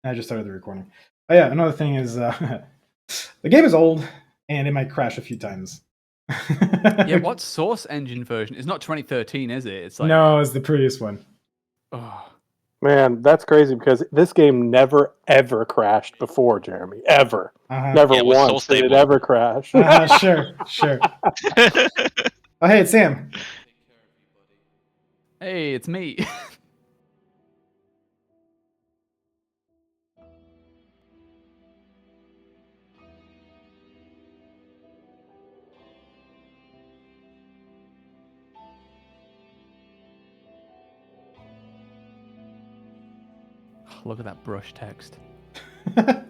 I just started the recording. Oh yeah, another thing is the game is old and it might crash a few times. Yeah, what source engine version? It's not 2013, is it? It's like No, it's the previous one. oh. Man, that's crazy because this game never ever crashed before, Jeremy. Ever. Never Yeah, it was so once did it stable. ever crash. Sure. Oh hey, it's Sam. Hey, it's me. Look at that brush text. That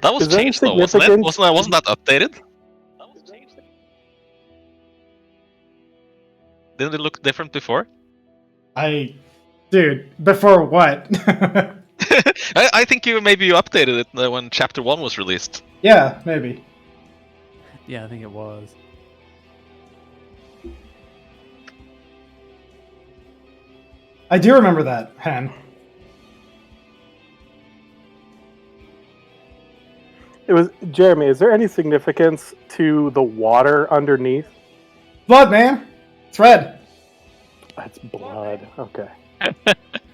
was Is there any changed though, wasn't it? significance? Wasn't that updated? Didn't it look different before? Dude, before what? I think you updated it when Chapter 1 was released. Yeah, maybe. Yeah, I think it was. I do remember that, Han. It was Jeremy, is there any significance to the water underneath? Blood, man. It's red. That's blood. Okay.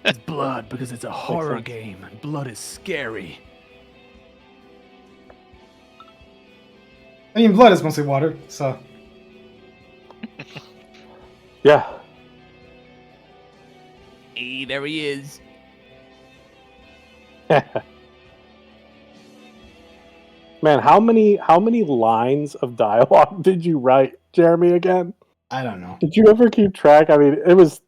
It's blood because it's a horror game and blood is scary. I mean, blood is mostly water, so. Yeah. Hey, there he is. Man, how many lines of dialogue did you write, Jeremy, again? I don't know. Did you ever keep track? I mean, it was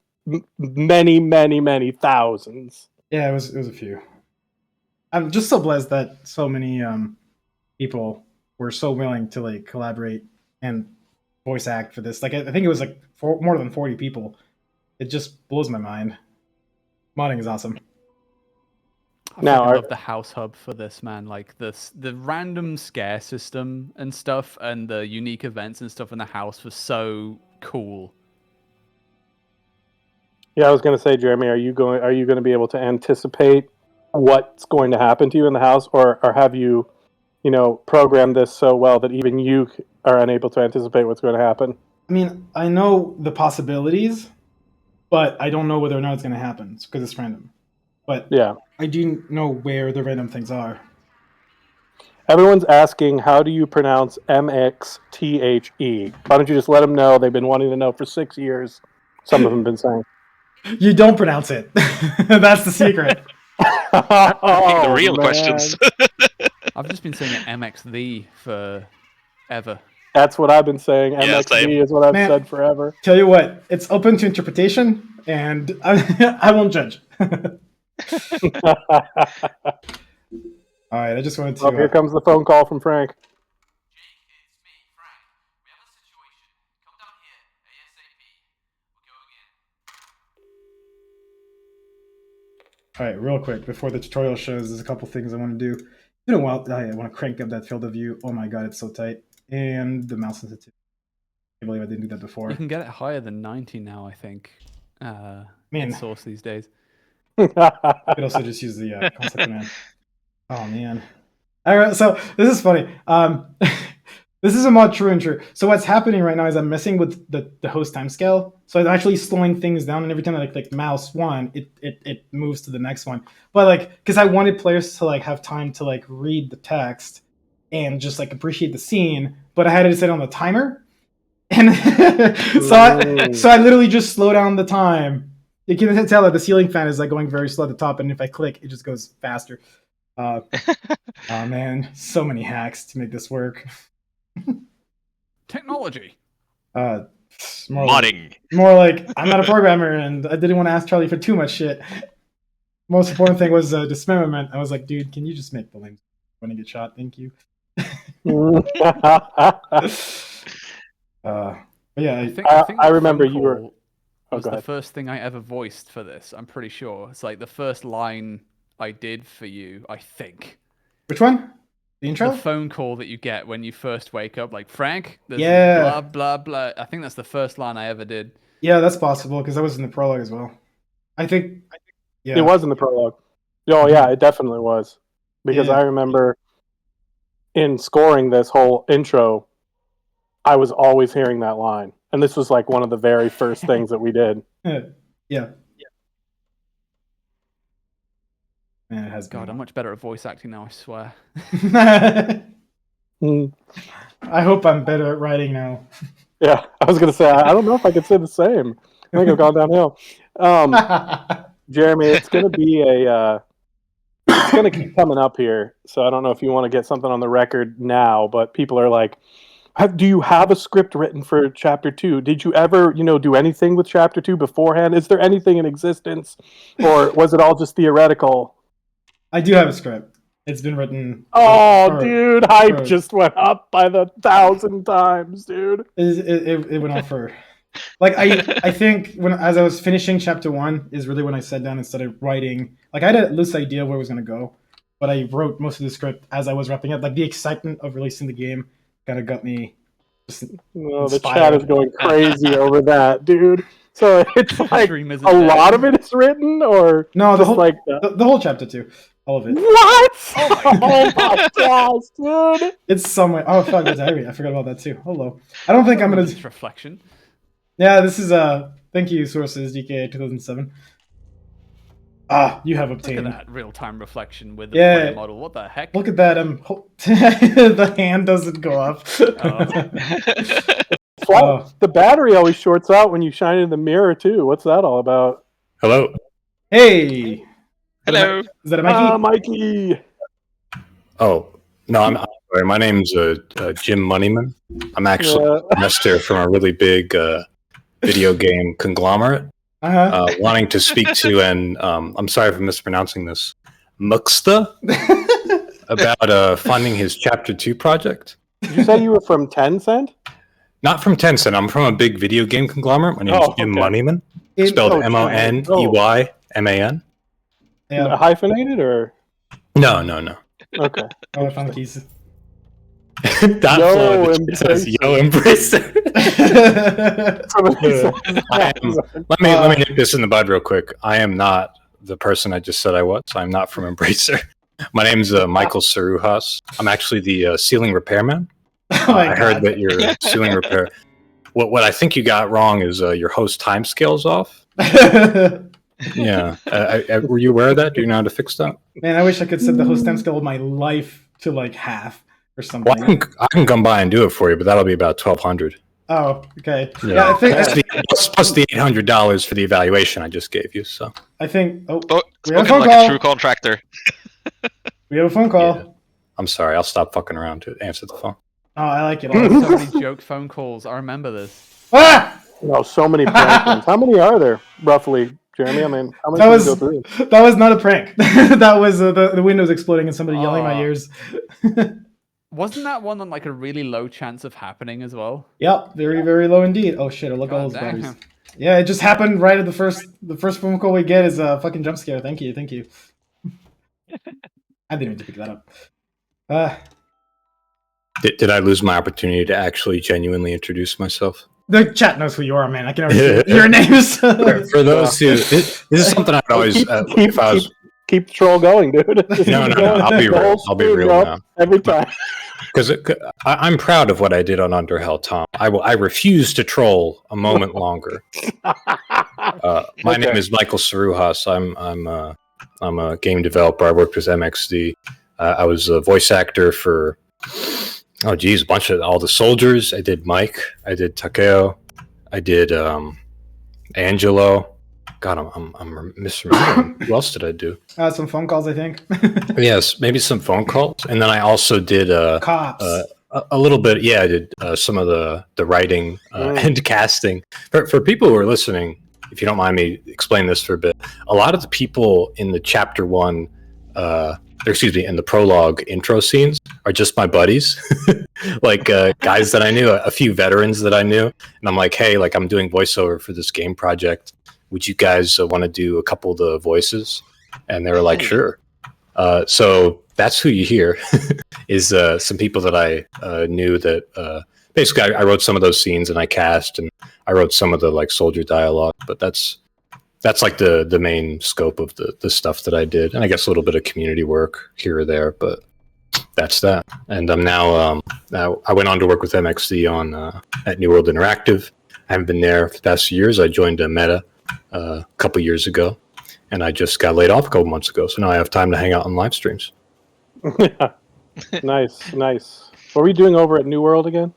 many thousands. Yeah, it was a few. I'm just so blessed that so many people were so willing to like collaborate and voice act for this. Like I think it was like more than 40 people. It just blows my mind. Modding is awesome. I Now, love the house hub for this, man. Like the random scare system and stuff, and the unique events and stuff in the house was so cool. Yeah, I was going to say, Jeremy, are you going to be able to anticipate what's going to happen to you in the house, or have you, programmed this so well that even you are unable to anticipate what's going to happen? I mean, I know the possibilities, but I don't know whether or not it's going to happen because it's random. But yeah, I do know where the random things are. Everyone's asking, how do you pronounce MXTHE? Why don't you just let them know? They've been wanting to know for 6 years. Some of them have been saying. You don't pronounce it. That's the secret. The real questions. I've just been saying it MXD for ever. That's what I've been saying. Yeah, MXD same. is what I've said forever. Tell you what, it's open to interpretation, and I won't judge. All right, I just wanted to. Oh, here comes the phone call from Frank. Jake, it's me, Frank. We have a situation. Come down here, ASAP. We'll go again. All right, real quick, before the tutorial shows, there's a couple things I want to do. It's been a while. I want to crank up that field of view. Oh my god, it's so tight. And the mouse sensitivity. I can't believe I didn't do that before. You can get it higher than 90 now, I think. In Source these days. I could also just use the concept command. Oh man. All right, so this is funny. This is a mod true and true. So what's happening right now is I'm messing with the host timescale. So I'm actually slowing things down, and every time I like mouse one, it moves to the next one. But like, because I wanted players to like have time to like read the text and just like appreciate the scene, but I had to set on the timer, and so I literally just slow down the time. You can tell that the ceiling fan is like going very slow at the top, and if I click, it just goes faster. Oh man, so many hacks to make this work. Technology. Modding. More like I'm not a programmer, and I didn't want to ask Charlie for too much shit. Most important thing was dismemberment. I was like, dude, can you just make the link when you get shot? Thank you. But yeah, I think I remember you were. Was the first thing I ever voiced for this. I'm pretty sure it's like the first line I did for you. I think. Which one? The intro? The phone call that you get when you first wake up, like Frank. Yeah. Blah blah blah. I think that's the first line I ever did. Yeah, that's possible because that was in the prologue as well. I think Yeah. It was in the prologue. Oh yeah, it definitely was. Because Yeah. I remember in scoring this whole intro, I was always hearing that line. And this was like one of the very first things that we did. Yeah. Man, it has God, I'm much better at voice acting now, I swear. been. I hope I'm better at writing now. Yeah, I was gonna say I don't know if I could say the same. I think I've gone downhill. Jeremy, it's gonna be it's gonna keep coming up here. So I don't know if you want to get something on the record now, but people are like, do you have a script written for Chapter 2? Did you ever, do anything with Chapter 2 beforehand? Is there anything in existence, or was it all just theoretical? I do have a script. It's been written. Dude, hype just went up by 1,000 times, dude. It went off for. Like I think as I was finishing Chapter 1 is really when I sat down and started writing. Like I had a loose idea where it was gonna go, but I wrote most of the script as I was wrapping up. Like the excitement of releasing the game kind of got me. The chat is going crazy over that, dude. So it's like Dream isn't a dead. lot of it is written, or No, the just whole like the whole Chapter 2, all of it. what? Oh my gosh, dude! It's somewhere. Oh fuck, the diary. I forgot about that too. Hello. I don't think I'm gonna. Just reflection. Yeah, this is Thank you, sources DK 2007. You have Look obtained. at that real-time reflection with the Yeah. player model. What the heck? Look at that. The hand doesn't go up. Wow, the battery always shorts out when you shine it in the mirror too. What's that all about? Hello. Hey. Hello. Is that a Mikey? Mikey. Oh no, I'm sorry. My name's Jim Moneyman. I'm actually an investor from a really big video game conglomerate. Wanting to speak to and I'm sorry for mispronouncing this, Muxta, about funding his Chapter 2 project. Did you say you were from Tencent? Not from Tencent. I'm from a big video game conglomerate. My name is Jim Moneyman. Spelled Moneyman. Yeah. Hyphenated or? No. Okay. Oh, I found the keys. That flow that says "Yo, embrace it." Let me nip this in the bud real quick. I am not the person I just said I was. I'm not from Embracer. My name's Michael Saruhas. I'm actually the ceiling repairman. I heard that your ceiling repair. What I think you got wrong is your host timescales off. Yeah, were you aware of that? Do you know how to fix that? Man, I wish I could set the host time scale of my life to like half or something. Well, I can come by and do it for you, but that'll be about $1,200. Oh, okay. Yeah, I think plus the $800 for the evaluation I just gave you. So I think. Oh, we Spoken have a phone like call. a true contractor. We have a phone call. Yeah. I'm sorry. I'll stop fucking around to answer the phone. Oh, I like it. So many joke phone calls. I remember this. Ah! No, so many prank ones. How many are there, roughly, Jeremy? I mean, how many That can was you go through? that was not a prank. That was the windows exploding and somebody yelling in my ears. Wasn't that one on like a really low chance of happening as well? Yep, very very low indeed. Oh shit! Look at all those damn. batteries. Yeah, it just happened right at the first phone call we get is a fucking jump scare. Thank you. I didn't mean to pick that up. Did I lose my opportunity to actually genuinely introduce myself? The chat knows who you are, man. I can already see your names. For those who, this is something I'd always. Keep the troll going, dude. No. I'll be real. I'll be real now. Every time. Because I'm proud of what I did on Underhell, Tom. I refuse to troll a moment longer. My name is Michael Saruhas. I'm a game developer. I worked with MXD. I was a voice actor for a bunch of all the soldiers. I did Mike. I did Takeo. I did Angelo. God, I'm misremembering. Who else did I do? Some phone calls, I think. Yes, maybe some phone calls, and then I also did Cops. A little bit. Yeah, I did some of the writing and casting. For people who are listening, if you don't mind me explain this for a bit, a lot of the people in the Chapter 1, in the prologue intro scenes are just my buddies, like guys that I knew, a few veterans that I knew, and I'm like, hey, like I'm doing voiceover for this game project. Would you guys want to do a couple of the voices? And they were like, sure. So that's who you hear is some people that I knew that basically I wrote some of those scenes and I cast and I wrote some of the like soldier dialogue, but that's that's like the main scope of the stuff that I did, and I guess a little bit of community work here or there, but that's that. And I'm now I went on to work with MXD on at New World Interactive. I haven't been there for the past few years. I joined Meta a couple years ago, and I just got laid off a couple months ago. So now I have time to hang out on live streams. Yeah. Nice. What were you doing over at New World again?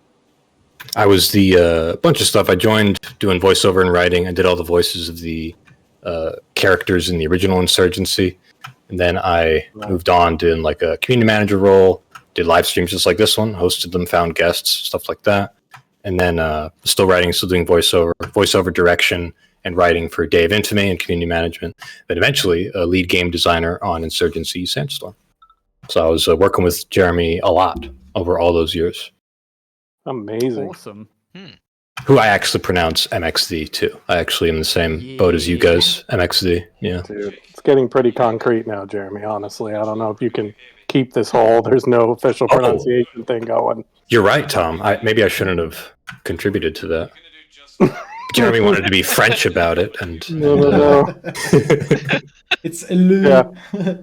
I was the bunch of stuff. I joined doing voiceover and writing. I did all the voices of the characters in the original Insurgency, and then I moved on to like a community manager role. Did live streams just like this one, hosted them, found guests, stuff like that. And then still writing, still doing voiceover direction and writing for Day of Infamy and community management. But eventually, a lead game designer on Insurgency Sandstorm. So I was working with Jeremy a lot over all those years. Amazing. Awesome. Who I actually pronounce MXD too. I actually am the same boat as you guys, MXD. Yeah. Dude, it's getting pretty concrete now, Jeremy, honestly. I don't know if you can keep this whole there's no official pronunciation thing going. You're right, Tom. Maybe I shouldn't have contributed to that. Jeremy wanted to be French about it, and No. It's a le. Yeah.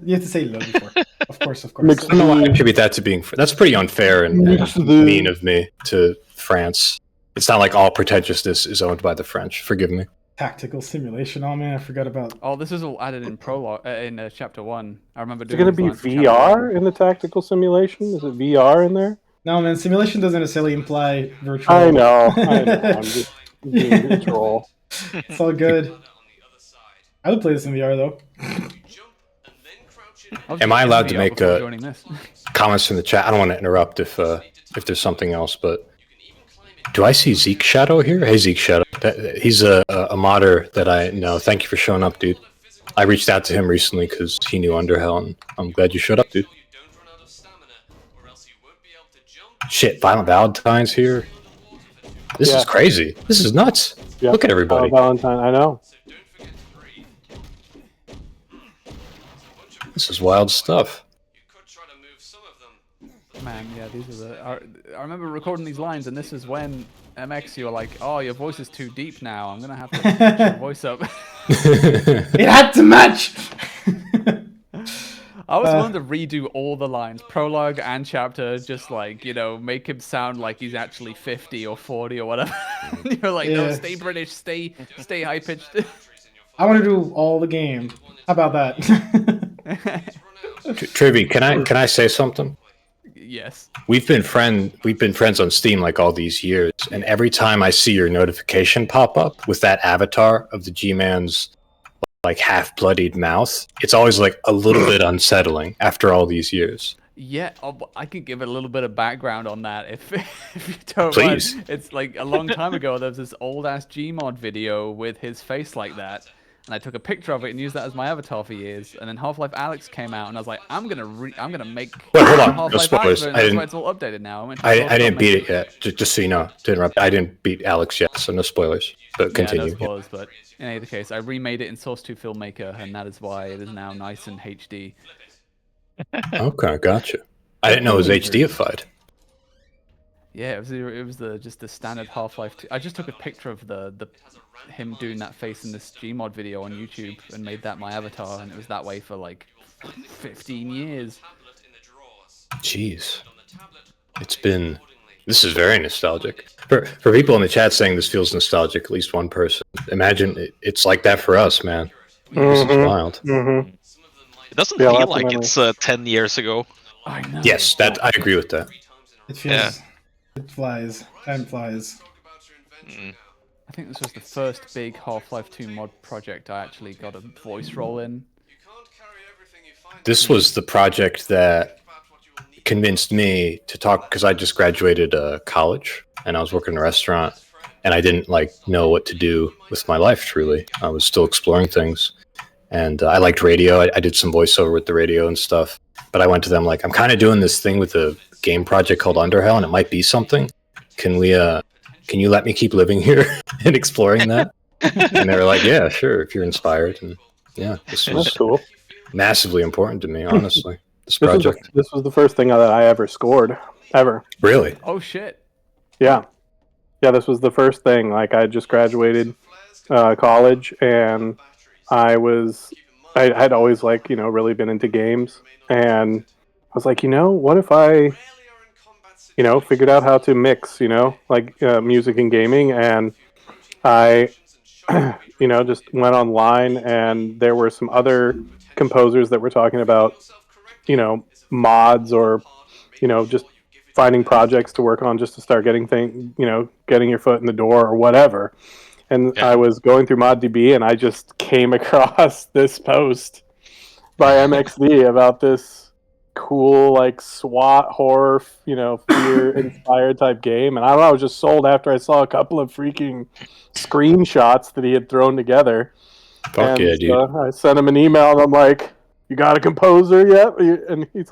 You have to say le before. Of course. I don't know why I attribute that to being. That's pretty unfair and mean of me to France. It's not like all pretentiousness is owned by the French. Forgive me. Tactical simulation. Oh man, I forgot about. Oh, this is all added in prologue in chapter 1. I remember Is it doing. going to be VR in the tactical simulation? Is it VR in there? No, man, simulation doesn't necessarily imply virtual. I know. I'm just being a troll. It's all good. I would play this in VR though. Am I allowed to make joining this? comments in the chat? I don't want to interrupt if there's something else, but do I see Zeke Shadow here? Hey, Zeke Shadow. He's a modder that I know. Thank you for showing up, dude. I reached out to him recently because he knew Underhell, and I'm glad you showed up, dude. Shit, Violent Valentine's here. This is crazy. This is nuts. Yeah. Look at everybody. Valentine, I know. This is wild stuff. Man, yeah, these are I remember recording these lines, and this is when MX, you were like, "Oh, your voice is too deep now. I'm gonna have to pitch your voice up." It had to match. I was willing to redo all the lines, prologue and chapter, just like, make him sound like he's actually 50 or 40 or whatever. You're like, no, stay British, stay high pitched. I want to do all the game. How about that? Trivy, can I say something? Yes. We've been friends on Steam like all these years, and every time I see your notification pop up with that avatar of the G-Man's like half-bloodied mouth, it's always like a little bit unsettling after all these years. Yeah, I could give a little bit of background on that if you don't Please. mind. It's like a long time ago, there was this old-ass Gmod video with his face like that, and I took a picture of it and used that as my avatar for years. And then Half-Life Alyx came out, and I was like, I'm gonna make Wait, hold on. No Half-Life spoilers. Alyx, that's why it's all updated now. I didn't beat it yet. Just so you know, to interrupt. I didn't beat Alex yet, so no spoilers. But continue. Yeah, no spoilers, but in either case, I remade it in Source 2 Filmmaker, and that is why it is now nice and HD. Okay, gotcha. I didn't know it was HDified. Yeah, it was just the standard Half-Life 2. I just took a picture of the him doing that face in this Gmod video on YouTube and made that my avatar, and it was that way for like 15 years. Jeez. This is very nostalgic. For people in the chat saying this feels nostalgic, at least one person. Imagine it's like that for us, man. This is wild. Mm-hmm. It doesn't Yeah, feel lots of like it's 10 years ago. I know. Yes, I agree with that. It feels. It flies. Time flies. I think this was the first big Half-Life 2 mod project I actually got a voice role in. This was the project that convinced me to talk, because I just graduated college and I was working in a restaurant and I didn't know what to do with my life. Truly, I was still exploring things, and I liked radio. I did some voiceover with the radio and stuff, but I went to them I'm kind of doing this thing with a game project called Underhell, and it might be something. Can you let me keep living here and exploring that? And they were like, yeah, sure, if you're inspired. And yeah, this was cool. Massively important to me, honestly. This project. This was the first thing that I ever scored, ever. Really? Oh shit. Yeah. Yeah, this was the first thing. I just graduated college, and I had always like really been into games, and I was like, what if I figured out how to mix like music and gaming, and I just went online, and there were some other composers that were talking about mods, or just finding projects to work on just to start getting getting your foot in the door or whatever. And Yeah. I was going through ModDB, and I just came across this post by MXD about this cool like SWAT horror, fear inspired type game. And I don't know, I was just sold after I saw a couple of freaking screenshots that he had thrown together. Fuck yeah, dude. I sent him an email, and I'm like, "You got a composer yet?" And he's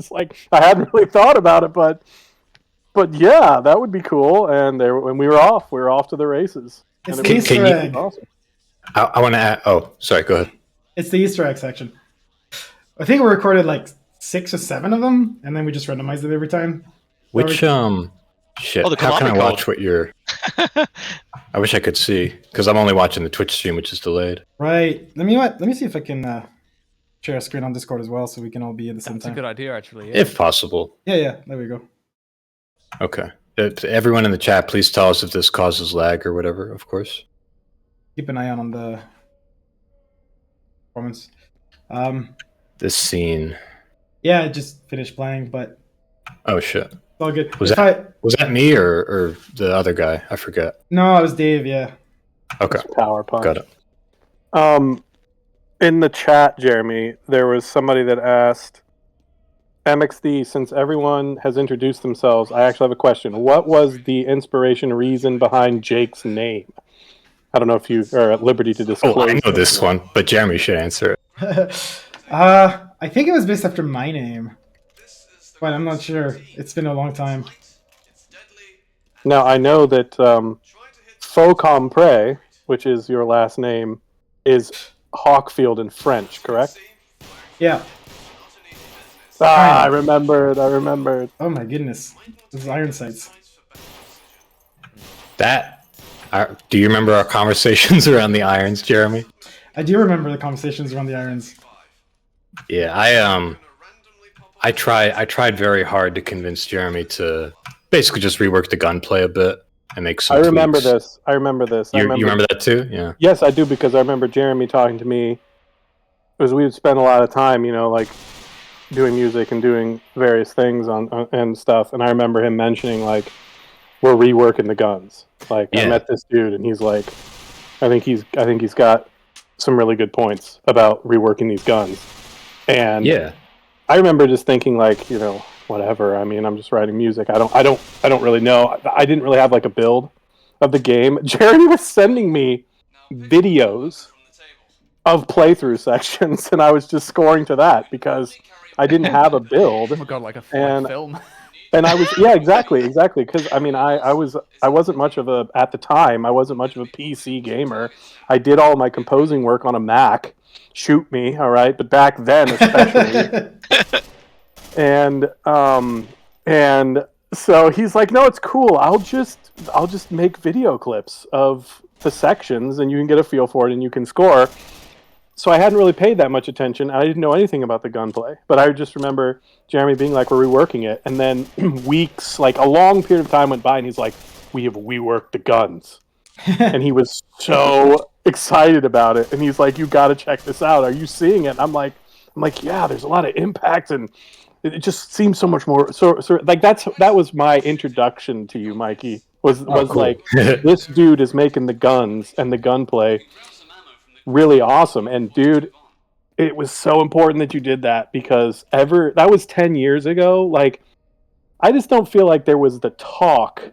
like, "I hadn't really thought about it, but yeah, that would be cool." And when we were off to the races. It's And the it was Easter egg. awesome. I want to add. Oh, sorry. Go ahead. It's the Easter egg section. I think we recorded like 6 or 7 of them, and then we just randomized it every time. Which shit? Oh, the How can I Konami watch code. what you're? I wish I could see, because I'm only watching the Twitch stream, which is delayed. Right. Let me see if I can share a screen on Discord as well, so we can all be at the same That's a time. good idea, actually. Yeah. If possible. Yeah. There we go. Okay. Everyone in the chat, please tell us if this causes lag or whatever, of course. Keep an eye on the performance. This scene. Yeah, I just finished playing, but Oh, shit. it's all good. Was that me or the other guy? I forget. No, it was Dave. Yeah. Okay. Power punch. Got it. In the chat, Jeremy, there was somebody that asked, MXD, since everyone has introduced themselves, I actually have a question. What was the inspiration reason behind Jake's name? I don't know if you are at liberty to disclose. Oh, I know this one, but Jeremy should answer it. I think it was based after my name, but I'm not sure. It's been a long time. Now, I know that Faucompre, which is your last name, is Hawkfield in French, correct? Yeah. I remembered. Oh my goodness. Those iron sights. Do you remember our conversations around the irons, Jeremy? I do remember the conversations around the irons. Yeah, I tried very hard to convince Jeremy to basically just rework the gunplay a bit and make some I remember tweaks. this. You remember that too? Yeah. Yes, I do, because I remember Jeremy talking to me, because we would spend a lot of time, like doing music and doing various things on and stuff. And I remember him mentioning like, we're reworking the guns. Like I met this dude, and he's like, I think he's got some really good points about reworking these guns. And yeah, I remember just thinking like, whatever. I mean, I'm just writing music. I don't really know. I didn't really have like a build of the game. Jeremy was sending me videos of playthrough sections, and I was just scoring to that because I didn't have a build. Oh my god, like a film. And I was exactly, because I mean I wasn't much of a, at the time I wasn't much of a PC gamer. I did all my composing work on a Mac. Shoot me, all right, but back then especially. and so he's like, no, it's cool. I'll just make video clips of the sections, and you can get a feel for it, and you can score. So I hadn't really paid that much attention. I didn't know anything about the gunplay, but I just remember Jeremy being like, we're reworking it. And then weeks, like a long period of time went by, and he's like, we have reworked the guns. And he was so excited about it. And he's like, you got to check this out. Are you seeing it? And I'm like, yeah, there's a lot of impact, and it just seems so much more. So like that was my introduction to you, Mikey, was cool. Like, this dude is making the guns and the gunplay really awesome. And dude, it was so important that you did that, because that was 10 years ago. Like, I just don't feel like there was the talk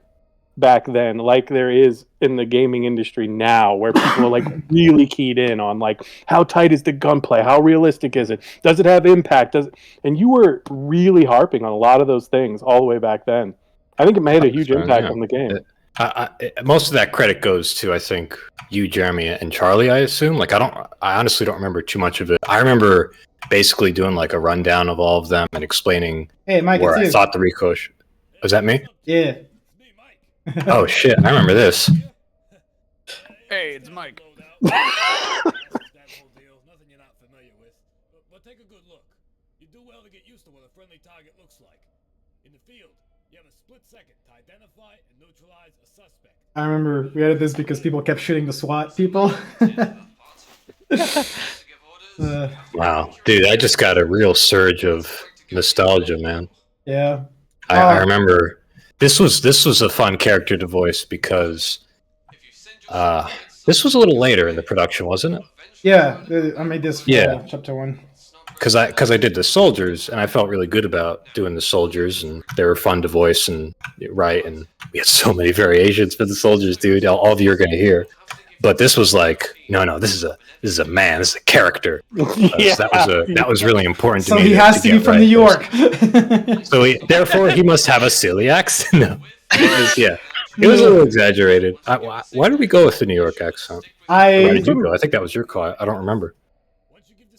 back then like there is in the gaming industry now, where people are like really keyed in on like, how tight is the gunplay, how realistic is it, does it have impact, and you were really harping on a lot of those things all the way back then. I think it made a huge impact on the game. Most of that credit goes to, I think, you, Jeremy, and Charlie, I assume. Like, I honestly don't remember too much of it. I remember basically doing like a rundown of all of them and explaining Mike, where I thought the ricochet. Was that me? Yeah. Oh shit! I remember this. Hey, it's Mike. take a good look. You do well to get used to what a friendly target looks like. In the field, you have a split second to identify and neutralize a suspect. I remember we added this because people kept shooting the SWAT people. Wow, dude, I just got a real surge of nostalgia, man. Yeah. I remember this was a fun character to voice because this was a little later in the production, wasn't it? Yeah, I made this for chapter 1. Because I did the soldiers, and I felt really good about doing the soldiers, and they were fun to voice and write, and we had so many variations for the soldiers, dude. All of you are going to hear, but this was like, no, this is a man, this is a character. So that was really important to me. So he has to be from New York. So therefore, he must have a silly accent. No, it was a little exaggerated. Why did we go with the New York accent? Why did you go? I think that was your call. I don't remember.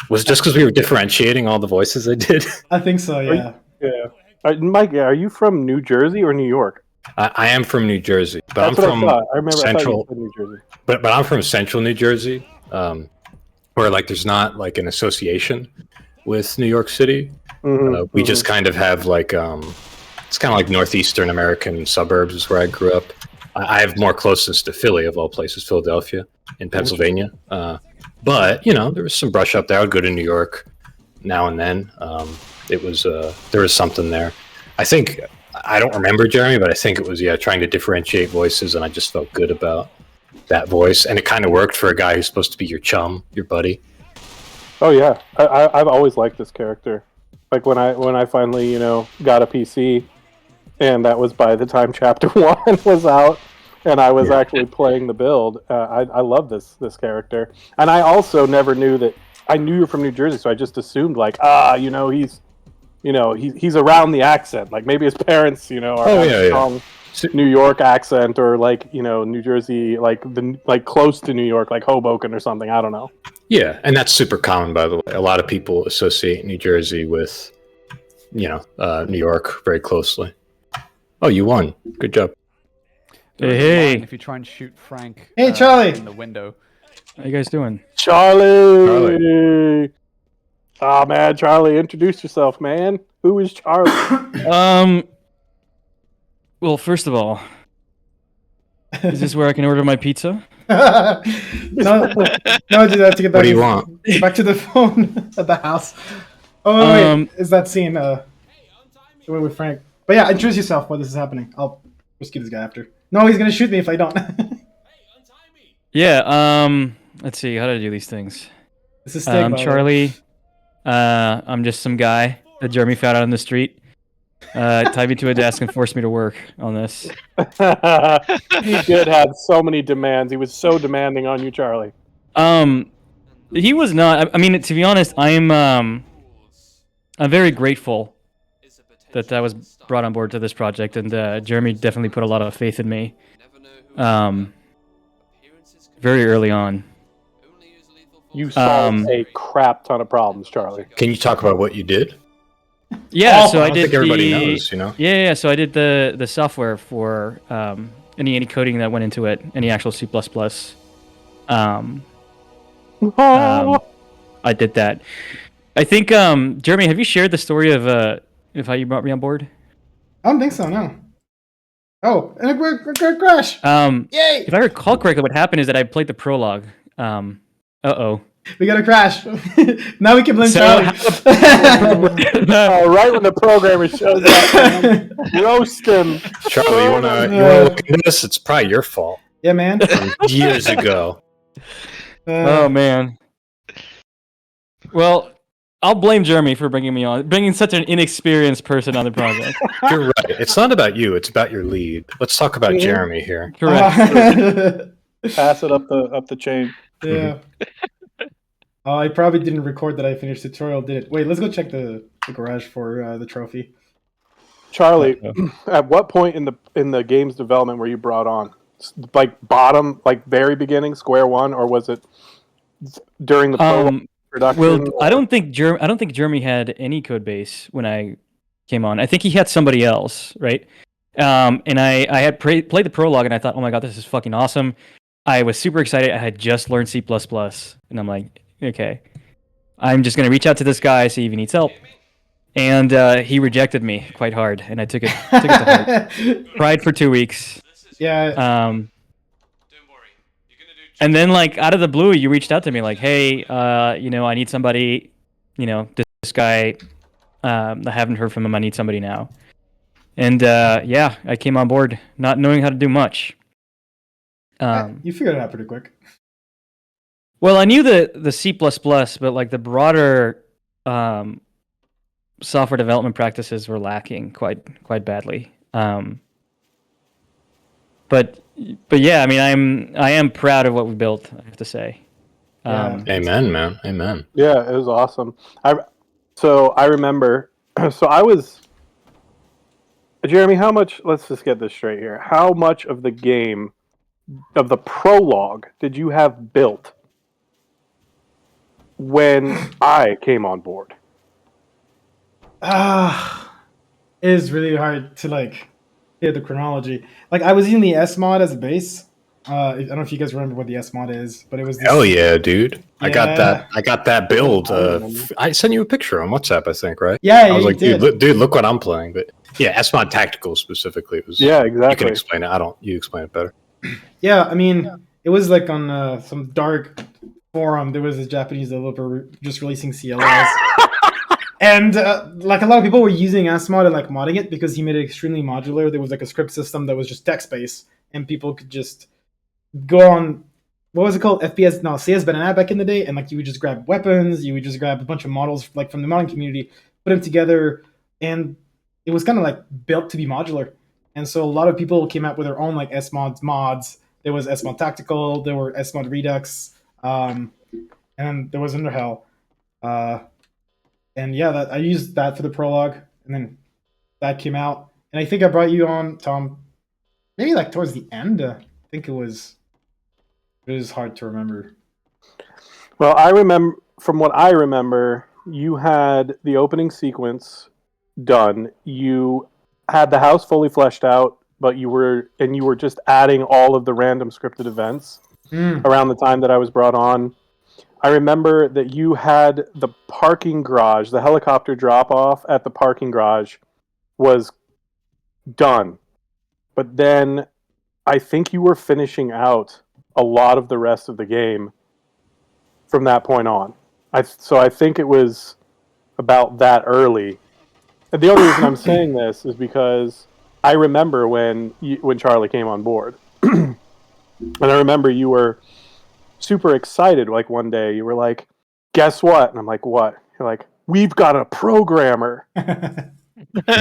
Was it just because we were differentiating all the voices I did? I think so, yeah. Mike, are you from New Jersey or New York? I am from New Jersey, but That's I'm what from I thought. I remember central. I thought you said New Jersey. But I'm from central New Jersey, where like there's not like an association with New York City. We just kind of have like it's kind of like northeastern American suburbs is where I grew up. I have more closeness to Philly, of all places, Philadelphia in Pennsylvania. But there was some brush up there. I would go to New York now and then. There was something there. I don't remember Jeremy, but I think it was trying to differentiate voices, and I just felt good about that voice, and it kind of worked for a guy who's supposed to be your chum, your buddy. Oh yeah, I've always liked this character. Like when I finally got a PC, and that was by the time Chapter 1 was out. And I was actually playing the build. I love this character, and I also never knew that. I knew you're from New Jersey, so I just assumed like, he's around the accent. Like maybe his parents, are strong New York accent, or like New Jersey, like close to New York, like Hoboken or something. I don't know. Yeah, and that's super common, by the way. A lot of people associate New Jersey with, New York very closely. Oh, you won. Good job. Hey. If you try and shoot Frank Charlie! in the window. How you guys doing? Charlie! Oh, man, Charlie, introduce yourself, man. Who is Charlie? Well, first of all, is this where I can order my pizza? No, dude, I have to get back. What do you want? Back to the phone at the house. Oh, wait. Is that scene the one with Frank? But yeah, introduce yourself while this is happening. I'll rescue this guy after. No, he's gonna shoot me if I don't. Yeah, let's see, how do I do these things? This is Stig, Charlie. I'm just some guy that Jeremy found out on the street. Tied me to a desk and forced me to work on this. He did have so many demands. He was so demanding on you, Charlie. He was not. I mean, to be honest, I'm very grateful that I was brought on board to this project, and Jeremy definitely put a lot of faith in me. Very early on. You solved a crap ton of problems, Charlie. Can you talk about what you did? Yeah, so I don't did. think everybody knows, Yeah. So I did the software for any coding that went into it, any actual C++. I did that. I think, Jeremy, have you shared the story of how you brought me on board? I don't think so. No. Oh, and a crash! Yay! If I recall correctly, what happened is that I played the prologue. We got a crash. Now we can blame Charlie. Right when the programmer shows up, roast him. Charlie, you wanna look into this? It's probably your fault. Yeah, man. Years ago. Oh man. Well, I'll blame Jeremy for bringing such an inexperienced person on the project. You're right. It's not about you. It's about your lead. Let's talk about Jeremy here. Correct. Pass it up the chain. Yeah. Oh, I probably didn't record that I finished the tutorial, did it? Wait, let's go check the garage for the trophy. Charlie, at what point in the game's development were you brought on? Like bottom, like very beginning, square one, or was it during the production? Well, I don't think Jeremy had any code base when I came on. I think he had somebody else, right? And I had played the prologue, and I thought, oh my god, this is fucking awesome. I was super excited. I had just learned C++, and I'm like, okay. I'm just going to reach out to this guy, see if he needs help. And he rejected me quite hard, and I took it to heart. Cried for 2 weeks. Yeah. And then, like, out of the blue, you reached out to me, like, hey, I need somebody, this guy, I haven't heard from him, I need somebody now. And, I came on board, not knowing how to do much. You figured it out pretty quick. Well, I knew the C++, but, like, the broader software development practices were lacking quite badly. But yeah, I mean, I am proud of what we built, I have to say. Amen, man. Amen. Yeah, it was awesome. I remember. So I was. Jeremy, how much? Let's just get this straight here. How much of the game, of the prologue, did you have built when I came on board? It is really hard to like hear the chronology. Like I was using the S mod as a base. I don't know if you guys remember what the S mod is, but it was. Hell yeah, dude! I got Yeah. that build. I sent you a picture on WhatsApp, I think, right? Yeah, I was you like, did. dude, look what I'm playing. But yeah, SMod Tactical specifically. It was. Yeah, You can exactly. explain it. You explain it better. Yeah, I mean, it was like on some dark forum. There was a Japanese developer just releasing CLS, and like a lot of people were using SMod and like modding it because he made it extremely modular. There was like a script system that was just text based, and people could just go on. What was it called? FPS? No, CS Banana back in the day, and like you would just grab weapons, you would just grab a bunch of models like from the modding community, put them together, and it was kind of like built to be modular. And so a lot of people came out with their own like SMod mods. There was SMod Tactical, there were SMod Redux, and then there was Underhell. And yeah, I used that for the prologue, and then that came out. And I think I brought you on, Tom, maybe like towards the end. I think it was hard to remember. Well, I remember from what I remember, you had the opening sequence done. You had the house fully fleshed out, but you were just adding all of the random scripted events around the time that I was brought on. I remember that you had the parking garage, the helicopter drop off at the parking garage was done. But then I think you were finishing out a lot of the rest of the game from that point on. So I think it was about that early. And the only reason I'm saying this is because I remember when Charlie came on board. And I remember you were super excited. Like one day you were like, guess what? And I'm like, what? You're like, we've got a programmer. And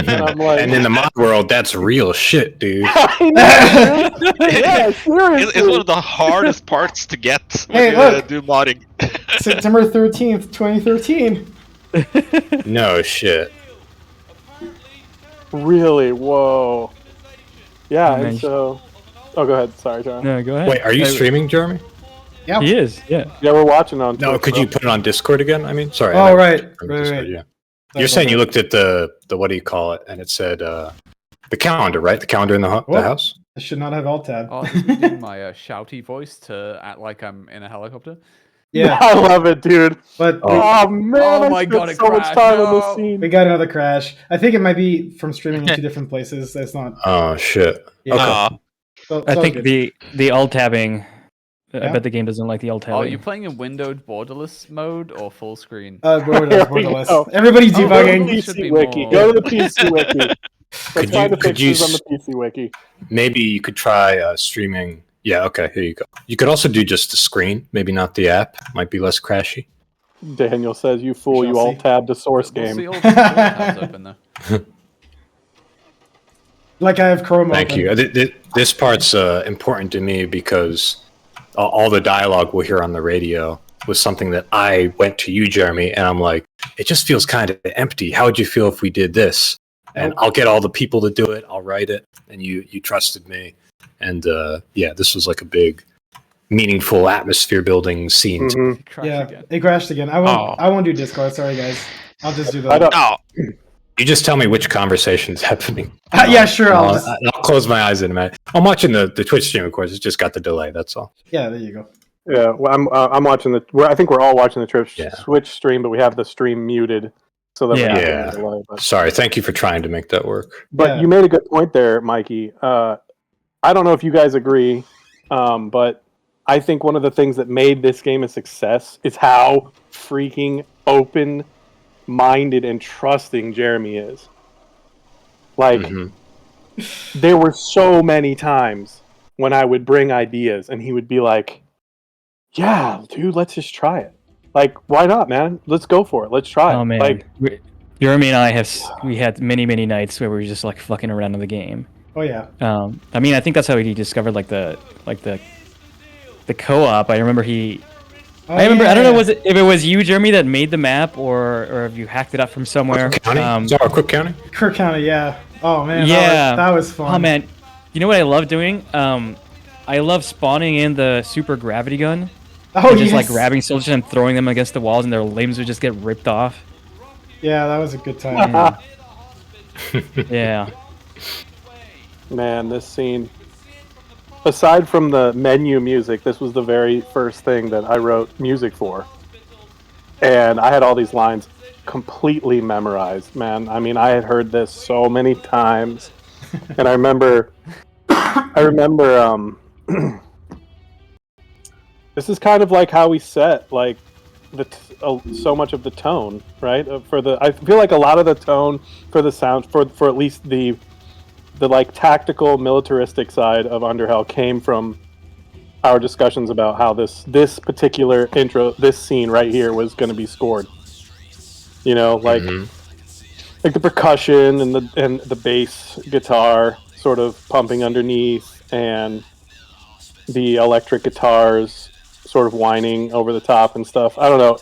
I'm like, And in the mod world, that's real shit, dude. I know, dude. Yeah, seriously. It's one of the hardest parts to get when Hey, you look. do modding. September 13th, 2013. No shit. Really? Whoa. Yeah, and Nice. so... Oh, go ahead. Sorry, John. No, go ahead. Wait, are you streaming, Jeremy? Yeah. He is, yeah. Yeah, we're watching on No, Twitch, could bro. you put it on Discord again? I mean, sorry. Oh, I know right. from Right, Discord, right. yeah. You're saying you looked at the what do you call it? And it said the calendar, right? The calendar in the What? house? I should not have alt tab. Oh, is me doing my shouty voice to act like I'm in a helicopter? Yeah, I love it, dude. but Oh, man, Oh I my spent God, it so much crashed. time on this No. scene. we got another crash. I think it might be from streaming in two different places. That's not. Oh shit. Yeah. Okay. Aw. So, I so think good. the alt tabbing. I Yeah. bet the game doesn't like the alt tabbing. Oh, are you playing in windowed borderless mode or full screen? Borderless, Here we borderless. go. Everybody's Oh, Go to the debugging. it should be PC Wiki. more- Go to the PC Wiki. Let's Could find you- the could you pictures on the PC Wiki. Maybe you could try streaming. Yeah, okay, here you go. You could also do just the screen, maybe not the app. Might be less crashy. Daniel says, you fool, We you shall alt tabbed the source We'll game. see all the support tabs open though. Like I have Chrome Thank open. you. This part's important to me because all the dialogue we'll hear on the radio was something that I went to you, Jeremy, and I'm like, it just feels kind of empty. How would you feel if we did this? And I'll get all the people to do it. I'll write it, and you trusted me. And yeah, this was like a big, meaningful atmosphere building scene. Mhm. Crash Yeah, again. it crashed again. I won't. Oh. I won't do Discord. Sorry, guys. I'll just do I the. don't- Oh, You just tell me which conversation's happening. Yeah, sure. I'll I'll, just, I'll close my eyes in a minute. I'm watching the Twitch stream, of course. It's just got the delay. That's all. yeah, there you go. Yeah, well, I'm watching I think we're all watching the Yeah. Twitch stream, but we have the stream muted so that we're not getting Yeah. a delay. But, Sorry. Thank you for trying to make that work. but you made a good point there, Mikey. I don't know if you guys agree, but I think one of the things that made this game a success is how freaking open-minded and trusting Jeremy is. Like, there were so many times when I would bring ideas and he would be like, yeah, dude, let's just try it. Like, why not, man? Let's go for it. Let's try it. Oh man, Like, Jeremy and I we had many nights where we were just like fucking around in the game. Oh yeah. I mean, I think that's how he discovered like the co-op. I remember I remember. I don't know if it was you, Jeremy, that made the map, or if you hacked it up from somewhere. Cook County? Is that Cook County? Cook County, yeah. Oh man, yeah, that was fun. Oh man, you know what I love doing? I love spawning in the super gravity gun. Oh and just yes. like grabbing soldiers and throwing them against the walls, and their limbs would just get ripped off. Yeah, that was a good time. Yeah. Man, this scene. Aside from the menu music, this was the very first thing that I wrote music for. And I had all these lines completely memorized, man. I mean, I had heard this so many times. And I remember this is kind of like how we set like so much of the tone, right? I feel like a lot of the tone for the sound for at least the like tactical militaristic side of Underhell came from our discussions about how this particular intro, this scene right here, was going to be scored. You know, like like the percussion and the bass guitar sort of pumping underneath, and the electric guitars sort of whining over the top and stuff. I don't know.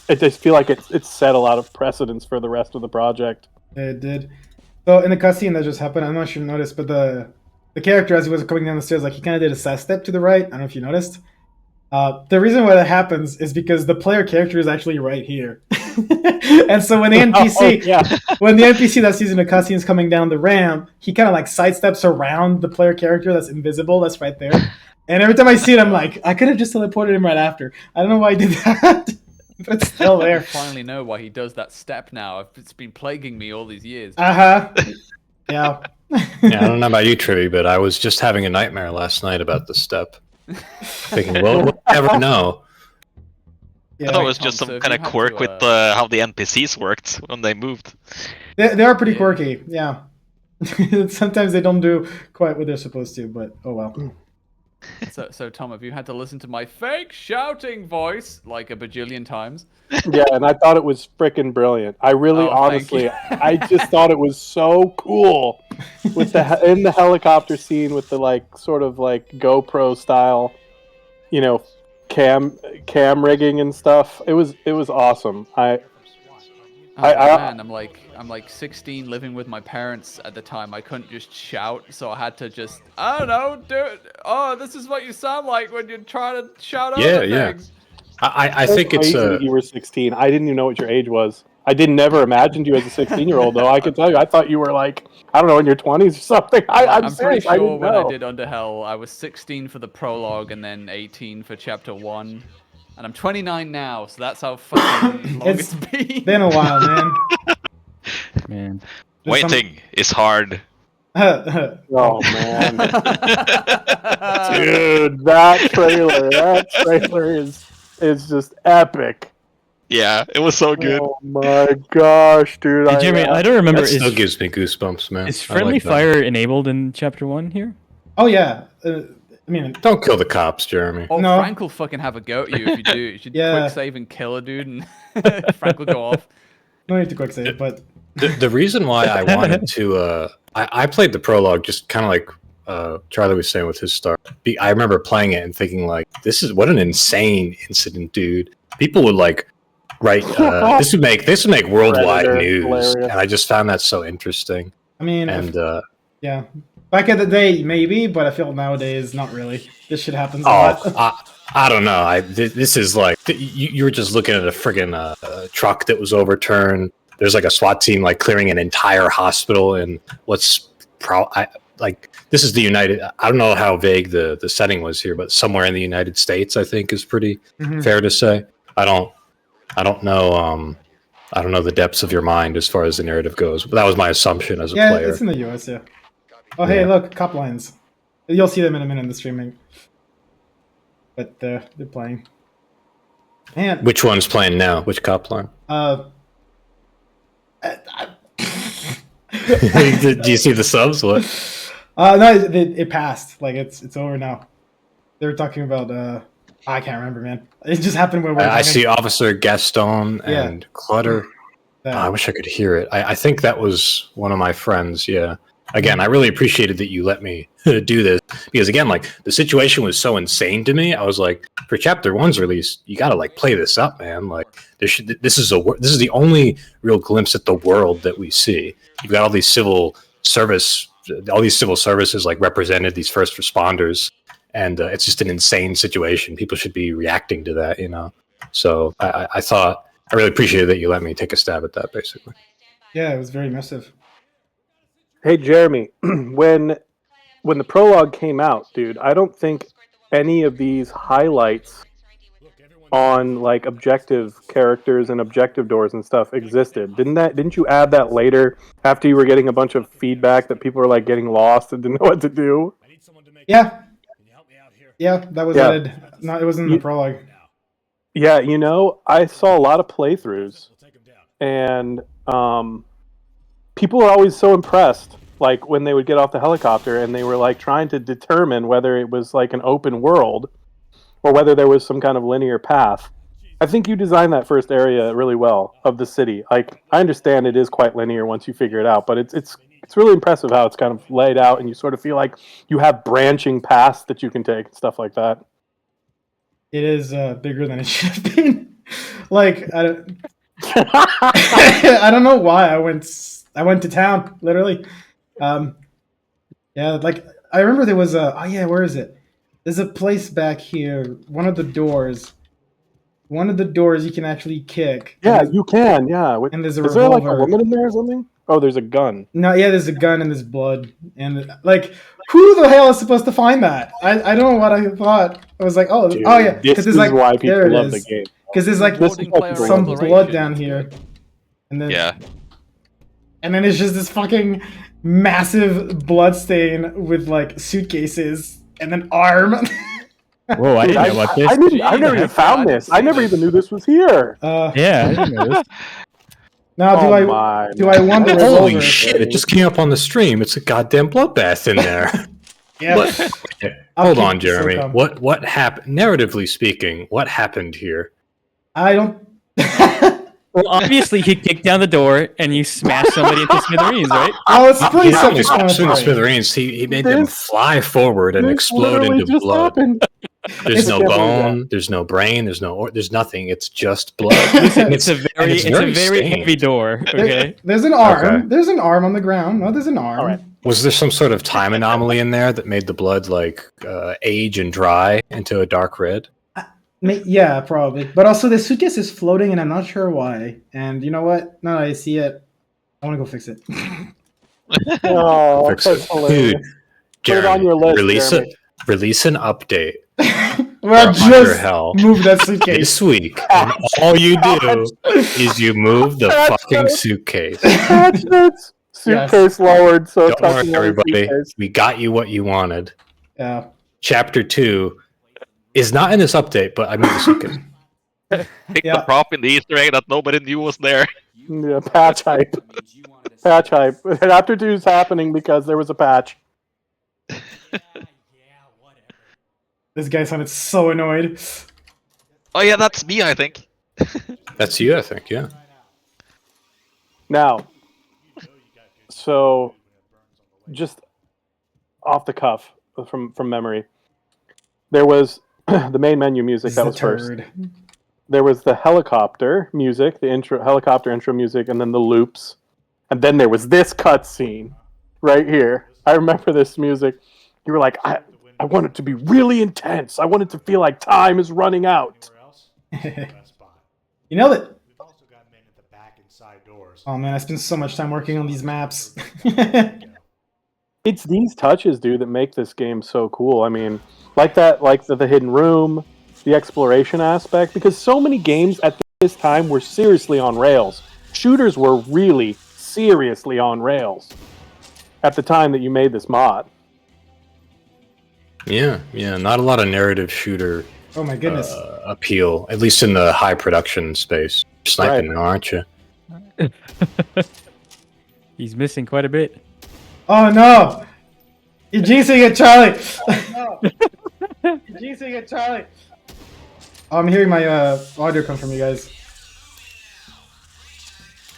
I just feel like it set a lot of precedence for the rest of the project. It did. So in the cutscene that just happened, I'm not sure if you noticed, but the character, as he was coming down the stairs, like he kind of did a side step to the right. I don't know if you noticed. The reason why that happens is because the player character is actually right here. And so when the NPC, when the NPC that sees in the cutscene is coming down the ramp, he kind of like sidesteps around the player character that's invisible, that's right there. And every time I see it, I'm like, I could have just teleported him right after. I don't know why I did that, but it's still there. I finally know why he does that step now. It's been plaguing me all these years. Yeah. Yeah, I don't know about you, Trivy, but I was just having a nightmare last night about the step. Thinking, well, we'll never know. I thought it was just some kind of quirk with how the NPCs worked when they moved. They are pretty quirky, yeah. Sometimes they don't do quite what they're supposed to, but oh well. So Tom, have you had to listen to my fake shouting voice like a bajillion times? Yeah, and I thought it was freaking brilliant. I really, honestly, I just thought it was so cool with in the helicopter scene with the like sort of like GoPro style, you know, cam rigging and stuff. It was awesome. Man, I'm like 16, living with my parents at the time. I couldn't just shout, so I had to just, I don't know, do it. Oh, this is what you sound like when you're trying to shout out things. I think it's you were 16. I didn't even know what your age was. I never imagined you as a 16-year-old, though. I can tell you, I thought you were like, I don't know, in your 20s or something. I'm pretty serious, sure when I did Underhell, I was 16 for the prologue and then 18 for Chapter 1. And I'm 29 now, so that's how fucking long it's been a while, man. Man. Waiting is hard. Oh, man. Dude, that trailer is just epic. Yeah, it was so good. Oh my gosh, dude. Hey, Jimmy, I don't remember. That still gives me goosebumps, man. Is friendly fire enabled in Chapter 1 here? Oh, yeah. I mean, don't kill the cops, Jeremy. Oh, no. Frank will fucking have a go at you if you do. You should quick save and kill a dude, and Frank will go off. No need to quick save, but the reason why I wanted to, I played the prologue just kind of like Charlie was saying with his start. I remember playing it and thinking like, this is what an insane incident, dude. People would like write this would make worldwide news, hilarious. And I just found that so interesting. I mean, and yeah. Back in the day, maybe, but I feel nowadays, not really. This shit happens a lot. I don't know. This is like, you were just looking at a friggin' truck that was overturned. There's like a SWAT team like clearing an entire hospital in what's like this is the United. I don't know how vague the setting was here, but somewhere in the United States, I think is pretty fair to say. I don't know. I don't know the depths of your mind as far as the narrative goes, but that was my assumption as a player. Yeah, it's in the US. Yeah. Oh, hey, look, cop lines. You'll see them in a minute in the streaming. But they're playing. Man. Which one's playing now? Which cop line? Do you see the subs? What? No, it passed. Like it's over now. They were talking about. I can't remember, man. It just happened when I see Officer Gaston and Clutter. I wish I could hear it. I think that was one of my friends. Yeah. Again, I really appreciated that you let me do this because, again, like the situation was so insane to me. I was like, for Chapter 1's release, you got to like play this up, man. Like, this is the only real glimpse at the world that we see. You've got all these civil services like represented, these first responders, and it's just an insane situation. People should be reacting to that, you know. So I thought I really appreciated that you let me take a stab at that, basically. Yeah, it was very immersive. Hey, Jeremy, when the prologue came out, dude, I don't think any of these highlights on like objective characters and objective doors and stuff existed. Didn't you add that later after you were getting a bunch of feedback that people were like getting lost and didn't know what to do? Yeah. Yeah, that was added. No, it wasn't in the prologue. Yeah, you know, I saw a lot of playthroughs and people are always so impressed, like when they would get off the helicopter and they were like trying to determine whether it was like an open world or whether there was some kind of linear path. I think you designed that first area really well of the city. Like, I understand it is quite linear once you figure it out, but it's really impressive how it's kind of laid out and you sort of feel like you have branching paths that you can take and stuff like that. It is bigger than it should have been. Like, I don't know why I went to town, literally. Yeah, like I remember there was where is it? There's a place back here. One of the doors you can actually kick. Yeah, you can. Yeah, and there's a is revolver. there like a woman in there or something? Oh, there's a gun. No, yeah, there's a gun and there's blood and like who the hell is supposed to find that? I don't know what I thought. I was like, oh, dude, yeah, because there's like why people love the game. Because there's like some blood down here, and then and then it's just this fucking massive blood stain with like suitcases and an arm. Whoa, I didn't know about this. I never even found this. I never even knew this was here. Yeah, I didn't know this. Now, do I want the revolver? Holy shit! It just came up on the stream. It's a goddamn bloodbath in there. Yeah. Hold on, Jeremy. What happened? Narratively speaking, what happened here? I don't. Well, obviously he kicked down the door and you smashed somebody into smithereens, right? Oh, it's pretty self-explanatory. Smithereens. He made them fly forward and explode into blood. There's no bone. There's no brain. There's nothing. It's just blood. It's a very heavy door. Okay. There's an arm. Okay. There's an arm on the ground. No, there's an arm. All right. Was there some sort of time anomaly in there that made the blood like age and dry into a dark red? Yeah, probably. But also the suitcase is floating and I'm not sure why. And you know what? Now that I see it, I want to go fix it. Oh, fix it. Dude, Jeremy, put it on your list. Release an update. Well, just Underhell move that suitcase this week. And all you do is you move the fucking suitcase. Suitcase lowered. So don't worry, everybody. We got you what you wanted. Yeah. Chapter 2 is not in this update, but I moved the suitcase. Pick the prop in the Easter egg that nobody knew was there. Yeah, patch hype. Patch hype. Chapter 2 is happening because there was a patch. This guy sounded so annoyed. Oh yeah, that's me, I think. That's you, I think, yeah. Now, so just off the cuff from memory, there was the main menu music that was first. There was the helicopter music, the helicopter intro music, and then the loops, and then there was this cutscene right here. I remember this music. You were like, I want it to be really intense. I want it to feel like time is running out. You know that. Oh man, I spent so much time working on these maps. Yeah, It's these touches, dude, that make this game so cool. I mean, like that, like the hidden room, the exploration aspect, because so many games at this time were seriously on rails. Shooters were really seriously on rails at the time that you made this mod. Yeah, not a lot of narrative shooter. Oh my goodness! Appeal, at least in the high production space. You're sniping now, aren't you? He's missing quite a bit. Oh no! You're jinxing it, Charlie! You're jinxing it, Charlie! Oh, I'm hearing my audio come from you guys.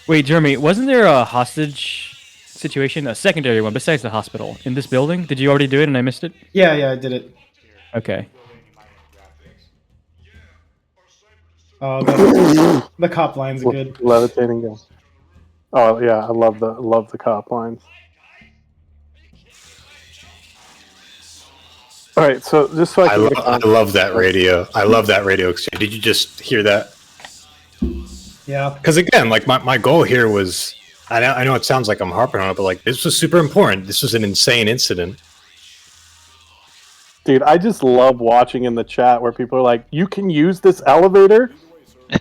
Wait, Jeremy, wasn't there a hostage situation, a secondary one besides the hospital, in this building? Did you already do it and I missed it? Yeah, I did it. Okay. Oh, the cop lines are good. Levitating gun. Oh yeah, I love the cop lines. All right, so just so I love that radio. I love that radio exchange. Did you just hear that? Yeah. Because again, like my goal here was, I know it sounds like I'm harping on it, but like this was super important. This was an insane incident. Dude, I just love watching in the chat where people are like, "You can use this elevator."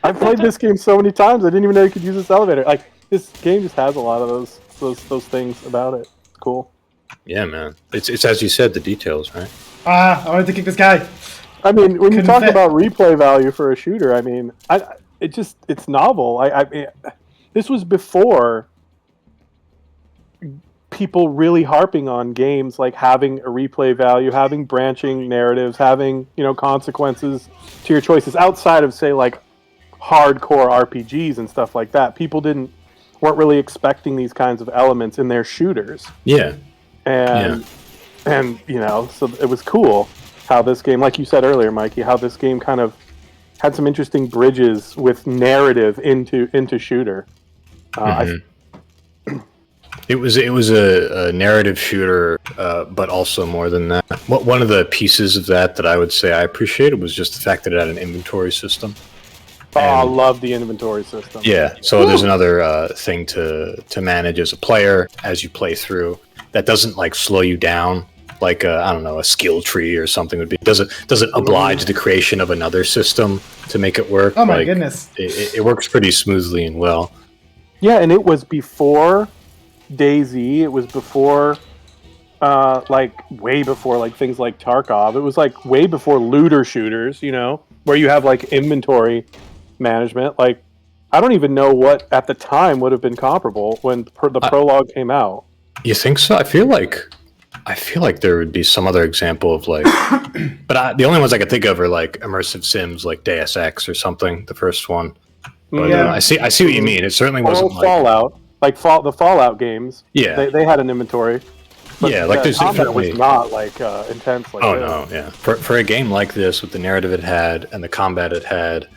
I've played this game so many times. I didn't even know you could use this elevator. Like this game just has a lot of those things about it. It's cool. Yeah, man. It's as you said, the details, right? I wanted to kick this guy. I mean, when you talk about replay value for a shooter, I mean, it's novel. I mean, this was before people really harping on games like having a replay value, having branching narratives, having, consequences to your choices outside of, say, like hardcore RPGs and stuff like that. People weren't really expecting these kinds of elements in their shooters. Yeah. And so it was cool how this game, like you said earlier, Mikey, how this game kind of had some interesting bridges with narrative into shooter. It was a narrative shooter, but also more than that. One of the pieces of that I would say I appreciated was just the fact that it had an inventory system. I love the inventory system. Yeah, so there's another thing to manage as a player as you play through that doesn't like slow you down like a skill tree or something would be. Doesn't oblige the creation of another system to make it work. Oh my goodness! It works pretty smoothly and well. Yeah, and it was before DayZ. It was before, way before like things like Tarkov. It was like way before looter shooters. Where you have like inventory management. Like, I don't even know what at the time would have been comparable when the prologue came out. You think so? I feel like there would be some other example of like, but the only ones I could think of are like immersive sims, like Deus Ex or something. The first one. But, yeah, I see what you mean. It certainly wasn't like Fallout, the Fallout games. Yeah, they had an inventory. But yeah, like there's combat was not like intense. Like this. No, yeah. For a game like this, with the narrative it had and the combat it had,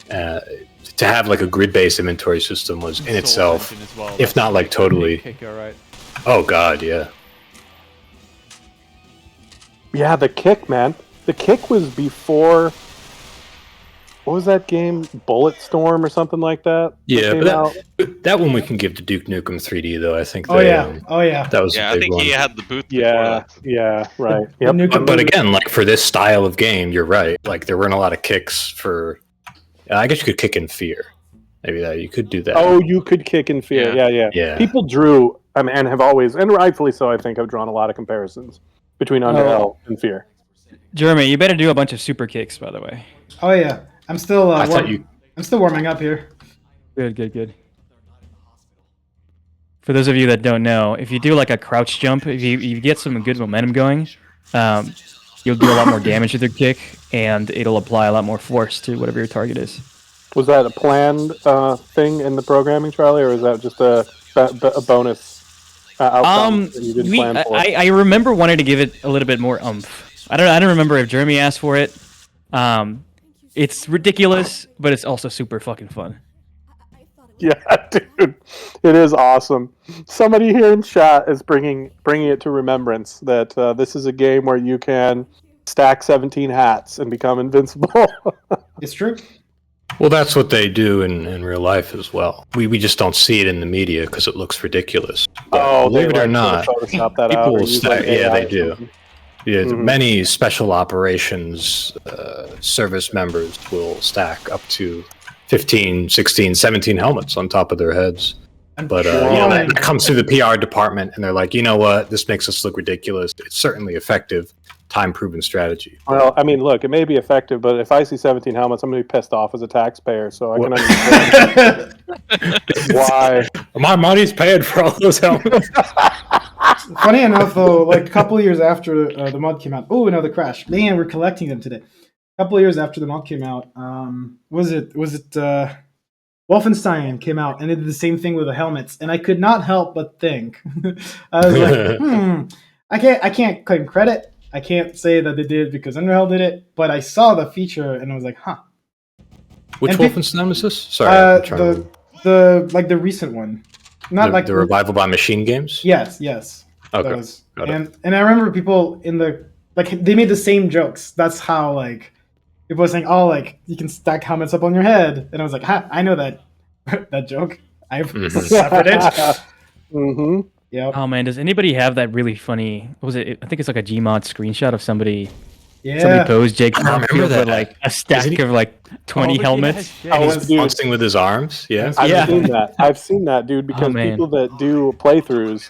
to have like a grid-based inventory system was in itself, if not like totally. Kicker, right? Oh god, yeah. Yeah, the kick, man. The kick was before. What was that game? Bulletstorm or something like that? Yeah, but that one we can give to Duke Nukem 3D though. I think. Oh yeah. That was. Yeah, a big I think one. he had the boot. Yeah, right. Yep. But again, like for this style of game, you're right. Like there weren't a lot of kicks for. I guess you could kick in fear. Maybe that you could do that. Oh, you could kick in fear. Yeah. People drew, and have always, and rightfully so, I think, have drawn a lot of comparisons between Underhell and Fear. Jeremy, you better do a bunch of super kicks, by the way. Oh yeah. I'm still. I'm still warming up here. Good. For those of you that don't know, if you do like a crouch jump, if you get some good momentum going, you'll do a lot more damage with your kick, and it'll apply a lot more force to whatever your target is. Was that a planned thing in the programming, Charlie, or is that just a bonus outcome that you didn't plan for? I remember wanting to give it a little bit more oomph. I don't remember if Jeremy asked for it. It's ridiculous, but it's also super fucking fun. Yeah, dude, it is awesome. Somebody here in chat is bringing it to remembrance that this is a game where you can stack 17 hats and become invincible. It's true. Well, that's what they do in real life as well. We just don't see it in the media because it looks ridiculous. But they believe it or like not, Photoshop that out people or will use stack. like Yeah, AI they or do. something. Yeah, Mhm. many special operations service members will stack up to 15, 16, 17 helmets on top of their heads. But that comes through the PR department, and they're like, you know what? This makes us look ridiculous. It's certainly effective, time-proven strategy. Well, I mean, look, it may be effective, but if I see 17 helmets, I'm going to be pissed off as a taxpayer. So I can understand why. My money's paid for all those helmets. Funny enough, though, like a couple of years after the mod came out, oh, another crash. Man, we're collecting them today. A couple of years after the mod came out, was it Wolfenstein came out and it did the same thing with the helmets, and I could not help but think, I was like, I can't claim credit. I can't say that they did it because Underhell did it, but I saw the feature and I was like, huh. Which And Wolfenstein was this? Sorry, the recent one, not like the Revival by Machine Games. Yes. Okay. Those. And I remember people in the they made the same jokes. That's how like people were saying, "Oh, like you can stack helmets up on your head," and I was like, "Ha, I know that that joke. I've suffered it." Mm-hmm. Yeah. Oh man, does anybody have that really funny? What was it? I think it's like a Gmod screenshot of somebody. Yeah. Somebody posed Jake I remember Farfield that. with like a stack of like 20 helmets. He's bouncing with his arms. Yeah. I've seen that. I've seen that, dude. Because people that do playthroughs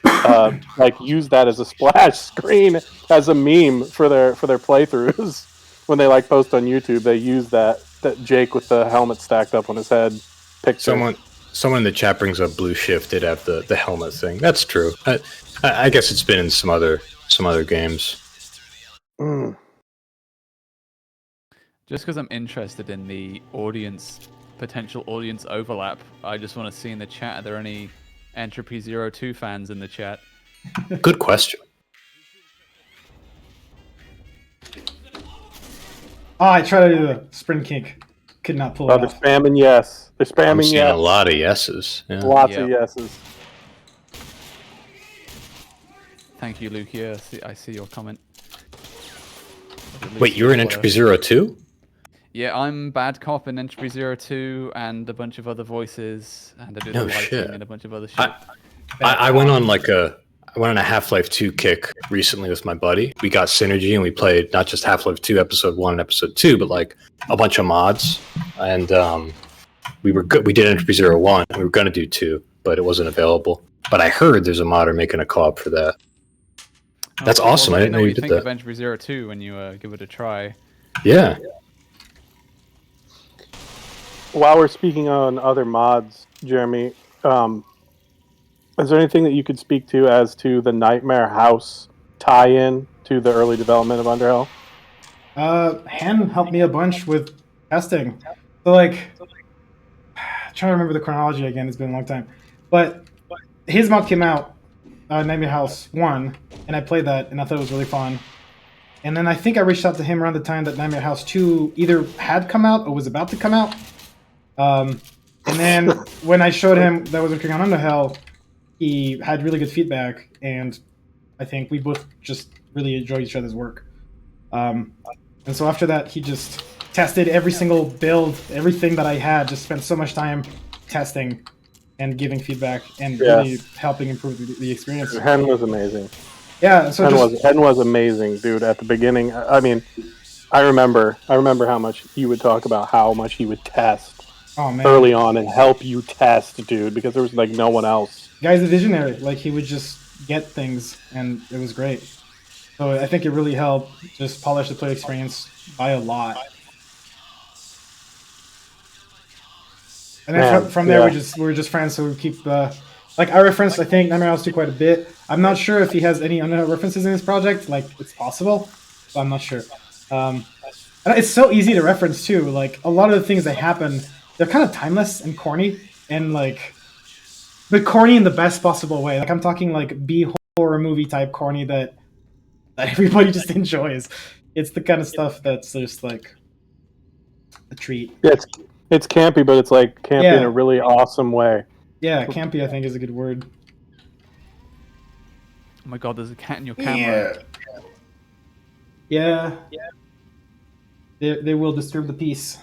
like use that as a splash screen as a meme for their playthroughs. When they like post on YouTube, they use that Jake with the helmet stacked up on his head picture. Someone in the chat brings up Blue Shift did have the helmet thing. That's true. I guess it's been in some other games. Just because I'm interested in the potential audience overlap, I just want to see in the chat, are there any Entropy 02 fans in the chat? Good question. Oh, I tried to do the sprint kink. Could not pull it They're off. spamming yes. They're spamming I'm seeing yes. a lot of yeses. Yeah. Lots of yeses. Thank you, Luke. Yeah, I see your comment. Wait, you're in Entropy 02? Yeah, I'm Bad Cop in Entropy 02 and a bunch of other voices, and I do the lighting and a bunch of other shit. I went on a Half-Life 2 kick recently with my buddy. We got Synergy and we played not just Half-Life 2 Episode 1 and Episode 2, but like a bunch of mods. And we did Entropy 01 and we were going to do 2, but it wasn't available. But I heard there's a modder making a co-op for that. That's awesome. Well, I didn't know you what did you think that. of Entropy 02 when you give it a try. Yeah. While we're speaking on other mods, Jeremy, is there anything that you could speak to as to the Nightmare House tie-in to the early development of Underhell? Han helped me a bunch with testing. So like, I'm trying to remember the chronology again. It's been a long time, but his mod came out, Nightmare House 1, and I played that, and I thought it was really fun. And then I think I reached out to him around the time that Nightmare House 2 either had come out or was about to come out. And then when I showed him that I was working on Underhell, he had really good feedback, and I think we both just really enjoyed each other's work. And so after that, he just tested every single build, everything that I had, just spent so much time testing and giving feedback and really helping improve the experience. Hen was amazing. Yeah, so Hen was amazing, dude. At the beginning, I mean, I remember how much he would talk about how much he would test early on and help you test, dude, because there was like no one else. Guy's a visionary. Like he would just get things, and it was great. So I think it really helped just polish the player experience by a lot. And then from there, we were just friends, so we keep like I referenced, I think, Nightmare House 2 quite a bit. I'm not sure if he has any Underhell references in his project. Like, it's possible, but I'm not sure. And it's so easy to reference, too. Like, a lot of the things that happen, they're kind of timeless and corny, and, like, but corny in the best possible way. Like, I'm talking, like, B-horror movie type corny that everybody just enjoys. It's the kind of stuff that's just, like, a treat. Yeah, it's campy, but it's, like, campy in a really awesome way. Yeah, campy, I think, is a good word. Oh my god, there's a cat in your camera. Yeah. They will disturb the peace.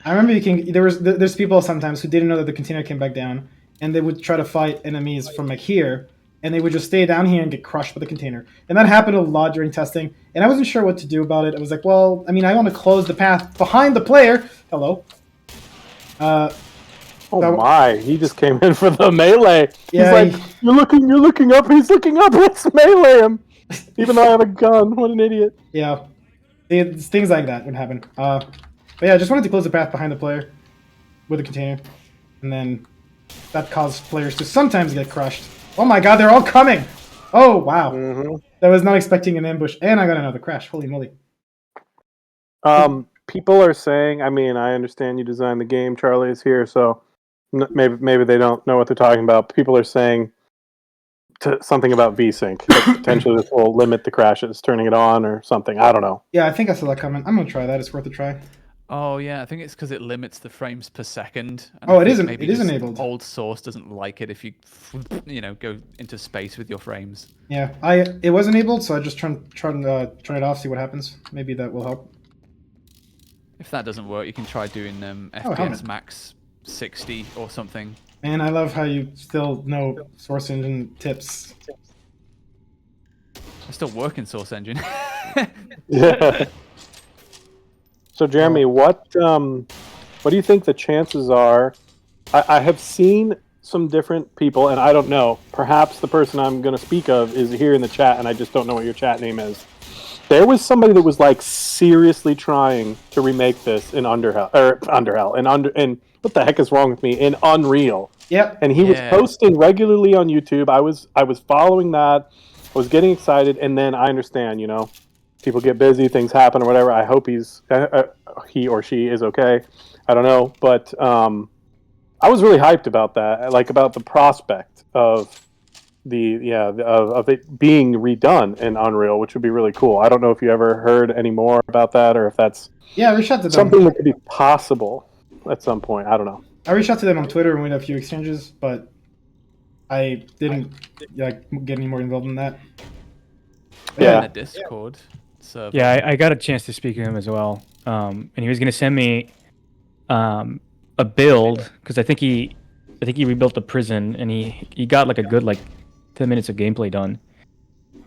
I remember there's people sometimes who didn't know that the container came back down, and they would try to fight enemies from like here, and they would just stay down here and get crushed by the container. And that happened a lot during testing, and I wasn't sure what to do about it. I was like, well, I mean, I want to close the path behind the player. Hello. Oh my! He just came in for the melee. Yeah, He's like, "You're looking up." He's looking up. Let's melee him. Even though I have a gun. What an idiot. Yeah, things like that would happen. But yeah, I just wanted to close the path behind the player with the container, and then that caused players to sometimes get crushed. Oh my god, they're all coming! Oh wow, I was not expecting an ambush, and I got another crash. Holy moly! People are saying. I mean, I understand you designed the game. Charlie is here, so maybe they don't know what they're talking about. People are saying something about VSync. Potentially, this will limit the crashes, turning it on or something. I don't know. Yeah, I think I saw that comment. I'm gonna try that. It's worth a try. Oh yeah, I think it's because it limits the frames per second. And Oh, it is enabled. Old source doesn't like it if you, go into space with your frames. Yeah, it was enabled, so I just turn it off, see what happens. Maybe that will help. If that doesn't work, you can try doing FPS max 60 or something. Man, I love how you still know Source Engine tips. I still work in Source Engine. Yeah. So Jeremy, what do you think the chances are? I have seen some different people, and I don't know. Perhaps the person I'm going to speak of is here in the chat, and I just don't know what your chat name is. There was somebody that was like seriously trying to remake this in Underhell, and what the heck is wrong with me? In Unreal. Yep. And he was posting regularly on YouTube. I was following that. I was getting excited, and then I understand, people get busy, things happen, or whatever. I hope he or she is okay. I don't know, but I was really hyped about that, like about the prospect of of it being redone in Unreal, which would be really cool. I don't know if you ever heard any more about that, or if that's I reached out to them. Something that could be possible at some point. I don't know. I reached out to them on Twitter and we had a few exchanges, but I didn't get any more involved in that. In the Discord. So yeah, I got a chance to speak to him as well, and he was going to send me a build because I think he rebuilt the prison and he got like a good 10 minutes of gameplay done.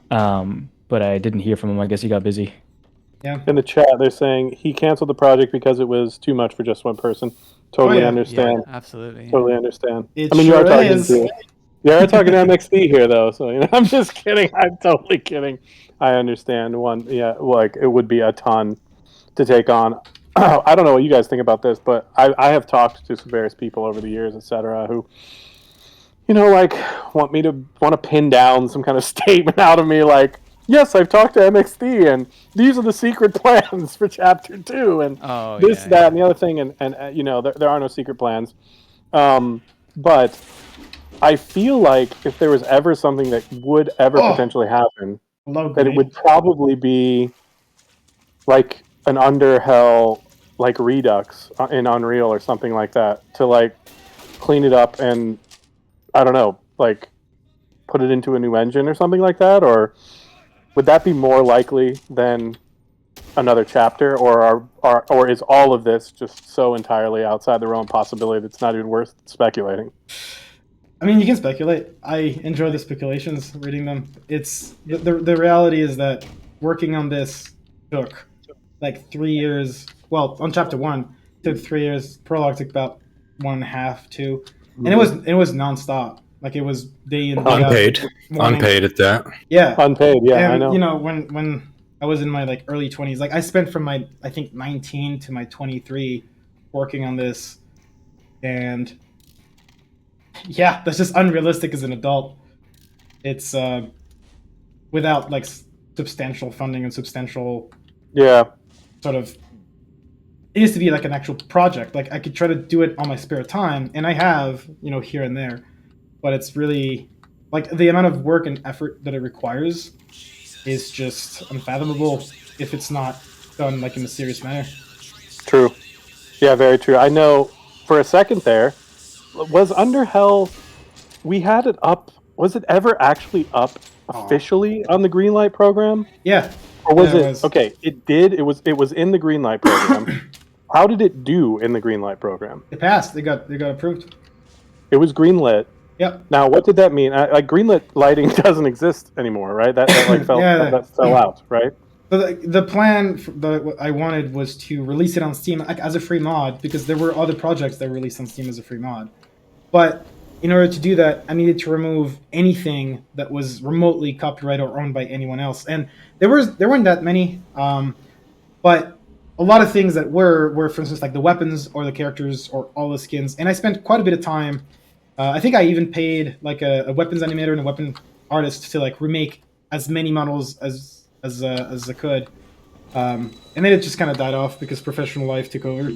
But I didn't hear from him. I guess he got busy. Yeah. In the chat, they're saying he canceled the project because it was too much for just one person. Totally understand. Yeah, absolutely. Totally understand. It you sure are talking is. to MXD here, though. So I'm just kidding. I'm totally kidding. I understand. It would be a ton to take on. I don't know what you guys think about this, but I have talked to some various people over the years, etc., who want to pin down some kind of statement out of me, like, yes, I've talked to MXD, and these are the secret plans for Chapter 2, and that, and the other thing, and there are no secret plans. But I feel like if there was ever something that would ever potentially happen, that it would probably be like an Underhell, Redux in Unreal or something like that, to clean it up and, I don't know, put it into a new engine or something like that, or would that be more likely than another chapter, or is all of this just so entirely outside the realm of possibility that it's not even worth speculating? I mean, you can speculate. I enjoy the speculations, reading them. It's the reality is that working on this took 3 years. Well, on Chapter 1, it took 3 years. Prologue took about 1.5, 2, and it was nonstop. It was day in, day unpaid, out, unpaid at that. Yeah, unpaid. Yeah, and, I know. When I was in my early 20s, I spent from my 19 to my 23 working on this, and yeah, that's just unrealistic as an adult. It's without substantial funding and substantial sort of. It needs to be an actual project. I could try to do it on my spare time, and I have here and there. But it's really the amount of work and effort that it requires is just unfathomable if it's not done in a serious manner. True. Yeah, very true. I know for a second there, was Underhell, we had it up, was it ever actually up officially on the Greenlight program? Yeah. Or was it? Okay, it did. It was in the Greenlight program. How did it do in the greenlight program? It passed. They got approved. It was greenlit. Yep. Now, what did that mean? Like greenlit lighting doesn't exist anymore, right? That like fell that fell out, right? So the plan what I wanted was to release it on Steam as a free mod, because there were other projects that were released on Steam as a free mod. But in order to do that, I needed to remove anything that was remotely copyrighted or owned by anyone else. And there weren't that many, but a lot of things that were, for instance, like the weapons or the characters or all the skins. And I spent quite a bit of time. I think I even paid like a weapons animator and a weapon artist to like remake as many models as I could. And then it just kind of died off because professional life took over,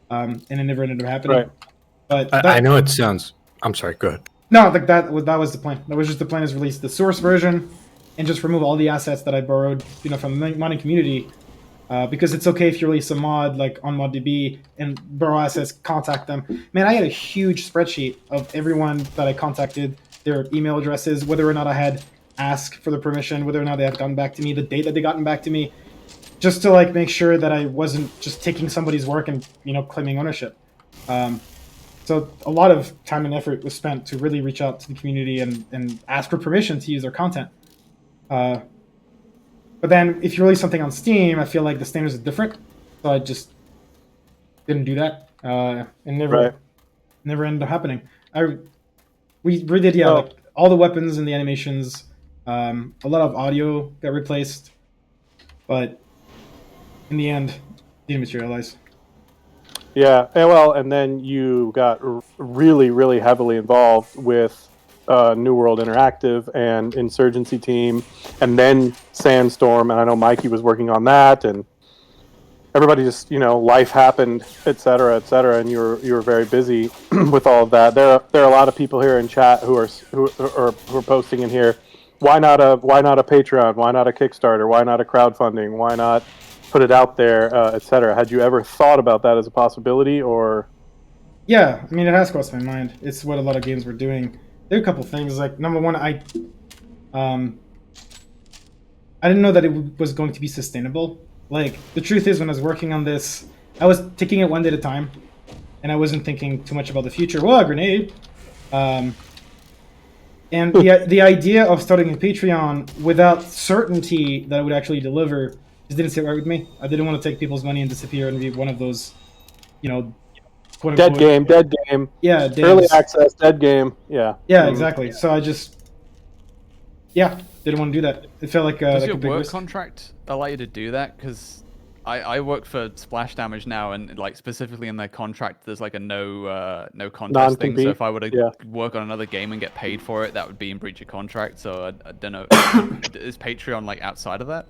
and it never ended up happening. Right. But I know it sounds. I'm sorry. Go ahead. No, like that was the plan. That was just the plan: is release the source version and just remove all the assets that I borrowed, from the modding community. Because it's okay if you release a mod like on ModDB and borrow assets, contact them. Man, I had a huge spreadsheet of everyone that I contacted, their email addresses, whether or not I had asked for the permission, whether or not they had gotten back to me, the date that they gotten back to me, just to like make sure that I wasn't just taking somebody's work and claiming ownership. So a lot of time and effort was spent to really reach out to the community and ask for permission to use their content. But then if you release something on Steam, I feel like the standards are different. So I just didn't do that. And never ended up happening. We redid, like all the weapons and the animations. A lot of audio got replaced. But in the end, didn't materialize. Yeah, and then you got really, really heavily involved with New World Interactive and Insurgency Team, and then Sandstorm, and I know Mikey was working on that, and everybody just, life happened, et cetera, and you were very busy with all of that. There are a lot of people here in chat who are posting in here. Why not a Patreon? Why not a Kickstarter? Why not a crowdfunding? Why not put it out there, et cetera? Had you ever thought about that as a possibility, or? Yeah, I mean, it has crossed my mind. It's what a lot of games were doing. There are a couple things. Like, number one, I didn't know that it was going to be sustainable. Like, the truth is, when I was working on this, I was taking it one day at a time, and I wasn't thinking too much about the future. Well, a grenade. And the idea of starting a Patreon without certainty that it would actually deliver just didn't sit right with me. I didn't want to take people's money and disappear and be one of those, dead game. Yeah, early access, dead game. Yeah. Yeah, exactly. So I just, didn't want to do that. It felt like Does like your a big work risk. contract allow you to do that? Because I work for Splash Damage now, and like specifically in their contract, there's like a no contest thing. So if I were to work on another game and get paid for it, that would be in breach of contract. So I don't know. Is Patreon like outside of that?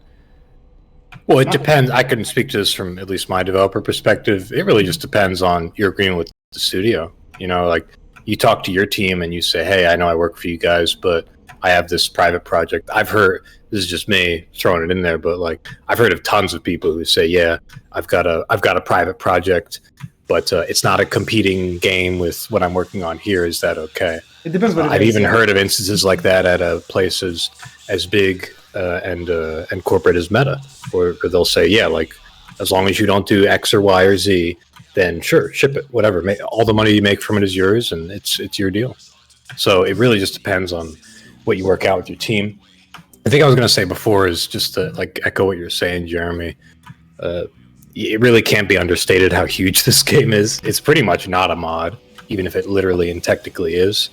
Well, it depends. I can speak to this from at least my developer perspective. It really just depends on your agreement with the studio. Like you talk to your team and you say, "Hey, I know I work for you guys, but I have this private project." I've heard, this is just me throwing it in there, but like I've heard of tons of people who say, "Yeah, I've got a private project, but it's not a competing game with what I'm working on here. Is that okay?" It depends what it I've is. even heard of instances like that at a place as big and corporate as Meta, where they'll say, "Yeah, like as long as you don't do X or Y or Z, then sure, ship it, whatever. All the money you make from it is yours, and it's your deal." So it really just depends on what you work out with your team. I think I was going to say before is just to like echo what you're saying, Jeremy. It really can't be understated how huge this game is. It's pretty much not a mod, even if it literally and technically is.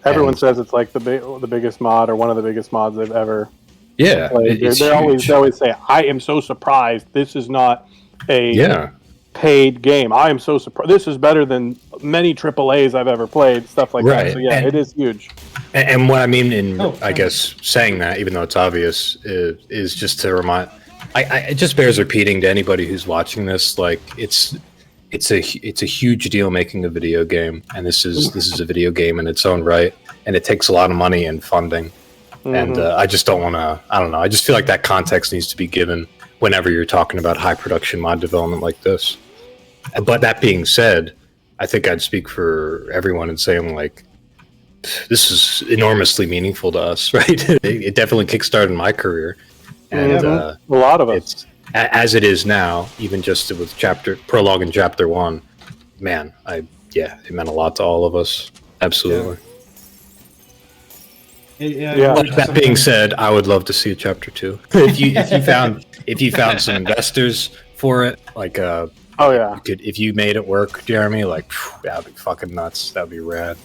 Everyone says it's like the biggest mod or one of the biggest mods they've ever. Yeah, they always say, "I am so surprised this is not a paid game. I am so surprised. This is better than many AAAs I've ever played." Stuff like that. So yeah, it is huge. And what I mean I guess saying that, even though it's obvious, is just to remind. It just bears repeating to anybody who's watching this. Like it's a huge deal making a video game, and this is a video game in its own right, and it takes a lot of money and funding. And I just don't want to, I don't know, I just feel like that context needs to be given whenever you're talking about high production mod development like this. But that being said, I think I'd speak for everyone in saying, like, this is enormously meaningful to us, right? It definitely kickstarted my career. And a lot of us. as it is now, even just with prologue in chapter 1, man, it meant a lot to all of us. Absolutely. That being said, I would love to see a chapter 2. if you found some investors for it, like if you made it work, Jeremy, like that'd be fucking nuts. That'd be rad.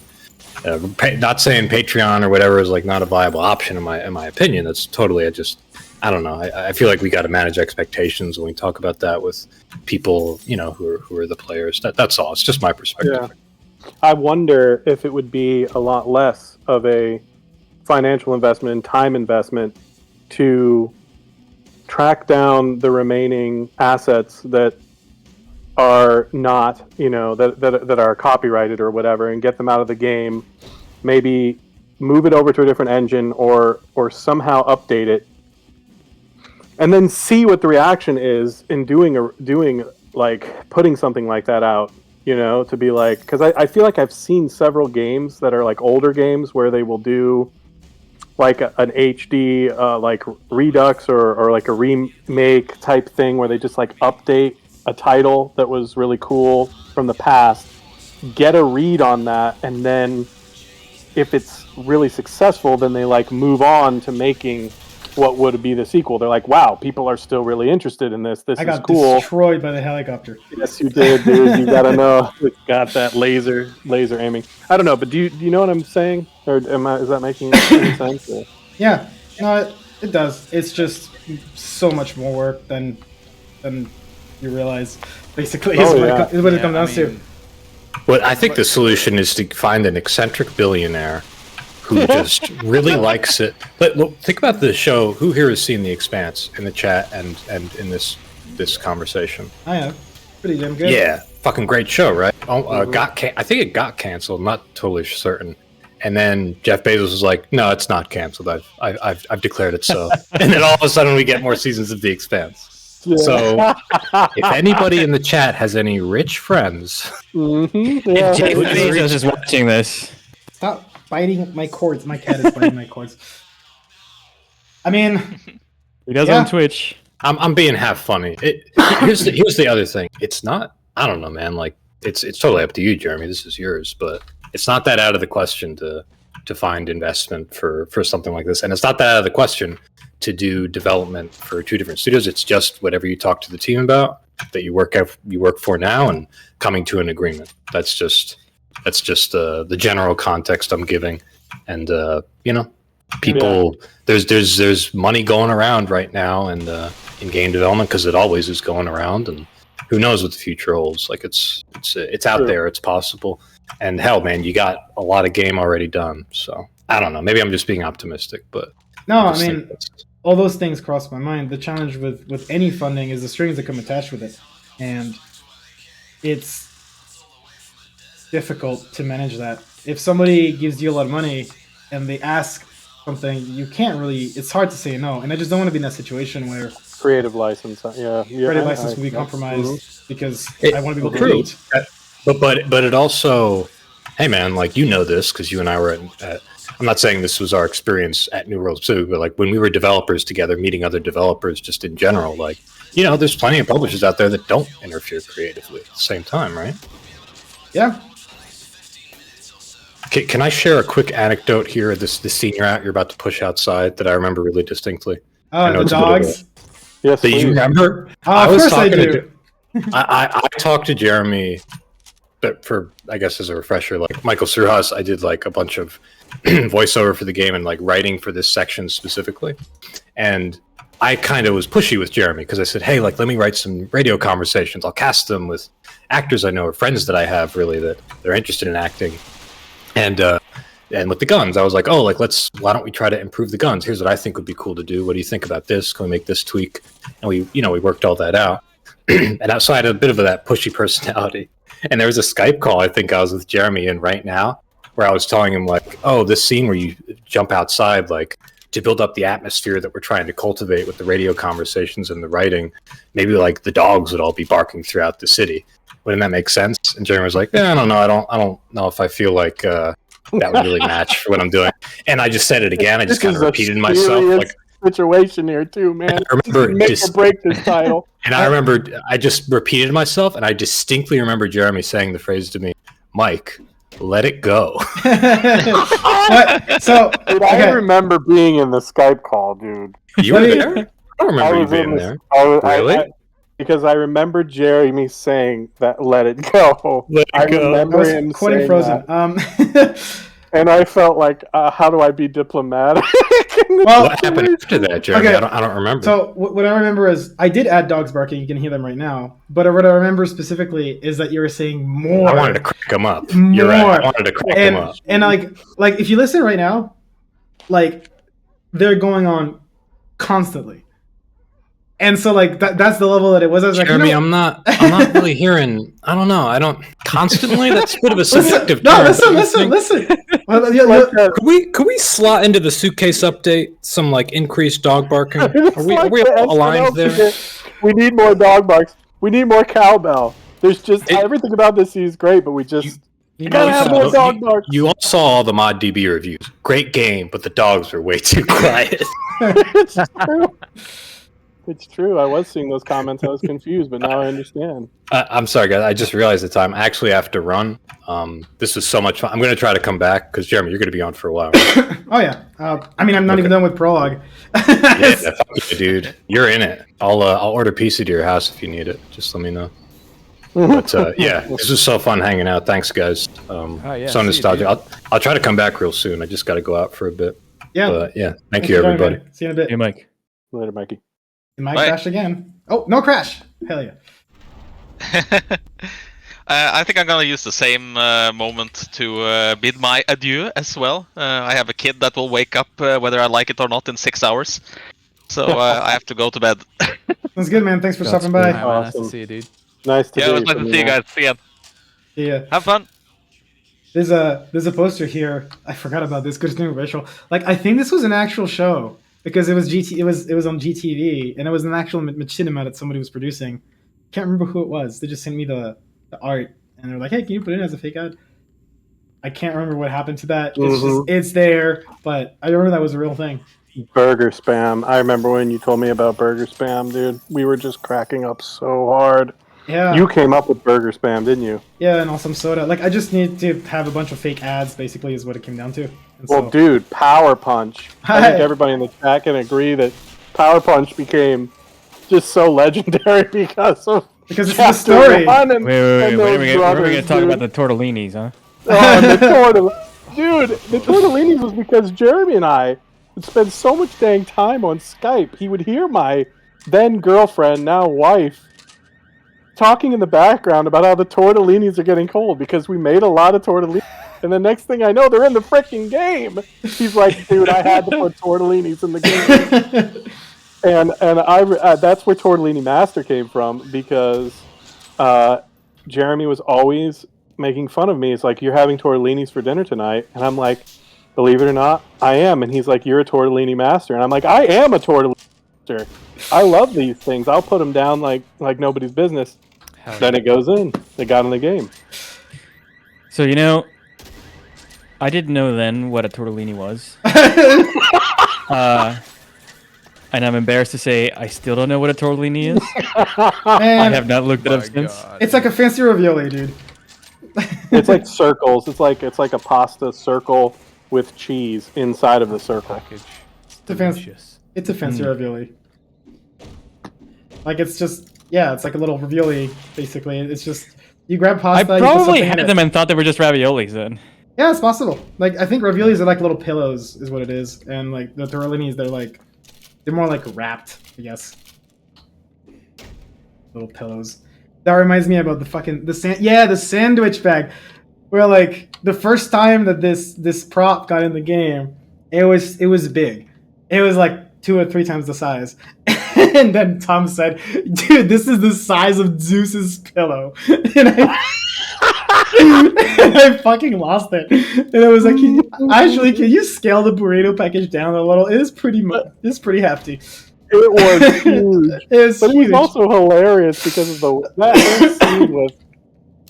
Not saying Patreon or whatever is like not a viable option in my opinion. That's totally. I don't know. I feel like we got to manage expectations when we talk about that with people, who are the players. That's all. It's just my perspective. Yeah. I wonder if it would be a lot less of a financial investment and time investment to track down the remaining assets that are not, that are copyrighted or whatever, and get them out of the game. Maybe move it over to a different engine or somehow update it, and then see what the reaction is in doing like putting something like that out. To be like, because I feel like I've seen several games that are like older games where they will do like an HD like Redux or like a remake type thing where they just like update a title that was really cool from the past, get a read on that, and then if it's really successful, then they like move on to making what would be the sequel. They're like, wow, people are still really interested in this. This is cool. I got destroyed by the helicopter. Yes, you did, dude. You gotta know. It's got that laser aiming. I don't know, but do you know what I'm saying? Or is that making any sense? Or? Yeah, no, it does. It's just so much more work than you realize. Basically, is what it comes down to. Well, I think the solution is to find an eccentric billionaire who just really likes it. But think about the show. Who here has seen The Expanse in the chat and in this conversation? I have. Pretty damn good. Yeah, fucking great show, right? I think it got canceled. I'm not totally certain. And then Jeff Bezos was like, "No, it's not canceled. I've declared it so." And then all of a sudden, we get more seasons of The Expanse. Yeah. So, if anybody in the chat has any rich friends, if Jeff Bezos is watching this, stop biting my cords. My cat is biting my cords. I mean, he does on Twitch. I'm being half funny. Here's the other thing. It's not. I don't know, man. Like it's totally up to you, Jeremy. This is yours, but it's not that out of the question to find investment for something like this, and it's not that out of the question to do development for 2 different studios. It's just whatever you talk to the team about that you work for now, and coming to an agreement. That's just the general context I'm giving, and people. Yeah. There's money going around right now, and in game development, because it always is going around, and who knows what the future holds. Like it's out there, it's possible, and hell, man, you got a lot of game already done. So I don't know. Maybe I'm just being optimistic, but no, I mean, all those things cross my mind. The challenge with any funding is the strings that come attached with it, and it's difficult to manage that. If somebody gives you a lot of money and they ask something, you can't really. It's hard to say no, and I just don't want to be in that situation where creative license, creative license will be compromised because I want to be able to eat. But it also, hey man, like this because you and I were at. I'm not saying this was our experience at New World 2, but like when we were developers together, meeting other developers just in general, like, there's plenty of publishers out there that don't interfere creatively at the same time, right? Yeah. Can I share a quick anecdote here? This scene you're about to push outside that I remember really distinctly. The dogs? Yes, do you remember? Of course I do. I talked to Jeremy, but I guess as a refresher, like Michael Surhas, I did like a bunch of voiceover for the game and like writing for this section specifically. And I kind of was pushy with Jeremy because I said, hey, like, let me write some radio conversations. I'll cast them with actors I know or friends that I have really that they're interested in acting. And with the guns, I was like, oh, like, why don't we try to improve the guns? Here's what I think would be cool to do. What do you think about this? Can we make this tweak? And we worked all that out. And outside a bit of that pushy personality. And there was a Skype call I think I was with Jeremy in right now where I was telling him like, oh, this scene where you jump outside, like to build up the atmosphere that we're trying to cultivate with the radio conversations and the writing, maybe like the dogs would all be barking throughout the city. Wouldn't that make sense? And Jeremy was like, yeah, I don't know. I don't know if I feel like that would really match for what I'm doing. And I just said it again. I just kind of repeated myself. Like situation here too, man. I remember Make or break this title. And I remember I just repeated myself, and I distinctly remember Jeremy saying the phrase to me, "Mike, let it go." So, dude, okay. I remember being in the Skype call, dude. You were there? I don't remember you was being in there. Really? Because I remember Jeremy saying that "let it go." Let it go. Remember I was him quoting saying Frozen. that. And I felt like, how do I be diplomatic? Well, What happened after that, Jeremy? Okay. I don't remember. So what I remember is I did add dogs barking. You can hear them right now. But what I remember specifically is that you were saying more. I wanted to crack them up. More. You're right. I wanted to crack them up. And like if you listen right now, like they're going on constantly. And so like that's the level that it was. I was Jeremy, like, I'm not really hearing. I don't know. I don't constantly. That's a bit of a subjective No, term. listen. Could we slot into the suitcase update some like increased dog barking? Are we all aligned there? We need more dog barks. We need more cowbell. There's just everything about this is great, but we just gotta have more dog barks. You all saw all the mod DB reviews. Great game, but the dogs were way too quiet. It's true. It's true. I was seeing those comments. I was confused, but now I understand. I'm sorry, guys. I just realized the time. I actually have to run. This was so much fun. I'm going to try to come back because, Jeremy, you're going to be on for a while. Oh, yeah. I mean, I'm not even done with prologue. Yeah, fuck you, dude. You're in it. I'll order pizza to your house if you need it. Just let me know. But, yeah, this was so fun hanging out. Thanks, guys. So nostalgic. I'll try to come back real soon. I just got to go out for a bit. Yeah. But, yeah, thank you, everybody. See you in a bit. Hey, Mike. Later, Mikey. Might crash again. Oh, no crash. Hell yeah. I think I'm gonna use the same moment to bid my adieu as well. I have a kid that will wake up whether I like it or not in 6 hours. So I have to go to bed. That's good, man. Thanks for stopping by. Awesome. Nice to see you, dude. Nice to it was nice to see you guys. See ya. Yeah. Have fun. There's a poster here. I forgot about this. Good new Rachel. Like I think this was an actual show because it was it was on GTV and it was an actual machinima that somebody was producing. Can't remember who it was. They just sent me the art and they're like, "Hey, can you put it in as a fake ad?" I can't remember what happened to that. It's just it's there, but I remember that was a real thing. Burger spam. I remember when you told me about burger spam, dude. We were just cracking up so hard. Yeah. You came up with burger spam, didn't you? Yeah, and awesome soda. Like I just need to have a bunch of fake ads. Basically, is what it came down to. And well, dude, Power Punch. I think everybody in the chat can agree that Power Punch became just so legendary because it's the story. Wait. We're going to talk about the tortellinis, huh? Oh, dude, the tortellinis was because Jeremy and I would spend so much dang time on Skype. He would hear my then girlfriend, now wife, talking in the background about how the tortellinis are getting cold because we made a lot of tortellinis. And the next thing I know, they're in the freaking game. He's like, dude, I had to put tortellinis in the game. And I that's where Tortellini Master came from because Jeremy was always making fun of me. It's like, you're having tortellinis for dinner tonight. And I'm like, believe it or not, I am. And he's like, you're a tortellini master. And I'm like, I am a tortellini master. I love these things. I'll put them down like nobody's business. Then it goes in. They got in the game. So, I didn't know then what a tortellini was. And I'm embarrassed to say I still don't know what a tortellini is. I have not looked it up since. It's like a fancy ravioli, dude. It's like circles. It's like a pasta circle with cheese inside of the circle. It's a fancy ravioli. Like it's just it's like a little ravioli basically. It's just you grab pasta. I probably had them and thought they were just raviolis then. Yeah, it's possible. Like I think raviolis are like little pillows, is what it is, and like the tortellinis, they're more like wrapped, I guess. Little pillows. That reminds me about the sandwich bag. Where like the first time that this prop got in the game, it was big. It was like 2 or 3 times the size. And then Tom said, "Dude, this is the size of Zeus's pillow." And I fucking lost it. And I was like, can you scale the burrito package down a little? It's pretty hefty. It was huge. It was huge. It was also hilarious because of that scene was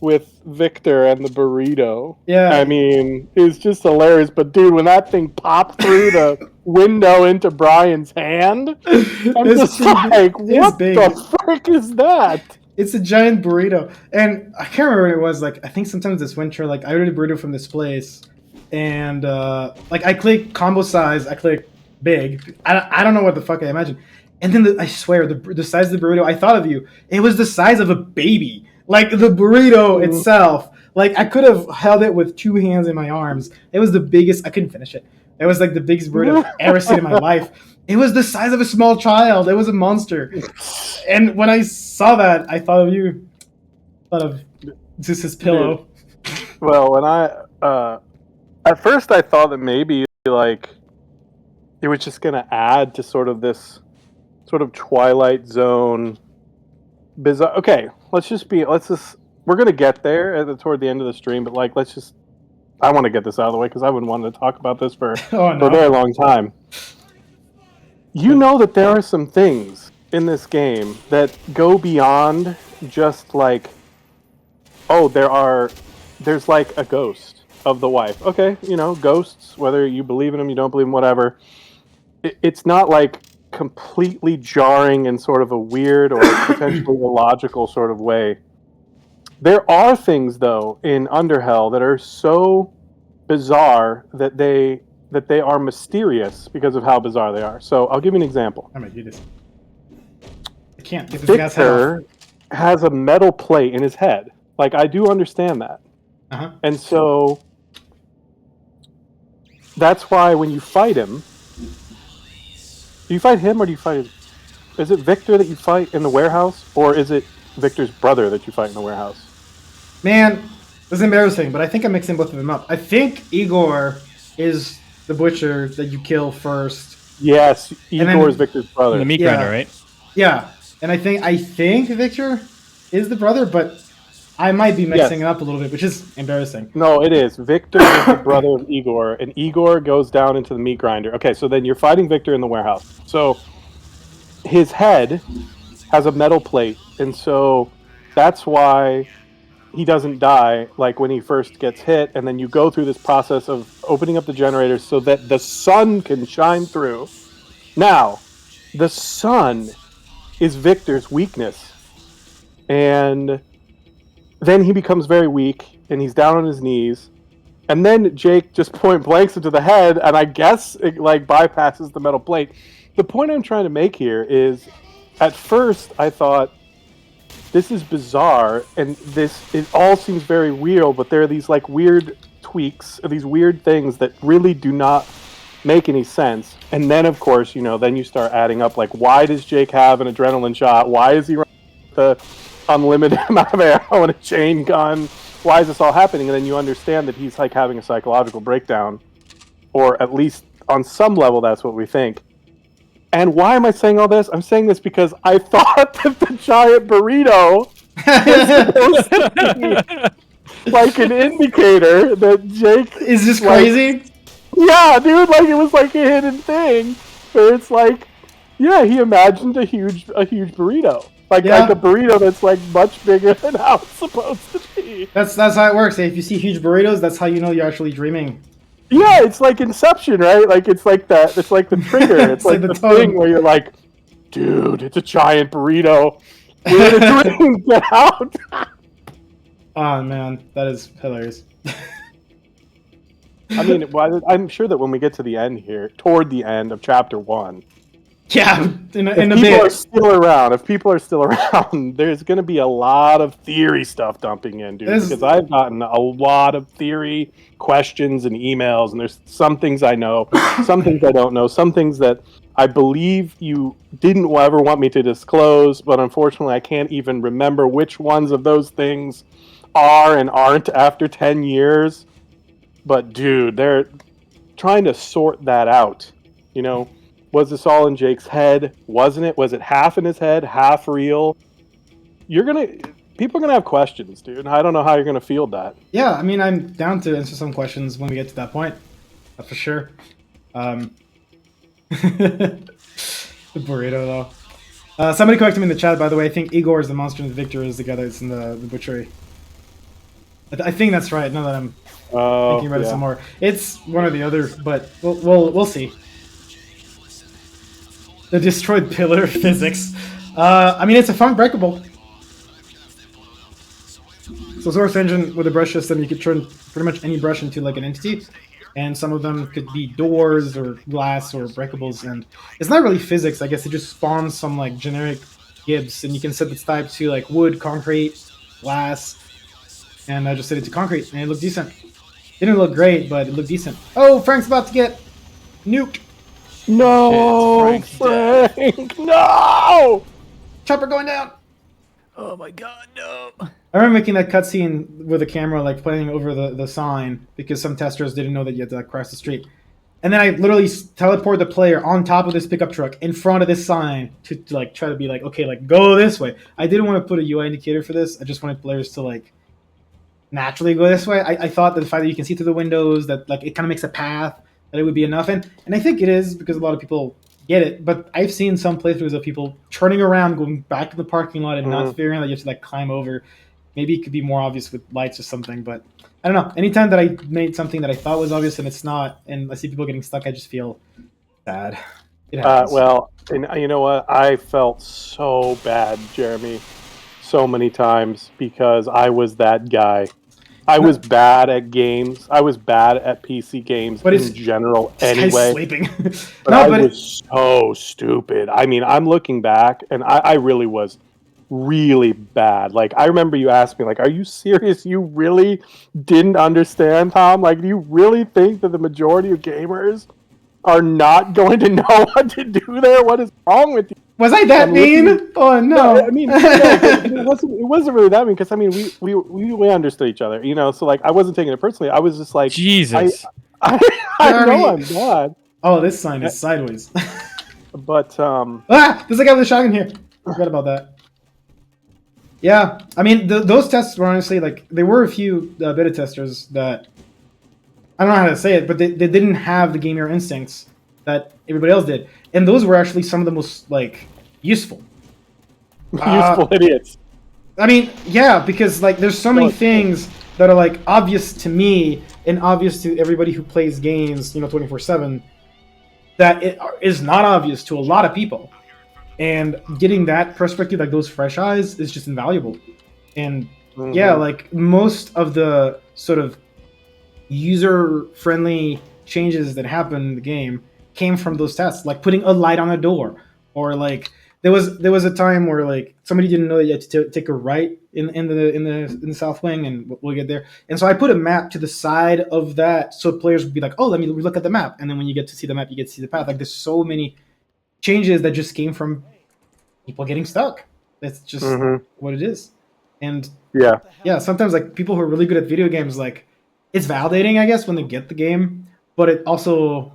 with Victor and the burrito. Yeah. I mean, it's just hilarious. But dude, when that thing popped through the window into Brian's hand, I'm It's just like, what big. the frick is that? It's a giant burrito, and I can't remember what it was. Like, I think sometimes this winter, like, I ordered a burrito from this place, and like, I click combo size, I click big. I don't know what the fuck I imagine, and then I swear the size of the burrito, I thought of you. It was the size of a baby, like the burrito itself. Like, I could have held it with 2 hands in my arms. It was the biggest. I couldn't finish it. It was like the biggest burrito I've ever seen in my life. It was the size of a small child. It was a monster. And when I saw that, I thought of you. Thought of Zeus's pillow. Well, when I at first I thought that maybe like it was just gonna add to sort of this sort of Twilight Zone bizarre. Okay, we're gonna get there toward the end of the stream, but like I want to get this out of the way because I wouldn't want to talk about this for a very long time. You know that there are some things in this game that go beyond just like, oh, there's like a ghost of the wife. Okay, ghosts, whether you believe in them, you don't believe in, whatever. It's not like completely jarring in sort of a weird or potentially illogical sort of way. There are things, though, in Underhell that are so bizarre that they are mysterious because of how bizarre they are. So I'll give you an example. I'm gonna do this. I can't get this guy's head off. Victor has a metal plate in his head. Like, I do understand that. Uh-huh. And so that's why when you fight him, do you fight him or do you fight is it Victor that you fight in the warehouse, or is it Victor's brother that you fight in the warehouse? Man, this is embarrassing, but I think I'm mixing both of them up. I think Igor is the butcher that you kill first. Yes, Igor is Victor's brother. The meat grinder, right? Yeah, and I think Victor is the brother, but I might be mixing it up a little bit, which is embarrassing. No, it is. Victor is the brother of Igor, and Igor goes down into the meat grinder. Okay, so then you're fighting Victor in the warehouse. So his head has a metal plate, and so that's why he doesn't die like when he first gets hit, and then you go through this process of opening up the generators so that the sun can shine through. Now, the sun is Victor's weakness, and then he becomes very weak, and he's down on his knees, and then Jake just point blanks into the head, and I guess it like bypasses the metal plate. The point I'm trying to make here is, at first I thought, this is bizarre, and it all seems very real, but there are these like weird tweaks, or these weird things that really do not make any sense. And then, of course, then you start adding up, like, why does Jake have an adrenaline shot? Why is he running with the unlimited amount of ammo and a chain gun? Why is this all happening? And then you understand that he's like having a psychological breakdown, or at least on some level, that's what we think. And why am I saying all this? I'm saying this because I thought that the giant burrito was supposed to be like an indicator that Jake is this crazy. Yeah, dude, like it was like a hidden thing where it's like, yeah, he imagined a huge burrito, like a burrito that's like much bigger than how it's supposed to be. That's how it works. If you see huge burritos, that's how you know you're actually dreaming. Yeah, it's like Inception, right? Like it's like that. It's like the trigger. It's like the thing where you're like, dude, it's a giant burrito. We're in a dream. Get out. Oh man, that is hilarious. I mean, I'm sure that when we get to the end here, toward the end of chapter 1, yeah, in a bit. If people are still around, there's going to be a lot of theory stuff dumping in, dude. Because I've gotten a lot of theory questions and emails, and there's some things I know, some things I don't know, some things that I believe you didn't ever want me to disclose, but unfortunately I can't even remember which ones of those things are and aren't after 10 years. But dude, they're trying to sort that out. Was this all in Jake's head? Wasn't it? Was it half in his head, half real? People are gonna have questions, dude. I don't know how you're gonna field that. Yeah, I mean, I'm down to answer some questions when we get to that point. That's for sure. The burrito, though. Somebody corrected me in the chat, by the way. I think Igor is the monster and Victor is the guy that's in the butchery. I think that's right. Now that I'm Oh, thinking about it yeah. some more, it's one or the other, but we'll see. The destroyed pillar physics. I mean, it's a fun breakable. So Source Engine with a brush system, you could turn pretty much any brush into like an entity, and some of them could be doors or glass or breakables, and it's not really physics. I guess it just spawns some like generic gibs, and you can set the type to like wood, concrete, glass, and I just set it to concrete, and it looked decent. Didn't look great, but it looked decent. Oh, Frank's about to get nuked. No, Shit, Frank's Frank, no! Chopper going down. Oh my god, no! I remember making that cutscene with the camera like playing over the sign because some testers didn't know that you had to like, cross the street. And then I literally teleport the player on top of this pickup truck in front of this sign to like try to be like, okay, like go this way. I didn't want to put a UI indicator for this. I just wanted players to like naturally go this way. I thought that the fact that you can see through the windows, that like it kind of makes a path, that it would be enough. And I think it is because a lot of people get it. But I've seen some playthroughs of people turning around, going back to the parking lot and not figuring out that you have to like climb over. Maybe it could be more obvious with lights or something, but I don't know. Anytime that I made something that I thought was obvious and it's not, and I see people getting stuck, I just feel sad. It happens. Well, and you know what? I felt so bad, Jeremy, so many times because I was that guy. I was bad at games. I was bad at PC games But in general this guy's anyway. sleeping. But I was so stupid. I mean, I'm looking back, and I really was really bad. Like, I remember you asked me, like, are you serious? You really didn't understand, Tom? Like, do you really think that the majority of gamers are not going to know what to do there? What is wrong with you? Was I that mean? Oh no! I mean, no, it wasn't really that mean because I mean we understood each other, you know. So like, I wasn't taking it personally. I was just like, Jesus. I know I'm bad, Oh, this sign is sideways. but There's a guy with a shotgun here. Forgot about that. Yeah, I mean those tests were honestly like there were a few beta testers that I don't know how to say it, but they didn't have the gamer instincts that everybody else did, and those were actually some of the most like useful. useful idiots. I mean, yeah, because like there's so many things that are like obvious to me and obvious to everybody who plays games, 24/7, that it is not obvious to a lot of people. And getting that perspective, like those fresh eyes, is just invaluable. And yeah, like most of the sort of user-friendly changes that happen in the game came from those tests, like putting a light on a door, or like there was a time where like somebody didn't know that you had to take a right in the south wing, and we'll get there. And so I put a map to the side of that, so players would be like, oh, let me look at the map, and then when you get to see the map, you get to see the path. Like there's so many changes that just came from people getting stuck. That's just what it is. And yeah, sometimes like people who are really good at video games, like it's validating, I guess, when they get the game, but it also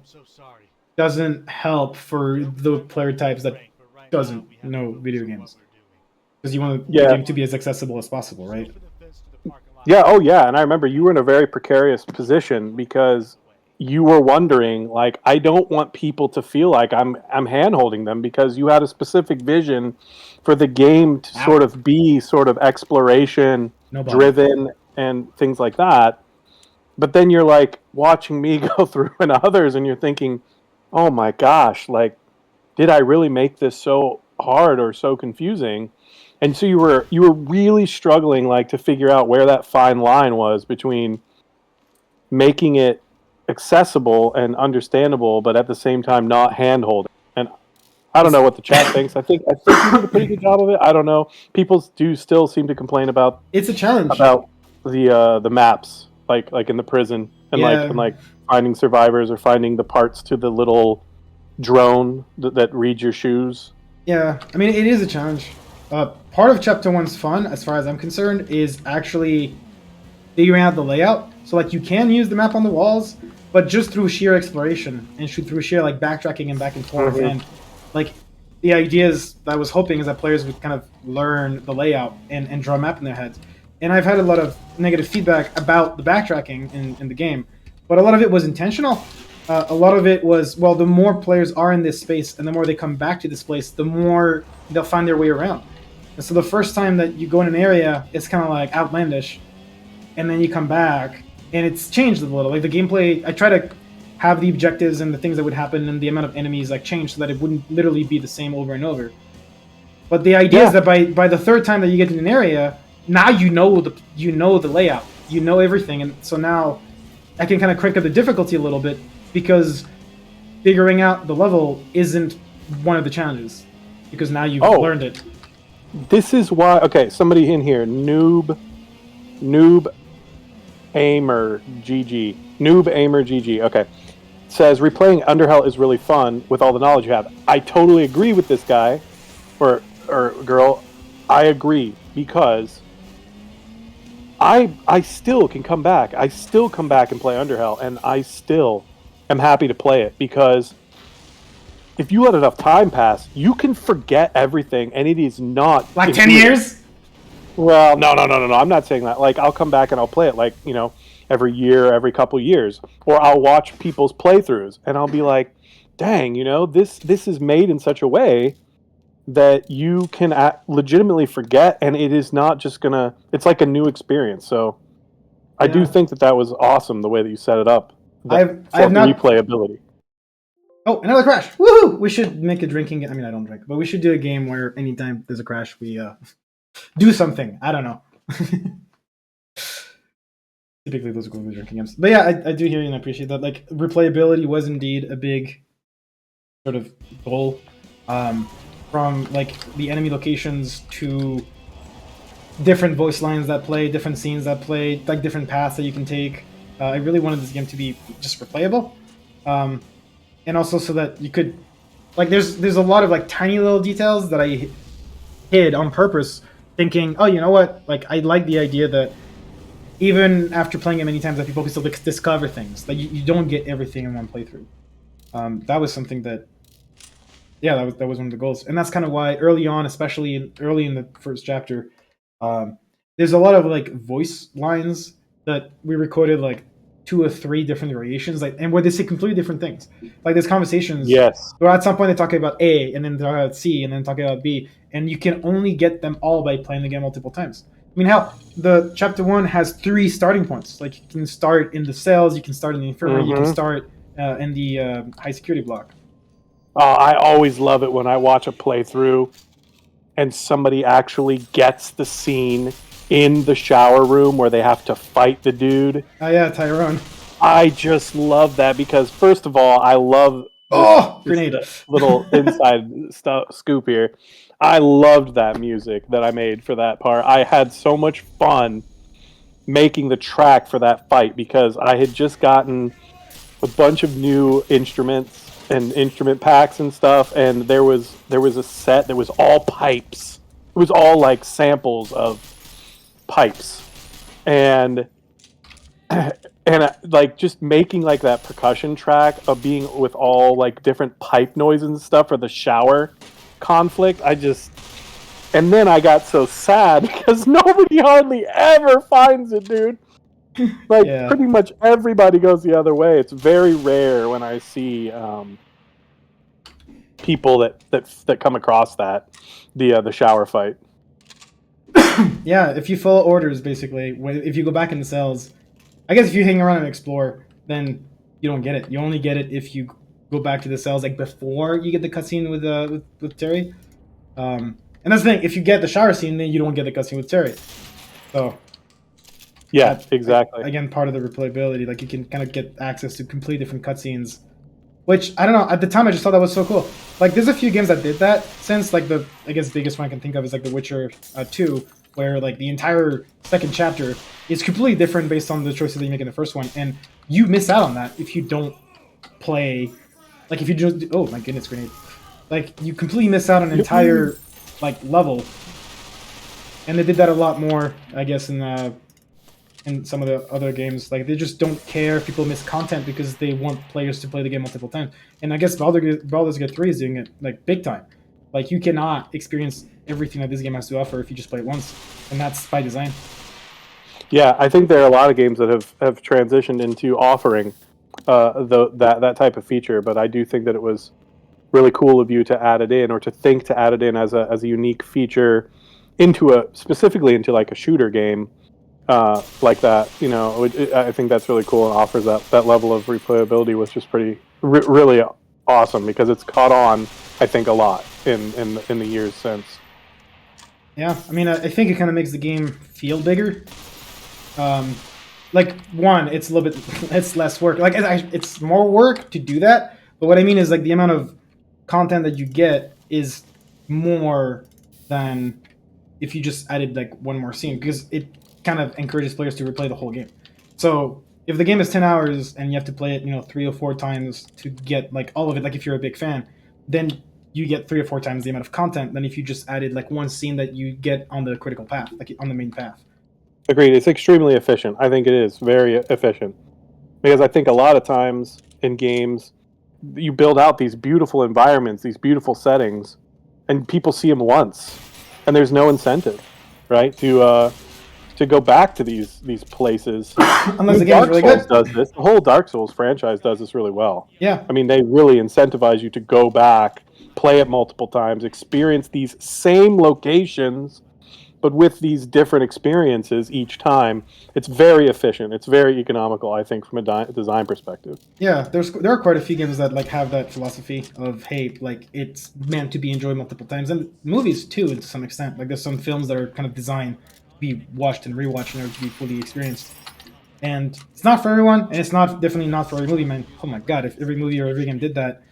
doesn't help for the player types that doesn't know video games, because you want the game to be as accessible as possible, right? Yeah. Oh, yeah. And I remember you were in a very precarious position because you were wondering, like, I don't want people to feel like I'm hand-holding them, because you had a specific vision for the game to sort of be sort of exploration driven and things like that. But then you're like watching me go through and others, and you're thinking, oh my gosh, like, did I really make this so hard or so confusing? And so you were really struggling, like, to figure out where that fine line was between making it accessible and understandable, but at the same time not hand-holding. And I don't know what the chat thinks. I think you did a pretty good job of it. I don't know. People do still seem to complain about it's a challenge about the maps, like in the prison, and like finding survivors or finding the parts to the little drone that reads your shoes. Yeah, I mean it is a challenge. Part of Chapter 1's fun, as far as I'm concerned, is actually figuring out the layout. So like you can use the map on the walls, but just through sheer exploration and through sheer like backtracking and back and forth. And like the idea is that I was hoping is that players would kind of learn the layout and draw a map in their heads. And I've had a lot of negative feedback about the backtracking in the game, but a lot of it was intentional. A lot of it was, well, the more players are in this space and the more they come back to this place, the more they'll find their way around. And so the first time that you go in an area, it's kind of like outlandish. and then you come back, and it's changed a little. Like the gameplay, I try to have the objectives and the things that would happen and the amount of enemies like change so that it wouldn't literally be the same over and over. But the idea is that by the third time that you get in an area, now you know the layout, you know everything, and so now I can kind of crank up the difficulty a little bit because figuring out the level isn't one of the challenges because now you've learned it. This is why. Okay, somebody in here, noob aimer GG. Okay, says replaying Underhell is really fun with all the knowledge you have. I totally agree with this guy or girl. I agree because I still can come back. I still come back and play Underhell, and I still am happy to play it because if you let enough time pass, you can forget everything, and it is not like 10 years. Well, no. I'm not saying that. Like, I'll come back and I'll play it, like, you know, every year, every couple years, or I'll watch people's playthroughs, and I'll be like, dang, you know, this is made in such a way that you can legitimately forget, and it is not just gonna. It's like a new experience. So, I do think that was awesome the way that you set it up. I've not replayability. Oh, another crash! Woohoo! We should make a drinking game. I mean, I don't drink, but we should do a game where anytime there's a crash, we do something. I don't know. Typically, those are going to be drinking games. But yeah, I do hear you and I appreciate that. Like, replayability was indeed a big sort of goal. From like the enemy locations to different voice lines that play, different scenes that play, like different paths that you can take. I really wanted this game to be just replayable. And also so that you could, like, there's a lot of like tiny little details that I hid on purpose, thinking, oh, you know what? Like, I like the idea that even after playing it many times, that people can still discover things. That you don't get everything in one playthrough. That was something that, yeah, that was one of the goals, and that's kind of why early on, especially early in the first chapter, there's a lot of like voice lines that we recorded like 2 or 3 different variations, like, and where they say completely different things. Like there's conversations. Yes. Where at some point they're talking about A, and then they're talking about C, and then talking about B, and you can only get them all by playing the game multiple times. I mean, hell, the chapter 1 has 3 starting points. Like you can start in the cells, you can start in the infirmary, you can start in the high security block. I always love it when I watch a playthrough and somebody actually gets the scene in the shower room where they have to fight the dude. Oh yeah, Tyrone. I just love that because, first of all, I love grenade. Little inside scoop here. I loved that music that I made for that part. I had so much fun making the track for that fight because I had just gotten a bunch of new instruments and instrument packs and stuff, and there was a set that was all pipes. It was all like samples of pipes, and like just making like that percussion track of being with all like different pipe noises and stuff for the shower conflict. And then I got so sad because nobody hardly ever finds it, dude. Like pretty much everybody goes the other way. It's very rare when I see people that come across that the shower fight. Yeah, if you follow orders, basically, if you go back in the cells, I guess if you hang around and explore, then you don't get it. You only get it if you go back to the cells like before you get the cutscene with Terry. And that's the thing. If you get the shower scene, then you don't get the cutscene with Terry. So. Yeah, exactly. Again, part of the replayability, like you can kind of get access to completely different cutscenes, which I don't know. At the time, I just thought that was so cool. Like, there's a few games that did that since, like the biggest one I can think of is like The Witcher 2, where like the entire second chapter is completely different based on the choices that you make in the first one, and you miss out on that if you don't play. Like if you just oh my goodness, grenade! Like you completely miss out on an entire like level, and they did that a lot more, I guess, in some of the other games. Like they just don't care if people miss content because they want players to play the game multiple times. And I guess Baldur's Gate 3 is doing it like big time. Like you cannot experience everything that this game has to offer if you just play it once, and that's by design. Yeah, I think there are a lot of games that have transitioned into offering that type of feature, but I do think that it was really cool of you to add it in, or to think to add it in as a unique feature specifically into like a shooter game. like that. I think that's really cool and offers that level of replayability, which is pretty really awesome because it's caught on. I think a lot in the years since. Yeah, I mean, I think it kind of makes the game feel bigger. Like one, it's a little bit, it's less work. Like it's more work to do that. But what I mean is like the amount of content that you get is more than if you just added like one more scene, because it kind of encourages players to replay the whole game. So if the game is 10 hours and you have to play it, 3 or 4 times to get like all of it, like if you're a big fan, then you get 3 or 4 times the amount of content than if you just added like one scene that you get on the critical path, like on the main path. Agreed. It's extremely efficient. I think it is very efficient because I think a lot of times in games you build out these beautiful environments, these beautiful settings, and people see them once, and there's no incentive, right, to go back to these places. Unless the game is really good. Does this? The whole Dark Souls franchise does this really well. Yeah. I mean, they really incentivize you to go back, play it multiple times, experience these same locations, but with these different experiences each time. It's very efficient. It's very economical, I think, from a design perspective. Yeah, there are quite a few games that like have that philosophy of, hey, like it's meant to be enjoyed multiple times, and movies too, to some extent. Like there's some films that are kind of designed to be watched and rewatched in order to be fully experienced. And it's not for everyone, and it's definitely not for every movie, man. Oh my god, if every movie or every game did that,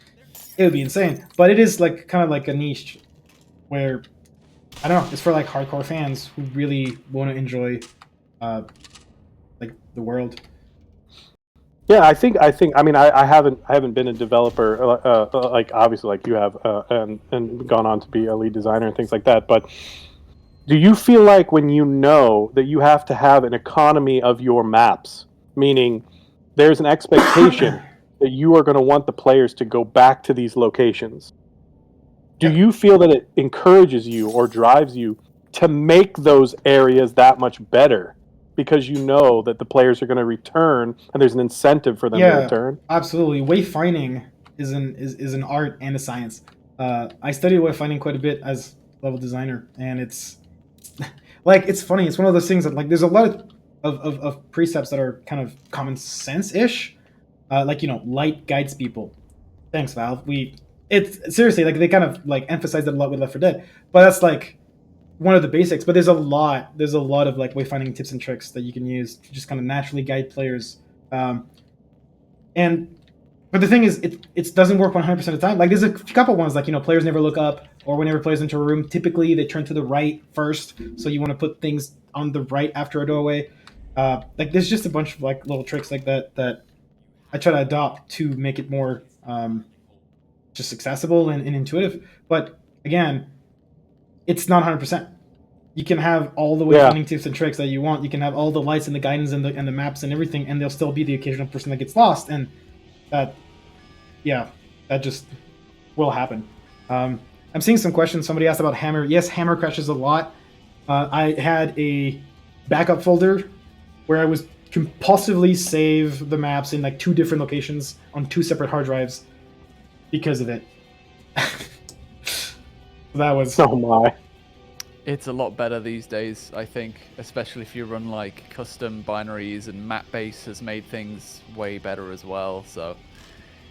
it would be insane. But it is like kind of like a niche where, I don't know, it's for like hardcore fans who really want to enjoy like the world. Yeah, I think. I mean, I haven't been a developer like obviously like you have, and gone on to be a lead designer and things like that. But do you feel like when you know that you have to have an economy of your maps, meaning there's an expectation that you are going to want the players to go back to these locations? Do you feel that it encourages you or drives you to make those areas that much better? Because you know that the players are going to return, and there's an incentive for them to return. Absolutely. Wayfinding is an art and a science. I studied wayfinding quite a bit as level designer, and it's like it's funny. It's one of those things that like there's a lot of precepts that are kind of common sense ish. Like light guides people. Thanks, Valve. It's seriously like they kind of like emphasize that a lot with Left 4 Dead, but that's like one of the basics. But there's a lot of like wayfinding tips and tricks that you can use to just kind of naturally guide players. But the thing is, it doesn't work 100% of the time. Like there's a couple ones like players never look up, or whenever players enter a room, typically they turn to the right first. So you want to put things on the right after a doorway. Like there's just a bunch of like little tricks like that I try to adopt to make it more just accessible and intuitive. But again, it's not 100%. You can have all the wayfinding tips and tricks that you want. You can have all the lights and the guidance and the maps and everything, and there'll still be the occasional person that gets lost, and that just will happen. I'm seeing some questions. Somebody asked about Hammer. Yes, Hammer crashes a lot. I had a backup folder where I was compulsively save the maps in like 2 different locations on 2 separate hard drives because of it. That was... Oh my. It's a lot better these days, I think, especially if you run like custom binaries, and map-base has made things way better as well. So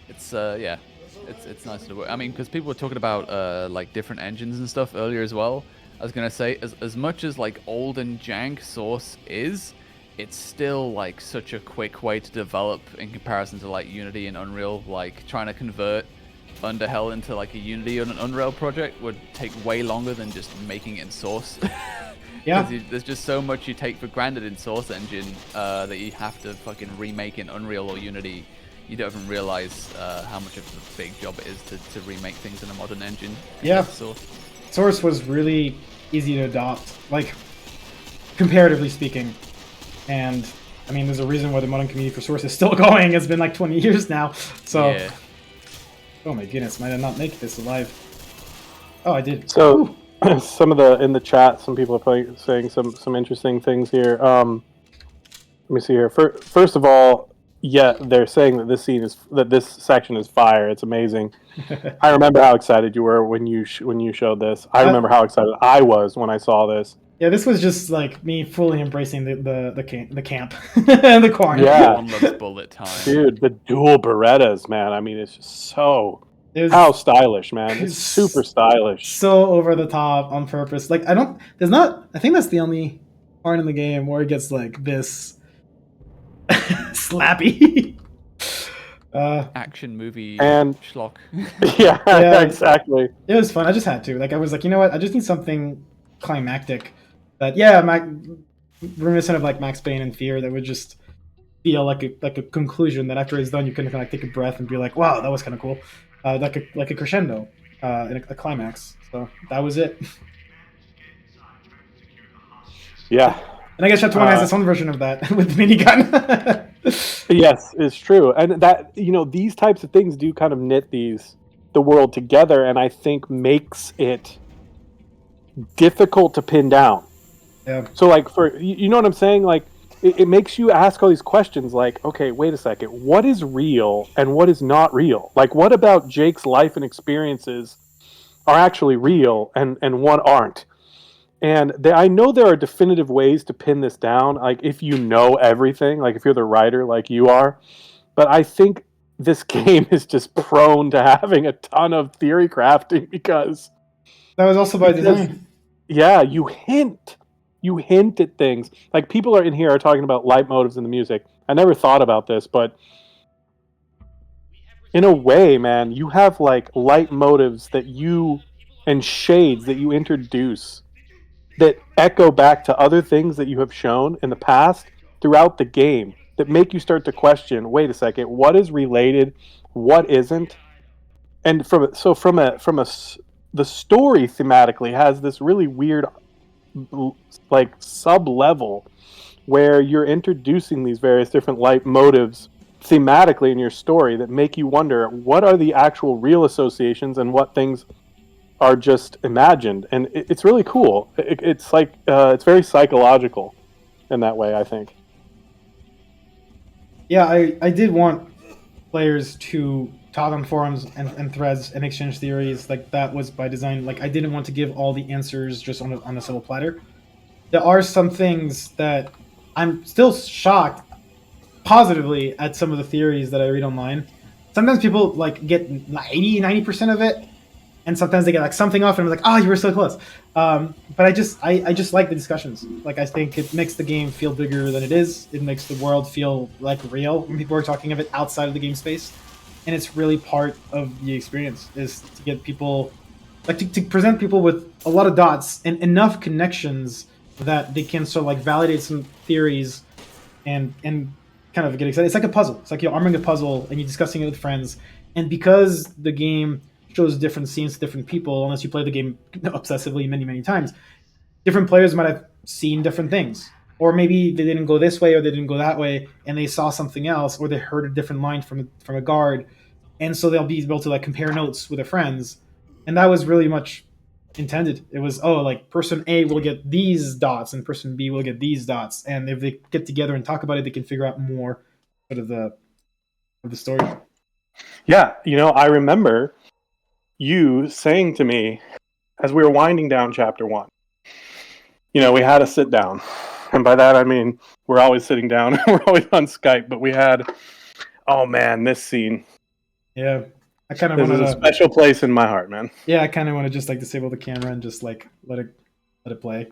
it's it's nice to work. I mean, because people were talking about like different engines and stuff earlier as well. I was gonna say, as much as like old and jank Source is, it's still like such a quick way to develop in comparison to like Unity and Unreal. Like trying to convert Underhell into like a Unity or an Unreal project would take way longer than just making it in Source. Yeah. There's just so much you take for granted in Source Engine that you have to fucking remake in Unreal or Unity. You don't even realize how much of a big job it is to remake things in a modern engine. Yeah. Source. Source was really easy to adopt, like comparatively speaking. And I mean, there's a reason why the modding community for Source is still going. It's been like 20 years now. So. Yeah. Oh my goodness, might I not make this alive? Oh, I did. So, some of in the chat, some people are saying some interesting things here. Let me see here. First of all, they're saying that this section is fire. It's amazing. I remember how excited you were when you showed this. I remember how excited I was when I saw this. Yeah, this was just like me fully embracing the camp and the corn. Yeah. Everyone loves bullet time. Dude, the dual Berettas, man. I mean, it's just so It was how stylish, man. It's super stylish. so over the top on purpose. Like I think that's the only part in the game where it gets like this slappy. Action movie And- schlock. Yeah, Yeah. exactly. It was fun. I just had to. Like I was like, you know what? I just need something climactic. That yeah, reminiscent of like Max Payne and Fear that would just feel like a conclusion that after it's done you can kind of take a breath and be like, wow, that was kind of cool. Like a crescendo, and a climax. So that was it. Yeah. And I guess Chapter 1 has its own version of that with the minigun. Yes, it's true. And that, these types of things do kind of knit the world together, and I think makes it difficult to pin down. Yeah. So, like, you know what I'm saying? Like, it makes you ask all these questions like, okay, wait a second, what is real and what is not real? Like, what about Jake's life and experiences are actually real and what aren't? And I know there are definitive ways to pin this down, like if you know everything, like if you're the writer like you are. But I think this game is just prone to having a ton of theory crafting because That was also by design. yeah, you hint at things. Like people are in here are talking about light motives in the music. I never thought about this, but in a way, man, you have like light motives and shades that you introduce that echo back to other things that you have shown in the past throughout the game that make you start to question, wait a second, what is related, what isn't? And the story thematically has this really weird like sub level where you're introducing these various different light motives thematically in your story that make you wonder what are the actual real associations and what things are just imagined, and it's really cool. It's like it's very psychological in that way, I think. Yeah, I did want players to talk on forums and threads and exchange theories. Like that was by design. Like I didn't want to give all the answers just on a silver platter. There are some things that I'm still shocked positively at some of the theories that I read online. Sometimes people like get 80-90% of it, and sometimes they get like something off, and I'm like, oh, you were so close. But I just like the discussions. Like I think it makes the game feel bigger than it is. It makes the world feel like real when people are talking of it outside of the game space, and it's really part of the experience is to get people like to present people with a lot of dots and enough connections that they can sort of like validate some theories and kind of get excited. It's like a puzzle. It's like you're arming a puzzle and you're discussing it with friends. And because the game shows different scenes to different people, unless you play the game obsessively many times, different players might have seen different things. Or maybe they didn't go this way or they didn't go that way and they saw something else or they heard a different line from a guard. And so they'll be able to like compare notes with their friends. And that was really much intended. It was, oh, like person A will get these dots and person B will get these dots. And if they get together and talk about it, they can figure out more sort of the story. Yeah, I remember you saying to me as we were winding down chapter 1, we had a sit down. And by that I mean we're always sitting down, we're always on Skype, but we had, oh man, this scene. Yeah. I kind of This is a special place in my heart, man. Yeah, I kind of want to just like disable the camera and just like let it play.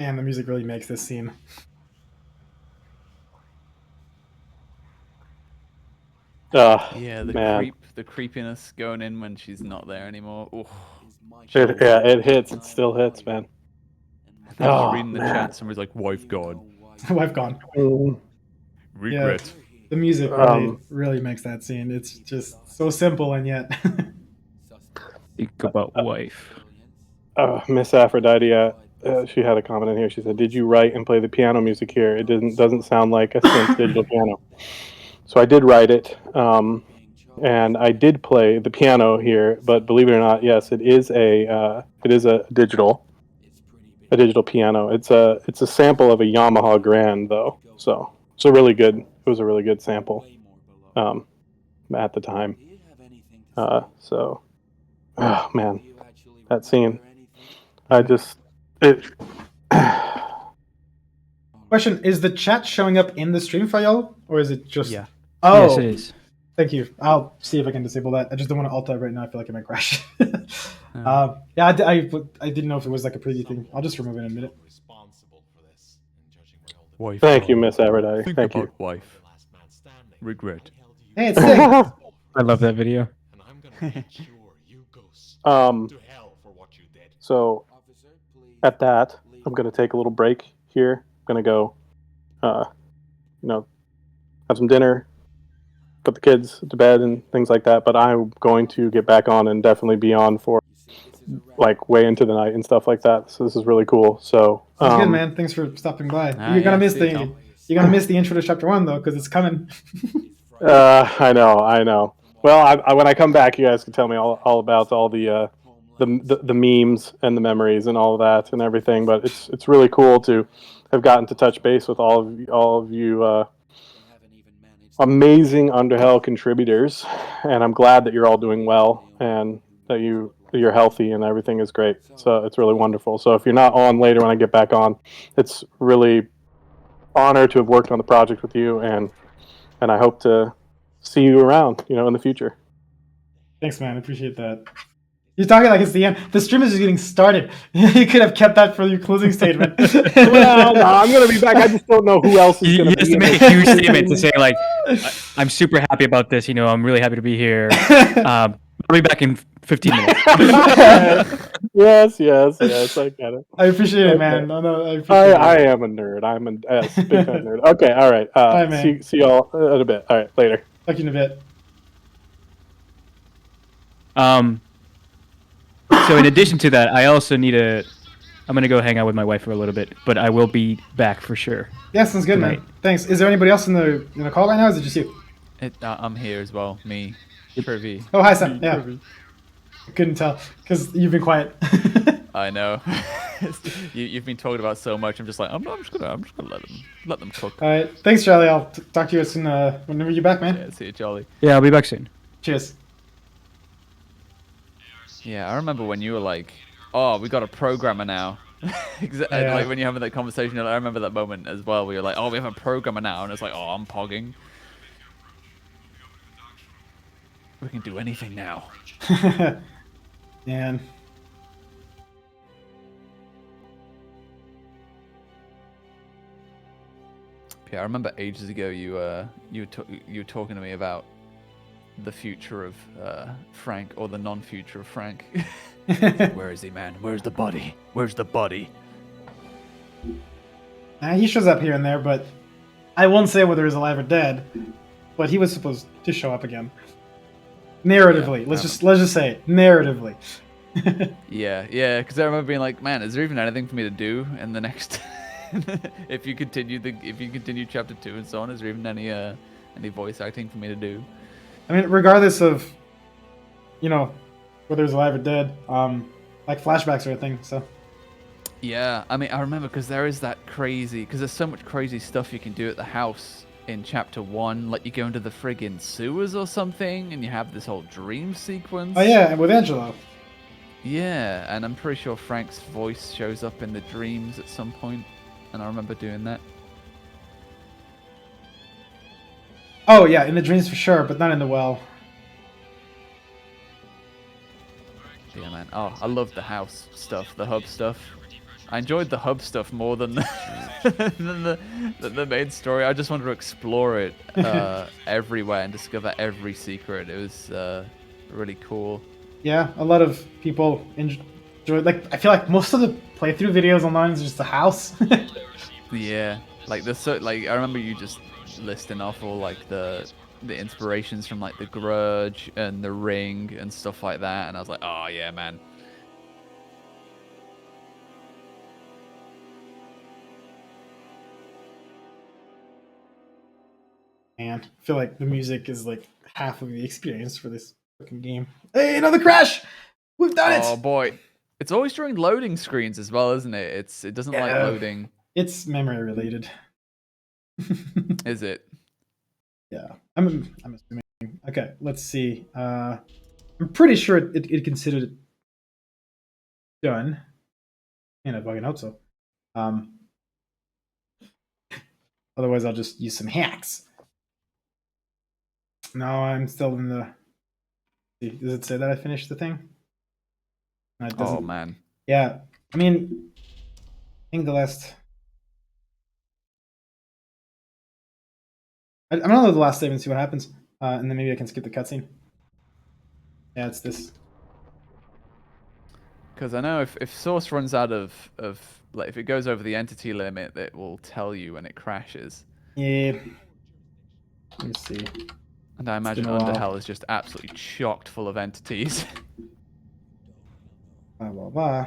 Man, the music really makes this scene. Yeah, the man. the creepiness going in when she's not there anymore. Oof. It hits. It still hits, man. I'm just Oh, reading the man. chat. Somebody's like, "Wife gone, Wife gone. regret." The music really, really makes that scene. It's just so simple and yet. Think about wife. Miss Aphrodite, she had a comment in here. She said, "Did you write and play the piano music here? It doesn't sound like a synth digital piano." So I did write it, and I did play the piano here. But believe it or not, yes, it is a digital piano. It's a sample of a Yamaha Grand though, so it's a really good. It was a really good sample, at the time. So, oh man, that scene. I just it. Question: is the chat showing up in the stream for y'all, or is it just? Yeah. Oh, Yes, it is. thank you. I'll see if I can disable that. I just don't want to alt tab right now. I feel like it might crash. Yeah, I didn't know if it was like a preview thing. I'll just remove it in a minute. Wife Thank you, gone. Miss Aphrodite. Think Thank about you. wife. Regret. Hey, it's sick. I love that video. So at that, I'm gonna take a little break here. I'm gonna go, have some dinner, put the kids to bed and things like that. But I'm going to get back on and definitely be on for like way into the night and stuff like that. So this is really cool. So Sounds good, man. Thanks for stopping by. You're gonna miss the intro to chapter 1 though, because it's coming. I know. Well, when I come back, you guys can tell me all about all the memes and the memories and all of that and everything. But it's really cool to have gotten to touch base with all of you amazing Underhell contributors, and I'm glad that you're all doing well and that you're healthy and everything is great. So it's really wonderful. So if you're not on later when I get back on, it's really honored to have worked on the project with you, and I hope to see you around, in the future. Thanks, man. I appreciate that. You're talking like it's the end. The stream is just getting started. You could have kept that for your closing statement. Well, no, I'm going to be back. I just don't know who else is You going to have be to make a huge statement to say like, I'm super happy about this. I'm really happy to be here. I'll be back in 15 minutes. Yes, I get it. I appreciate it, Okay. man. No, I appreciate I it. am a nerd. I'm a big time nerd. Okay, all right. Bye, man. See y'all in a bit. All right, later. Talk to you in a bit. So in addition to that, I also I'm gonna go hang out with my wife for a little bit, but I will be back for sure. Yeah, sounds good, man. Thanks. Is there anybody else in the call right now? Or is it just you? I'm here as well. Me. Privy. Oh, hi, Sam. Yeah. I couldn't tell because you've been quiet. I know. You've been talking about so much. I'm just like, I'm just gonna let them cook. All right. Thanks, Charlie. I'll talk to you as soon whenever you're back, man. Yeah, see you, Charlie. Yeah, I'll be back soon. Cheers. Yeah, I remember when you were like, "Oh, we got a programmer now." And like when you're having that conversation, I remember that moment as well. Where you're like, "Oh, we have a programmer now," and it's like, "Oh, I'm pogging. We can do anything now." Man. Yeah, I remember ages ago you were talking to me about the future of Frank, or the non-future of Frank. Where is he, man? Where's the body? Where's the body? He shows up here and there, but I won't say whether he's alive or dead. But he was supposed to show up again. Narratively, let's just say it. Narratively. Yeah, because I remember being like, man, is there even anything for me to do in the next? if you continue chapter 2 and so on, is there even any voice acting for me to do? I mean, regardless of, whether he's alive or dead, like flashbacks are a thing. So. Yeah, I mean, I remember because there's so much crazy stuff you can do at the house in chapter 1, like you go into the friggin' sewers or something, and you have this whole dream sequence. Oh yeah, with Angelo. Yeah, and I'm pretty sure Frank's voice shows up in the dreams at some point, and I remember doing that. Oh yeah, in the dreams for sure, but not in the well. Yeah, man. Oh, I love the house stuff, the hub stuff. I enjoyed the hub stuff more than than the main story. I just wanted to explore it everywhere and discover every secret. It was really cool. Yeah, a lot of people enjoy. Like, I feel like most of the playthrough videos online is just a house. Yeah, like like I remember you just listing off all like the inspirations from like the Grudge and the Ring and stuff like that, and I was like, oh yeah, man. Man, I feel like the music is like half of the experience for this fucking game. Hey, another crash! We've done it! Oh boy, it's always during loading screens as well, isn't it? It doesn't like Yeah. loading. It's memory related. Is it? Yeah, I'm assuming. Okay, let's see. I'm pretty sure it considered it done, and I fucking hope so. Otherwise, I'll just use some hacks. No, I'm still in the. Does it say that I finished the thing? No, it doesn't. Oh man. Yeah, I mean, I think the last. I'm gonna load the last save and see what happens, and then maybe I can skip the cutscene. Yeah, it's this. Because I know if Source runs out of like if it goes over the entity limit, it will tell you when it crashes. Yeah. Let me see. And I imagine been a while. Underhell is just absolutely chocked full of entities. Blah blah blah.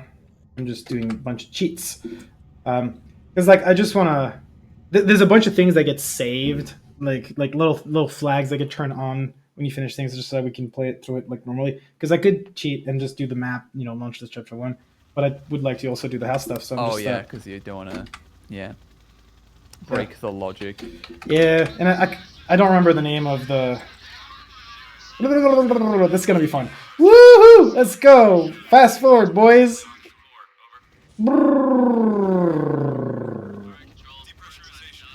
I'm just doing a bunch of cheats. Because like I just wanna. There's a bunch of things that get saved, like little flags that get turned on when you finish things, just so we can play it through it like normally. Because I could cheat and just do the map, launch this chapter 1, but I would like to also do the house stuff. So I'm just, yeah, because you don't want to, break the logic. Yeah, and I don't remember the name of the. This is gonna be fun. Woohoo! Let's go. Fast forward, boys.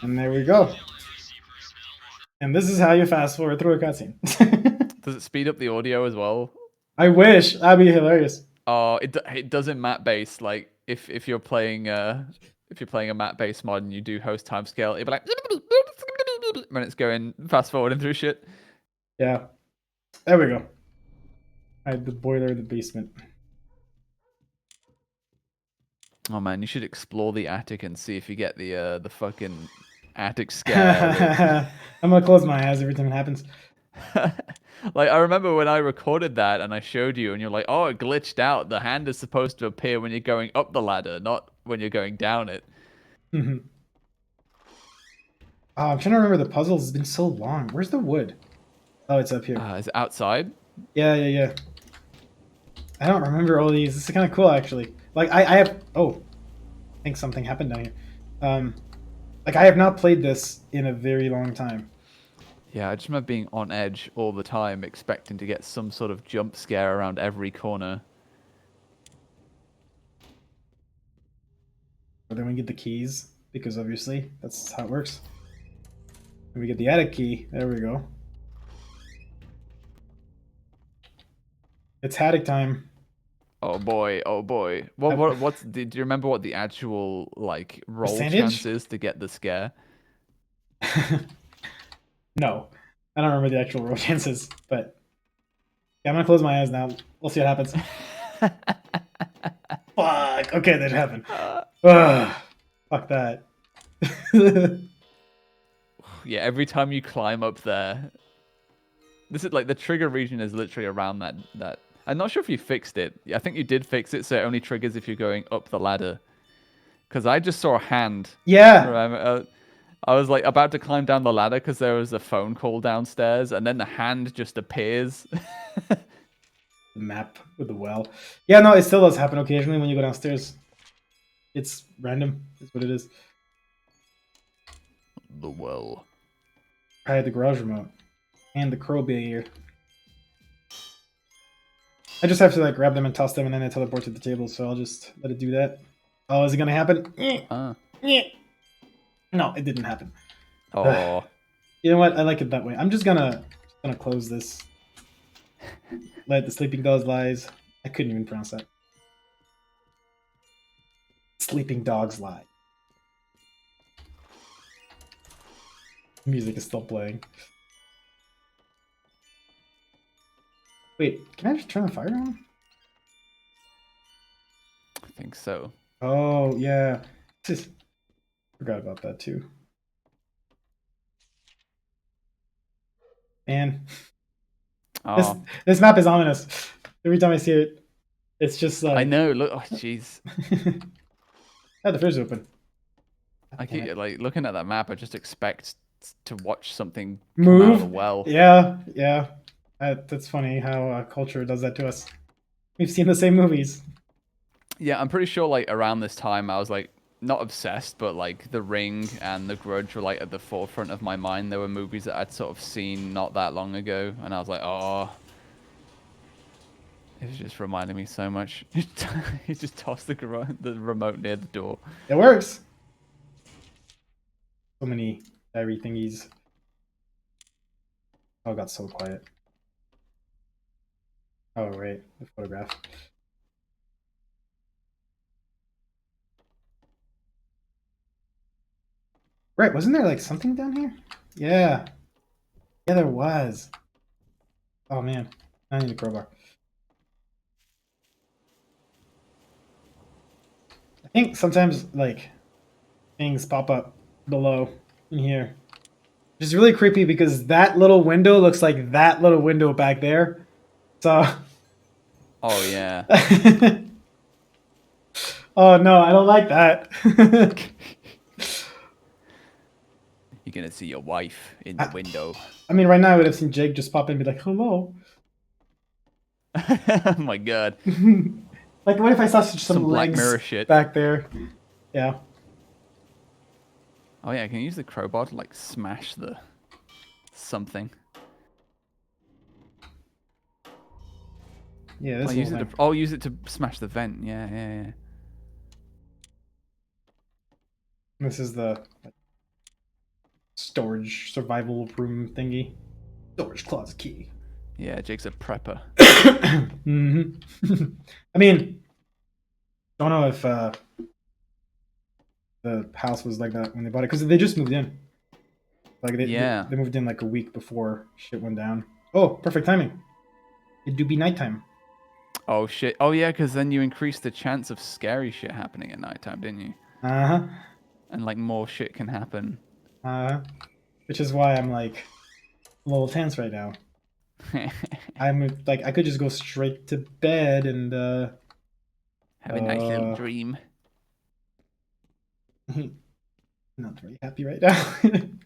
And there we go. And this is how you fast forward through a cutscene. Does it speed up the audio as well? I wish. That'd be hilarious. Oh, it does in map based. Like if you're playing a map based mod and you do host timescale, it'd be like when it's going fast forwarding through shit. Yeah. There we go. I had the boiler in the basement. Oh man, you should explore the attic and see if you get the fucking attic scare. I'm gonna close my eyes every time it happens. Like I remember when I recorded that and I showed you and you're like, oh, it glitched out. The hand is supposed to appear when you're going up the ladder, not when you're going down it. I'm trying to remember the puzzles. It's been so long. Where's the wood? Oh, it's up here. Is it outside? Yeah. I don't remember all these. This is kind of cool, actually. Like, I have... Oh. I think something happened down here. Like, I have not played this in a very long time. Yeah, I just remember being on edge all the time, expecting to get some sort of jump scare around every corner. But then we get the keys, because obviously that's how it works. And we get the attic key. There we go. It's attic time. Oh boy. Do you remember what the actual like roll Percentage? chance is to get the scare? No. I don't remember the actual roll chances, but yeah, I'm gonna close my eyes now. We'll see what happens. Fuck. Okay, that happened. Fuck that. Yeah, every time you climb up there, this is like the trigger region is literally around that. I'm not sure if you fixed it. I think you did fix it, so it only triggers if you're going up the ladder. Because I just saw a hand. Yeah. I was like about to climb down the ladder because there was a phone call downstairs, and then the hand just appears. The map with the well. Yeah, no, it still does happen occasionally when you go downstairs. It's random. That's what it is. The well. I had the garage remote and the crow here. I just have to like grab them and toss them, and then they teleport to the table. So I'll just let it do that. Oh, is it gonna happen? No, it didn't happen. Oh. You know what? I like it that way. I'm just gonna close this. Let the sleeping dogs lies. I couldn't even pronounce that. Sleeping dogs lie. Music is still playing. Wait, can I just turn the fire on? I think so. Oh yeah, just forgot about that too. And this Oh, this map is ominous. Every time I see it, it's just like I know. Look, oh jeez. Oh, the fridge is open. I Damn keep it. like looking at that map. I just expect to watch something come out of the Move. well. Yeah, yeah. That's funny how culture does that to us. We've seen the same movies. Yeah, I'm pretty sure like around this time I was like not obsessed, but like The Ring and The Grudge were like at the forefront of my mind. There were movies that I'd sort of seen not that long ago, and I was like, oh, it was just reminding me so much. You just toss the remote near the door. It works. So many diary thingies. Oh, it got so quiet. Oh, right. The photograph. Right, wasn't there like something down here? Yeah. Yeah, there was. Oh, man. I need a crowbar. I think sometimes, like, things pop up below in here. Which is really creepy because that little window looks like that little window back there. So... Oh yeah. Oh, no, I don't like that. You're gonna see your wife in the window. I mean, right now I would have seen Jake just pop in and be like, hello. Oh my god. Like, what if I saw some Black legs Mirror shit. back there? Yeah. Oh yeah, can you use the crowbar to like smash the something? Yeah, this Use it to, use it to smash the vent. Yeah, yeah, yeah. This is the storage survival room thingy. Storage closet key. Yeah, Jake's a prepper. Mm-hmm. I mean, don't know if the house was like that when they bought it because they just moved in. Like they moved in like a week before shit went down. Oh, perfect timing. It do be nighttime. Oh shit. Oh yeah, because then you increased the chance of scary shit happening at nighttime, didn't you? Uh-huh. And like more shit can happen. Which is why I'm like a little tense right now. I'm like I could just go straight to bed and have a nice little dream. Not very happy right now.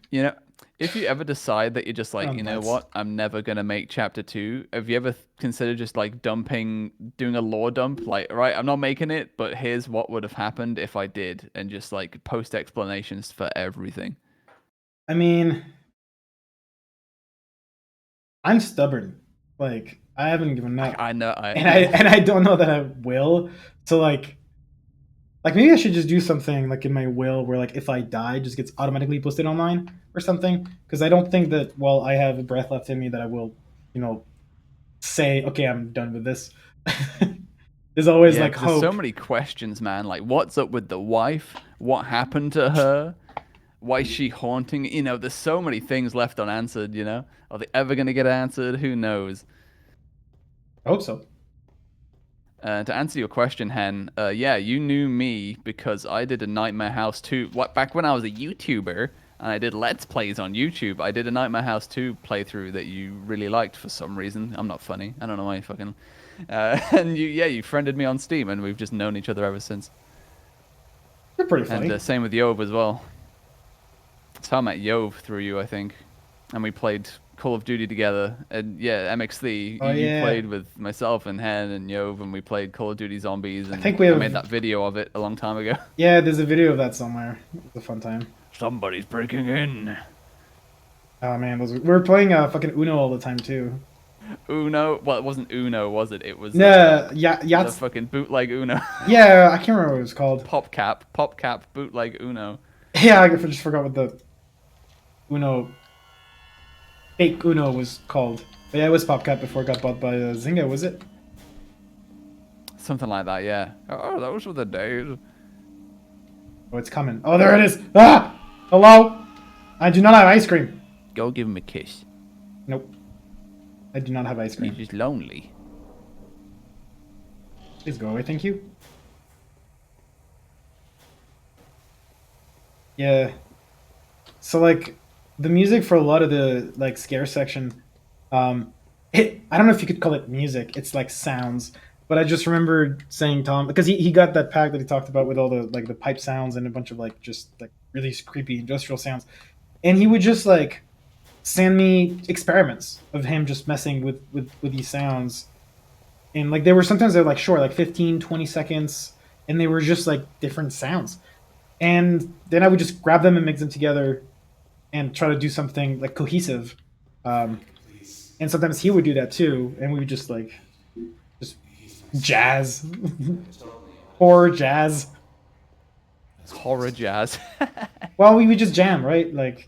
You know, if you ever decide that you're just like, you know what, I'm never gonna make chapter 2, have you ever considered just like doing a lore dump? Like, right, I'm not making it, but here's what would have happened if I did, and just like post explanations for everything. I mean, I'm stubborn. Like, I haven't given up. I know, and I don't know that I will. So like maybe I should just do something like in my will where like if I die, it just gets automatically posted online or something. Because I don't think that while I have a breath left in me that I will, say, okay, I'm done with this. There's always like hope. There's so many questions, man. Like, what's up with the wife? What happened to her? Why is she haunting? You know, there's so many things left unanswered, you know? Are they ever going to get answered? Who knows? I hope so. To answer your question, Hen, yeah, you knew me because I did a Nightmare House 2. Back when I was a YouTuber and I did Let's Plays on YouTube, I did a Nightmare House 2 playthrough that you really liked for some reason. I'm not funny. I don't know why you fucking... and you friended me on Steam, and we've just known each other ever since. You're pretty funny. And same with Yov as well. So I met Yov through you, I think. And we played Call of Duty together. And yeah, MX3, you played with myself and Hen and Yov, and we played Call of Duty Zombies. And I made that video of it a long time ago. Yeah, there's a video of that somewhere. It was a fun time. Somebody's breaking in. Oh man, we were playing fucking Uno all the time too. Uno? Well, it wasn't Uno, was it? It was the fucking bootleg Uno. Yeah, I can't remember what it was called. PopCap, bootleg Uno. Yeah, I just forgot what the Uno, fake Uno was called. But yeah, it was PopCap before it got bought by Zynga, was it? Something like that, yeah. Oh, those were the days. Oh, it's coming. Oh, there it is. Ah! Hello? I do not have ice cream. Go give him a kiss. Nope. I do not have ice He's cream. just lonely. Please go away, thank you. Yeah. So like the music for a lot of the like scare section, I don't know if you could call it music. It's like sounds. But I just remember saying Tom because he got that pack that he talked about with all the like the pipe sounds and a bunch of like just like really creepy industrial sounds. And he would just like send me experiments of him just messing with these sounds. And like they were sometimes they're like short, like 15, 20 seconds, and they were just like different sounds. And then I would just grab them and mix them together and try to do something like cohesive. And sometimes he would do that too, and we would just like just jazz. Horror jazz. Horror jazz. Well, we would just jam, right? Like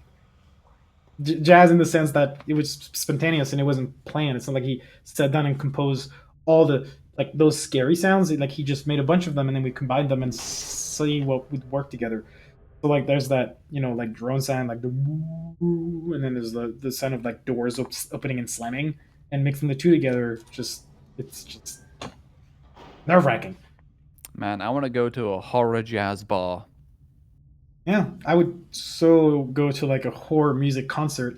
jazz in the sense that it was spontaneous and it wasn't planned. It's not like he sat down and composed all the like those scary sounds. Like he just made a bunch of them and then we combined them and see what would work together. So like there's that, you know, like drone sound, like the woo, and then there's the sound of like doors opening and slamming, and mixing the two together. It's just nerve-wracking. Man, I want to go to a horror jazz bar. Yeah, I would so go to like a horror music concert.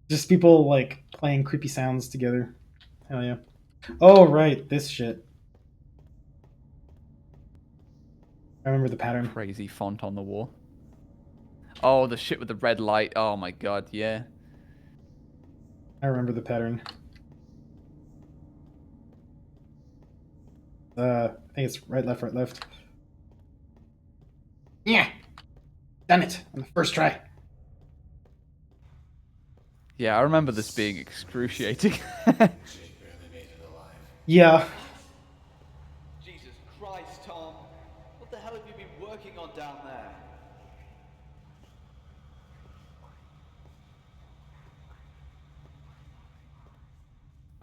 Just people like playing creepy sounds together. Hell yeah. Oh right, this shit. I remember the pattern. Crazy font on the wall. Oh, the shit with the red light. Oh my god, yeah. I remember the pattern. I think it's right, left, right, left. Yeah! Done it on the first try. Yeah, I remember this being excruciating. Yeah. Jesus Christ, Tom. What the hell have you been working on down there?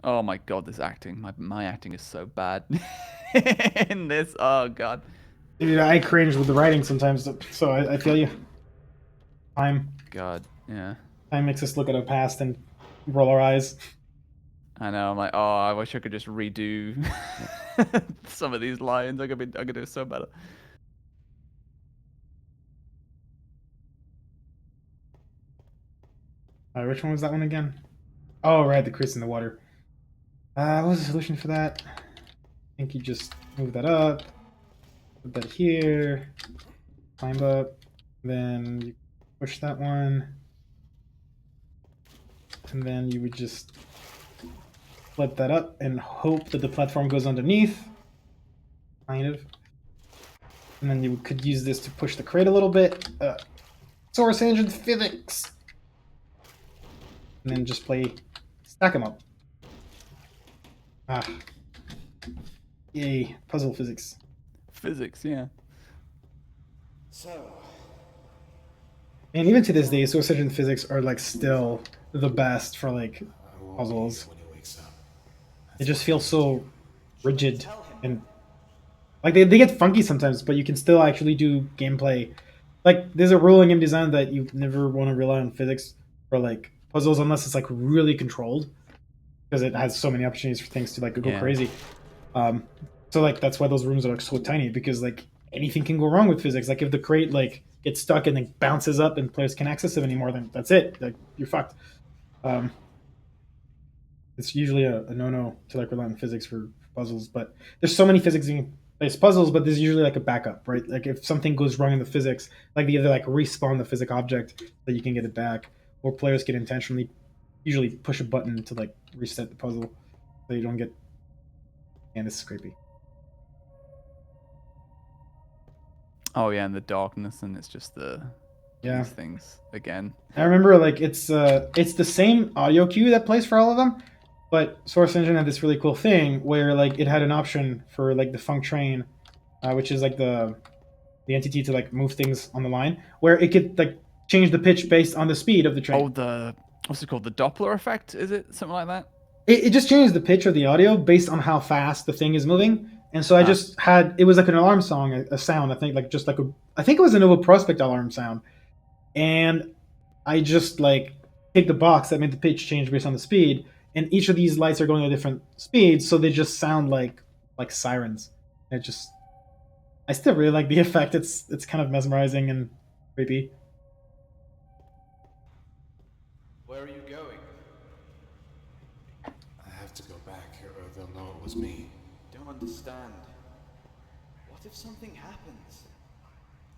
Oh my god, this acting. My acting is so bad. In this, oh god. Dude, I cringe with the writing sometimes, so I feel you. Time God, yeah. makes us look at our past and roll our eyes. I know, I'm like, oh, I wish I could just redo some of these lines. I'm gonna do so better. Which one was that one again? Oh, right, the crease in the water. What was the solution for that? I think you just move that up, put that here, climb up, then you push that one, and then you would just flip that up and hope that the platform goes underneath, kind of. And then you could use this to push the crate a little bit. Source engine physics! And then just stack them up. Ah. Yay, puzzle physics. Physics, yeah. And even to this day, Source Engine physics are like still the best for like puzzles. It just feels so rigid and like they get funky sometimes, but you can still actually do gameplay. Like there's a rule in game design that you never want to rely on physics for like puzzles unless it's like really controlled, because it has so many opportunities for things to like go crazy. So like that's why those rooms are like so tiny, because like anything can go wrong with physics. Like if the crate like gets stuck and then bounces up and players can't access it anymore, then that's it. Like you're fucked. It's usually a no-no to like rely on physics for puzzles, but there's so many physics-based puzzles, but there's usually like a backup, right? Like if something goes wrong in the physics, like they either like respawn the physics object that you can get it back, or players can intentionally usually push a button to like reset the puzzle so you don't get. Man, this is creepy. Oh yeah, and the darkness, and it's just these things again. I remember like it's the same audio cue that plays for all of them, but Source Engine had this really cool thing where like it had an option for like the func train, which is like the entity to like move things on the line, where it could like change the pitch based on the speed of the train. Oh, what's it called? The Doppler effect? Is it something like that? It just changes the pitch of the audio based on how fast the thing is moving. And so I just had, it was like an alarm song, a sound, I think, like just like I think it was a Nova Prospect alarm sound. And I just like picked the box that made the pitch change based on the speed. And each of these lights are going at different speeds, so they just sound like sirens. It just, I still really like the effect. It's kind of mesmerizing and creepy. Where are you going? I have to go back, or they'll know it was me. Don't understand. What if something happens?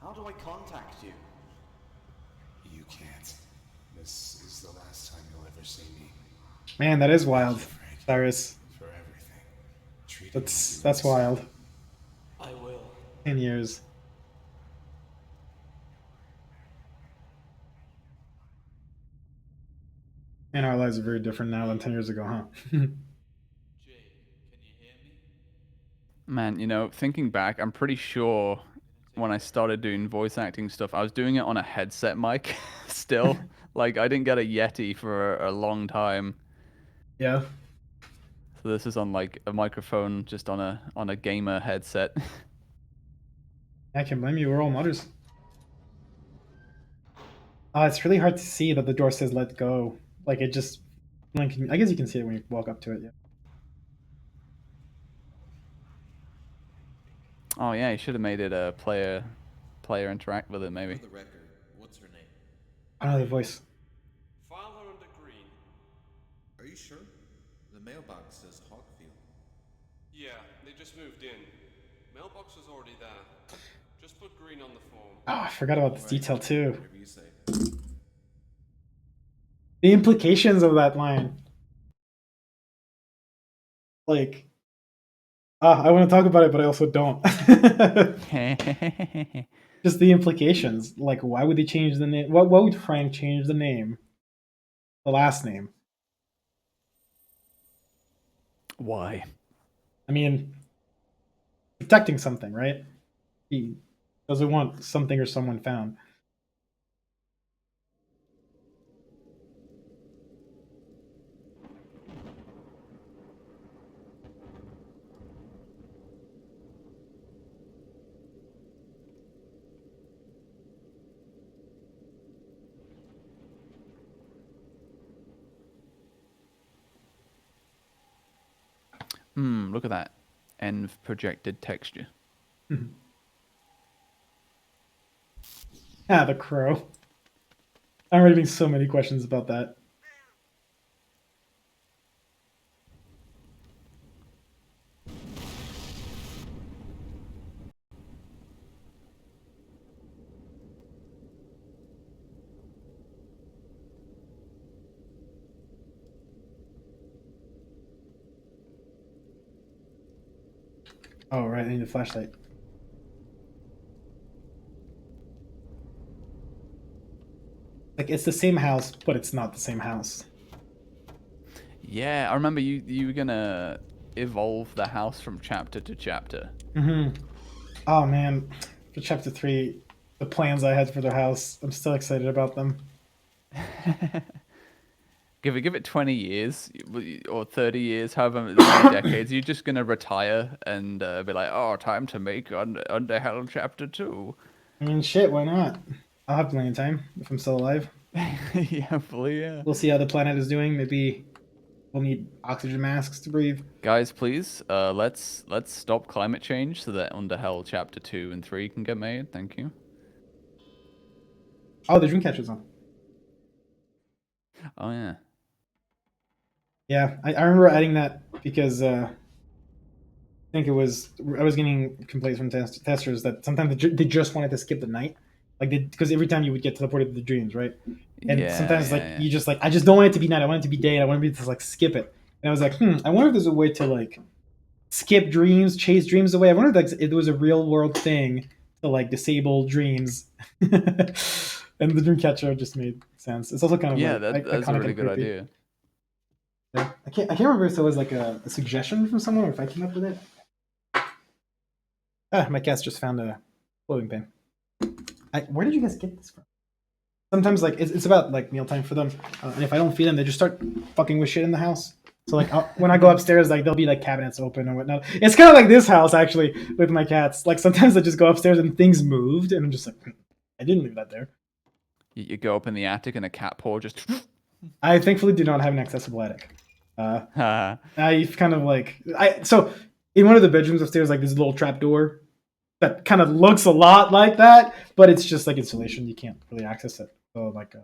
How do I contact you? You can't. This is the last time you'll ever see me. Man, that is wild, Cyrus. For everything. Treating That's wild. I will. 10 years. And our lives are very different now than 10 years ago, huh? Jake, can you hear me? Man, you know, thinking back, I'm pretty sure when I started doing voice acting stuff, I was doing it on a headset mic still. Like, I didn't get a Yeti for a long time. Yeah. So this is on like a microphone just on a gamer headset. I can blame you. We're all modders. It's really hard to see that the door says "let go." Like it just blinking. I guess you can see it when you walk up to it. Yeah. Oh yeah, you should have made it a player interact with it maybe. For the record, what's her name? I don't know the voice. File her under green. Are you sure? The mailbox says Hawkfield. Yeah, they just moved in. Mailbox was already there. Just put green on the form. Oh, I forgot about this detail too. Whatever you say. The implications of that line. Like, I want to talk about it, but I also don't. Just the implications. Like, why would they change the name? What would Frank change the name? The last name. Why? I mean, protecting something, right? He doesn't want something or someone found. Look at that. Env projected texture. The crow. I'm reading so many questions about that. Oh, right, I need a flashlight. Like, it's the same house, but it's not the same house. Yeah, I remember you were gonna evolve the house from chapter to chapter. Oh, man. For chapter 3, the plans I had for the house, I'm still excited about them. Give it 20 years or 30 years, however many decades, you're just gonna retire and be like, oh, time to make Underhell Chapter 2. I mean, shit, why not? I'll have plenty of time if I'm still alive. Yeah, hopefully, yeah. We'll see how the planet is doing. Maybe we'll need oxygen masks to breathe. Guys, please, let's stop climate change so that Underhell Chapter 2 and 3 can get made. Thank you. Oh, the Dreamcatcher's on. Oh, yeah. Yeah, I remember adding that because I think I was getting complaints from testers that sometimes they just wanted to skip the night, like because every time you would get teleported to the dreams, right? And sometimes you just like, I just don't want it to be night. I want it to be day. And I want to be to like skip it. And I was like, I wonder if there's a way to like skip dreams, chase dreams away. I wonder if it was a real world thing to like disable dreams. And the Dreamcatcher just made sense. It's also kind of that's a really good idea. Yeah. I can't remember if there was like a suggestion from someone or if I came up with it. My cat's just found a clothing pin. Where did you guys get this from? Sometimes like it's about like mealtime for them, and if I don't feed them, they just start fucking with shit in the house. So like when I go upstairs, like there'll be like cabinets open or whatnot. It's kind of like this house actually with my cats. Like sometimes I just go upstairs and things moved, and I'm just like, I didn't leave that there. You go up in the attic and a cat paw just. I thankfully do not have an accessible attic. I've kind of like so in one of the bedrooms upstairs, like this little trap door that kind of looks a lot like that, but it's just like insulation. You can't really access it. So like a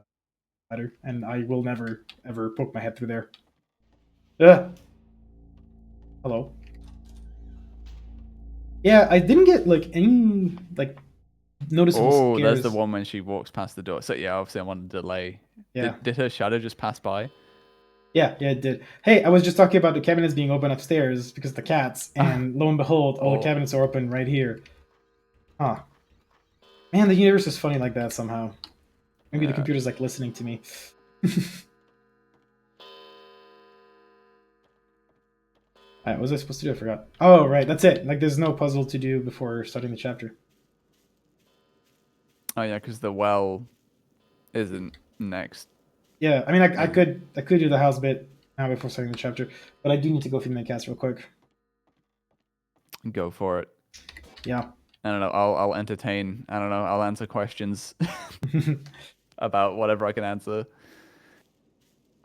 ladder, and I will never ever poke my head through there. Yeah. Hello. Yeah, I didn't get like any like noticeable Oh, scares. there's the one when she walks past the door. So yeah, obviously I'm on a delay. Yeah. Did her shadow just pass by? Yeah, it did. Hey, I was just talking about the cabinets being open upstairs because of the cats, and lo and behold, all the cabinets are open right here. Huh. Man, the universe is funny like that somehow. Maybe the computer's like listening to me. Alright, what was I supposed to do? I forgot. Oh, right, that's it. Like, there's no puzzle to do before starting the chapter. Oh yeah, because the well isn't next. Yeah, I mean, I could do the house bit now before starting the chapter, but I do need to go feed my cats real quick. Go for it. Yeah. I don't know. I'll entertain. I don't know. I'll answer questions about whatever I can answer.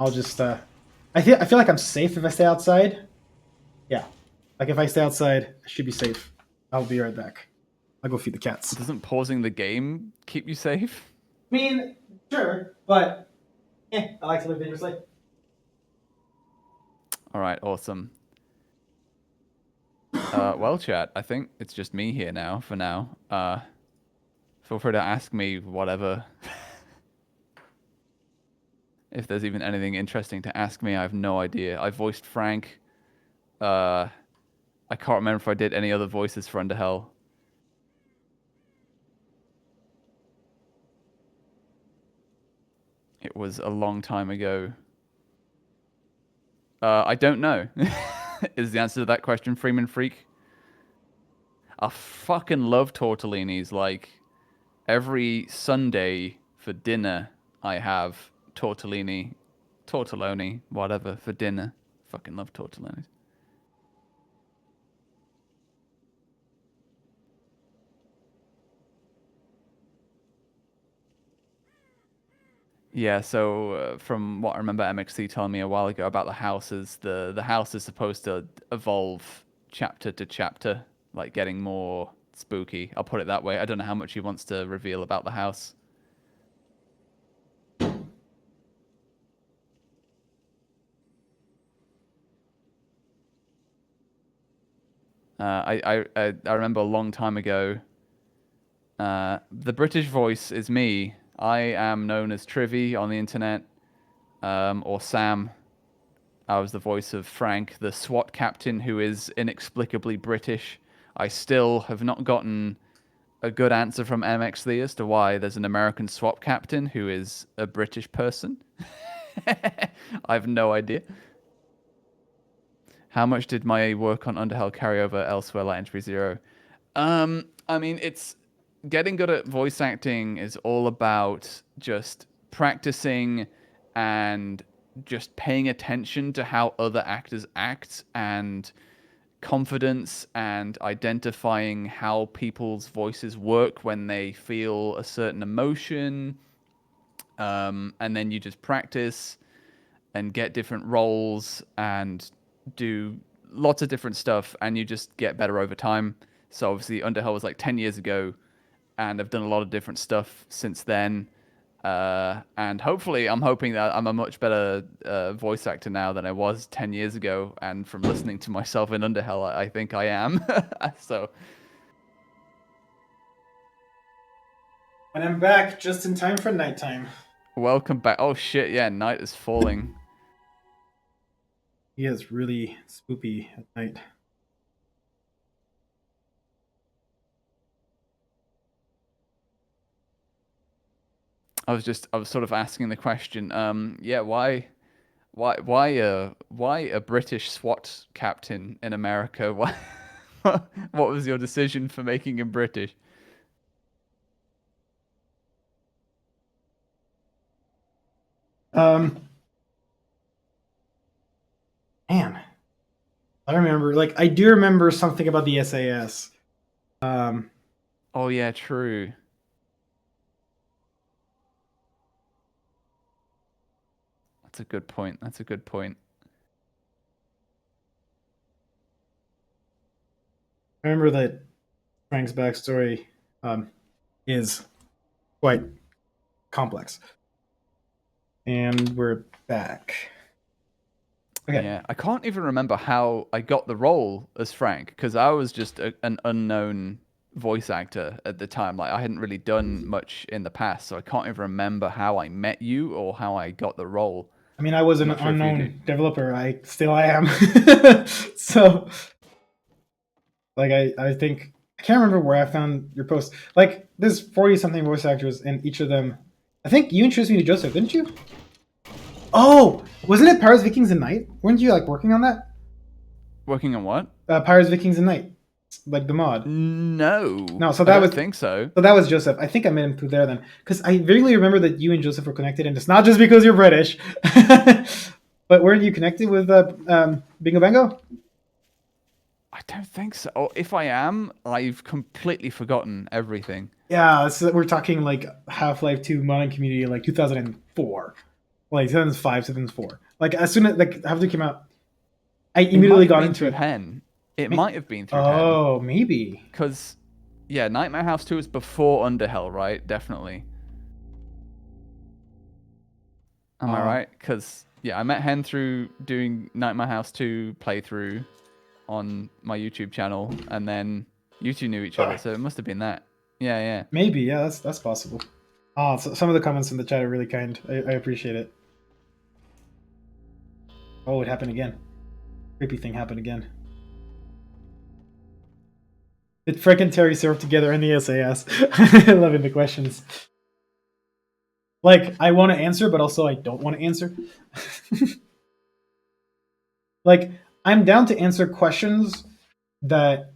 I'll just I feel like I'm safe if I stay outside. Yeah. Like if I stay outside, I should be safe. I'll be right back. I'll go feed the cats. Doesn't pausing the game keep you safe? I mean, sure, but I like to live dangerously. All right, awesome. Well, chat, I think it's just me here now, for now. Feel free to ask me whatever. If there's even anything interesting to ask me, I have no idea. I voiced Frank. I can't remember if I did any other voices for Underhell. It was a long time ago. I don't know. Is the answer to that question, Freeman Freak? I fucking love tortellinis. Like, every Sunday for dinner, I have tortellini, whatever, for dinner. Fucking love tortellinis. Yeah, so from what I remember MXC telling me a while ago about the houses, the house is supposed to evolve chapter to chapter, like getting more spooky. I'll put it that way. I don't know how much he wants to reveal about the house. I remember a long time ago. The British voice is me. I am known as Trivy on the internet, or Sam. I was the voice of Frank, the SWAT captain who is inexplicably British. I still have not gotten a good answer from MXD as to why there's an American SWAT captain who is a British person. I have no idea. How much did my work on Underhell carry over elsewhere like Entry Zero? I mean, it's getting good at voice acting is all about just practicing and just paying attention to how other actors act and confidence and identifying how people's voices work when they feel a certain emotion. And then you just practice and get different roles and do lots of different stuff, and you just get better over time. So obviously Underhell was like 10 years ago, and I've done a lot of different stuff since then. And hopefully I'm hoping that I'm a much better voice actor now than I was 10 years ago. And from listening to myself in Underhell, I think I am. So. And I'm back just in time for nighttime. Welcome back. Oh shit, yeah, night is falling. He is really spoopy at night. I was sort of asking the question, yeah, why a British SWAT captain in America? Why, what was your decision for making him British? Man, I remember, like, I do remember something about the SAS. Oh yeah, true. That's a good point. That's a good point. I remember that Frank's backstory is quite complex. And we're back. Okay. Yeah, I can't even remember how I got the role as Frank because I was just an unknown voice actor at the time. Like I hadn't really done much in the past, so I can't even remember how I met you or how I got the role. I mean, I was an Not sure if you do. unknown developer. I still am. So, like, I think I can't remember where I found your post. Like, there's 40 something voice actors, and each of them. I think you introduced me to Joseph, didn't you? Oh, wasn't it Pirates, Vikings, and Night? Weren't you like working on that? Working on what? Pirates, Vikings, and Night, like the mod. No. No, so I that don't was think so. So that was Joseph. I think I met him through there then, because I vaguely remember that you and Joseph were connected, and it's not just because you're British. But weren't you connected with Bingo Bango? I don't think so. Or if I am, I've completely forgotten everything. Yeah, so we're talking like Half-Life 2 modding community, like 2004, like 2005, 2004. Like as soon as like Half-Life 2 came out, I immediately got into through it. Hen. It might have been through Hen. Oh, maybe. Because, yeah, Nightmare House 2 was before Underhell, right? Definitely. Am I right? Because, yeah, I met Hen through doing Nightmare House 2 playthrough on my YouTube channel, and then you two knew each other, so it must have been that. Yeah, yeah. Maybe, yeah, that's possible. So some of the comments in the chat are really kind. I appreciate it. Oh, it happened again. Creepy thing happened again. Did Frank and Terry serve together in the SAS? Loving the questions. Like, I want to answer, but also I don't want to answer. Like, I'm down to answer questions that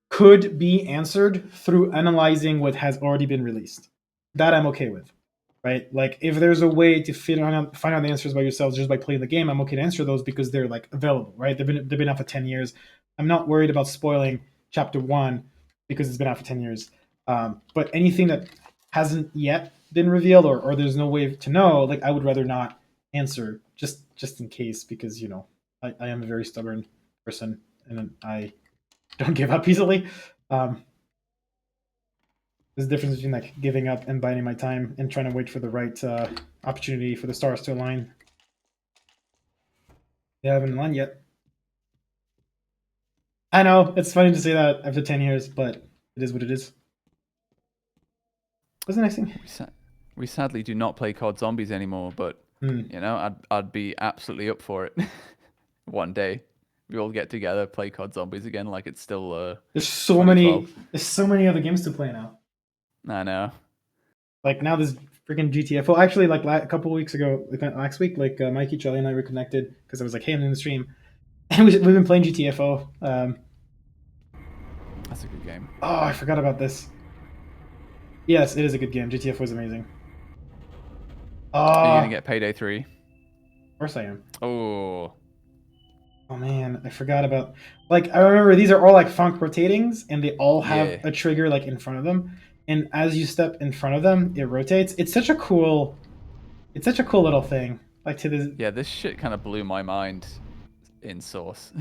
could be answered through analyzing what has already been released. That I'm okay with, right? Like, if there's a way to find out the answers by yourselves just by playing the game, I'm okay to answer those because they're like available, right? They've been out for 10 years. I'm not worried about spoiling chapter 1 because it's been out for 10 years. But anything that hasn't yet been revealed or there's no way to know, like I would rather not answer just in case because I am a very stubborn person and I don't give up easily. There's a difference between like giving up and biding my time and trying to wait for the right opportunity for the stars to align. They haven't aligned yet. I know it's funny to say that after 10 years, but it is what it is. What's the next thing? We sadly do not play COD Zombies anymore, but you know, I'd be absolutely up for it. One day, we all get together, play COD Zombies again, like it's still. There's so many other games to play now. I know. Like now, there's freaking GTA. Well, actually, like a couple of weeks ago, like last week, like Mikey, Charlie, and I were connected because I was like, "Hey, I'm in the stream," and we've been playing GTA. That's a good game. Oh, I forgot about this. Yes, it is a good game. GTA 4 is amazing. Are you gonna get Payday 3? Of course I am. Oh. Oh man, I forgot about. Like I remember these are all like funk rotatings, and they all have a trigger like in front of them. And as you step in front of them, it rotates. It's such a cool little thing. Like to this. Yeah, this shit kind of blew my mind in Source.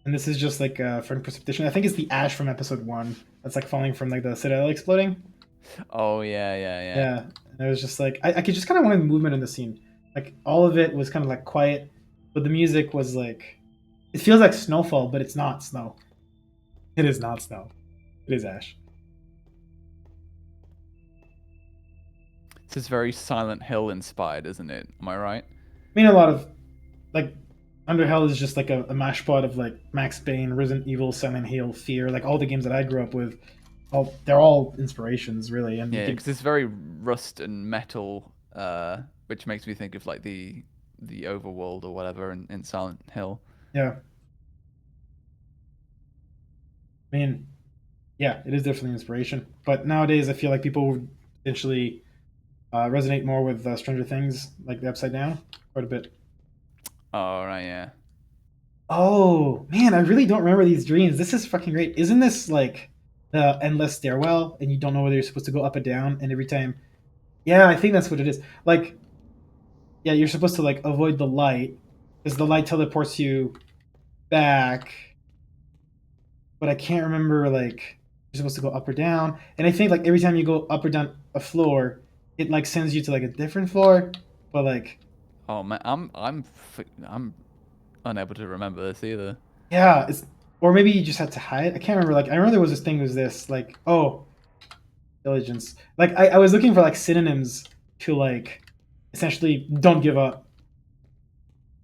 And this is just like front precipitation. I think it's the ash from episode 1 that's like falling from like the citadel exploding. Oh yeah. Yeah, and it was just like I could just kind of wanted movement in the scene. Like all of it was kind of like quiet, but the music was like it feels like snowfall, but it's not snow. It is not snow. It is ash. This is very Silent Hill inspired, isn't it? Am I right? I mean, a lot of like Underhell is just like a mash pot of like Max Payne, Resident Evil, Silent Hill, Fear, like all the games that I grew up with. They're all inspirations, really. And yeah, because it's very rust and metal, which makes me think of like the overworld or whatever in Silent Hill. Yeah. I mean, yeah, it is definitely inspiration. But nowadays, I feel like people would potentially resonate more with Stranger Things, like the Upside Down, quite a bit. Oh right, yeah. Oh man, I really don't remember these dreams. This is fucking great. Isn't this like the endless stairwell, and you don't know whether you're supposed to go up and down, and every time, yeah, I think that's what it is. Like, yeah, you're supposed to like avoid the light because the light teleports you back. But I can't remember like you're supposed to go up or down. And I think like every time you go up or down a floor, it like sends you to like a different floor. But like, Oh man, I'm unable to remember this either. yeah, it's or maybe you just had to hide. I can't remember. Like I remember there was this thing was this like diligence. Like I was looking for like synonyms to like essentially don't give up.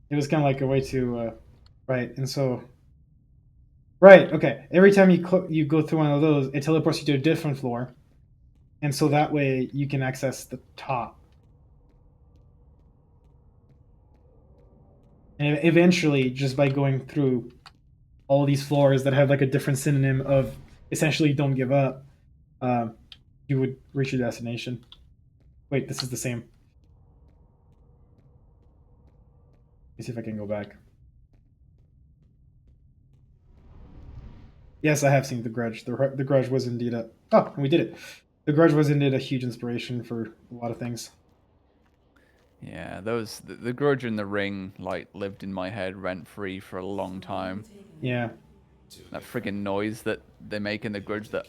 It was kind of like a way to right. And so right, okay. Every time you go through one of those, it teleports you to a different floor, and so that way you can access the top. And eventually, just by going through all these floors that have like a different synonym of essentially "don't give up," you would reach your destination. Wait, this is the same. Let me see if I can go back. Yes, I have seen The Grudge. The Grudge was indeed a... Oh, we did it. The Grudge was indeed a huge inspiration for a lot of things. Yeah, the Grudge and the Ring like lived in my head rent free for a long time. Yeah. That friggin' noise that they make in the Grudge, that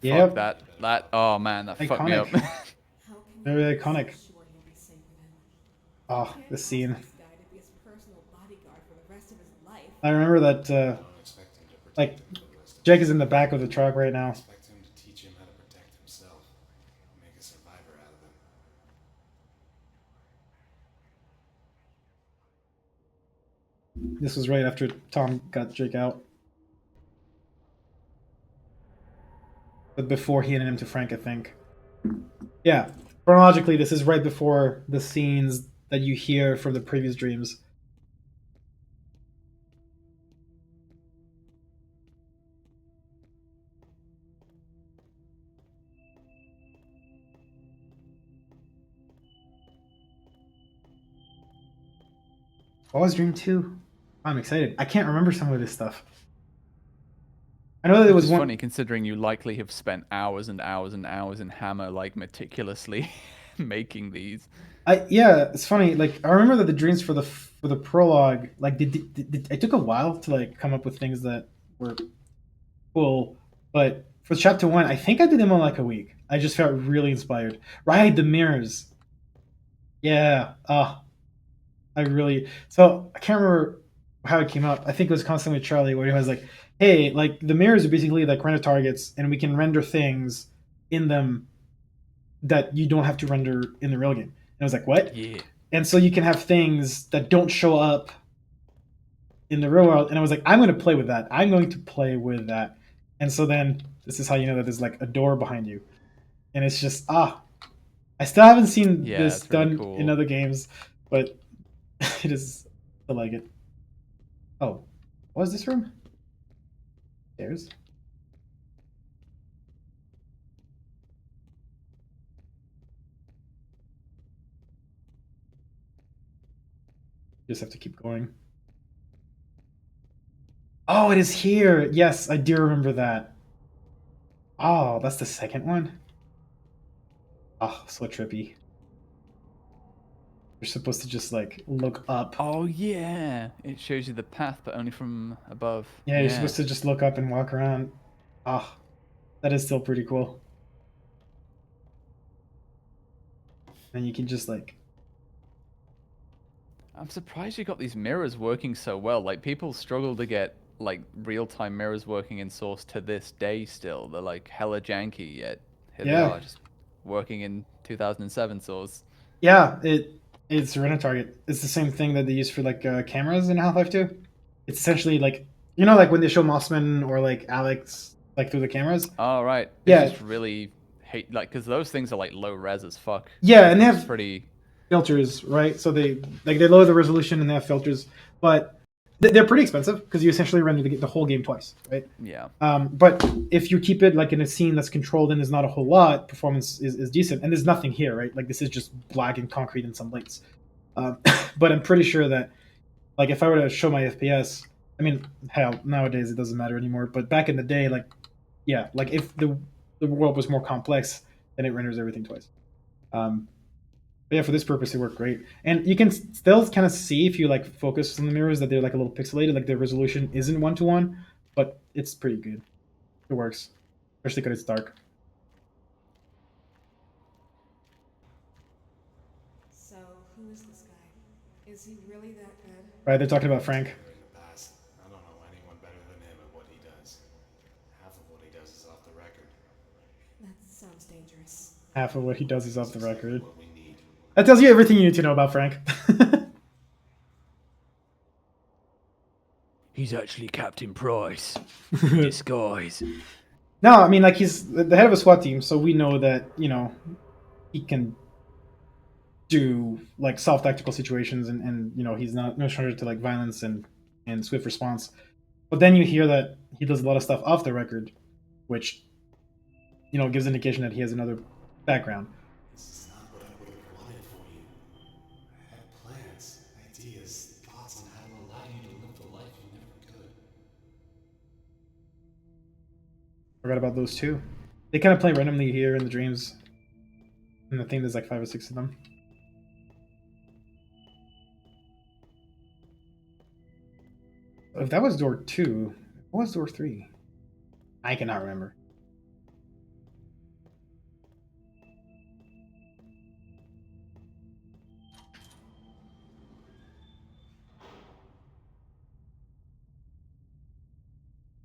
Yep. fuck that oh man, that fucked me up. Iconic. Very iconic. Oh, the scene. I remember that, Don't expect him to protect like, him for the rest of Jake his is in the back of the truck right now. Expect him to teach him how to protect himself. Make a survivor out of him. This was right after Tom got Jake out. But before he handed him to Frank, I think. Yeah. Chronologically, this is right before the scenes that you hear from the previous dreams. What was Dream 2? I'm excited. I can't remember some of this stuff. I know that there was It's one. funny considering you likely have spent hours and hours and hours in Hammer, like meticulously making these. Yeah, it's funny. Like I remember that the dreams for the prologue, like it took a while to like come up with things that were cool. But for chapter 1, I think I did them in like a week. I just felt really inspired. Right, the mirrors. Yeah. I really. So I can't remember how it came up. I think it was constantly with Charlie, where he was like, "Hey, like the mirrors are basically like render targets, and we can render things in them that you don't have to render in the real game." And I was like, "What?" Yeah. And so you can have things that don't show up in the real world. And I was like, "I'm going to play with that. I'm going to play with that." And so then this is how you know that there's like a door behind you, and it's just I still haven't seen Yeah, this it's really done cool. in other games, but it is. I like it. Oh, what is this room? Stairs. Just have to keep going. Oh, it is here. Yes, I do remember that. Oh, that's the second one. Oh, so trippy. You're supposed to just like look up. Oh yeah, it shows you the path, but only from above. Yeah, you're supposed to just look up and walk around. Ah, that is still pretty cool. And you can just like. I'm surprised you got these mirrors working so well. Like people struggle to get like real-time mirrors working in Source to this day. Still, they're like hella janky. Yet here they Yeah. are, just working in 2007 Source. Yeah, it's a render target. It's the same thing that they use for like cameras in Half-Life 2. It's essentially like like when they show Mossman or like Alex like through the cameras. Oh right. Yeah. It's just really hate like because those things are like low res as fuck. Yeah, and they It's have pretty. filters, right? So they lower the resolution and they have filters, but they're pretty expensive because you essentially render the whole game twice, right? Yeah. But if you keep it like in a scene that's controlled and there's not a whole lot, performance is decent. And there's nothing here, right? Like this is just black and concrete and some lights. But I'm pretty sure that, like, if I were to show my FPS, I mean, hell, nowadays it doesn't matter anymore. But back in the day, like, yeah, like if the world was more complex, then it renders everything twice. But yeah, for this purpose, it worked great. And you can still kind of see if you like focus on the mirrors that they're like a little pixelated, like the resolution isn't 1:1, but it's pretty good. It works, especially because it's dark. So, who is this guy? Is he really that good? Right, they're talking about Frank. In the past, I don't know anyone better than him at what he does. Half of what he does is off the record. That sounds dangerous. Half of what he does is off the record. What we need. That tells you everything you need to know about Frank. He's actually Captain Price. Disguise. No, I mean, like, he's the head of a SWAT team, so we know that, you know, he can do like soft tactical situations, and you know, he's not no stranger to like violence and swift response. But then you hear that he does a lot of stuff off the record, which, you know, gives indication that he has another background. This is not what I would have wanted for you. I had plans, ideas, thoughts on how to allow you to live the life you never could. Forgot about those two. They kind of play randomly here in the dreams. And I think there's like 5 or 6 of them. If that was door 2, what was door 3? I cannot remember.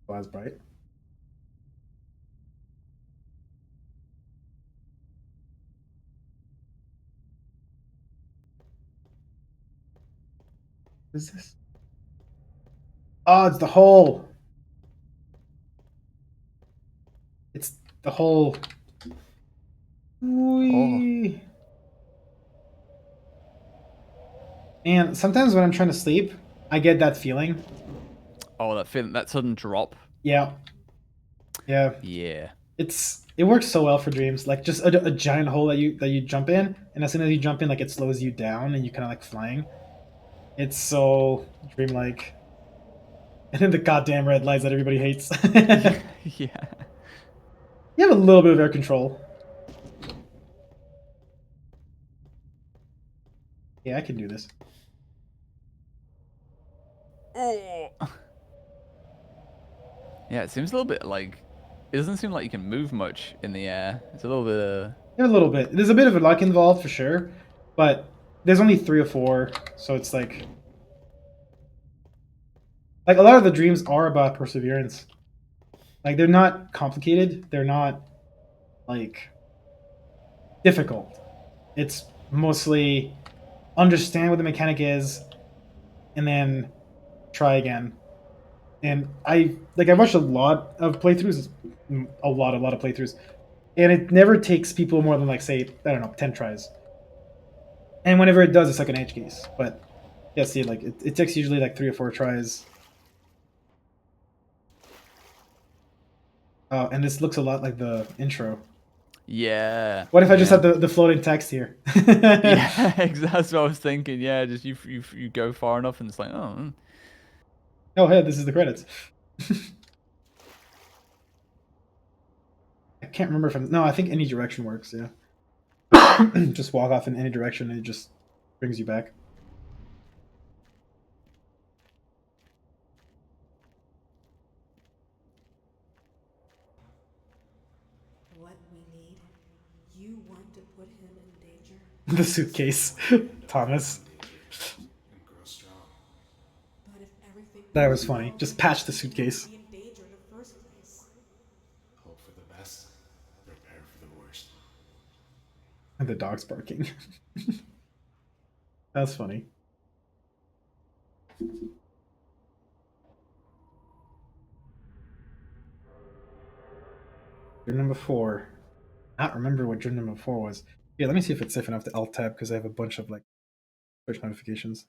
Oh, that's bright. What is this? Oh, it's the hole. It's the hole. Whee. And sometimes when I'm trying to sleep, I get that feeling. Oh, that feeling, that sudden drop. Yeah. Yeah. Yeah. It works so well for dreams. Like just a giant hole that you jump in, and as soon as you jump in, like it slows you down and you kind of like flying. It's so dreamlike. And then the goddamn red lights that everybody hates. Yeah. You have a little bit of air control. Yeah, I can do this. Oh. Yeah, it seems a little bit like it doesn't seem like you can move much in the air. It's a little bit. Yeah, a little bit. There's a bit of luck involved for sure, but there's only 3 or 4, so it's like a lot of the dreams are about perseverance. Like they're not complicated. They're not like difficult. It's mostly understand what the mechanic is and then try again. And I watched a lot of playthroughs, a lot of playthroughs, and it never takes people more than like say, I don't know, 10 tries. And whenever it does, it's like an edge case. But yeah, see, like it takes usually like 3 or 4 tries. Oh, and this looks a lot like the intro. Yeah. What if I just have the floating text here? Yeah, exactly. That's what I was thinking. Yeah, just you go far enough, and it's like, oh. Oh, hey, this is the credits. I can't remember if no, I think any direction works. Yeah, just walk off in any direction, and it just brings you back. What we need? You want to put him in danger? The suitcase, Thomas. And grow strong. But if everything That was funny. Just patch the suitcase. be in danger in the first place. Hope for the best. Prepare for the worst. And the dog's barking. That's funny. Dream number 4. Not remember what dream number 4 was. Yeah, let me see if it's safe enough to alt tab because I have a bunch of like Twitch notifications.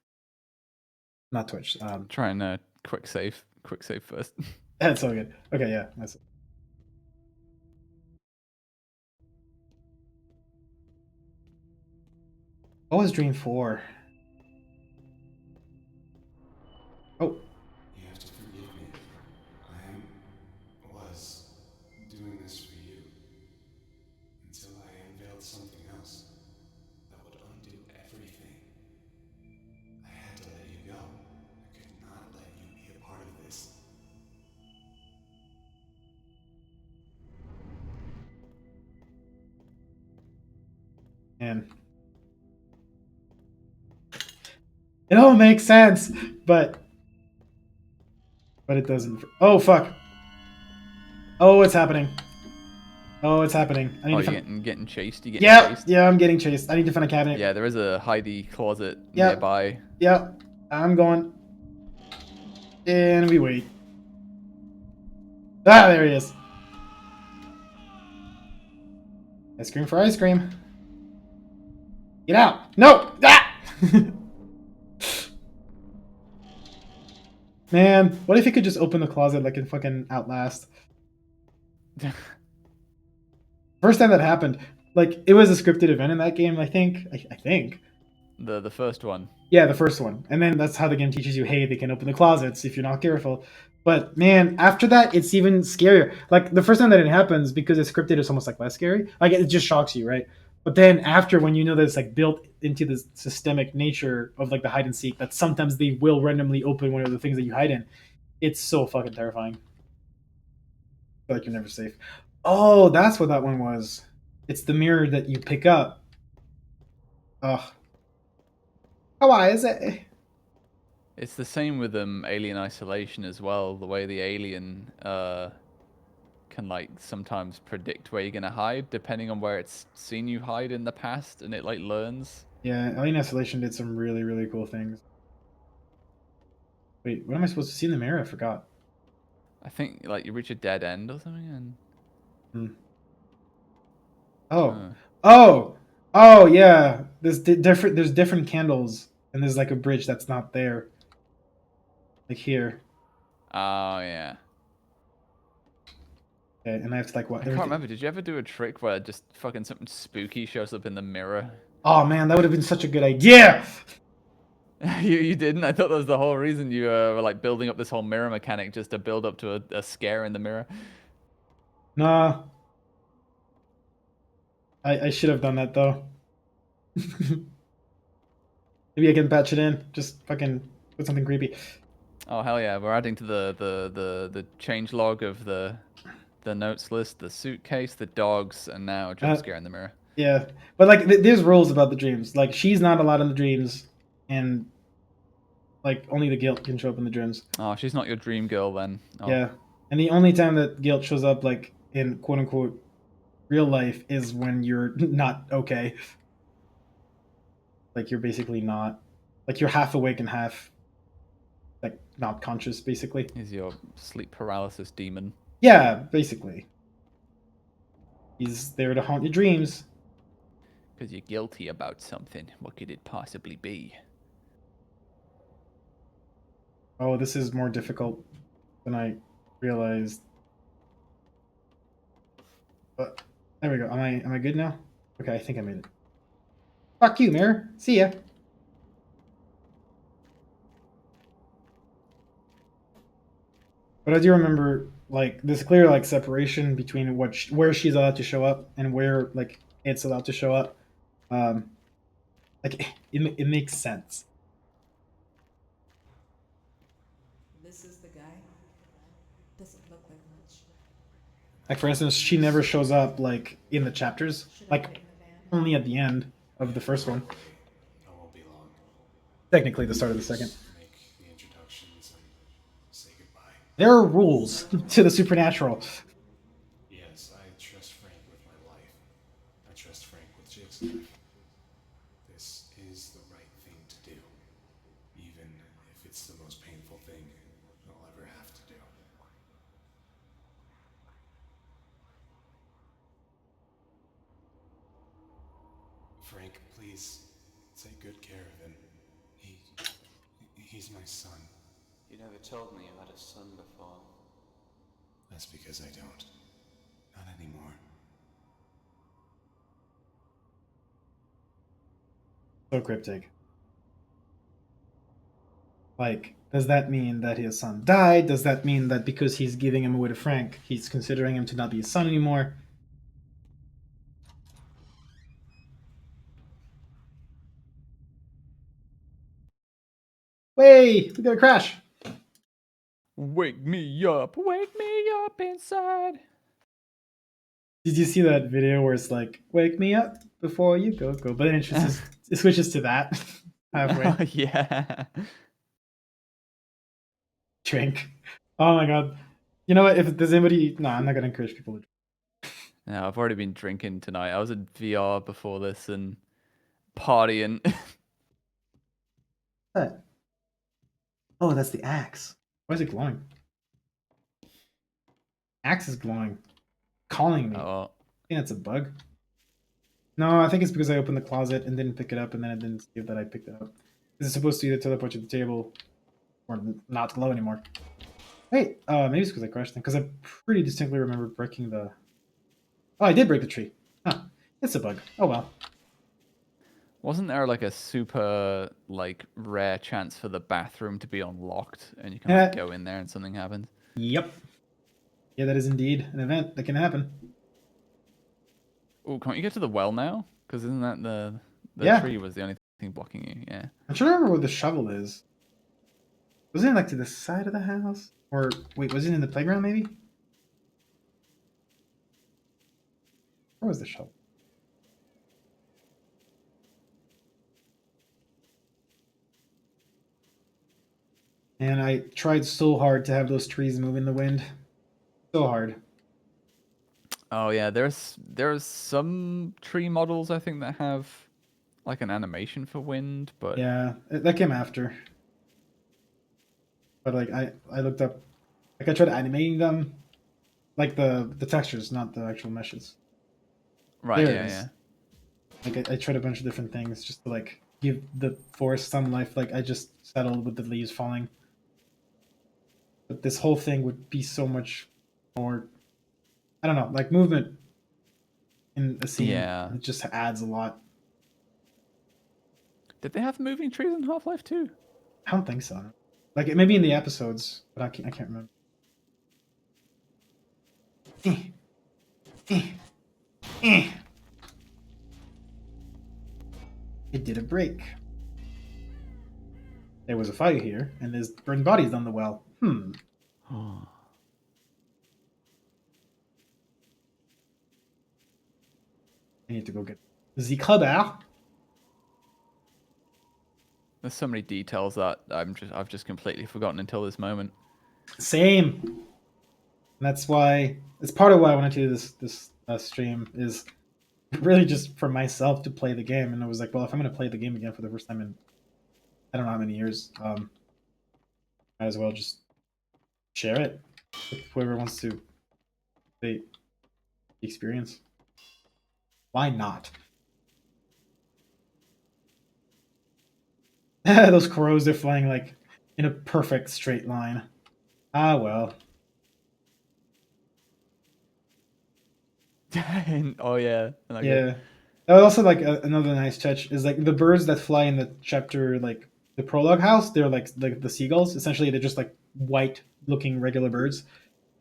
Not Twitch. Try and quick save first. That's all good. Okay, yeah, that's it. What was dream 4? Oh. You have to forgive me. Was doing this for you until I unveiled something else that would undo everything. I had to let you go. I could not let you be a part of this. Man. It all makes sense, but it doesn't. Oh fuck. Oh, it's happening. Oh, it's happening. I need Oh, to you're find. getting chased. You getting Yeah, chased. yeah, I'm getting chased. I need to find a cabinet. Yeah, there is a hidey closet Yep. nearby. Yeah, I'm going. And we wait. Ah, there he is. Ice cream for ice cream. Get out. No! Ah! Man, what if he could just open the closet like in fucking Outlast? First time that happened, like it was a scripted event in that game. I think. I think. The first one. Yeah, the first one, and then that's how the game teaches you, hey, they can open the closets if you're not careful. But man, after that, it's even scarier. Like the first time that it happens, because it's scripted, it's almost like less scary. Like it just shocks you, right? But then after, when you know that it's like built into the systemic nature of like the hide and seek, that sometimes they will randomly open one of the things that you hide in, it's so fucking terrifying. I feel like you're never safe. Oh, that's what that one was. It's the mirror that you pick up. Ugh. Oh, why is it? It's the same with Alien Isolation as well. The way the alien can like sometimes predict where you're gonna hide depending on where it's seen you hide in the past, and it like learns. Yeah, Alien Isolation did some really, really cool things. Wait, what am I supposed to see in the mirror? I forgot. I think like you reach a dead end or something, and Oh, oh, oh, yeah. There's different. There's different candles, and there's like a bridge that's not there. Like here. Oh yeah. Okay, and I have to like what? I can't remember. Did you ever do a trick where just fucking something spooky shows up in the mirror? Oh man, that would have been such a good idea. You didn't? I thought that was the whole reason you were like building up this whole mirror mechanic just to build up to a scare in the mirror. Nah. I should have done that though. Maybe I can patch it in. Just fucking put something creepy. Oh hell yeah! We're adding to the change log of the notes list, the suitcase, the dogs, and now a jump scare in the mirror. Yeah, but like there's rules about the dreams. Like she's not allowed in the dreams, and like only the guilt can show up in the dreams. Oh, she's not your dream girl then. Oh. Yeah, and the only time that guilt shows up, like in quote unquote real life, is when you're not okay. Like you're basically not, like you're half awake and half like not conscious, basically. He's your sleep paralysis demon. Yeah, basically. He's there to haunt your dreams. Because you're guilty about something. What could it possibly be? Oh, this is more difficult than I realized. But there we go. Am I good now? Okay, I think I made it. Fuck you, mirror. See ya. But I do remember like this clear like separation between where she's allowed to show up and where like it's allowed to show up. Like it makes sense. This is the guy. Doesn't look like much. Like for instance, she never shows up like in the chapters, like only at the end of the first one. I won't be long. Technically, the start of the second. Make the introductions and say goodbye. There are rules to the supernatural. Yes, I trust Frank with my life. I trust Frank with Jake's life. This is the right thing to do, even if it's the most painful thing I'll ever have to do. Frank, please take good care of him. He's my son. You never told me you had a son before. That's because I don't. Not anymore. So cryptic. Like, does that mean that his son died? Does that mean that because he's giving him away to Frank, he's considering him to not be his son anymore? Way, we got a crash. Wake me up inside. Did you see that video where it's like, "Wake me up before you go"? But then it switches to that halfway. Yeah. Drink. Oh my god. You know what? If there's anybody, no, I'm not gonna encourage people to drink. No, I've already been drinking tonight. I was in VR before this and partying. What? Oh, that's the axe. Why is it glowing? Axe is glowing. Calling me. Oh, I think that's a bug. No, I think it's because I opened the closet and didn't pick it up, and then it didn't see that I picked it up. It's supposed to either teleport to the table or not glow anymore. Wait, maybe it's because I crashed them, because I pretty distinctly remember breaking the... Oh, I did break the tree. Huh. It's a bug. Oh well. wasn't there like a super like rare chance for the bathroom to be unlocked and you can like, go in there and something happens? Yep. Yeah, that is indeed an event that can happen. Oh, can't you get to the well now? Because isn't that the Yeah. tree was the only thing blocking you? Yeah. I'm trying to remember where the shovel is. Was it like to the side of the house? Or wait, was it in the playground maybe? Where was the shovel? And I tried so hard to have those trees move in the wind. So hard. Oh yeah, there's some tree models I think that have like an animation for wind, but Yeah, that came after. But like I looked up, like I tried animating them, like the textures, not the actual meshes. right, There it yeah, is. yeah. Like I tried a bunch of different things just to like give the forest some life. Like I just settled with the leaves falling. But this whole thing would be so much more, I don't know, like movement in a scene. Yeah. It just adds a lot. Did they have moving trees in Half-Life 2? I don't think so. Like maybe in the episodes, but I can't remember. It did a break. There was a fire here, and there's burned bodies on the well. I need to go get the crowbar. There's so many details that I've just completely forgotten until this moment. Same. And that's why it's part of why I wanted to do this stream is really just for myself to play the game. And I was like, well, if I'm going to play the game again for the first time in I don't know how many years, might as well just share it with whoever wants to play the experience. Why not? Those crows, they're flying like in a perfect straight line. Ah, well. Oh yeah. Yeah. That was also like another nice touch is like the birds that fly in the chapter, like the prologue house, they're like the seagulls. Essentially, they're just like white looking regular birds.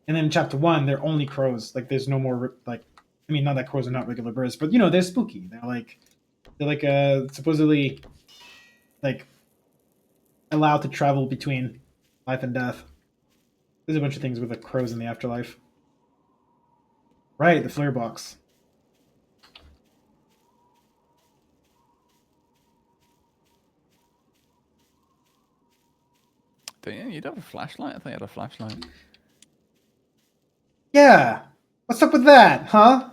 And then in chapter 1, they're only crows. Like there's no more like, I mean, not that crows are not regular birds, but you know, they're spooky. They're like supposedly like allowed to travel between life and death. There's a bunch of things with the crows in the afterlife. Right, the flare box. You'd have a flashlight? I thought you had a flashlight. Yeah. What's up with that, huh?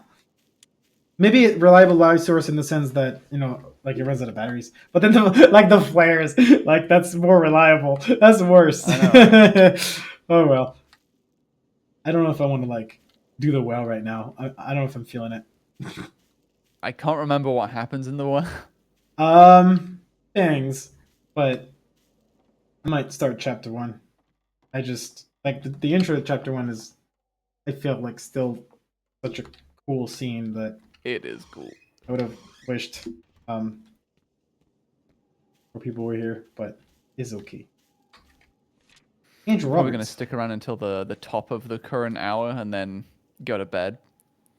Maybe a reliable light source in the sense that, you know, like it runs out of batteries. But then like the flares, like that's more reliable. That's worse. Oh well. I don't know if I want to like do the well right now. I don't know if I'm feeling it. I can't remember what happens in the well. Things, but I might start chapter 1. I just like the intro to chapter 1 is, I feel like still such a cool scene that It is cool. I would have wished more people were here, but it's okay. Andrew Probably going to Roberts. stick around until the top of the current hour and then go to bed.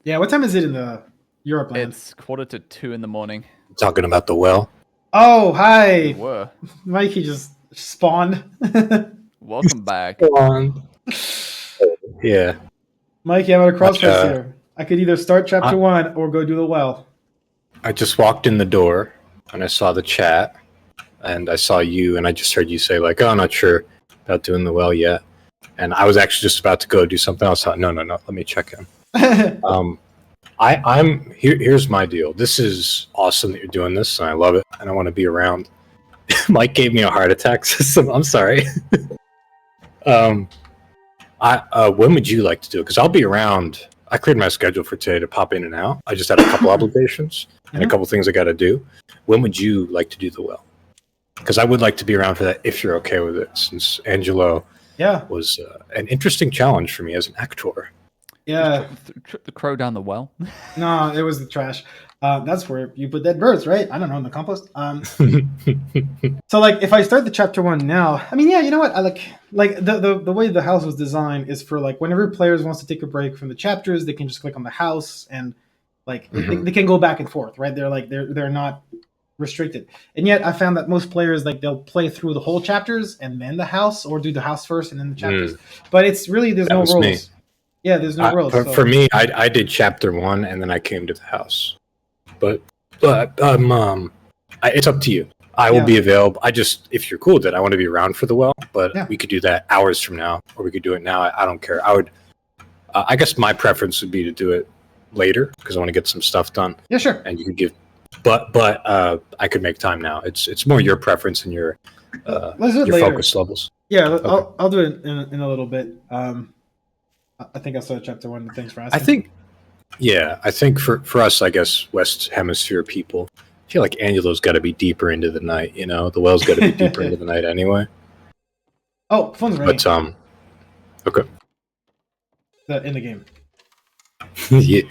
Yeah, what time is it in the Europe land? It's 1:45 in the morning. Talking about the well. Oh, We hi. were. Mikey just spawned. Welcome back. Go on. Yeah. Mikey, I'm at a crossroads Uh, here. I could either start chapter 1 or go do the well. I just walked in the door and I saw the chat and I saw you and I just heard you say like, "Oh, I'm not sure about doing the well yet." And I was actually just about to go do something else. I thought, no, let me check in. I'm here. Here's my deal. This is awesome that you're doing this, and I love it, and I want to be around. Mike gave me a heart attack. So I'm sorry. When would you like to do it? Because I'll be around. I cleared my schedule for today to pop in and out. I just had a couple obligations and a couple things I got to do. When would you like to do the well? Because I would like to be around for that if you're okay with it, since Angelo was an interesting challenge for me as an actor. Yeah. Trip the crow down the well. No, it was the trash. That's where you put dead birds, right? I don't know, in the compost. So like, if I start the chapter 1 now, I mean, yeah, you know what? I like the way the house was designed is for like whenever players wants to take a break from the chapters, they can just click on the house and like they can go back and forth, right? They're not restricted. And yet, I found that most players like they'll play through the whole chapters and then the house, or do the house first and then the chapters. But it's really there's no rules. Me. Yeah, there's no rules. So. For me, I did chapter 1 and then I came to the house. But it's up to you. I will be available. If you're cool with it, I want to be around for the well. But we could do that hours from now, or we could do it now. I don't care. I would. I guess my preference would be to do it later because I want to get some stuff done. Yeah, sure. And you could give, but I could make time now. It's more your preference and your focus levels. Yeah, okay. I'll do it in a little bit. I think I saw chapter 1. Thanks for asking. I think for us, I guess West Hemisphere people, I feel like Angelo's got to be deeper into the night. You know, the well's got to be deeper into the night anyway. Oh, phone's ringing. But okay. In the game. Yeah.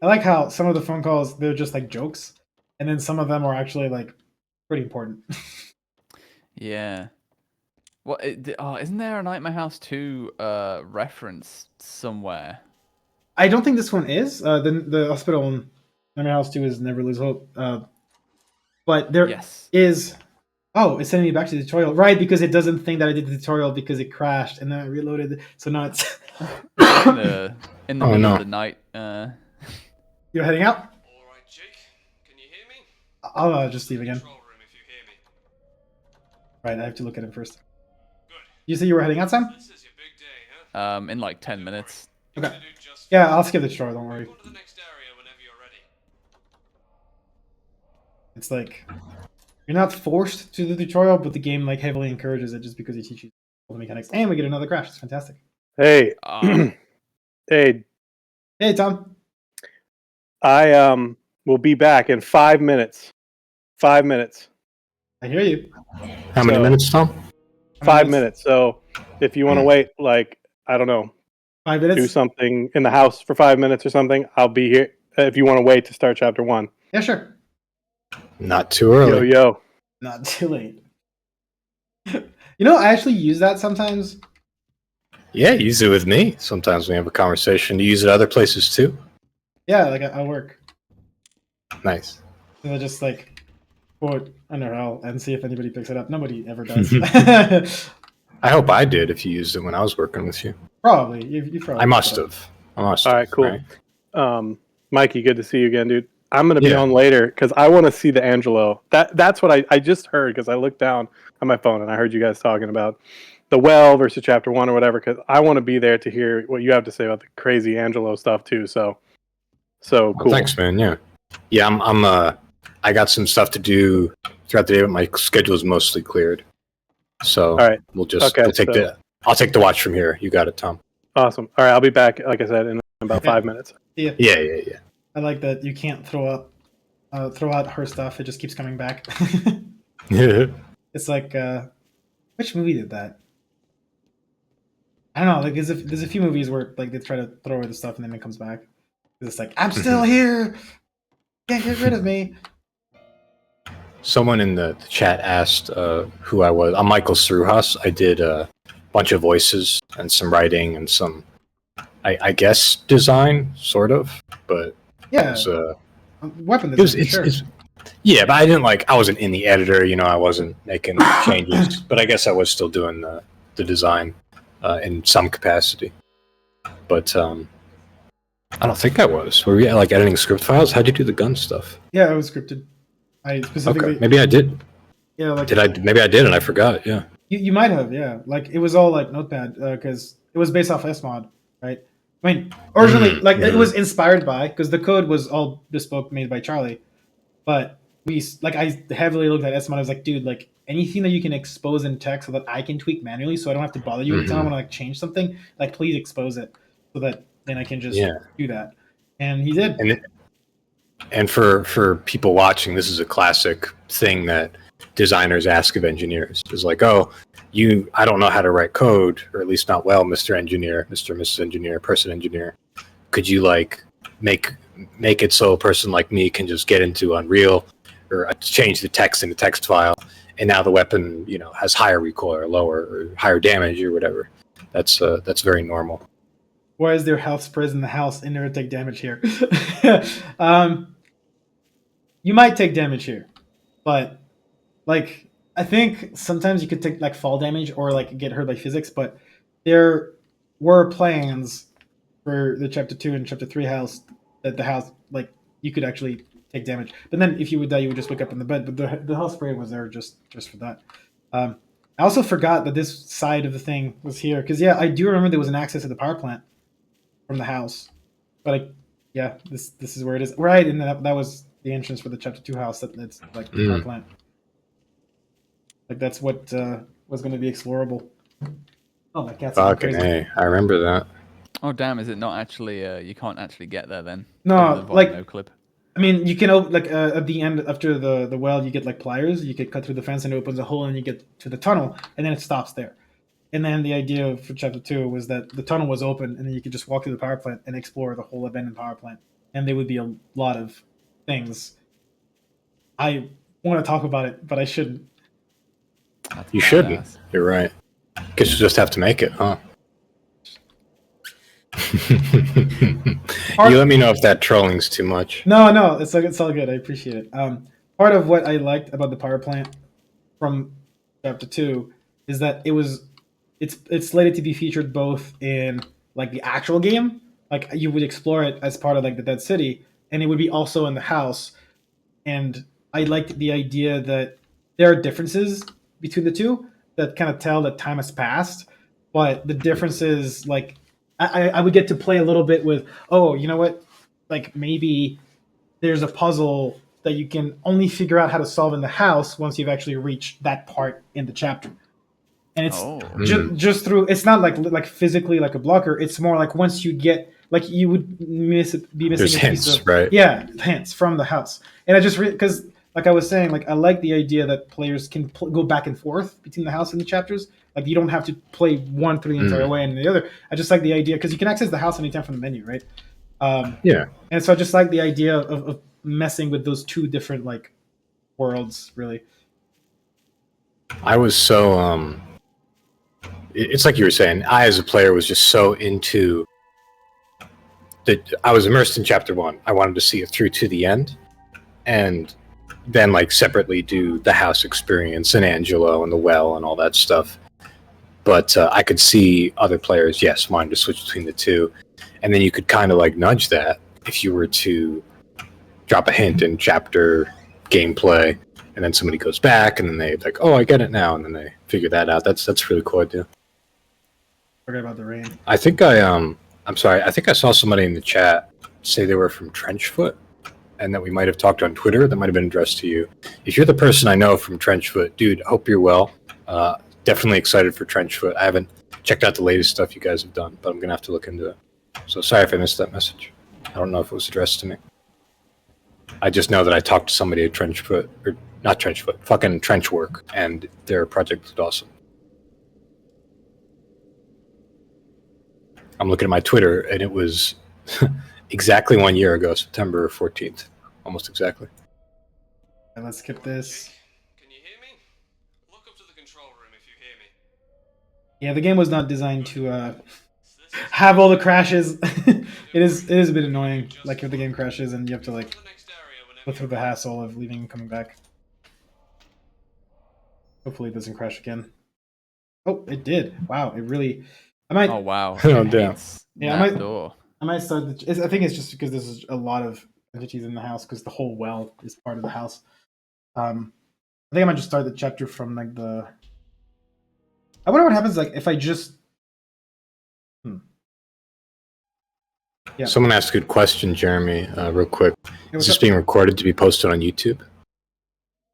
I like how some of the phone calls, they're just like jokes, and then some of them are actually like pretty important. Yeah. What? Isn't there a Nightmare House 2 reference somewhere? I don't think this one is. The hospital in Nightmare House 2 is Never Lose Hope. But there is... Oh, it's sending me back to the tutorial. Right, because it doesn't think that I did the tutorial because it crashed, and then I reloaded. So now it's... in the middle of the night. You're heading out? Alright, Jake. Can you hear me? I'll just leave again. Right, I have to look at him first. Good. You said you were heading out, Sam? This is your big day, huh? In like 10 minutes. Okay. Yeah, I'll skip the tutorial, don't worry. Go to the next area whenever you're ready. It's like you're not forced to do the tutorial, but the game like heavily encourages it just because it teaches you all the mechanics. And we get another crash. It's fantastic. Hey. Hey, Tom. I will be back in 5 minutes. 5 minutes. I hear you. How many minutes, Tom? 5 minutes. So if you want to wait, like, I don't know, 5 minutes, do something in the house for 5 minutes or something, I'll be here. If you want to wait to start chapter 1. Yeah, sure. Not too early. Yo. Not too late. You know, I actually use that sometimes. Yeah, use it with me. Sometimes we have a conversation. You use it other places too? Yeah, like I work. Nice. And I just like quote Underhell and see if anybody picks it up. Nobody ever does. I hope I did if you used it when I was working with you. Probably. You probably. I must have. All right, cool. Right? Mikey, good to see you again, dude. I'm going to be on later because I want to see the Angelo. That's what I just heard because I looked down on my phone and I heard you guys talking about the well versus chapter 1 or whatever because I want to be there to hear what you have to say about the crazy Angelo stuff too. So cool. Well, thanks, man. Yeah. I got some stuff to do throughout the day, but my schedule is mostly cleared. So all right. we'll take I'll take the watch from here. You got it, Tom. Awesome. All right, I'll be back. Like I said, in about 5 minutes. Yeah. Yeah. I like that you can't throw out her stuff. It just keeps coming back. It's like which movie did that? I don't know. Like there's a few movies where like they try to throw away the stuff and then it comes back. It's like I'm still here. Can't get rid of me. Someone in the chat asked who I was. I'm Michael Sruhas. I did a bunch of voices and some writing and some, I guess, design, sort of. But Yeah, it was, weapon it was, design, it's, sure. yeah, but I didn't I wasn't in the editor. I wasn't making changes. But I guess I was still doing the design in some capacity. But I don't think I was. Were we editing script files? How'd you do the gun stuff? Yeah, it was scripted. I specifically. Okay, maybe I did. Yeah, like did I? Maybe I did, and I forgot. Yeah. You might have, yeah. Like it was all like Notepad because it was based off SMod, right? I mean, originally, it was inspired by because the code was all bespoke, made by Charlie. But I heavily looked at SMod. I was like, dude, like anything that you can expose in text so that I can tweak manually, so I don't have to bother you anytime I want to change something. Like, please expose it so that then I can just do that. And he did. And for people watching, this is a classic thing that designers ask of engineers. Is like, oh, I don't know how to write code, or at least not well, Mr. Engineer, Mr. Mrs. Engineer, person engineer. Could you make it so a person like me can just get into Unreal or change the text in a text file, and now the weapon has higher recoil or lower or higher damage or whatever. That's very normal. Why is there health sprays in the house and never take damage here? You might take damage here, but I think sometimes you could take fall damage or get hurt by physics. But there were plans for the Chapter 2 and Chapter 3 house that the house you could actually take damage. But then if you would die, you would just wake up in the bed. But the health spray was there just for that. I also forgot that this side of the thing was here because I do remember there was an access to the power plant from the house, but this is where it is, right? And that was the entrance for the Chapter 2 house. That's the power plant. That's what was going to be explorable. Oh, my cat's going crazy. Hey, I remember that. Oh damn! Is it not actually? You can't actually get there then. No, no clip. I mean, you can at the end after the well, you get pliers. You could cut through the fence and it opens a hole, and you get to the tunnel, and then it stops there. And then the idea for Chapter 2 was that the tunnel was open, and then you could just walk through the power plant and explore the whole abandoned power plant. And there would be a lot of things. I want to talk about it, but I shouldn't. You shouldn't. You're right. Guess you just have to make it, huh? You let me know if that trolling's too much. No, it's all good. I appreciate it. Part of what I liked about the power plant from Chapter 2 is that it's slated to be featured both in the actual game, you would explore it as part of the Dead City, and it would be also in the house. And I liked the idea that there are differences between the two that kind of tell that time has passed, but the differences I would get to play a little bit with, oh, you know what, maybe there's a puzzle that you can only figure out how to solve in the house once you've actually reached that part in the chapter. And it's just through. It's not like physically like a blocker. It's more once you get you would be missing There's a hints, piece of, right? Yeah, hints from the house. And I just because I was saying, I like the idea that players can go back and forth between the house and the chapters. You don't have to play one through the entire way and the other. I just like the idea because you can access the house anytime from the menu, right? Yeah. And so I just like the idea of messing with those two different worlds, really. I was so it's like you were saying, I as a player was just so into that. I was immersed in Chapter 1. I wanted to see it through to the end, and then separately do the house experience and Angelo and the well and all that stuff. But I could see other players, wanting to switch between the two, and then you could kind of nudge that if you were to drop a hint in chapter gameplay, and then somebody goes back and then they oh, I get it now, and then they figure that out. That's really cool idea. Forget about the rain. I think I'm sorry. I think I saw somebody in the chat say they were from Trenchfoot, and that we might have talked on Twitter. That might have been addressed to you. If you're the person I know from Trenchfoot, dude, hope you're well. Definitely excited for Trenchfoot. I haven't checked out the latest stuff you guys have done, but I'm gonna have to look into it. So sorry if I missed that message. I don't know if it was addressed to me. I just know that I talked to somebody at Trenchfoot, or not Trenchfoot, fucking Trenchwork, and their project is awesome. I'm looking at my Twitter, and it was exactly 1 year ago, September 14th, almost exactly. And let's skip this. Can you hear me? Look up to the control room if you hear me. Yeah, the game was not designed to have all the crashes. it is a bit annoying, like if the game crashes and you have to like go through the hassle of leaving and coming back. Hopefully it doesn't crash again. Oh, it did. Wow, it really. I might. Oh wow. Oh, damn. Yeah, That door. I might start. I think it's just because there's a lot of entities in the house because the whole well is part of the house. I think I might just start the chapter from like the. I wonder what happens like if I just. Yeah. Someone asked a good question, Jeremy, real quick. Is this up? being recorded to be posted on YouTube?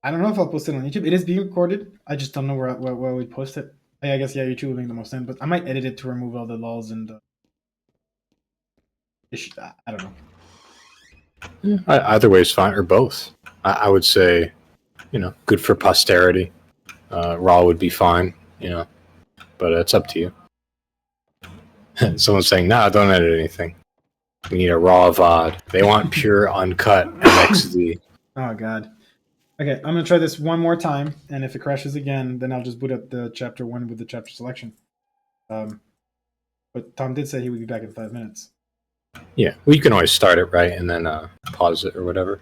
I don't know if I'll post it on YouTube. It is being recorded. I just don't know where we post it. I guess, yeah, YouTube would make the most sense, but I might edit it to remove all the lulls and I don't know. Yeah, either way is fine, or both. I would say, good for posterity. Raw would be fine, but it's up to you. Someone's saying, nah, don't edit anything. We need a raw VOD. They want pure, uncut MXD. Oh, God. Okay, I'm going to try this one more time, and if it crashes again, then I'll just boot up the chapter 1 with the chapter selection. But Tom did say he would be back in 5 minutes. Yeah, well, you can always start it, right, and then pause it or whatever.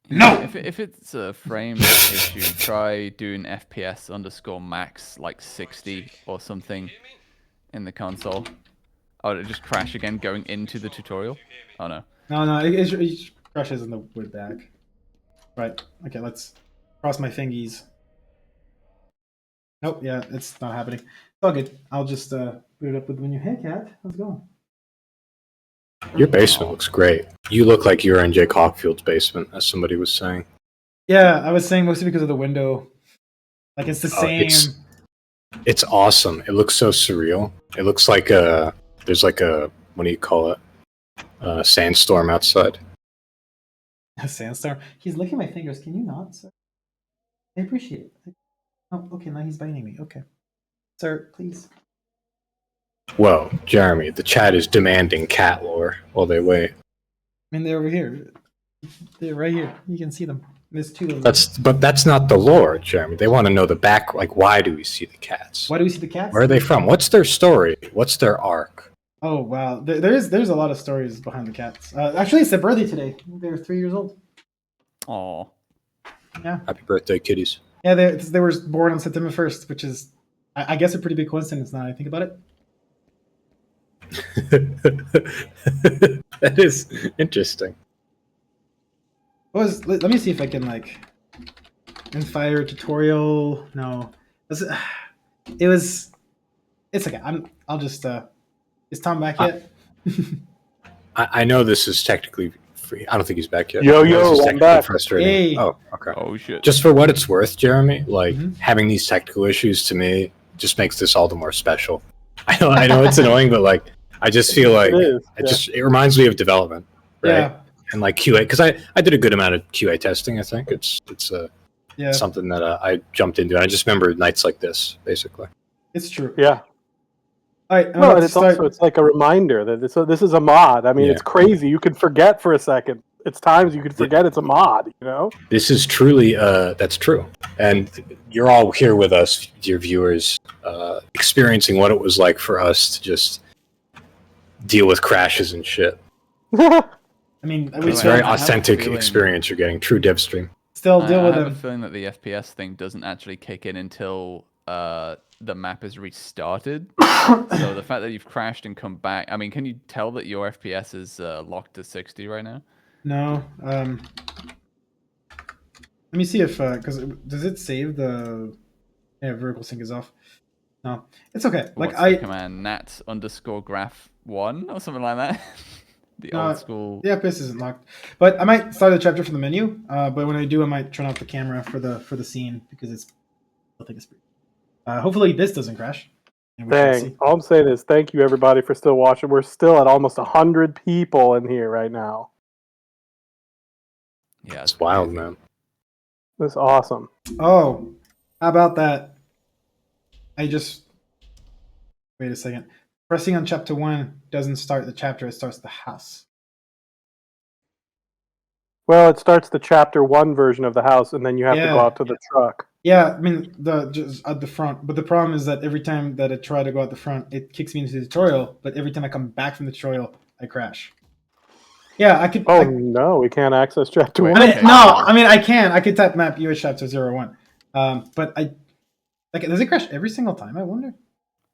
No! If it's a frame issue, try doing FPS_max like 60 or something in the console. Oh, did it just crash again going into the tutorial? Oh no. No, it crashes on the way back. Right, okay, let's cross my fingies. Nope, yeah, it's not happening. It's all good. I'll just boot it up with the new. Hey, cat, how's it going? Your basement looks great. You look like you're in Jake Hawkfield's basement, as somebody was saying. Yeah, I was saying mostly because of the window. Like, it's the same... It's awesome. It looks so surreal. It looks like there's like a, what do you call it? A sandstorm outside. A sandstorm? He's licking my fingers. Can you not, sir? I appreciate it. Oh, okay, now he's biting me. Okay. Sir, please. Whoa, Jeremy, the chat is demanding cat lore while they wait. I mean, they're over here. They're right here. You can see them. There's 2 of them. But that's not the lore, Jeremy. They want to know the back, like, why do we see the cats? Why do we see the cats? Where are they from? What's their story? What's their arc? Oh, wow. There's a lot of stories behind the cats. Actually, it's their birthday today. They're 3 years old. Aw. Yeah. Happy birthday, kitties. Yeah, they were born on September 1st, which is, I guess, a pretty big coincidence now that I think about it. That is interesting. Let me see if I can, like, Fire tutorial. No. It's okay. I'll just, is Tom back yet? I know this is technically free. I don't think he's back yet. Yo, This is I'm back. frustrating. Hey. Oh, okay. Oh shit. Just for what it's worth, Jeremy, like having these technical issues to me just makes this all the more special. I know it's annoying, but like I just feel like it reminds me of development, right? Yeah. And like QA, because I did a good amount of QA testing. I think it's something that I jumped into. And I just remember nights like this, basically. It's true. Yeah. All right. No, and it's like a reminder that this is a mod. I mean, it's crazy. You can forget for a second. It's times you can forget it's a mod, This is truly, that's true. And you're all here with us, dear viewers, experiencing what it was like for us to just deal with crashes and shit. I mean, it's a very authentic experience you're getting. True dev stream. Still deal with I have them. a feeling that the FPS thing doesn't actually kick in until the map is restarted. So the fact that you've crashed and come back, I mean, can you tell that your FPS is locked to 60 right now? No. Let me see if does it save the vertical sync is off? No, it's okay. What's the command nat_graph1 or something like that. The old school. The FPS isn't locked, but I might start the chapter from the menu. But when I do, I might turn off the camera for the scene because I think it's. Hopefully this doesn't crash. And we shall see. Dang. All I'm saying is thank you, everybody, for still watching. We're still at almost 100 people in here right now. Yeah, It's wild, man. That's awesome. Oh, how about that? Wait a second. Pressing on chapter 1 doesn't start the chapter, it starts the house. Well, it starts the chapter 1 version of the house, and then you have to go Yeah. out to the truck. Yeah, I mean just at the front. But the problem is that every time that I try to go out the front, it kicks me into the tutorial. But every time I come back from the tutorial, I crash. Yeah, I could. Oh, no, we can't access chapter Wait, 1. I mean, okay. no, I mean I can. I could type map US chapter 01. But does it crash every single time? I wonder.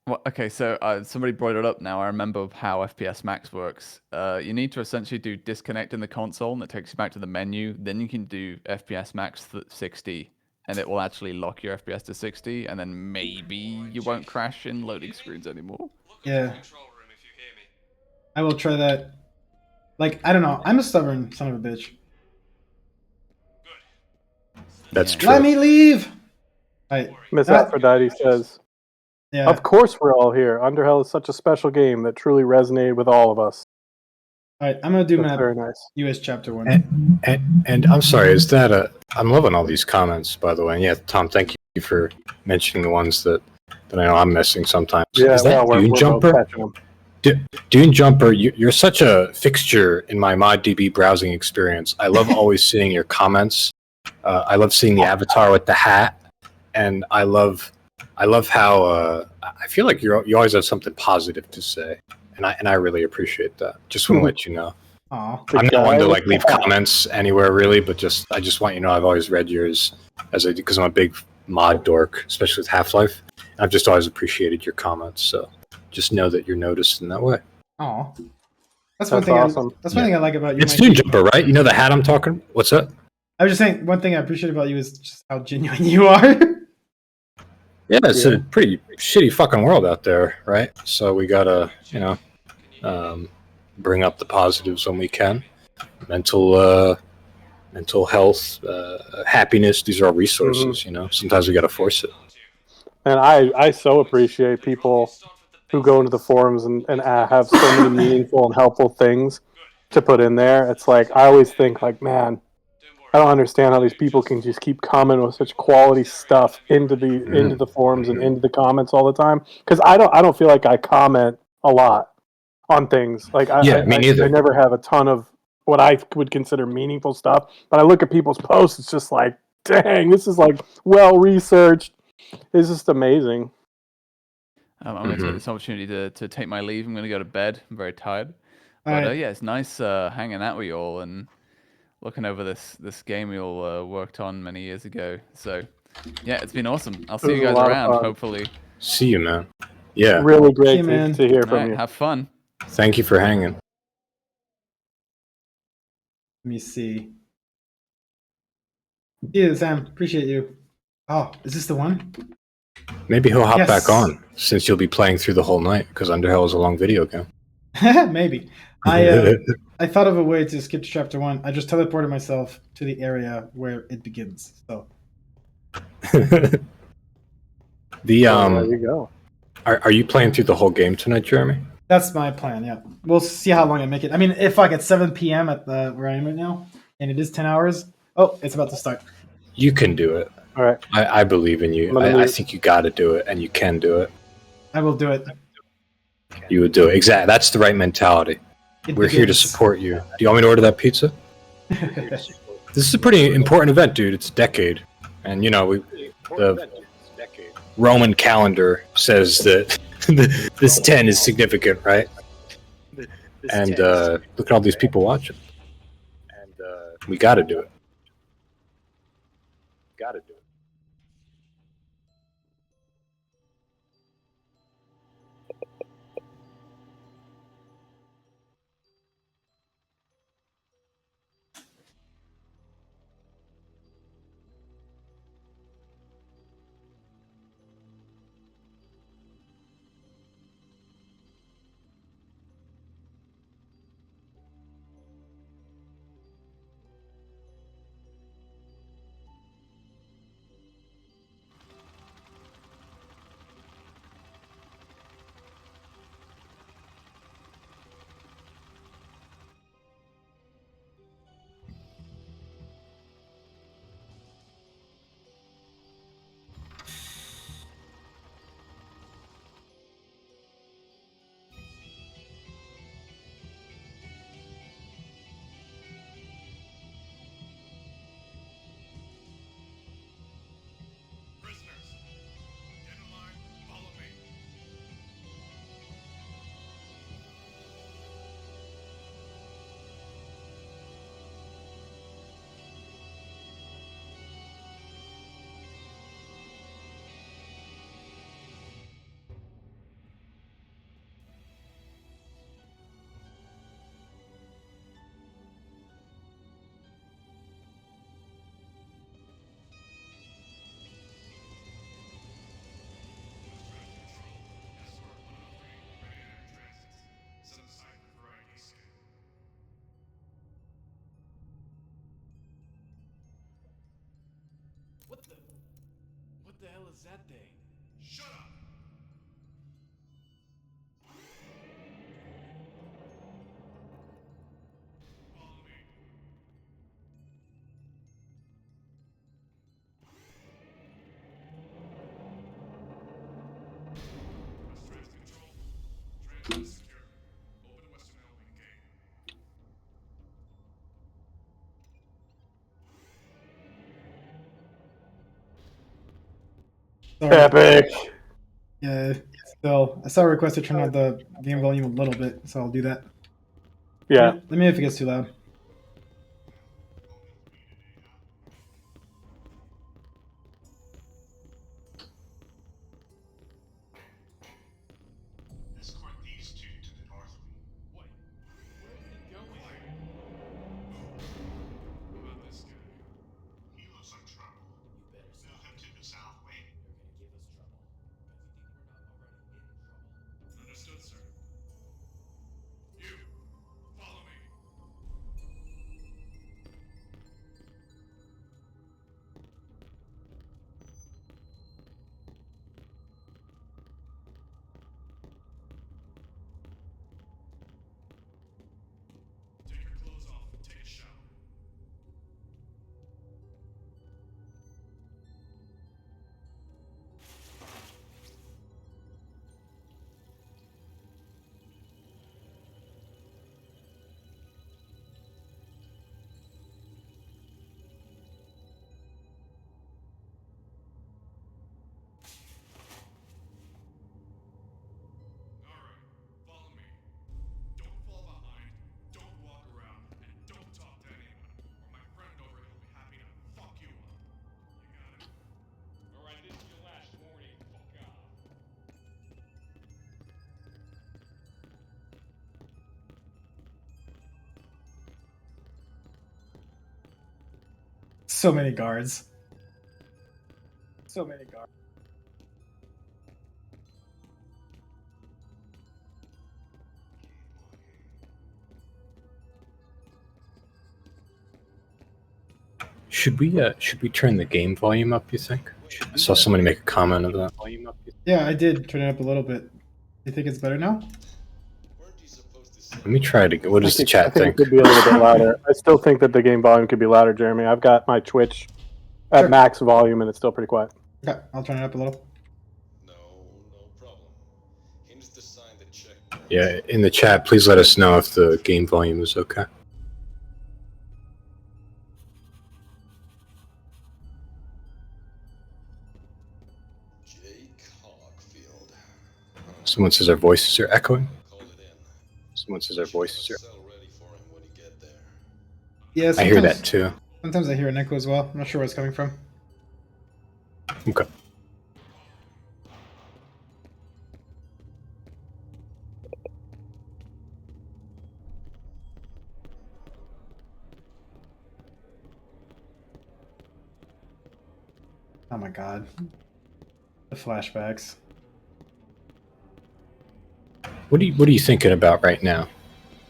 Well, okay, so somebody brought it up now. I remember how FPS Max works. You need to essentially do disconnect in the console, and it takes you back to the menu. Then you can do FPS Max 60, and it will actually lock your FPS to 60, and then maybe you won't crash in loading screens anymore. Yeah. I will try that. Like, I don't know. I'm a stubborn son of a bitch. That's Yeah. true. Let me leave! Right. Miss Aphrodite says, Yeah. of course we're all here. Underhell is such a special game that truly resonated with all of us. Alright, I'm gonna do That's map very nice. US chapter 1. And I'm sorry, is that I'm loving all these comments, by the way. And yeah, Tom, thank you for mentioning the ones that I know I'm missing sometimes. Yeah, is that well, Dune we're Jumper? both catching them. Dune Jumper, you're such a fixture in my ModDB browsing experience. I love always seeing your comments. I love seeing the avatar with the hat, and I love how I feel like you always have something positive to say, and I really appreciate that. Just want to let you know. Aw. I'm not one to like leave comments anywhere really, but I just want you to know I've always read yours because I'm a big mod dork, especially with Half-Life. I've just always appreciated your comments, so just know that you're noticed in that way. Aw. That's awesome. That's one thing I like about you. It's Dune Jumper, right? You know the hat I'm talking? What's that? I was just saying, one thing I appreciate about you is just how genuine you are. Yeah, it's a pretty shitty fucking world out there, right? So we gotta, bring up the positives when we can. Mental health, happiness, these are all resources, Sometimes we gotta force it. And I so appreciate people who go into the forums and have so many meaningful and helpful things to put in there. It's like, I always think like, man, I don't understand how these people can just keep commenting with such quality stuff into the forums and into the comments all the time. Because I don't feel like I comment a lot on things. Like me neither. I never have a ton of what I would consider meaningful stuff. But I look at people's posts, it's just like, dang, this is like well researched. It's just amazing. I'm going to take this opportunity to take my leave. I'm going to go to bed. I'm very tired. But Alright. yeah, it's nice hanging out with you all and looking over this game we all worked on many years ago. So yeah, it's been awesome. I'll see you guys around, hopefully. See you, man. Yeah. Really great See you, to hear All from right, you. have fun. Thank you for hanging. Let me see. Yeah, Sam, appreciate you. Oh, is this the one? Maybe he'll hop Yes. back on since you'll be playing through the whole night because Underhell is a long video game. Maybe. I thought of a way to skip to chapter 1. I just teleported myself to the area where it begins. So The there you go. Are you playing through the whole game tonight, Jeremy? that's my plan. Yeah, we'll see how long I make it. I mean, if like it's 7 p.m. at the where I am right now, and it is 10 hours. Oh, it's about to start. You can do it. All right. I believe in you. I think you got to do it, and you can do it. I will do it. You would do it. Exactly. That's the right mentality. We're here to support you. Do you want me to order that pizza? This is a pretty important event, dude. It's a decade, and the Roman calendar says that this 10 is significant, right? And look at all these people watching. And we got to do it. What the hell is that thing? Shut up! Follow me. West Control. Transit is secure. Open western element gate. Sorry. Epic. Yeah. Still, I saw a request to turn on the game volume a little bit, so I'll do that. Yeah. Let me know if it gets too loud. Escort these two to the north of me. Wait, where is he going? What about this guy? He looks like trouble. You better Move stop. him to the south wing. You're gonna give us trouble. Because you think we're not already in trouble. Understood, sir. You, follow me. Take your clothes off and take a shower. Alright, follow me. Don't fall behind, don't walk around, and don't talk to anyone, or my friend over here will be happy to fuck you up. You got it? Alright, this is your last warning. Fuck off. So many guards. So many guards. Should we turn the game volume up, you think? I saw somebody make a comment of that. Yeah, I did turn it up a little bit. You think it's better now? Let me try it again. What does the I chat think think? it could be a little bit louder. I still think that the game volume could be louder, Jeremy. I've got my Twitch at Sure. max volume and it's still pretty quiet. Okay, I'll turn it up a little. No problem. Here's the sign that check. Yeah, in the chat, please let us know if the game volume is okay. Jake Hogfield. Someone says our voices are echoing. Someone says our voices are. Yeah, I hear that too. Sometimes I hear an echo as well. I'm not sure where it's coming from. Okay. Oh my god. The flashbacks. What are you thinking about right now?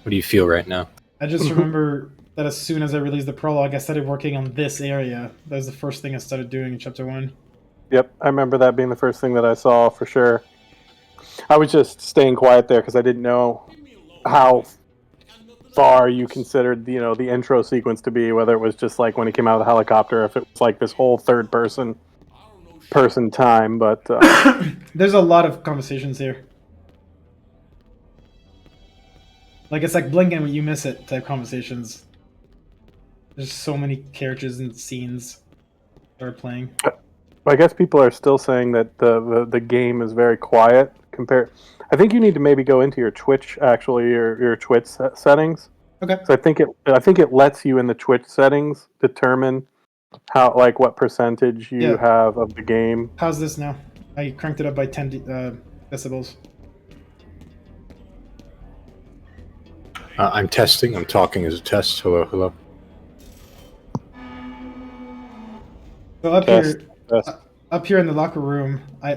What do you feel right now? I just remember that as soon as I released the prologue, I started working on this area. That was the first thing I started doing in chapter 1. Yep, I remember that being the first thing that I saw for sure. I was just staying quiet there because I didn't know how far you considered the intro sequence to be, whether it was just like when he came out of the helicopter, if it was like this whole third person time, but there's a lot of conversations here. Like, it's like blink and you miss it type conversations. There's so many characters and scenes that are playing. I guess people are still saying that the game is very quiet compared. I think you need to maybe go into your Twitch, actually, your Twitch settings. Okay. So I think it lets you in the Twitch settings determine what percentage you have of the game. How's this now? I cranked it up by 10 decibels. I'm testing. I'm talking as a test. Hello, hello. So up Test, here, test. Up here in the locker room, I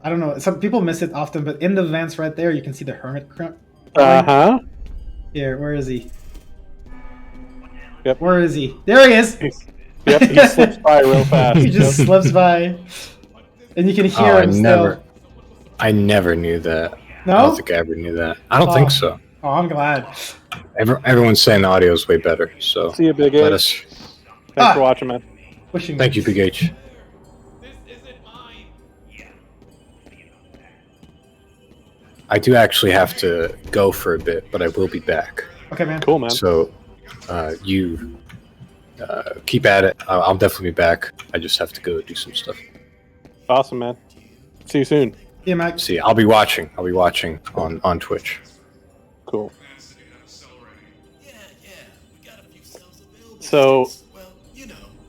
don't know. Some people miss it often, but in the vents right there, you can see the hermit. Here, where is he? Yep. Where is he? There he is. Yep, he slips by real fast. He just Yep. slips by, and you can hear Oh, him still. I never knew that. No? I don't think I ever knew that. I don't think so. Oh, I'm glad. Everyone's saying the audio is way better. So See you, Big let H. us. Thanks for watching, man. Pushing Thank me. you, Big H. I do actually have to go for a bit, but I will be back. Okay, man. Cool, man. So you keep at it. I'll definitely be back. I just have to go do some stuff. Awesome, man. See you soon. Yeah, Max. See, I'll be watching. I'll be watching on Twitch. Cool. So,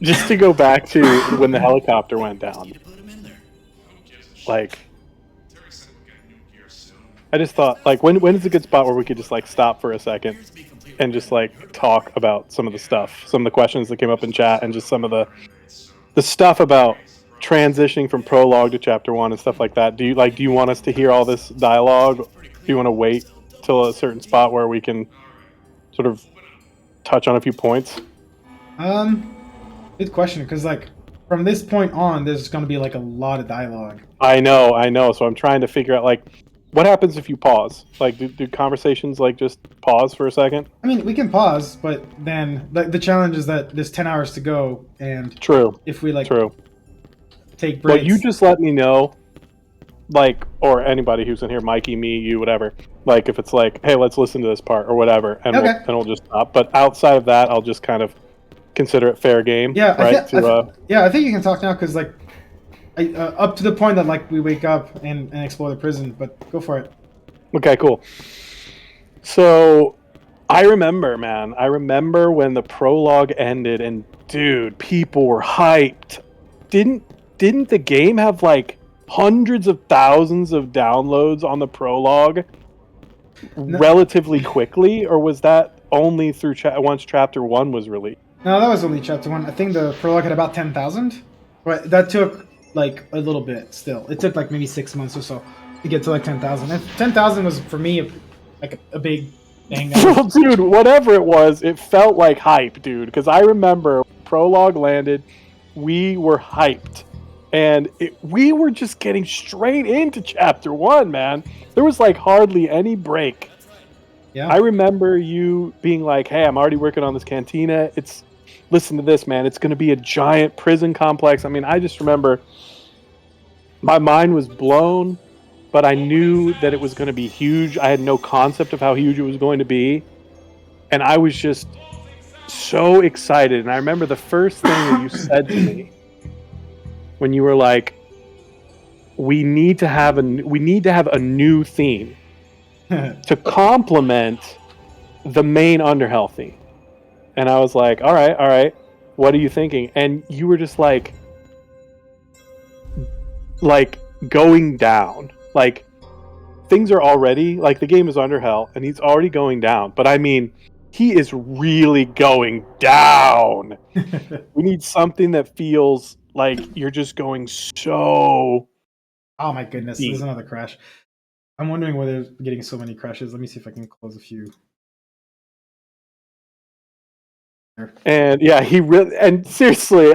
just to go back to when the helicopter went down, like, I just thought, like, when is a good spot where we could just, like, stop for a second and just, like, talk about some of the stuff, some of the questions that came up in chat, and just some of the stuff about transitioning from prologue to chapter 1 and stuff like that. Do you want us to hear all this dialogue? Do you want to wait till a certain spot where we can sort of touch on a few points? Good question, because like from this point on, there's going to be like a lot of dialogue. I know. So I'm trying to figure out, like, what happens if you pause? Like, do conversations like just pause for a second? I mean, we can pause, but then the challenge is that there's 10 hours to go, and True. if we like True. take breaks. Well, you just let me know, like, or anybody who's in here, Mikey, me, you, whatever. Like, if it's like, hey, let's listen to this part or whatever, and Okay. we'll just stop. But outside of that, I'll just kind of consider it fair game. Yeah, right. I think you can talk now because like, up to the point that like we wake up and explore the prison. But go for it. Okay, cool. So, I remember, man. I remember when the prologue ended, and dude, people were hyped. Didn't the game have like hundreds of thousands of downloads on the prologue relatively quickly, or was that only through once chapter 1 was released? No, that was only chapter 1. I think the prologue had about 10,000, but that took like a little bit. Still, it took like maybe 6 months or so to get to like 10,000. And 10,000 was for me like a big thing. Well, dude, whatever it was, it felt like hype, dude. Because I remember prologue landed, we were hyped. And we were just getting straight into chapter 1, man. There was like hardly any break. Yeah. I remember you being like, hey, I'm already working on this cantina. Listen to this, man. It's going to be a giant prison complex. I mean, I just remember my mind was blown, but I knew that it was going to be huge. I had no concept of how huge it was going to be. And I was just so excited. And I remember the first thing that you said to me when you were like, we need to have a new theme to complement the main Underhell theme. And I was like, all right, what are you thinking? And you were just like going down. Like, things are already, like, the game is Underhell, and he's already going down. But I mean, he is really going down. We need something that feels like you're just going so... Oh my goodness, there's another crash. I'm wondering why they're getting so many crashes. Let me see if I can close a few. And yeah, seriously,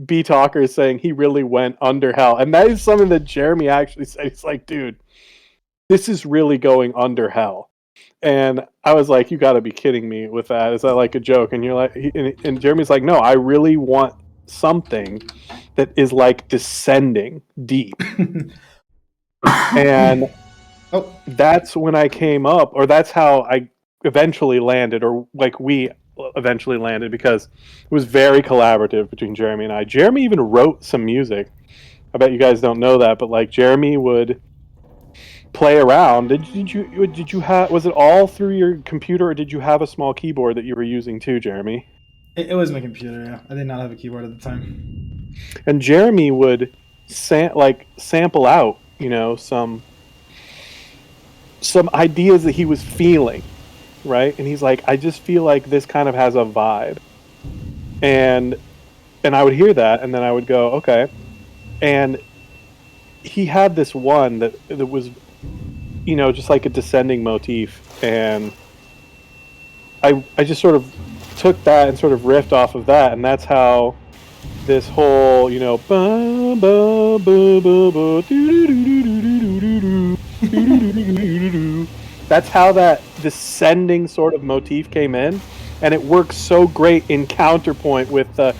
B Talker is saying he really went Underhell, and that is something that Jeremy actually said. He's like, dude, this is really going Underhell. And I was like, you got to be kidding me with that. Is that like a joke? And you're like, and Jeremy's like, no, I really want something that is like descending deep. And that's when I came up, or that's how I eventually landed, or like we eventually landed, because it was very collaborative between Jeremy and I. Jeremy even wrote some music. I bet you guys don't know that, but like Jeremy would play around. Did you have, was it all through your computer, or did you have a small keyboard that you were using too, Jeremy? It was my computer, yeah. I did not have a keyboard at the time. And Jeremy would sample out, some ideas that he was feeling, right? And he's like, I just feel like this kind of has a vibe. And I would hear that, and then I would go, okay. And he had this one that was, just like a descending motif, and I just sort of took that and sort of riffed off of that, and that's how this whole, you know, that's how that descending sort of motif came in, and it works so great in counterpoint with the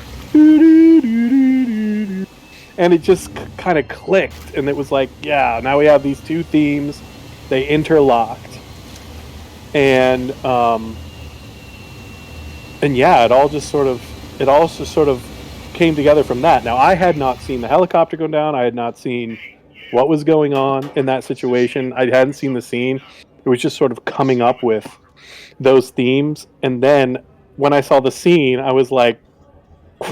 and it just kind of clicked, and it was like, yeah, now we have these two themes, they interlocked, and yeah, it all just sort of came together from that. Now, I had not seen the helicopter go down. I had not seen what was going on in that situation. I hadn't seen the scene. It was just sort of coming up with those themes. And then when I saw the scene, I was like,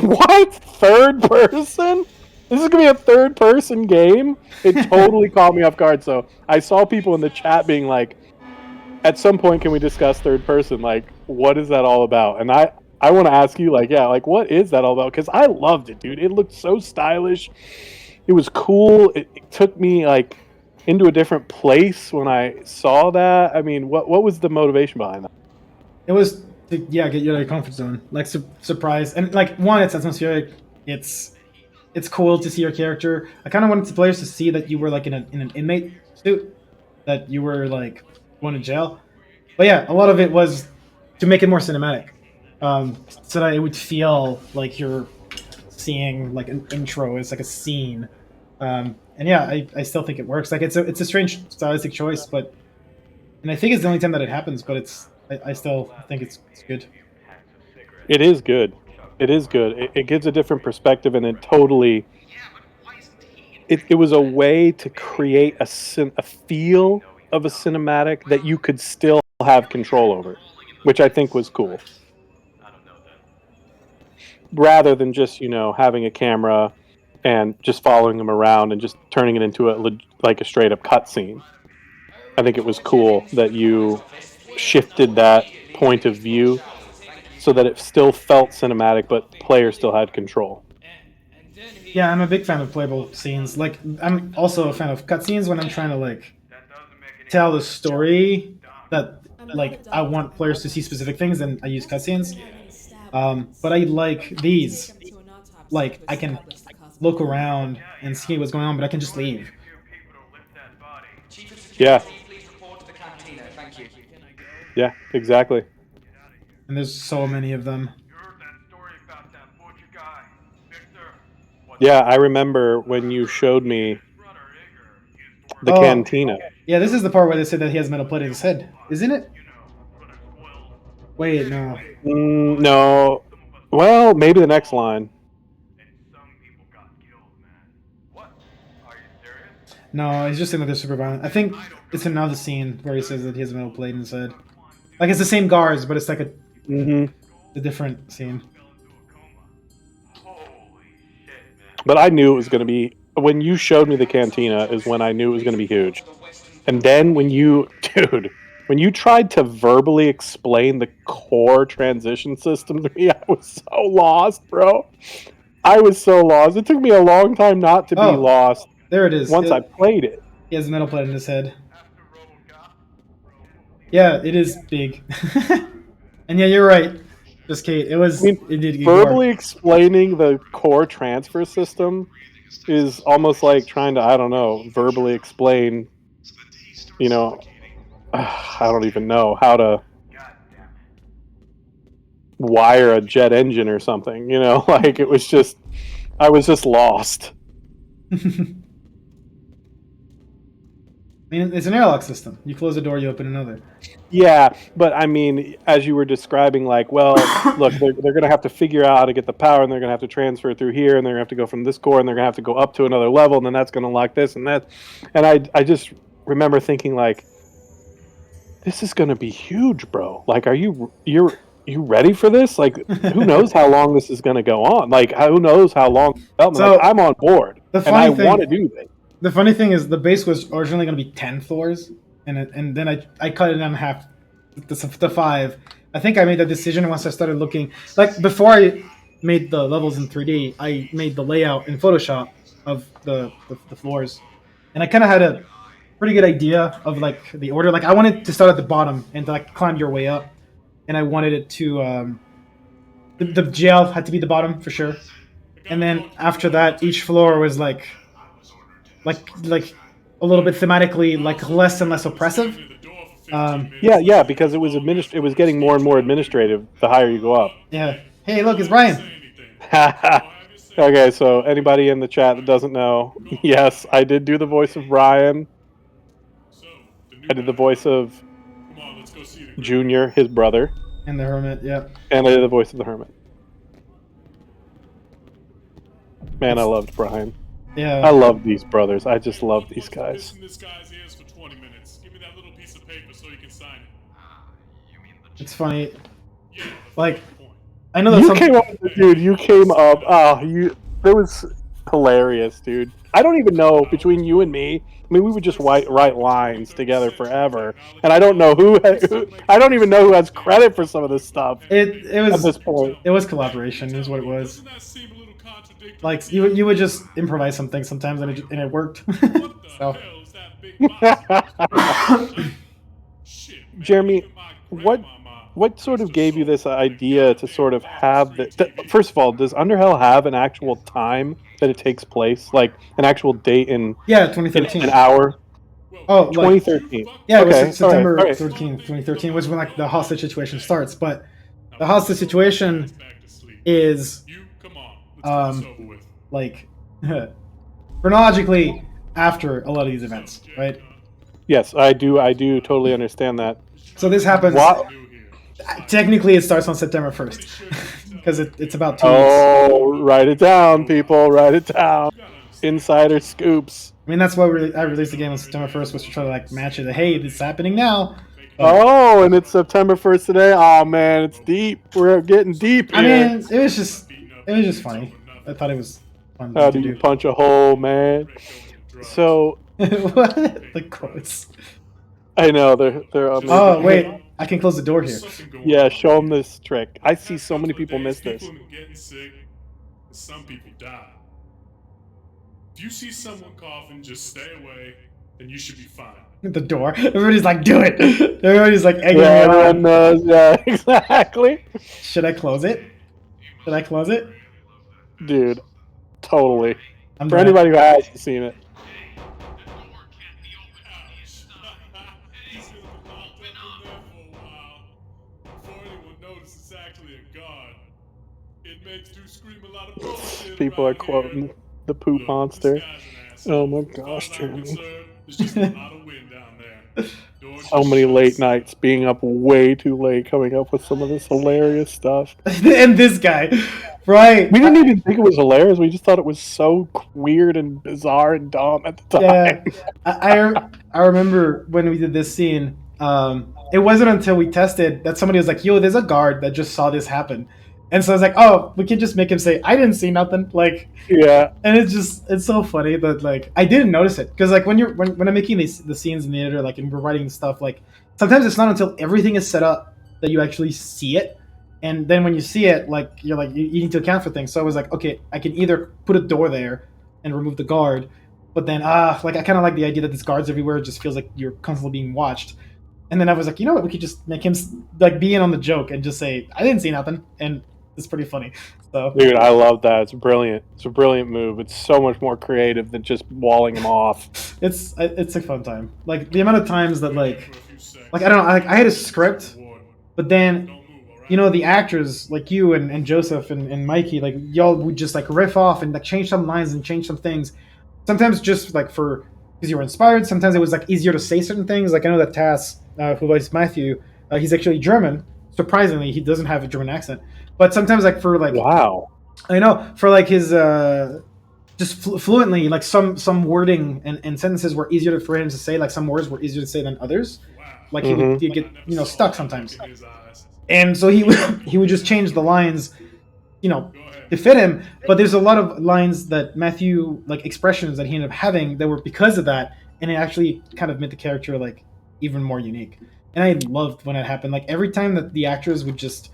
what? Third person? This is going to be a third person game? It totally caught me off guard. So I saw people in the chat being like, at some point, can we discuss third person? Like, what is that all about? And I want to ask you, like, yeah, like, what is that all about? Because I loved it, dude. It looked so stylish. It was cool. It took me, like, into a different place when I saw that. I mean, what was the motivation behind that? It was to, yeah, get you out of your comfort zone, like surprise, and like one, it's atmospheric. It's cool to see your character. I kind of wanted the players to see that you were like in an inmate suit, that you were like going to jail. But yeah, a lot of it was to make it more cinematic, so that it would feel like you're seeing like an intro. It's like a scene, and yeah, I still think it works. Like it's a strange stylistic choice, but and I think it's the only time that it happens. But I still think it's good. It is good. It is good. It gives a different perspective, and it totally. It was a way to create a feel of a cinematic that you could still have control over, which I think was cool. Rather than just, you know, having a camera and just following them around and just turning it into a straight up cutscene. I think it was cool that you shifted that point of view so that it still felt cinematic, but players still had control. Yeah, I'm a big fan of playable scenes. Like, I'm also a fan of cutscenes when I'm trying to like tell the story that like I want players to see specific things, and I use cutscenes. But I like these. Like, I can look around and see what's going on, but I can just leave. Yeah. Yeah, exactly. And there's so many of them. Yeah, I remember when you showed me the cantina. Yeah, this is the part where they said that he has metal plate in his head, isn't it? Wait, no. No. Well, maybe the next line. No, he's just saying that they're super violent. I think it's another scene where he says that he has a metal plate in his head. Like, it's the same guards, but it's like a different scene. But I knew it was going to be... When you showed me the cantina is when I knew it was going to be huge. And then when you... Dude, when you tried to verbally explain the core transition system to me, I was so lost, bro. I was so lost. It took me a long time not to be lost. There it is. Once I played it. He has a metal plate in his head. Yeah, it is big. And yeah, you're right. Just Kate. It was. It did verbally explaining the core transfer system is almost like trying to, I don't know, verbally explain, you know, I don't even know how to wire a jet engine or something, you know, like it was just, I was just lost. I mean, it's an airlock system. You close a door, you open another. Yeah, but I mean, as you were describing, like, well, look, they're going to have to figure out how to get the power, and they're going to have to transfer it through here, and they're going to have to go from this core, and they're going to have to go up to another level, and then that's going to lock this and that. And I just remember thinking, like, this is going to be huge, bro. Like, you ready for this? Like, who knows how long this is going to go on? Like, who knows how long? So, like, I'm on board, and I want to do this. The funny thing is, the base was originally going to be 10 floors, and then I cut it in half to 5. I think I made that decision once I started looking. Like, before I made the levels in 3D, I made the layout in Photoshop of the floors. And I kind of had a pretty good idea of, like, the order. Like, I wanted to start at the bottom and to, like, climb your way up. And I wanted it to the jail had to be the bottom for sure. And then after that, each floor was like a little bit thematically like less and less oppressive. Yeah, because it was it was getting more and more administrative the higher you go up. Yeah. Hey, look, it's Brian. Okay, so anybody in the chat that doesn't know, yes, I did do the voice of Brian. I did the voice of Junior, his brother. And the Hermit, yeah. And I did the voice of the Hermit. Man, I loved Brian. Yeah. I love these brothers. I just love these guys. It's funny. Like, I know that you came up, dude. You came up. That was hilarious, dude. I don't even know between you and me. I mean, we would just write lines together forever, and I don't know I don't even know who has credit for some of this stuff. It was at this point. It was collaboration, is what it was. Like you would just improvise something sometimes, and it worked. So. Jeremy, what sort of gave you this idea to sort of have first of all, does Underhell have an actual time that it takes place, like an actual date in 2013, an hour? Oh, 2013. Yeah, it was September 13th, 2013 was when like the hostage situation starts. But the hostage situation is like chronologically after a lot of these events, right? Yes, I do totally understand that. So this happens. Technically, it starts on September 1st because it's about 2 weeks. Oh, write it down, people. Write it down. Insider scoops. I mean, that's why I released the game on September 1st, was to try to like match it. Hey, this is happening now. Oh, and it's September 1st today. Oh man, it's deep. We're getting deep here. I mean, it was just funny. I thought it was fun. How do you punch a hole, man? So what? The quotes. I know they're amazing. Oh wait, I can close the door here. Yeah, show them this trick. I see so many people miss this. Some people die. If you see someone coughing, just stay away, and you should be fine. The door. Everybody's like, do it. Everybody's like egging me everyone knows. Yeah, exactly. Should I close it? Should I close it? Dude, totally. For anybody who hasn't seen it. People are quoting the poop monster. Oh my gosh, Jeremy. So many late nights, being up way too late, coming up with some of this hilarious stuff. And this guy, right? We didn't even think it was hilarious. We just thought it was so weird and bizarre and dumb at the time. Yeah, I remember when we did this scene. It wasn't until we tested that somebody was like, "Yo, there's a guard that just saw this happen." And so I was like, oh, we can just make him say, I didn't see nothing. Like, yeah. And it's so funny that like I didn't notice it because like when I'm making the scenes in the editor, like, and we're writing stuff, like sometimes it's not until everything is set up that you actually see it, and then when you see it, like you're like you need to account for things. So I was like, okay, I can either put a door there and remove the guard, but then like I kind of like the idea that there's guards everywhere. It just feels like you're constantly being watched. And then I was like, you know what, we could just make him like be in on the joke and just say, I didn't see nothing, and it's pretty funny. So, dude, I love that. It's brilliant. It's a brilliant move. It's so much more creative than just walling him off. It's a fun time. Like the amount of times that like I don't know. I had a script, but then you know the actors like you and Joseph and Mikey, like y'all would just like riff off and like change some lines and change some things. Sometimes just like because you were inspired. Sometimes it was like easier to say certain things. Like I know that Tass, who voiced Matthew, he's actually German. Surprisingly, he doesn't have a German accent. But sometimes, like for like, wow, I know for like his just fluently, like some wording and sentences were easier for him to say. Like some words were easier to say than others. Like he'd get stuck sometimes, and so he would just change the lines, to fit him. But there's a lot of lines that Matthew, like expressions that he ended up having that were because of that, and it actually kind of made the character like even more unique. And I loved when it happened. Like every time that the actors would just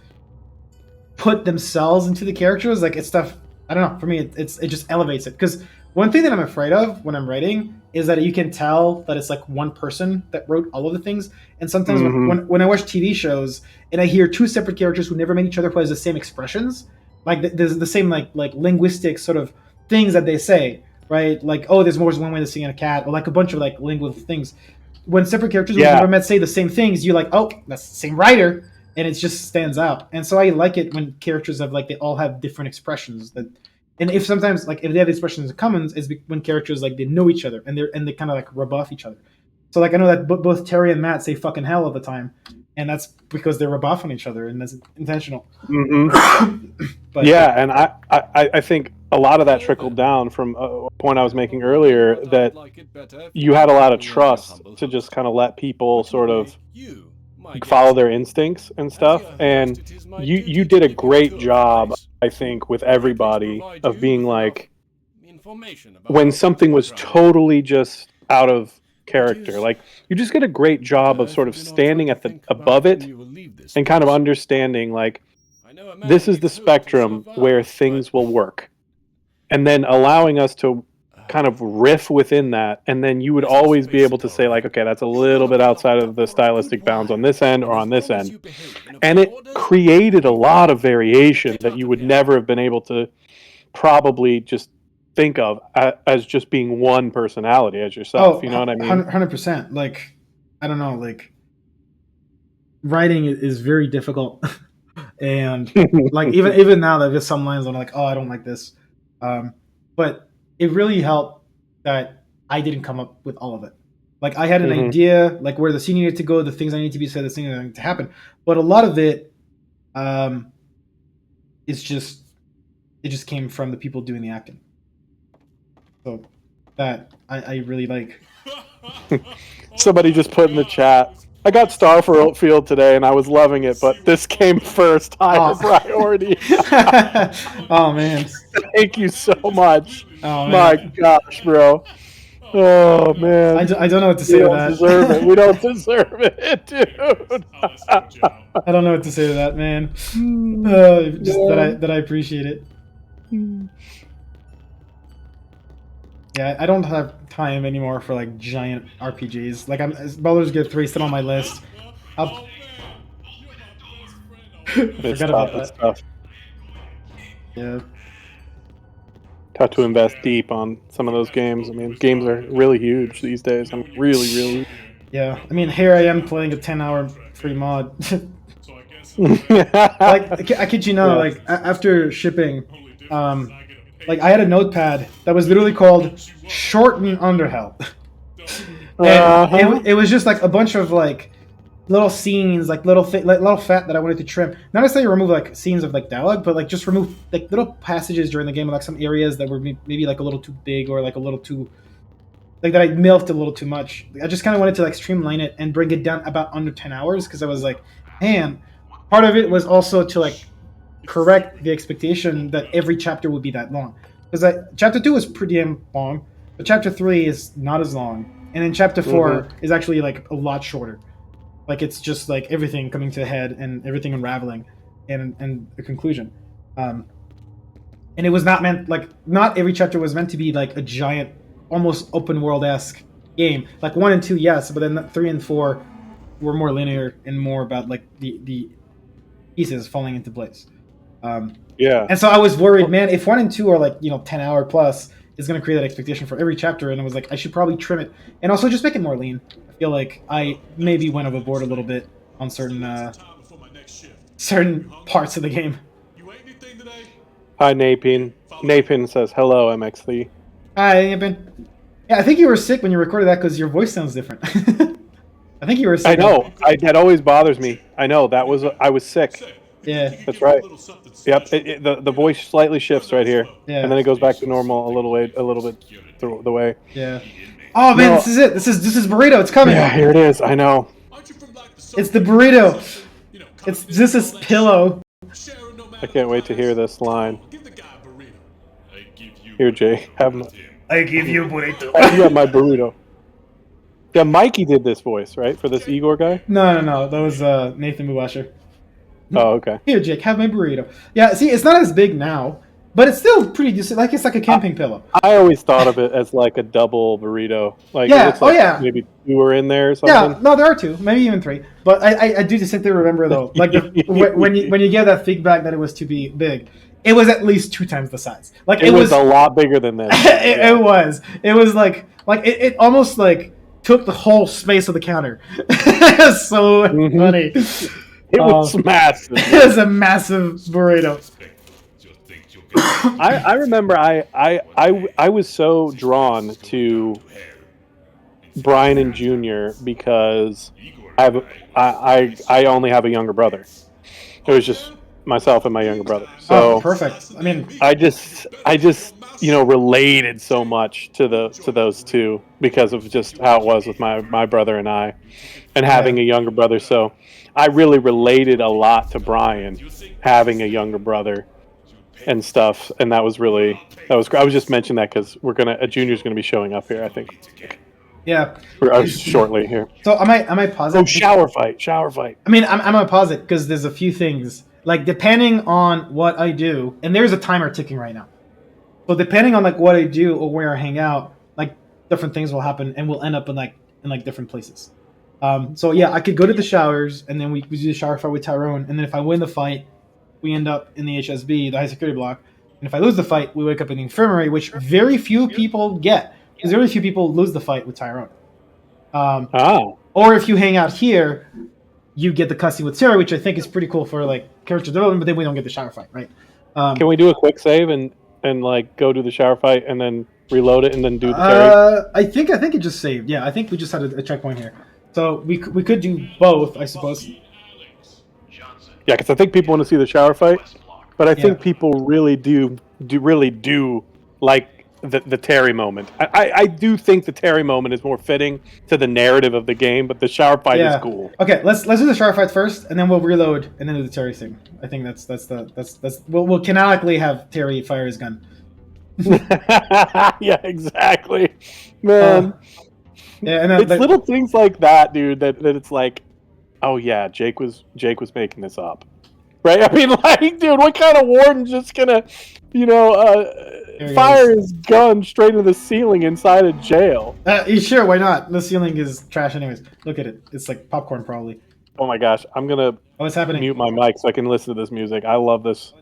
put themselves into the characters, like it's stuff. I don't know. For me, it just elevates it because one thing that I'm afraid of when I'm writing is that you can tell that it's like one person that wrote all of the things. And sometimes when I watch TV shows and I hear two separate characters who never met each other who has the same expressions, like there's the same like linguistic sort of things that they say, right? Like, oh, there's more than one way to sing a cat, or like a bunch of like linguistic things. When separate characters who've never met say the same things, you're like, oh, that's the same writer, and it just stands out. And so I like it when characters have like they all have different expressions that. And if sometimes like if they have expressions in common, is when characters like they know each other and they kind of like rub off each other. So like I know that both Terry and Matt say fucking hell all the time, and that's because they rub off on each other, and that's intentional. But, and I think a lot of that trickled down from a point I was making earlier, that you had a lot of trust to just kind of let people sort of follow their instincts and stuff, and you did a great job, I think, with everybody of being like, when something was totally just out of character, like you just did a great job of sort of standing at the above it and kind of understanding like this is the spectrum where things will work, and then allowing us to kind of riff within that, and then you would always be able to say like, okay, that's a little bit outside of the stylistic bounds on this end or on this end, and it created a lot of variation that you would never have been able to probably just think of as just being one personality as yourself. You know what I mean? 100%. Like, I don't know, like writing is very difficult. And like even now that there's some lines I'm like, oh, I don't like this, but it really helped that I didn't come up with all of it. Like I had an idea, like where the scene needed to go, the things I need to be said, the things that need to happen, but a lot of it is just came from the people doing the acting. So that I really like. Somebody just put in the chat, I got Starfield today and I was loving it, but this came first, higher priority. Oh man. Thank you so much. Oh, my gosh, bro. Oh man. I don't know what to say to that. Deserve it. We don't deserve it, dude. I don't know what to say to that, man. Just that I appreciate it. Yeah, I don't have time anymore for like giant RPGs. Like Baldur's Gate 3 still on my list. Forgot about that. Tough. Yeah. Tough to invest deep on some of those games. I mean, games are really huge these days. I'm really. Yeah, I mean, here I am playing a 10-hour free mod. Like, I kid you not, like after shipping, like I had a notepad that was literally called "Shorten Underhell," and it was just like a bunch of like little scenes, like little fat that I wanted to trim. Not necessarily remove like scenes of like dialogue, but like just remove like little passages during the game, like some areas that were maybe like a little too big or like a little too like that I milked a little too much. I just kind of wanted to like streamline it and bring it down about under 10 hours because I was like, man, part of it was also to like correct the expectation that every chapter would be that long, because chapter 2 is pretty damn long, but chapter 3 is not as long, and then chapter 4 is actually like a lot shorter. Like it's just like everything coming to a head and everything unraveling and the conclusion. And it was not meant, like not every chapter was meant to be like a giant almost open world-esque game. Like 1 and 2, yes, but then 3 and 4 were more linear and more about like the pieces falling into place. Yeah. And so I was worried, man, if 1 and 2 are like, 10-hour plus, it's going to create that expectation for every chapter. And I was like, I should probably trim it and also just make it more lean. I feel like I maybe went overboard a little bit on certain parts of the game. Hi, Napin. Napin says, hello, MX3. Hi, Napin. Yeah, I think you were sick when you recorded that because your voice sounds different. I think you were sick. I know. That always bothers me. I know. I was sick. Yeah. That's right. Yep. The voice slightly shifts right here. Yeah. And then it goes back to normal a little bit through the way. Yeah. Oh man, no. This is it. This is burrito. It's coming. Yeah, here it is. I know. It's the burrito. This is pillow. I can't wait to hear this line. Here, Jay, have my. I give you burrito. You have my burrito. Yeah, Mikey did this voice, right, for this Igor guy? No. That was Nathan Buwasher. Oh, okay. Here, Jake, have my burrito. Yeah, see, it's not as big now, but it's still pretty decent. Like it's like a camping pillow. I always thought of it as like a double burrito. Like Yeah, it looks oh, like yeah. maybe 2 are in there or something. Yeah, no, there are 2, maybe even 3. But I do distinctly remember though, like when you get that feedback that it was too big, it was at least 2 times the size. Like it was a lot bigger than this. It was like it almost like took the whole space of the counter. It was so funny. It was massive. It was a massive burrito. I remember I was so drawn to Brian and Junior because I only have a younger brother. It was just myself and my younger brother. So perfect. I mean, I just related so much to those 2 because of just how it was with my brother and I, and having a younger brother. So I really related a lot to Brian having a younger brother and stuff, and that was I was just mentioning that because a junior's gonna be showing up here, I think. Yeah. Shortly here. So am I positive? Oh, shower fight. I mean, I'm gonna pause it because there's a few things. Like depending on what I do, and there's a timer ticking right now. So depending on like what I do or where I hang out, like different things will happen, and we'll end up in different places. So yeah, I could go to the showers, and then we do the shower fight with Tyrone, and then if I win the fight, we end up in the HSB, the high security block. And if I lose the fight, we wake up in the infirmary, which very few people get. Because very few people lose the fight with Tyrone. Or if you hang out here, you get the cutscene with Terry, which I think is pretty cool for like character development, but then we don't get the shower fight, right? Can we do a quick save and like go to the shower fight and then reload it and then do the Terry? I think it just saved. Yeah, I think we just had a checkpoint here. So we could do both, I suppose. Yeah, because I think people want to see the shower fight, but I think people really do like the Terry moment. I do think the Terry moment is more fitting to the narrative of the game, but the shower fight is cool. Okay, let's do the shower fight first, and then we'll reload, and then do the Terry thing. I think that's we'll canonically have Terry fire his gun. Yeah, exactly, man. Yeah, and then, it's little things like that, dude. That it's like, oh yeah, Jake was making this up, right? I mean, like, dude, what kind of warden's just gonna, fire his gun straight into the ceiling inside a jail? Sure, why not? The ceiling is trash, anyways. Look at it; it's like popcorn, probably. Oh my gosh, I'm gonna what's happening? Mute my mic so I can listen to this music. I love this.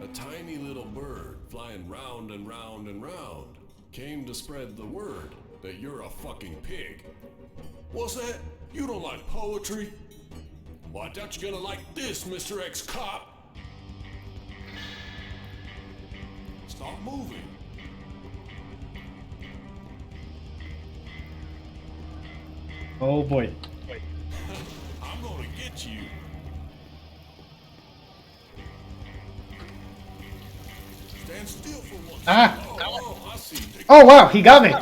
A tiny little bird flying round and round and round came to spread the word that you're a fucking pig. What's that? You don't like poetry? Well, I doubt you're gonna like this, Mr. Ex-Cop. Stop moving. Oh boy. I'm gonna get you. Stand still for once. I see. Oh wow, he got me.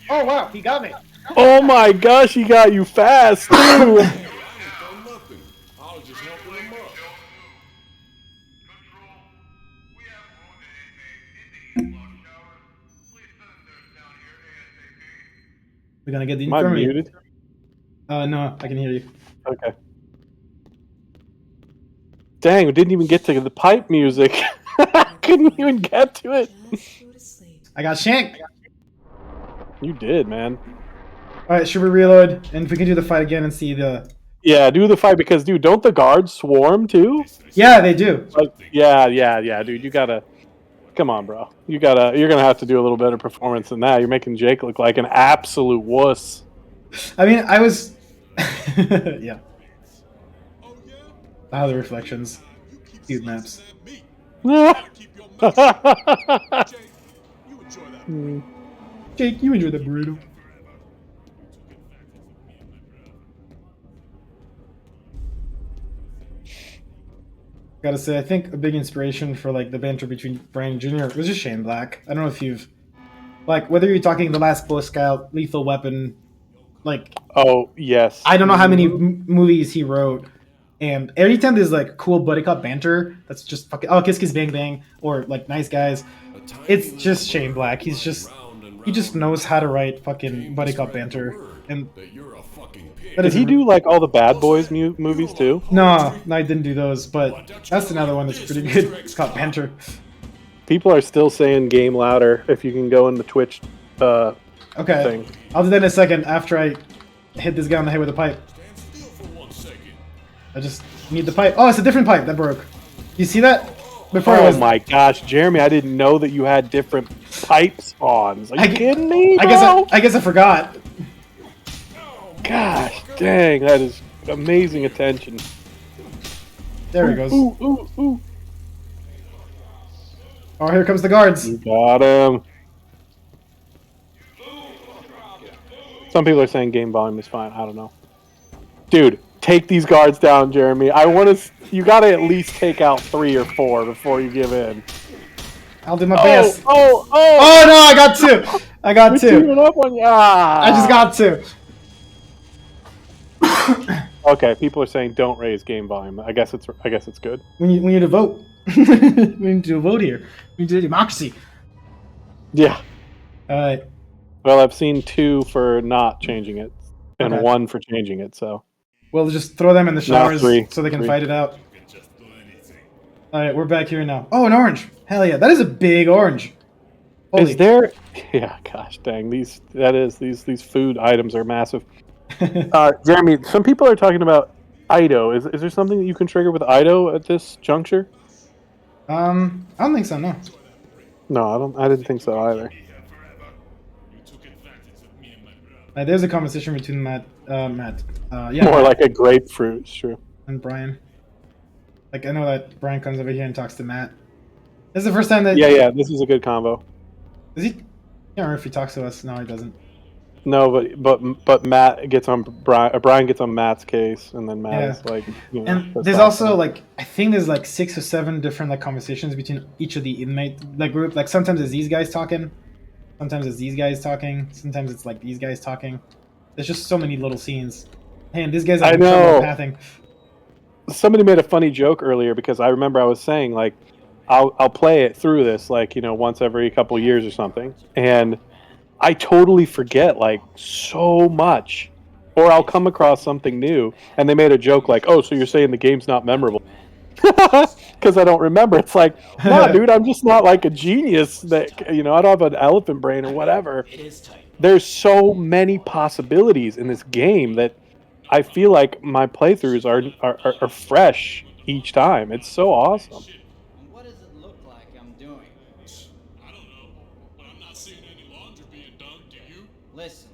Oh wow, he got me. Oh my gosh, he got you fast too. I was just helping him up. We're gonna get the Am I infirmary. muted? No, I can hear you. Okay. Dang, we didn't even get to the pipe music. Couldn't even get to it. I got shanked. You did, man. All right, should we reload? And if we can do the fight again and see the... Yeah, do the fight because, dude, don't the guards swarm too? Yeah, they do. Yeah, dude. You gotta. Come on, bro. You're gonna have to do a little better performance than that. You're making Jake look like an absolute wuss. I mean, I was. Yeah. Ah, the reflections. Cute maps. Jake, you enjoy the burrito. Gotta say, I think a big inspiration for like the banter between Brian and Jr. was just Shane Black. I don't know if you've, like, whether you're talking The Last Boy Scout, Lethal Weapon, like. Oh yes. I don't know how many movies he wrote, and every time there's like cool buddy cop banter, that's just fucking Kiss Kiss Bang Bang or like Nice Guys. It's just Shane Black. He just knows how to write fucking buddy cop banter. and that you're a fucking pig. that Did is he do like all the Bad Boys movies too? No, I didn't do those, but that's another one that's pretty good. It's called Penter. People are still saying game louder. If you can go in the Twitch Okay, thing. I'll do that in a second after I hit this guy on the head with a pipe. Stand still for 1 second. I just need the pipe. Oh, it's a different pipe that broke. You see that? Before it Oh was, my gosh, Jeremy! I didn't know that you had different pipe spawns. Are you kidding me? I guess I forgot. Gosh, dang, that is amazing attention. There he goes. Ooh, ooh, ooh. Oh, here comes the guards. You got him. Some people are saying game volume is fine. I don't know. Dude, take these guards down, Jeremy. I want to. You got to at least take out 3 or 4 before you give in. I'll do my best. Oh no! I got 2. I got 2. Teaming up on you. I just got 2. Okay, people are saying don't raise game volume. I guess it's good. We need to vote. We need to do a vote here. We need to do democracy. Yeah. All right. Well, I've seen 2 for not changing it, and Okay. 1 for changing it. So We'll just throw them in the showers 3. so they can 3. fight it out. All right, we're back here now. Oh, an orange. Hell yeah, that is a big orange. Holy. Is there? Yeah. Gosh, dang. These food items are massive. Jeremy, some people are talking about Ido. Is there something that you can trigger with Ido at this juncture? I don't think so. No. No, I didn't think so either. There's a conversation between Matt. Yeah. More like a grapefruit, it's true. And Brian. Like I know that Brian comes over here and talks to Matt. This is the first time that. Yeah. This is a good combo. Does he? I can't remember if he talks to us. No, he doesn't. No, but Matt gets on Brian gets on Matt's case, and then Matt is like. And there's also like I think there's like 6 or 7 different like conversations between each of the inmate like group. Like sometimes it's these guys talking, sometimes it's these guys talking, sometimes it's like these guys talking. There's just so many little scenes. Man, these guys are pathing. Somebody made a funny joke earlier because I remember I was saying like, I'll play it through this like once every couple years or something, and I totally forget like so much, or I'll come across something new, and they made a joke like, "Oh, so you're saying the game's not memorable?" Because I don't remember. It's like, no, dude, I'm just not like a genius that I don't have an elephant brain or whatever. There's so many possibilities in this game that I feel like my playthroughs are fresh each time. It's so awesome. What does it look like I'm doing? I don't know, but I'm not seeing any laundry being done, do you? Listen,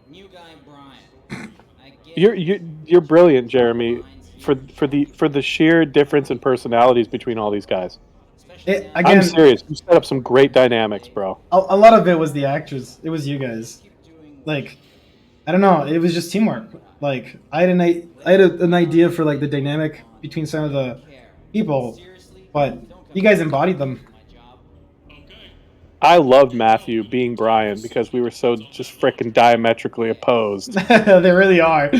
new guy Brian. I get You're brilliant, Jeremy, for the sheer difference in personalities between all these guys. Again, I'm serious. You set up some great dynamics, bro. A lot of it was the actors. It was you guys. Like, I don't know. It was just teamwork. Like, I had an idea for like the dynamic between some of the people, but you guys embodied them. I loved Matthew being Brian because we were so just freaking diametrically opposed. They really are.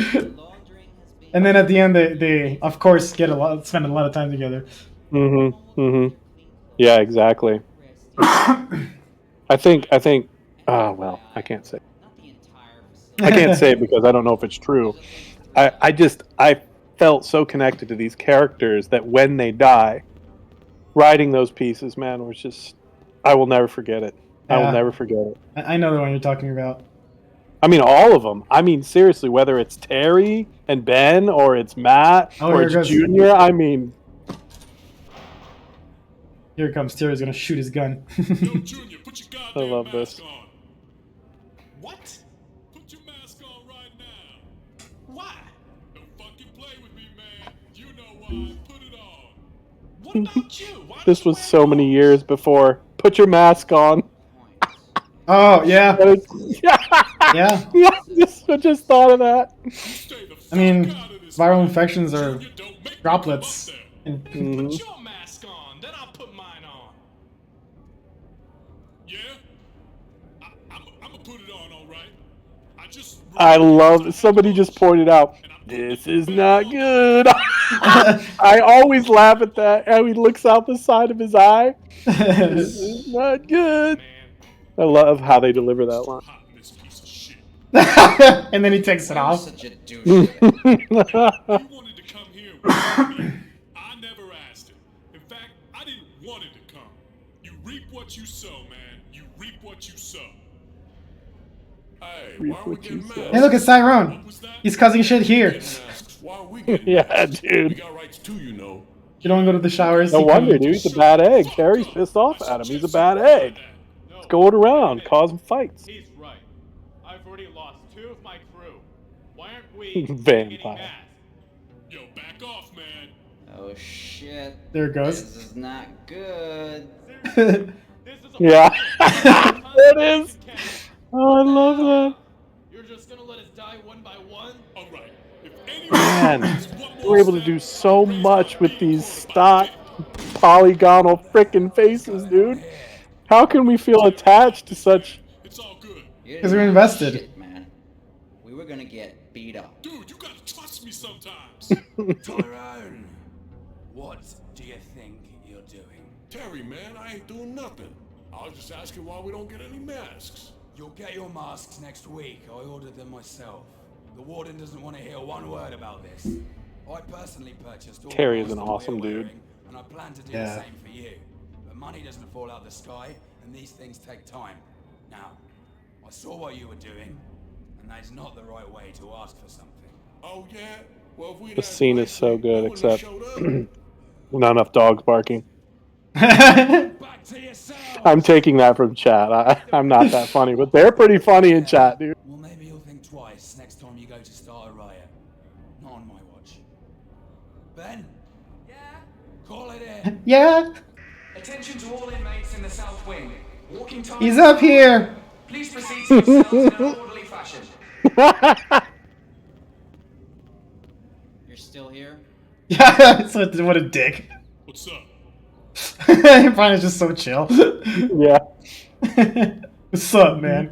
And then at the end, they of course spend a lot of time together. Yeah, exactly. I think. Oh well, I can't say. I can't say it because I don't know if it's true. I felt so connected to these characters that when they die, writing those pieces, man, was just. I will never forget it. I will never forget it. I know the one you're talking about. I mean, all of them. I mean, seriously, whether it's Terry and Ben, or it's Matt, or it's Junior. I mean, here comes Terry's gonna shoot his gun. Yo, Junior, put your I goddamn love mask this. on. What? Put your mask on right now. Why? Don't fucking play with me, man. You know why. Put it on. What about you? Why this was so many years before. Put your mask on. Oh yeah. Yeah. I just thought of that. I mean, viral infections are droplets. Put your mask on, then I'll put mine on. Yeah? I'm gonna put it on, alright? I love. Somebody just pointed out. This is not good. I always laugh at that. How he looks out the side of his eye. This is not good. I love how they deliver that line. This piece of shit. And then he takes it You're off. such a douche. You wanted to come here and work with me. I never asked it. In fact, I didn't want it to come. You reap what you sow, man. You reap what you sow. Hey, why are we getting mad? Hey, look, it's Tyrone. He's causing shit here. Why are we getting Yeah, mad? dude. We got rights too, you know. You don't go to the showers. No he wonder, comes- dude. He's a bad egg. Terry's pissed off at him. He's a bad egg. He's going around causing fights. He's right. I've already lost 2 of my crew. Why aren't we Vampire. Yo, back off, man. Oh shit. There it goes. This is not good. Yeah. There it is. Oh, I love that. You're just gonna let us die one by one? All right. Man, we're able to do so much with these stock polygonal frickin' faces, dude. How can we feel attached to such? Because we're invested. Shit, man. We were gonna get beat up. Dude, you gotta trust me sometimes. Tyrone, what do you think you're doing? Terry, man, I ain't doing nothing. I was just asking why we don't get any masks. You'll get your masks next week. I ordered them myself. The warden doesn't want to hear one word about this. I personally purchased all Terry the is an masks that awesome we're dude. wearing, and I plan to do Yeah. the same for you. But money doesn't fall out of the sky, and these things take time. Now, I saw what you were doing, and that is not the right way to ask for something. Oh yeah. Well, if we The scene is so good, except not enough dogs barking. Back to yourself! I'm taking that from chat. I'm not that funny, but they're pretty funny in chat, dude. Well, maybe you'll think twice next time you go to start a riot. Not on my watch. Ben? Yeah? Call it in. Yeah. Attention to all inmates in the south wing. Walking time. He's up here. Please proceed to yourselves in an orderly fashion. You're still here? Yeah. What a dick. What's up? Brian is just so chill. Yeah. What's up, man?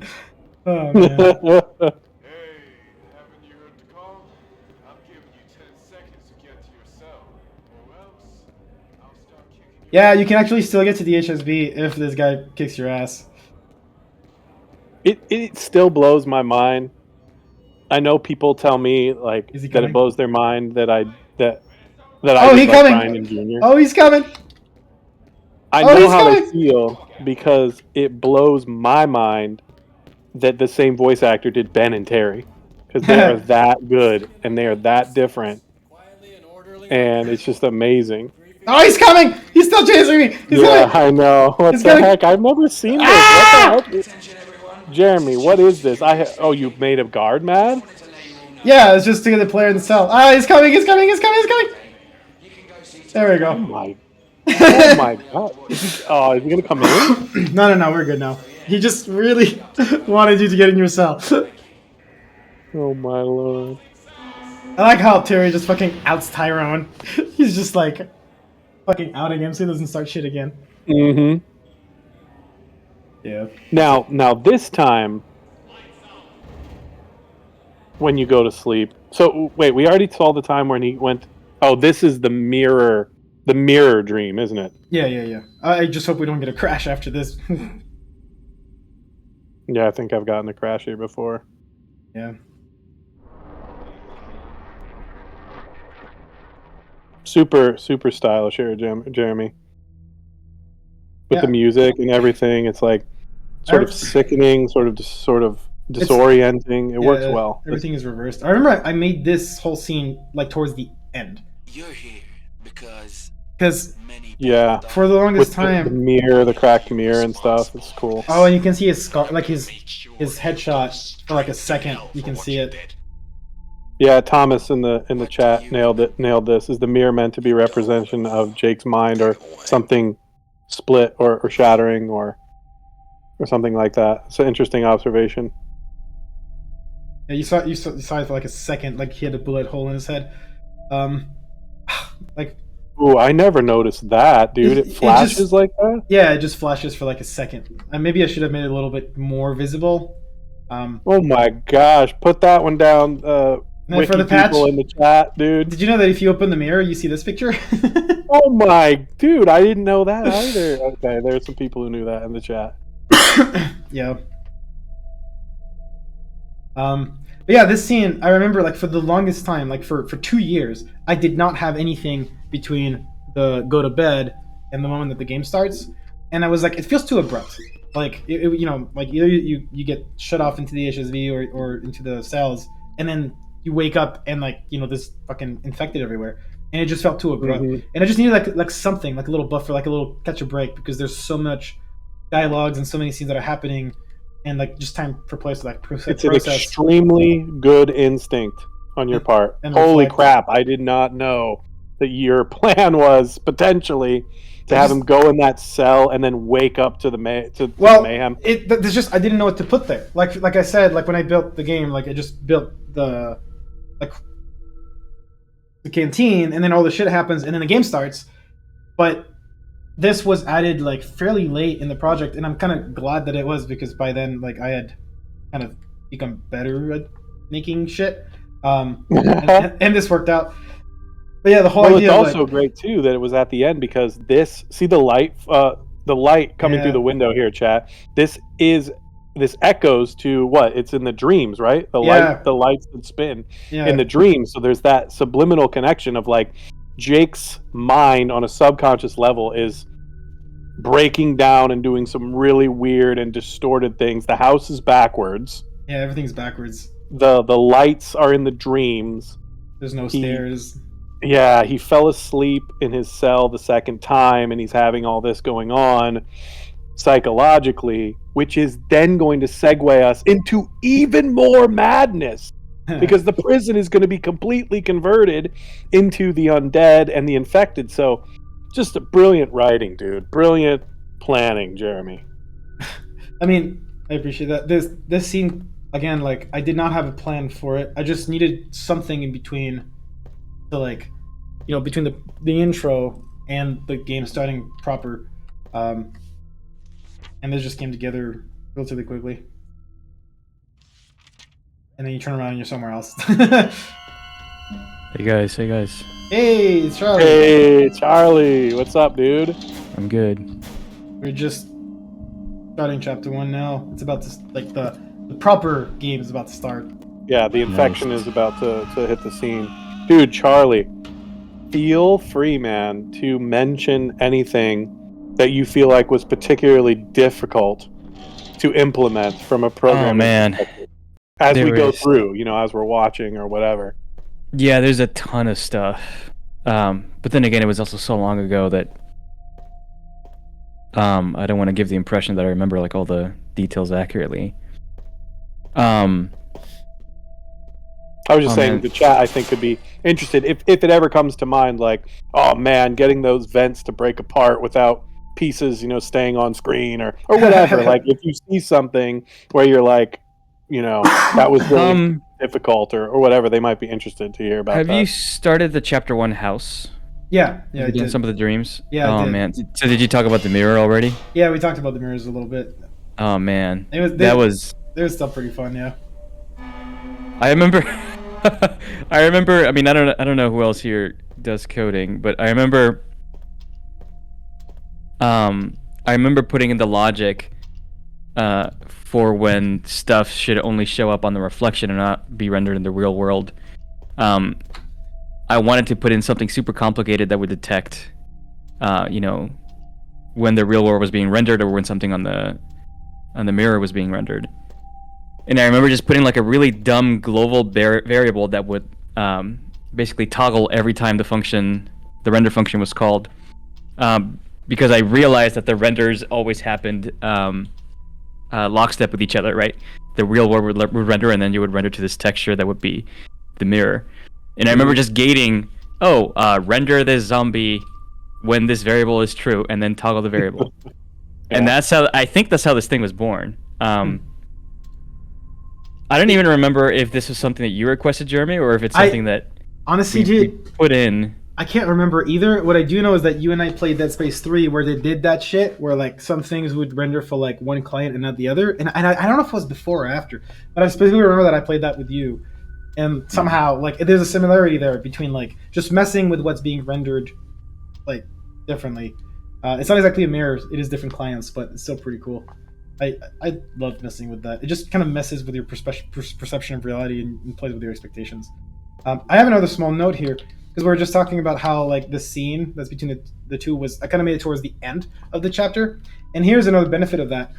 Oh man. Hey, haven't you heard the call? I'm giving you 10 seconds to get to your cell. Or else, I'll start kicking you. Yeah, you can actually still get to the HSB if this guy kicks your ass. It still blows my mind. I know people tell me like Is he that coming? it blows their mind that I Oh, just he like coming! Brian and Junior. Oh, he's coming! I oh, know he's how coming! they feel because it blows my mind that the same voice actor did Ben and Terry because they are that good and they are that different, and it's just amazing. Oh, he's coming! He's still chasing me! He's Yeah, coming! I know. What He's the coming. heck? I've never seen this. Ah! What the heck? Jeremy, what is this? Oh, you made a guard mad? Yeah, it's just to get the player in the cell. Ah, he's coming! He's coming! He's coming! He's coming! There we Oh go. my! Oh my God! Is he gonna come in? No, we're good now. He just really wanted you to get in your cell. Oh my lord! I like how Terry just fucking outs Tyrone. He's just like fucking outing him so he doesn't start shit again. Mm-hmm. Yeah. Now this time, when you go to sleep. So wait, we already saw the time when he went. Oh, this is the mirror dream, isn't it? Yeah. I just hope we don't get a crash after this. Yeah, I think I've gotten a crash here before. Yeah. Super stylish here, Jeremy. With the Yeah. music and everything, it's like sort of sickening, sort of disorienting. It works well. Everything is reversed. I remember I made this whole scene like towards the end. You're here because Yeah, for the longest with time. the mirror, the cracked mirror and stuff. It's cool. Oh, and you can see his scar, like his headshot for like a second. You can see it. Yeah, Thomas in the chat nailed this. Is the mirror meant to be a representation of Jake's mind or something split or shattering or something like that? It's an interesting observation. Yeah, you saw it for like a second, like he had a bullet hole in his head. Like, ooh, I never noticed that, dude. It flashes just, like that? Yeah, it just flashes for like a second. Maybe I should have made it a little bit more visible. Oh my gosh, put that one down. And for the patch people in the chat, dude. Did you know that if you open the mirror, you see this picture? Oh my, dude, I didn't know that either. Okay, there's some people who knew that in the chat. Yeah. But yeah, this scene, I remember like for the longest time, like for 2 years, I did not have anything between the go to bed and the moment that the game starts, and I was like, it feels too abrupt. Like like either you get shut off into the HSV or into the cells, and then you wake up and like there's fucking infected everywhere, and it just felt too abrupt. Mhm. And I just needed like something, like a little buffer, like a little catch a break, because there's so much dialogues and so many scenes that are happening, and like just time for players to like It's an process. extremely good instinct on your part. And Holy reflect. crap! I did not know that your plan was potentially to have him go in that cell and then wake up to the mayhem. There's just I didn't know what to put there. Like I said, like when I built the game, like I just built the canteen, and then all the shit happens, and then the game starts. But this was added like fairly late in the project, and I'm kind of glad that it was, because by then like I had kind of become better at making shit, and this worked out. But yeah, the whole Well, idea. it's also great too that it was at the end, because see the light coming through the window here, chat. This echoes to what? It's in the dreams, right? The lights that spin in the dreams. So there's that subliminal connection of like Jake's mind on a subconscious level is breaking down and doing some really weird and distorted things. The house is backwards. Yeah, everything's backwards. The lights are in the dreams. There's no stairs. Yeah, he fell asleep in his cell the second time, and he's having all this going on psychologically, which is then going to segue us into even more madness, because the prison is going to be completely converted into the undead and the infected. So just a brilliant writing, dude. Brilliant planning, Jeremy. I mean, I appreciate that. This scene, again, like I did not have a plan for it. I just needed something in between to like, between the intro and the game starting proper. And this just came together relatively quickly. And then you turn around and you're somewhere else. Hey guys. Hey, it's Charlie. Hey, Charlie. What's up, dude? I'm good. We're just starting chapter 1 now. It's about to, like, the proper game is about to start. Yeah, the infection is about to hit the scene. Dude, Charlie, feel free, man, to mention anything that you feel like was particularly difficult to implement from a program. Oh, man. As we go through, as we're watching or whatever. Yeah, there's a ton of stuff. But then again, it was also so long ago that I don't want to give the impression that I remember like all the details accurately. I was just saying the chat, I think, could be interested if it ever comes to mind, like, oh man, getting those vents to break apart without pieces, staying on screen or whatever. Like if you see something where you're like, that was really difficult or whatever, they might be interested to hear about Have that. you started the chapter 1 house? Yeah, I did. Some of the dreams? Yeah, I Oh did. man. So did you talk about the mirror already? Yeah, we talked about the mirrors a little bit. Oh man. There was still pretty fun, yeah. I remember I mean, I don't know who else here does coding, but I remember putting in the logic for when stuff should only show up on the reflection and not be rendered in the real world. I wanted to put in something super complicated that would detect when the real world was being rendered or when something on the mirror was being rendered. And I remember just putting like a really dumb global variable that would basically toggle every time the render function was called, because I realized that the renders always happened lockstep with each other, right? The real world would render, and then you would render to this texture that would be the mirror. And I remember just gating, render this zombie when this variable is true, and then toggle the variable. And I think that's how this thing was born. I don't even remember if this was something that you requested, Jeremy, or if it's something that honestly we put in. I can't remember either. What I do know is that you and I played Dead Space 3 where they did that shit, where like some things would render for like one client and not the other. And I don't know if it was before or after, but I specifically remember that I played that with you. And somehow, like, there's a similarity there between like just messing with what's being rendered like differently. It's not exactly a mirror; it is different clients, but it's still pretty cool. I love messing with that. It just kind of messes with your perception of reality and plays with your expectations. I have another small note here because we were just talking about how like the scene that's between the two was I kind of made it towards the end of the chapter, and here's another benefit of that.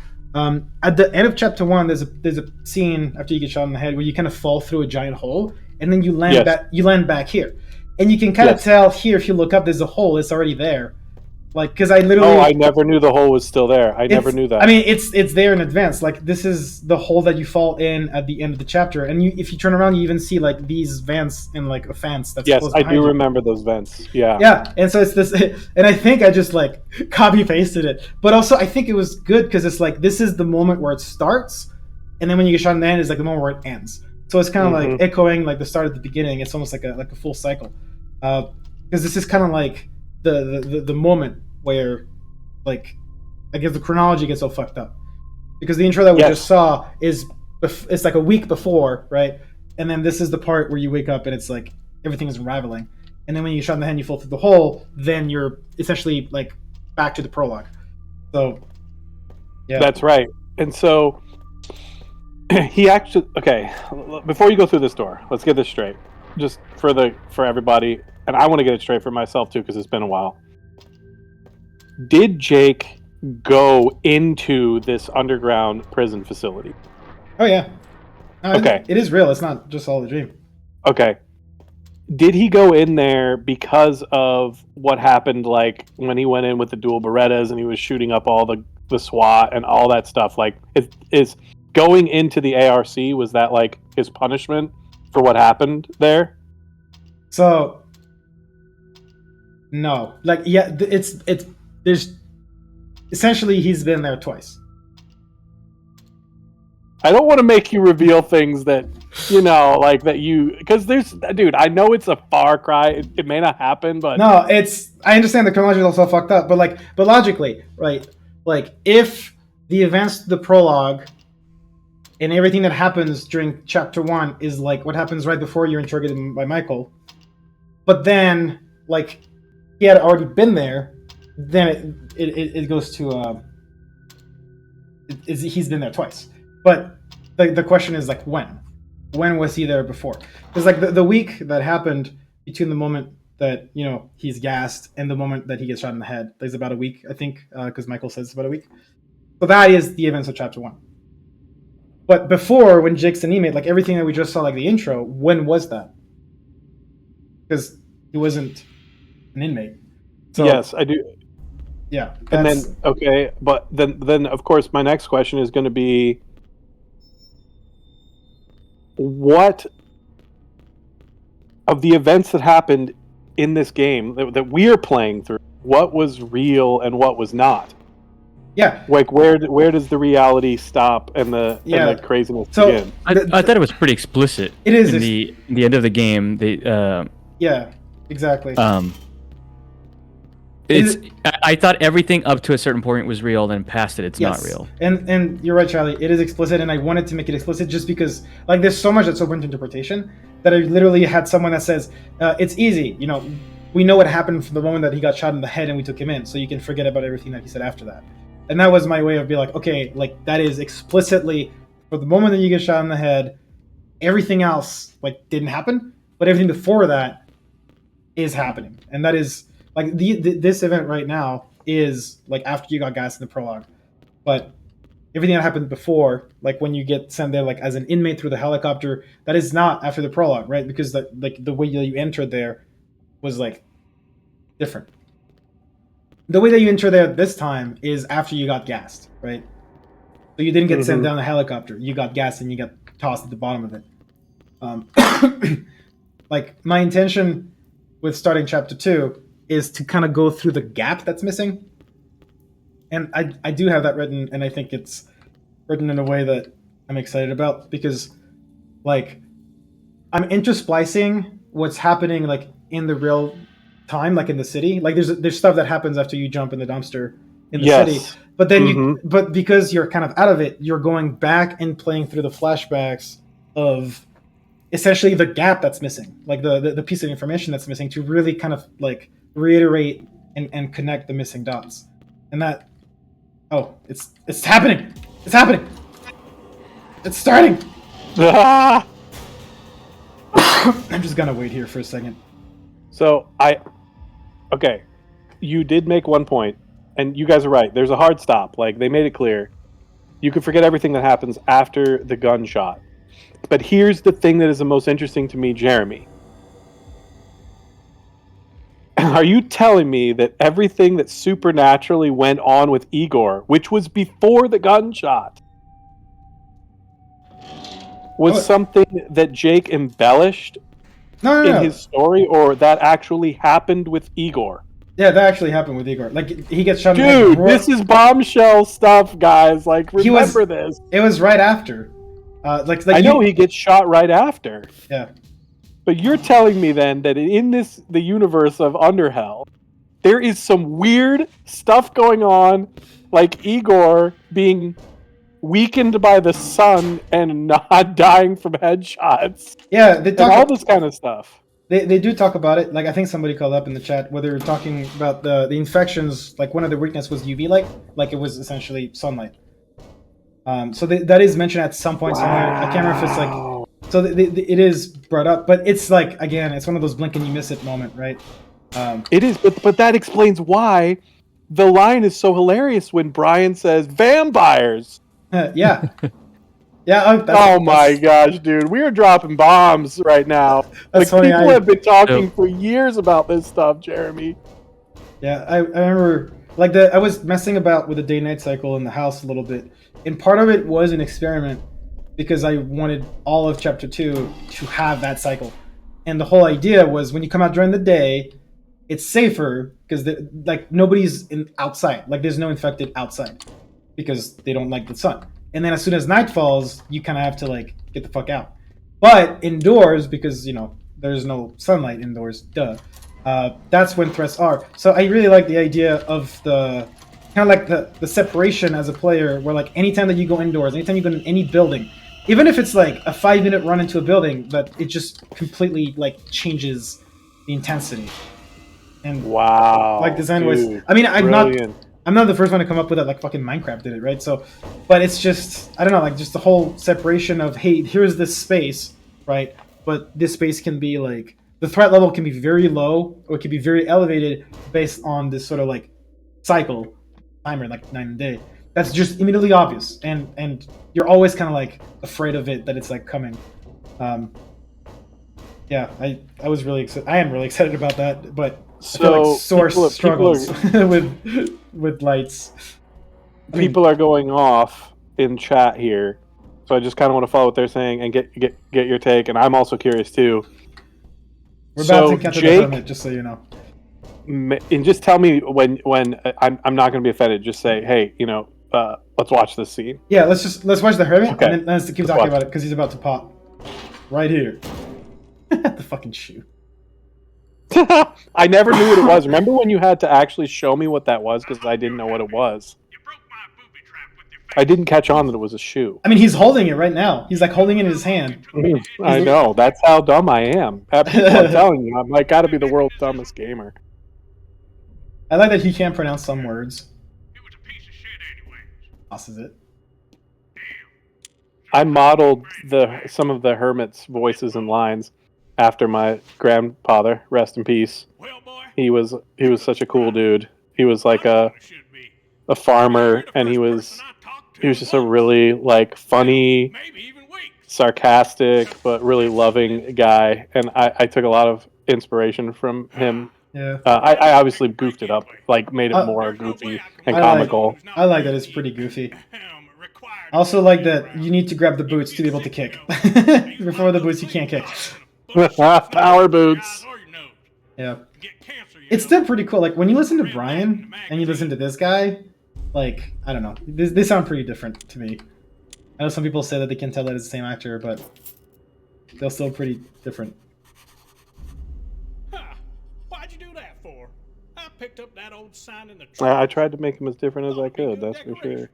At the end of chapter 1, there's a scene after you get shot in the head where you kind of fall through a giant hole, and then you land back here, and you can kind of tell here if you look up, there's a hole. It's already there. Like, because I literally... Oh, I never knew the hole was still there. I never knew that. I mean, it's there in advance. Like, this is the hole that you fall in at the end of the chapter. And if you turn around, you even see, like, these vents in, like, a fence that's yes, close I behind do you. remember those vents. Yeah. Yeah, and so it's this... And I think I just, like, copy-pasted it. But also, I think it was good because it's, like, this is the moment where it starts, and then when you get shot in the end, it's, like, the moment where it ends. So it's kind of, like, echoing, like, the start at the beginning. It's almost like a full cycle. Because this is kind of, like, the moment where... like, I guess the chronology gets all fucked up because the intro that we just saw is it's like a week before, right? And then this is the part where you wake up and it's like everything is unraveling, and then when you shot in the hand, you fall through the hole. Then you're essentially like back to the prologue. So, yeah, that's right. And so he actually before you go through this door, let's get this straight, just for everybody, and I want to get it straight for myself too because it's been a while. Did Jake go into this underground prison facility? Oh yeah. No, okay. It is real. It's not just all a dream. Okay. Did he go in there because of what happened, like when he went in with the dual Berettas and he was shooting up all the SWAT and all that stuff? Like, is going into the ARC, was that like his punishment for what happened there? So, no. Like, yeah, there's essentially he's been there twice. I don't want to make you reveal things that, you know, like that you, because dude, I know it's a far cry. It may not happen, but no, I understand the chronology is also fucked up, but logically, right? Like, if the events, the prologue, and everything that happens during chapter 1 is like what happens right before you're interrogated by Michael, but then like he had already been there. Then it goes to he's been there twice. But the question is like when was he there before? Because like the week that happened between the moment that, you know, he's gassed and the moment that he gets shot in the head, there's about a week, I think, because Michael says it's about a week. So that is the events of chapter 1. But before, when Jake's an inmate, like everything that we just saw, like the intro, when was that? Because he wasn't an inmate. So, yes, I do. Yeah. And then, okay, but then of course my next question is going to be, what of the events that happened in this game that we're playing through, what was real and what was not? Yeah. Like, where does the reality stop and the craziness begin? I thought it was pretty explicit. It is in the end of the game. Yeah, exactly. I thought everything up to a certain point was real, then past it, it's not real. And you're right, Charlie. It is explicit, and I wanted to make it explicit just because, like, there's so much that's open to interpretation that I literally had someone that says, it's easy. You know, we know what happened from the moment that he got shot in the head and we took him in, so you can forget about everything that he said after that. And that was my way of being like, okay, like, that is explicitly, for the moment that you get shot in the head, everything else, like, didn't happen, but everything before that is happening. And that is... like this event right now is like after you got gassed in the prologue, but everything that happened before, like when you get sent there like as an inmate through the helicopter, that is not after the prologue, right? Because the way that you entered there was like different. The way that you enter there this time is after you got gassed, right? So you didn't get sent down the helicopter. You got gassed and you got tossed at the bottom of it. Like my intention with starting chapter 2 is to kind of go through the gap that's missing. And I do have that written, and I think it's written in a way that I'm excited about, because like I'm intersplicing what's happening like in the real time, like in the city. Like there's stuff that happens after you jump in the dumpster in the city. But then but because you're kind of out of it, you're going back and playing through the flashbacks of essentially the gap that's missing, like the piece of information that's missing, to really kind of like reiterate and connect the missing dots. And that, it's happening. It's happening. It's starting. Ah! I'm just gonna wait here for a second. So okay, you did make one point, and you guys are right. There's a hard stop. Like they made it clear, you can forget everything that happens after the gunshot. But here's the thing that is the most interesting to me, Jeremy. Are you telling me that everything that supernaturally went on with Igor, which was before the gunshot, was something that Jake embellished in his story, or that actually happened with Igor? Yeah, that actually happened with Igor. Like he gets shot. Dude, this is bombshell stuff, guys. Like, remember this. It was right after. I know he gets shot right after. Yeah. But you're telling me then that in the universe of Underhell, there is some weird stuff going on, like Igor being weakened by the sun and not dying from headshots. Yeah, they talk and all this kind of stuff. They do talk about it. Like I think somebody called up in the chat where they were talking about the infections. Like one of the weakness was UV light. Like it was essentially sunlight. So that is mentioned at some point somewhere. I can't remember if it's like. So it is brought up, but it's like again, it's one of those blink and you miss it moment, right? It is, but that explains why the line is so hilarious when Brian says vampires. Yeah. Yeah. Oh my gosh, dude, we are dropping bombs right now. Like funny, people have been talking for years about this stuff, Jeremy. Yeah, I remember like I was messing about with the day-night cycle in the house a little bit, and part of it was an experiment because I wanted all of Chapter 2 to have that cycle, and the whole idea was when you come out during the day, it's safer because like nobody's outside, like there's no infected outside because they don't like the sun. And then as soon as night falls, you kind of have to like get the fuck out. But indoors, because there's no sunlight indoors, duh. That's when threats are. So I really like the idea of the kind of like the separation as a player, where like anytime that you go indoors, anytime you go in any building, even if it's like a 5-minute run into a building, but it just completely like changes the intensity. And wow, like design dude, was. I mean, I'm brilliant. not the first one to come up with it. Like fucking Minecraft did it, right? So, but it's just I don't know, like just the whole separation of hey, here's this space, right? But this space can be like the threat level can be very low or it can be very elevated based on this sort of like cycle timer, like night and day. That's just immediately obvious, and you're always kind of like afraid of it that it's like coming. Yeah, I was really excited. I am really excited about that, but I feel like Source struggles with lights. People are going off in chat here, so I just kind of want to follow what they're saying and get your take. And I'm also curious too. We're about to encounter the hermit, just so you know. And just tell me when I'm not going to be offended. Just say, hey, let's watch this scene. Yeah, let's watch the hermit, okay. and then let's keep talking about it because he's about to pop right here. The fucking shoe. I never knew what it was. Remember when you had to actually show me what that was because I didn't know what it was. I didn't catch on that it was a shoe. I mean, he's holding it right now. He's like holding it in his hand. I know. That's how dumb I am. People, I'm telling you, I'm like, gotta be the world's dumbest gamer. I like that he can't pronounce some words. It was a piece of shit anyway. Tosses it. I modeled some of the hermit's voices and lines after my grandfather, rest in peace. He was such a cool dude. He was like a farmer, and he was just a really like funny, sarcastic, but really loving guy. And I took a lot of inspiration from him. Yeah. I obviously goofed it up, like made it more goofy and comical. I like that it's pretty goofy. I also like that you need to grab the boots to be able to kick. Before the boots, you can't kick. Power boots. Yeah. It's still pretty cool. Like when you listen to Brian and you listen to this guy, like I don't know, they sound pretty different to me. I know some people say that they can tell that it's the same actor, but they're still pretty different. Why'd you do that for? I picked up that old sign in the I tried to make him as different as I could. That's for sure.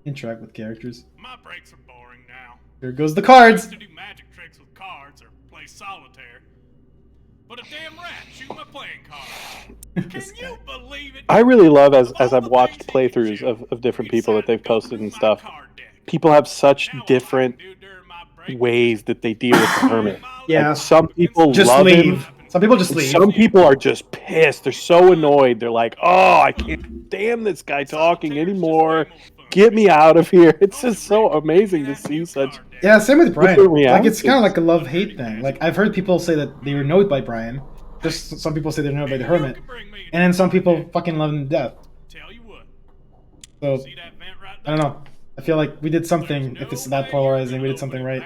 Interact with characters. My breaks are boring now. Here goes the cards. To do magic tricks with cards or play solitaire. but a damn rat shooting my playing card. Can you believe it? I really love as I've watched playthroughs of different people that they've posted and stuff. People have such different ways that they deal with the hermit. Yeah. Like, some people Just love leave. him. Some people just and leave. Some people are just pissed. They're so annoyed. They're like, "Oh, I can't stand this guy talking anymore. Get me out of here." It's just so amazing to see such. Yeah, same with Brian. different Like, it's kind of reactions. like a love-hate thing. Like, I've heard people say that they were annoyed by Brian. Just some people say they're annoyed by the Hermit. And then some people fucking love him to death. So, I don't know. I feel like we did something, if it's that polarizing, we did something right.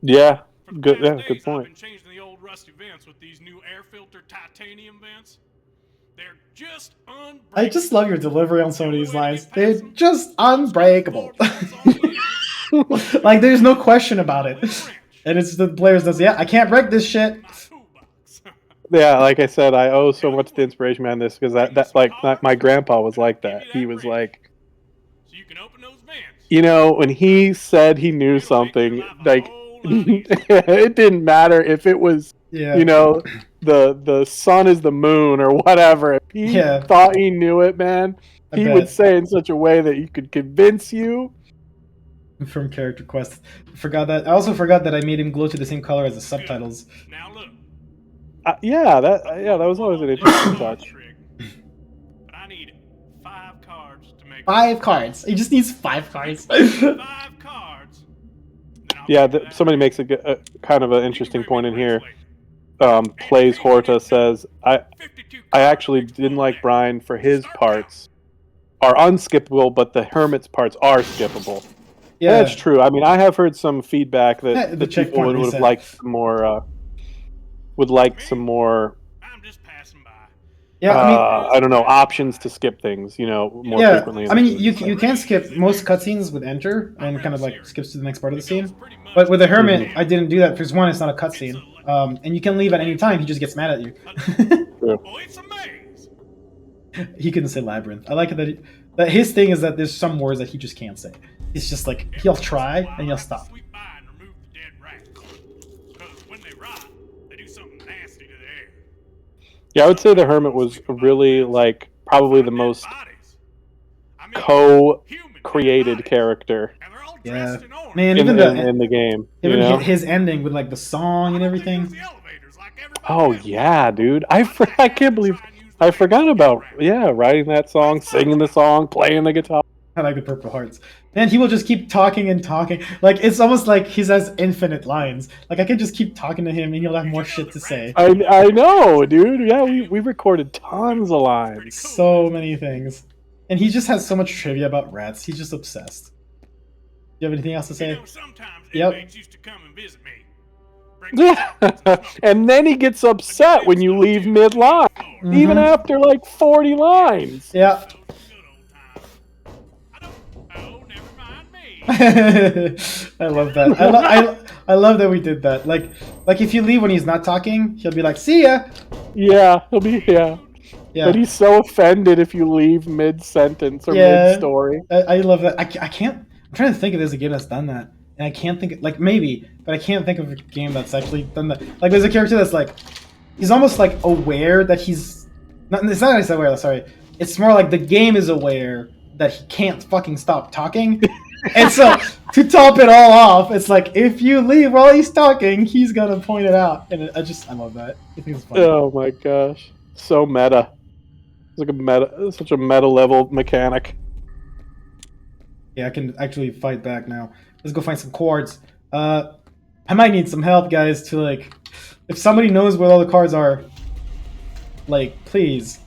Yeah, good. Yeah, good point. Changing the old rusty vents with these new air filter titanium vents. They're just unbreakable. I just love your delivery on some of these lines. They're just unbreakable. Like, there's no question about it. And it's the players that say, yeah, I can't break this shit. Yeah, like I said, I owe so much to Inspiration Man this because that like my grandpa was like that. He was like, you know, when he said he knew something, like it didn't matter if it was, you know, the sun is the moon or whatever. If he thought he knew it, man, he would say it in such a way that he could convince you. From Character Quest, forgot that. I also forgot that I made him glow to the same color as the subtitles. Yeah, that was always an interesting touch. But I need 5 cards to make 5 cards. He just needs 5 cards. 5 cards. Yeah, somebody makes a kind of an interesting point in here. Plays Horta says, I actually didn't like Brian for his parts are unskippable, but the Hermit's parts are skippable. Yeah, that's true. I mean, I have heard some feedback that the people would have liked some more. Would like some more. Yeah, I mean, I don't know, options to skip things, you know, more frequently. I mean, you can skip most cutscenes with Enter and kind of like skips to the next part of the scene. But with the Hermit, I didn't do that because one, it's not a cutscene, and you can leave at any time. He just gets mad at you. He couldn't say labyrinth. I like it that his thing is that there's some words that he just can't say. It's just like he'll try and he'll stop. Yeah, I would say the Hermit was really like probably the most co-created character. Yeah, man, in the game. Even you know? his ending with like the song and everything. Oh yeah, dude! I can't believe I forgot about writing that song, singing the song, playing the guitar. I like the Purple Hearts. And he will just keep talking and talking. Like, it's almost like he has infinite lines. Like, I can just keep talking to him and he'll have more shit to say. I know, dude. Yeah, we recorded tons of lines. So many things. And he just has so much trivia about rats. He's just obsessed. Do you have anything else to say? Yep. Yeah. And then he gets upset when you leave mid-line. Even after, like, 40 lines. Yeah. I love that. I love that we did that. Like if you leave when he's not talking, he'll be like, "See ya." Yeah, he'll be yeah. But he's so offended if you leave mid-sentence or mid-story. I love that. I can't. I'm trying to think if there's a game that's done that, and I can't think. Like maybe, but I can't think of a game that's actually done that. Like there's a character that's like, he's almost like aware that he's not. It's not that he's aware. Sorry. It's more like the game is aware that he can't fucking stop talking. And so, to top it all off, it's like, if you leave while he's talking, he's gonna point it out. And I love that. I think it's funny. Oh my gosh. So meta. It's like such a meta level mechanic. Yeah, I can actually fight back now. Let's go find some cards. I might need some help, guys, to like, if somebody knows where all the cards are, like, please.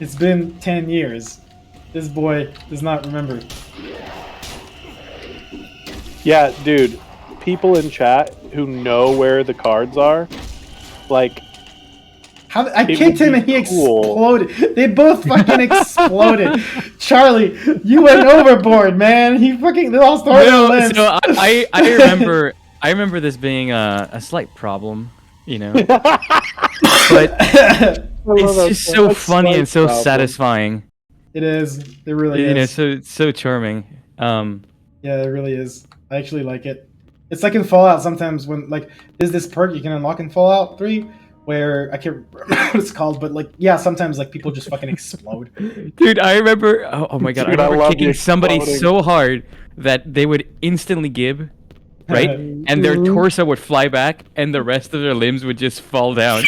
It's been 10 years. This boy does not remember. Yeah, dude, people in chat who know where the cards are, like... I kicked him and he exploded. They both fucking exploded. Charlie, you went overboard, man. They lost all their limbs. So I remember this being a slight problem, you know. But it's just so funny and so satisfying. It is. It really is. You know, so charming. Yeah, it really is. I actually like it. It's like in Fallout sometimes when, like, there's this perk you can unlock in Fallout 3 where I can't remember what it's called, but like yeah, sometimes like people just fucking explode. Dude, I remember. Oh my god, Dude, I I remember love the kicking somebody exploding. so hard that they would instantly gib, right? And their torso would fly back, and the rest of their limbs would just fall down.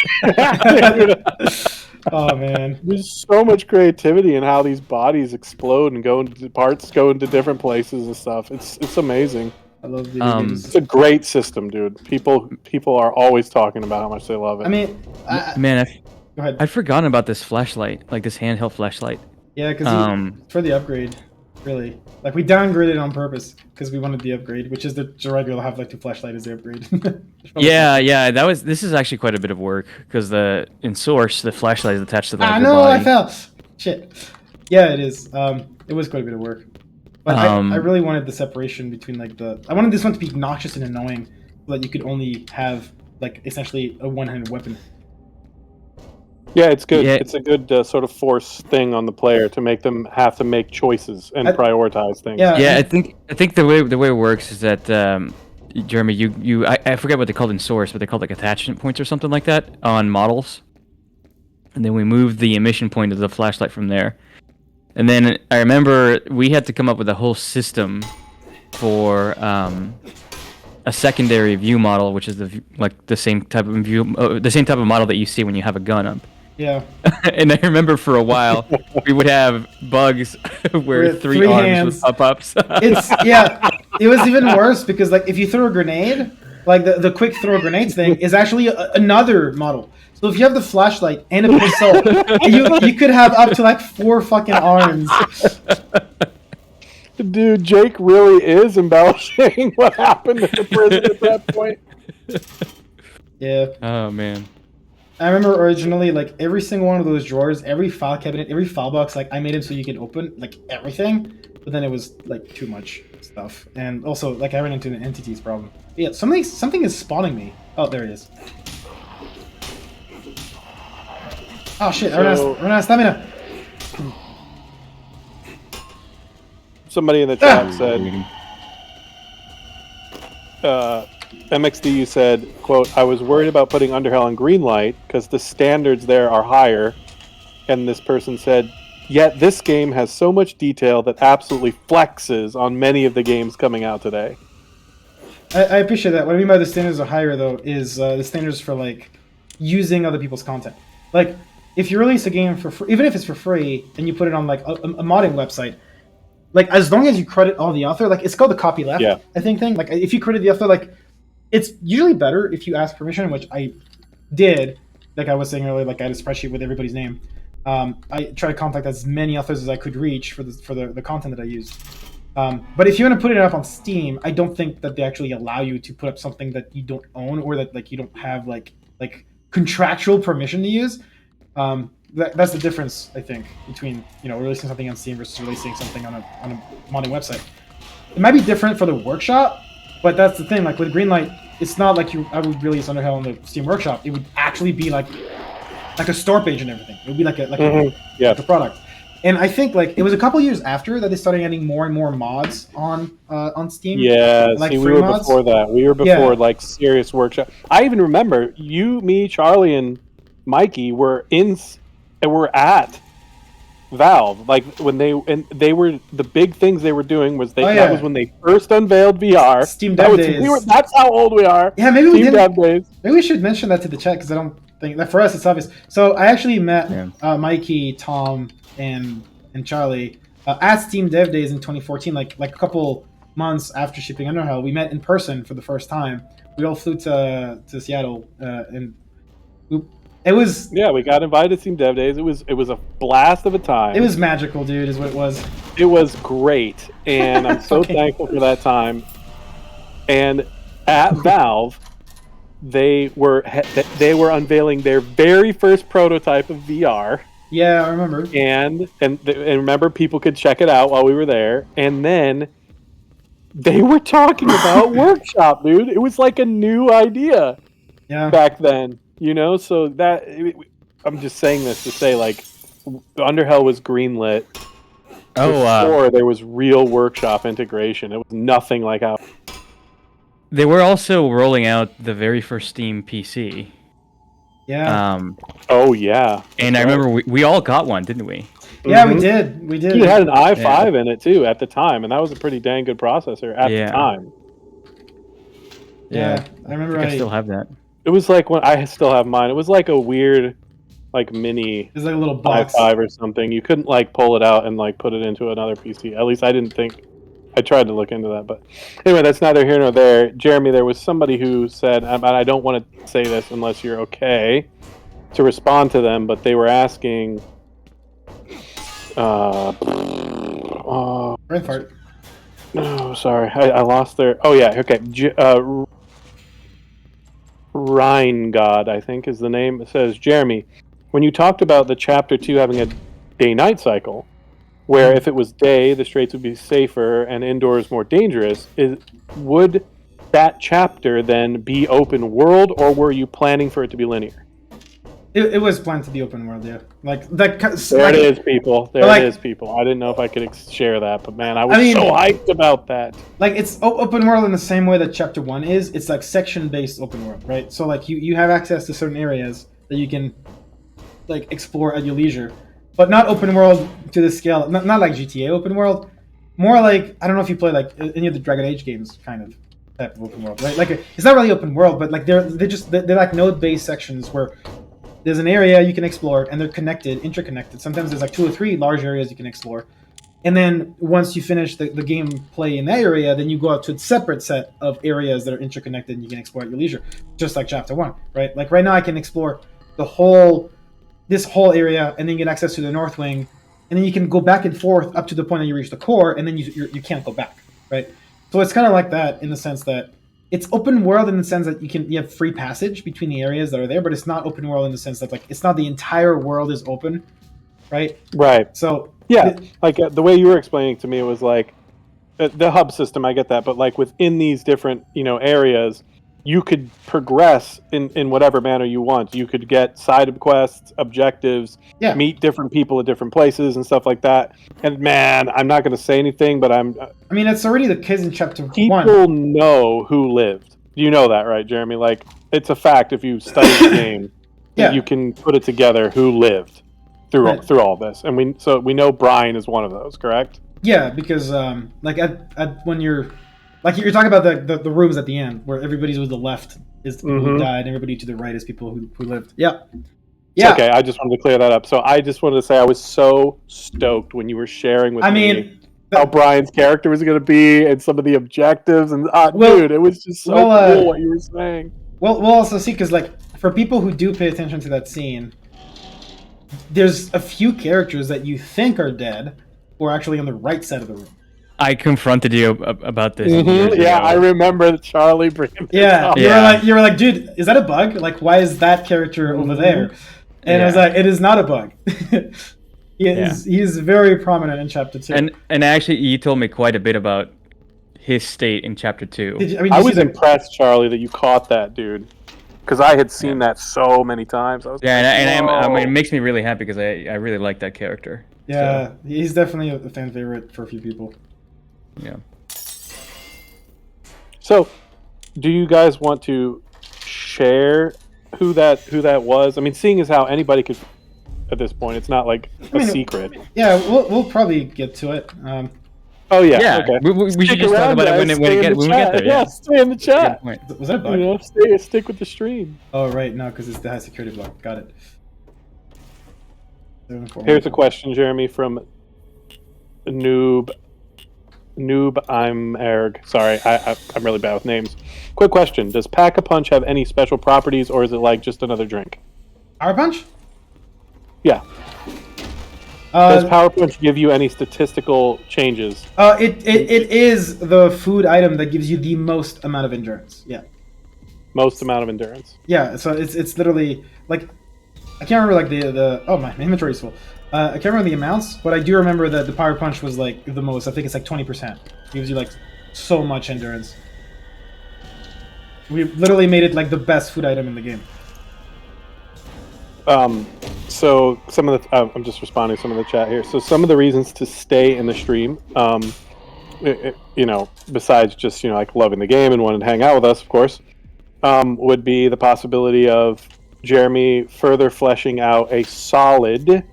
Oh man, There's so much creativity in how these bodies explode and go into parts, go into different places and stuff. It's amazing. I love video games. It's a great system, dude. People are always talking about how much they love it. I mean, Man, go ahead. I'd forgotten about this flashlight, like this handheld flashlight. Yeah, because for the upgrade, really. Like we downgraded on purpose because we wanted the upgrade, which is the regular Half-Life 2 flashlight is the upgrade. Yeah, this is actually quite a bit of work because in Source the flashlight is attached to the I your know, body. I fell. Shit. Yeah, it is. It was quite a bit of work. But I really wanted the separation between like I wanted this one to be obnoxious and annoying, so that you could only have like essentially a one-handed weapon. Yeah, it's good. Yeah. It's a good sort of force thing on the player to make them have to make choices and prioritize things. Yeah, I think the way it works is that Jeremy, I forget what they called in Source, but they called like attachment points or something like that on models, and then we moved the emission point of the flashlight from there. And then I remember we had to come up with a whole system for a secondary view model, which is the same type of view, the same type of model that you see when you have a gun up. Yeah. And I remember for a while we would have bugs where three arms hands. with up-ups. It was even worse because like if you throw a grenade, like the quick throw grenades thing is actually another model. So if you have the flashlight and a pistol, you could have up to like 4 fucking arms. Dude, Jake really is embellishing what happened at the prison at that point. Yeah. Oh man. I remember originally, like, every single one of those drawers, every file cabinet, every file box, like, I made it so you could open, like, everything. But then it was, like, too much stuff. And also, like, I ran into an entities problem. But yeah, something is spawning me. Oh, there it is. Oh, shit, I ran out of stamina. Somebody in the chat said, MXDU said, quote, I was worried about putting Underhell in green light because the standards there are higher. And this person said, yet this game has so much detail that absolutely flexes on many of the games coming out today. I appreciate that. What I mean by the standards are higher, though, is the standards for, like, using other people's content. Like, if you release a game for free, even if it's for free, and you put it on, like, a modding website, like, as long as you credit all the author, like, it's called the copyleft, I think, thing. Like, if you credit the author, like, it's usually better if you ask permission, which I did. Like I was saying earlier, like I had a spreadsheet with everybody's name. I try to contact as many authors as I could reach for the content that I used. But if you want to put it up on Steam, I don't think that they actually allow you to put up something that you don't own or that like you don't have like contractual permission to use. That's the difference, I think, between releasing something on Steam versus releasing something on a modding website. It might be different for the workshop. But that's the thing, like with Greenlight, it's not like I would release Underhell on the Steam Workshop. It would actually be like a store page and everything. It would be like a product. And I think like it was a couple years after that they started adding more and more mods on Steam. Yeah, like see, we free were mods. before that. We were before like serious workshop. I even remember you, me, Charlie, and Mikey were at Valve, like when they were the big things they were doing was that was when they first unveiled VR. Steam Dev Days. That's how old we are. Yeah, maybe Steam Dev Days. Maybe we should mention that to the chat because I don't think that for us it's obvious. So I actually met Mikey, Tom, and Charlie at Steam Dev Days in 2014, like a couple months after shipping Underhell. We met in person for the first time. We all flew to Seattle and. It was we got invited to Steam Dev Days. It was a blast of a time. It was magical, dude, is what it was. It was great, and I'm so thankful for that time. And at Valve, they were unveiling their very first prototype of VR. Yeah, I remember. And remember, people could check it out while we were there. And then they were talking about Workshop, dude. It was like a new idea back then. So that I'm just saying this to say, like, Underhell was greenlit before there was real Workshop integration. It was nothing like how. They were also rolling out the very first Steam PC. Yeah. Oh yeah. And I remember we all got one, didn't we? Yeah, we did. We did. It had an i5 in it too at the time, and that was a pretty dang good processor at the time. Yeah, I remember. I still have that. It was like when I still have mine. It was like a weird, like mini. It's like a little box i5 or something. You couldn't like pull it out and like put it into another PC. At least I didn't think. I tried to look into that, but anyway, that's neither here nor there. Jeremy, there was somebody who said, and I don't want to say this unless you're okay to respond to them, but they were asking. Brain fart. No, sorry, I lost their. Oh yeah, okay. Rhine God, I think is the name. It says, Jeremy, when you talked about the chapter 2 having a day-night cycle, where if it was day, the Straits would be safer and indoors more dangerous, would that chapter then be open world, or were you planning for it to be linear? It was planned to be open world, yeah. Like that. There it is, people. There it is, people. I didn't know if I could share that, but man, I was so hyped about that. Like it's open world in the same way that Chapter 1 is. It's like section-based open world, right? So like you have access to certain areas that you can like explore at your leisure, but not open world to the scale. Not like GTA open world. More like, I don't know if you play like any of the Dragon Age games, kind of type of open world, right? Like it's not really open world, but like they're like node-based sections where there's an area you can explore, and they're connected, interconnected. Sometimes there's like 2 or 3 large areas you can explore. And then once you finish the gameplay in that area, then you go out to a separate set of areas that are interconnected and you can explore at your leisure, just like Chapter 1, right? Like right now I can explore this whole area, and then you get access to the North Wing, and then you can go back and forth up to the point that you reach the core, and then you can't go back, right? So it's kind of like that in the sense that it's open world in the sense that you have free passage between the areas that are there, but it's not open world in the sense that like it's not the entire world is open, right? Right. So yeah, like the way you were explaining to me, it was like the hub system. I get that, but like within these different areas, you could progress in whatever manner you want. You could get side quests, objectives, meet different people at different places and stuff like that. And man, I'm not going to say anything, but I mean, it's already the case in Chapter 1. People know who lived. You know that, right, Jeremy? Like, it's a fact if you study the game that you can put it together who lived through all this. And we know Brian is one of those, correct? Yeah, because like when you're talking about the rooms at the end where everybody to the left is the people who died, and everybody to the right is people who lived. Yeah. Yeah. Okay, I just wanted to clear that up. So I just wanted to say I was so stoked when you were sharing with me how Brian's character was going to be and some of the objectives. And dude, it was just so cool what you were saying. We'll also see, because like for people who do pay attention to that scene, there's a few characters that you think are dead who are actually on the right side of the room. I confronted you about this. Yeah, I remember Charlie bringing this up. You were like, dude, is that a bug? Like, why is that character over there? And I was like, it is not a bug. He's very prominent in Chapter 2. And actually, you told me quite a bit about his state in Chapter 2. I was impressed, Charlie, that you caught that, dude. Because I had seen that so many times. I mean, it makes me really happy because I really like that character. Yeah, he's definitely a fan favorite for a few people. Yeah. So, do you guys want to share who that was? I mean, seeing as how anybody could at this point, it's not like a secret. Yeah, we'll probably get to it. Oh yeah. Okay. We should just talk about it when we get there. Yeah, stay in the chat. Was that a bug? Stick with the stream. Oh right, no, because it's the high security block. Got it. Here's a question, Jeremy, from Noob. I'm Erg. Sorry, I'm really bad with names. Quick question: does Pack-a-Punch have any special properties, or is it like just another drink? Power Punch? Yeah. Does Power Punch give you any statistical changes? It is the food item that gives you the most amount of endurance. Yeah. Most amount of endurance. Yeah. So it's literally like I can't remember like the my inventory is full. I can't remember the amounts, but I do remember that the Power Punch was like the most. I think it's like 20%. Gives you like so much endurance. We literally made it like the best food item in the game. So some of the I'm just responding to some of the chat here. So some of the reasons to stay in the stream, besides just like loving the game and wanting to hang out with us, of course, would be the possibility of Jeremy further fleshing out a solid,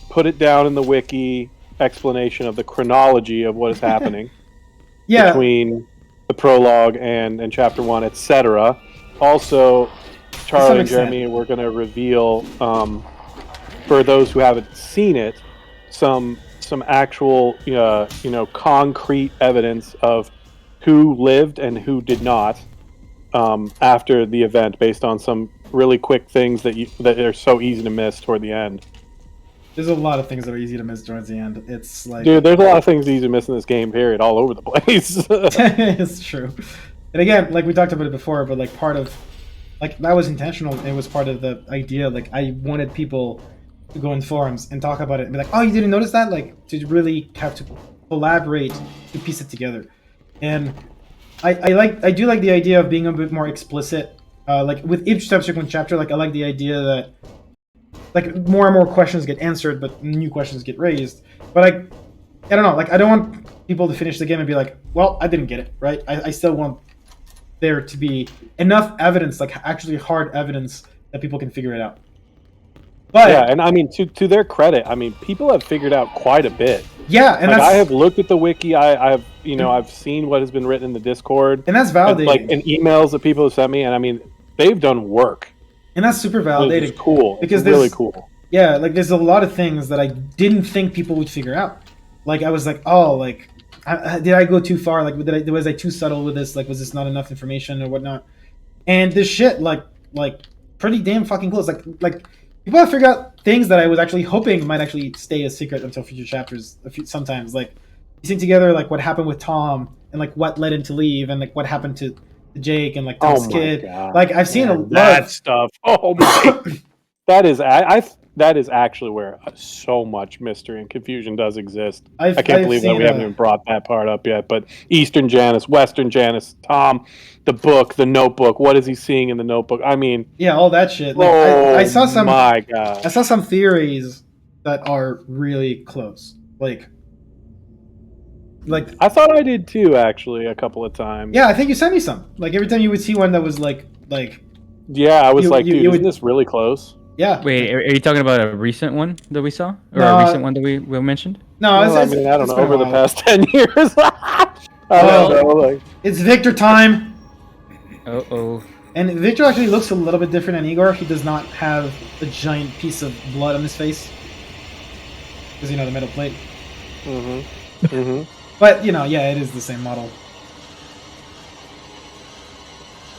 put it down in the wiki explanation of the chronology of what is happening Yeah. between the prologue and chapter 1, etc. Also, Charlie and extent. Jeremy, we're going to reveal, for those who haven't seen it, some actual, concrete evidence of who lived and who did not after the event, based on some really quick things that are so easy to miss toward the end. There's a lot of things that are easy to miss towards the end. It's like, dude, there's a lot of things easy to miss in this game. Period, all over the place. It's true. And again, like we talked about it before, but like part of, like that was intentional. It was part of the idea. Like I wanted people to go in forums and talk about it and be like, "Oh, you didn't notice that?" Like to really have to collaborate to piece it together. And I do like the idea of being a bit more explicit. Like with each subsequent chapter, like I like the idea that like more and more questions get answered, but new questions get raised. But I don't know. Like I don't want people to finish the game and be like, "Well, I didn't get it." Right? I still want there to be enough evidence, like actually hard evidence, that people can figure it out. But yeah, and I mean, to their credit, I mean, people have figured out quite a bit. Yeah, and like, I have looked at the wiki. I've seen what has been written in the Discord, and that's validating. And emails that people have sent me, and I mean, they've done work. And that's super validating. It's cool. Because it's really cool. Yeah, like there's a lot of things that I didn't think people would figure out. Like I was like, oh, like did I go too far? Like was I too subtle with this? Like was this not enough information or whatnot? And this shit, like pretty damn fucking close. Like people have figured out things that I was actually hoping might actually stay a secret until future chapters. Sometimes, like piecing together like what happened with Tom and like what led him to leave and like what happened to Jake and like Tom's kid. God. Like I've seen a lot that of stuff. Oh my! that is actually where so much mystery and confusion does exist. I can't believe that we haven't even brought that part up yet. But Eastern Janus, Western Janus, Tom, the book, the notebook. What is he seeing in the notebook? I mean, yeah, all that shit. Like, I saw some. My God, I saw some theories that are really close. Like I thought I did too, actually, a couple of times. Yeah, I think you sent me some. Like every time you would see one that was like. Yeah, I was dude, isn't this really close? Yeah. Wait, are you talking about a recent one that we saw, or a recent one that we mentioned? No, I mean, I don't know. Over the past 10 years, I don't know. Like, it's Victor time. Oh. And Victor actually looks a little bit different than Igor. He does not have a giant piece of blood on his face, because the metal plate. But yeah, it is the same model.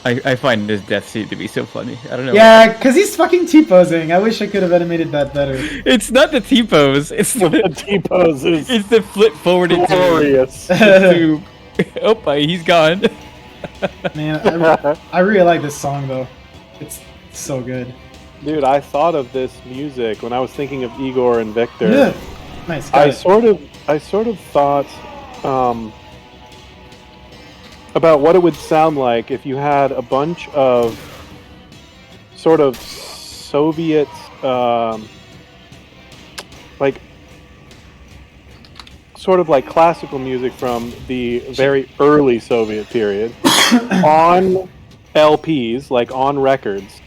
I find this death scene to be so funny. I don't know. Yeah, because he's fucking T-posing. I wish I could have animated that better. It's not the T-pose. It's the T-pose. It's the flip forward. Glorious. Oh, he's gone. Man, I really like this song though. It's so good. Dude, I thought of this music when I was thinking of Igor and Victor. Yeah. Nice. I sort of thought about what it would sound like if you had a bunch of sort of Soviet like classical music from the very early Soviet period on LPs, like on records,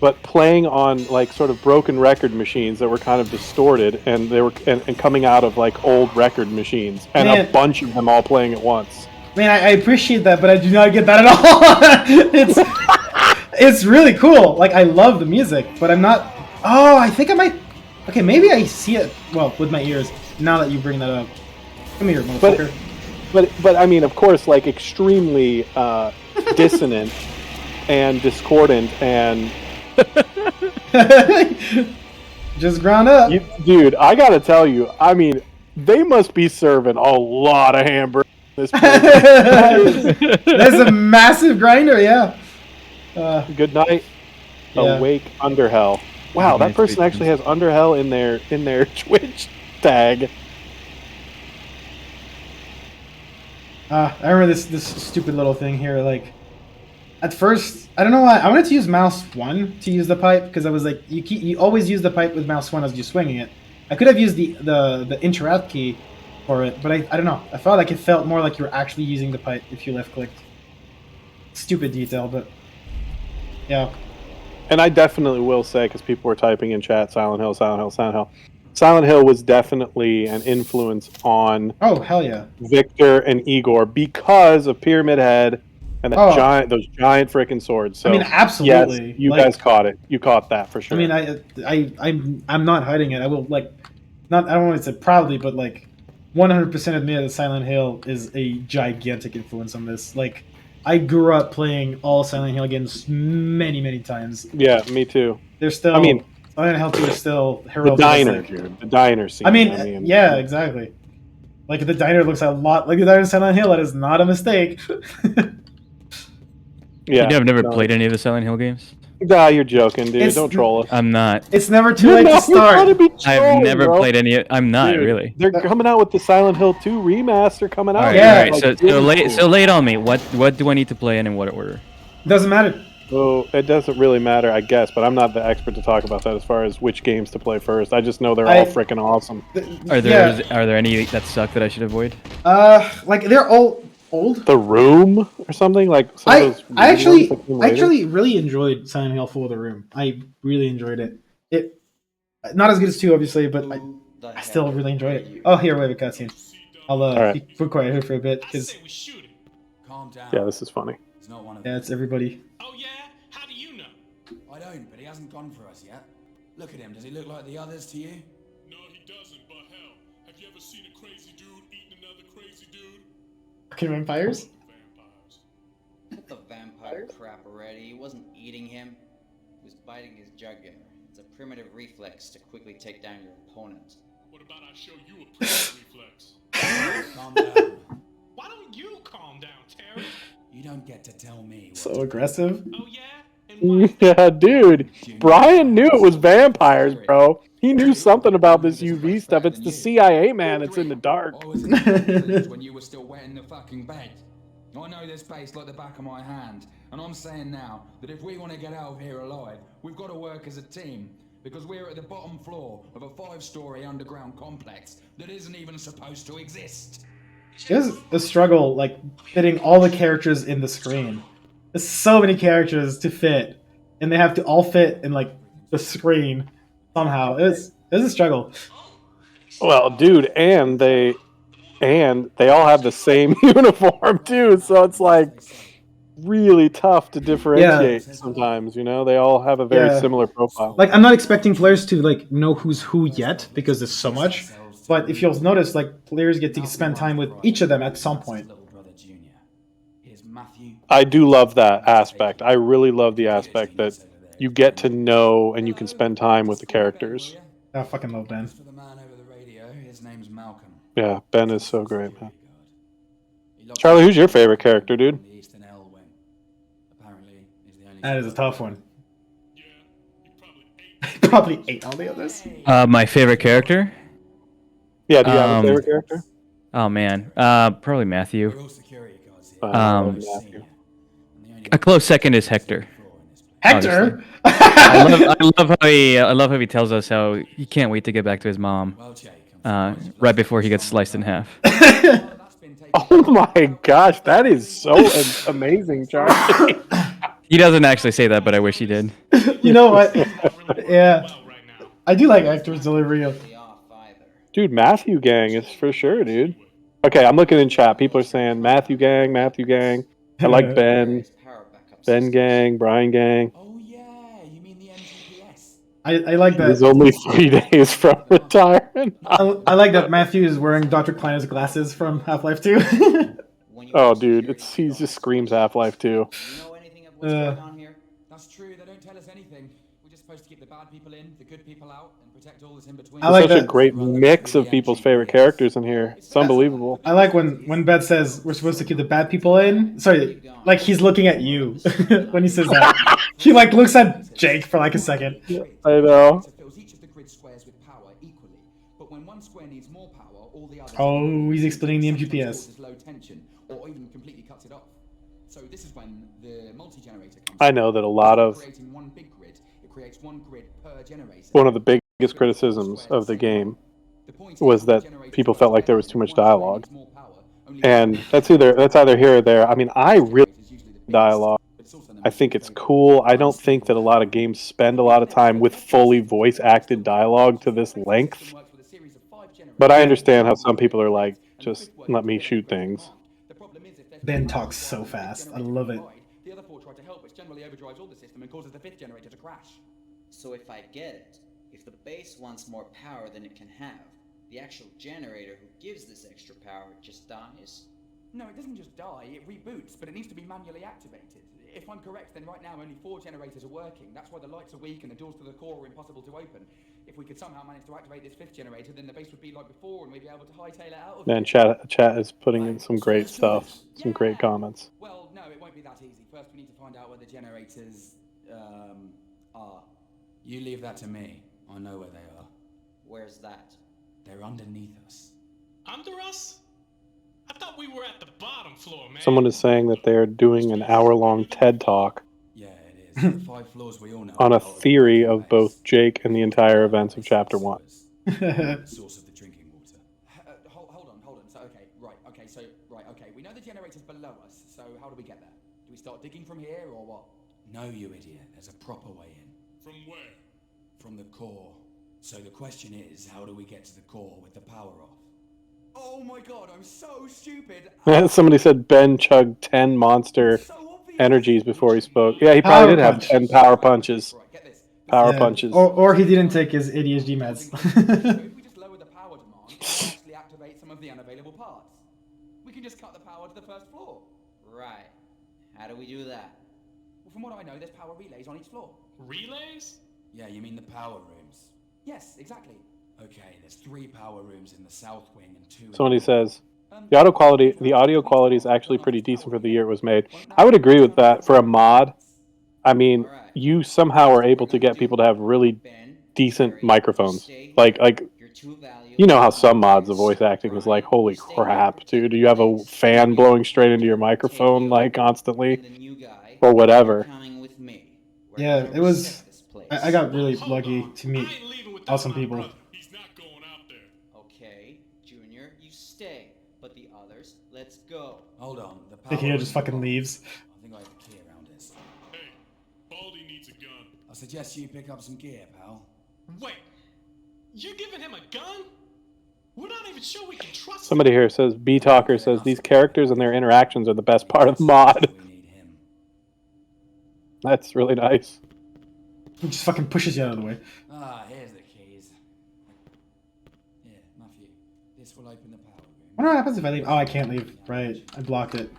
but playing on like sort of broken record machines that were kind of distorted, and they were and coming out of like old record machines, and a bunch of them all playing at once. Man, I appreciate that, but I do not get that at all. It's really cool. Like I love the music, but I'm not. Oh, I think I might. Okay, maybe I see it. Well, with my ears. Now that you bring that up, come here, motherfucker. But I mean, of course, like extremely dissonant and discordant and just ground up. Dude, I gotta tell you, I mean, they must be serving a lot of hamburgers. This There's a massive grinder, yeah. Good night, Awake Underhell. Wow, that person actually has Underhell in their Twitch tag. I remember this stupid little thing here. Like, at first, I don't know why I wanted to use mouse 1 to use the pipe, because I was like, you always use the pipe with mouse 1 as you're swinging it. I could have used the interact key for it, but I don't know. I felt like it felt more like you were actually using the pipe if you left clicked. Stupid detail, but Yeah. And I definitely will say, because people were typing in chat, Silent Hill, Silent Hill, Silent Hill. Silent Hill was definitely an influence on Oh, hell yeah. Victor and Igor because of Pyramid Head and Oh. those giant freaking swords. So I mean, yes, absolutely. you Like, guys caught it. You caught that for I sure. mean, I'm not hiding it. I will like, not I don't want to say proudly, but like, 100% admit that Silent Hill is a gigantic influence on this. Like, I grew up playing all Silent Hill games many times. Yeah, me too. They're still. I mean, Silent Hill 2 is still the heralded diner, as like, dude. The diner scene. I mean, yeah, exactly. Like the diner looks a lot like the diner in Silent Hill. That is not a mistake. Yeah. I've never played any of the Silent Hill games. Nah, you're joking, dude. It's- Don't troll us. I'm not. It's never too You're late to not- you're start. trying to be I've trolling, never bro. played any. I'm not Dude, really. They're coming out with the Silent Hill 2 remaster coming out. All right, Yeah. all right. Like, So really late. cool. So late on me. What do I need to play and in what order? Doesn't matter. So it doesn't really matter, I guess, but I'm not the expert to talk about that as far as which games to play first. I just know they're all freaking awesome. Are there any that suck that I should avoid? Like they're all old. The Room or something like. Some of I those weird ones that came later. actually really enjoyed Silent Hill 4: The Room. I really enjoyed it. It not as good as 2, obviously, but I still really enjoyed it. Oh, here we have a cutscene. I'll right. be quiet here for a bit because Calm down. Yeah, this is funny. He's not one of yeah, it's everybody. Oh yeah? How do you know? I don't, but he hasn't gone for us yet. Look at him. Does he look like the others to you? No, he doesn't, but hell, have you ever seen a crazy dude eating another crazy dude? Fucking vampires. Vampires. Put the vampire crap already. He wasn't eating him. He was biting his jugular. It's a primitive reflex to quickly take down your opponent. What about I show you a primitive reflex? Calm down. Why don't you calm down, Terry? You don't get to tell me. What So to do. aggressive. Oh yeah? And why? Yeah, dude. Brian knew it was vampires, bro. He knew something about this UV stuff. It's the CIA, man. It's in the dark. I was in the village when you were still wet in the fucking bed. I know this place like the back of my hand, and I'm saying now that if we want to get out of here alive, we've got to work as a team. Because we're at the bottom floor of a 5-story underground complex that isn't even supposed to exist. There's a struggle like fitting all the characters in the screen. There's so many characters to fit, and they have to all fit in like the screen somehow. It's a struggle. Well, dude, and they all have the same uniform too, so it's like really tough to differentiate sometimes, you know? They all have a very similar profile. Like I'm not expecting players to like know who's who yet because there's so much. But if you'll notice, like players get to spend time with each of them at some point. I do love that aspect. I really love the aspect that you get to know and you can spend time with the characters. I fucking love Ben. For the man over the radio, his name's Malcolm. Yeah, Ben is so great, man. Charlie, who's your favorite character, dude? That is a tough one. Probably 8 on the others. My favorite character? Yeah, do you have a favorite character? Oh man, probably Matthew. Matthew. A close second is Hector. Hector. I love how he tells us how he can't wait to get back to his mom. Right before he gets sliced in half. Oh my gosh, that is so amazing, Charlie. He doesn't actually say that, but I wish he did. You know what? Yeah, I do like Hector's delivery of. Dude, Matthew Gang is for sure, dude. Okay, I'm looking in chat. People are saying Matthew Gang, Matthew Gang. I like Ben. Ben Gang, Brian Gang. Oh yeah, you mean the MGPS? I like that. He's only 3 days from retirement. I like that Matthew is wearing Dr. Kleiner's glasses from Half-Life 2. Oh, dude, he just screams Half-Life 2. That's true. They don't tell us anything. We're just supposed to keep the bad people in, the good people out, and protect all that's in between. I like Such a that. great mix of people's favorite characters in here. It's unbelievable. I like when Beth says we're supposed to keep the bad people in. Sorry, like he's looking at you when he says that. He like looks at Jake for like a second. I know. Oh, he's explaining the MGPS. Or even completely cuts it off. So this is when the multi-generator comes. I know that a lot of Creating one big grid, it creates one grid per generator. one of the biggest criticisms of the game was that people felt like there was too much dialogue, and that's either here or there. I mean, I really like dialogue. I think it's cool. I don't think that a lot of games spend a lot of time with fully voice acted dialogue to this length. But I understand how some people are like, just let me shoot things. Ben talks so fast. I love it. The other four try to help, which generally overdrives all the system and causes the fifth generator to crash. So if I get it, if the base wants more power than it can have, the actual generator who gives this extra power just dies? No, it doesn't just die, it reboots, but it needs to be manually activated. If I'm correct, then right now only 4 generators are working. That's why the lights are weak and the doors to the core are impossible to open. If we could somehow manage to activate this 5th generator, then the base would be like before and we'd be able to hightail it out of Man, here. chat is putting in some great stuff. Some great comments. Well, no, it won't be that easy. First, we need to find out where the generators, are. You leave that to me. I know where they are. Where's that? They're underneath us. Under us? I thought we were at the bottom floor, man. Someone is saying that they're doing an hour-long TED Talk Yeah, it is. The 5 floors we all know on a about theory of both Jake and the entire events of Chapter 1. the source of the drinking water. Hold on. So, okay. We know the generator's below us, so how do we get there? Do we start digging from here, or what? No, you idiot. There's a proper way in. From where? From the core. So the question is, how do we get to the core with the power off? Oh my god, I'm so stupid. Somebody said Ben chugged 10 monster energies before he spoke. Yeah, he probably did have 10 power punches. Power punches. Or he didn't take his ADHD meds. If we just lower the power demand, we can actually activate some of the unavailable parts. We can just cut the power to the first floor. Right. How do we do that? Well, from what I know, there's power relays on each floor. Relays? Yeah, you mean the power rooms? Yes, exactly. Okay, there's 3 power rooms in the south wing and 2 in Somebody says the audio quality is actually pretty decent for the year it was made. I would agree with that for a mod. I mean, you somehow are able to get people to have really decent microphones. Like you know how some mods the voice acting is like, holy crap, dude, do you have a fan blowing straight into your microphone like constantly or whatever? Yeah, it was. I got really lucky to meet awesome people. Okay, Junior, you stay. But the others, let's go. Hold on. The The kid just fucking leaves. I think I have a key around this. Hey, Baldy needs a gun. I suggest you pick up some gear, pal. Wait, you're giving him a gun? We're not even sure we can trust Somebody here says, B-Talker says, these characters and their interactions are the best part of the mod. That's really nice. He just fucking pushes you out of the way. Ah, here's the keys. Here, Matthew. This will open the power room. I wonder what happens if I leave. Oh, I can't leave. Right, I blocked it.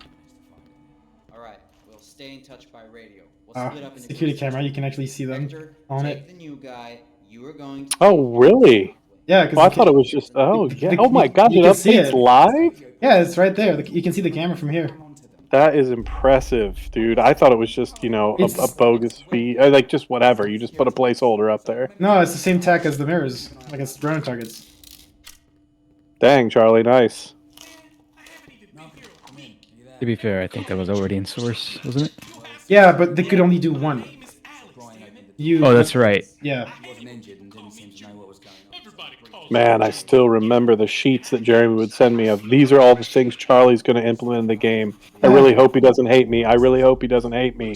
Alright, we'll stay in touch by radio. We'll split up into Security camera, you can actually see them on take it. the new guy. You are going to Oh, really? Yeah, because I thought it was just. Oh, yeah. Oh my god, it updates live? Yeah, it's right there. You can see the camera from here. That is impressive, dude. I thought it was just, you know, a bogus feed. Like, just whatever. You just put a placeholder up there. No, it's the same tack as the mirrors. Like it's drone targets. Dang, Charlie, nice. To be fair, I think that was already in source, wasn't it? Yeah, but they could only do one. Oh, that's right. Yeah. Man, I still remember the sheets that Jeremy would send me of, these are all the things Charlie's going to implement in the game. I really hope he doesn't hate me. I really hope he doesn't hate me.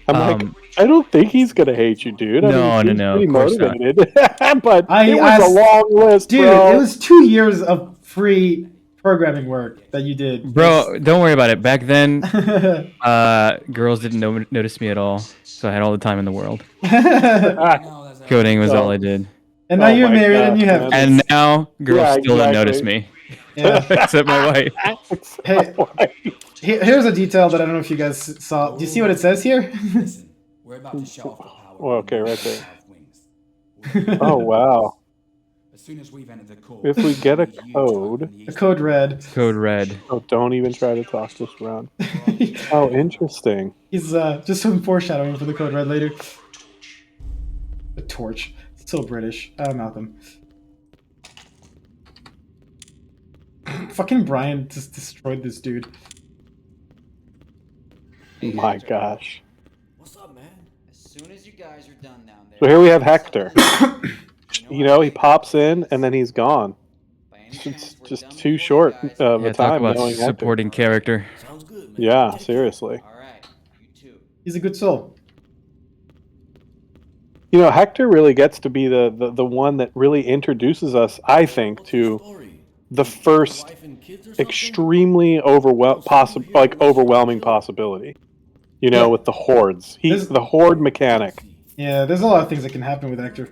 I'm like, I don't think he's going to hate you, dude. I mean, he's pretty of course not. motivated. But it was a long list, dude, bro. it was 2 years of free programming work that you did. Bro, don't worry about it. Back then, girls didn't notice me at all, so I had all the time in the world. Coding was all I did. And now you're married and you have kids. And now girls still don't notice me. Yeah. Except my wife. Hey, here's a detail that I don't know if you guys saw. Do you see what it says here? We're about to shut off the power. Well, okay, right there. Oh, wow. As soon as we've entered the core, If we get a code... A code red. Code red. Oh, don't even try to talk this around. Oh, interesting. He's just some foreshadowing for the code red later. A torch. So British. Malcolm. Fucking Brian just destroyed this dude. My gosh. What's up, man? As soon as you guys are done down there. So here we have Hector. You know, he pops in and then he's gone. It's just too short of a Talk time about knowing Hector. supporting character. Yeah, seriously. He's a good soul. You know, Hector really gets to be the one that really introduces us, I think, to the first extremely overwhelming possibility. You know, Yeah. with the hordes. The horde mechanic. Yeah, there's a lot of things that can happen with Hector.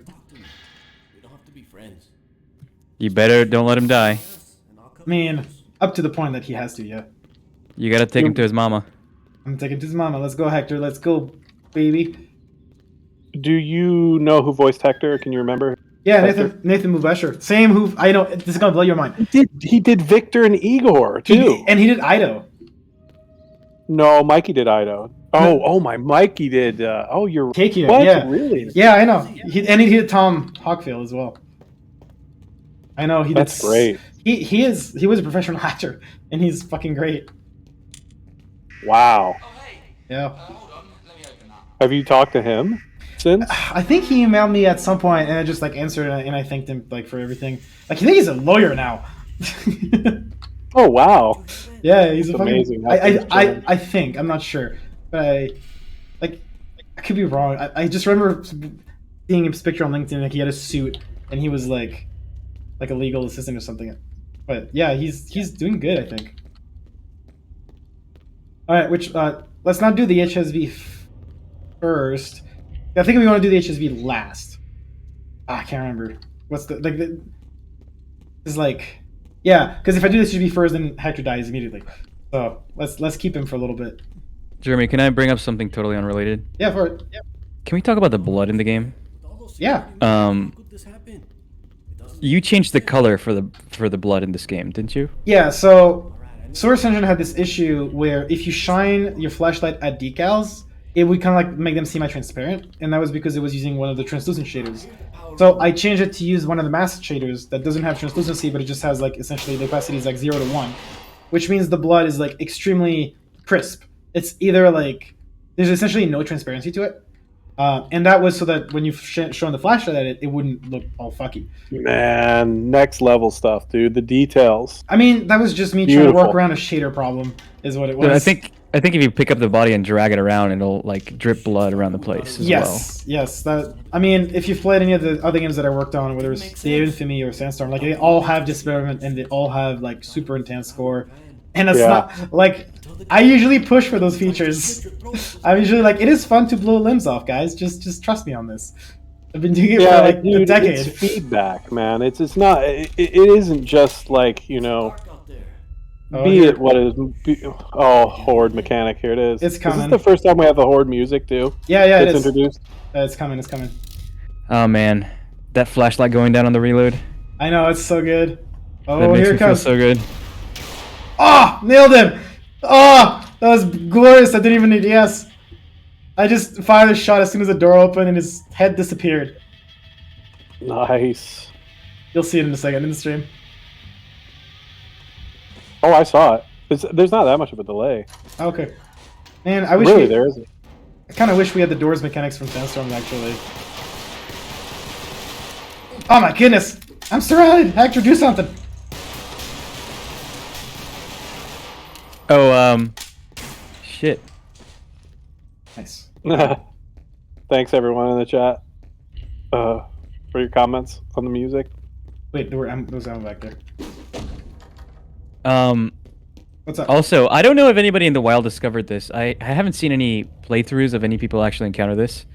You better don't let him die. I mean, up to the point that he has to, yeah. You gotta take him to his mama. I'm taking to his mama. Let's go, Hector. Let's go, baby. Do you know who voiced Hector? Can you remember? Yeah, Hector? Nathan Mubasher. Same who I know. This is gonna blow your mind. He did Victor and Igor too. And he did Ido. No, Mikey did Ido. Oh my, Mikey did. You're Keikyo, what? yeah. Really? Yeah, I know. He did Tom Hawkfield as well. I know he did. That's great. He was a professional actor, and he's fucking great. Wow. Yeah. Have you talked to him since? I think he emailed me at some point, and I just like answered, and I thanked him like for everything. Like, I think he's a lawyer now. Oh wow. Yeah, he's That's a fucking. amazing. I think, I'm not sure, but I could be wrong. I just remember seeing his picture on LinkedIn. Like, he had a suit, and he was like a legal assistant or something. But yeah, he's doing good, I think. All right, let's not do the HSV first. I think we want to do the HSV last. I can't remember. What's the is like, yeah, because if I do the HSV first, then Hector dies immediately. So let's keep him for a little bit. Jeremy, can I bring up something totally unrelated? Yeah, for it. Yeah. Can we talk about the blood in the game? Yeah. You changed the color for the blood in this game, didn't you? Yeah. So Source Engine had this issue where if you shine your flashlight at decals, it would kind of like make them semi-transparent, and that was because it was using one of the translucent shaders. So I changed it to use one of the masked shaders that doesn't have translucency, but it just has like essentially the opacity is like 0 to 1, which means the blood is like extremely crisp. It's either like there's essentially no transparency to it, and that was so that when you shone the flashlight at it, it wouldn't look all fucky. Man, next level stuff, dude. The details. I mean, that was just me trying to work around a shader problem, is what it was. But I think if you pick up the body and drag it around, it'll like drip blood around the place as well. Yes. I mean, if you've played any of the other games that I worked on, whether it's The Infamy or Sandstorm, like they all have dismemberment and they all have like super intense score. And it's not like I usually push for those features. I'm usually like, it is fun to blow limbs off, guys. Just trust me on this. I've been doing it for like a decade. It's feedback, man. It's not. It isn't just like, you know. Horde mechanic. Here it is. It's coming. Is this the first time we have the Horde music too? Yeah, it's introduced. It's coming. Oh man, that flashlight going down on the reload. I know, it's so good. Oh, that makes here me it comes. feel so good. Oh, nailed him! Oh, that was glorious. I didn't even need yes. I just fired a shot as soon as the door opened and his head disappeared. Nice. You'll see it in a second in the stream. Oh, I saw it. There's not that much of a delay. Okay. Man, I wish there isn't. I kind of wish we had the doors mechanics from Sandstorm, actually. Oh my goodness! I'm surrounded! Hector, do something! Oh, shit. Nice. Thanks everyone in the chat for your comments on the music. Wait, there's ammo back there. What's up? Also, I don't know if anybody in the wild discovered this. I haven't seen any playthroughs of any people actually encounter this.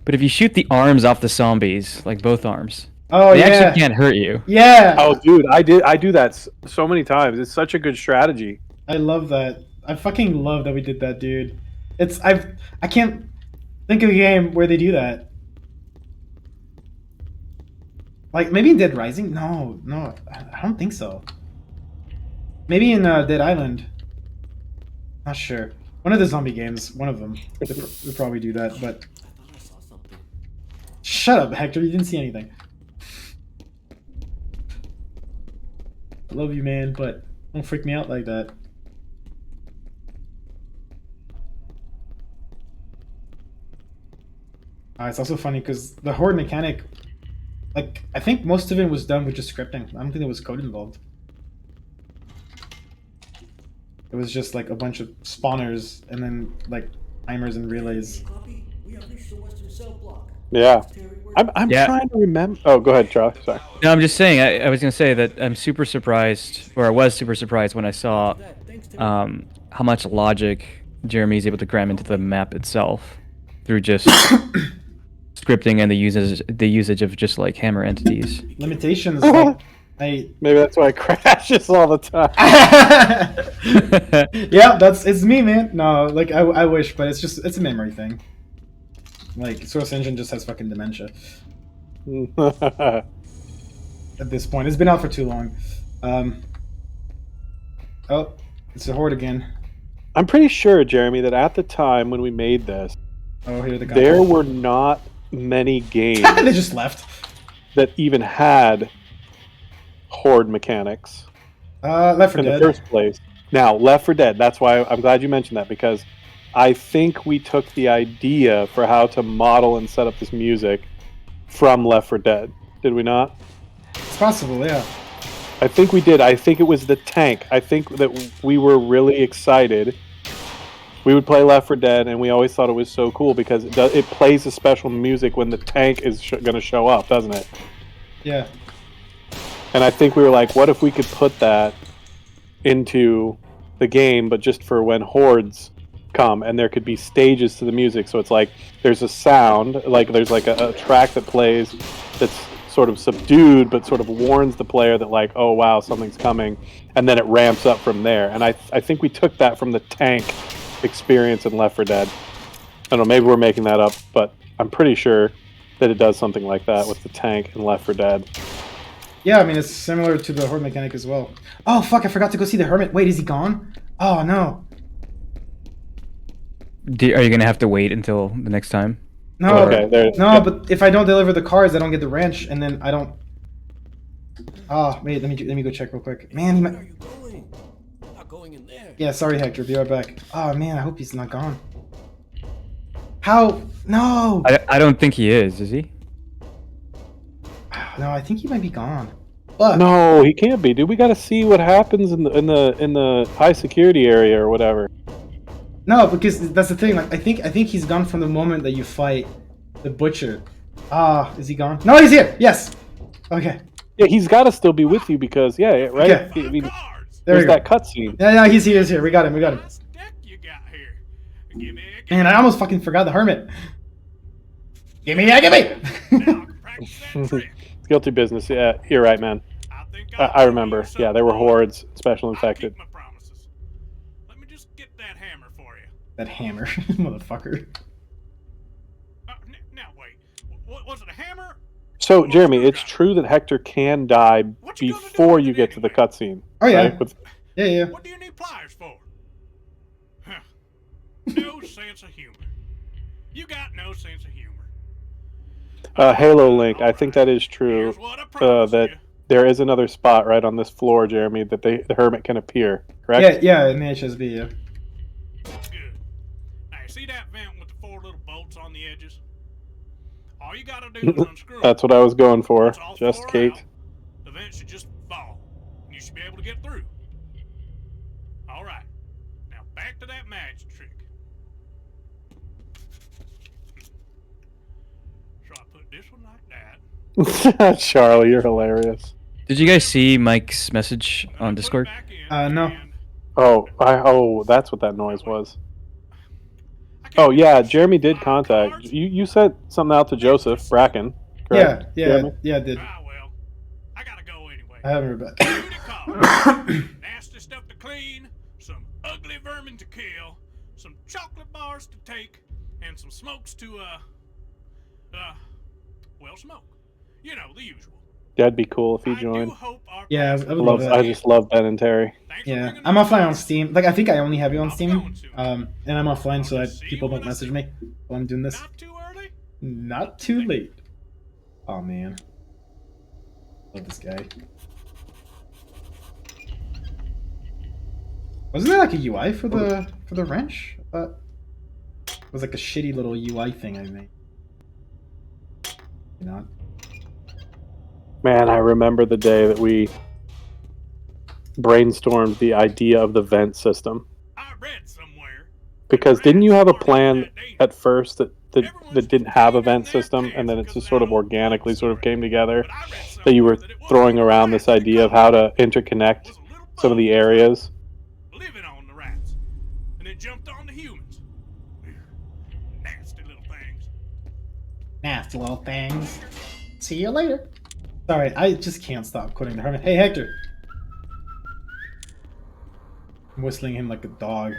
But if you shoot the arms off the zombies, like both arms, they actually can't hurt you. Yeah. Oh, dude, I do that so many times. It's such a good strategy. I love that. I fucking love that we did that, dude. I can't think of a game where they do that. Like maybe in Dead Rising? No, I don't think so. Maybe in Dead Island. Not sure. One of the zombie games, one of them. They probably do that, but... Shut up, Hector, you didn't see anything. I love you, man, but don't freak me out like that. It's also funny because the Horde mechanic, like, I think most of it was done with just scripting. I don't think there was code involved. It was just like a bunch of spawners and then like timers and relays. Copy. We have reached the western cell block. Yeah. I'm Yeah. trying to remember. Oh, go ahead, Charlie. Sorry. No, I'm just saying. I was gonna say that I'm super surprised, or I was super surprised when I saw how much logic Jeremy is able to cram into the map itself through just scripting and the usage of just like hammer entities. Limitations. Like, Maybe that's why it crashes all the time. Yeah, it's me, man. No, like I wish, but it's a memory thing. Like Source Engine just has fucking dementia. At this point, it's been out for too long. Oh, it's a Horde again. I'm pretty sure, Jeremy, that at the time when we made this, here they go. there were not many games they just left that even had Horde mechanics. Left 4 in Dead. the first place. Now, Left 4 Dead. That's why I'm glad you mentioned that, because I think we took the idea for how to model and set up this music from Left 4 Dead. Did we not? It's possible, yeah. I think we did. I think it was the tank. I think that we were really excited. We would play Left 4 Dead, and we always thought it was so cool because it plays a special music when the tank is going to show up, doesn't it? Yeah. And I think we were like, what if we could put that into the game, but just for when hordes come, and there could be stages to the music. So it's like there's a sound, like there's like a track that plays that's sort of subdued, but sort of warns the player that like, oh wow, something's coming, and then it ramps up from there. And I think we took that from the tank experience in Left 4 Dead. I don't know, maybe we're making that up, but I'm pretty sure that it does something like that with the tank in Left 4 Dead. Yeah, I mean, it's similar to the Horde mechanic as well. Oh, fuck, I forgot to go see the Hermit. Wait, is he gone? Oh, no. Are you going to have to wait until the next time? No, okay, no, but if I don't deliver the cards, I don't get the wrench, and then I don't... Oh, wait, let me go check real quick. Man, he might... Where are you going? I'm not going in there. Yeah, sorry, Hector. Be right back. Oh, man, I hope he's not gone. How? No! I don't think he is he? No, I think he might be gone. But no, he can't be, dude. We got to see what happens in the high security area or whatever. No, because that's the thing. Like, I think he's gone from the moment that you fight the butcher. Ah, is he gone? No, he's here. Yes. Okay. Yeah, he's got to still be with you because right. Yeah. I mean, There there's we go. that cutscene. Yeah, he's here. We got him. Man, I almost fucking forgot the Hermit. Give me. Guilty business. Yeah, you're right, man. I remember. Yeah, there were hordes, special infected. Let me just get that hammer for you. That hammer, motherfucker. Now wait, was it a hammer? So, Jeremy, it's true that Hector can die before you get to the cutscene. Oh yeah. Right? Yeah. What do you need pliers for? Huh. No sense of humor. You got no sense of humor. Halo Link, I think that is true. That there is another spot right on this floor, Jeremy, that the Hermit can appear. Correct? Yeah, in the HSB. Yeah. Good. Now, you see that vent with the 4 little bolts on the edges? All you gotta do is unscrew them. That's what I was going for. Just Kate. Out, the vent should just fall, and you should be able to get through. All right. Now back to that magic trick. So I put this one like that. Charlie, you're hilarious. Did you guys see Mike's message on Discord? No. Oh, that's what that noise was. Oh yeah, Jeremy did contact you. Sent something out to Joseph Bracken. Correct? Yeah, I did. Well, I gotta go anyway. I haven't heard back. Nasty stuff to clean, some ugly vermin to kill, some chocolate bars to take, and some smokes to smoke. You know, the usual. That'd be cool if he joined. Yeah, I would love that. I just love Ben and Terry. Yeah, I'm offline on Steam. Like, I think I only have you on Steam. And I'm offline so that people don't message me while I'm doing this. Not too early? Not too late. Oh man, love this guy. Wasn't there like a UI for the wrench? It was like a shitty little UI thing I made. You know. Man, I remember the day that we brainstormed the idea of the vent system. I read somewhere Because didn't you have a plan at first that didn't have a vent system, and then it just sort of organically sort of came together? That you were throwing around this idea of how to interconnect some of the areas. Living on the rats, and it jumped on the humans. Nasty little things. Nasty little things. See you later. Sorry, I just can't stop quoting the hermit. Hey, Hector. I'm whistling him like a dog.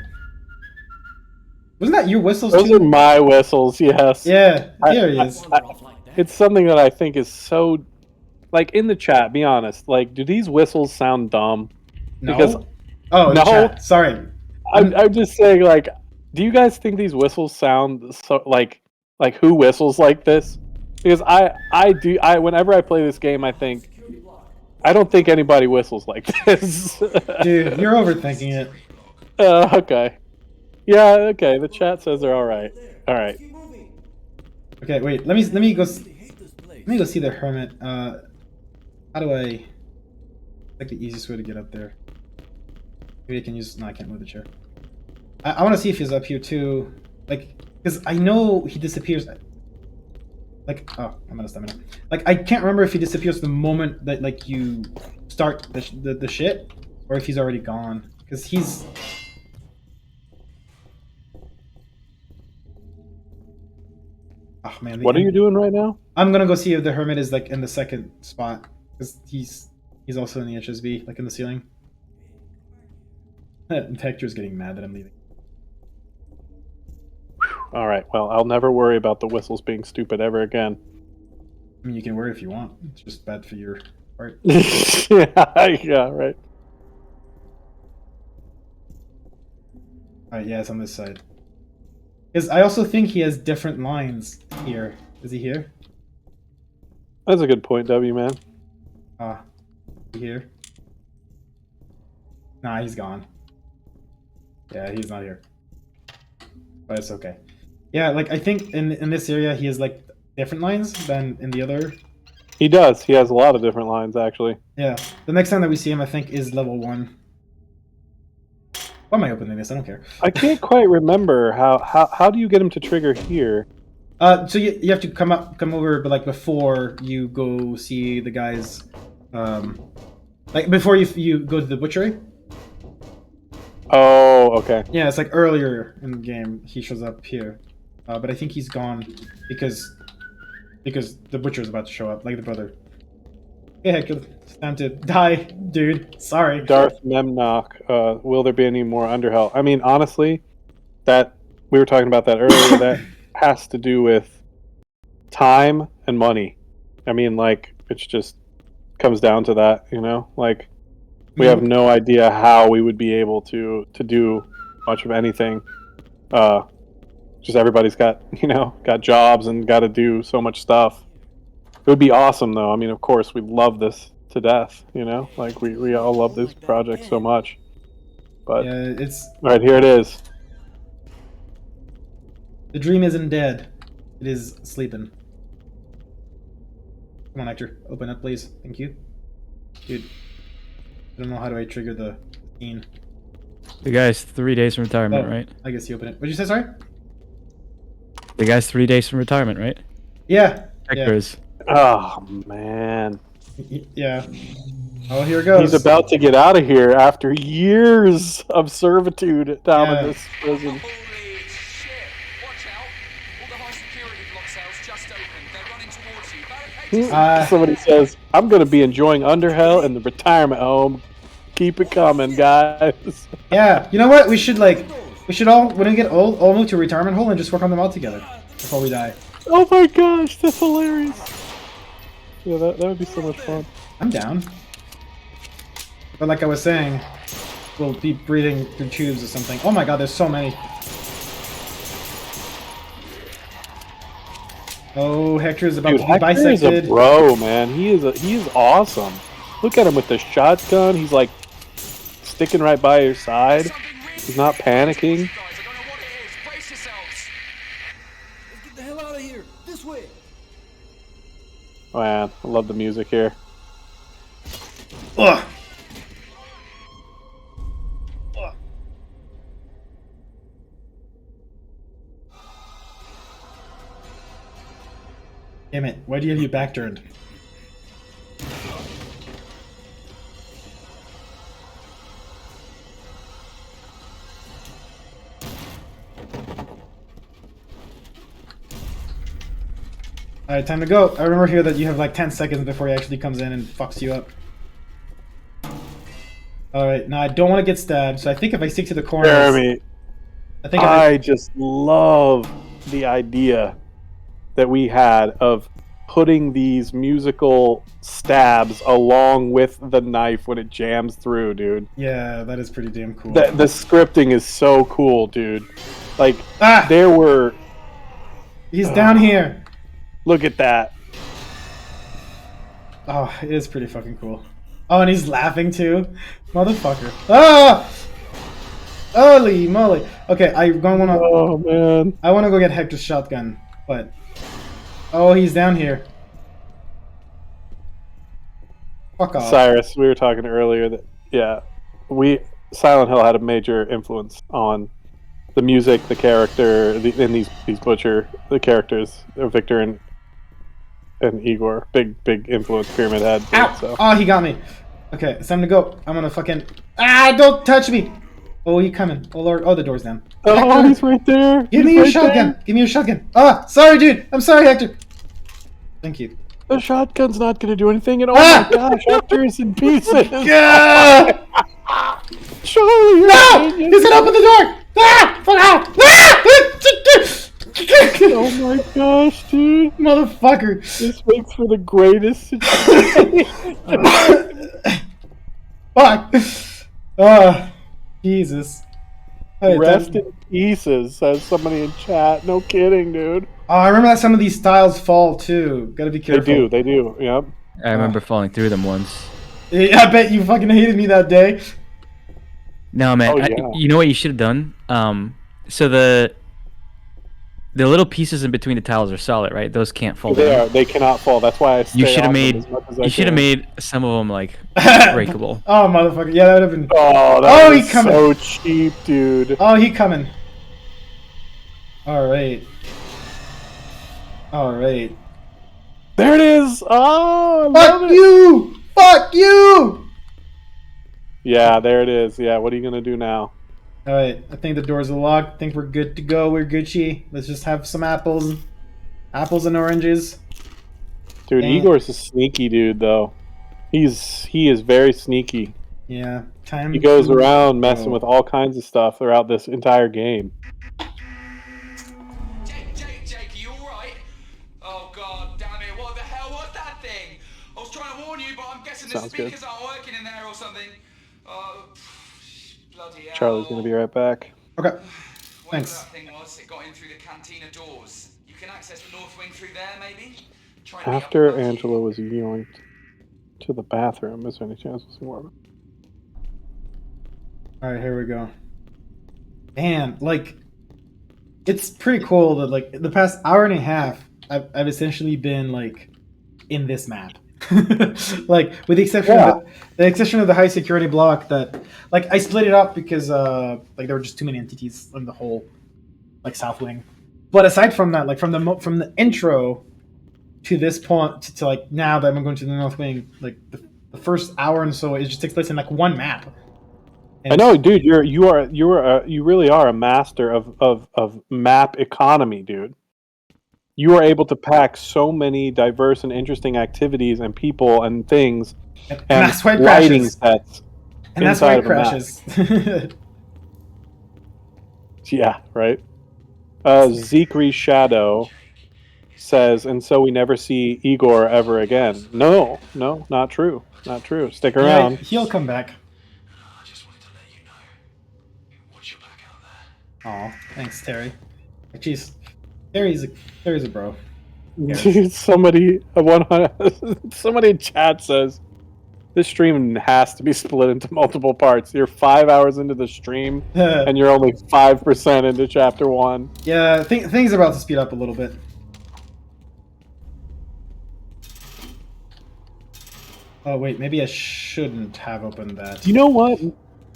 Wasn't that your whistles Those too? are my whistles, yes. Yeah, here he is. It's something that I think is so... Like, in the chat, be honest. Like, do these whistles sound dumb? No? Because, Oh, no. chat. Sorry. I'm just saying, like, do you guys think these whistles sound so... Like who whistles like this? Because I do... Whenever I play this game, I think... I don't think anybody whistles like this. Dude, you're overthinking it. Okay. Yeah, okay. The chat says they're alright. Alright. Okay, wait. Let me go see the hermit. How do I... like the easiest way to get up there? Maybe I can use... No, I can't move the chair. I want to see if he's up here too. Like, because I know he disappears... Like, oh, I'm out of stamina. Like, I can't remember if he disappears the moment that, like, you start the shit, or if he's already gone. Because he's... Oh, man. What are you doing right now? I'm gonna go see if the hermit is, like, in the second spot. Because he's also in the HSB, like, in the ceiling. Hector's getting mad that I'm leaving. Alright, well, I'll never worry about the whistles being stupid ever again. I mean, you can worry if you want. It's just bad for your heart. Yeah, right. Alright, yeah, it's on this side. Because I also think he has different lines here. Is he here? That's a good point, W, man. Ah. Is he here? Nah, he's gone. Yeah, he's not here. But it's okay. Yeah, like, I think in this area he has, like, different lines than in the other. He does. He has a lot of different lines, actually. Yeah. The next time that we see him, I think, is level 1. Why am I opening this? I don't care. I can't quite remember how do you get him to trigger here? So you have to come over, but, like, before you go see the guys, like, before you go to the butchery. Oh, okay. Yeah, it's like earlier in the game he shows up here, but I think he's gone because the butcher's about to show up, like the brother. Yeah, it's time to die, dude. Sorry. Darth Memnock. Will there be any more Underhell? I mean, honestly, that we were talking about that earlier. That has to do with time and money. I mean, like, it's just comes down to that, you know. Like, we have no idea how we would be able to do much of anything. Just everybody's got jobs and got to do so much stuff. It would be awesome, though. I mean, of course, we love this to death, you know? Like, we all love this project so much. But, yeah, it's... Alright, here it is. The dream isn't dead. It is sleeping. Come on, Hector. Open up, please. Thank you. Dude. I don't know how do I trigger the scene. The guy's 3 days from retirement, Oh, right? I guess you open it. What did you say, sorry? The guy's 3 days from retirement, right? Yeah. Hector is. Oh, man. Yeah. Oh, here it goes. He's about to get out of here after years of servitude down in this prison. Somebody says, I'm going to be enjoying Underhell in the retirement home. Keep it coming, guys. Yeah, you know what? We should all, when we get old, all move to a retirement home and just work on them all together before we die. Oh my gosh, that's hilarious. Yeah, that would be so much fun. I'm down. But like I was saying, we'll be breathing through tubes or something. Oh my god, there's so many. Oh, Hector is about to be Hector bisected. is a bro, man. He is awesome. Look at him with the shotgun. He's like sticking right by your side. He's not panicking. Get the hell out of here! This way! Oh, man, I love the music here. Ugh. Damn it! Why do you have your back turned? Alright, time to go. I remember here that you have like 10 seconds before he actually comes in and fucks you up. Alright, now I don't want to get stabbed, so I think if I stick to the corners... Jeremy, I just love the idea that we had of putting these musical stabs along with the knife when it jams through, dude. Yeah, that is pretty damn cool. The scripting is so cool, dude. Like, there were... He's down here. Look at that. Oh, it is pretty fucking cool. Oh, and he's laughing too. Motherfucker. Ah! Holy moly. Okay, I wanna... Oh, man. I wanna go get Hector's shotgun, but... Oh, he's down here. Fuck off. Cyrus, we were talking earlier that, yeah, Silent Hill had a major influence on the music, the character, and these the characters, Victor and Igor. Big influence Pyramid had. Ow! So. Oh, he got me. Okay, it's time to go. I'm gonna fucking... Ah, don't touch me! Oh, he coming. Oh, Lord. Oh, the door's down. Oh, Hector, he's right there. Give me your shotgun. Give me your shotgun. Ah, sorry, dude. I'm sorry, Hector. Thank you. The shotgun's not going to do anything, and oh my gosh, Hector is in pieces. Yeah! Charlie, no! He's gonna open the door! Ah! Fuck out! Ah! Oh my gosh, dude. Motherfucker. This makes for the greatest Fuck. Oh, Jesus. Hey, Rest in pieces, says somebody in chat. No kidding, dude. Oh, I remember that some of these styles fall too. Gotta be careful. They do, yep. I remember falling through them once. Yeah, I bet you fucking hated me that day. No, man. Oh, yeah. You know what you should have done? So the little pieces in between the tiles are solid, right? Those can't fall down. They cannot fall. That's why I stay You should have on them made. as much as I You should have can. made some of them like breakable. Oh, motherfucker. Yeah, that would have been... Oh, that he was coming. so cheap, dude. Oh, he coming. Alright. Alright. There it is! Oh, I love Fuck it. you! Fuck you! Yeah, there it is. Yeah, what are you gonna do now? Alright, I think the doors are locked. I think we're good to go. We're Gucci. Let's just have some apples. Apples and oranges. Dude, And- Igor's a sneaky dude, though. He is very sneaky. Yeah, time He goes to around messing go. with all kinds of stuff throughout this entire game. Jake, you alright? Oh god damn it, what the hell was that thing? I was trying to warn you, but I'm guessing the Sounds good. speakers aren't working in there or something. Bloody hell. Charlie's gonna be right back. Okay. Whatever Thanks. that thing was, it got in through the cantina doors. You can access the north wing through there, maybe? Try and be up After above you. Angela was yoinked to the bathroom, is there any chance we'll see more of it? Alright, here we go. Man, like, it's pretty cool that, like, the past hour and a half, I've essentially been, like, in this map. Like, with the exception of the exception of the high security block that, like, I split it up because, like, there were just too many entities in the whole, like, south wing. But aside from that, like, from the intro to this point to like now that I'm going to the north wing, like, the first hour and so, it just takes place in, like, one map. And I know, dude. You really are a master of map economy, dude. You are able to pack so many diverse and interesting activities and people and things and that's why it lighting crashes. sets. And that's why inside it of a map. crashes. Yeah, right. Zekri Shadow says, and so we never see Igor ever again. No, not true. Not true. Stick Yeah, around. he'll come back. I just wanted to let you know. Watch your back out there. Oh, thanks, Terry. Jeez, Terry's a bro. Dude, somebody in chat says this stream has to be split into multiple parts. You're 5 hours into the stream and you're only 5% into chapter 1. Yeah, things are about to speed up a little bit. Oh wait, maybe I shouldn't have opened that. You know what?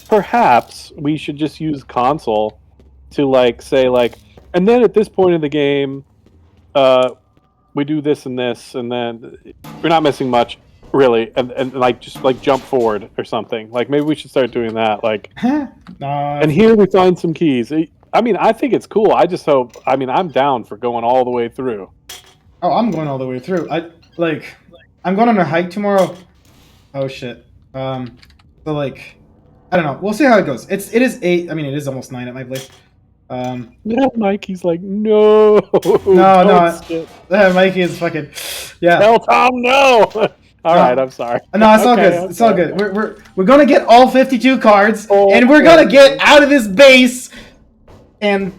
Perhaps we should just use console to, like, say, like, and then at this point in the game, we do this and this, and then we're not missing much, really, and like just like jump forward or something. Like maybe we should start doing that. Like, and here we find some keys. I mean, I think it's cool. I just hope. I mean, I'm down for going all the way through. Oh, I'm going all the way through. I'm going on a hike tomorrow. Oh shit. So like, I don't know. We'll see how it goes. It is 8. I mean, it is almost 9 at my place. Yeah, Mikey's like, no, no. Mikey is fucking, yeah. Tell Tom no. All right, I'm sorry. No, it's all good. It's all good. We're gonna get all 52 cards, and we're gonna get out of this base. And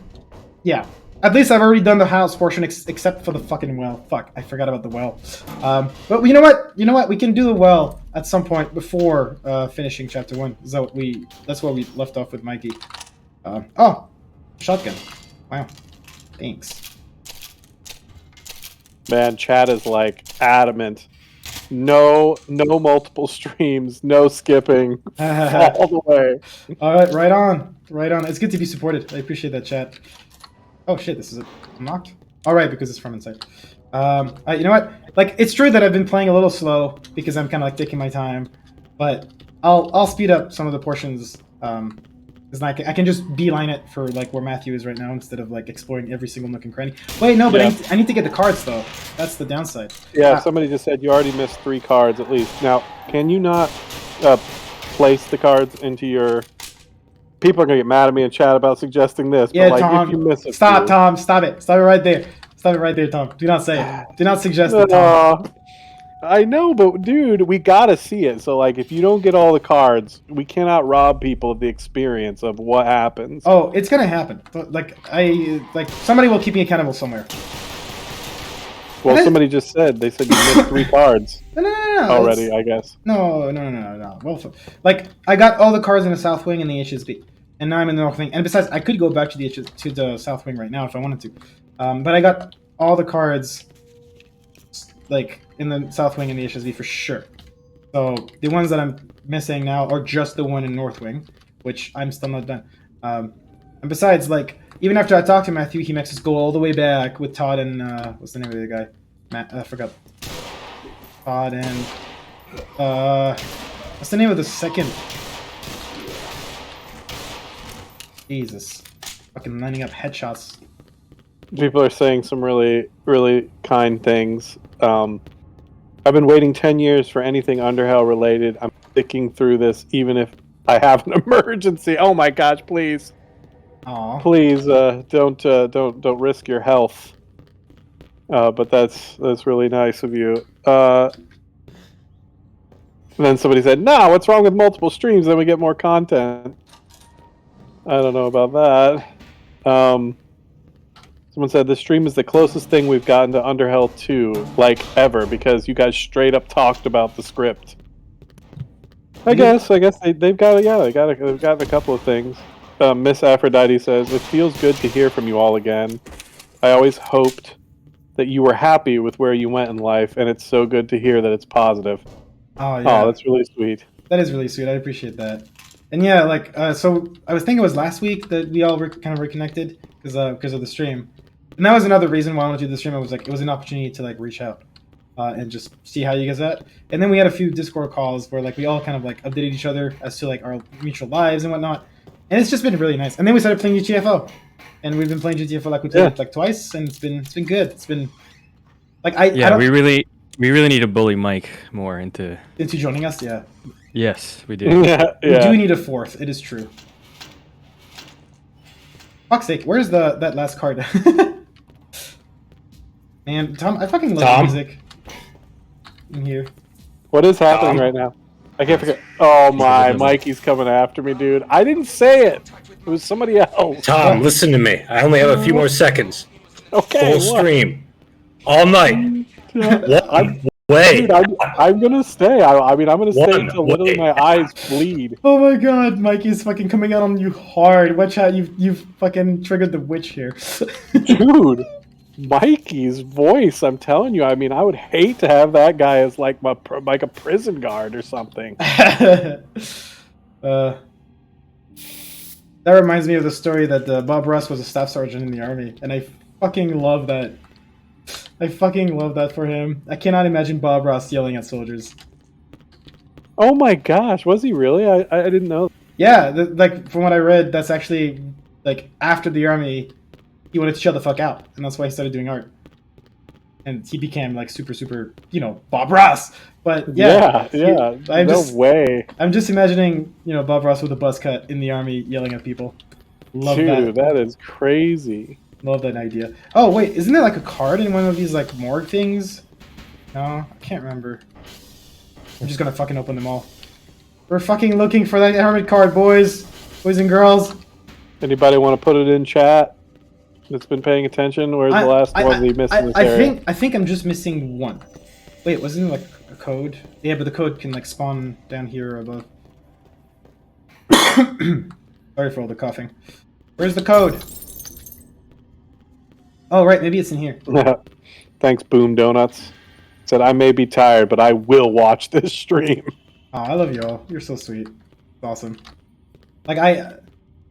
yeah, at least I've already done the house portion, except for the fucking well. Fuck, I forgot about the well. But you know what? You know what? We can do the well at some point before finishing chapter 1. So that's where we left off with Mikey. Oh, shotgun. Wow. Thanks. Man, chat is like adamant. No multiple streams, no skipping, all the way. All right, right on. It's good to be supported. I appreciate that, chat. Oh shit, this is unlocked. All right, because it's from inside. You know what? Like, it's true that I've been playing a little slow because I'm kind of like taking my time, but I'll speed up some of the portions. Because I can just beeline it for like where Matthew is right now instead of like exploring every single nook and cranny. Wait, no, but yeah. I need to get the cards though. That's the downside. Yeah, somebody just said you already missed 3 cards at least. Now, can you not place the cards into your? People are gonna get mad at me in chat about suggesting this. Yeah, but like, Tom. If you miss Tom. Stop it. Stop it right there. Stop it right there, Tom. Do not say it. Do not suggest it, Tom. I know, but dude, we gotta see it. So like, if you don't get all the cards, we cannot rob people of the experience of what happens. Oh, it's gonna happen. Like somebody will keep me accountable somewhere. Well, somebody just said they said you missed 3 cards. No. Already, I guess. No. Well, like I got all the cards in the South Wing and the HSB, and now I'm in the North Wing. And besides, I could go back to the South Wing right now if I wanted to, but I got all the cards like in the South Wing and the HSV for sure. So the ones that I'm missing now are just the one in North Wing, which I'm still not done. And besides, like, even after I talked to Matthew, he makes us go all the way back with Todd and what's the name of the guy? Matt, I forgot. Todd and what's the name of the second? Jesus, fucking lining up headshots. People are saying some really, really kind things. I've been waiting 10 years for anything Underhell related. I'm sticking through this even if I have an emergency. Oh my gosh, please. Aww. Please don't risk your health. But that's really nice of you. And then somebody said, "No, what's wrong with multiple streams? Then we get more content." I don't know about that. Someone said the stream is the closest thing we've gotten to Underhell 2, like, ever, because you guys straight up talked about the script. I guess they've got a couple of things. Miss Aphrodite says, "It feels good to hear from you all again. I always hoped that you were happy with where you went in life, and it's so good to hear that it's positive." Oh, yeah. Oh, that's really sweet. That is really sweet. I appreciate that. And yeah, like, so I was thinking it was last week that we all kind of reconnected because of the stream. And that was another reason why I wanted to do the stream. It was an opportunity to like reach out and just see how you guys are at. And then we had a few Discord calls where like we all kind of like updated each other as to like our mutual lives and whatnot. And it's just been really nice. And then we started playing GTFO, and we've been playing GTFO like we played like twice, and it's been good. It's been like we really need to bully Mike more into joining us. Yeah. Yes, we do. We do need a 4th. It is true. Fuck's sake, where's that last card? Man, Tom, I fucking love music in here. What is happening right now? I can't forget. Oh my, Mikey's coming after me, dude. I didn't say it. It was somebody else. Tom, listen to me. I only have a few more seconds. Okay. Full stream. All night. Dude, I'm gonna stay. I mean, I'm gonna stay until literally my eyes bleed. Oh my god, Mikey's fucking coming out on you hard. Watch out, you've fucking triggered the witch here. Dude, Mikey's voice, I'm telling you, I mean, I would hate to have that guy as like a prison guard or something. That reminds me of the story that Bob Ross was a staff sergeant in the army, and I fucking love that. I fucking love that for him. I cannot imagine Bob Ross yelling at soldiers. Oh my gosh, was he really? I didn't know. Yeah, like from what I read, that's actually like after the army, he wanted to chill the fuck out, and that's why he started doing art. And he became like super, Bob Ross. But yeah, no way. I'm just imagining, Bob Ross with a buzz cut in the army yelling at people. Love Dude, that. that is crazy. Love that idea. Oh wait, isn't there like a card in one of these like morgue things? No, I can't remember. I'm just gonna fucking open them all. We're fucking looking for that hermit card, boys and girls. Anybody want to put it in chat that's been paying attention? Where's the last one we missed in this area? I think I'm just missing one. Wait, wasn't there like a code? Yeah, but the code can like spawn down here above. Sorry for all the coughing. Where's the code? Oh, right, maybe it's in here. Thanks, Boom Donuts. Said, I may be tired, but I will watch this stream. Oh, I love you all. You're so sweet. It's awesome. Like, I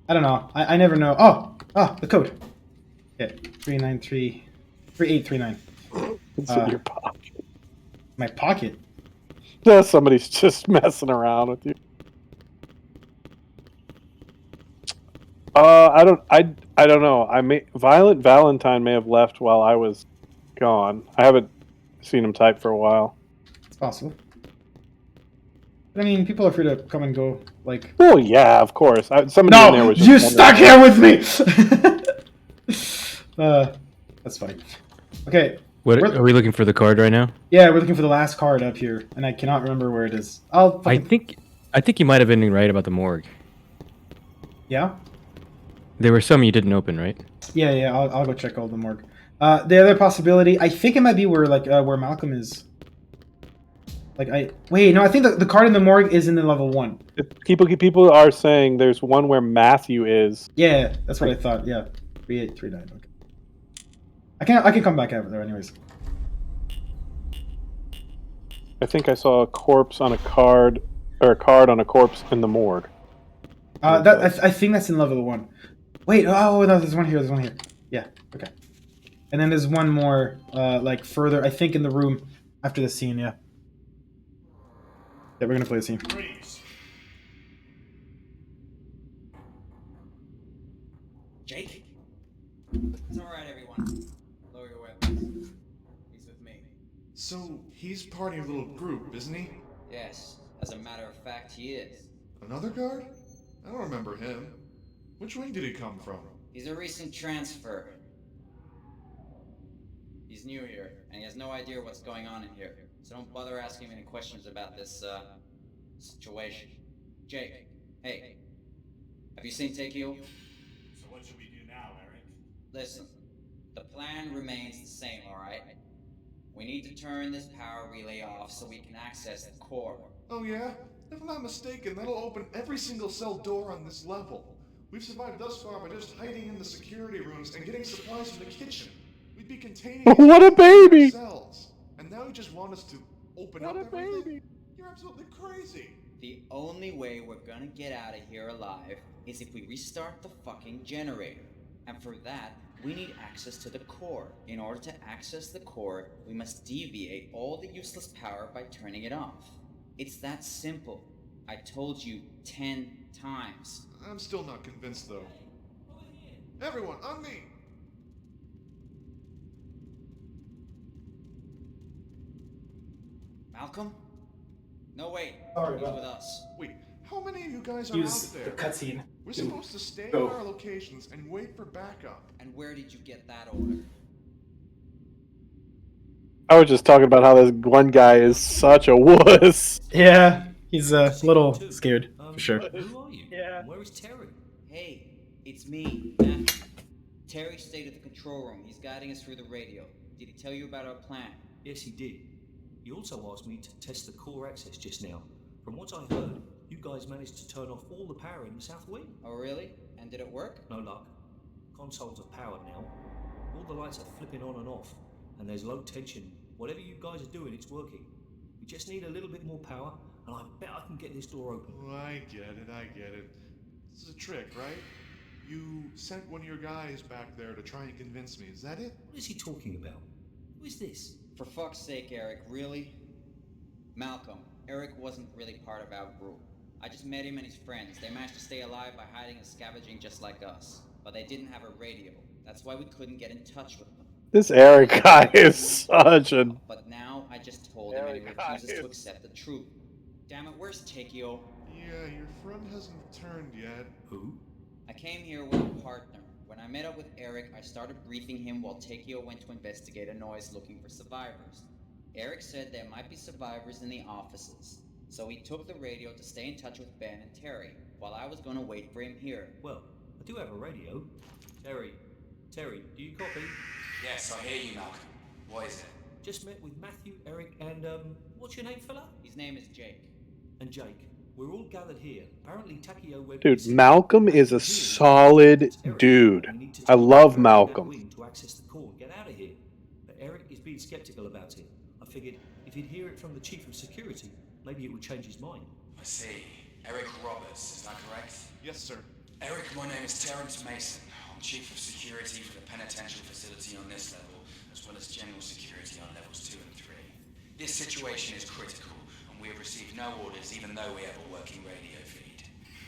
don't know. I never know. Oh, the code. Okay, 3839. It's in your pocket. My pocket? No, somebody's just messing around with you. I don't know. Violent Valentine may have left while I was gone. I haven't seen him type for a while. It's possible. But I mean, people are free to come and go. Like. Oh yeah, of course. Somebody in there was just you stuck here with me. That's funny. Okay. Are we looking for the card right now? Yeah, we're looking for the last card up here, and I cannot remember where it is. I think you might have been right about the morgue. Yeah. There were some you didn't open, right? Yeah. I'll go check all the morgue. The other possibility, I think it might be where where Malcolm is. I think the card in the morgue is in the level 1. People are saying there's one where Matthew is. Yeah, that's what I thought. Yeah, 3839. Okay. I can come back out there anyways. I think I saw a corpse on a card, or a card on a corpse in the morgue. I think that's in level 1. Wait, no, there's one here. Yeah, okay. And then there's one more, further, I think in the room after the scene, yeah. Yeah, we're gonna play the scene. Jake? It's alright, everyone. Lower your weapons. He's with me. So, he's part of your little group, isn't he? Yes, as a matter of fact, he is. Another guard? I don't remember him. Which wing did he come from? He's a recent transfer. He's new here, and he has no idea what's going on in here. So don't bother asking me any questions about this, situation. Jake, hey. Have you seen Takeo? So what should we do now, Eric? Listen, the plan remains the same, alright? We need to turn this power relay off so we can access the core. Oh yeah? If I'm not mistaken, that'll open every single cell door on this level. We've survived thus far by just hiding in the security rooms and getting supplies from the kitchen. We'd be containing What a baby! cells. And now you just want us to open up everything? You're absolutely crazy. The only way we're gonna get out of here alive is if we restart the fucking generator. And for that, we need access to the core. In order to access the core, we must deviate all the useless power by turning it off. It's that simple. I told you 10 times. I'm still not convinced though. Everyone, on me! Malcolm? No, wait. Sorry He's about with us. Wait, how many of you guys are Use out there? the cutscene. We're supposed to stay Go. at our locations and wait for backup. And where did you get that order? I was just talking about how this one guy is such a wuss. Yeah, he's a little scared, for sure. Who are you? Yeah. Where is Terry? Hey, it's me, Matthew. Terry stayed at the control room. He's guiding us through the radio. Did he tell you about our plan? Yes, he did. He also asked me to test the core access just now. From what I heard, you guys managed to turn off all the power in the south wing. Oh, really? And did it work? No luck. Consoles are powered now. All the lights are flipping on and off, and there's low tension. Whatever you guys are doing, it's working. We just need a little bit more power, and I bet I can get this door open. Oh, I get it. This is a trick, right? You sent one of your guys back there to try and convince me, is that it? What is he talking about? Who's this? For fuck's sake, Eric, really? Malcolm, Eric wasn't really part of our group. I just met him and his friends. They managed to stay alive by hiding and scavenging just like us. But they didn't have a radio. That's why we couldn't get in touch with them. This Eric guy is such a... But now I just told him and he refuses to accept the truth. Damn it, where's Takeo? Yeah, your friend hasn't turned yet. Who? I came here with a partner. When I met up with Eric, I started briefing him while Takeo went to investigate a noise looking for survivors. Eric said there might be survivors in the offices. So he took the radio to stay in touch with Ben and Terry, while I was gonna wait for him here. Well, I do have a radio. Terry, do you copy? Yes, I hear you, Malcolm. What is it? Just met with Matthew, Eric, and what's your name, fella? His name is Jake. And Jake. We're all gathered here. Apparently Takeo went... Dude, Malcolm is a solid dude. I love Malcolm. ...to access the core and get out of here. But Eric is being skeptical about it. I figured if he'd hear it from the Chief of Security, maybe it would change his mind. I see. Eric Roberts, is that correct? Yes, sir. Eric, my name is Terrence Mason. I'm Chief of Security for the penitentiary facility on this level, as well as General Security on levels 2 and 3. This situation is critical, and we have received no orders even though we have a working radio feed.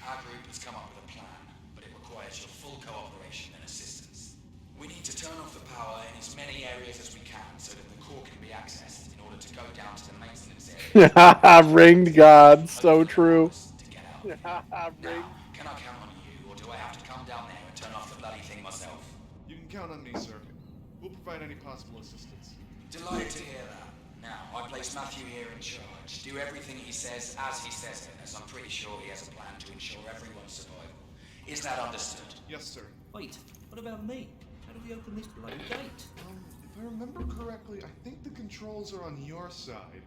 Our group has come up with a plan, but it requires your full cooperation and assistance. We need to turn off the power in as many areas as we can so that the core can be accessed in order to go down to the maintenance area. Ringed God, so true. Can I count on you, or do I have to come down there and turn off the bloody thing myself? You can count on me, sir. We'll provide any possible assistance. Delighted to hear that. Now, I place Matthew here in charge. Do everything he says as he says it, as I'm pretty sure he has a plan to ensure everyone's survival. Is that understood? Yes, sir. Wait, what about me? How do we open this bloody gate? If I remember correctly, I think the controls are on your side.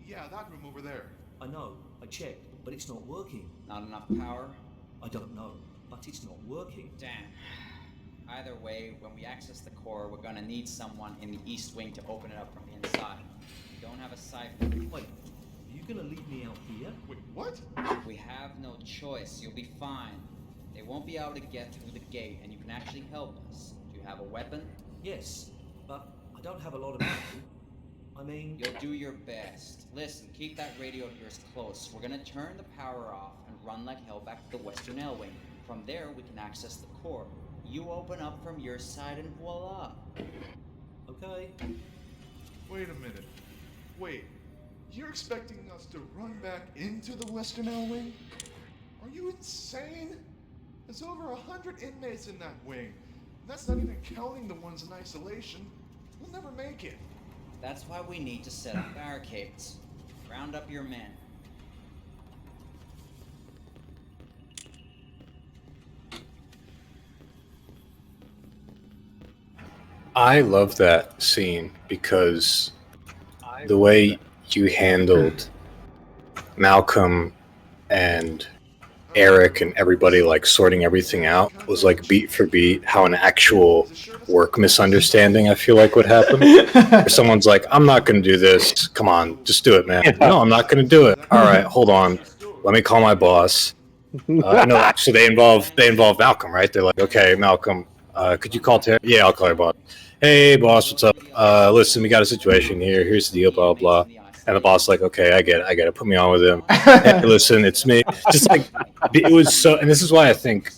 Yeah, that room over there. I know, I checked, but it's not working. Not enough power? I don't know, but it's not working. Damn. Either way, when we access the core, we're gonna need someone in the east wing to open it up from the inside. We don't have a cipher. Wait, are you gonna leave me out here? Wait, what? We have no choice. You'll be fine. They won't be able to get through the gate, and you can actually help us. Do you have a weapon? Yes, but I don't have a lot of ammo. I mean... You'll do your best. Listen, keep that radio of yours close. We're gonna turn the power off and run like hell back to the western L-wing. From there, we can access the core. You open up from your side and voila. Okay. Wait a minute. Wait. You're expecting us to run back into the western L-wing? Are you insane? There's over 100 inmates in that wing. And that's not even counting the ones in isolation. We'll never make it. That's why we need to set up barricades. Round up your men. I love that scene because the way you handled Malcolm and Eric and everybody like sorting everything out was like beat for beat how an actual work misunderstanding I feel like would happen. Where someone's like, I'm not going to do this. Come on, just do it, man. No, I'm not going to do it. All right, hold on. Let me call my boss. No, so they involve Malcolm, right? They're like, okay, Malcolm, could you call Terry? Yeah, I'll call your boss. Hey, boss, what's up? Listen, we got a situation here. Here's the deal, blah, blah. And the boss like, okay, I get it. Put me on with him. Hey, listen, it's me. Just like, it was so, and this is why I think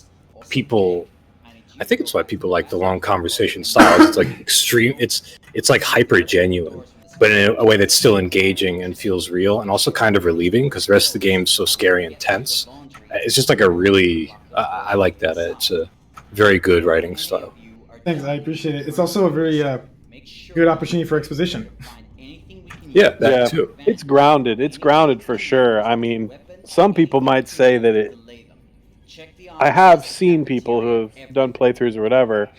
it's why people like the long conversation styles. It's like extreme, it's like hyper genuine, but in a way that's still engaging and feels real and also kind of relieving because the rest of the game's so scary and tense. It's just like a really, I like that. It's a very good writing style. Thanks, I appreciate it. It's also a very good opportunity for exposition. Yeah, that too. It's grounded. It's grounded for sure. I mean, some people might say that it... I have seen people who have done playthroughs or whatever,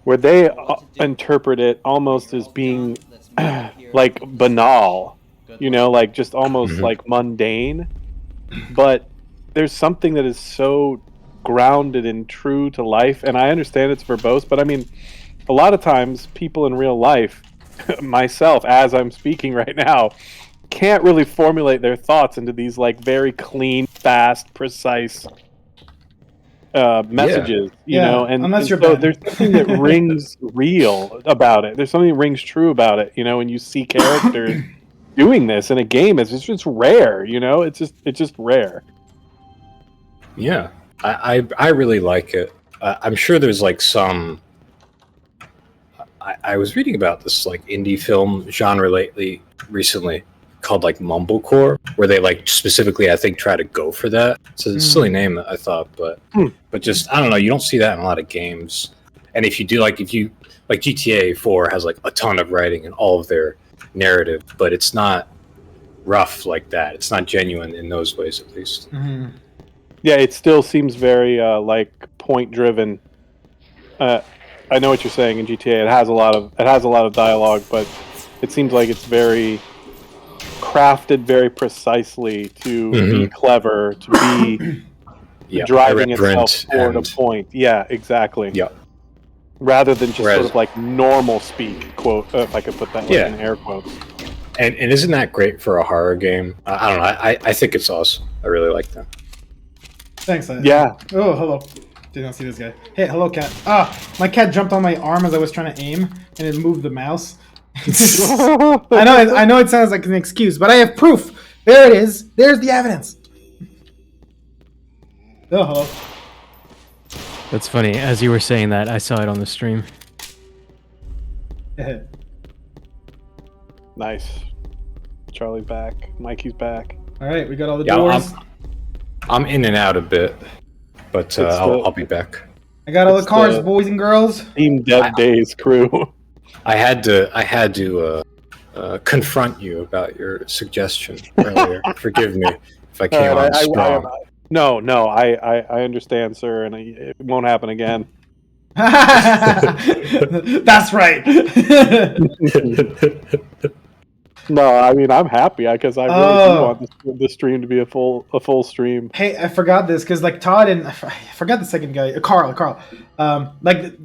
where they interpret it almost as being like banal, you know, like just almost like mundane. But there's something that is so grounded and true to life, and I understand it's verbose, but I mean, a lot of times people in real life, myself as I'm speaking right now, can't really formulate their thoughts into these like very clean, fast, precise messages, you Yeah, know, and unless you're so Ben. there's something that rings real about it. There's something that rings true about it, you know, when you see characters doing this in a game. It's just rare, you know. It's just rare. Yeah, I really like it. I'm sure there's like some. I was reading about this like indie film genre recently called like mumblecore, where they like specifically I think try to go for that. It's a silly name, I thought, but just I don't know. You don't see that in a lot of games, and if you do, like GTA 4 has like a ton of writing in all of their narrative, but it's not rough like that. It's not genuine in those ways, at least. Mm-hmm. Yeah, it still seems very like point driven. I know what you're saying in GTA. It has a lot of dialogue, but it seems like it's very crafted very precisely to be clever, to be driving itself toward a point. Yeah, exactly. Yeah. Rather than just sort of like normal speak, quote, if I could put that like in air quotes. And isn't that great for a horror game? I don't know. I think it's awesome. I really like that. Thanks. Yeah. Oh, hello. Didn't see this guy. Hey, hello, cat. Ah, my cat jumped on my arm as I was trying to aim, and it moved the mouse. I know it sounds like an excuse, but I have proof. There it is. There's the evidence. Oh, hello. That's funny. As you were saying that, I saw it on the stream. Nice. Charlie's back. Mikey's back. All right, we got all the doors. I'm in and out a bit, but I'll be back. I got all the cars, boys and girls. Team Dead Days crew. I had to confront you about your suggestion earlier. Forgive me if I came on strong. No, I understand, sir, and it won't happen again. That's right. No, I mean I'm happy because I really do want this stream to be a full stream. Hey, I forgot this because like Todd and I forgot the second guy, Carl. Like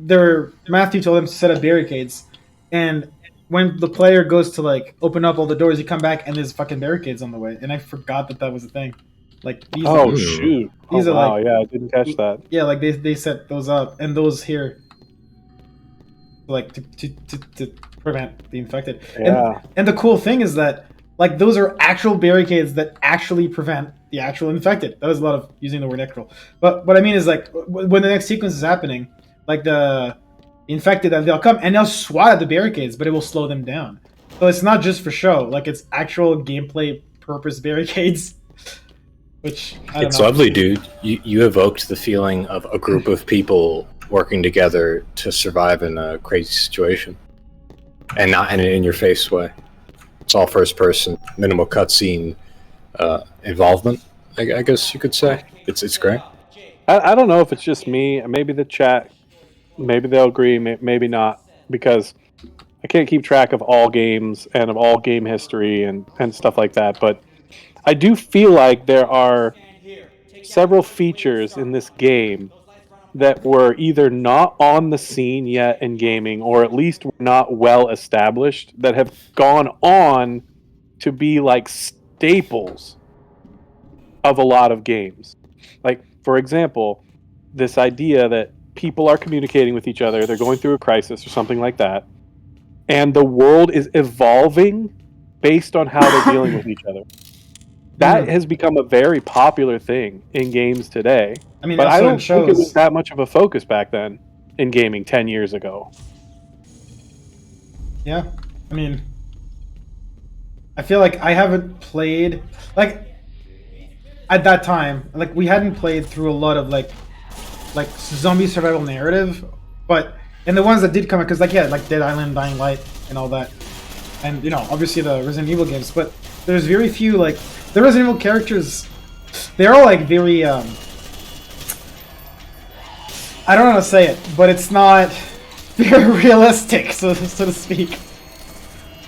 Matthew told them to set up barricades, and when the player goes to like open up all the doors, you come back and there's fucking barricades on the way, and I forgot that was a thing. Like these. Shoot! These are wow, like, yeah, I didn't catch that. Yeah, like they set those up, and those here, like to prevent the infected. Yeah. And the cool thing is that like those are actual barricades that actually prevent the actual infected. That was a lot of using the word actual. But what I mean is like when the next sequence is happening, like the infected, they'll come and they'll swat at the barricades, but it will slow them down. So it's not just for show. Like it's actual gameplay purpose barricades. Which it's lovely, dude. You evoked the feeling of a group of people working together to survive in a crazy situation, and not in an in-your-face way. It's all first person, minimal cutscene involvement. I guess you could say it's great. I don't know if it's just me. Maybe the chat. Maybe they'll agree. Maybe not, because I can't keep track of all games and of all game history and stuff like that. But I do feel like there are several features in this game that were either not on the scene yet in gaming, or at least were not well established, that have gone on to be like staples of a lot of games. Like, for example, this idea that people are communicating with each other, they're going through a crisis or something like that, and the world is evolving based on how they're dealing with each other. That has become a very popular thing in games today. I mean, but I don't think it was that much of a focus back then in gaming 10 years ago. Yeah, I mean, I feel like I haven't played, like, at that time, like, we hadn't played through a lot of, like zombie survival narrative, but, and the ones that did come out, because, like, yeah, like Dead Island, Dying Light, and all that, and, you know, obviously the Resident Evil games, but there's very few, like, the Resident Evil characters, they're all, like, very, I don't know how to say it, but it's not very realistic, so to speak.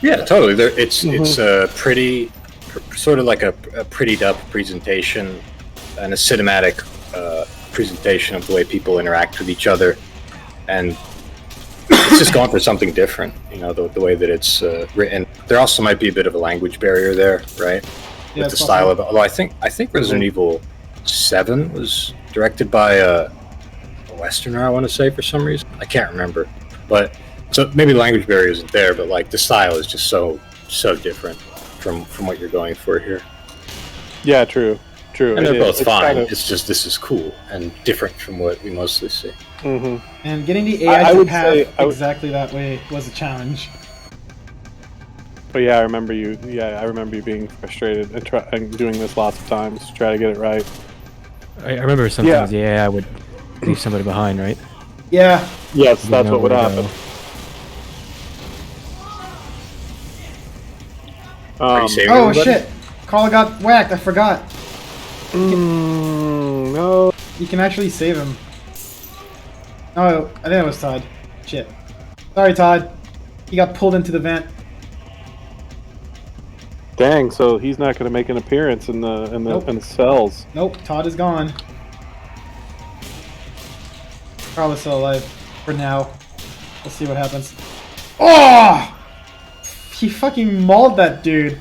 Yeah, totally. It's a pretty, sort of like a prettied up presentation and a cinematic presentation of the way people interact with each other, and it's just gone for something different. You know, the way that it's written. There also might be a bit of a language barrier there, right? Yeah, with the style of it. Although I think Resident Evil 7 was directed by Westerner, I want to say, for some reason. I can't remember. But so maybe the language barrier isn't there, but like the style is just so different from what you're going for here. Yeah, true. And they're both fine. Kind of... It's just this is cool and different from what we mostly see. Mm-hmm. And getting the AI to path exactly that way was a challenge. But yeah, I remember you. Yeah, I remember you being frustrated and doing this lots of times to try to get it right. I remember sometimes the AI would leave somebody behind, right? Yeah. Yes, that's what would happen. Oh shit! Carl got whacked. I forgot. No. You can actually save him. Oh, I think it was Todd. Shit. Sorry, Todd. He got pulled into the vent. Dang, so he's not going to make an appearance in the cells. Nope, Todd is gone. Carl is still alive for now. Let's see what happens. Oh! He fucking mauled that dude.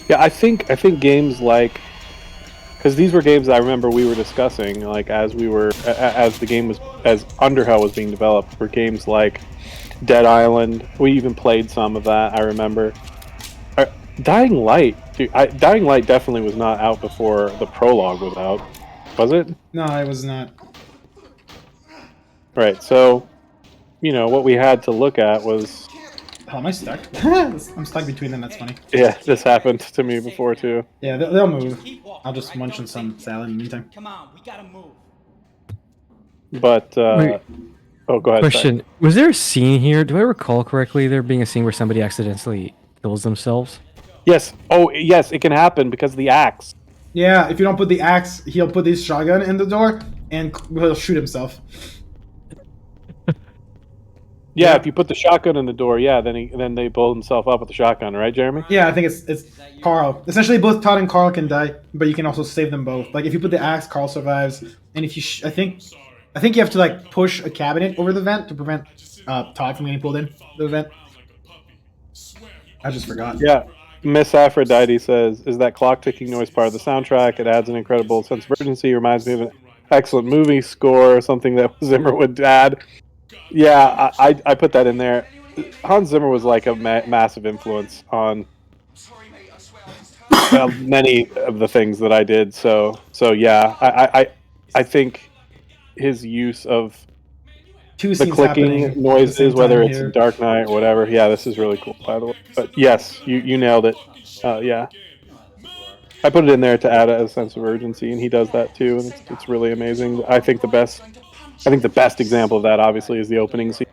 Yeah, I think games like, because these were games I remember we were discussing, like as Underhell was being developed, were games like Dead Island. We even played some of that. I remember. Dying Light, dude. Dying Light definitely was not out before the prologue was out, was it? No, it was not. Right. So, what we had to look at was. Oh, am I stuck? I'm stuck between them. That's funny. Yeah, this happened to me before too. Yeah, they'll move. I'll just munch on some salad in the meantime. Come on, we gotta move. But Wait. Oh, go ahead. Question: sorry. Was there a scene here? Do I recall correctly? There being a scene where somebody accidentally kills themselves? Yes. Oh, yes. It can happen because of the axe. Yeah, if you don't put the axe, he'll put his shotgun in the door and he'll shoot himself. Yeah, if you put the shotgun in the door, then they blow themselves up with the shotgun, right, Jeremy? Yeah, I think it's Carl. Essentially, both Todd and Carl can die, but you can also save them both. Like if you put the axe, Carl survives, and if you, I think you have to like push a cabinet over the vent to prevent Todd from getting pulled in the vent. I just forgot. Yeah. Miss Aphrodite says, "Is that clock ticking noise part of the soundtrack? It adds an incredible sense of urgency. Reminds me of an excellent movie score, or something that Zimmer would add." Yeah, I put that in there. Hans Zimmer was like a massive influence on many of the things that I did. So yeah, I think his use of the clicking noises, whether it's in Dark Knight or whatever. Yeah, this is really cool, by the way. But yes, you nailed it. Yeah, I put it in there to add a sense of urgency, and he does that too, and it's really amazing. I think the best example of that, obviously, is the opening scene.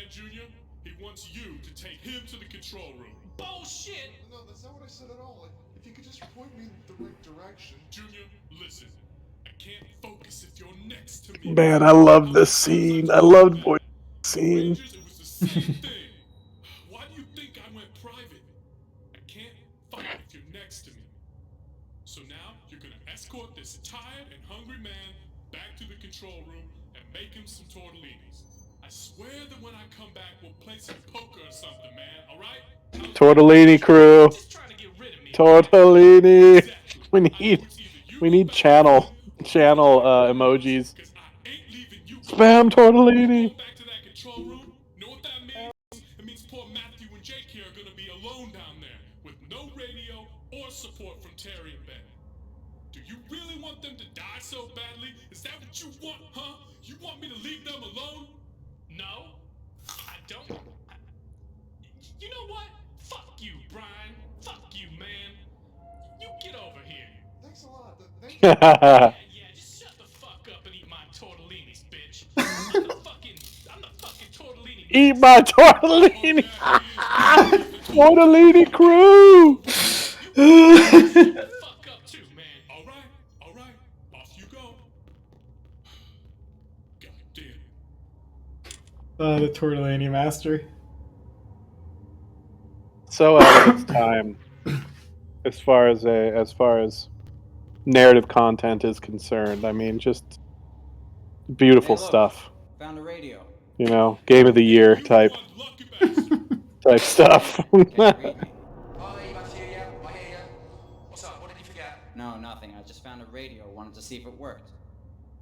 Junior, he wants you to take him to the control room. Bullshit! No, that's not what I said at all. If you could just point me in the right direction. Junior, listen. I can't focus if you're next to me. Man, I love this scene. I loved voice scene. Rangers, it was the same thing. Why do you think I went private? I can't fight if you're next to me. So now you're gonna escort this tired and hungry man back to the control room and make him some tortellinis. I swear that when I come back, we'll play some poker or something, man. All right? Tortellini crew. Tortellini. We need channel emojis. Spam tortellini. It means poor Matthew and Jake here are gonna be alone down there with no radio or support from Terry and Ben. Do you really want them to die so badly? Is that what you want, huh? You want me to leave them alone? No, I don't. You know what? Fuck you, Brian. Fuck you, man. You get over here. Thanks a lot. Yeah, just shut the fuck up and eat my tortellinis, bitch. I'm the fucking tortellini. Eat my tortellini. Tortellini crew. Fuck up too, man. All right. Off you go. God damn. The tortellini master. so out of its time as far as narrative content is concerned. I mean, just beautiful Hey, look, stuff. Found a radio. You know, game of the year type stuff. Can you read me? Oh, hey, Matthew, yeah, I hear you. What's up? What did you forget? No, nothing. I just found a radio. Wanted to see if it worked.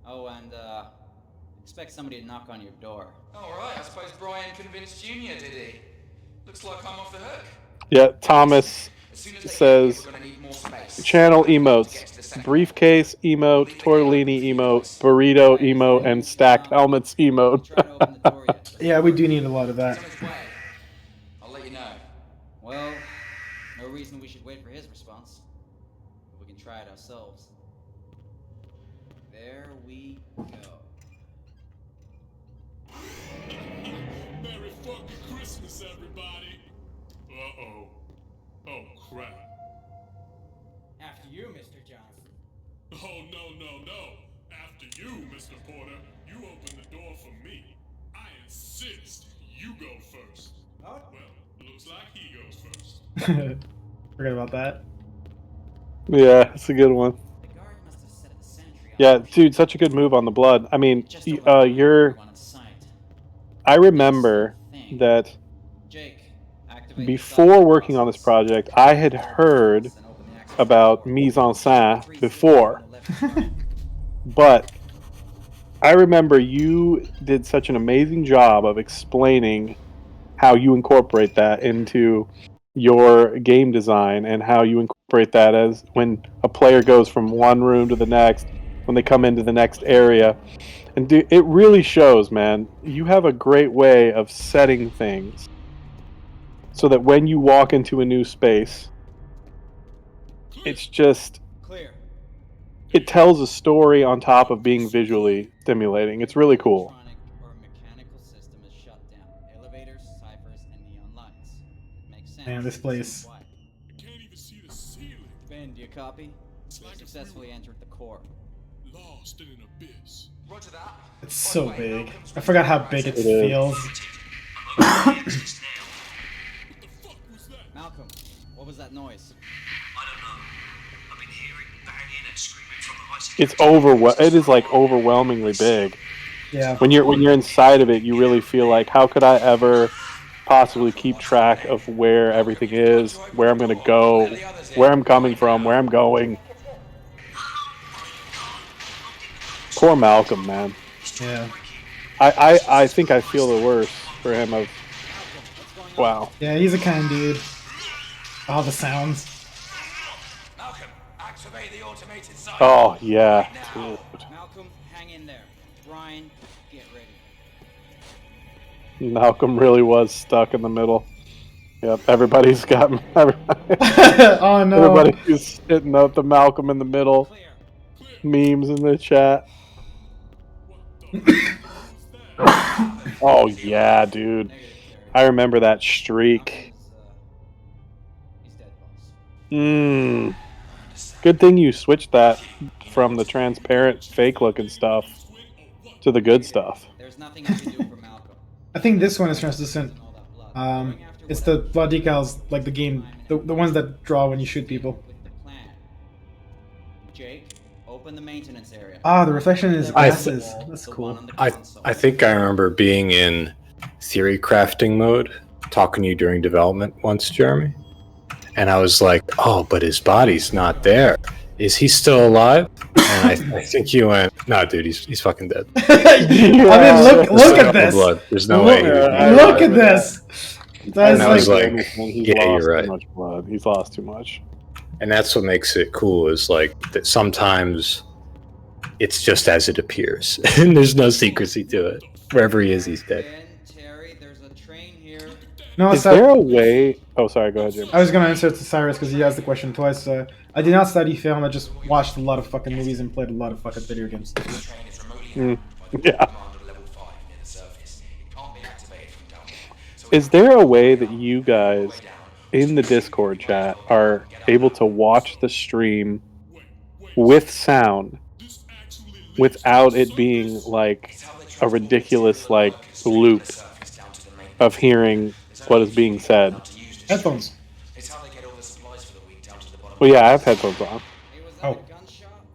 Oh, and expect somebody to knock on your door. All right, I suppose Brian convinced Junior, did he? Looks like I'm off the hook. Yeah, Thomas says channel emotes: briefcase emote, tortellini emote, burrito emote, and stacked helmets emote. Yeah, we do need a lot of that. I'll let you know. Well, no reason we should wait for his response. We can try it ourselves. There we go. Merry fucking Christmas, everybody! Uh-oh. Oh, crap. After you, Mr. Johnson. Oh, no. After you, Mr. Porter. You open the door for me. I insist you go first. Oh? Well, looks like he goes first. Forget about that. Yeah, it's a good one. Yeah, dude, such a good move on the blood. I mean, I remember that before working on this project, I had heard about mise en scène before, but I remember you did such an amazing job of explaining how you incorporate that into your game design and how you incorporate that as when a player goes from one room to the next, when they come into the next area. And it really shows, man. You have a great way of setting things so that when you walk into a new space, it's just... It tells a story on top of being visually stimulating. It's really cool. Man, this place. Ben, do you copy? We successfully entered the core. Lost in an abyss. Roger that. It's so big. I forgot how big it feels. Malcolm, what was that noise? I don't know. I've been hearing banging and screaming from the ice. It is like overwhelmingly big. Yeah. When you're inside of it, you really feel like, how could I ever possibly keep track of where everything is, where I'm going to go, where I'm coming from, where I'm going. Poor Malcolm, man. Yeah. I think I feel the worst for him. Wow. Yeah, he's a kind dude. All the sounds. Malcolm, activate the automated sight. Oh, yeah. Dude. Malcolm, hang in there. Brian, get ready. Malcolm really was stuck in the middle. Yep, everybody's got... Oh, no. Everybody's hitting up the Malcolm in the middle memes in the chat. Oh, yeah, dude. I remember that streak. Good thing you switched that from the transparent fake looking stuff to the good stuff. I think this one is translucent. It's the blood decals, like the game, the ones that draw when you shoot people. Jake, open the maintenance area. Ah, the reflection is glasses. That's cool. I think I remember being in theory crafting mode, talking to you during development once, Jeremy. And I was like, oh, but his body's not there. Is he still alive? And I think you went, no, dude, he's fucking dead. I mean, look at this. Blood. There's no way. Look at this. And I was like, he's yeah, lost you're right. Too much blood. He's lost too much. And that's what makes it cool, is like that sometimes it's just as it appears. And there's no secrecy to it. Wherever he is, he's dead. No, is there a way... Oh, sorry, go ahead, Jim. I was going to answer it to Cyrus because he asked the question twice. I did not study film. I just watched a lot of fucking movies and played a lot of fucking video games. Yeah. Is there a way that you guys in the Discord chat are able to watch the stream with sound without it being like a ridiculous like loop of hearing what is being said? Headphones. Well, yeah, I have headphones on. Oh.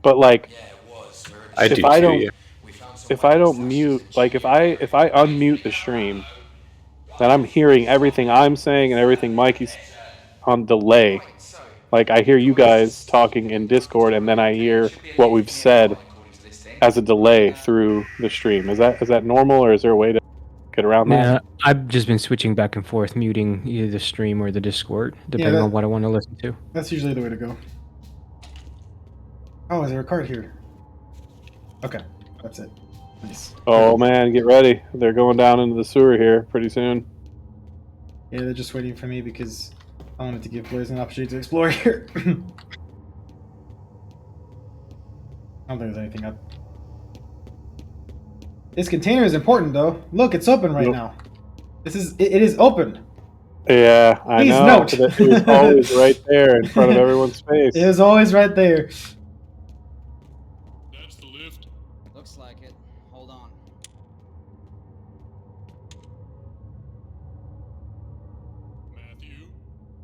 But like, I do if I too, don't, yeah. if I don't mute, like if I unmute the stream, then I'm hearing everything I'm saying and everything Mikey's on delay. Like I hear you guys talking in Discord, and then I hear what we've said as a delay through the stream. Is that normal, or is there a way to get around that? Yeah, I've just been switching back and forth, muting either the stream or the Discord, depending on what I want to listen to. That's usually the way to go. Oh, is there a card here? Okay, that's it. Nice. Oh man, get ready! They're going down into the sewer here pretty soon. Yeah, they're just waiting for me because I wanted to give players an opportunity to explore here. I don't think there's anything up. This container is important, though. Look, it's open right now. It is open. Yeah, I Please know. note. But it was always right there in front of everyone's face. It is always right there. That's the lift. Looks like it. Hold on. Matthew?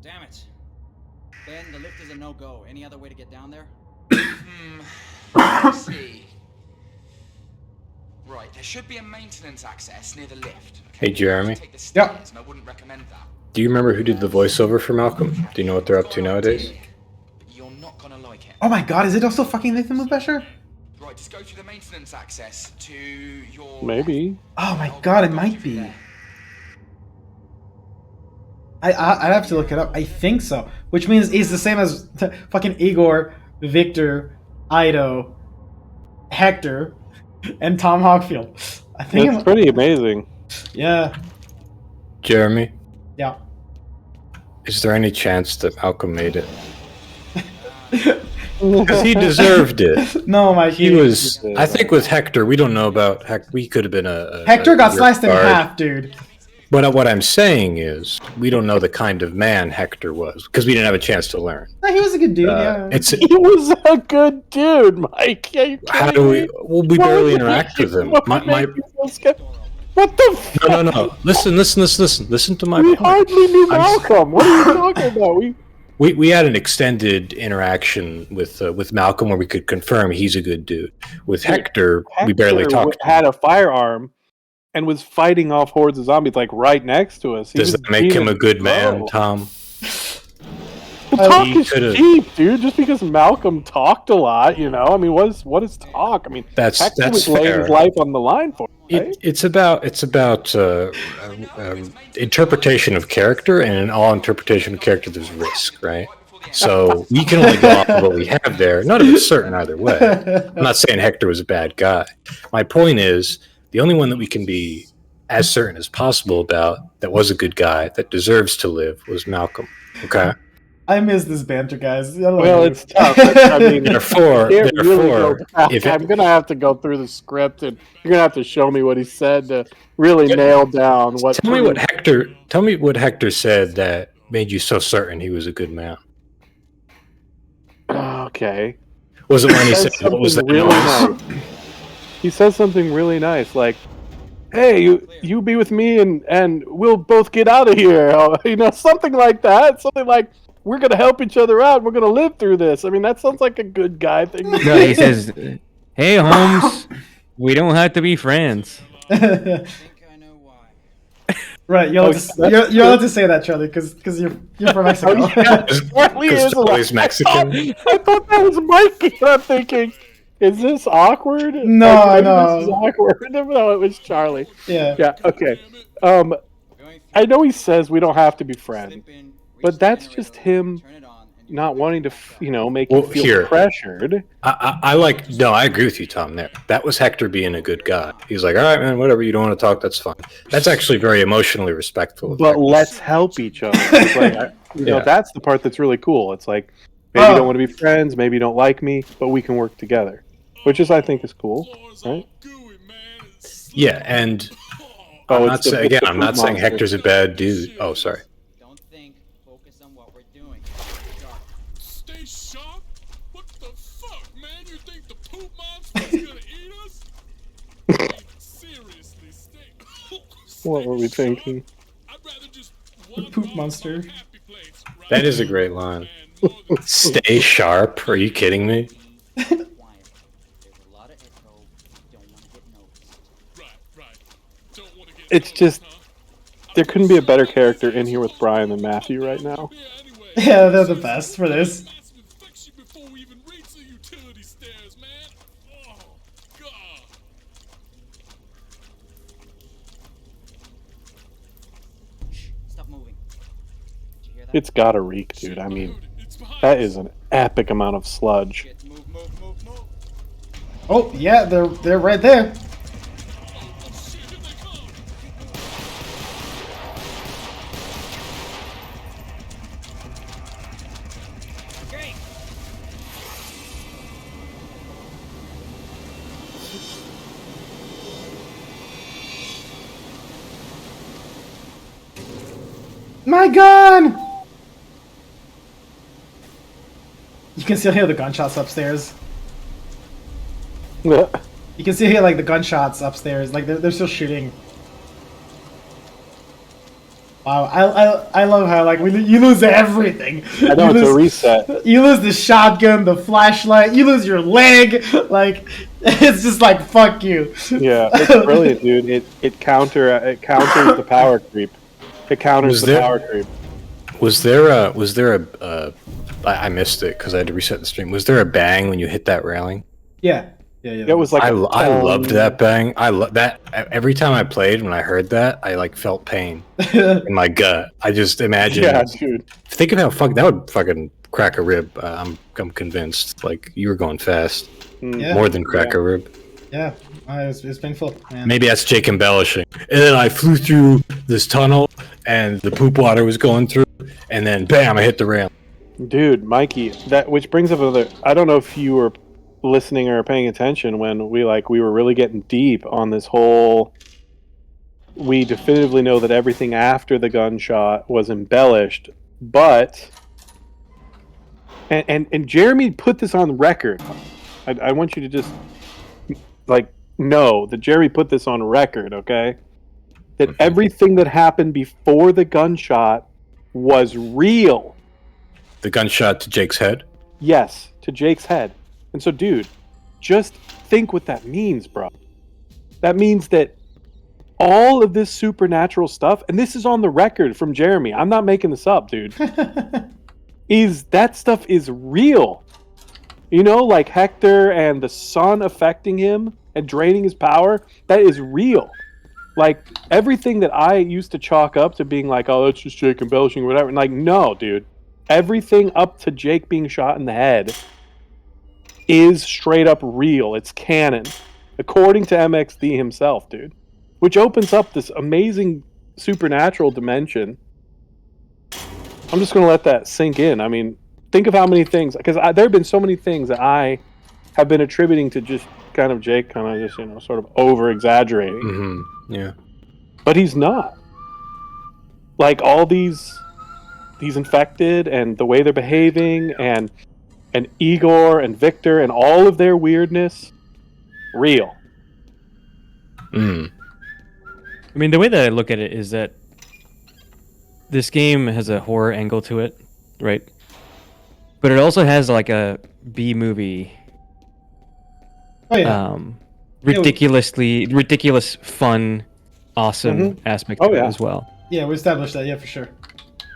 Damn it. Ben, the lift is a no-go. Any other way to get down there? Let's see. Right, there should be a maintenance access near the lift. Hey, Jeremy. Take the stairs, and I wouldn't recommend that. Do you remember who did the voiceover for Malcolm? Do you know what they're up to nowadays? You're not gonna like it. Oh my god, is it also fucking Nathan Lubesher? Right, just go through the maintenance access to your... Maybe. Oh my god, it might be. I'd have to look it up. I think so. Which means he's the same as fucking Igor, Victor, Ido, Hector, and Tom Hogfield. I think It's pretty amazing. Yeah. Jeremy, Yeah. is there any chance that Malcolm made it? Because he deserved it. No, Mike. He was. I think with Hector, we don't know about Hector. We could have been a Hector got rear sliced in guard. half, dude. But what I'm saying is, we don't know the kind of man Hector was because we didn't have a chance to learn. No, he was a good dude, yeah. It's He was a good dude, Mike. Yeah, you how do we? Well, we barely interact with him. My, what the? no. Listen to my We point. hardly knew Malcolm. What are you talking about? We had an extended interaction with Malcolm where we could confirm he's a good dude. With Hector, we barely talked. Had a firearm and was fighting off hordes of zombies like right next to us. Does that make him a good man, Tom? The talk He is could've- cheap, dude. Just because Malcolm talked a lot, you know. I mean, what is talk? I mean, That's Hector was laying fair. his life on the line for him, right? It's about interpretation of character, and in all interpretation of character, there's risk, right? So we can only go off of what we have there. None of it's certain either way. I'm not saying Hector was a bad guy. My point is, the only one that we can be as certain as possible about that was a good guy that deserves to live was Malcolm. Okay. I miss this banter, guys. I don't know Well, you. it's tough. I mean, Therefore, you can't really go back. if I'm gonna have to go through the script, and you're gonna have to show me what he said to really nail down what. Tell me what Hector said that made you so certain he was a good man. Okay. Was it when he said, something "What was that really noise?" nice? He says something really nice, like, "Hey, you be with me, and we'll both get out of here." You know, something like that. Something like, "We're gonna help each other out. We're gonna live through this." I mean, that sounds like a good guy thing. To No, say. he says, "Hey, Holmes, we don't have to be friends." Right, you're allowed to say that, Charlie, because you're from Mexico. Charlie is Charlie's Mexican. I thought that was Mikey. And I'm thinking, is this awkward? No, Like, maybe no. This is awkward. No, it was Charlie. Yeah. Yeah. Okay. I know he says we don't have to be friends, but that's just him not wanting to, make you feel pressured. I agree with you, Tom. There, that was Hector being a good guy. He's like, all right, man, whatever. You don't want to talk, that's fine. That's actually very emotionally respectful. But let's help each other. It's like, Yeah. that's the part that's really cool. It's like, maybe you don't want to be friends, maybe you don't like me, but we can work together, which I think is cool, right? Yeah, and I'm not saying Hector's a bad dude. Oh, sorry. Stay sharp? What the fuck, man? You think the poop monster's gonna eat us? Seriously, stay. What were we thinking? The poop monster. That is a great line. Stay sharp. Are you kidding me? It's just there couldn't be a better character in here with Brian than Matthew right now. Yeah, they're the best for this. Stop moving. Did you hear that? It's gotta reek, dude. I mean, that is an epic amount of sludge. Oh yeah, they're right there. My gun! You can still hear the gunshots upstairs. You can still hear like the gunshots upstairs. Like they're still shooting. Wow, I love how like you lose everything. I know, it's a reset. You lose the shotgun, the flashlight. You lose your leg. Like it's just like fuck you. Yeah, it's brilliant, dude. It counters the power creep. It counters the power creep. Was there a I missed it because I had to reset the stream. Was there a bang when you hit that railing? Yeah. It was like I loved that bang. I love that. Every time I played, when I heard that, I like felt pain in my gut. I just imagine. Yeah, dude. Think of how that would fucking crack a rib. I'm convinced. Like you were going fast, more than crack a rib. Yeah, it's painful. Man. Maybe that's Jake embellishing. And then I flew through this tunnel, and the poop water was going through, and then bam, I hit the rail. Dude, Mikey, which brings up another. I don't know if you were listening or paying attention when we were really getting deep on this whole. We definitively know that everything after the gunshot was embellished, but and Jeremy put this on record. I want you to just know that Jeremy put this on record, okay? That everything that happened before the gunshot was real. The gunshot to Jake's head? Yes, to Jake's head. And so, dude, just think what that means, bro. That means that all of this supernatural stuff, and this is on the record from Jeremy, I'm not making this up, dude, that stuff is real. You know, like Hector and the sun affecting him and draining his power, that is real. Like, everything that I used to chalk up to being like, oh, that's just Jake embellishing or whatever. And like, no, dude. Everything up to Jake being shot in the head is straight up real. It's canon. According to MXD himself, dude. Which opens up this amazing supernatural dimension. I'm just going to let that sink in. I mean, think of how many things, because there have been so many things that I have been attributing to just kind of Jake kind of just, sort of over-exaggerating. Mm-hmm. Yeah. But he's not. Like, all these infected and the way they're behaving and Igor and Victor and all of their weirdness, real. Mm. I mean, the way that I look at it is that this game has a horror angle to it, right? But it also has like a B movie, ridiculous, fun, awesome aspect of it as well. Yeah, we established that. Yeah, for sure.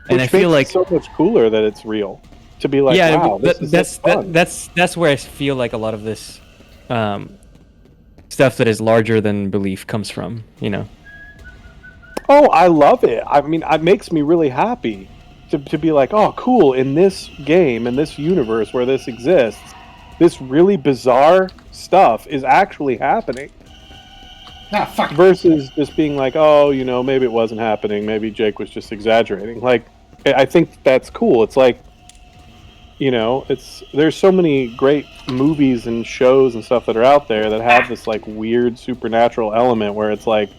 And I feel like it's so much cooler that it's real. To be like, wow, that's where I feel like a lot of this stuff that is larger than belief comes from. You know. Oh, I love it. I mean, it makes me really happy to be like, oh, cool. In this game, in this universe where this exists, this really bizarre stuff is actually happening. Ah, fuck. Versus just being like, oh, maybe it wasn't happening. Maybe Jake was just exaggerating. Like, I think that's cool. It's like, there's so many great movies and shows and stuff that are out there that have this like weird supernatural element where it's like,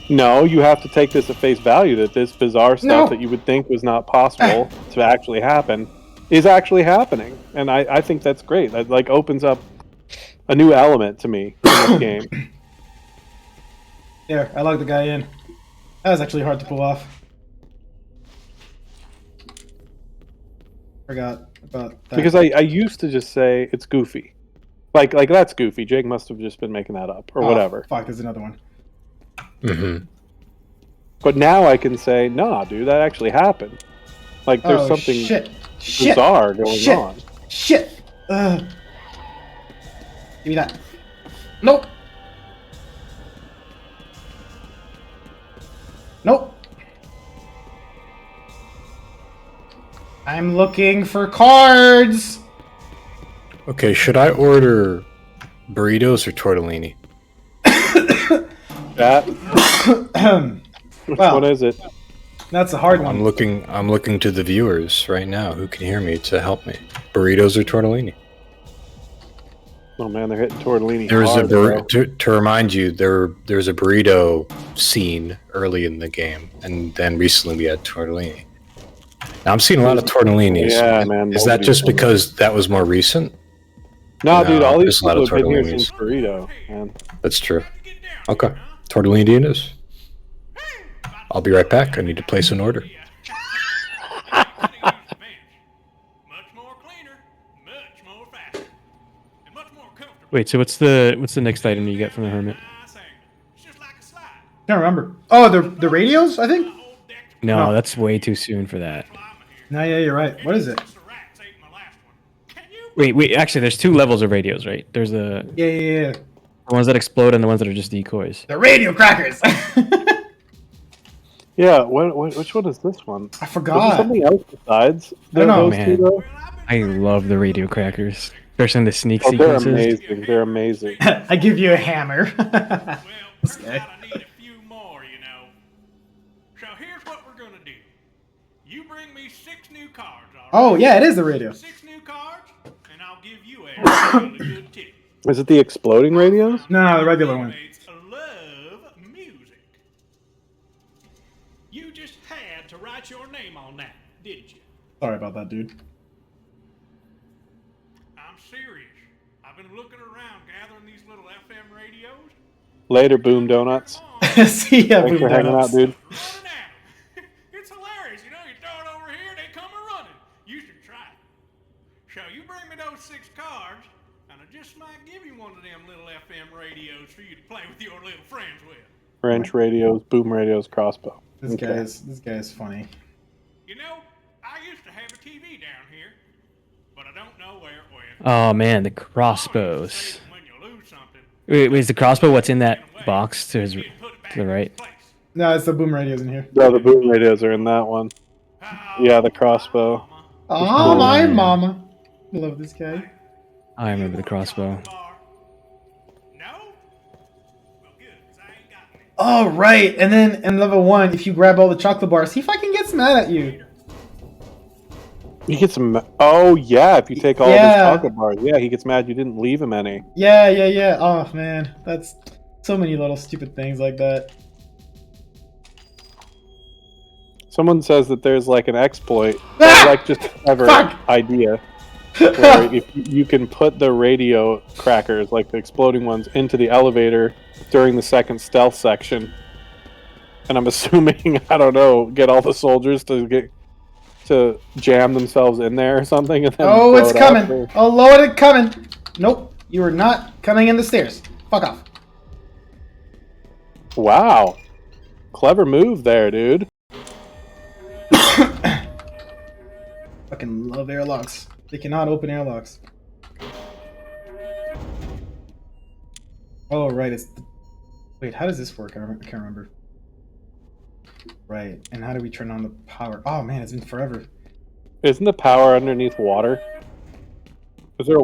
no, you have to take this at face value that this bizarre stuff that you would think was not possible to actually happen is actually happening. And I think that's great. That like opens up a new element to me in this game. Yeah, I logged the guy in. That was actually hard to pull off. Forgot about that. Because I used to just say it's goofy. Like that's goofy. Jake must have just been making that up or whatever. Fuck, there's another one. Mm-hmm. But now I can say, nah, dude, that actually happened. Like there's something bizarre going on. Shit! Give me that. Nope. Nope. I'm looking for cards. Okay, should I order burritos or tortellini? That. Which one is it? That's a hard one. I'm looking to the viewers right now who can hear me to help me. Burritos or tortellini? Oh man, they're hitting tortellini. There's hard, to remind you, there's a burrito scene early in the game, and then recently we had tortellini. Now I'm seeing a lot of tortellinis. Yeah, man. Is that just because that was more recent? No, dude, all these there's a lot people of have been here since tortellinis. burrito, man. That's true. Okay, tortellini it is. I'll be right back. I need to place an order. Wait, so what's the next item you get from the hermit? Can't remember. Oh, the radios, I think? No, that's way too soon for that. No, yeah, you're right. What is it? Wait. Actually, there's 2 levels of radios, right? There's the Yeah. the ones that explode and the ones that are just decoys. The radio crackers. Yeah, which one is this one? I forgot. Was there something else besides I don't know, those man. two, though? I love the radio crackers, especially in the sneak Oh, they're sequences. amazing. They're amazing. I give you a hammer. This guy. So here's what we're gonna do. You bring me 6 new cards, all right? Oh, yeah, it is the radio. 6 new cards, and I'll give you a really good tip. Is it the exploding radios? No, the regular one. Love music. You just had to write your name on that, didn't you? Sorry about that, dude. I'm serious. I've been looking around gathering these little FM radios. Later, Boom Donuts. See ya, Thanks Boom for hanging out, Donuts. dude. It's hilarious, you know, you throw it over here, they come a-running. You should try it. So you bring me those 6 cards, and I just might give you one of them little FM radios for you to play with your little friends with. Wrench radios, boom radios, crossbow. This Okay. guy is funny. You know, I used to have a TV down here, but I don't know where it went. Oh man, the crossbows. Wait, is the crossbow what's in that box to the right? No, it's the boom radios in here. No, the boom radios are in that one. Yeah, the crossbow. Oh, my mama. I love this guy. I remember the crossbow. Oh, right. And then in level 1, if you grab all the chocolate bars, he fucking gets mad at you. He gets some. Oh yeah, if you take all of Yeah. his chocolate bars, yeah, he gets mad you didn't leave him any. Yeah. Oh, man. That's so many little stupid things like that. Someone says that there's like an exploit, or like just a clever idea, where if you can put the radio crackers, like the exploding ones, into the elevator during the second stealth section, and I'm assuming, I don't know, get all the soldiers to jam themselves in there or something, and then Oh, blow it's it up, coming. or- Oh, Lord, it's coming. Nope. You are not coming in the stairs. Fuck off. Wow, clever move there, dude. Fucking love airlocks. They cannot open airlocks. Oh, right. Wait, how does this work? I can't remember. Right. And how do we turn on the power? Oh, man, it's been forever. Isn't the power underneath water? Is there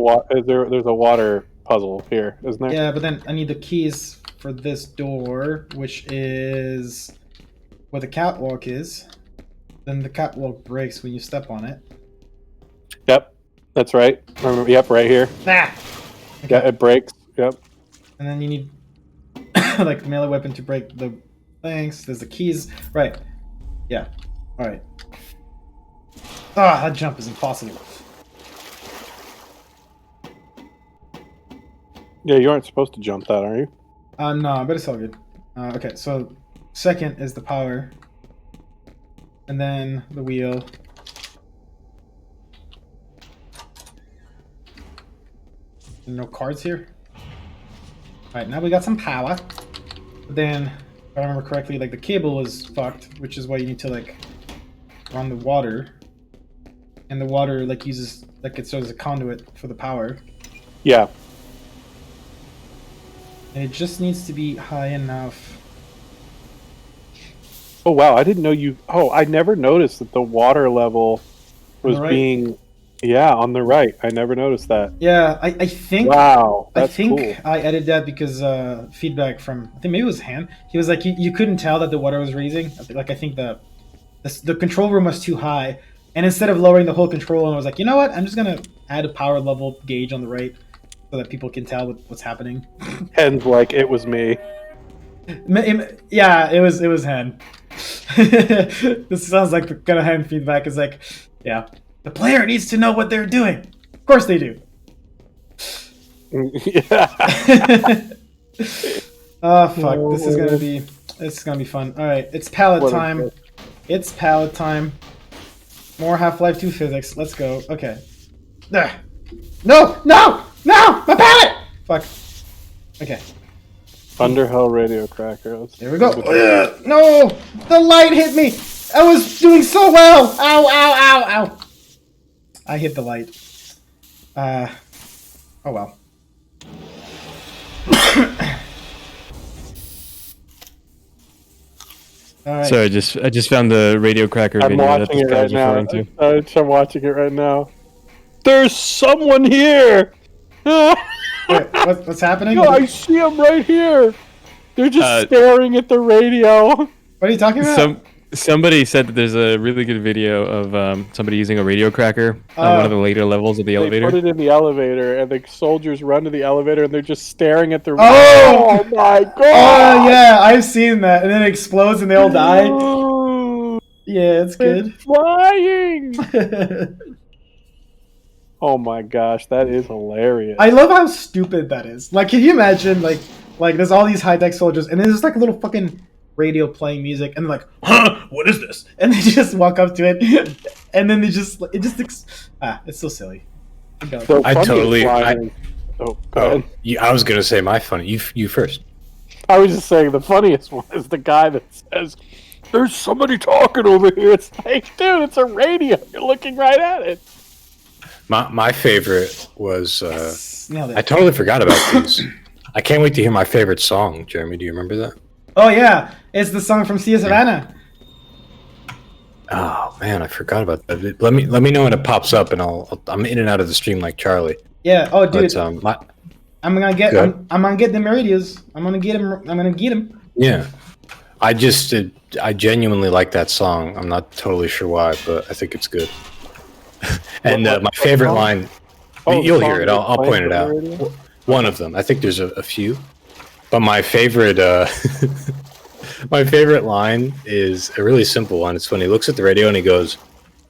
there's a water puzzle here, isn't there? Yeah, but then I need the keys for this door, which is where the catwalk is. Then the catwalk breaks when you step on it. Yep, that's right. Remember, yep, right here. Ah! Yeah, it breaks. Yep. And then you need like melee weapon to break the things. There's the keys. Right. Yeah. Alright. Ah, that jump is impossible. Yeah, you aren't supposed to jump that, are you? No, but it's all good. Okay, so second is the power. And then the wheel. No cards here. Alright, now we got some power. But then, if I remember correctly, like the cable is fucked, which is why you need to like run the water. And the water like uses like it serves as a conduit for the power. Yeah. And it just needs to be high enough. Oh wow, I didn't know you. Oh, I never noticed that the water level was right. being. Yeah, on the right. I never noticed that. Yeah, I think. Wow, that's I think cool. I edited that because feedback from I think maybe it was Han. He was like you couldn't tell that the water was raising. Like I think the control room was too high, and instead of lowering the whole control, I was like, you know what? I'm just gonna add a power level gauge on the right so that people can tell what's happening. Han's like it was me. Yeah, it was Han. This sounds like the kind of Han feedback is like, yeah, the player needs to know what they're doing. Of course they do. Yeah. Oh fuck! This is gonna be fun. All right, it's palette time. It's palette time. More Half-Life 2 physics. Let's go. Okay. Ugh. No! My palette! Fuck. Okay. Underhell radio cracker. There we go. No! The light hit me! I was doing so well! Ow! I hit the light. Oh well. Right. Sorry, I just found the radio cracker I'm video that watching this it guy's right now. referring to. I'm watching it right now. There's someone here! Wait, what's happening? No, I see him right here! They're just staring at the radio. What are you talking about? Somebody said that there's a really good video of somebody using a radio cracker on one of the later levels of the elevator. They put it in the elevator, and the soldiers run to the elevator, and they're just staring at the radio. Oh my god! Oh yeah, I've seen that, and then it explodes and they all die. Yeah, it's good. Flying! Oh my gosh, that is hilarious. I love how stupid that is. Like, can you imagine, like there's all these high-tech soldiers, and then there's like a little fucking radio playing music, and they're like, huh, what is this? And they just walk up to it, and then it's so silly. I totally. I was gonna say my funny. You first. I was just saying the funniest one is the guy that says, "There's somebody talking over here." It's like, dude, it's a radio. You're looking right at it. My favorite was. I totally forgot about these. I can't wait to hear my favorite song, Jeremy. Do you remember that? Oh yeah, it's the song from Sea of Savannah. Oh man, I forgot about that. Let me know when it pops up, and I'm in and out of the stream like Charlie. Yeah. Oh, dude. But, I'm gonna get them radios. I'm gonna get them. Yeah. I genuinely like that song. I'm not totally sure why, but I think it's good. And my favorite line, you'll hear it. I'll point it out. One of them. I think there's a few, but my favorite line is a really simple one. It's when he looks at the radio and he goes,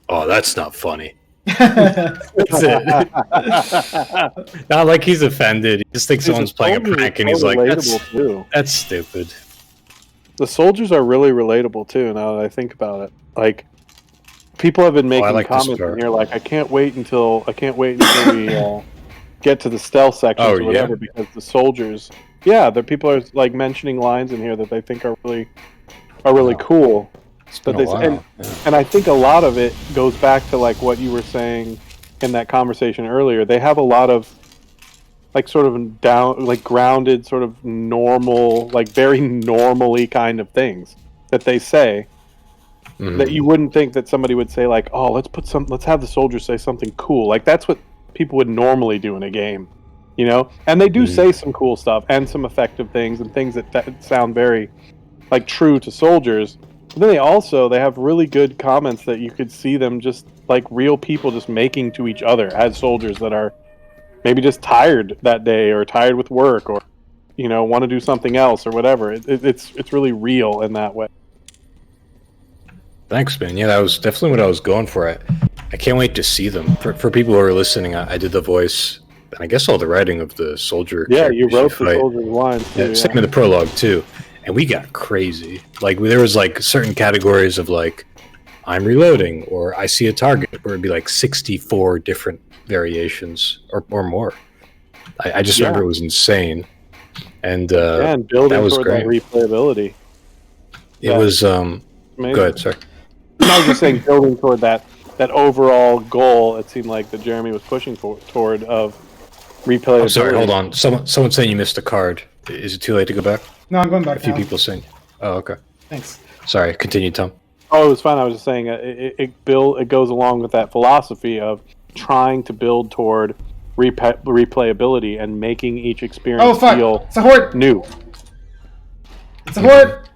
"Oh, that's not funny." That's it. Not like he's offended. He just thinks someone's playing a prank, and he's like, "That's stupid." The soldiers are really relatable too. Now that I think about it, like people have been making comments in here, like, "I can't wait until we get to the stealth sections or whatever," because the soldiers, the people are like mentioning lines in here that they think are really cool. But and I think a lot of it goes back to like what you were saying in that conversation earlier. They have a lot of like sort of grounded, sort of normal, like very normally kind of things that they say that you wouldn't think that somebody would say, like, "Oh, let's have the soldiers say something cool." Like that's what people would normally do in a game, you know? And they do say some cool stuff and some effective things and things that sound very like true to soldiers. But then they have really good comments that you could see them just like real people just making to each other as soldiers that are maybe just tired that day or tired with work or, you know, want to do something else or whatever. It's really real in that way. Thanks, man. Yeah, that was definitely what I was going for. I can't wait to see them. For people who are listening, I did the voice and I guess all the writing of the soldier. Yeah, you wrote the soldier's lines too. Yeah, same in the prologue too. And we got crazy. Like there was like certain categories of like, I'm reloading or I see a target, where it'd be like 64 different variations or more. I just remember it was insane, and and building that was toward great. that replayability. It was amazing. Go ahead, sorry. No, I was just saying, building toward that overall goal. It seemed like that Jeremy was pushing toward of replayability. I'm sorry, hold on. Someone saying you missed a card. Is it too late to go back? No, I'm going back A few now. people saying. Oh, okay. Thanks. Sorry, continue, Tom. Oh, it was fine. I was just saying it goes along with that philosophy of trying to build toward replayability and making each experience feel It's a horde! new. It's a horde!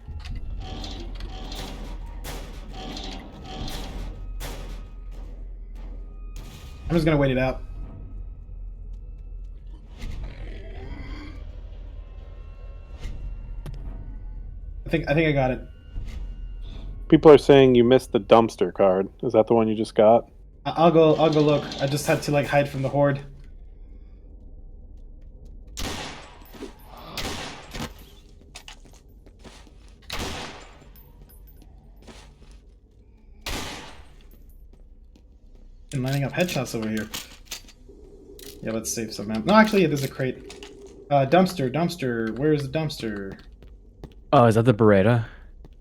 I'm just gonna wait it out. I think I got it. People are saying you missed the dumpster card. Is that the one you just got? I'll go look. I just had to like hide from the horde. Been lining up headshots over here. Yeah, let's save some ammo. No, actually, yeah, there's a crate. Dumpster. Where's the dumpster? Oh, is that the Beretta?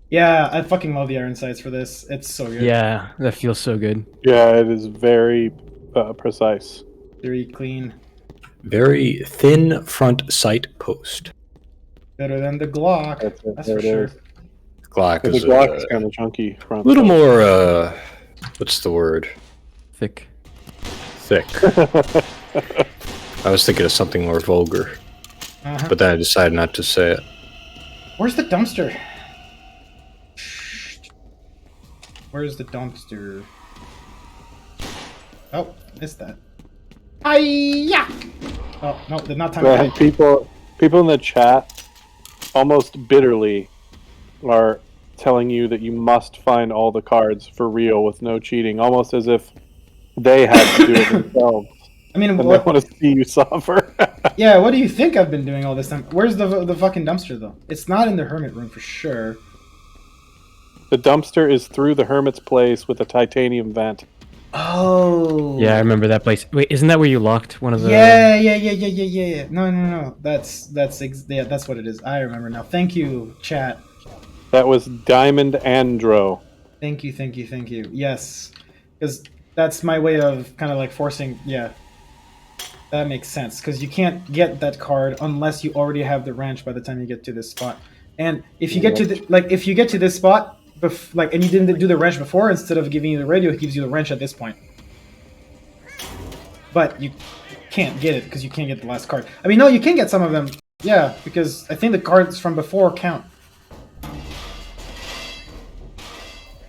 Yeah, I fucking love the iron sights for this. It's so good. Yeah, that feels so good. Yeah, it is very precise. Very clean. Very thin front sight post. Better than the Glock. That's for sure. Glock The is Glock is kind of chunky. a little more. What's the word? Thick. Thick. I was thinking of something more vulgar, but then I decided not to say it. Where's the dumpster? Where's the dumpster? Oh, missed that. Hi-ya! Oh, no, did not time Yeah, to people in the chat almost bitterly are telling you that you must find all the cards for real with no cheating, almost as if they had to do it themselves. I mean, and they what? want to see you suffer. Yeah, what do you think I've been doing all this time? Where's the fucking dumpster, though? It's not in the hermit room for sure. The dumpster is through the hermit's place with a titanium vent. Oh. Yeah, I remember that place. Wait, isn't that where you locked one of the? Yeah. No. That's what it is. I remember now. Thank you, chat. That was Diamond Andro. Thank you. Yes, because that's my way of kind of like forcing. Yeah, that makes sense. Because you can't get that card unless you already have the ranch by the time you get to this spot. And if you get to if you get to this spot, and you didn't do the wrench before, instead of giving you the radio, it gives you the wrench at this point. But you can't get it because you can't get the last card. I mean, no, you can get some of them. Yeah, because I think the cards from before count.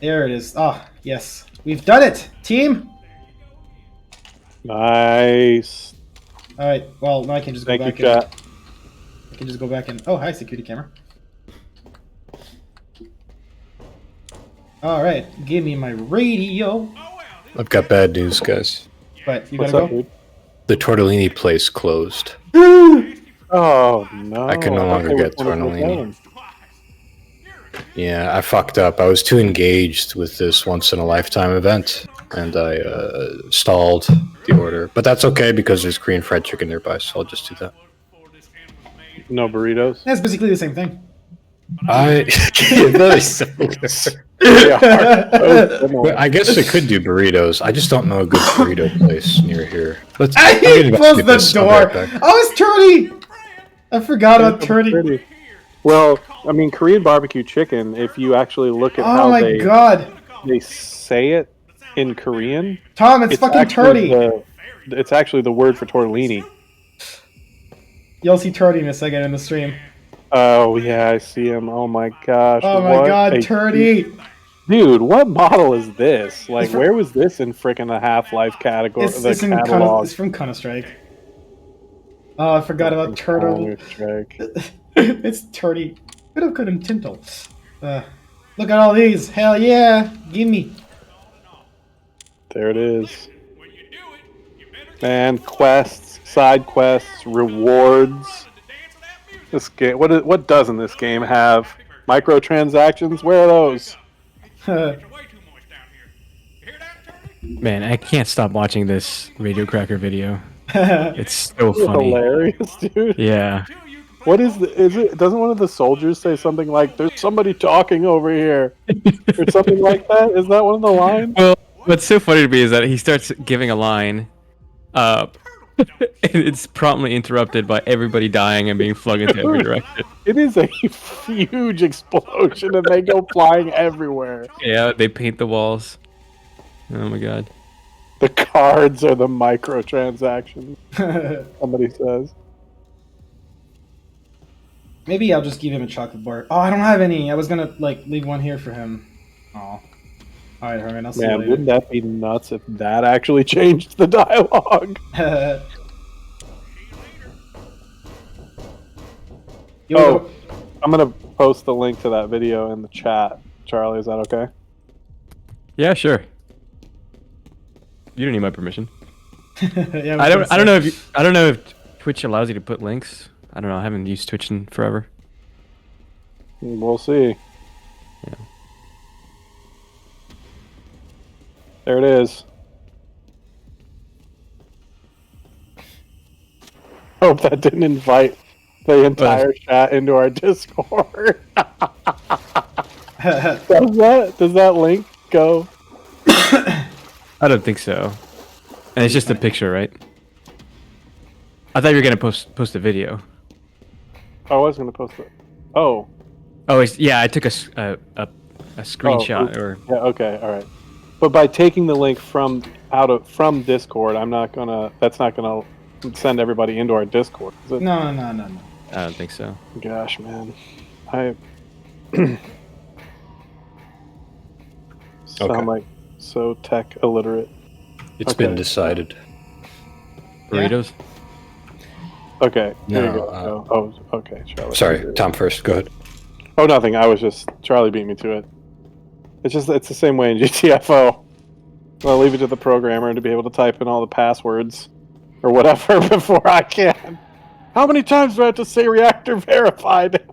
There it is. Ah, yes. We've done it, team! Nice. Alright, well, now I can just go back and... I can just go back and... Oh, hi, security camera. Alright, give me my radio. I've got bad news, guys. But you gotta go? Dude? The tortellini place closed. Oh, no. I can no longer get tortellini. Yeah, I fucked up. I was too engaged with this once-in-a-lifetime event, and I stalled the order. But that's okay, because there's Korean fried chicken nearby, so I'll just do that. No burritos? That's basically the same thing. Very similar. I guess I could do burritos. I just don't know a good burrito place near here. He closed the door. Oh, it's Turdy! I forgot about Turdy. Well, I mean, Korean barbecue chicken, if you actually look at how they say it in Korean... Tom, it's fucking Turdy! It's actually the word for tortellini. You'll see Turdy in a second in the stream. Oh, yeah, I see him. Oh, my gosh. Oh, my God, Turdy! Dude, what model is this? Like, where was this in frickin' the Half-Life category? It's from Counter-Strike. Oh, I forgot about Turtle. It's Turdy. Could have him Tintle. Look at all these. Hell yeah. Give me. There it is. And quests, side quests, rewards. This game. What doesn't this game have? Microtransactions? Where are those? Man, I can't stop watching this Radio Cracker video. It's so funny. Hilarious, dude. Yeah. What is it? Doesn't one of the soldiers say something like, "There's somebody talking over here," or something like that? Is that one of the lines? Well, what's so funny to me is that he starts giving a line, and it's promptly interrupted by everybody dying and being flung into every direction. It is a huge explosion, and they go flying everywhere. Yeah, they paint the walls. Oh my god. The cards are the microtransactions. Somebody says. Maybe I'll just give him a chocolate bar. Oh, I don't have any. I was gonna like leave one here for him. Oh. All right, Herman. I'll see you Man, later. wouldn't that be nuts if that actually changed the dialogue? Oh, I'm gonna post the link to that video in the chat. Charlie, is that okay? Yeah, sure. You don't need my permission. Yeah, I don't know if Twitch allows you to put links. I don't know. I haven't used Twitch in forever. We'll see. Yeah. There it is. Hope that didn't invite the entire chat into our Discord. Does that link go? I don't think so. And it's just a picture, right? I thought you were gonna post a video. I was gonna post it. Oh. Oh, yeah. I took a screenshot. Or yeah. Okay. All right. But by taking the link from Discord, that's not gonna send everybody into our Discord, is it? No. I don't think so. Gosh, man, sound like so tech illiterate. It's been decided. Burritos? Okay. There you No, go. Oh, okay. Charlie. Sorry, Tom first. Go ahead. Oh, nothing. I was just Charlie beat me to it. It's the same way in GTFO. I'll leave it to the programmer to be able to type in all the passwords or whatever before I can. How many times do I have to say reactor verified?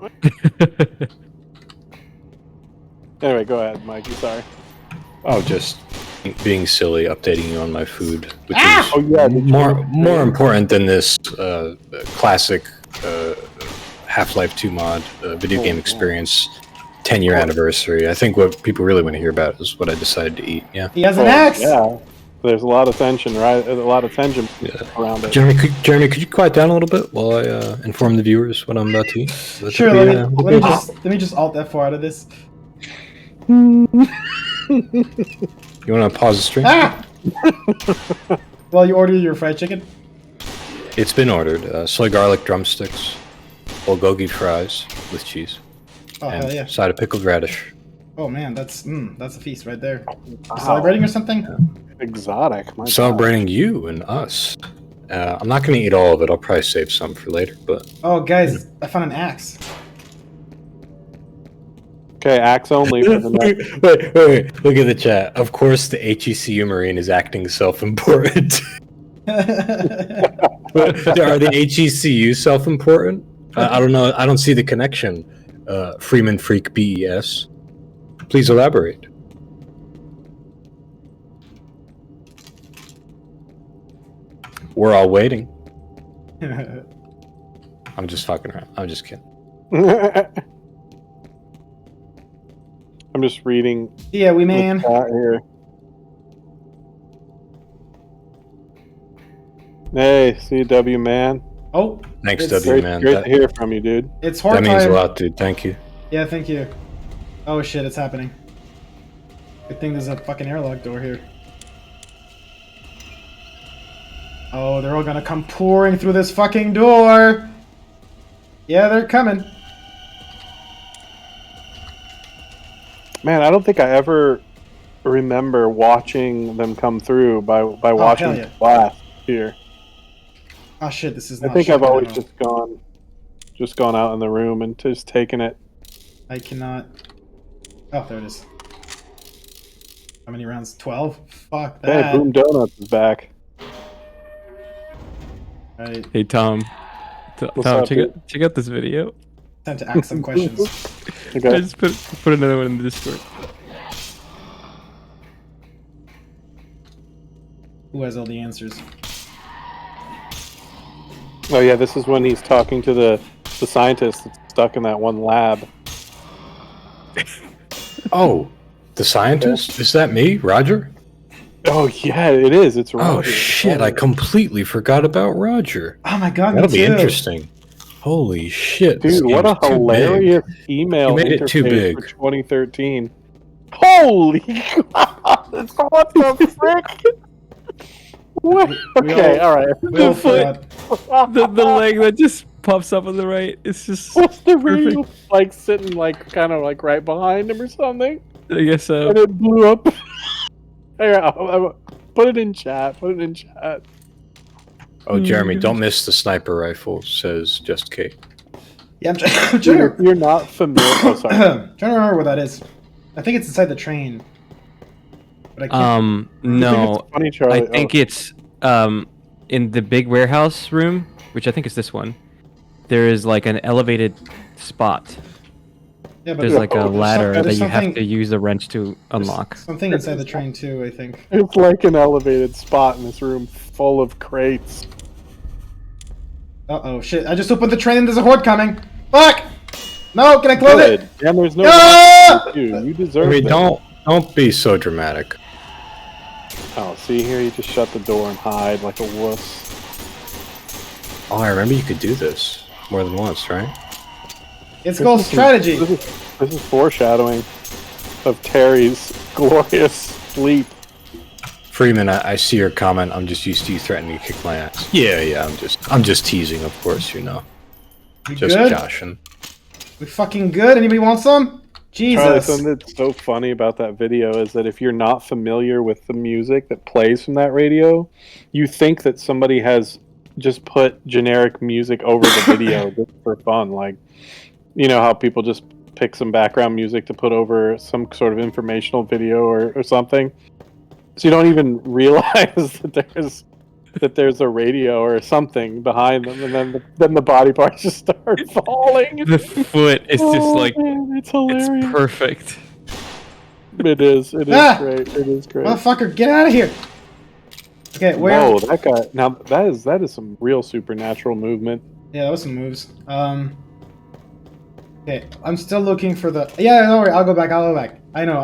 Anyway, go ahead, Mikey. Sorry. Oh, just being silly, updating you on my food, which Oh, yeah, is more important than this classic Half-Life 2 mod video game experience 10-year anniversary. I think what people really want to hear about is what I decided to eat. Yeah. He has an axe. Yeah. There's a lot of tension, right? A lot of tension around it. Jeremy, could you quiet down a little bit while I inform the viewers what I'm about to eat? Sure. Let me just alt F4 out of this. You want to pause the stream? Ah! Well, you ordered your fried chicken? It's been ordered. Soy garlic drumsticks, bulgogi fries with cheese, Oh, and hell yeah. side of pickled radish. Oh man, that's a feast right there. You celebrating or something? Exotic. Celebrating you and us. I'm not going to eat all of it. I'll probably save some for later. But Oh, guys, I found an axe. Okay, axe only for the next. wait. Look at the chat. Of course, the HECU Marine is acting self-important. Are the HECU self-important? I don't know. I don't see the connection. Freeman Freak BES. Please elaborate. We're all waiting. I'm just fucking around. I'm just kidding. I'm just reading. Yeah, we man. Here. Hey, CW man. Oh, thanks, it's W man. Great to hear from you, dude. It's Horde That means time. a lot, dude. Thank you. Yeah, thank you. Oh shit, it's happening. Good thing there's a fucking airlock door here. Oh, they're all gonna come pouring through this fucking door. Yeah, they're coming. Man, I don't think I ever remember watching them come through by watching hell yeah. the blast here. Oh shit, this is I not think I've shotgun always ammo. just gone out in the room and just taken it. I cannot. Oh, there it is. How many rounds? 12? Fuck Hey, that. Boom Donuts is back. Right. Hey Tom. What's Tom, up, check out this video. Time to ask some questions. Okay. I just put another one in the Discord. Who has all the answers? Oh yeah, this is when he's talking to the scientist that's stuck in that one lab. Oh, the scientist? Is that me, Roger? Oh yeah, it is. It's Roger. Oh shit! I completely forgot about Roger. Oh my god, That'll me be too. interesting. Holy shit! this Dude, what a game's too hilarious big. email You made it too interface big. for 2013. Holy God! What the frick? What? Okay, all right. The foot, the leg that just pops up on the right. It's just. What's the radio like sitting like kind of like right behind him or something? I guess so. And it blew up. Here, I'll put it in chat. Put it in chat. Oh, Jeremy, don't miss the sniper rifle. Says Just Kate. Yeah, I'm trying to. You're not familiar. Oh, sorry. Trying to remember what that is. I think it's inside the train. But I can't. No. It's funny, Charlie. I think it's in the big warehouse room, which I think is this one. There is like an elevated spot. Yeah, but there's like a ladder that there's you have something- to use the wrench to unlock. Something inside the train too, I think. It's like an elevated spot in this room full of crates. Uh-oh, shit. I just opened the train and there's a horde coming. Fuck! No, can I close Good. it? And there's no Ah! you deserve I mean, it. don't be so dramatic. Oh, see here, you just shut the door and hide like a wuss. Oh, I remember you could do this more than once, right? It's called strategy. This is foreshadowing of Terry's glorious sleep. Freeman, I see your comment. I'm just used to you threatening to kick my ass. Yeah, I'm just teasing, of course, you know. We Just good? joshing. We fucking good? Anybody want some? Jesus. Charlie, something that's so funny about that video is that if you're not familiar with the music that plays from that radio, you think that somebody has just put generic music over the video just for fun. Like, you know how people just pick some background music to put over some sort of informational video or something? So you don't even realize that there's a radio or something behind them, and then the body parts just start falling. The foot is just like man, it's hilarious. It's perfect. It is. It is Ah! great. It is great. Motherfucker, get out of here. Okay, where? Whoa, that guy. Now that is some real supernatural movement. Yeah, that was some moves. Okay, I'm still looking for the. Yeah, don't worry. I'll go back. I know.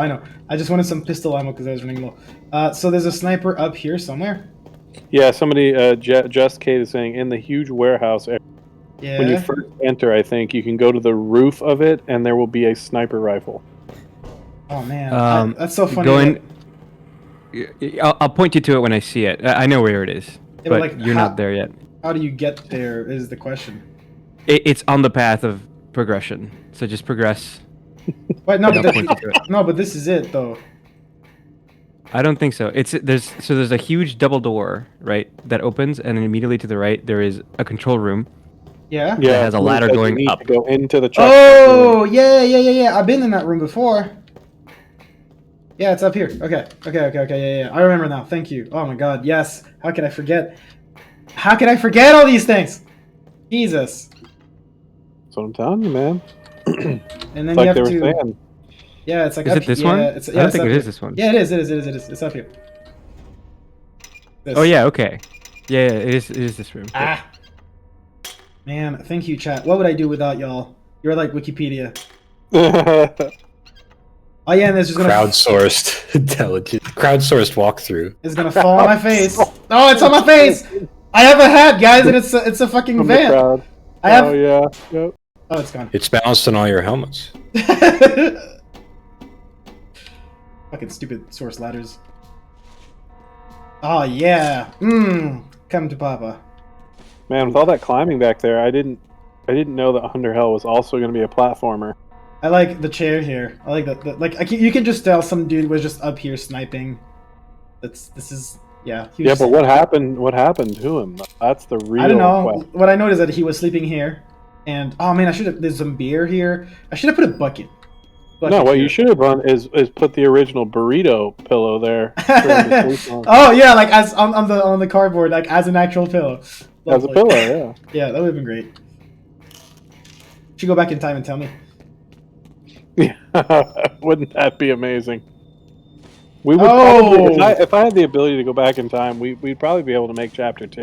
I just wanted some pistol ammo because I was running low. So there's a sniper up here somewhere. Yeah, somebody, Just Kate is saying in the huge warehouse area. Yeah. When you first enter, I think you can go to the roof of it, and there will be a sniper rifle. Oh man, that's so funny. Going, I'll point you to it when I see it. I know where it is, Yeah, but like, you're not there yet. How do you get there? Is the question. It's on the path of progression, so just progress. Wait, no, and but I'll point you to it. no, but this is it though. I don't think so. There's a huge double door, right, that opens, and then immediately to the right there is a control room. Yeah. That has a ladder because you going need up. to go into the. Oh yeah. I've been in that room before. Yeah, it's up here. Okay. Yeah. I remember now. Thank you. Oh my God. Yes. How could I forget? How could I forget all these things? Jesus. That's what I'm telling you, man. And then It's you like have they were to. saying. Yeah, it's like. Is up it this yeah, one? It's, I yeah, don't it's think up it here. is this one. Yeah, it is. It's up here. This. Oh yeah, okay. Yeah, it is this room. Ah. Man, thank you, chat. What would I do without y'all? You're like Wikipedia. Oh yeah, and this is gonna. Crowdsourced intelligence. Crowdsourced walkthrough. It's gonna fall on my face. Oh, it's on my face. I have a hat, guys, and it's a fucking From the van. crowd. I have. Oh yeah. Yep. Oh, it's gone. It's balanced on all your helmets. Fucking stupid source ladders. Oh yeah. Come to Papa. Man, with all that climbing back there, I didn't know that Underhell was also going to be a platformer. I like the chair here. I like the like. You can just tell some dude was just up here sniping. This is yeah. He was Yeah, just- but what happened? What happened to him? That's the real. I don't know. question. What I noticed is that he was sleeping here, and oh man, I should have. There's some beer here. I should have put a bucket. No, what you should have done is put the original burrito pillow there. for him to sleep on. Oh yeah, like as on the cardboard, like as an actual pillow. As a Lovely. pillow, yeah. Yeah, that would have been great. Should go back in time and tell me. Wouldn't that be amazing? We would Oh! probably, if I had the ability to go back in time, we'd probably be able to make chapter 2.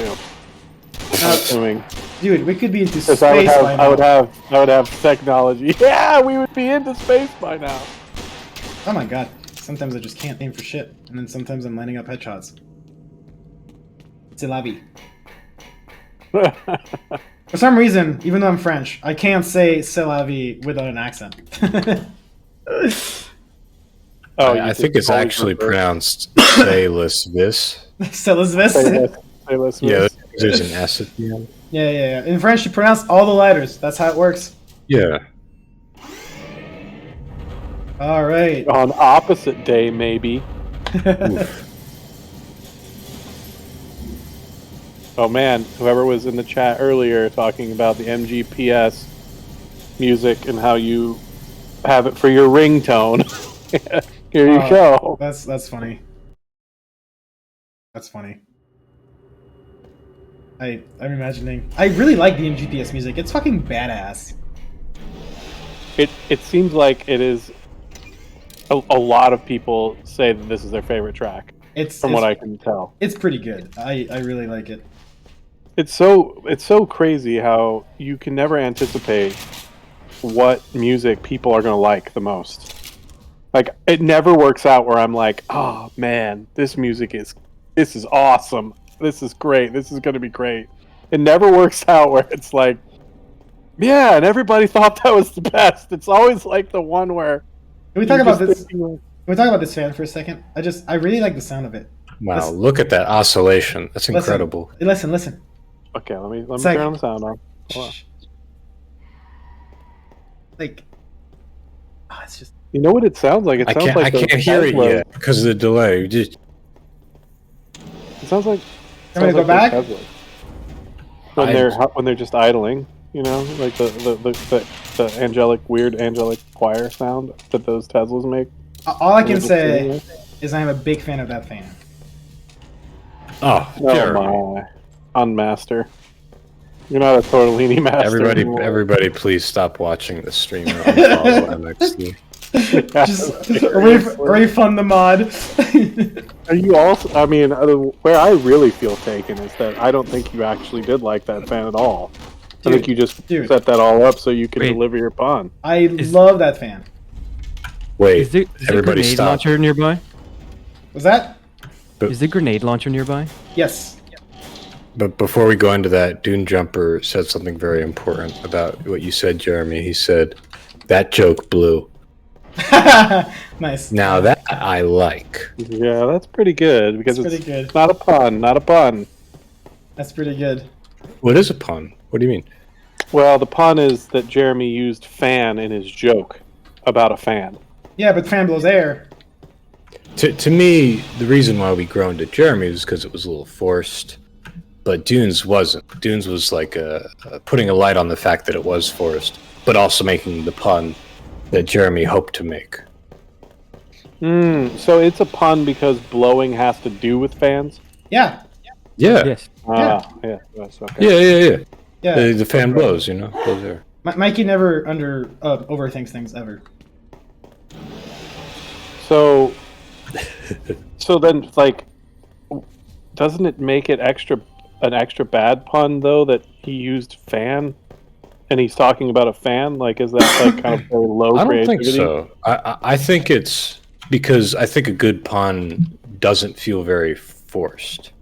Assuming Dude, we could be into Because space by now. I would have technology. Yeah, we would be into space by now. Oh my god. Sometimes I just can't aim for shit, and then sometimes I'm lining up headshots. C'est la vie. For some reason, even though I'm French, I can't say c'est la vie without an accent. I think it's actually pronounced "say les vis." C'est les vis. Yeah, there's an S at the end. Yeah. In French, you pronounce all the letters. That's how it works. Yeah. All right. On opposite day, maybe. Oh man, whoever was in the chat earlier talking about the MGPS music and how you have it for your ringtone. Here you go. That's funny. That's funny. I'm imagining. I really like the MGPS music. It's fucking badass. It seems like it is. A lot of people say that this is their favorite track. From what I can tell. It's pretty good. I really like it. It's so crazy how you can never anticipate what music people are going to like the most. Like, it never works out where I'm like, oh man, this is awesome. This is great. This is going to be great. It never works out where it's like, yeah, and everybody thought that was the best. It's always like the one where. Can we talk about this? Can we talk about this fan for a second? I really like the sound of it. Wow, look at that oscillation. That's incredible. Listen. Okay, let me turn the sound on. Hold on. Like, it's just. You know what it sounds like? I can't hear it yet because of the delay. It sounds like. Can we go back? When they're just idling, you know, like the weird angelic choir sound that those Teslas make. All I can say is I'm a big fan of that fan. Oh my. Unmaster. You're not a Tortellini master. Everybody, please stop watching the stream or unfollow MXD. Just refund the mod. Are you also? I mean, where I really feel taken is that I don't think you actually did like that fan at all. I think you just set that all up so you can deliver your pun. I love that fan. Wait, is there a grenade launcher nearby? Was that? Is the grenade launcher nearby? Yes. But before we go into that, Dune Jumper said something very important about what you said, Jeremy. He said, that joke blew. Nice. Now that I like. Yeah, that's pretty good because it's pretty good. Not a pun. That's pretty good. What is a pun? What do you mean? Well, the pun is that Jeremy used fan in his joke about a fan. Yeah, but fan blows air. To me, the reason why we groaned at Jeremy was because it was a little forced. But Dunes wasn't. Dunes was like putting a light on the fact that it was forced, but also making the pun that Jeremy hoped to make. So it's a pun because blowing has to do with fans? Yeah. Yeah. Yes. Yeah. Yes, okay. Yeah. The fan blows, you know, blows air. Mikey never overthinks things ever. So then, like, doesn't it make it an extra bad pun though that he used fan, and he's talking about a fan? Like, is that like kind of very low creativity? I don't think so. I think it's because I think a good pun doesn't feel very forced.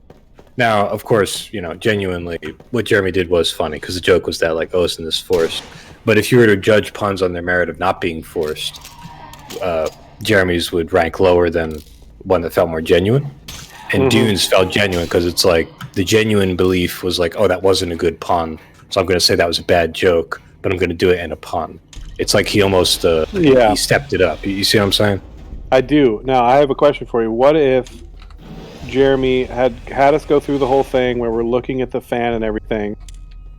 Now, of course, you know, genuinely, what Jeremy did was funny because the joke was that, like, oh, isn't this forced? But if you were to judge puns on their merit of not being forced, Jeremy's would rank lower than one that felt more genuine. And Dunes felt genuine because it's like the genuine belief was like, oh, that wasn't a good pun, so I'm going to say that was a bad joke, but I'm going to do it in a pun. It's like he almost he stepped it up. You see what I'm saying? I do. Now, I have a question for you. What if Jeremy had us go through the whole thing where we're looking at the fan and everything,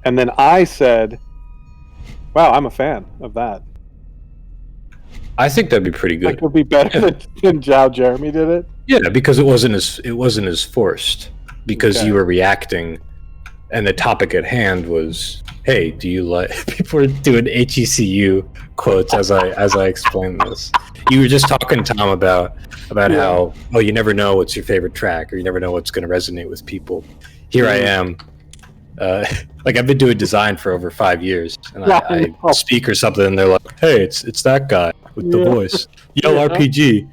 and then I said, wow, I'm a fan of that? I think that'd be pretty good. That would be better than how Jeremy did it. Yeah, because it wasn't as forced. Because you were reacting, and the topic at hand was, "Hey, do you like?" People were doing HECU quotes as I explained this. You were just talking, Tom, about how you never know what's your favorite track, or you never know what's going to resonate with people. Here I am, like I've been doing design for over 5 years, and I speak or something, and they're like, "Hey, it's that guy with the voice, yell RPG,"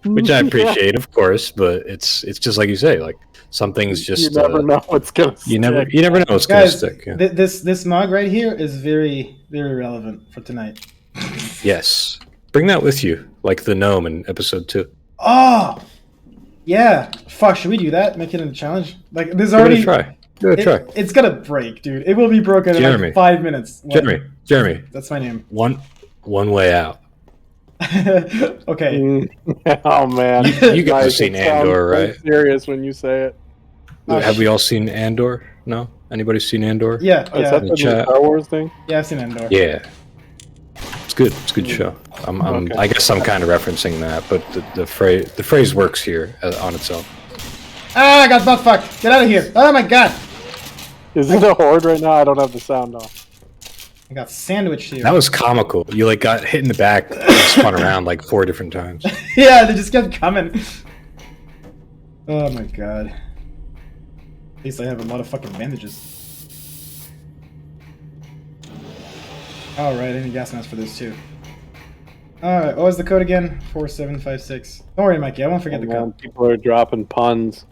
which I appreciate, of course, but it's just like you say, like some things just you never know what's gonna stick. you never know what's gonna Guys, stick. Yeah. this mug right here is very relevant for tonight. Yes, bring that with you, like the gnome in episode 2. Oh, yeah. Fuck, should we do that? Make it a challenge? Like, there's Give already. it a try. Give it a try. It's gonna break, dude. It will be broken in like 5 minutes. Jeremy. That's my name. One way out. Okay. Oh man, you guys have seen Andor, right? Serious when you say it. Have we all seen Andor? No? Anybody seen Andor? Yeah. Is that the new Star Wars thing? Yeah, I've seen Andor. Yeah. It's good. It's a good show. I guess I'm kind of referencing that, but the phrase works here on its own. Ah, I got butt fucked. Get out of here. Oh my god. Is it a horde right now? I don't have the sound on. I got sandwiched here. That was comical. You like got hit in the back and spun around like 4 different times. Yeah, they just kept coming. Oh my god. At least I have a lot of fucking bandages. Alright, I need gas masks for this too. Alright, what was the code again? 4756. Don't worry, Mikey, I won't forget the code. People are dropping puns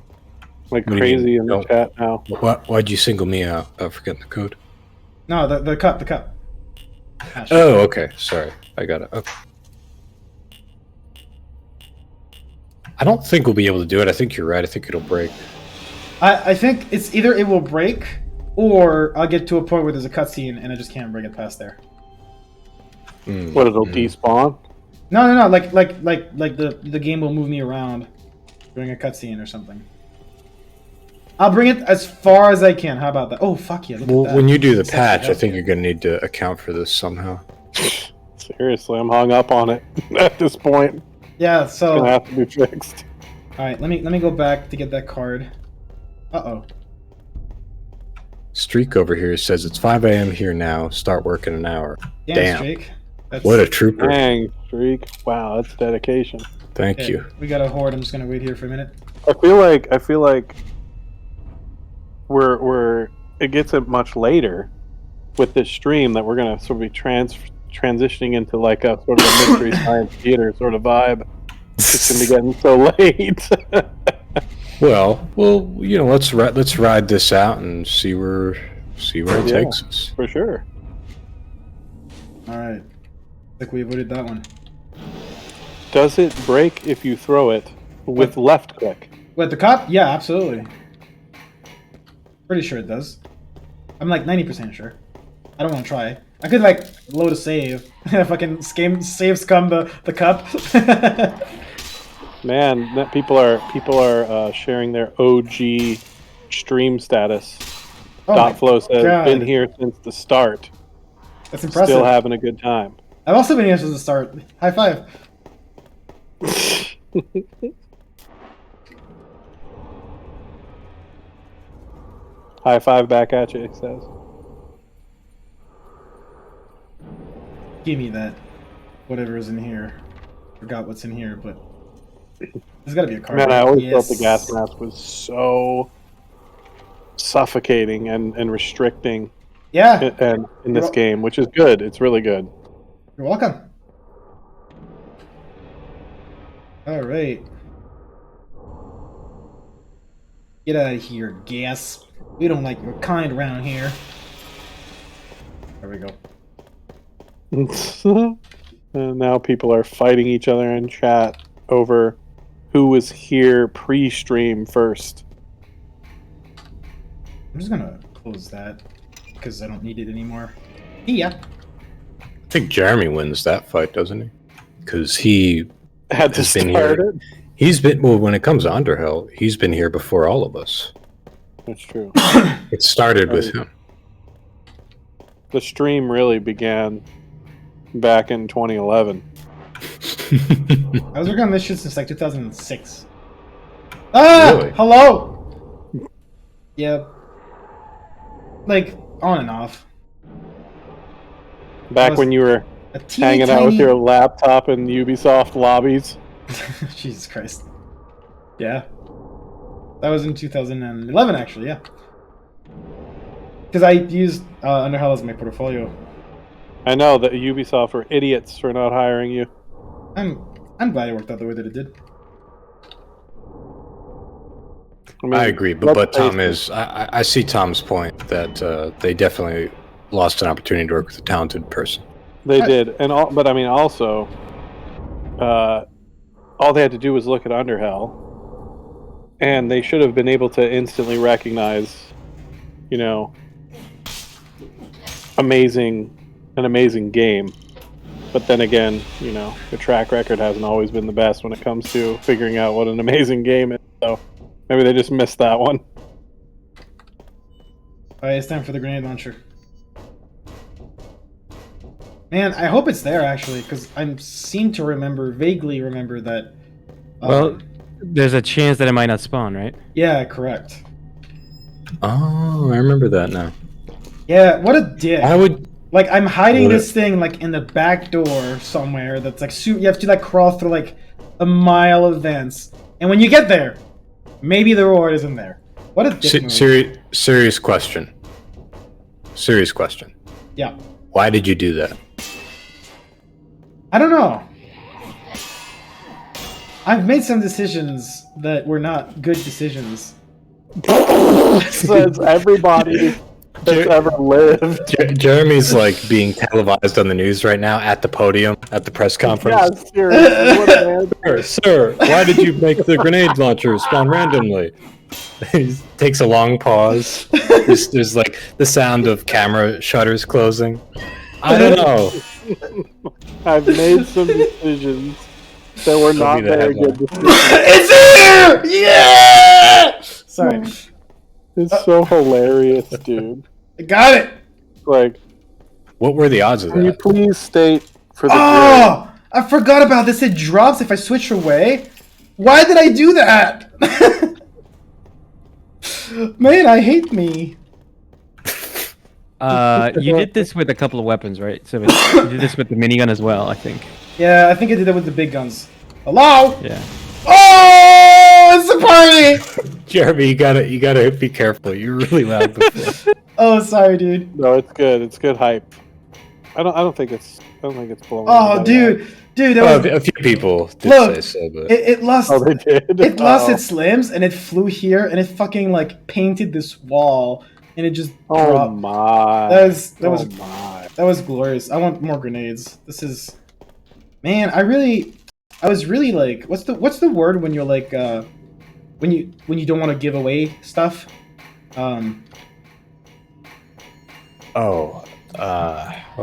like crazy in the chat now. Why'd you single me out about forgetting the code? No, the cup. Oh, okay. Sorry. I got it. Okay. I don't think we'll be able to do it. I think you're right. I think it'll break. I think it's either it will break, or I'll get to a point where there's a cutscene and I just can't bring it past there. What, it'll despawn? No. Like the game will move me around during a cutscene or something. I'll bring it as far as I can. How about that? Oh, fuck yeah. Look at that. When you do the patch, I think you're going to need to account for this somehow. Seriously, I'm hung up on it at this point. Yeah, so... It's going to have to be fixed. Alright, let me go back to get that card. Uh-oh. Streak over here says it's 5 a.m. here now. Start work in an hour. Damn. Streak. What a trooper. Dang, Streak. Wow, that's dedication. Thank you. We got a horde. I'm just going to wait here for a minute. I feel like it gets it much later with this stream that we're gonna sort of be transitioning into like a sort of a mystery science theater sort of vibe. It's gonna be getting so late. well, you know, let's ride this out and see where it takes us. For sure. All right, like we avoided that one. Does it break if you throw it with left click? What, the cop? Yeah, absolutely. Pretty sure it does. I'm like 90% sure. I don't want to try. I could like load a save. Fucking save scum the cup. Man, people are sharing their OG stream status. Dotflow says been here since the start. That's impressive. Still having a good time. I've also been here since the start. High five. High five back at you, it says. Give me that. Whatever is in here. Forgot what's in here, but there's gotta be a card. Man, I always felt the gas mask was so suffocating and restricting. Yeah. And in this game, which is good. It's really good. You're welcome. All right. Get out of here, gas. We don't like your kind around here. There we go. And now people are fighting each other in chat over who was here pre-stream first. I'm just gonna close that because I don't need it anymore. Yeah. I think Jeremy wins that fight, doesn't he? Because he had to start it. He's been when it comes to Underhell, he's been here before all of us. That's true. It started with him. The stream really began back in 2011. I was working on this shit since like 2006. Ah! Really? Hello! Yeah. Like, on and off. Back when you were hanging out with your laptop in Ubisoft lobbies. Jesus Christ. Yeah. That was in 2011, actually, yeah. Because I used Underhell as my portfolio. I know that Ubisoft were idiots for not hiring you. I'm glad it worked out the way that it did. I agree, but Tom is. I see Tom's point that they definitely lost an opportunity to work with a talented person. They did, but I mean, also, all they had to do was look at Underhell, and they should have been able to instantly recognize, you know, an amazing game. But then again, you know, the track record hasn't always been the best when it comes to figuring out what an amazing game is. So maybe they just missed that one. Alright, it's time for the grenade launcher. Man, I hope it's there actually, because I seem to vaguely remember that. Well, there's a chance that it might not spawn, right? Yeah, correct. Oh, I remember that now. Yeah, what a dick. I would. Like, I'm hiding this thing, like, in the back door somewhere that's, like, you have to, like, crawl through, like, a mile of vents. And when you get there, maybe the reward isn't there. What a dick move. Serious question. Serious question. Yeah. Why did you do that? I don't know. I've made some decisions that were not good decisions. Says everybody that's ever lived. Jeremy's like being televised on the news right now at the podium at the press conference. Yeah, seriously. Sir, why did you make the grenade launcher spawn randomly? He takes a long pause. There's like the sound of camera shutters closing. I don't know. I've made some decisions that were not very good decisions. It's here! Yeah! Sorry. It's so hilarious, dude. I got it! Like, what were the odds of that? Can you please state for the Oh! I forgot about this. It drops if I switch away. Why did I do that? Man, I hate me. You did this with a couple of weapons, right? So you did this with the minigun as well, I think. Yeah, I think I did that with the big guns. Hello? Yeah. Oh, it's a party! Jeremy, you gotta be careful. You're really loud before. Oh, sorry, dude. No, it's good. It's good hype. I don't think it's blowing. Oh, dude, that was a few people did say so, but it lost. Oh, they did. It lost its limbs and it flew here and it fucking like painted this wall and it just. Oh dropped. my! That was glorious. I want more grenades. This is, man. I was really like, what's the word when you're like, when you don't want to give away stuff. Let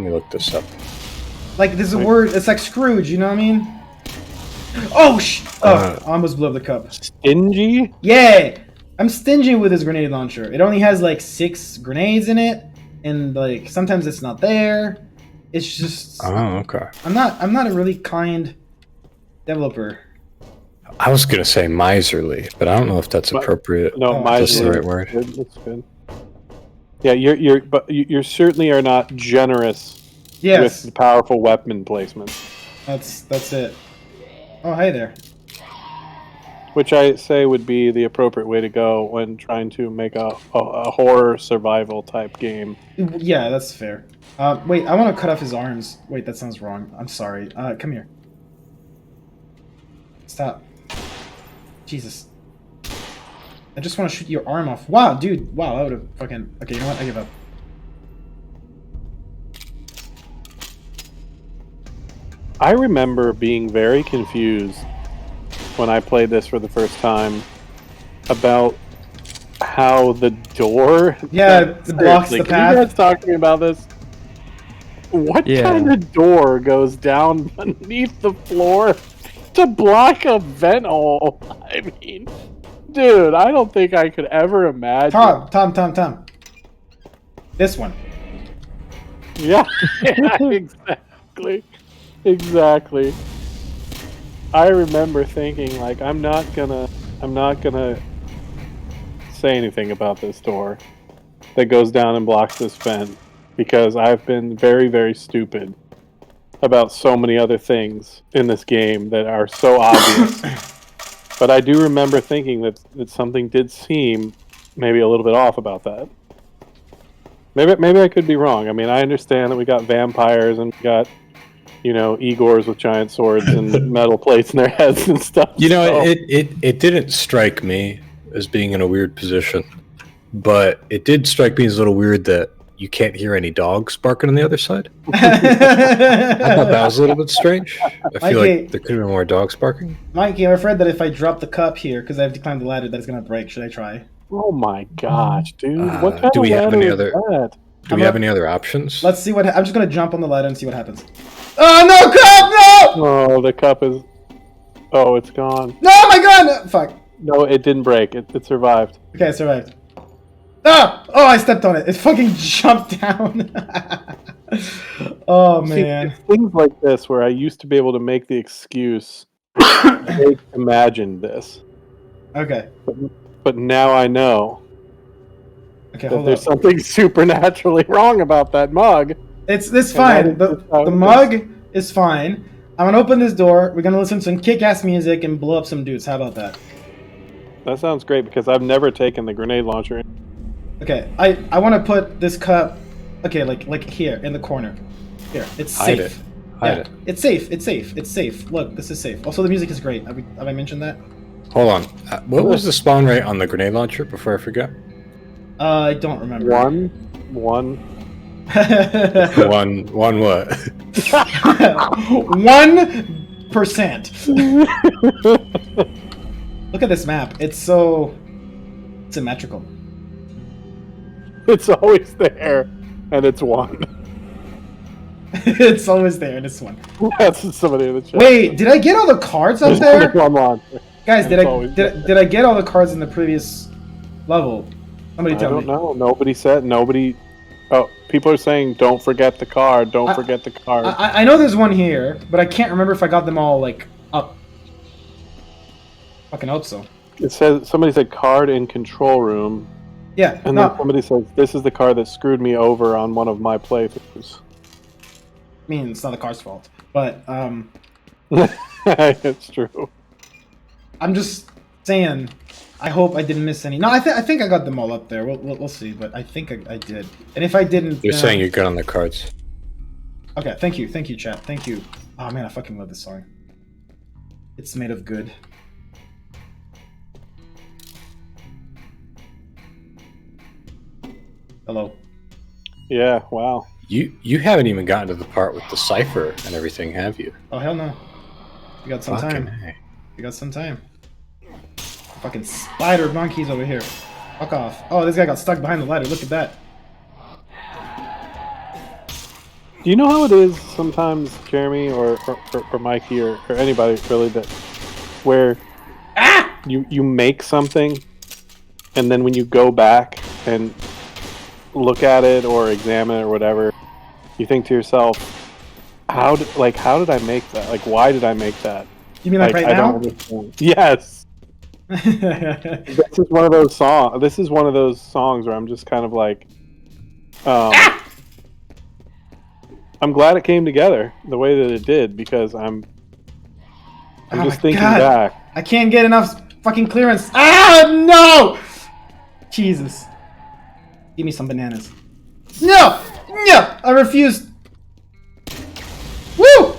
me look this up. Like there's a word. It's like Scrooge. You know what I mean? Oh I almost blew up the cup. Stingy? Yeah, I'm stingy with this grenade launcher. It only has like 6 grenades in it, and like sometimes it's not there. It's just. Oh, okay. I'm not a really kind developer. I was gonna say miserly, but I don't know if that's appropriate. No, that's miserly. the right word. That's good. Yeah, you certainly are not generous with the powerful weapon placement. That's it. Oh, hey there. Which I say would be the appropriate way to go when trying to make a horror survival type game. Yeah, that's fair. Wait, I want to cut off his arms. Wait, that sounds wrong. I'm sorry. Come here. Stop. Jesus. I just want to shoot your arm off. Wow, dude. Wow, I would have fucking... Okay, you know what? I give up. I remember being very confused when I played this for the first time about how the door... Yeah, it blocks the path. You guys talking about this? What kind of door goes down beneath the floor to block a vent hole? I mean... Dude, I don't think I could ever imagine. Tom. This one. Yeah, exactly. I remember thinking like I'm not gonna say anything about this door that goes down and blocks this vent because I've been very, very stupid about so many other things in this game that are so obvious. But I do remember thinking that something did seem maybe a little bit off about that. Maybe I could be wrong. I mean, I understand that we got vampires and we got, Igors with giant swords and metal plates in their heads and stuff. It didn't strike me as being in a weird position, but it did strike me as a little weird that you can't hear any dogs barking on the other side. I thought that was a little bit strange. I feel like there could have been more dogs barking. Mikey, I'm afraid that if I drop the cup here, because I have to climb the ladder, that it's going to break. Should I try? Oh my gosh, dude! What kind Do of we have any ladder is other? that? Do we have any other options? Let's see what. I'm just going to jump on the ladder and see what happens. Oh no, cup! No! Oh, the cup is. Oh, it's gone. No, my god! No, fuck. No, it didn't break. It survived. Okay, I survived. Ah! Oh, I stepped on it. It fucking jumped down. Oh man. See, it's things like this where I used to be able to make the excuse. Imagine this. Okay. But now I know. Okay, that hold there's up. something supernaturally wrong about that mug. It's fine. The mug is fine. I'm gonna open this door. We're gonna listen to some kick-ass music and blow up some dudes. How about that? That sounds great because I've never taken the grenade launcher in. Okay, I want to put this cup. Okay, like here in the corner. Here, it's Hide safe. it. Hide it. It's safe. It's safe. It's safe. Look, this is safe. Also, the music is great. Have I mentioned that? Hold on. What was the spawn rate on the grenade launcher before I forget? I don't remember. One. One what? 1%. Look at this map. It's so symmetrical. It's always there, and it's one. It's always there, and it's one. That's somebody in the chat. Wait, did I get all the cards up there? One launcher. Guys, did I get all the cards in the previous level? Somebody tell me. I don't know. Nobody said. Nobody. Oh, people are saying, "Don't forget the card. Don't forget the card." I know there's one here, but I can't remember if I got them all like up. Fucking hope so. It says somebody said card in control room. Yeah. And then somebody says this is the card that screwed me over on one of my playthroughs. I mean, it's not the card's fault, but it's true. I'm just saying. I hope I didn't miss any. No, I think I got them all up there. We'll see, but I think I did. And if I didn't, You're saying you're good on the cards. Okay, thank you, chat, thank you. Oh man, I fucking love this song. It's made of good. Hello. Yeah. Wow. You haven't even gotten to the part with the cipher and everything, have you? Oh hell no. We got some Fucking time. A. We got some time. Fucking spider monkeys over here. Fuck off. Oh, this guy got stuck behind the ladder. Look at that. Do you know how it is sometimes, Jeremy or Mikey or anybody really, that where you make something and then when you go back and look at it or examine it or whatever, you think to yourself, how did I make that? Like, why did I make that? You mean like right I now? don't understand. Yes. This is one of those songs. This is one of those songs where I'm just kind of like, I'm glad it came together the way that it did because I'm just thinking back. I can't get enough fucking clearance. Ah no! Jesus. Give me some bananas. No! No! I refuse. Woo!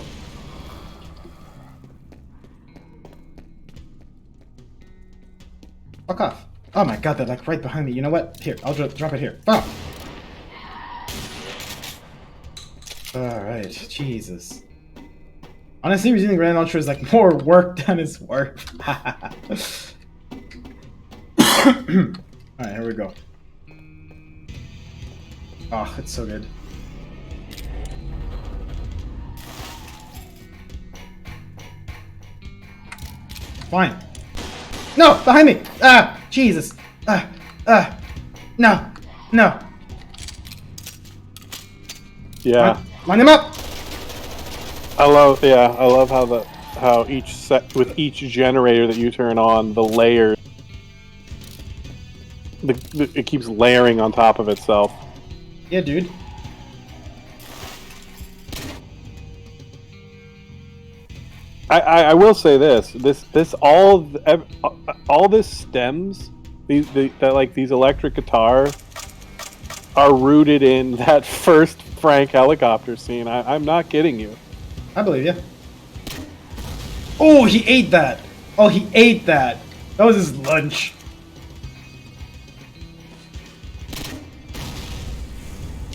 Fuck off. Oh my god, they're like right behind me. You know what? Here, I'll drop it here. Fuck! Alright, Jesus. Honestly, using the grenade launcher is like more work than it's worth. Alright, here we go. Oh, it's so good. Fine. No! Behind me! Ah! Jesus! No! No! Yeah. Line them up! I love how each set with each generator that you turn on, the layers, it keeps layering on top of itself. Yeah, dude. I will say this all this stems these electric guitar are rooted in that first Frank helicopter scene. I'm not kidding you. I believe you. Oh, he ate that. Oh, he ate that. That was his lunch.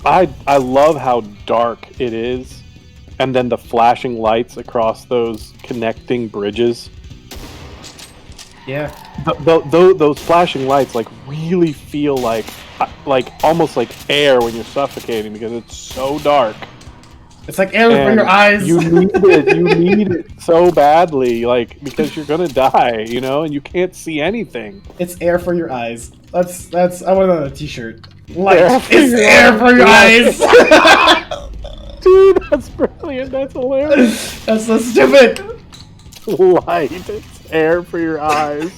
I love how dark it is, and then the flashing lights across those connecting bridges. Yeah. Those flashing lights like really feel like almost like air when you're suffocating because it's so dark. It's like air for your eyes. You need it. You need it so badly, like because you're gonna die, you know, and you can't see anything. It's air for your eyes. That's. I want another T-shirt. Light. It's air for your eyes. Dude, that's brilliant. That's hilarious. That's so stupid. Light. It's air for your eyes.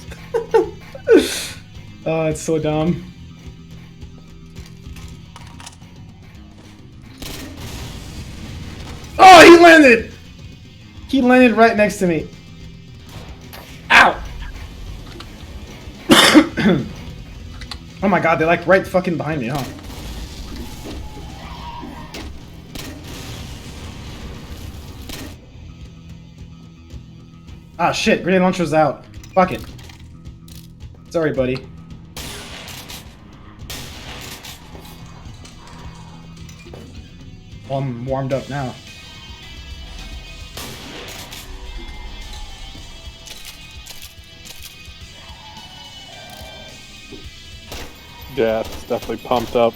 Oh, it's so dumb. Oh, he landed! He landed right next to me. Ow! Oh my god, they're like right fucking behind me, huh? Ah shit, grenade launcher's out. Fuck it. Sorry, buddy. Well, I'm warmed up now. Yeah, it's definitely pumped up.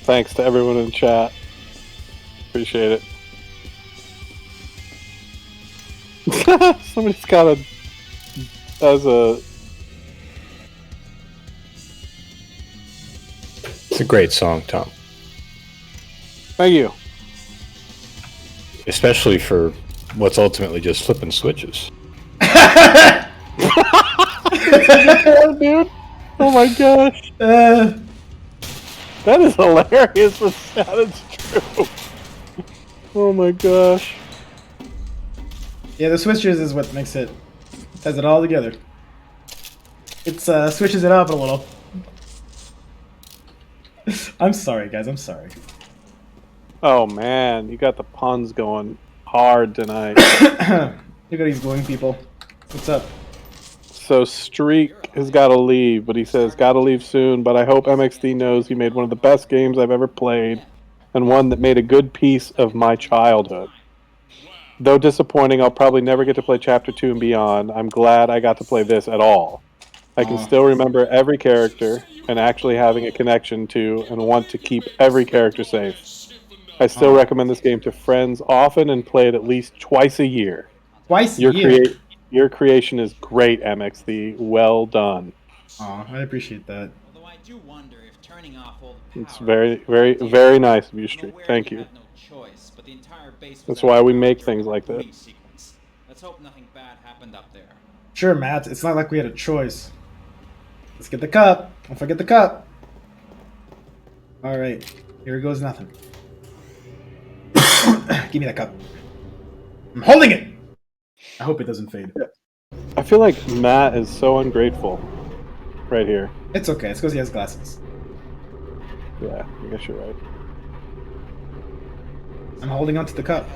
Thanks to everyone in chat. Appreciate it. Somebody's got It's a great song, Tom. Thank you. Especially for what's ultimately just flipping switches. Dude. Oh my gosh. That is hilarious, but that is true. Oh my gosh. Yeah, the switches is what makes it, ties it all together. It's switches it up a little. I'm sorry, guys. I'm sorry. Oh man, you got the puns going hard tonight. Look at these glowing people. What's up? So Streak has got to leave, but he says got to leave soon. But I hope MXD knows he made one of the best games I've ever played, and one that made a good piece of my childhood. Though disappointing, I'll probably never get to play Chapter 2 and beyond. I'm glad I got to play this at all. I can still remember every character and actually having a connection to and want to keep every character safe. I still recommend this game to friends often and play it at least twice a year. Twice a year? Your creation is great, MXD. Well done. Aw, I appreciate that. Although I do wonder if turning off all It's very, very, very nice of you, Streak. Thank you. choice, but the entire base That's why we make things like that. sequence. Let's hope nothing bad happened up there. Sure, Matt. It's not like we had a choice. Let's get the cup. Don't forget the cup. Alright. Here goes nothing. Give me that cup. I'm holding it! I hope it doesn't fade. I feel like Matt is so ungrateful right here. It's okay. It's because he has glasses. Yeah, I guess you're right. I'm holding onto the cup.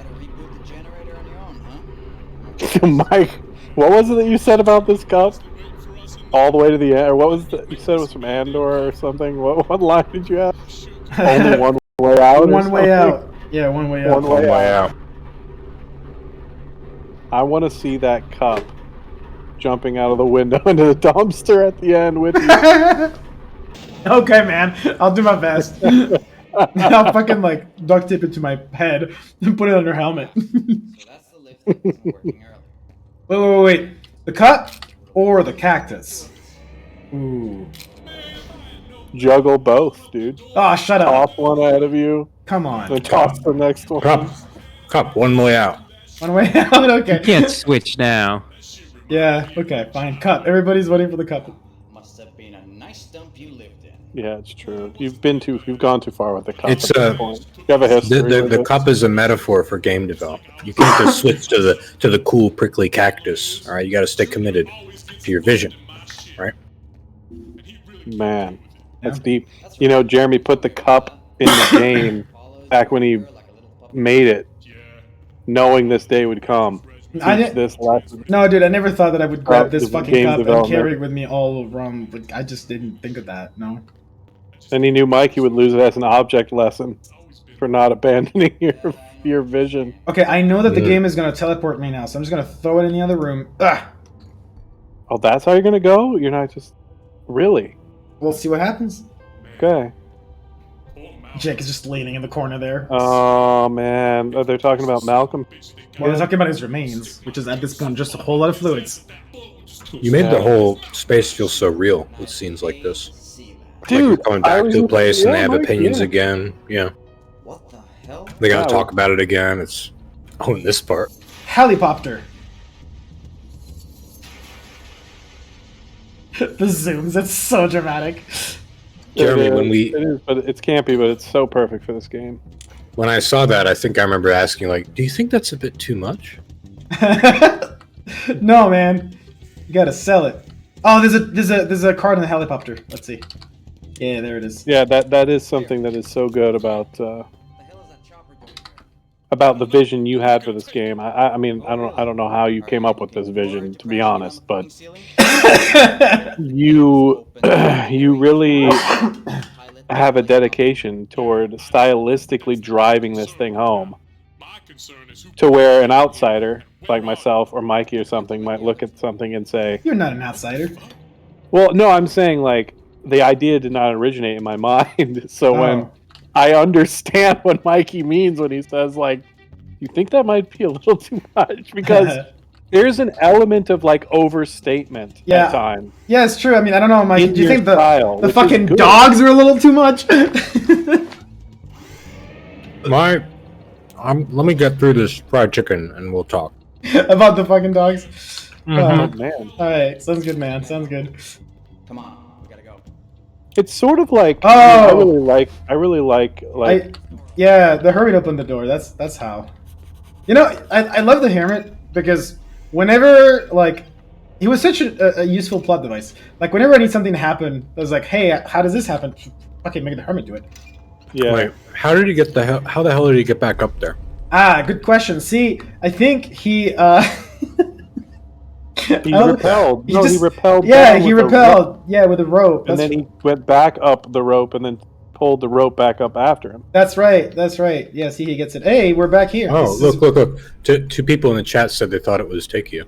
Mike, what was it that you said about this cup? All the way to the end, or what was the, you said it was from Andor or something? What line did you have? Only one way out. One way out. Yeah, one way out. One way out. I want to see that cup jumping out of the window into the dumpster at the end with you. Okay, man. I'll do my best. I'll fucking like duct tape it to my head and put it on your helmet. Wait. The cup or the cactus? Ooh. Juggle both, dude. Oh, shut up. Toss one ahead of you. Come on. Then toss the next one. Cup, one way out. One way out? Okay. You can't switch now. Yeah, okay, fine. Cup. Everybody's voting for the cup. Must have been a nice dump you lived in. Yeah, it's true. You've gone too far with the cup It's at this point. You have a history. with the it. cup is a metaphor for game development. You can't just switch to the cool prickly cactus. All right, you got to stay committed to your vision. Right? Man, that's deep. You know, Jeremy put the cup in the game back when he made it, knowing this day would come. I Teach didn't- this lesson. No, dude, I never thought that I would grab this This is fucking game cup and development. carry it with me all around. Like, I just didn't think of that. No. And he knew Mikey would lose it as an object lesson for not abandoning your vision. Okay, I know that the game is gonna teleport me now, so I'm just gonna throw it in the other room. Ugh. Oh, that's how you're gonna go? You're not just really? We'll see what happens. Okay. Jake is just leaning in the corner there. Oh man, they're talking about Malcolm. Well, they're talking about his remains, which is at this point just a whole lot of fluids. You made the whole space feel so real with scenes like this. Dude, like you're coming back to the place and they have Mike, opinions again. Yeah. What the hell? They gotta talk about it again. It's in this part. Helicopter. The zooms, that's so dramatic. Jeremy, when we it is, but it's campy, but it's so perfect for this game. when I saw that, I think I remember asking, like, do you think that's a bit too much? No, man. You gotta sell it. Oh, there's a card in the helicopter. Let's see. Yeah, there it is. Yeah, that is something that is so good about the vision you had for this game. I mean, I don't know how you came up with this vision, to be honest, but you really have a dedication toward stylistically driving this thing home to where an outsider like myself or Mikey or something might look at something and say, "You're not an outsider." Well, no, I'm saying like the idea did not originate in my mind. So when I understand what Mikey means when he says like, you think that might be a little too much, because there's an element of like overstatement at times. Yeah, it's true. I mean, I don't know, Mike. Do you think style, the which fucking is good. dogs are a little too much? Let me get through this fried chicken and we'll talk. About the fucking dogs. Oh, man. All right, sounds good, man. Sounds good. Come on, we gotta go. It's sort of like Oh! I really like Yeah, the hurry to open the door. That's how. You know, I love the Hermit because whenever like he was such a useful plot device. Like whenever I need something to happen, I was like, hey, how does this happen? Okay, make the Hermit do it. Yeah. Wait, how did he get how the hell did he get back up there? Ah, good question. See, I think he he repelled. He repelled. Yeah, down he with a repelled. rope, Yeah, with a rope. and then he went back up the rope and then pulled the rope back up after him. That's right. That's right. Yeah, see, he gets it. Hey, we're back here. Oh, look. Two people in the chat said they thought it was Takeo.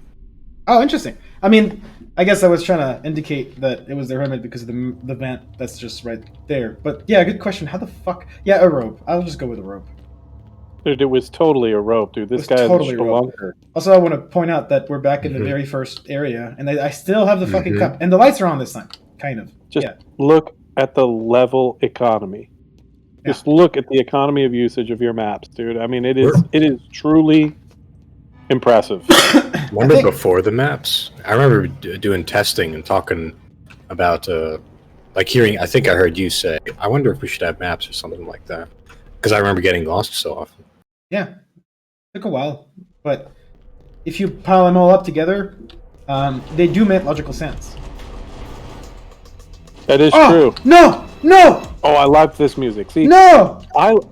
Oh, interesting. I mean, I guess I was trying to indicate that it was the Hermit because of the vent that's just right there. But yeah, good question. How the fuck? Yeah, a rope. I'll just go with a rope. Dude, it was totally a rope, dude. This guy totally is a rope. spelunker. Also, I want to point out that we're back in the very first area, and I still have the fucking cup, and the lights are on this time, kind of. Just look at the level economy. Just look at the economy of usage of your maps, dude. I mean, it is truly impressive. Remember before the maps? I remember doing testing and talking about like hearing. I think I heard you say, "I wonder if we should have maps or something like that," because I remember getting lost so often. Yeah, took a while, but if you pile them all up together, they do make logical sense. That is true. No! Oh, I love this music. See, no!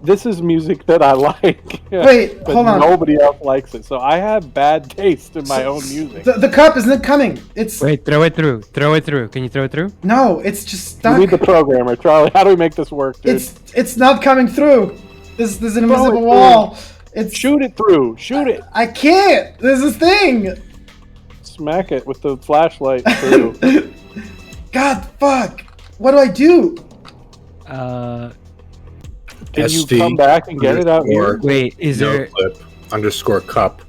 This is music that I like. Wait, but hold on. Nobody else likes it, so I have bad taste in my own music. The cup isn't coming. It's Wait, throw it through. Throw it through. Can you throw it through? no, it's just stuck. You need the programmer, Charlie. How do we make this work, dude? It's not coming through. There's an Throw it invisible through. wall. It's Shoot it through. Shoot it. I can't. There's this thing. Smack it with the flashlight through. God, fuck. What do I do? Can you come back and get it out here? Wait, is there clip _cup?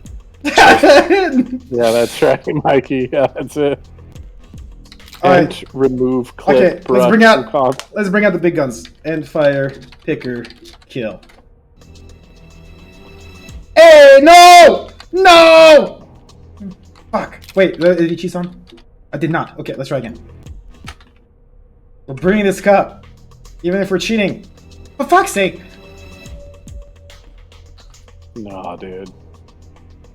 Yeah, that's right, Mikey. Yeah, that's it. All And right. remove clip. Okay, let's brush bring from out the big guns. End fire, picker, kill. Hey, no! No! Fuck. Wait, did you cheese on? I did not. Okay, let's try again. We're bringing this cup. Even if we're cheating. For fuck's sake! No, dude.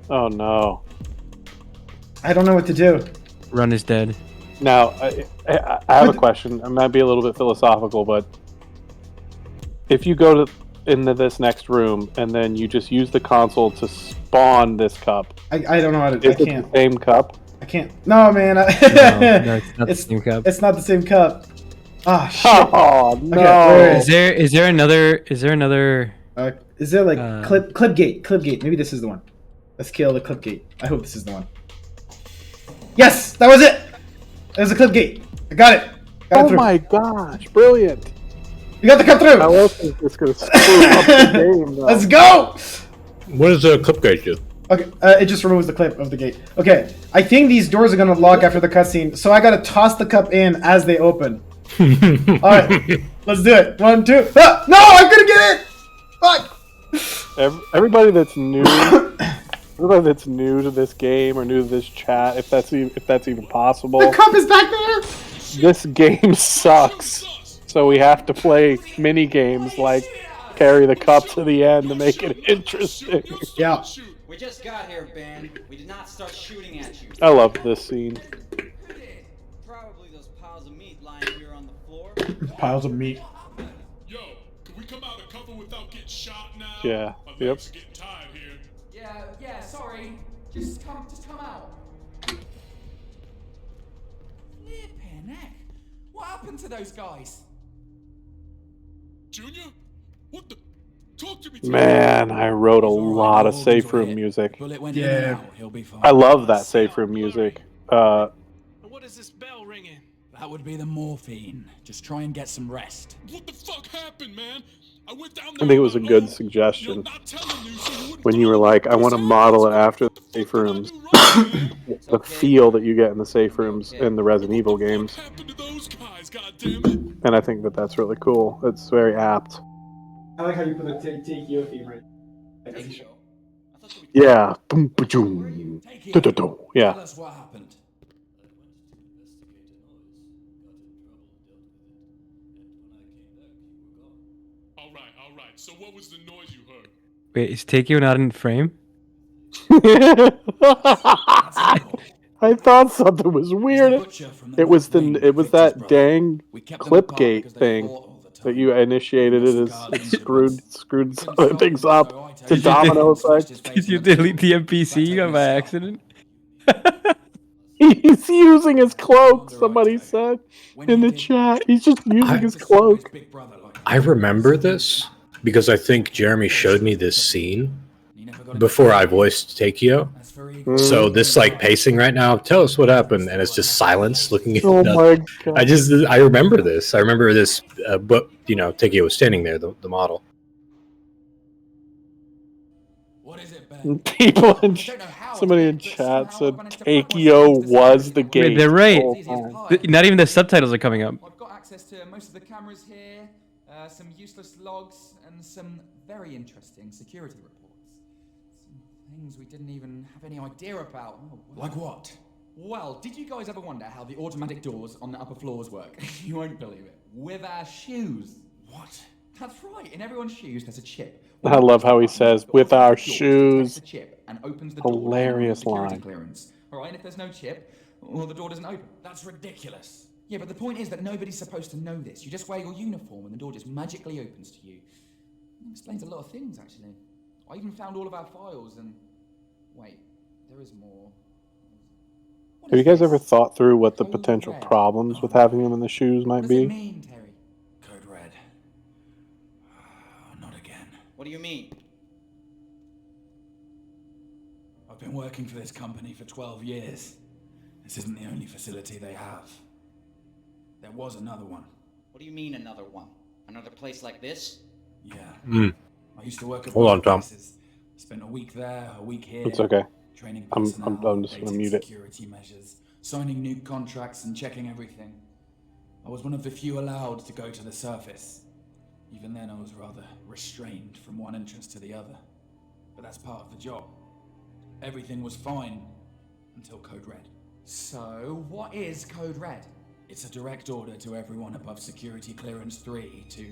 Oh no. I don't know what to do. Run is dead. Now, I have a question. It might be a little bit philosophical, but if you go into this next room and then you just use the console to spawn this cup, I don't know how to. is I it can't. the same cup? I can't. No, man. No, it's not the same cup. It's not the same cup. Ah, shit. Oh no! Okay, Is there another? Is there another? Is there like clip gate? Clip gate. Maybe this is the one. Let's kill the clip gate. I hope this is the one. Yes, that was it. There's a clip gate. I got it. Got it through. My gosh, brilliant! You got the cut through. How else is this going to screw up the game? Though? Let's go. What does the clip gate do? Okay, it just removes the clip of the gate. Okay, I think these doors are gonna lock after the cutscene, so I gotta toss the cup in as they open. All right, let's do it. 1, 2. Ah, no, I couldn't get it. Fuck. Everybody that's new, everybody that's new to this game or new to this chat, if that's even possible. The cup is back there. This game sucks, so we have to play mini games like carry the cup to the end to make it interesting. Yeah. We just got here, Ben. We did not start shooting at you. I love this scene. Probably those piles of meat lying here on the floor. Piles of meat. Yo, can we come out of cover without getting shot now? Yeah. My Yep. legs are getting tired here. Yeah, sorry. Just come out. Flippin' heck. What happened to those guys? Junior? What the? Talk to me. Man, I wrote a lot of safe room music. Yeah. I love that safe room music. What is this bell ringing? That would be the morphine. Just try and get some rest. What the fuck happened, man? I went down I there. think it was a good suggestion when you were like, I want to model it after the safe rooms. The feel that you get in the safe rooms in the Resident Evil games. And I think that that's really cool. It's very apt. I like how you put the TKO theme right. Yeah. Boom, ba-doom. Do-do-do. Yeah. Tell us what happened. All right. So what was the noise you heard? Wait, is Takeo not in frame? I thought something was weird. It was that dang clipgate thing that you initiated. It screwed some other things up. It's a domino effect. Did you delete the NPC by accident? He's using his cloak. Somebody said in the chat. He's just using his cloak. I remember this because I think Jeremy showed me this scene before I voiced Takeo. So this like pacing right now, tell us what happened, and it's just silence looking at Oh my god! I remember this. I remember this, but you know, Takeo was standing there, the model. People in somebody in chat said Takeo was the gate. Wait, they're right. Oh, Not even the subtitles are coming up. I've got access to most of the cameras here, some useless logs, and some very interesting security reports. Some things we didn't even have any idea about. Oh, Like what? Well, did you guys ever wonder how the automatic doors on the upper floors work? You won't believe it. With our shoes. What? That's right. In everyone's shoes, there's a chip. I love how he says "with our shoes." The chip and opens the door. Hilarious security line. Clearance. All right, and if there's no chip, well, the door doesn't open. That's ridiculous. Yeah, but the point is that nobody's supposed to know this. You just wear your uniform and the door just magically opens to you. It explains a lot of things, actually. I even found all of our files and... Wait, there is more. Have you guys ever thought through what the potential problems with having them in the shoes might What does it be? mean, Terry? Code red. Not again. What do you mean? I've been working for this company for 12 years. This isn't the only facility they have. There was another one. What do you mean another one? Another place like this? Yeah. Mm. I used to work at Hold on, Tom. places. Spent a week there, a week here. It's okay. Training I'm personnel, just gonna updating mute it. security measures, signing new contracts and checking everything. I was one of the few allowed to go to the surface. Even then I was rather restrained from one entrance to the other. But that's part of the job. Everything was fine until Code Red. So, what is Code Red? It's a direct order to everyone above security clearance 3 to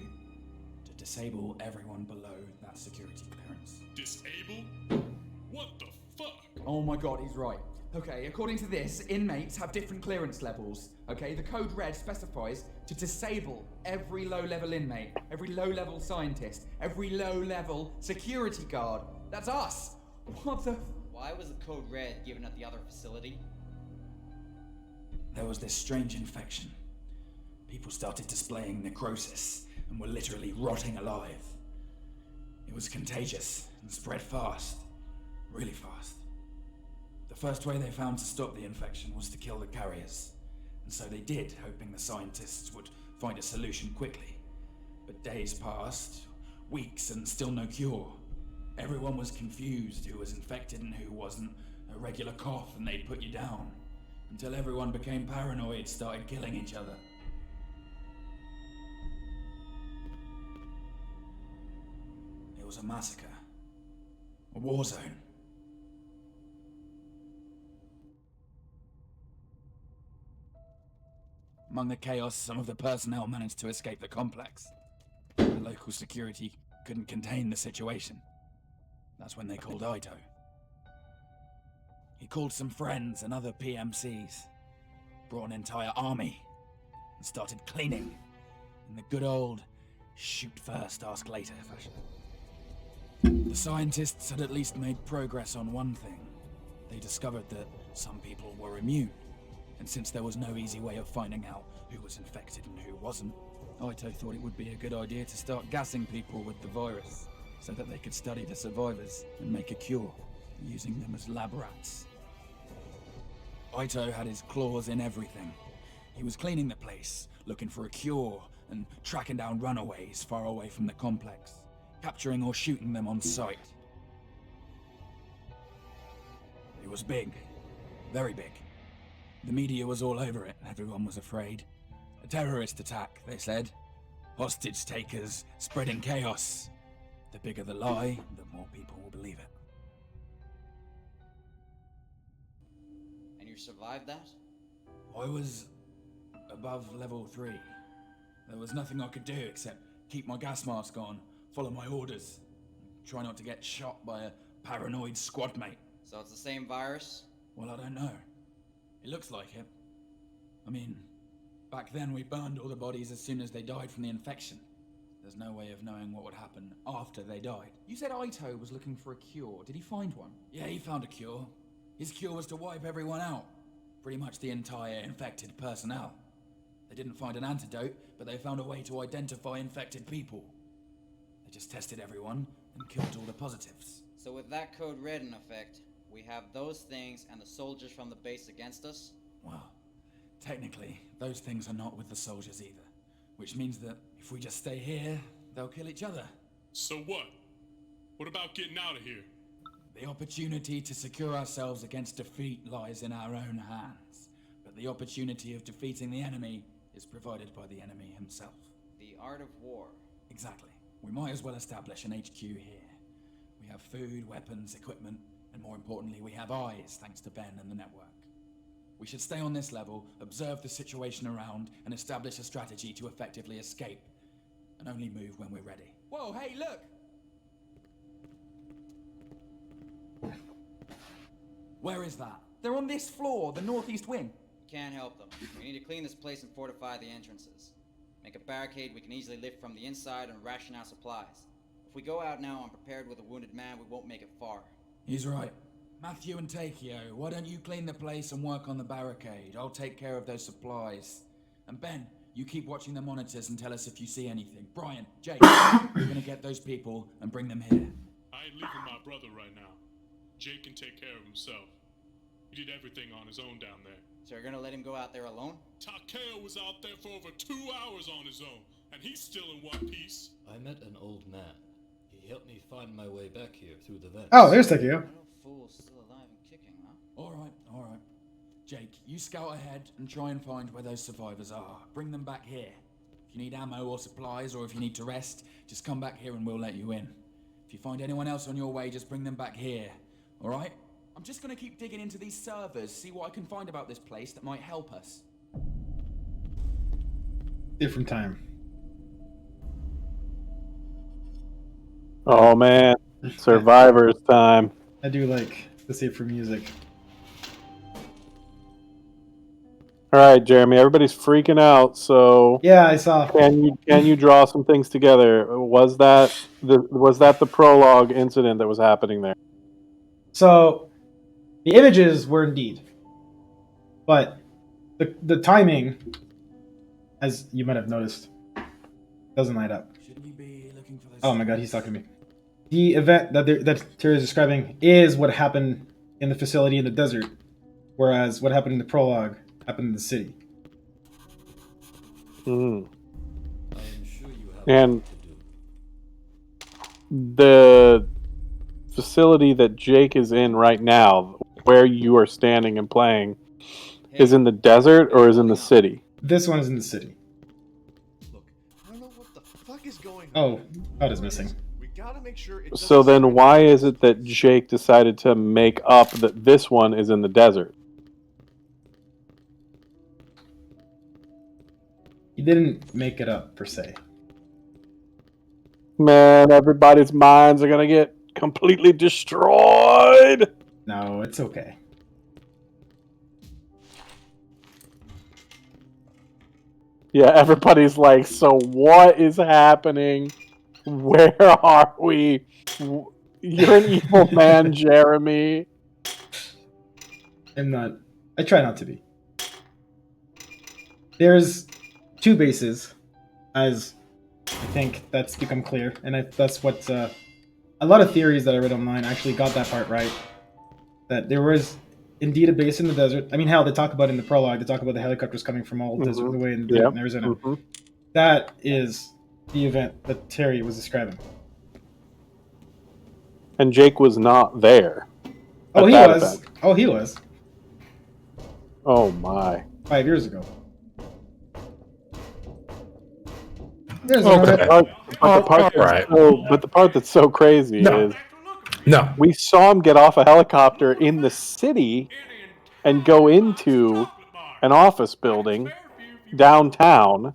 disable everyone below that security clearance. Disable? What the fuck? Oh my god, he's right. Okay, according to this, inmates have different clearance levels. Okay, the code red specifies to disable every low-level inmate, every low-level scientist, every low-level security guard. That's us! What the... Why was the code red given at the other facility? There was this strange infection. People started displaying necrosis and were literally rotting alive. It was contagious and spread fast. Really fast. The first way they found to stop the infection was to kill the carriers. And so they did, hoping the scientists would find a solution quickly. But days passed, weeks, and still no cure. Everyone was confused who was infected and who wasn't. A regular cough and they'd put you down. Until everyone became paranoid, started killing each other. It was a massacre. A war zone. Among the chaos, some of the personnel managed to escape the complex. The local security couldn't contain the situation. That's when they called Ito. He called some friends and other PMCs, brought an entire army, and started cleaning in the good old shoot first, ask later fashion. The scientists had at least made progress on one thing. They discovered that some people were immune, and since there was no easy way of finding out who was infected and who wasn't, Ito thought it would be a good idea to start gassing people with the virus, so that they could study the survivors and make a cure, using them as lab rats. Ito had his claws in everything. He was cleaning the place, looking for a cure, and tracking down runaways far away from the complex, capturing or shooting them on sight. It was big. Very big. The media was all over it, everyone was afraid. A terrorist attack, they said. Hostage takers, spreading chaos. The bigger the lie, the more people will believe it. And you survived that? I was above level 3. There was nothing I could do except keep my gas mask on, follow my orders, try not to get shot by a paranoid squad mate. So it's the same virus? Well, I don't know. It looks like it. I mean, back then we burned all the bodies as soon as they died from the infection. There's no way of knowing what would happen after they died. You said Ito was looking for a cure. Did he find one? Yeah, he found a cure. His cure was to wipe everyone out. Pretty much the entire infected personnel. They didn't find an antidote, but they found a way to identify infected people. They just tested everyone and killed all the positives. So with that code red in effect, we have those things and the soldiers from the base against us? Well, technically, those things are not with the soldiers either. Which means that if we just stay here, they'll kill each other. So what? What about getting out of here? The opportunity to secure ourselves against defeat lies in our own hands. But the opportunity of defeating the enemy is provided by the enemy himself. The art of war. Exactly. We might as well establish an HQ here. We have food, weapons, equipment, and more importantly, we have eyes, thanks to Ben and the network. We should stay on this level, observe the situation around, and establish a strategy to effectively escape. And only move when we're ready. Whoa, hey, look! Where is that? They're on this floor, the northeast wing. We can't help them. We need to clean this place and fortify the entrances. Make a barricade we can easily lift from the inside and ration our supplies. If we go out now unprepared with a wounded man, we won't make it far. He's right. Matthew and Takeo, why don't you clean the place and work on the barricade? I'll take care of those supplies. And Ben, you keep watching the monitors and tell us if you see anything. Brian, Jake, we're gonna get those people and bring them here. I ain't leaving my brother right now. Jake can take care of himself. He did everything on his own down there. So you're gonna let him go out there alone? Takeo was out there for over 2 hours on his own, and he's still in one piece. I met an old man. He helped me find my way back here through the vents. Oh, there's Takeo. Fool's still alive and kicking, huh? Alright. Jake, you scout ahead and try and find where those survivors are. Bring them back here. If you need ammo or supplies, or if you need to rest, just come back here and we'll let you in. If you find anyone else on your way, just bring them back here. Alright? I'm just gonna keep digging into these servers, see what I can find about this place that might help us. Different time. Oh man, Survivor's time. I do like to save for music. All right, Jeremy. Everybody's freaking out. So Yeah, I saw. Can you draw some things together? Was that the prologue incident that was happening there? So the images were indeed, but the timing, as you might have noticed, doesn't line up. Oh my god, he's talking to me. The event that Terry is describing is what happened in the facility in the desert, whereas what happened in the prologue happened in the city. Mm. And the facility that Jake is in right now, where you are standing and playing, is in the desert or is in the city? This one is in the city. Oh, Cloud is missing. So then why is it that Jake decided to make up that this one is in the desert? He didn't make it up, per se. Man, everybody's minds are gonna get completely destroyed. No, it's okay. Yeah, everybody's like, so what is happening? Where are we? You're an evil man, Jeremy. I'm not. I try not to be. There's two bases, as I think that's become clear, and that's what a lot of theories that I read online actually got that part right. That there was indeed a base in the desert. I mean, hell, they talk about in the prologue. They talk about the helicopters coming from all desert the way in Arizona. That is the event that Terry was describing. And Jake was not there. Oh, he was. Event. Oh, he was. Oh my! 5 years ago. There's Okay. But the part that's so crazy is we saw him get off a helicopter in the city and go into an office building downtown,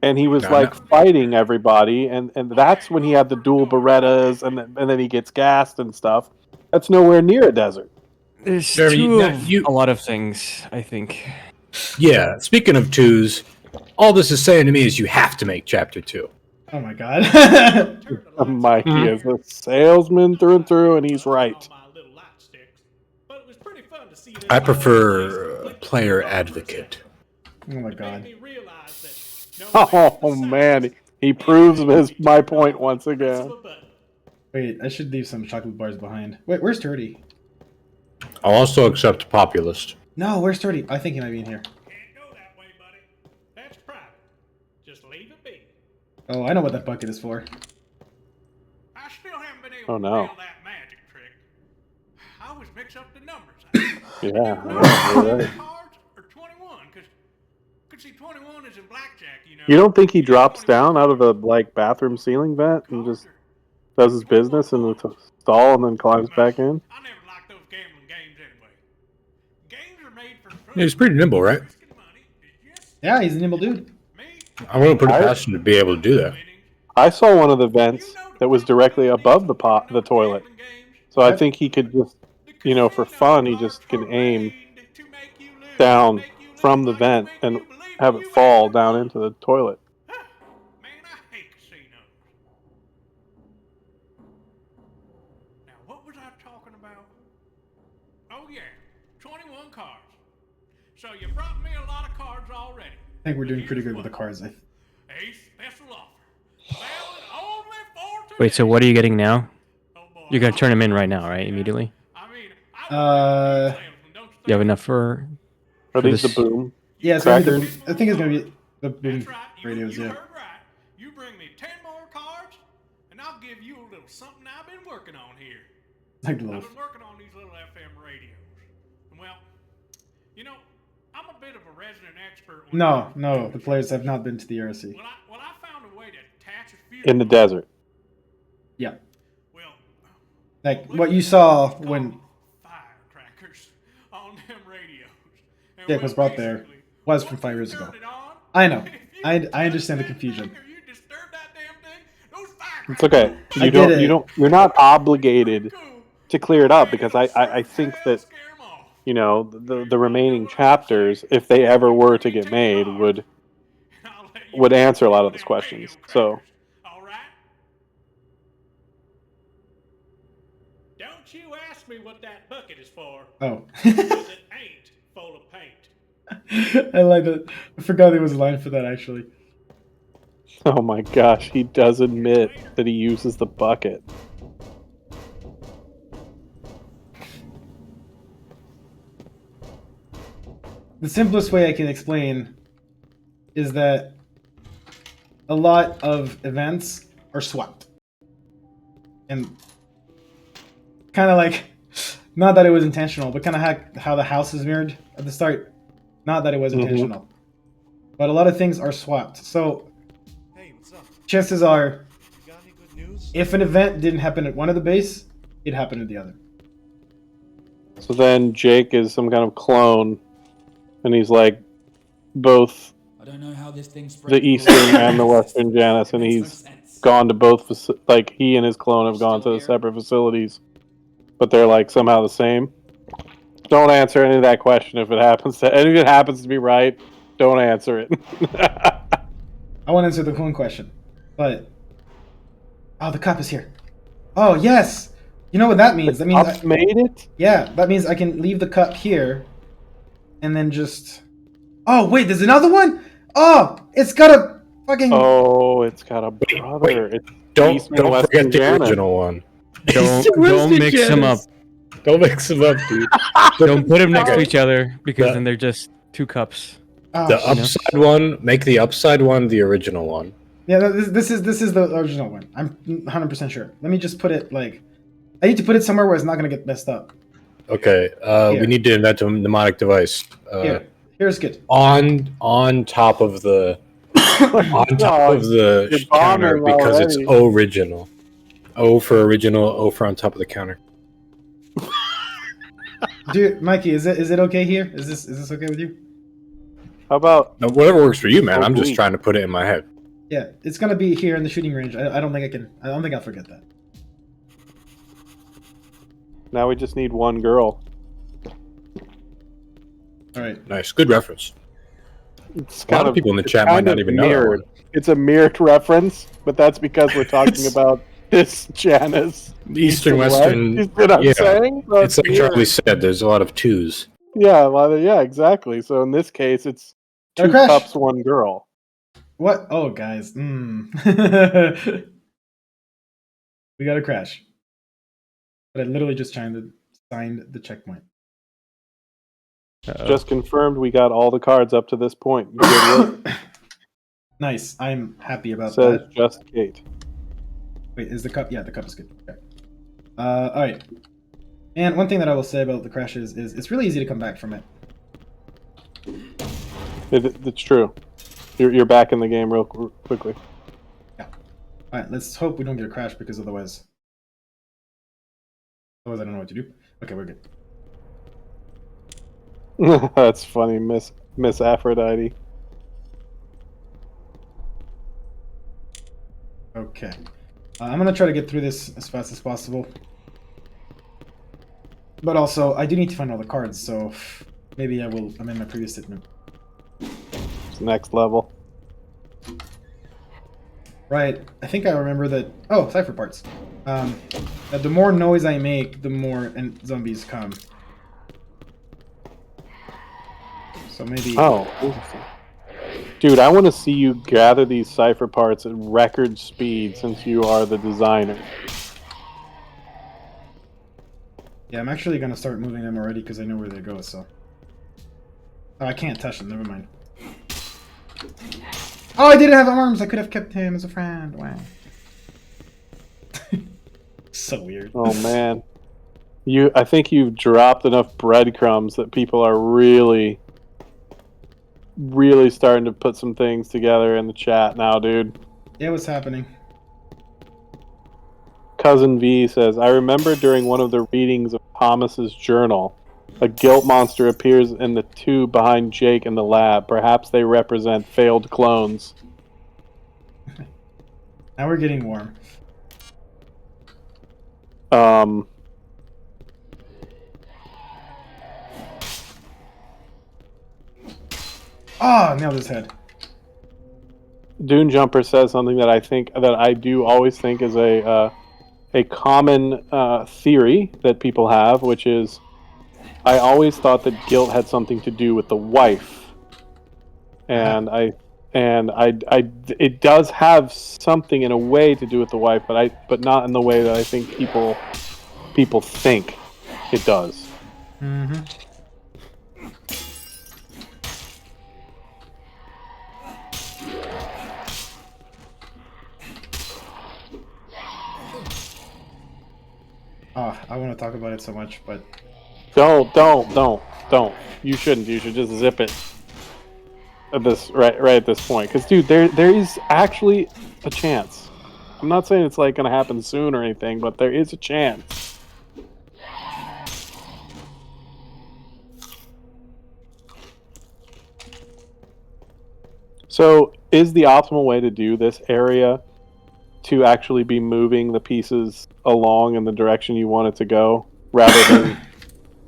and he was fighting everybody, and that's when he had the dual Berettas, and then he gets gassed and stuff. That's nowhere near a desert. There's Jeremy, two now of a lot of things, I think. Yeah, speaking of twos, all this is saying to me is you have to make chapter 2. Oh my god. Mikey is a salesman through and through, and he's right. I prefer player advocate. Oh my god. Oh man, he proves my point once again. Wait, I should leave some chocolate bars behind. Wait, where's Turdy? I'll also accept populist. No, where's Turdy? I think he might be in here. Oh, I know what that bucket is for. Oh no. I always mix up the numbers. Yeah, you're right. Or 21, because see, 21 is in blackjack, you know. You don't think he drops down out of the bathroom ceiling vent and just does his business in the stall and then climbs back in? I never liked those gambling games anyway. Games are made for fun. Yeah, he's pretty nimble, right? Yeah, he's a nimble dude. I'm going to put it past him to be able to do that. I saw one of the vents that was directly above the toilet. So I think he could just, for fun, he just can aim down from the vent and have it fall down into the toilet. Man, I hate casinos. Now, what was I talking about? Oh, yeah, 21 cards. So you brought me a lot of cards already. I think we're doing pretty good with the cards. A special offer. Valid only for today. Wait, so what are you getting now? You're gonna turn him in right now, right? Immediately. You have enough for? Are these this? the boom? Yeah, it's gonna be I think it's gonna be the boom radios. Yeah. You bring me 10 more cards, and I'll give you a little something I've been working on here. Like I've little. been working on these little FM radios. And well, I'm a bit of a resident expert. No, the players have not been to the RC. Well, I found a way to attach a few. In the desert. Yeah. Well, like what you saw when firecrackers on them radios. Dick was brought there was from 5 years ago. I know. I understand the confusion. It's okay. I get it. You're not obligated to clear it up because I think that the remaining chapters, if they ever were to get made, would answer a lot of those questions. So Don't you ask me what that bucket is for. Oh. Because it ain't full of paint. I like that. I forgot there was a line for that actually. oh my gosh, he does admit that he uses the bucket. The simplest way I can explain is that a lot of events are swapped. And kind of like, not that it was intentional, but kind of how the house is mirrored at the start. Not that it was intentional. But a lot of things are swapped. So, chances are, if an event didn't happen at one of the base, it happened at the other. So then Jake is some kind of clone, and he's like both I don't know how this thing's the Eastern and the Western Janus, and he's gone to both, like he and his clone have gone to the separate facilities, but they're like somehow the same. Don't answer any of that question if it happens to be right. Don't answer it. I won't answer the clone question, but oh, the cup is here. Oh yes, you know what that means? That means I made it. Yeah, that means I can leave the cup here, and then just. Oh wait, there's another one. Oh, it's got a fucking. Oh, it's got a brother. It's Don't Eastern forget Western the Janus. original one. Don't mix them up. Don't mix them up, dude. Don't put them next to each other because then they're just two cups. The upside one, make the upside one the original one. Yeah, this is the original one. I'm 100% sure. Let me just put it like. I need to put it somewhere where it's not gonna get messed up. Okay, we need to invent a mnemonic device. Here's good. On top of the You're counter bombing because it's already. original. O for original, O for on top of the counter. Dude, Mikey, is it okay here? Is this okay with you? How about No, whatever works for you, man. I'm just oblique? trying to put it in my head. Yeah, it's gonna be here in the shooting range. I don't think I can. I don't think I'll forget that. Now we just need one girl. All right. Nice, good reference. It's A lot of people in the it's chat might kind not of even know that mirrored. one. It's a mirrored reference, but that's because we're talking about this Janus. Eastern West. Western. You see what I'm saying? So It's like mirrored. Charlie said. There's a lot of twos. Yeah, yeah, exactly. So in this case, it's Got a two crash. cups, one girl. What? Oh, guys. We got a crash. But I literally just signed the checkpoint. Just confirmed we got all the cards up to this point. Good work. Nice. I'm happy about Says that. just Kate. Wait, is the cup? Yeah, the cup is good. Okay. All right. And one thing that I will say about the crashes is it's really easy to come back from it. It's true. You're back in the game real quickly. Yeah. All right. Let's hope we don't get a crash because otherwise I don't know what to do. Okay, we're good. That's funny, Miss Aphrodite. Okay. I'm gonna try to get through this as fast as possible. But also, I do need to find all the cards, so maybe I will amend my previous statement. It's next level. Right. I think I remember that. Oh, cipher parts. That the more noise I make, the more zombies come. So maybe. Oh, interesting. Dude, I want to see you gather these cipher parts at record speed since you are the designer. Yeah, I'm actually gonna start moving them already because I know where they go. So. Oh, I can't touch them. Never mind. Oh, I didn't have arms. I could have kept him as a friend. Wow. So weird. Oh man, I think you've dropped enough breadcrumbs that people are really starting to put some things together in the chat now, dude. Yeah, what's happening? Cousin V says, I remember during one of the readings of Thomas's journal, A guilt monster appears in the tube behind Jake in the lab. Perhaps they represent failed clones. Now we're getting warm. Oh, nailed his head. Dune Jumper says something that I do always think is a common theory that people have, which is I always thought that guilt had something to do with the wife, and it does have something in a way to do with the wife, but not in the way that I think people think it does. Mm-hmm. Oh, I want to talk about it so much, but Don't. You shouldn't. You should just zip it at this right at this point, because dude, there is actually a chance. I'm not saying it's like gonna happen soon or anything, but there is a chance. So, is the optimal way to do this area to actually be moving the pieces along in the direction you want it to go, rather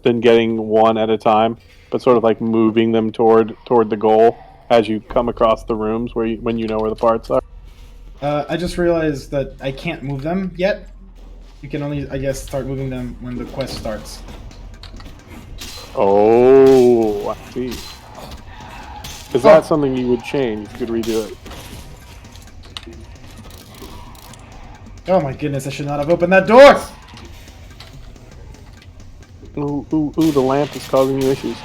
than getting one at a time, but sort of like moving them toward the goal as you come across the rooms when you know where the parts are? I just realized that I can't move them yet. You can only, I guess, start moving them when the quest starts. Oh, I see. Is that something you would change? You could redo it. Oh my goodness, I should not have opened that door! Ooh, the lamp is causing you issues.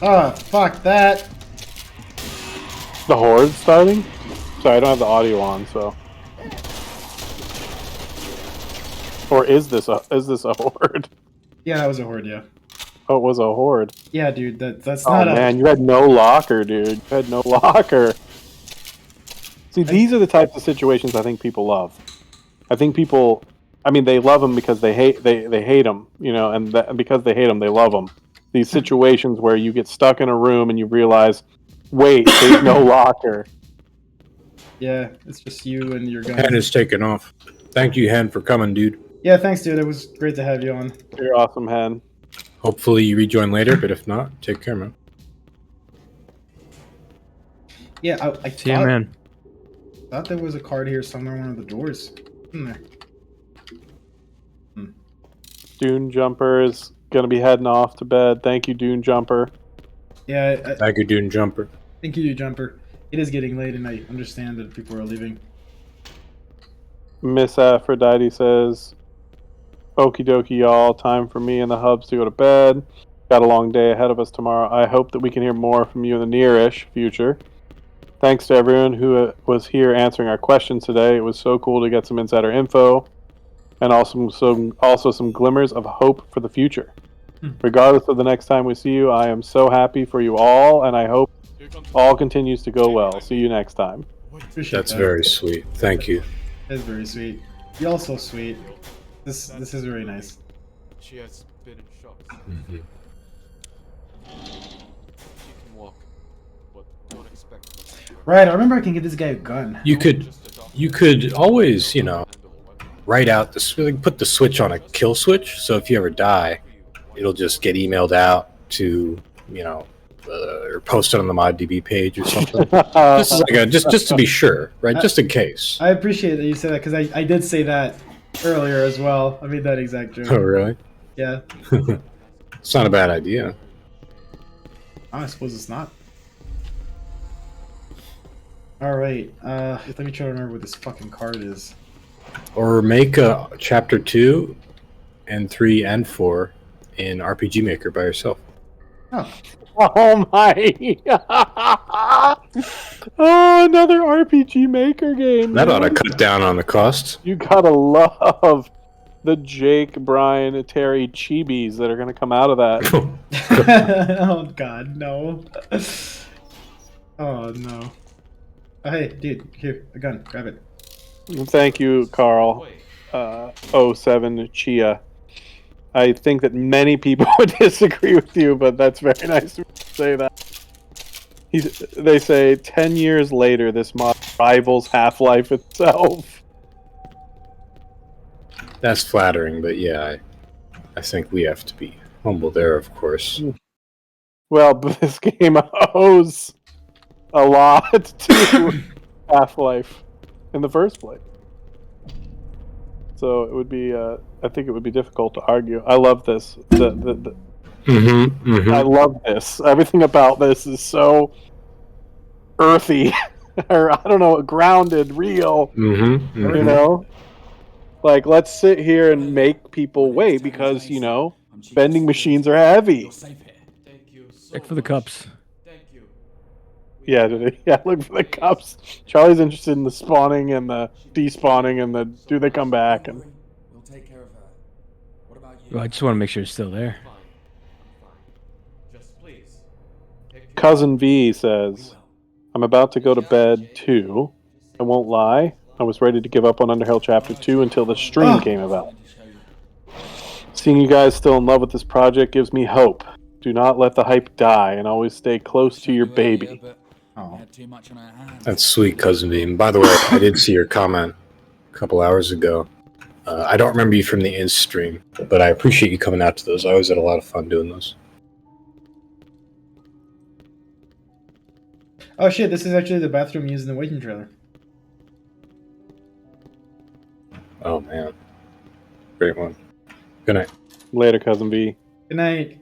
Oh, fuck that! The Horde starting? Sorry, I don't have the audio on, so. Or is this a Horde? Yeah, that was a Horde, yeah. Oh, it was a Horde. Yeah, dude, that's Oh not man, you had no locker, dude. You had no locker. See, these are the types of situations I think people love. I think people, I mean, they love them because they hate them, you know, and because they hate them, they love them. These situations where you get stuck in a room and you realize, wait, there's no locker. Yeah, it's just you and your gun. Hen is taken off. Thank you, Hen, for coming, dude. Yeah, thanks, dude. It was great to have you on. You're awesome, Hen. Hopefully you rejoin later, but if not, take care, man. Yeah, I See ya, man. thought there was a card here somewhere on one of the doors. In there. Dune Jumper is going to be heading off to bed. Thank you, Dune Jumper. Yeah, Thank you, Dune Jumper. thank you, Jumper. It is getting late, and I understand that people are leaving. Miss Aphrodite says, okie dokie, y'all. Time for me and the hubs to go to bed. Got a long day ahead of us tomorrow. I hope that we can hear more from you in the near-ish future. Thanks to everyone who was here answering our questions today. It was so cool to get some insider info and also some glimmers of hope for the future. Regardless of the next time we see you, I am so happy for you all, and I hope all continues to go well. See you next time. That's very sweet. Thank you. That's very sweet. You're all so sweet. This is very nice. She has been in shock. Mm-hmm. She can walk, but don't expect much. Right, I remember I can give this guy a gun. You could always, you know, write out put the switch on a kill switch. So if you ever die, it'll just get emailed out to, you know, or posted on the ModDB page or something. This is like just to be sure, right? Just in case. I appreciate that you said that, because I did say that earlier as well. I made that exact joke. Oh, really? Yeah. It's not a bad idea. I suppose it's not. Alright, let me try to remember what this fucking card is. Or make a chapter 2 and 3 and 4 in RPG Maker by yourself. Oh. Oh my! Oh, another RPG Maker game. That ought to man. cut down on the costs. You gotta love the Jake, Brian, Terry chibis that are gonna come out of that. Oh god, no. Oh no. Oh, hey, dude, here, a gun, grab it. Thank you, Carl. 07 Chia. I think that many people would disagree with you, but that's very nice to say that. They say 10 years later, this mod rivals Half-Life itself. That's flattering, but yeah, I think we have to be humble there, of course. Well, but this game owes a lot to Half-Life in the first place. So it would be, I think it would be difficult to argue. I love this. I love this. Everything about this is so earthy, or I don't know, grounded, real. You know, like let's sit here and make people wait because vending machines are heavy. Check for the cups. Yeah, yeah. Look for the cups. Charlie's interested in the spawning and the despawning and the do they come back and. We'll take care of her. What about you? Well, I just want to make sure it's still there. Just please. Cousin V says, "I'm about to go to bed too. I won't lie. I was ready to give up on Underhell Chapter 2 until the stream came about. Seeing you guys still in love with this project gives me hope. Do not let the hype die, and always stay close to your baby." Oh. That's sweet, Cousin Beam. By the way, I did see your comment a couple hours ago. I don't remember you from the in stream, but I appreciate you coming out to those. I always had a lot of fun doing those. Oh shit, this is actually the bathroom used in the Waiting trailer. Oh man. Great one. Good night. Later, Cousin B. Good night.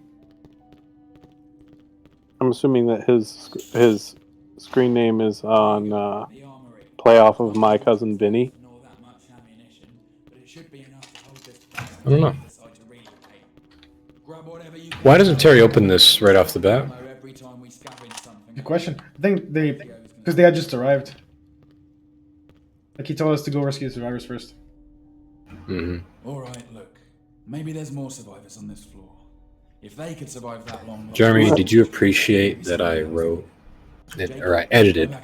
I'm assuming that his screen name is on playoff of My Cousin Vinny. I don't know. Why doesn't Terry open this right off the bat? Good question. I think because they had just arrived. Like he told us to go rescue the survivors first. Alright, look. Maybe there's more survivors on this floor. If they could survive that long... Jeremy, did you appreciate that I wrote, or I edited,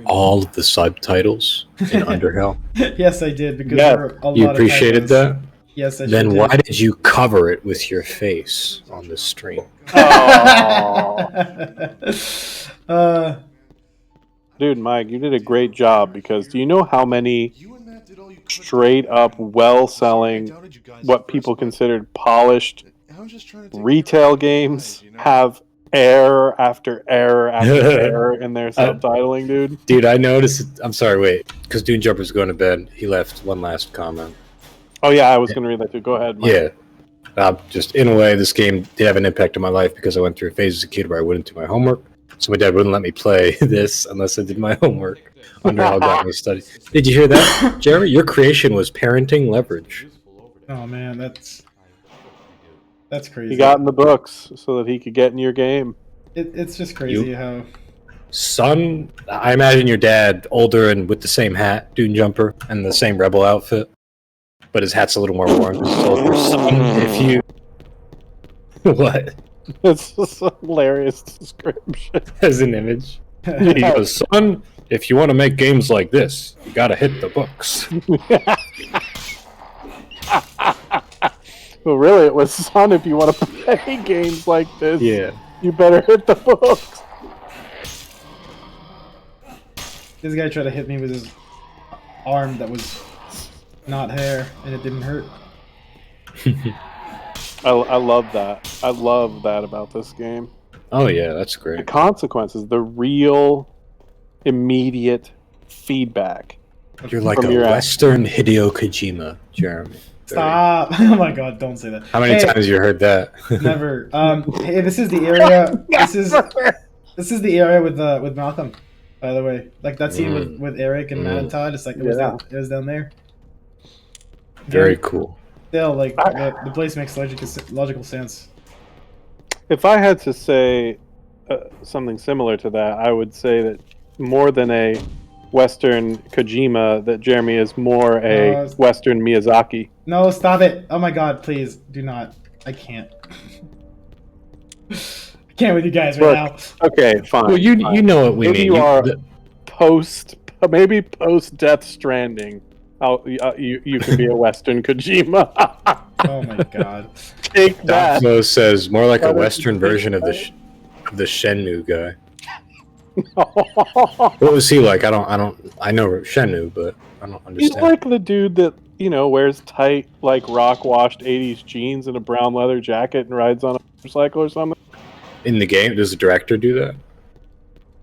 all of the subtitles in Underhell? Yes, I did, because there were a lot You of appreciated typos. that? Yes, I Then sure why did. did you cover it with your face on the stream? Dude, Mike, you did a great job because do you know how many straight up well-selling, what people considered polished retail games have error after error after error in their subtitling, dude? Dude, I noticed. I'm sorry, wait. Because Dune Jumper's going to bed. He left one last comment. Oh, yeah, I was going to read that too. Go ahead, Mike. Yeah. Just in a way, this game did have an impact on my life because I went through a phase as a kid where I wouldn't do my homework. So my dad wouldn't let me play this unless I did my homework. Underhell got me study. Did you hear that, Jeremy? Your creation was parenting leverage. Oh man, that's crazy. He got in the books so that he could get in your game. It's just crazy how... Son, I imagine your dad, older and with the same hat, Dune Jumper, and the same rebel outfit. But his hat's a little more worn because it's older. Son, if you... What? It's just a hilarious description. As an image. He goes, son, if you want to make games like this, you gotta hit the books. Well, really, it was, son, if you want to play games like this, you better hit the books. This guy tried to hit me with his arm that was not hair, and it didn't hurt. I love that. I love that about this game. Oh yeah, that's great. The consequences, the real, immediate feedback. You're like a Western Hideo Kojima, Jeremy. Stop! Oh my god, don't say that. How many times have you heard that? Never. Hey, this is the area. This is the area with Malcolm. By the way, like that scene with Eric and Matt and Todd. It's like it was down there. Very cool. Still, like the place makes logical sense. If I had to say something similar to that, I would say that more than a Western Kojima, that Jeremy is more a Western Miyazaki. No, stop it! Oh my god, please do not. I can't. I can't with you guys right now. Okay, fine. Well, you know what we Maybe mean. you are post Maybe post Death Stranding, you can be a Western Kojima. Oh my god. Take that. Daflo says more like a That is- Western version of the Shenmue guy. What was he like? I know Shenmue, but I don't He's understand. like the dude that wears tight, like rock washed '80s jeans and a brown leather jacket and rides on a motorcycle or something. In the game, does the director do that?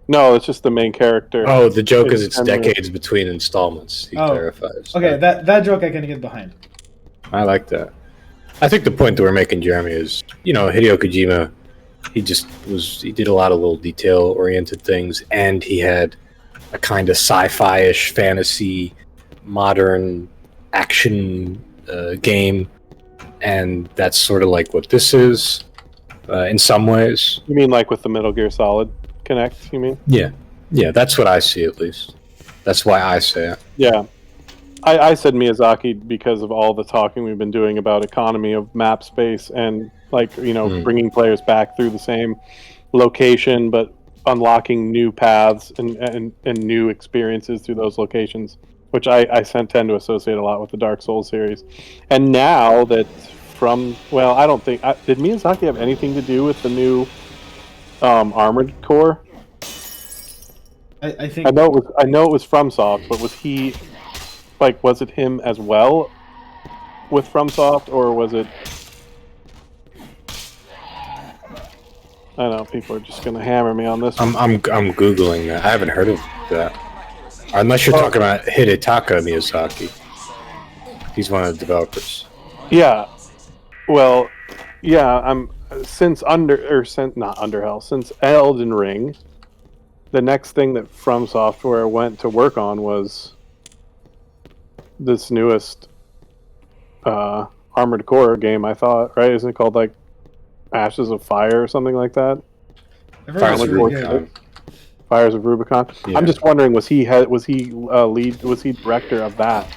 No, it's just the main character. Oh, the joke is it's Shenmue. decades between installments. He clarifies. Okay, that joke I can get behind. I like that. I think the point that we're making, Jeremy, is Hideo Kojima. He did a lot of little detail-oriented things, and he had a kind of sci-fi-ish, fantasy, modern action game, and that's sort of like what this is in some ways. You mean like with the Metal Gear Solid Connect? You mean? Yeah, that's what I see at least. That's why I say it. Yeah. I said Miyazaki because of all the talking we've been doing about economy of map space and bringing players back through the same location but unlocking new paths and new experiences through those locations, which I tend to associate a lot with the Dark Souls series. And now that I don't think did Miyazaki have anything to do with the new Armored Core? I think I know it was FromSoft, but was he was it him as well with FromSoft, or was it? I don't know. People are just gonna hammer me on this. I'm googling that. I haven't heard of that. Unless you're talking about Hidetaka Miyazaki. He's one of the developers. Yeah. Well, yeah. Since Elden Ring, the next thing that From Software went to work on was this newest Armored Core game. I thought, right? Isn't it called like Ashes of Fire or something like that? Fires of Rubicon. Fires of Rubicon. Yeah. I'm just wondering, was he director of that?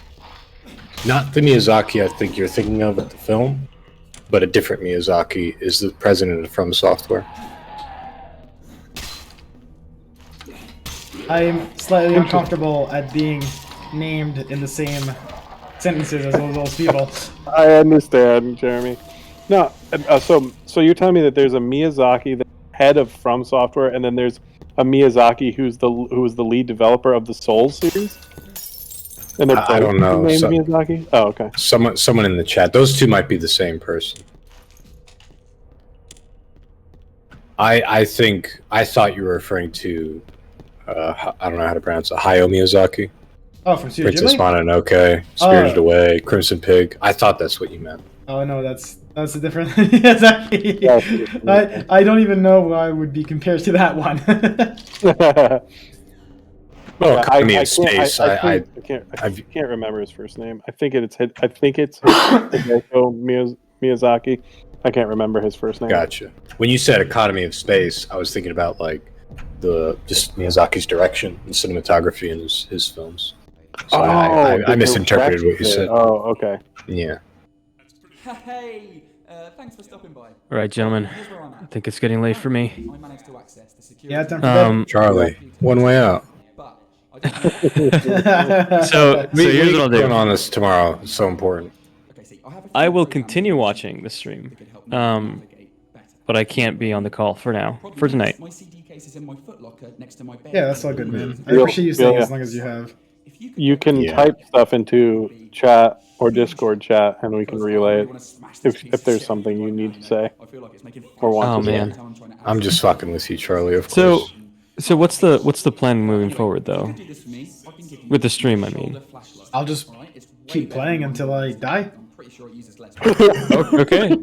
Not the Miyazaki I think you're thinking of at the film, but a different Miyazaki is the president of From Software. I'm slightly uncomfortable at being named in the same sentences as those people. I understand, Jeremy. No, so you're telling me that there's a Miyazaki, the head of From Software, and then there's a Miyazaki who was the lead developer of the Souls series? And I don't know. Named Miyazaki? Oh, okay. Someone in the chat. Those two might be the same person. I thought you were referring to I don't know how to pronounce it. Hayao Miyazaki. Oh, from Studio Princess Ghibli? Mononoke, Spirited Away, Crimson Pig. I thought that's what you meant. Oh no, that's a different. Exactly. I don't even know why I would be compared to that one. Well, Economy of Space. I can't remember his first name. I think it's Hideo Miyazaki. I can't remember his first name. Gotcha. When you said Economy of Space, I was thinking about like just Miyazaki's direction and cinematography in his films. So I misinterpreted what you said. Oh, okay. Yeah. Hey, thanks for stopping by. All right, gentlemen. I think it's getting late for me. I managed to access the security. Yeah, time for bed. Charlie, one way out. So here's what I'll do. On this tomorrow. It's so important. I will continue watching the stream, but I can't be on the call for tonight. My CD case is in my footlocker next to my bed. Yeah, that's all good, man. I appreciate you staying as long as you have. You can type stuff into chat or Discord chat, and we can relay it if there's something you need to say or want to say. I'm just fucking with you, Charlie. Of course. So what's the plan moving forward, though? With the stream, I mean. I'll just keep playing until I die. Okay.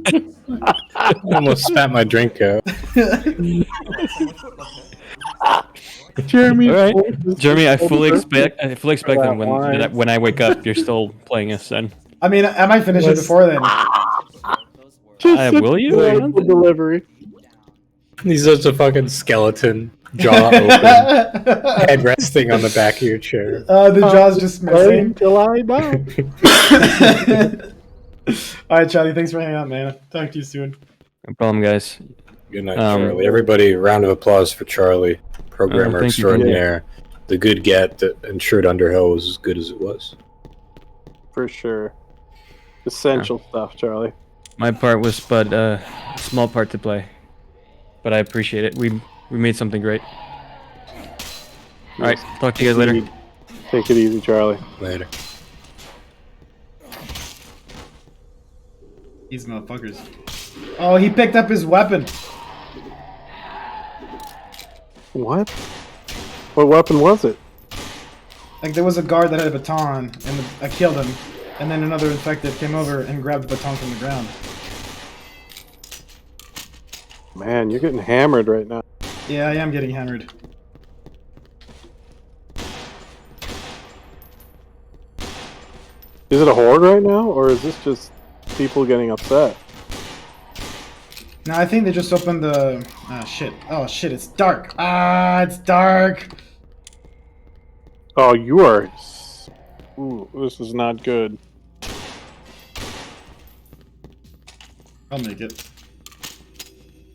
I almost spat my drink out. Jeremy, all right. Jeremy, I fully expect that when I wake up, you're still playing us. Then. I mean, I might finish it before then. Will you? Delivery. He's such a fucking skeleton, jaw open, head resting on the back of your chair. The jaw's just missing. Until I die. All right, Charlie. Thanks for hanging out, man. Talk to you soon. No problem, guys. Good night, Charlie. Everybody, round of applause for Charlie, programmer thank you. extraordinaire. the good get that ensured Underhell was as good as it was. For sure. Essential stuff, Charlie. My part was but a small part to play, but I appreciate it. We made something great. All right, talk to you guys later. Take it easy, Charlie. Later. These motherfuckers. Oh, he picked up his weapon. What? What weapon was it? Like there was a guard that had a baton, and I killed him, and then another infected came over and grabbed the baton from the ground. Man, you're getting hammered right now. Yeah, I am getting hammered. Is it a horde right now, or is this just people getting upset? No, I think they just opened the... Ah, shit. Oh, shit, it's dark. Ah, it's dark. Oh, you are... Ooh, this is not good. I'll make it.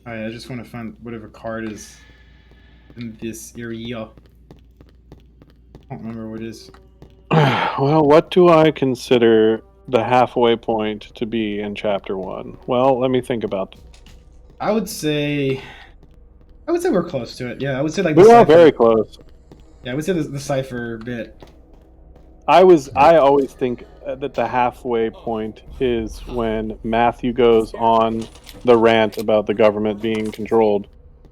Alright, I just want to find whatever card is in this area. I don't remember what it is. Well, what do I consider the halfway point to be in Chapter 1? Well, let me think about it. I would say we're close to it. Yeah, I would say like We are very close. Yeah, I would say the cipher bit. I always think that the halfway point is when Matthew goes on the rant about the government being controlled.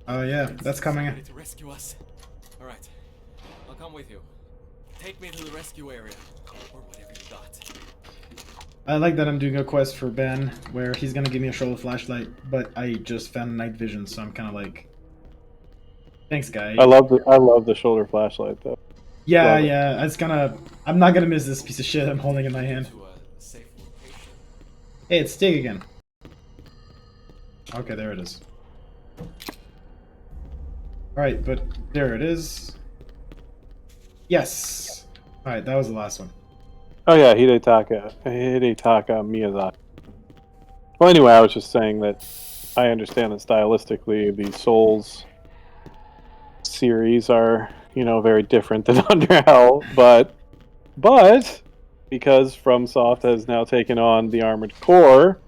Oh yeah, that's coming. Ready to rescue us? All right, I'll come with you. Take me to the rescue area, or whatever you got. I like that I'm doing a quest for Ben where he's gonna give me a shoulder flashlight, but I just found night vision, so I'm kind of like, thanks, guy. I love the shoulder flashlight though. Yeah, Love it. yeah. I'm not gonna miss this piece of shit I'm holding in my hand. Hey, it's Stig again. Okay, there it is. Alright, but there it is. Yes! Alright, that was the last one. Oh yeah, Hidetaka Miyazaki. Well, anyway, I was just saying that I understand that stylistically the Souls series are, very different than Underhell, but because FromSoft has now taken on the Armored Core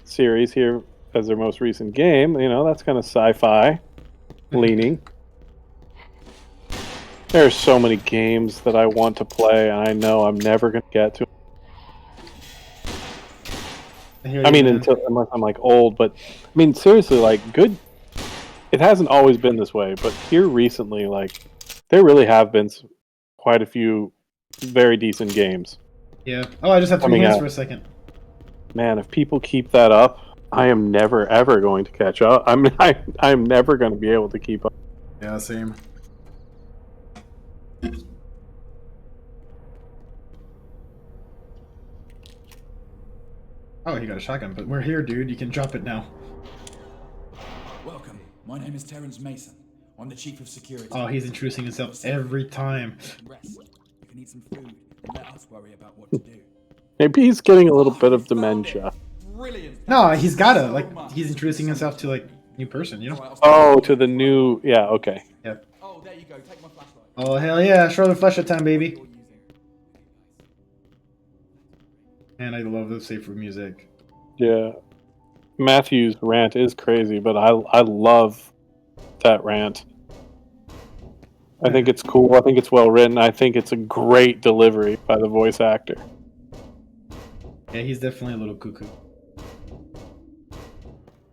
series here as their most recent game, that's kind of sci-fi leaning. There are so many games that I want to play, and I know I'm never going to get to. Unless I'm like old, but seriously, like good. It hasn't always been this way, but here recently, like there really have been quite a few very decent games. Yeah. Oh, I just have 3 hands for a second. Man, if people keep that up, I am never ever going to catch up. I'm never going to be able to keep up. Yeah, same. Oh, he got a shotgun, but we're here, dude. You can drop it now. Welcome. My name is Terrence Mason. I'm the chief of security. Oh, he's introducing himself every time. Rest. You can eat some food and let us worry about what to do. Maybe he's getting a little bit of dementia. Brilliant. No, he's gotta. Like, he's introducing himself to, like, new person, Oh, to the new... Yeah, okay. Yep. Oh, there you go. Take my flashlight. Oh, hell yeah. Shoulder flashlight time, baby. And I love the safe room music. Yeah. Matthew's rant is crazy, but I love that rant. I think it's cool. I think it's well written. I think it's a great delivery by the voice actor. Yeah, he's definitely a little cuckoo.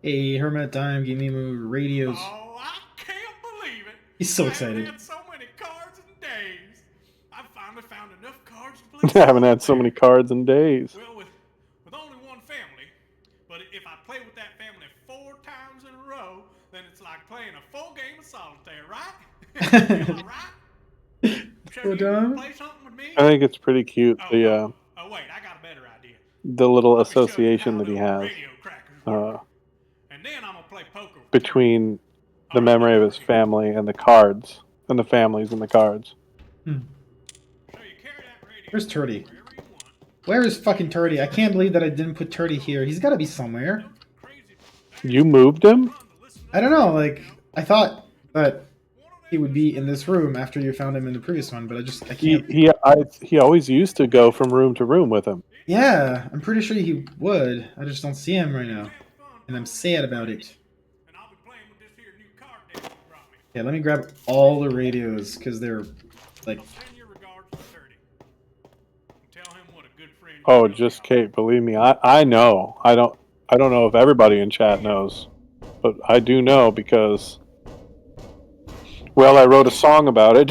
Hey, Hermit time, give me more radios. Oh, I can't believe it. He's so I excited. haven't had so many cards in days. I finally found enough cards to play. I haven't had so many cards in days. Well, with only one family, but if I play with that family 4 times in a row, then it's like playing a full game of solitaire, right? Am I right? Shall you play something with me? I think it's pretty cute. Oh wait, I got a better idea. The little association that he has And then I'm gonna play poker between the memory of his family and the cards, and the families and the cards. Where's Turdy? Where is fucking Turdy? I can't believe that I didn't put Turdy here. He's gotta be somewhere. You moved him? I don't know, like, I thought, but he would be in this room after you found him in the previous one, but I can't. He always used to go from room to room with him. Yeah, I'm pretty sure he would. I just don't see him right now, and I'm sad about it. Yeah, let me grab all the radios because they're like. Oh, just Kate. Believe me, I know. I don't know if everybody in chat knows, but I do know because, well, I wrote a song about it.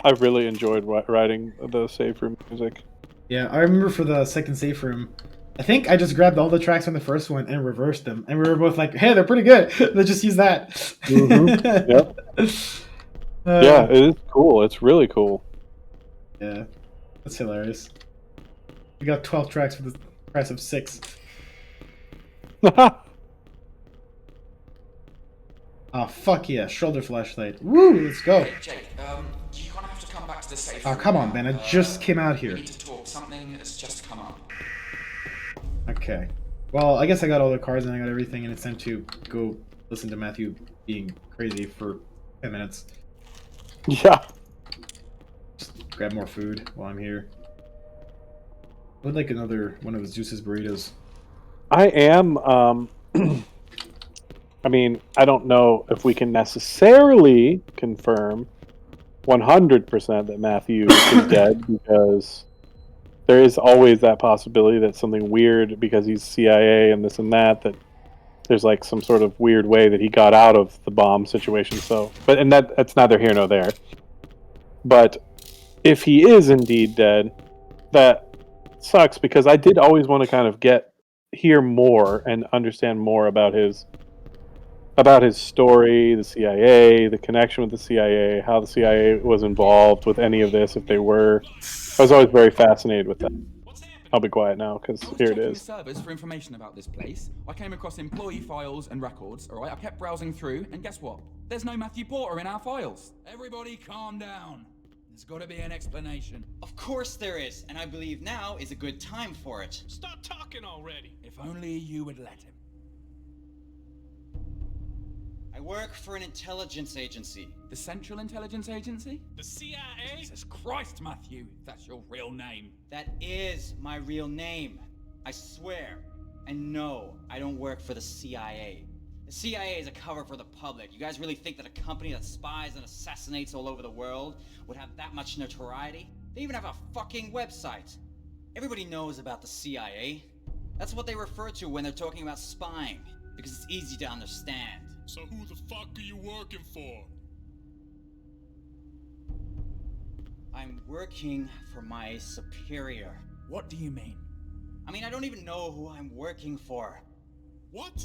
I've really enjoyed writing the safe room music. Yeah, I remember for the second safe room, I think I just grabbed all the tracks from the first one and reversed them, and we were both like, "Hey, they're pretty good. Let's just use that." Mm-hmm. Yep. Yeah, it is cool. It's really cool. Yeah, that's hilarious. We got 12 tracks for the price of 6. Oh, fuck yeah, shoulder flashlight. Woo, let's go. Jake, you're gonna have to come back to the safe Oh, room come on, now. man, I just came out here. We need to talk. Something has just come up. Okay. Well, I guess I got all the cards and I got everything, and it's time to go listen to Matthew being crazy for 10 minutes. Yeah. Just grab more food while I'm here. I would like another one of his Zeus's burritos. I am. I mean, I don't know if we can necessarily confirm 100% that Matthew is dead, because there is always that possibility that something weird, because he's CIA and this and that there's like some sort of weird way that he got out of the bomb situation. So, but that's neither here nor there. But if he is indeed dead, that sucks, because I did always want to kind of hear more and understand more about his story, the CIA, the connection with the CIA, how the CIA was involved with any of this, if they were. I was always very fascinated with that. I'll be quiet now, because here it Checking the is. servers for information about this place. I came across employee files and records, alright? I kept browsing through, and guess what? There's no Matthew Porter in our files. Everybody calm down. There's gotta be an explanation. Of course there is, and I believe now is a good time for it. Stop talking already. If only you would let him. I work for an intelligence agency. The Central Intelligence Agency? The CIA? Jesus Christ, Matthew, that's your real name. That is my real name. I swear. And no, I don't work for the CIA. The CIA is a cover for the public. You guys really think that a company that spies and assassinates all over the world would have that much notoriety? They even have a fucking website. Everybody knows about the CIA. That's what they refer to when they're talking about spying, because it's easy to understand. So who the fuck are you working for? I'm working for my superior. What do you mean? I mean, I don't even know who I'm working for. What?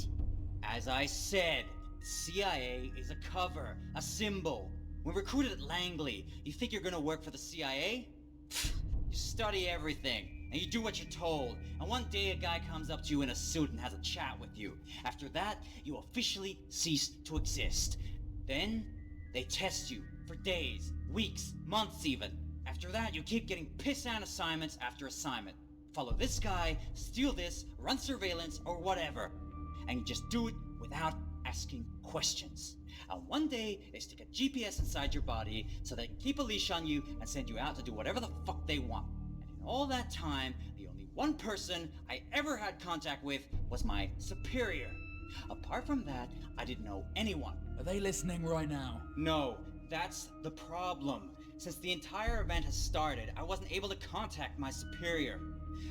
As I said, CIA is a cover, a symbol. When recruited at Langley, you think you're gonna work for the CIA? You study everything, and you do what you're told, and one day a guy comes up to you in a suit and has a chat with you. After that, you officially cease to exist. Then, they test you for days, weeks, months even. After that, you keep getting piss-down assignments after assignment. Follow this guy, steal this, run surveillance, or whatever. And you just do it without asking questions. And one day, they stick a GPS inside your body so they can keep a leash on you and send you out to do whatever the fuck they want. And in all that time, the only one person I ever had contact with was my superior. Apart from that, I didn't know anyone. Are they listening right now? No, that's the problem. Since the entire event has started, I wasn't able to contact my superior.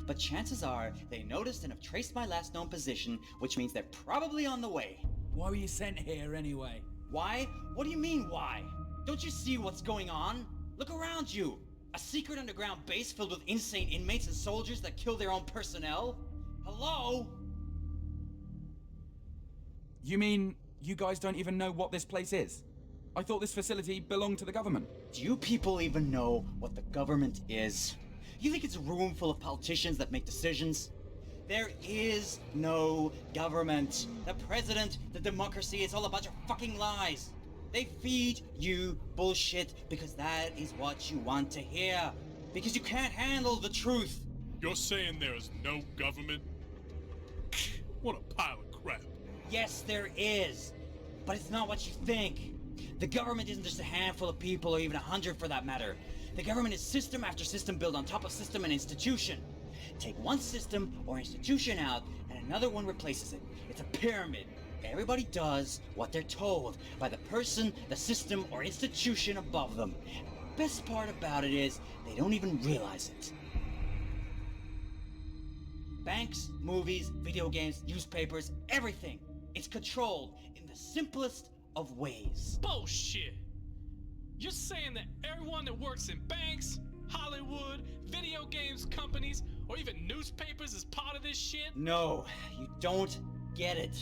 But chances are, they noticed and have traced my last known position, which means they're probably on the way. Why were you sent here anyway? Why? What do you mean, why? Don't you see what's going on? Look around you! A secret underground base filled with insane inmates and soldiers that kill their own personnel? Hello? You mean you guys don't even know what this place is? I thought this facility belonged to the government. Do you people even know what the government is? You think it's a room full of politicians that make decisions? There is no government. The president, the democracy, it's all a bunch of fucking lies. They feed you bullshit because that is what you want to hear. Because you can't handle the truth. You're saying there is no government? What a pile of crap. Yes, there is. But it's not what you think. The government isn't just a handful of people or even 100 for that matter. The government is system after system built on top of system and institution. Take one system or institution out and another one replaces it. It's a pyramid. Everybody does what they're told by the person, the system, or institution above them. The best part about it is they don't even realize it. Banks, movies, video games, newspapers, everything. It's controlled in the simplest of ways. Bullshit! You're saying that everyone that works in banks, Hollywood, video games companies, or even newspapers is part of this shit? No, you don't get it.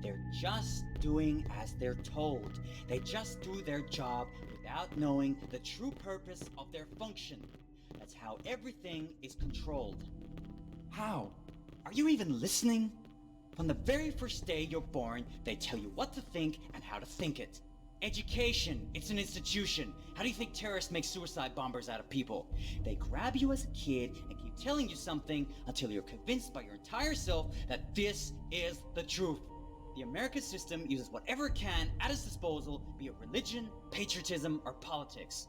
They're just doing as they're told. They just do their job without knowing the true purpose of their function. That's how everything is controlled. How? Are you even listening? From the very first day you're born, they tell you what to think and how to think it. Education, it's an institution. How do you think terrorists make suicide bombers out of people? They grab you as a kid and keep telling you something until you're convinced by your entire self that this is the truth. The American system uses whatever it can at its disposal, be it religion, patriotism, or politics.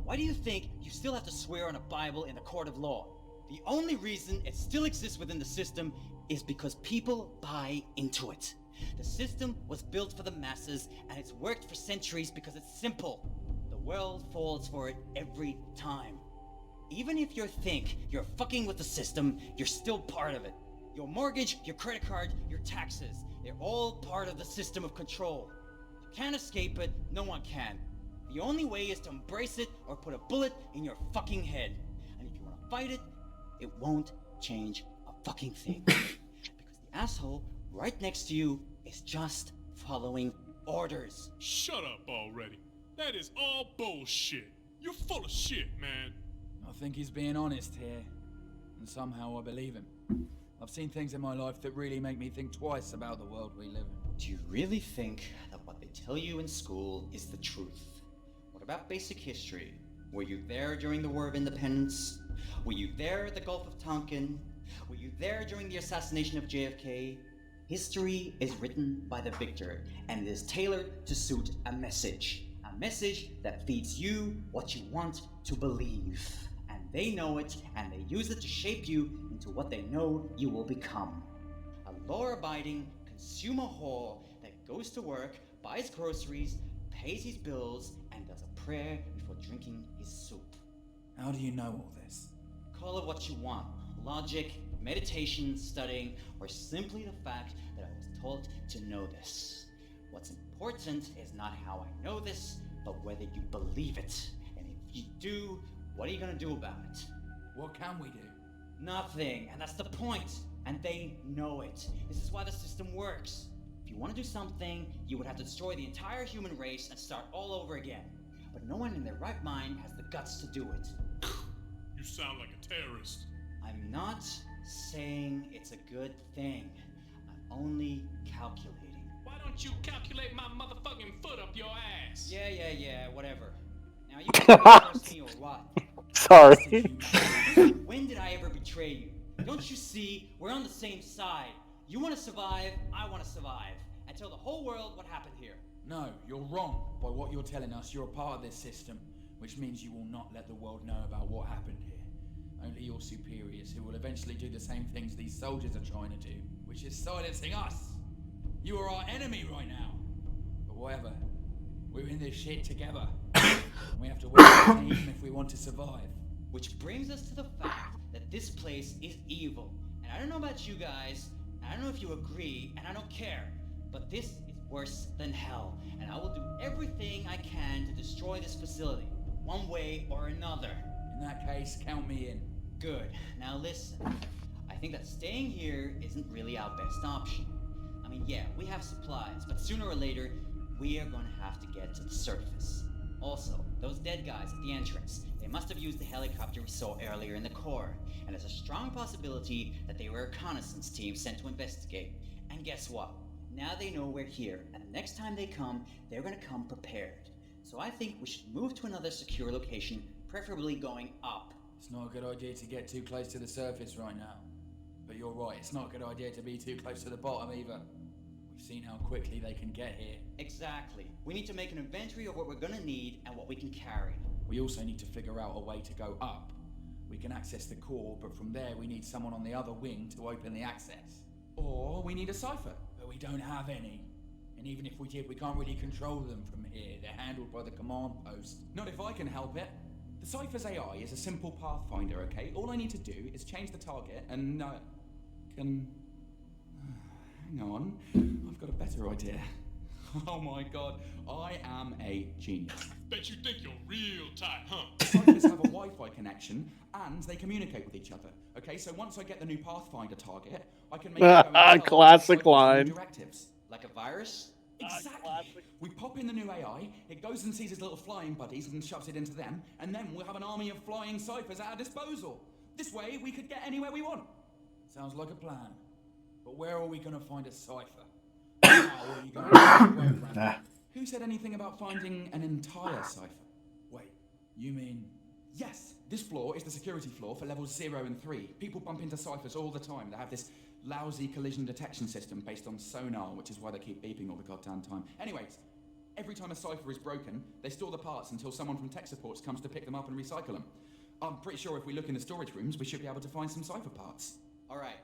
Why do you think you still have to swear on a Bible in a court of law? The only reason it still exists within the system is because people buy into it. The system was built for the masses, and it's worked for centuries because it's simple. The world falls for it every time. Even if you think you're fucking with the system, you're still part of it. Your mortgage, your credit card, your taxes, they're all part of the system of control. You can't escape it, no one can. The only way is to embrace it or put a bullet in your fucking head. And if you want to fight it, it won't change a fucking thing. Because the asshole right next to you is just following orders. Shut up already. That is all bullshit. You're full of shit, man. I think he's being honest here. And somehow I believe him. I've seen things in my life that really make me think twice about the world we live in. Do you really think that what they tell you in school is the truth? What about basic history? Were you there during the War of Independence? Were you there at the Gulf of Tonkin? Were you there during the assassination of JFK? History is written by the victor, and it is tailored to suit a message. A message that feeds you what you want to believe. And they know it, and they use it to shape you into what they know you will become. A law-abiding consumer whore that goes to work, buys groceries, pays his bills, and does a prayer before drinking his soup. How do you know all this? Call it what you want. Logic, meditation, studying, or simply the fact that I was taught to know this. What's important is not how I know this, but whether you believe it. And if you do, what are you gonna do about it? What can we do? Nothing, and that's the point. And they know it. This is why the system works. If you want to do something, you would have to destroy the entire human race and start all over again. But no one in their right mind has the guts to do it. You sound like a terrorist. I'm not saying it's a good thing. I'm only calculating. Why don't you calculate my motherfucking foot up your ass? Yeah, whatever. Now you can trust me or what? Sorry. When did I ever betray you? Don't you see, we're on the same side. You want to survive, I want to survive. And tell the whole world what happened here. No, you're wrong. By what you're telling us, you're a part of this system, which means you will not let the world know about what happened here. Only your superiors, who will eventually do the same things these soldiers are trying to do, which is silencing us. You are our enemy right now. But whatever, we're in this shit together. We have to work as a team if we want to survive. Which brings us to the fact that this place is evil. And I don't know about you guys, and I don't know if you agree, and I don't care, but this is worse than hell. And I will do everything I can to destroy this facility, one way or another. In that case, count me in. Good. Now listen. I think that staying here isn't really our best option. I mean, yeah, we have supplies, but sooner or later, we are going to have to get to the surface. Also, those dead guys at the entrance, they must have used the helicopter we saw earlier in the core, and there's a strong possibility that they were a reconnaissance team sent to investigate. And guess what? Now they know we're here, and the next time they come, they're gonna come prepared. So I think we should move to another secure location, preferably going up. It's not a good idea to get too close to the surface right now. But you're right, it's not a good idea to be too close to the bottom either. We've seen how quickly they can get here. Exactly. We need to make an inventory of what we're gonna need and what we can carry. We also need to figure out a way to go up. We can access the core, but from there we need someone on the other wing to open the access. Or we need a cipher, but we don't have any. And even if we did, we can't really control them from here. They're handled by the command post. Not if I can help it. The cipher's AI is a simple pathfinder, okay? All I need to do is change the target and hang on. I've got a better idea. Oh my god, I am a genius. Bet you think you're real tight, huh? Ciphers have a Wi-Fi connection and they communicate with each other. Okay, so once I get the new Pathfinder target, I can make it go and Classic line. directives. Like a virus? Exactly. We pop in the new AI, it goes and sees his little flying buddies and shoves it into them, and then we'll have an army of flying ciphers at our disposal. This way, we could get anywhere we want. Sounds like a plan. But where are we gonna find a cipher? How are you gonna program? Who said anything about finding an entire cipher? Wait, you mean... Yes, this floor is the security floor for levels 0 and 3. People bump into ciphers all the time. They have this lousy collision detection system based on sonar, which is why they keep beeping all the goddamn time. Anyways, every time a cipher is broken, they store the parts until someone from tech supports comes to pick them up and recycle them. I'm pretty sure if we look in the storage rooms, we should be able to find some cipher parts. Alright,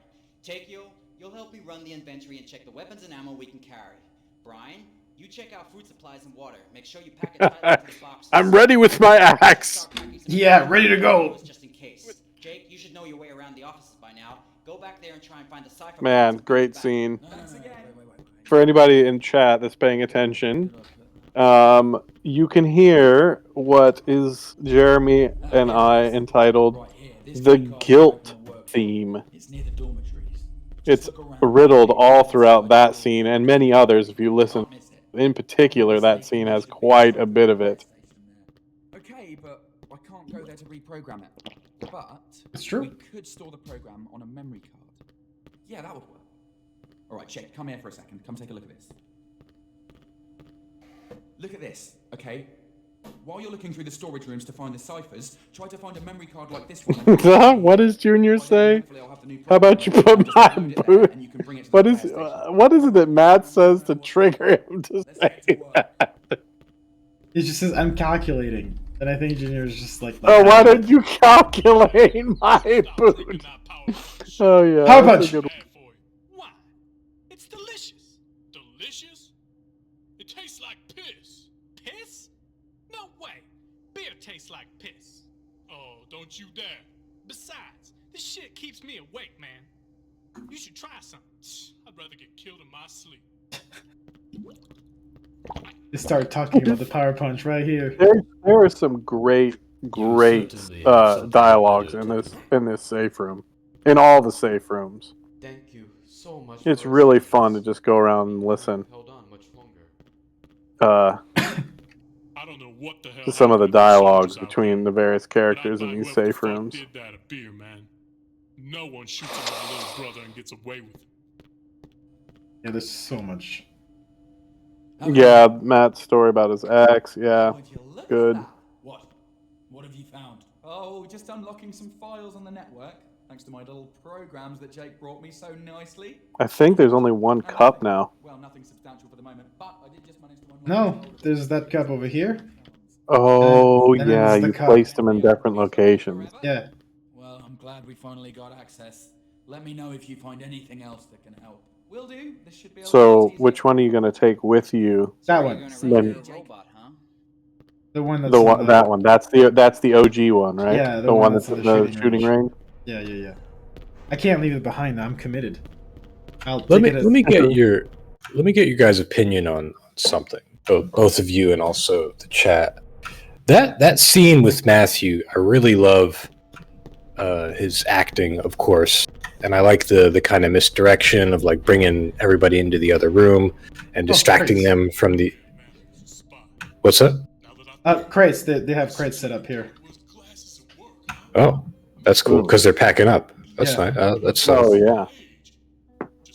Takeo, you'll help me run the inventory and check the weapons and ammo we can carry. Brian, you check out food supplies and water. Make sure you pack it tightly into the boxes. I'm ready with my axe. Yeah, ready to go. Just in case. Jake, you should know your way around the offices by now. Go back there and try and find the cipher. Man, great scene. For anybody in chat that's paying attention, you can hear what is Jeremy and I entitled the guilt theme. It's riddled all throughout that scene and many others if you listen. In particular, that scene has quite a bit of it. Okay, but I can't go there to reprogram it. But it's true. We could store the program on a memory card. Yeah, that would work. Alright, Jake, come here for a second. Come take a look at this. Look at this, okay? While you're looking through the storage rooms to find the ciphers, try to find a memory card like this one. What does Junior say? How about you put my boot? What is it that Matt says to trigger him to say that? He just says, "I'm calculating," and I think Junior is just like, "Oh, why did you calculate my boot?" Oh yeah. Power punch. Why? It's delicious. Delicious? It tastes like piss. Piss? No way. Beer tastes like piss. Oh, don't you dare. Besides, this shit keeps me awake, man. You should try something. I'd rather get killed in my sleep. They start talking about the power punch right here. There are some great dialogues in this safe room, in all the safe rooms. Thank you so much. It's really fun to just go around and listen. Held on much longer. I don't know what the hell To some of the dialogues between the various characters in these safe rooms. did that a beer, man. No one shoots at my little brother and gets away with it. Yeah, there's so much. Yeah, Matt's story about his ex. Yeah, good. What have you found? Oh, just unlocking some files on the network. Thanks to my little programs that Jake brought me so nicely. I think there's only one cup now. Well, nothing substantial for the moment, but I did just manage to unlock. No, there's that cup over here. Oh And then yeah, there's the you cup. placed them in different locations. Yeah. Well, I'm glad we finally got access. Let me know if you find anything else that can help. Will do. This should be a lot So, easier. which one are you gonna take with you? That one. Then The one that's that one. That's the OG one, right? Yeah, the one that's in the shooting range. Yeah. I can't leave it behind. I'm committed. Let me get your guys' opinion on something. Both of you and also the chat. That scene with Matthew, I really love his acting, of course, and I like the kind of misdirection of like bringing everybody into the other room and distracting them from the. What's that? Crates. They have crates set up here. Oh, that's cool because they're packing up. That's Yeah. nice. That's Oh yeah.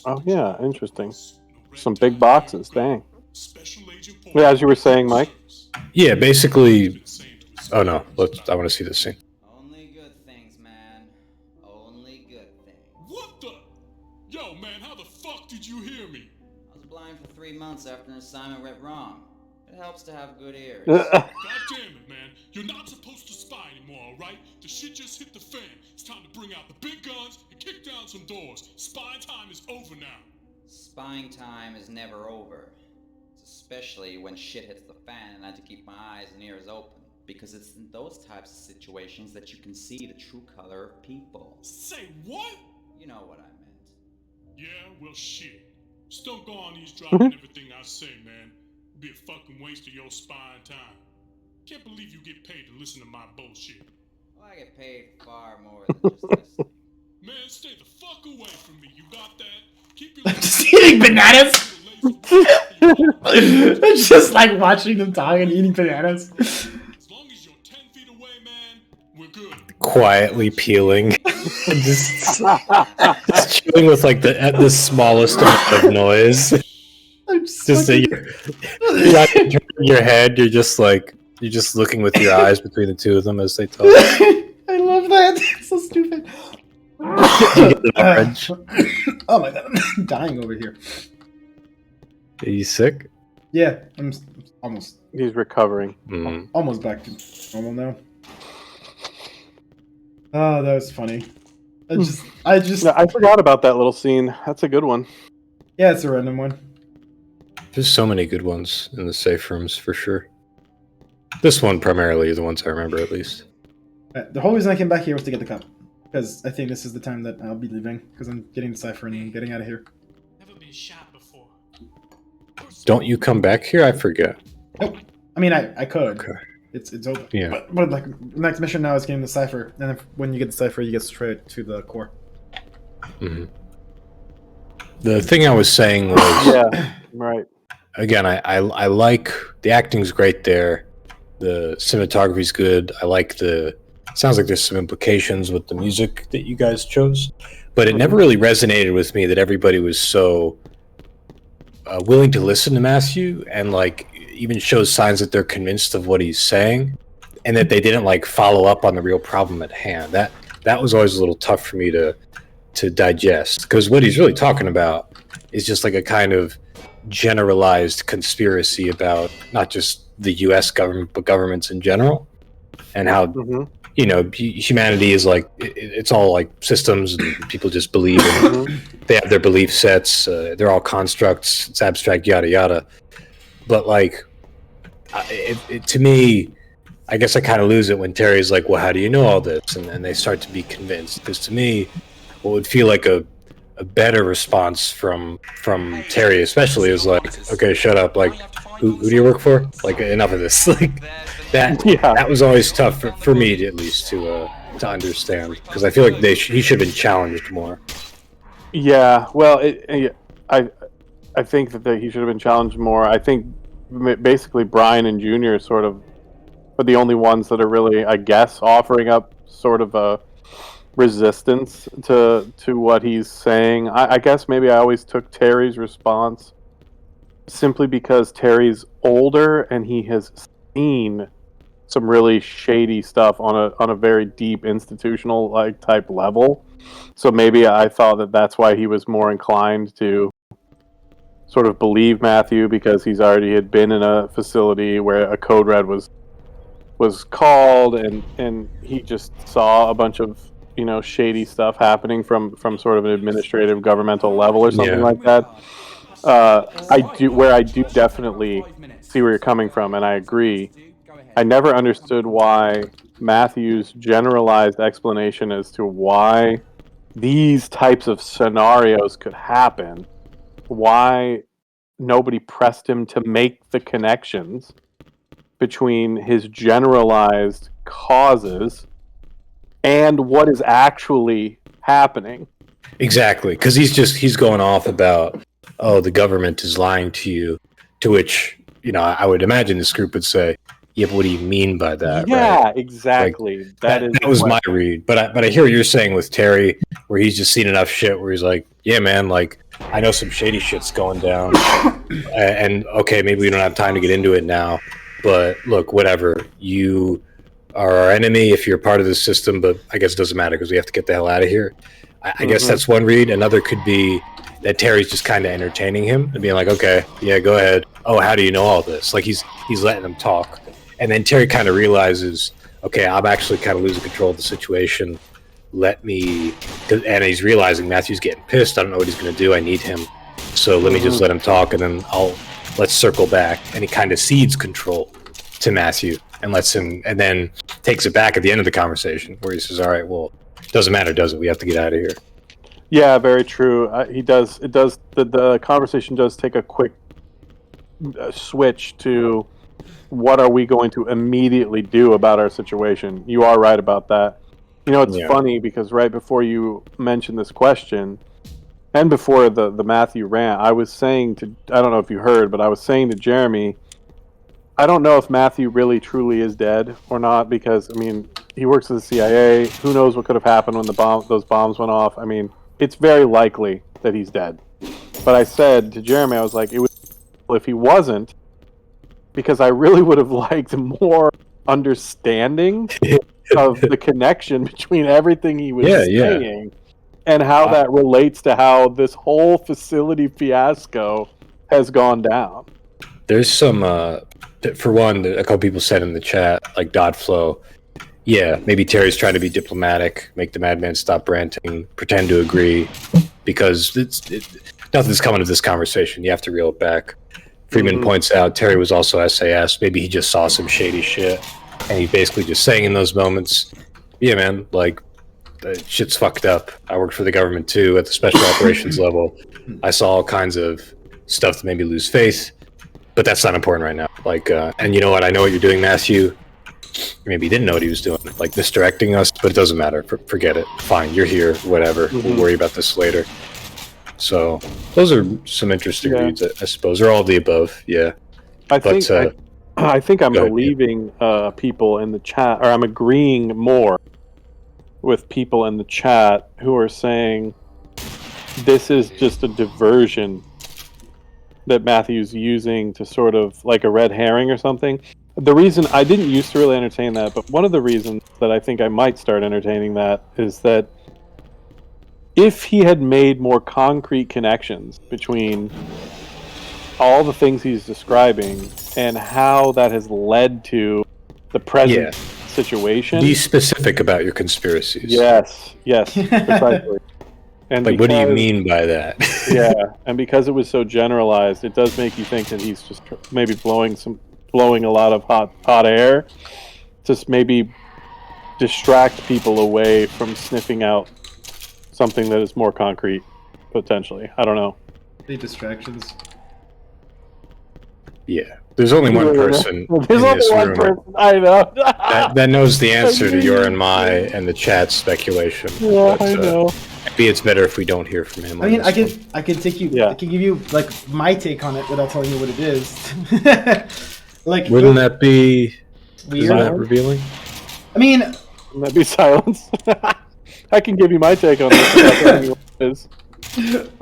Oh yeah, interesting. some big boxes. Dang. Yeah, as you were saying, Mike. Yeah, basically. Oh no, I want to see this scene. Only good things, man. Only good things. What the? Yo, man, how the fuck did you hear me? I was blind for 3 months after an assignment went wrong. It helps to have good ears. God damn it, man. You're not supposed to spy anymore, alright? The shit just hit the fan. It's time to bring out the big guns and kick down some doors. Spying time is over now. Spying time is never over. Especially when shit hits the fan and I have to keep my eyes and ears open. Because it's in those types of situations that you can see the true color of people. Say what? You know what I meant. Yeah, well, shit. Just don't go on eavesdropping everything I say, man. It'd be a fucking waste of your spying time. Can't believe you get paid to listen to my bullshit. Well, I get paid far more than just listening. Man, stay the fuck away from me. You got that? Keep your Just eating bananas. It's just like watching them talk and eating bananas. Quietly peeling, and just chewing with like the smallest amount of noise. Just you're your head. You're just looking with your eyes between the two of them as they talk. I love that. It's so stupid. Oh my god, I'm dying over here. Are you sick? Yeah, I'm almost. He's recovering. Almost back to normal now. Oh, that was funny. I forgot about that little scene. That's a good one. Yeah, it's a random one. There's so many good ones in the safe rooms for sure. This one primarily, the ones I remember at least. The whole reason I came back here was to get the cup, because I think this is the time that I'll be leaving, because I'm getting the cipher and getting out of here. Never been shot before. Don't you come back here? I forget. Nope. I mean, I could. Okay. It's open. Yeah. But like next mission now is getting the cipher, and then when you get the cipher, you get straight to the core. Mm-hmm. The thing I was saying was, yeah, right. Again, I like the acting's great there. The cinematography's good. I like sounds like there's some implications with the music that you guys chose, but it never really resonated with me that everybody was so willing to listen to Matthew and like even shows signs that they're convinced of what he's saying, and that they didn't like follow up on the real problem at hand. That was always a little tough for me to digest, because what he's really talking about is just like a kind of generalized conspiracy about not just the U.S. government but governments in general, and how humanity is like it's all like systems and people just believe in they have their belief sets, they're all constructs, it's abstract, yada yada. But like to me, I guess I kind of lose it when Terry's like, well, how do you know all this? And they start to be convinced, because to me what would feel like a better response from Terry especially is like, okay, shut up, like who do you work for? Like, enough of this. Like that was always tough for me at least to understand, because I feel like he should have been challenged more. Yeah, well, I think that he should have been challenged more. I think basically Brian and Junior sort of are the only ones that are really, I guess, offering up sort of a resistance to what he's saying. I guess maybe I always took Terry's response simply because Terry's older and he has seen some really shady stuff on a very deep institutional like type level. So maybe I thought that that's why he was more inclined to sort of believe Matthew, because he's already had been in a facility where a code red was called, and he just saw a bunch of shady stuff happening from sort of an administrative governmental level or something like that. I do definitely see where you're coming from, and I agree. I never understood why Matthew's generalized explanation as to why these types of scenarios could happen, why nobody pressed him to make the connections between his generalized causes and what is actually happening. Exactly, because he's going off about, oh, the government is lying to you, to which I would imagine this group would say, yeah, but what do you mean by that? Yeah, right? exactly. Like, that was my read. But I hear what you're saying with Terry, where he's just seen enough shit where he's like, yeah, man, like I know some shady shit's going down, and okay, maybe we don't have time to get into it now, but look, whatever. You are our enemy if you're part of this system, but I guess it doesn't matter because we have to get the hell out of here. I guess that's one read. Another could be that Terry's just kind of entertaining him and being like, okay, yeah, go ahead. Oh, how do you know all this? Like he's letting him talk. And then Terry kind of realizes, okay, I'm actually kind of losing control of the situation. Let me, and he's realizing Matthew's getting pissed. I don't know what he's going to do. I need him. So let me just let him talk, and then let's circle back. And he kind of cedes control to Matthew and lets him, and then takes it back at the end of the conversation where he says, all right, well, it doesn't matter, does it? We have to get out of here. Yeah, very true. He does. It does. The conversation does take a quick switch to what are we going to immediately do about our situation. You are right about that. You know, it's funny because right before you mentioned this question, and before the Matthew rant, I was saying to, I don't know if you heard, but I was saying to Jeremy, I don't know if Matthew really truly is dead or not, because, I mean, he works at the CIA. Who knows what could have happened when those bombs went off? I mean, it's very likely that he's dead. But I said to Jeremy, I was like, it would if he wasn't, because I really would have liked more understanding of the connection between everything he was saying and how that relates to how this whole facility fiasco has gone down. There's some, for one, a couple people said in the chat, like Dotflow, yeah, maybe Terry's trying to be diplomatic, make the madman stop ranting, pretend to agree, because nothing's coming of this conversation. You have to reel it back. Freeman points out Terry was also SAS. Maybe he just saw some shady shit, and he basically just saying in those moments, yeah, man, like, shit's fucked up. I worked for the government too at the special operations level. I saw all kinds of stuff that made me lose faith, but that's not important right now. Like, and you know what? I know what you're doing, Matthew. Maybe he didn't know what he was doing, like misdirecting us, but it doesn't matter. Forget it. Fine, you're here, whatever. We'll worry about this later. So those are some interesting reads, I suppose. Or all of the above, yeah. I think I'm believing people in the chat, or I'm agreeing more with people in the chat who are saying this is just a diversion that Matthew's using to sort of like a red herring or something. The reason I didn't used to really entertain that, but one of the reasons that I think I might start entertaining that is that if he had made more concrete connections between all the things he's describing and how that has led to the present situation. Be specific about your conspiracies. Yes, precisely. And like, what do you mean by that? Yeah, and because it was so generalized, it does make you think that he's just maybe blowing a lot of hot air, just maybe distract people away from sniffing out something that is more concrete, potentially. I don't know. Any distractions? Yeah. There's only one person in this room I know. that knows the answer to your and my and the chat's speculation. Yeah, I know. Maybe it's better if we don't hear from him. I mean, I can take you. I can give you like my take on it without telling you what it is. Like, wouldn't that be weird? Isn't that revealing? I mean, wouldn't that be silence? I can give you my take on this without telling you what it is.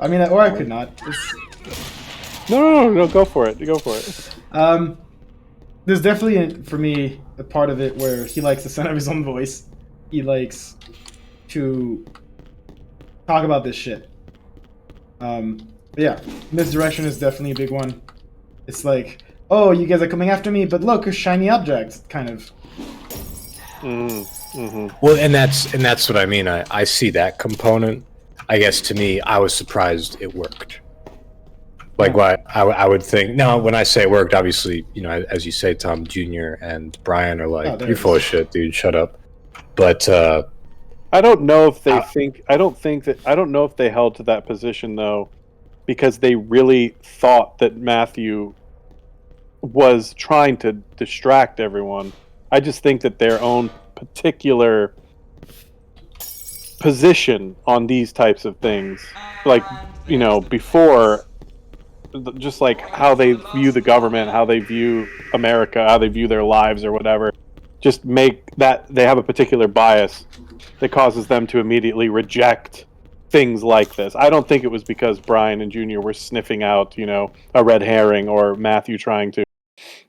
I mean, or I could not. No, go for it. Go for it. There's definitely, for me, a part of it where he likes the sound of his own voice. He likes to talk about this shit. But yeah, misdirection is definitely a big one. It's like, oh, you guys are coming after me, but look, a shiny object, kind of. Well, and that's what I mean. I see that component. I guess to me, I was surprised it worked. Like, what I would think. No, when I say it worked, obviously, you know, as you say, Tom Jr. and Brian are like, "You're full of shit, dude. Shut up." But I don't know if they think. I don't know if they held to that position though, because they really thought that Matthew was trying to distract everyone. I just think that their own particular position on these types of things, like, you know, before, just like how they view the government, how they view America, how they view their lives or whatever, just make that they have a particular bias that causes them to immediately reject things like this. I don't think it was because Brian and Junior were sniffing out, a red herring, or Matthew trying to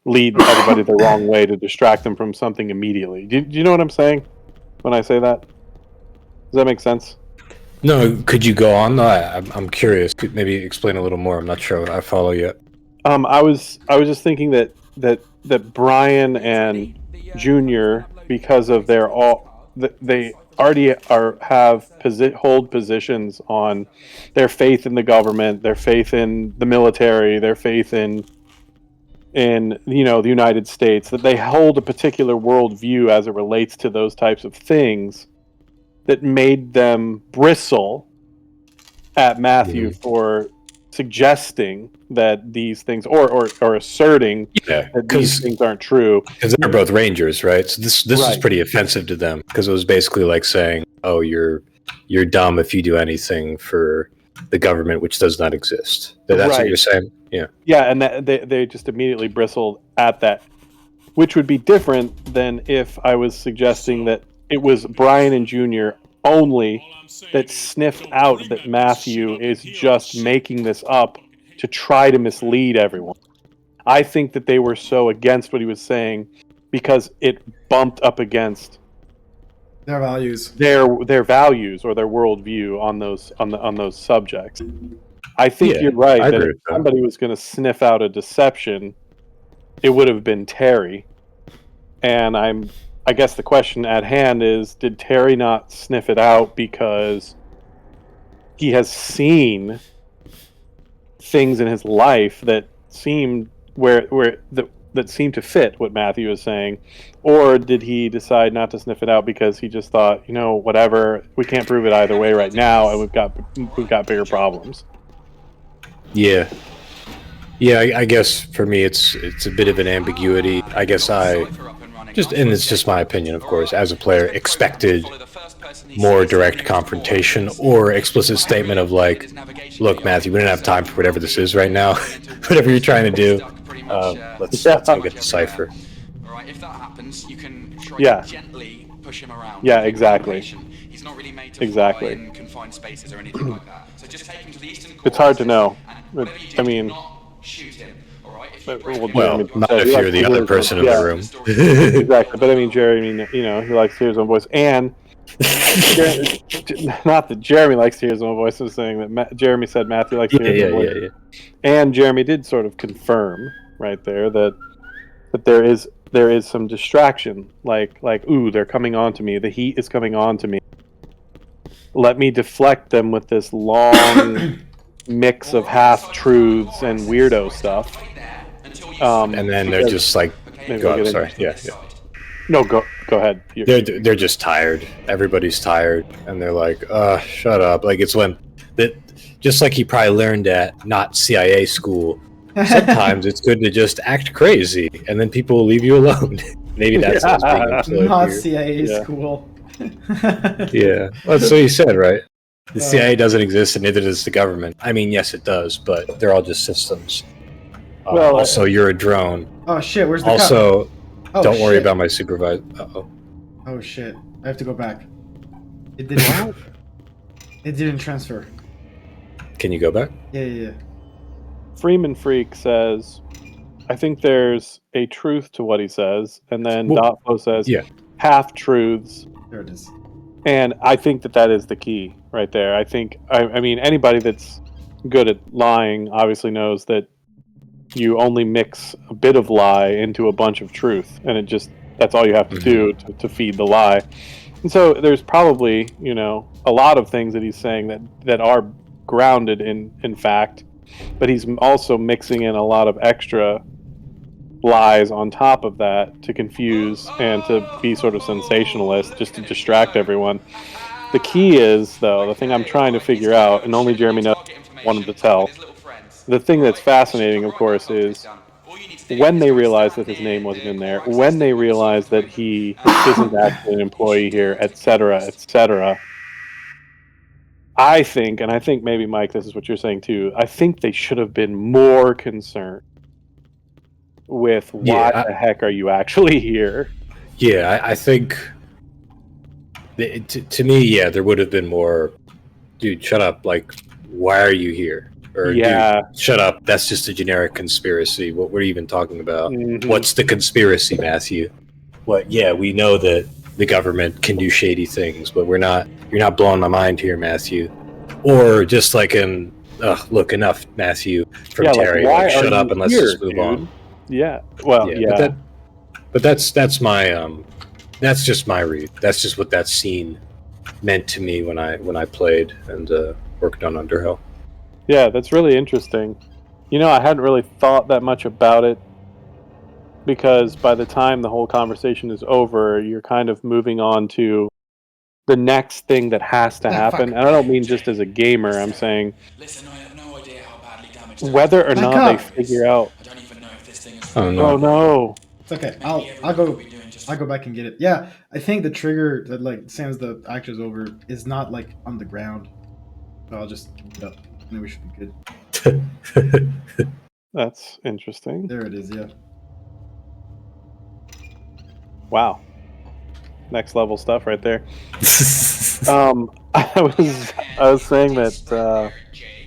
lead everybody the wrong way to distract them from something immediately. Do you know what I'm saying when I say that? Does that make sense? No, could you go on? I'm curious. Could maybe explain a little more. I'm not sure I follow yet. I was just thinking that Brian and Junior, because of their they already hold positions on their faith in the government, their faith in the military, their faith in the United States, that they hold a particular worldview as it relates to those types of things, that made them bristle at Matthew for suggesting that these things, or asserting that these things aren't true. Because they're both Rangers, right? So this was Right. pretty offensive to them, because it was basically like saying, "Oh, you're dumb if you do anything for the government, which does not exist." That's what Right. you're saying? Yeah. Yeah, and they just immediately bristled at that, which would be different than if I was suggesting that it was Brian and Junior only that sniffed out that Matthew is just making this up to try to mislead everyone. I think that they were so against what he was saying because it bumped up against their values, their values or their worldview on those subjects. I think Yeah, you're right I that agree if with that. somebody was going to sniff out a deception, it would have been Terry. And I guess the question at hand is, did Terry not sniff it out because he has seen things in his life that seemed that seemed to fit what Matthew is saying, or did he decide not to sniff it out because he just thought, whatever, we can't prove it either way right now, and we've got bigger problems. Yeah. Yeah, I guess for me it's a bit of an ambiguity. I guess and it's just my opinion, of course, as a player, expected more direct confrontation or explicit statement of like, look, Matthew, we don't have time for whatever this is right now. Whatever you're trying to do, let's go get the cipher. Alright, if that happens, you can try Yeah. to gently push him around. Yeah, Keep exactly. motivation. He's not really made to Exactly. fly in confined spaces or anything like that. So just take him to the eastern core. It's hard to know. Whatever you do, I mean, do not shoot him. Alright, if you break well, him, Jeremy not said if he you're likes the to other hear person his in own- the room. Exactly, but I mean, Jeremy, he likes to hear his own voice, and not that Jeremy likes to hear his own voice. I'm saying that Jeremy said Matthew likes to hear his own voice, and Jeremy did sort of confirm right there that there is some distraction, like ooh, they're coming on to me. The heat is coming on to me. Let me deflect them with this long mix of half truths and weirdo stuff. And then they're just like, go up, sorry. Yeah. No, go ahead. They're just tired. Everybody's tired, and they're like, shut up. Like, it's when that, just like he probably learned at not CIA school. Sometimes it's good to just act crazy, and then people will leave you alone. Maybe that's us being employed not here. CIA school. Yeah, well, that's what he said, right? The CIA doesn't exist, and neither does the government. I mean, yes, it does, but they're all just systems. Well, also, you're a drone. Oh shit! Where's the Also, Oh, don't worry shit. about my supervisor. Uh-oh. Oh shit! I have to go back. It didn't. It didn't transfer. Can you go back? Yeah. Freeman Freak says, I think there's a truth to what he says, and then Dotflo says, half truths. There it is. And I think that is the key right there. I mean, anybody that's good at lying obviously knows that you only mix a bit of lie into a bunch of truth, and that's all you have to do to feed the lie. And so there's probably, a lot of things that he's saying that are grounded in fact, but he's also mixing in a lot of extra lies on top of that to confuse and to be sort of sensationalist, just to distract everyone. The key is, though, the thing I'm trying to figure out, and only Jeremy knows, wanted to tell, the thing that's fascinating, of course, is when they realize that his name wasn't in there, when they realize that he isn't actually an employee here, etc., I think, and I think maybe, Mike, this is what you're saying too, I think they should have been more concerned with why the heck are you actually here? Yeah, I think to me, there would have been more dude, shut up. Like, why are you here? Or, Yeah. dude, shut up. That's just a generic conspiracy. What are you even talking about? Mhm. What's the conspiracy, Matthew? What? Yeah, we know that the government can do shady things, but you're not blowing my mind here, Matthew. Or just like look, enough, Matthew, from Yeah, Terry. why Like, are shut up you and let's here, just move dude? on. Yeah. Well, yeah. But that's my that's just my read. That's just what that scene meant to me when I played and worked on Underhell. Yeah, that's really interesting. You know, I hadn't really thought that much about it because by the time the whole conversation is over, you're kind of moving on to the next thing that has to happen. And I don't mean just as a gamer, I'm saying Listen, I have no idea how badly damaged whether or Back not they up. figure out. I don't even know if this thing is Oh Oh no. It's okay. I'll go back and get it. Yeah, I think the trigger that like sends the actors over is not like on the ground. So I'll just keep it up. And we should be good. That's interesting. There it is. Yeah. Wow. Next level stuff right there. I was saying that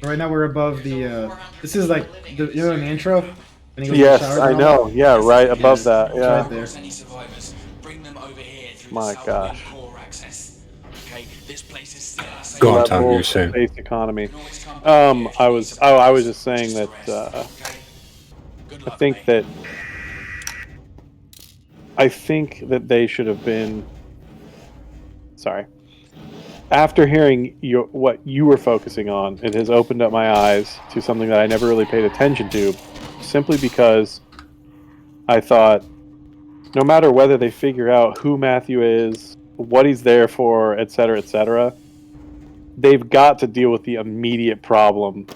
Right now we're above the. This is like the in the intro. When he goes in the yes, showers I and all know. that? Yeah, right above that. It's Yeah. right there. any survivors, bring them over here through My the south gosh. wing core access. Okay, this place is still our safe Go on, Tom. Level You're saying. space economy. I was just saying that I think that they should have been. Sorry. After hearing what you were focusing on, it has opened up my eyes to something that I never really paid attention to, simply because I thought, no matter whether they figure out who Matthew is, what he's there for, etc., they've got to deal with the immediate problem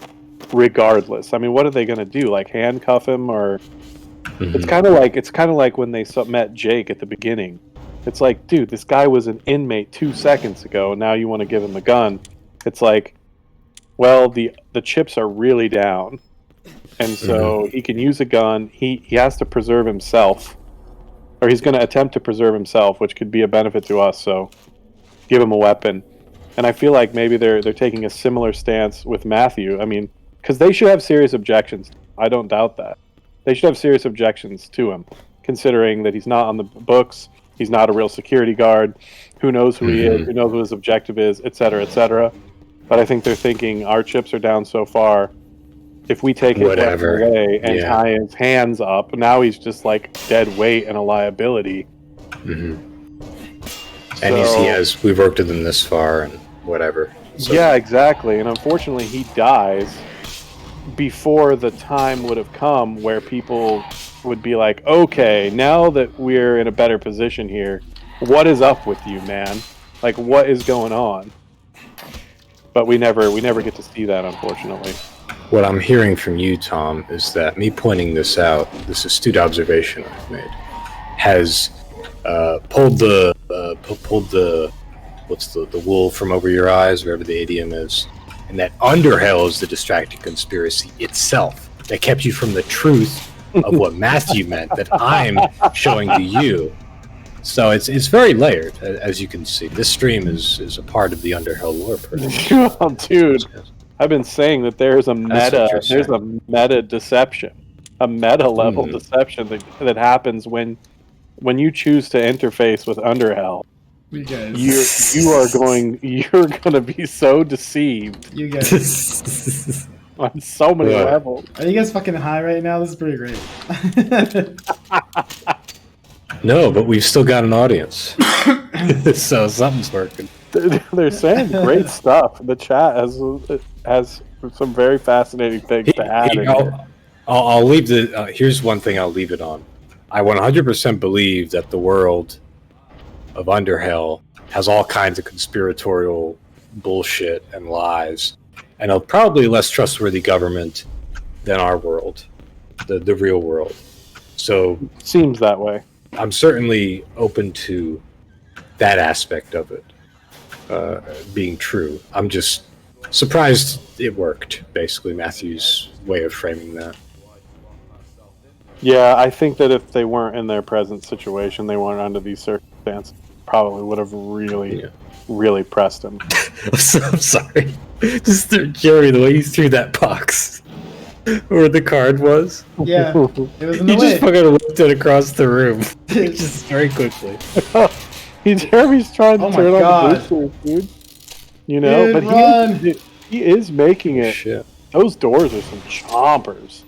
regardless. I mean, what are they going to do? Like handcuff him, or it's kind of like when they met Jake at the beginning. It's like, dude, this guy was an inmate 2 seconds ago, and now you want to give him a gun. It's like, well, the chips are really down, and so he can use a gun. He has to preserve himself, or he's going to attempt to preserve himself, which could be a benefit to us. So give him a weapon. And I feel like maybe they're taking a similar stance with Matthew. I mean, because they should have serious objections. I don't doubt that. They should have serious objections to him, considering that he's not on the books, he's not a real security guard, who knows who he is, who knows what his objective is, etc., etc. But I think they're thinking our chips are down so far. If we take his weapon away and tie his hands up, now he's just like dead weight and a liability. And we've worked with him this far and whatever. So. Yeah, exactly. And unfortunately, he dies before the time would have come where people would be like, okay, now that we're in a better position here, what is up with you, man? Like, what is going on? But we never get to see that, unfortunately. What I'm hearing from you, Tom, is that me pointing this out, this astute observation I've made, has pulled the what's the wool from over your eyes, wherever the idiom is, and that Underhell is the distracting conspiracy itself that kept you from the truth of what Matthew meant that I'm showing to you. So it's very layered, as you can see. This stream is a part of the Underhell lore. Well, dude, I've been saying that there's a meta deception, a meta level deception that happens when you choose to interface with Underhell. You guys, you're going to be so deceived. You guys, on so many levels. Are you guys fucking high right now? This is pretty great. No, but we've still got an audience, so something's working. They're saying great stuff. The chat has some very fascinating things to add. I'll leave the. Here's one thing I'll leave it on. I 100% believe that the world of Underhell has all kinds of conspiratorial bullshit and lies, and a probably less trustworthy government than our world, the real world. So seems that way. I'm certainly open to that aspect of it being true. I'm just surprised it worked, basically, Matthew's way of framing that. Yeah, I think that if they weren't in their present situation, they weren't under these circumstances, probably would have really pressed him. I'm sorry. Just Jerry, the way you threw that box where the card was. Yeah, it was in the You way. just fucking whipped it across the room. Just very quickly. Jeremy's trying to Oh my turn God. on the boosters, dude. You know, Dude, but run. he is making it. Shit. Those doors are some chompers.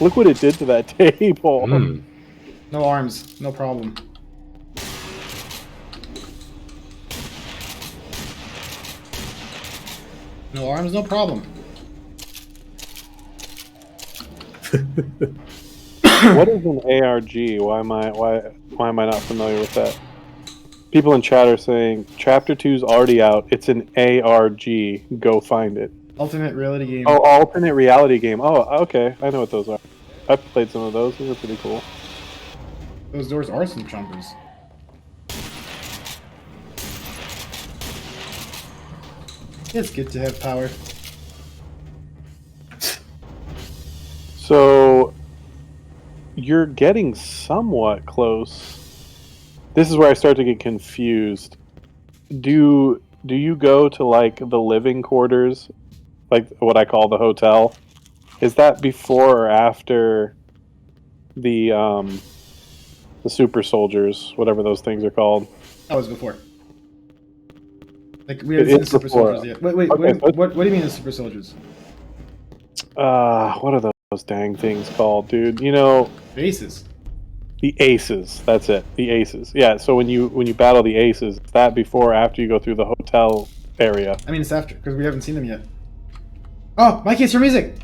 Look what it did to that table. No arms, no problem. No arms, no problem. What is an ARG? Why am I not familiar with that? People in chat are saying Chapter 2's already out. It's an ARG. Go find it. Alternate reality game. Oh, alternate reality game. Oh, okay. I know what those are. I've played some of those. Those are pretty cool. Those doors are some chompers. It's good to have power. So you're getting somewhat close. This is where I start to get confused. Do you go to like the living quarters, like what I call the hotel? Is that before or after the super soldiers, whatever those things are called? That was before. Like we haven't seen the super soldiers yet. Wait, Okay, what do you mean the super soldiers? What are those dang things called, dude? You know, Aces. The aces. That's it. The aces. Yeah. So when you battle the aces, is that before or after you go through the hotel area? I mean, it's after because we haven't seen them yet. Oh, Mikey, it's your music.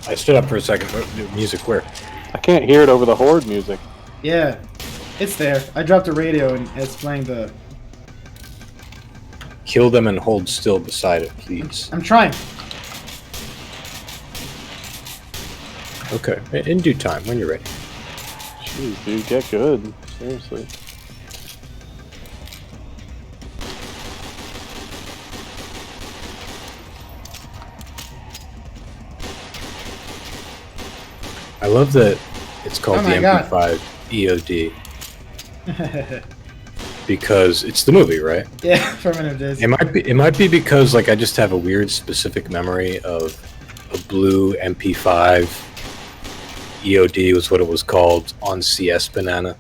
I stood up for a second. Music where? I can't hear it over the Horde music. Yeah, it's there. I dropped a radio and it's playing the. Kill them and hold still beside it, please. I'm trying. Okay, in due time, when you're ready. Jeez, dude, get good. Seriously. I love that it's called Oh the my God. MP5 EOD because it's the movie, right? Yeah, for a minute it is. It might be because like I just have a weird specific memory of a blue MP5 EOD was what it was called on CS Banana.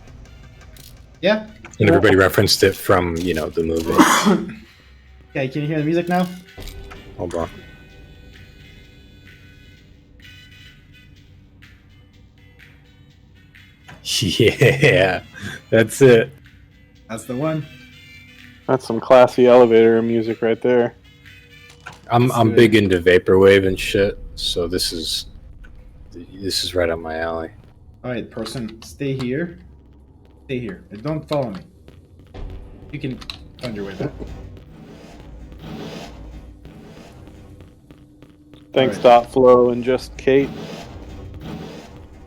Yeah. And everybody referenced it from, you know, the movie. Okay, can you hear the music now? Hold on. Yeah, that's it. That's the one. That's some classy elevator music right there. I'm big into vaporwave and shit, so this is right up my alley. All right, person, stay here. Stay here. And don't follow me. You can find your way back. Thanks, All Dot Flow and Just Kate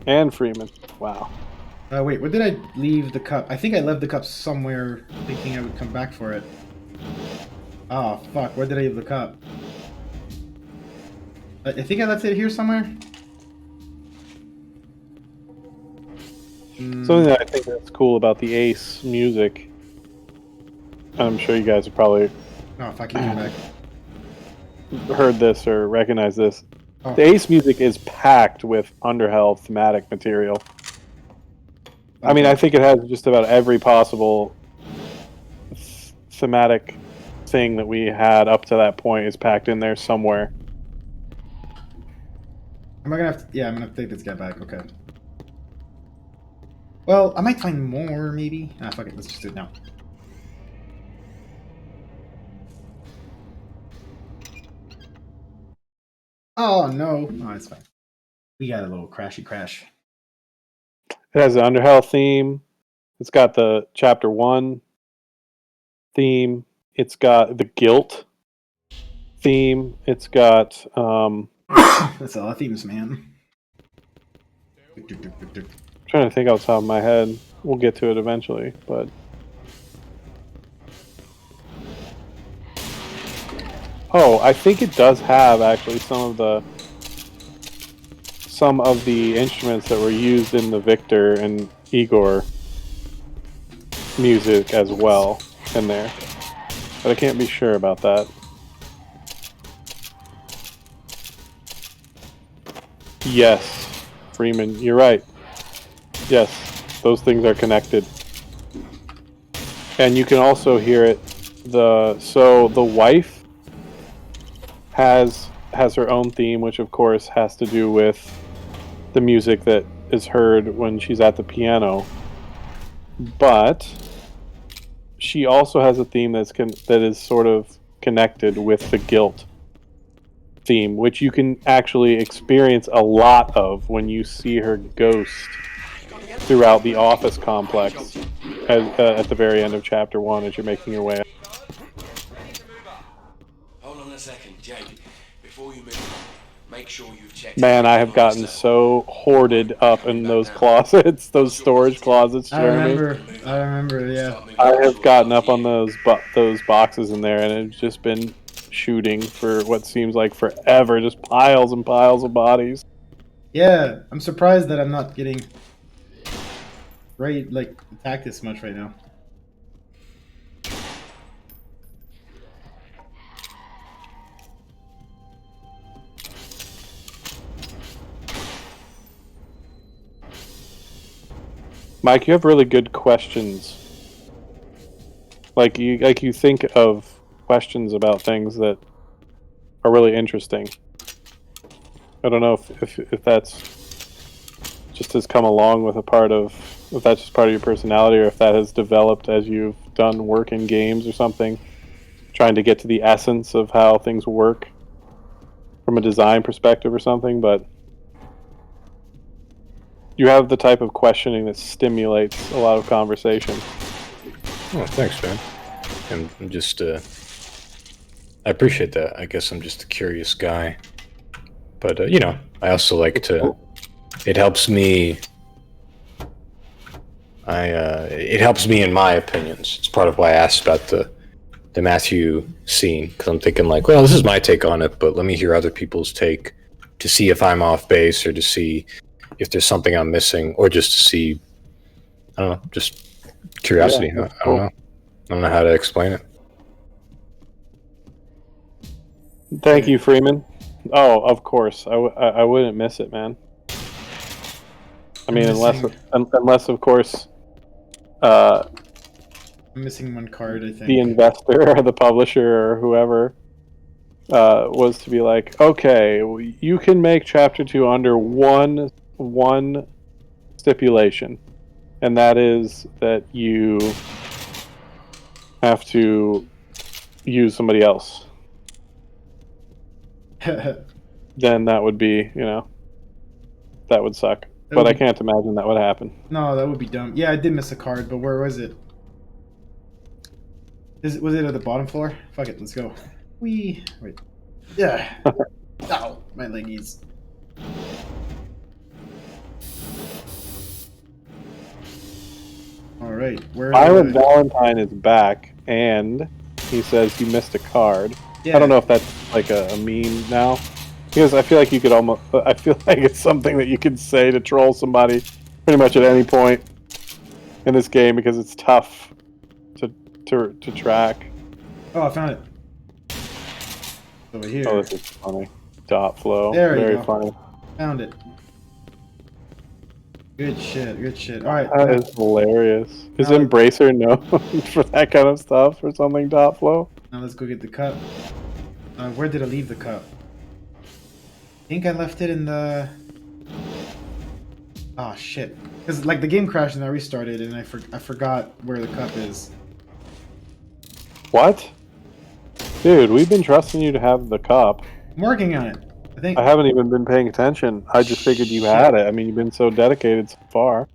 and Freeman. Wow. Wait, where did I leave the cup? I think I left the cup somewhere thinking I would come back for it. Oh, fuck. Where did I leave the cup? I think I left it here somewhere. Something that I think that's cool about the Ace music, I'm sure you guys have probably Oh, fuck, you came back. heard this or recognize this. Oh. The Ace music is packed with Underhell thematic material. I mean, I think it has just about every possible thematic thing that we had up to that point is packed in there somewhere. Am I gonna have to... Yeah, I'm gonna have to take this guy back. Okay. Well, I might find more, maybe. Ah, fuck it. Let's just do it now. Oh, no. Oh, it's fine. We got a little crashy crash. It has the Underhell theme. It's got the Chapter 1 theme. It's got the Guilt theme. It's got... That's all the themes, man. I'm trying to think off the top of my head. We'll get to it eventually, but... Oh, I think it does have, actually, some some of the instruments that were used in the Victor and Igor music as well in there. But I can't be sure about that. Yes, Freeman, you're right. Yes, those things are connected. And you can also hear it. So the wife has her own theme, which of course has to do with the music that is heard when she's at the piano. But she also has a theme that is sort of connected with the guilt theme, which you can actually experience a lot of when you see her ghost throughout the office complex at the very end of chapter 1 as you're making your way up. Hold on a second, Jake. Before you move, make sure you've checked. Man, I have gotten so hoarded up in those closets, those storage closets, Jeremy. I remember, yeah. I have gotten up on those boxes in there, and it's just been shooting for what seems like forever, just piles and piles of bodies. Yeah, I'm surprised that I'm not getting attacked this much right now. Mike, you have really good questions. Like you think of questions about things that are really interesting. I don't know if that's just has come along with if that's just part of your personality, or if that has developed as you've done work in games or something, trying to get to the essence of how things work from a design perspective or something. But you have the type of questioning that stimulates a lot of conversation. Oh, thanks, man. I'm just, I appreciate that. I guess I'm just a curious guy. But, I also like to, it helps me, it helps me in my opinions. It's part of why I asked about the Matthew scene, because I'm thinking like, well, this is my take on it, but let me hear other people's take to see if I'm off base, or to see if there's something I'm missing, or just to see, I don't know, just curiosity. Yeah, I don't know. I don't know how to explain it. Thank you, Freeman. Oh, of course. I wouldn't miss it, man. I mean, unless of course, I'm missing one card, I think. the investor or the publisher or whoever was to be like, okay, you can make chapter 2 under one stipulation, and that is that you have to use somebody else. Then that would be, that would suck. But I can't imagine that would happen. No, that would be dumb. Yeah, I did miss a card, but where was it? Was it at the bottom floor? Fuck it, let's go. Wait. Yeah. Ow, my leggies. All right, where? Byron Valentine is back, and he says he missed a card. Yeah. I don't know if that's like a meme now, because I feel like you could almost. I feel like it's something that you could say to troll somebody pretty much at any point in this game, because it's tough to track. Oh, I found it. Over here. Oh, this is funny. Dot flow. There you Very go. funny. Found it. Good shit. Good shit. All right. That is hilarious. Is Embracer known for that kind of stuff or something? Dot flow. Now let's go get the cup. Where did I leave the cup? I think I left it in the. Oh shit! Because like the game crashed and I restarted, and I forgot where the cup is. What? Dude, we've been trusting you to have the cup. I'm working on it. I think. I haven't even been paying attention. I just figured you had it. I mean, you've been so dedicated so far.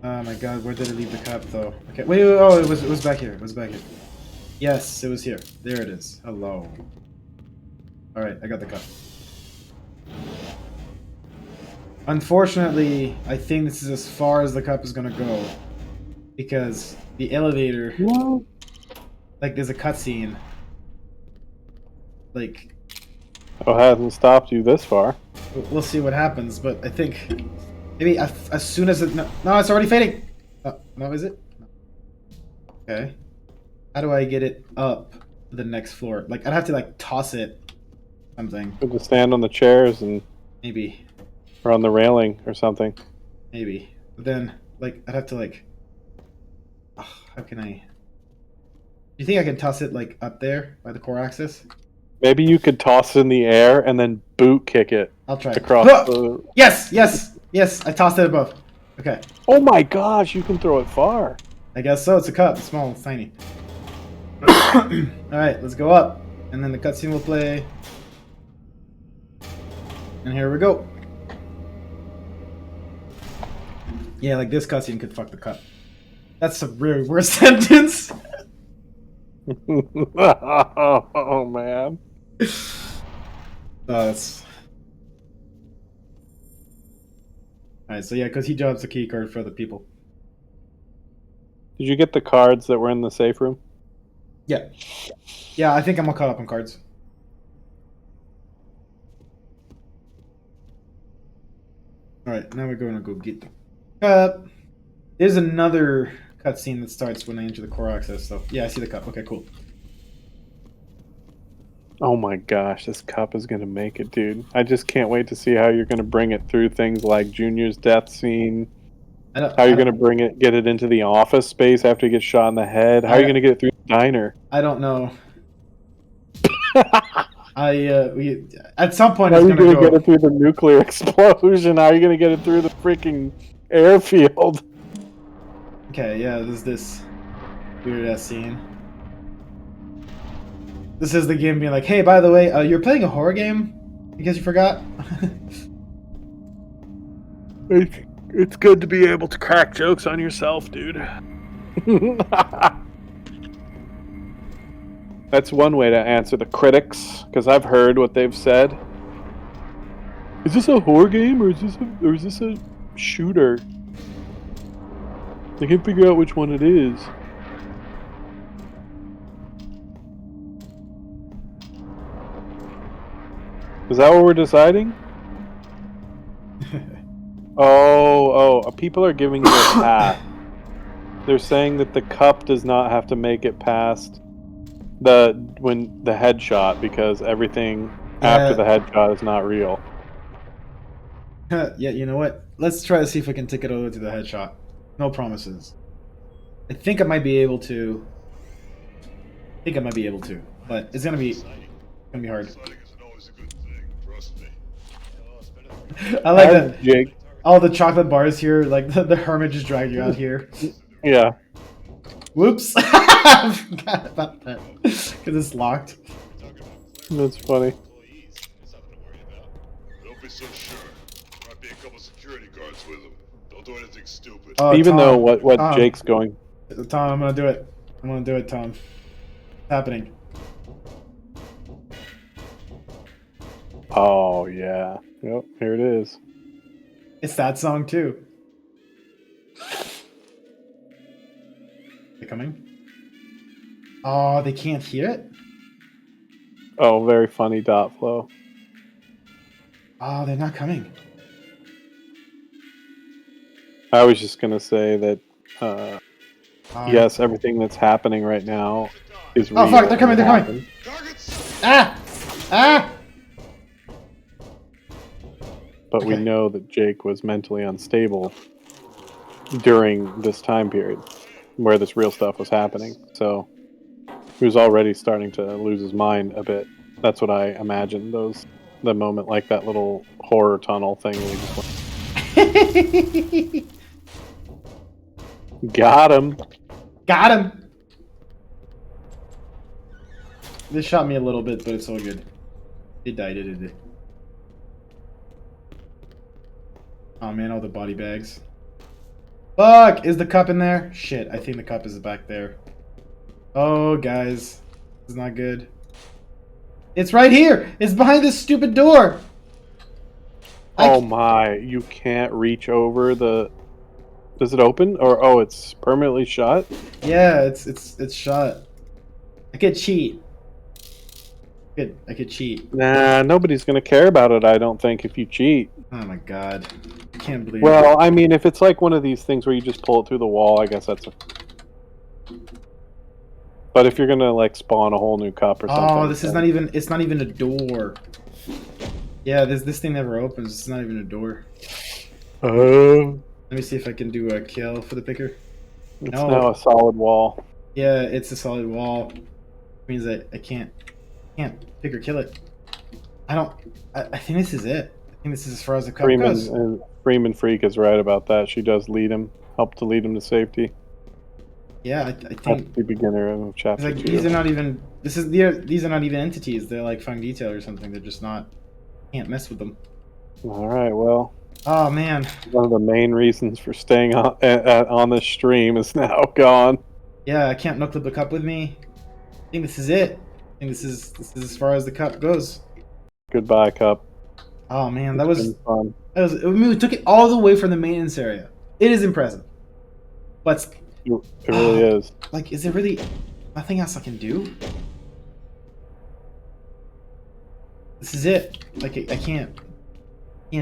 Oh my god, where did I leave the cup though? Okay, wait, oh, it was back here. It was back here. Yes, it was here. There it is. Hello. All right, I got the cup. Unfortunately, I think this is as far as the cup is gonna go, because the elevator. What? Like, there's a cutscene. Like, Oh, hasn't stopped you this far. We'll see what happens, but I think maybe as soon as it... No, it's already fading! No, is it? Okay. How do I get it up to the next floor? Like, I'd have to, like, toss it something. Could just stand on the chairs and... Maybe. Or on the railing or something. Maybe. But then, like, I'd have to, like... how can I... Do you think I can toss it, like, up there by the core axis? Maybe you could toss it in the air and then boot kick it. I'll try. Across the... Yes! Yes! Yes! I tossed it above. Okay. Oh my gosh, you can throw it far. I guess so. It's a cup. It's small. It's tiny. Alright, let's go up. And then the cutscene will play. And here we go. Yeah, like this cutscene could fuck the cup. That's a really worst sentence. Oh man. That's... Alright, so yeah, because he drops the key card for other people. Did you get the cards that were in the safe room? Yeah. Yeah, I think I'm all caught up on cards. Alright, now we're going to go get the cup. There's another cutscene that starts when I enter the core access, so yeah, I see the cup. Okay, cool. Oh my gosh, this cup is going to make it, dude. I just can't wait to see how you're going to bring it through things like Junior's death scene. How you're going to get it into the office space after he gets shot in the head. How are you going to get it through the diner? I don't know. At some point How it's are you going to get it through the nuclear explosion? How are you going to get it through the freaking airfield? Okay, yeah, there's this weird ass scene. This is the game being like, hey, by the way, you're playing a horror game? In case you forgot? It's good to be able to crack jokes on yourself, dude. That's one way to answer the critics, because I've heard what they've said. Is this a horror game or is this a shooter? I can't figure out which one it is. Is that what we're deciding? People are giving you a pass. They're saying that the cup does not have to make it past the headshot because everything after the headshot is not real. Yeah, you know what? Let's try to see if I can take it over to the headshot. No promises. I think I might be able to. But it's gonna be hard. I like that. Jake. All the chocolate bars here, like the hermit just dragged you out here. Yeah. Whoops. I forgot about that. Because it's locked. That's funny. Don't be so sure. Might be a couple security guards with them. Don't do anything stupid. Even Tom, though what Tom, Jake's going. Tom, I'm gonna do it. Tom. It's happening. Oh yeah. Yep, here it is. It's that song too. They're coming. Oh, they can't hear it? Oh, very funny dot flow. Oh, they're not coming. I was just gonna say that yes, everything that's happening right now is real. Oh fuck, they're coming. Ah! But we know that Jake was mentally unstable during this time period where this real stuff was happening. So he was already starting to lose his mind a bit. That's what I imagine. The moment like that little horror tunnel thing where he just went. Got him. They shot me a little bit, but it's all good. They died, it did. Oh man, all the body bags. Fuck! Is the cup in there? Shit, I think the cup is back there. Oh, guys. This is not good. It's right here! It's behind this stupid door! Oh my, you can't reach over the... Does it open? Or, oh, it's permanently shut? Yeah, it's shut. I could cheat. I could cheat. Nah, nobody's gonna care about it. I don't think if you cheat. Oh my god, I can't believe. Well, I mean, if it's like one of these things where you just pull it through the wall, I guess that's. But if you're gonna like spawn a whole new cup or something. Oh, this is not even. It's not even a door. Yeah, this thing never opens. It's not even a door. Oh. Let me see if I can do a kill for the picker. It's now a solid wall. Yeah, it's a solid wall. Means that I can't pick or kill it. I think this is it. I think this is as far as the cup goes. Freeman Freak is right about that. She does help to lead him to safety. Yeah, I think that's the beginner of chapter 2. These are not even. These are not even entities. They're like fun detail or something. They're just not. Can't mess with them. All right. Well. Oh man. One of the main reasons for staying on this stream is now gone. Yeah, I can't knuckle the cup with me. I think this is it. I think this is as far as the cup goes. Goodbye, cup. Oh man, that was fun. I mean, we took it all the way from the maintenance area. It is impressive, but it really is. Like, is there really nothing else I can do? This is it. Like, I can't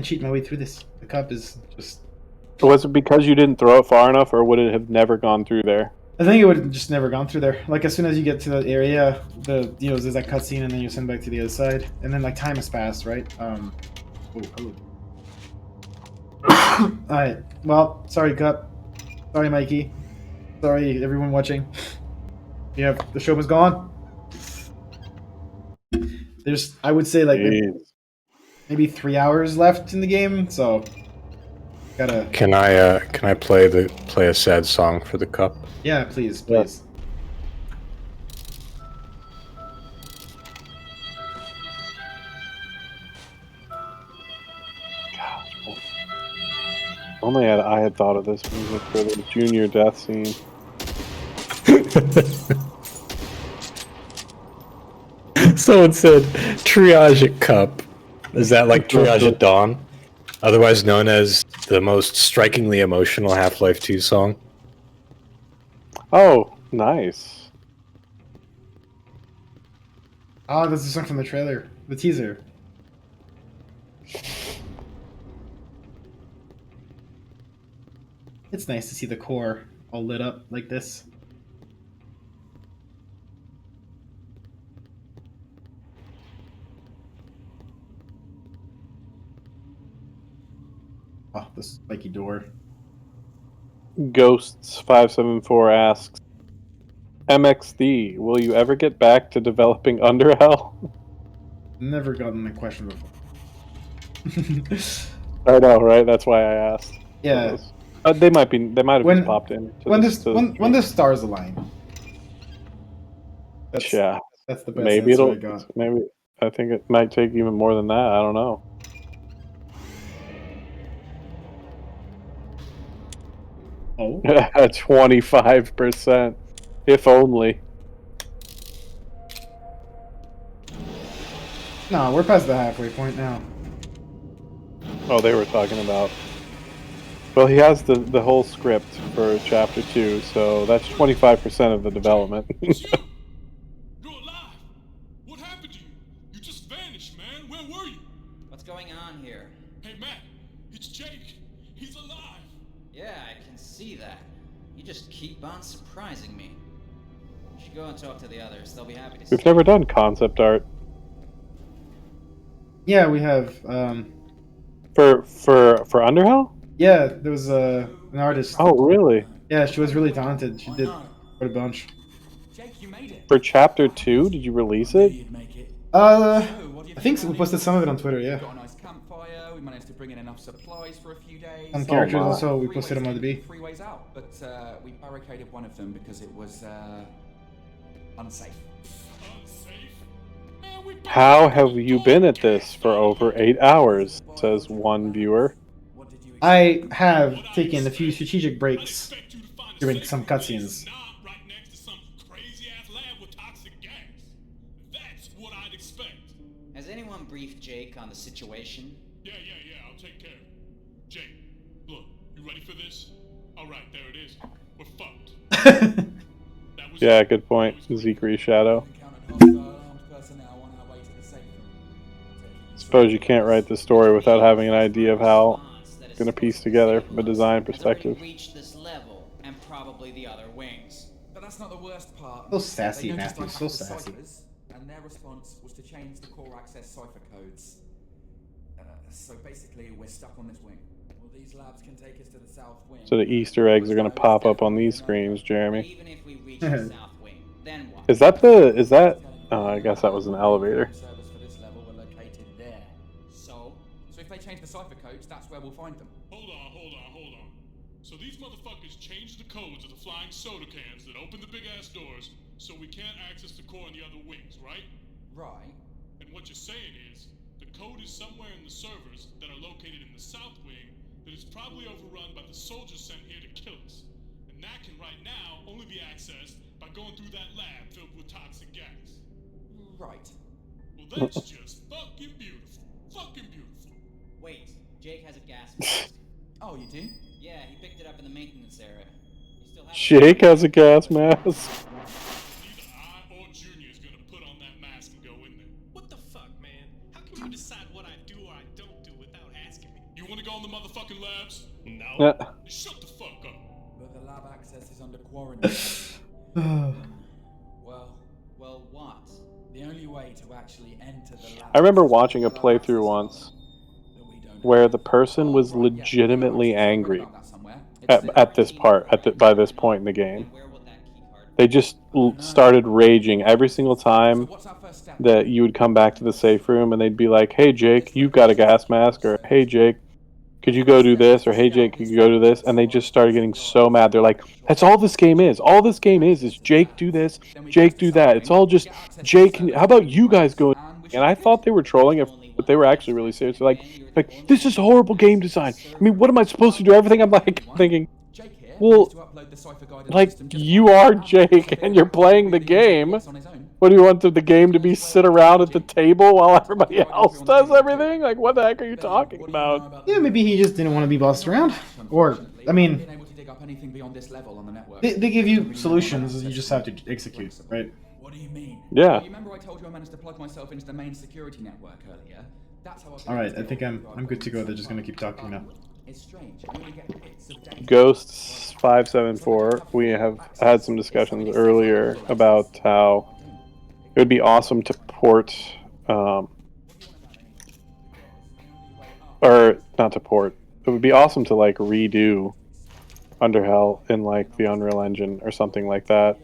cheat my way through this. The cup is just. Was it because you didn't throw it far enough, or would it have never gone through there? I think it would have just never gone through there. Like, as soon as you get to that area, there's that cutscene, and then you're sent back to the other side, and then like time has passed, right? Oh, hello. All right. Well, sorry, Cup. Sorry, Mikey. Sorry, everyone watching. Yeah, the show was gone. There's, I would say, like maybe 3 hours left in the game, so gotta. Can I play a sad song for the cup? Yeah, please. God, only I had thought of this music for the junior death scene. Someone said triage at cup. Is that like triage at dawn? Otherwise known as the most strikingly emotional Half-Life 2 song. Oh, nice. Oh, this is a song from the trailer, the teaser. It's nice to see the core all lit up like this. Oh, this spiky door. Ghosts574 asks, MXD, will you ever get back to developing Underhell? Never gotten a question before. I know, right? That's why I asked. Yeah. They might have just popped in. When the stars align. That's the best answer I got. Maybe I think it might take even more than that. I don't know. Oh. 25%. If only. No, we're past the halfway point now. Oh, they were talking about. Well, he has the whole script for chapter 2, so that's 25% of the development. You're alive! What happened to you? You just vanished, man. Where were you? What's going on here? Hey, Matt. It's Jake. He's alive. Yeah, I can see that. You just keep on surprising me. You should go and talk to the others. They'll be happy to see you. We've never done concept art. Yeah, we have. For Underhell? Yeah, there was an artist. Oh, really? Yeah, she was really talented. She did quite a bunch. Jake, you made it. For chapter 2, did you release it? I think we posted some of it on Twitter. Yeah. Got a nice campfire. We managed to bring in enough supplies for a few days. Some characters also we posted them on the B. 3 ways out, but we barricaded one of them because it was unsafe. How have you been at this for over 8 hours? Says one viewer. I have taken a few strategic breaks during some cutscenes. Has anyone briefed Jake on the situation? Yeah, I'll take care of it. Jake, look, you ready for this? Alright, there it is. We're fucked. Yeah, good point. Zekri Shadow. Personnel on our way to suppose you can't write the story without having an idea of how it's going to piece together from a design perspective. Reach this level and probably the other wings. But that's not the worst part. So sassy, They noticed Matthew, I so hacked the sassy. ciphers, and their response was to change the core access cipher codes. So basically, we're stuck on this wing. Well, these labs can take us to the south wing. So the Easter eggs are going to pop up on these screens, Jeremy. Even if we reach the south wing, then what? Is that? Oh, I guess that was an elevator. Servers for this level were located there. So if they change the cipher codes, that's where we'll find them. Hold on. So these motherfuckers changed the codes of the flying soda cans that open the big ass doors, so we can't access the core in the other wings, right? Right. And what you're saying is, the code is somewhere in the servers that are located in the south wing that is probably overrun by the soldiers sent here to kill us. And that can right now only be accessed by going through that lab filled with toxic gas. Right. Well, that's just fucking beautiful. Fucking beautiful. Wait, Jake has a gas mask. Oh, you do? Yeah, he picked it up in the maintenance area. You still have Jake has a gas mask. Neither I or Junior's gonna put on that mask and go in there. What the fuck, man? How can you decide what I do or I don't do without asking me? You wanna go in the motherfucking labs? No. Yeah. Shut the fuck up. But the lab access is under quarantine. Well, what? The only way to actually enter the lab. I remember watching a playthrough once where the person was legitimately angry at this part, by this point in the game. They just started raging every single time that you would come back to the safe room, and they'd be like, "Hey Jake, you've got a gas mask," or "Hey Jake, could you go do this?" or "Hey Jake, could you go do this?" And they just started getting so mad. They're like, "That's all this game is. All this game is Jake do this, Jake do that. It's all just Jake. How about you guys go?" And I thought they were trolling it, but they were actually really serious. They're like, "This is horrible game design. I mean, what am I supposed to do?" Everything. I'm like thinking, well, like, you are Jake and you're playing the game. What do you want the game to be, sit around at the table while everybody else does everything? Like, what the heck are you talking about? Yeah, maybe he just didn't want to be bossed around. Or, I mean, they give you solutions, you just have to execute, right? What do you mean? Yeah. You remember I told you I managed to plug myself into the main security network earlier? That's how I Alright, I think I'm good to go. They're just gonna keep talking now. It's strange. You only get bits of data. Ghosts 574. We have had some discussions earlier about how it would be awesome to port, or not to port. It would be awesome to like redo Underhell in like the Unreal Engine or something like that,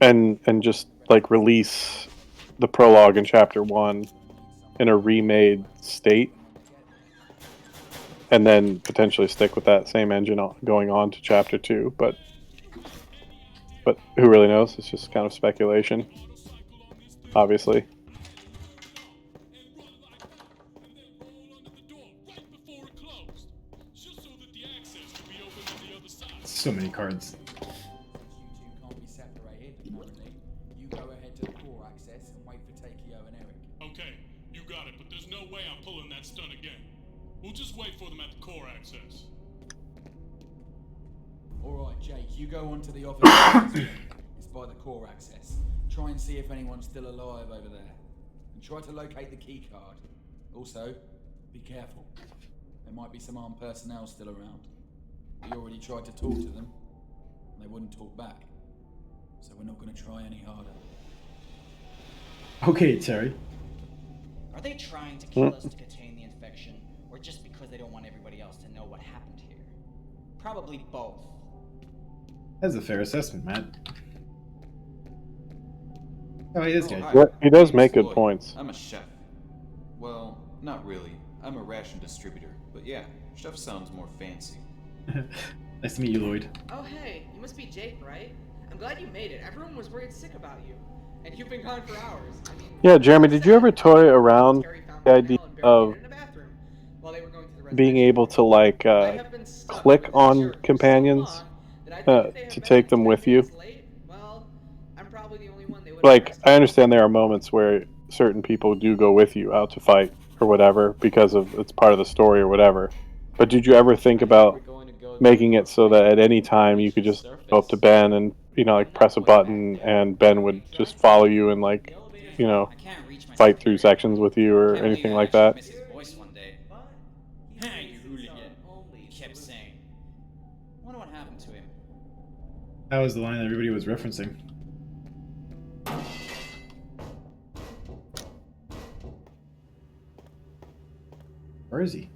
and just like release the prologue in Chapter 1 in a remade state. And then potentially stick with that same engine going on to Chapter 2, but who really knows? It's just kind of speculation, obviously. So many cards. Can't be separated, apparently. You go ahead to the core access and wait for Takeo and Eric. Okay, you got it, but there's no way I'm pulling that stunt again. We'll just wait for them at the core access. Alright, Jake, you go onto the office. It's by the core access. Try and see if anyone's still alive over there. And try to locate the key card. Also, be careful. There might be some armed personnel still around. We already tried to talk to them, and they wouldn't talk back. So we're not going to try any harder. Okay, Terry. Are they trying to kill us to contain the infection, or just because they don't want everybody else to know what happened here? Probably both. That's a fair assessment, Matt. Oh, he is good. He does make good points. I'm a chef. Well, not really. I'm a ration distributor. But yeah, chef sounds more fancy. Nice to meet you, Lloyd. Oh hey, you must be Jake, right? I'm glad you made it. Everyone was worried sick about you. And you've been gone for hours. I mean, Yeah, Jeremy, did you ever toy around the idea of being able to like click on companions to take them with you? Like, I understand there are moments where certain people do go with you out to fight or whatever because of it's part of the story or whatever. But did you ever think about making it so that at any time you could just go up to Ben and, you know, like press a button and Ben would just follow you and like you know, I can't reach my fight through sections with you or anything like that. miss his voice one day. Hey, you hooligan. He kept saying. I wonder what happened to him. That was the line that everybody was referencing. Where is he?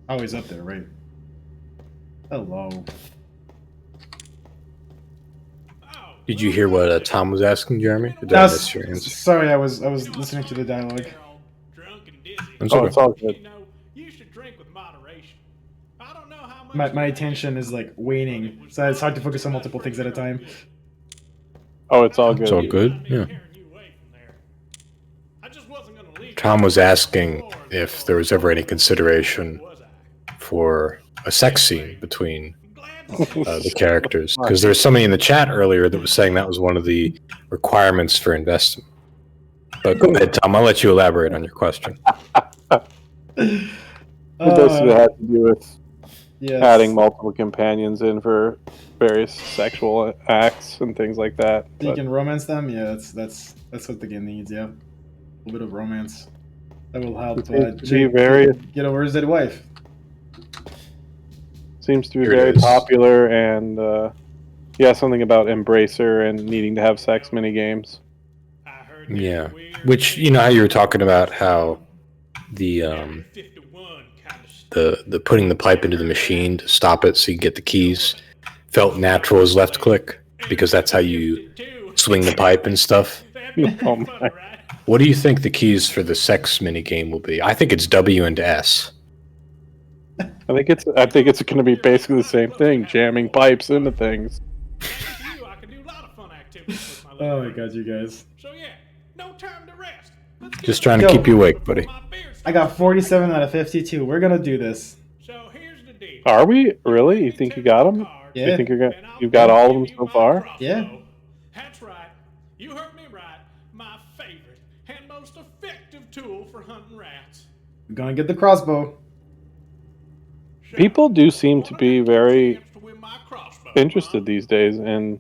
Oh, he's up there, right? Hello. Did you hear what Tom was asking, Jeremy? Or did I That's- miss your answer? Sorry, I was listening to the dialogue. It's Oh, okay. it's all good. You should drink with moderation. I don't know how much. My attention is like waning, so it's hard to focus on multiple things at a time. Oh, it's all good. It's all good. Yeah. I just wasn't gonna leave. Tom was asking if there was ever any consideration for a sex scene between the characters, because there was somebody in the chat earlier that was saying that was one of the requirements for investment. But go ahead, Tom. I'll let you elaborate on your question. It basically had to do with Yes. adding multiple companions in for various sexual acts and things like that. You But can romance them. Yeah, that's what the game needs. Yeah, a little bit of romance that will help It seems to be Jake very- get over his dead wife. seems to be Here it very is. popular, and yeah, something about Embracer and needing to have sex mini games. Yeah, which you know how you were talking about how the putting the pipe into the machine to stop it so you can get the keys felt natural as left click because that's how you swing the pipe and stuff. Oh my. What do you think the keys for the sex mini game will be? I think it's W and S. I think it's going to be basically the same thing, jamming pipes into things. Oh my god, you guys! So yeah, no time to rest. Just trying to Yo. keep you awake, buddy. I got 47 out of 52. We're gonna do this. So here's the deal. Are we really? You think you got them? Yeah. You think you've got all of them so far? Yeah. That's right. You heard me right. My favorite and most effective tool for hunting rats. We're gonna get the crossbow. People do seem to be very interested these days in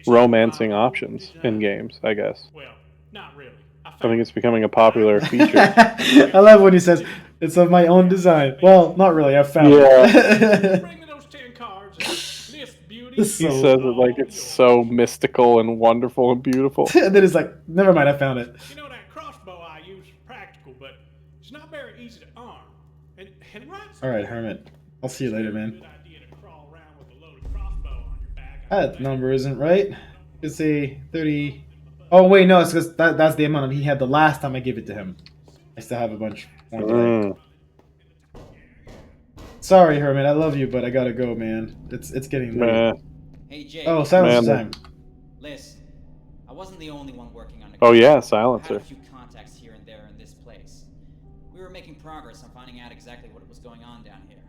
romancing options in games, I guess. Well, not really. I think it's becoming a popular feature. I love when he says it's of my own design. Well, not really. I found it. Bring me those 10 cards and list beauty. He says it like it's so mystical and wonderful and beautiful. And then it's like, never mind. I found it. You know that crossbow I use is practical, but it's not very easy to arm. And rats. All right, Hermit. I'll see you later, man. That number isn't right. It's a 30. Oh wait, no, it's because that's the amount he had the last time I gave it to him. I still have a bunch more. Mm. Sorry, Hermit. I love you, but I gotta go, man. It's getting late. Meh. Hey, Jake. Oh, silence time. Listen, I wasn't the only one working on it. Oh yeah, I had silencer. a few contacts here and there in this place. We were making progress on finding out exactly what was going on down here.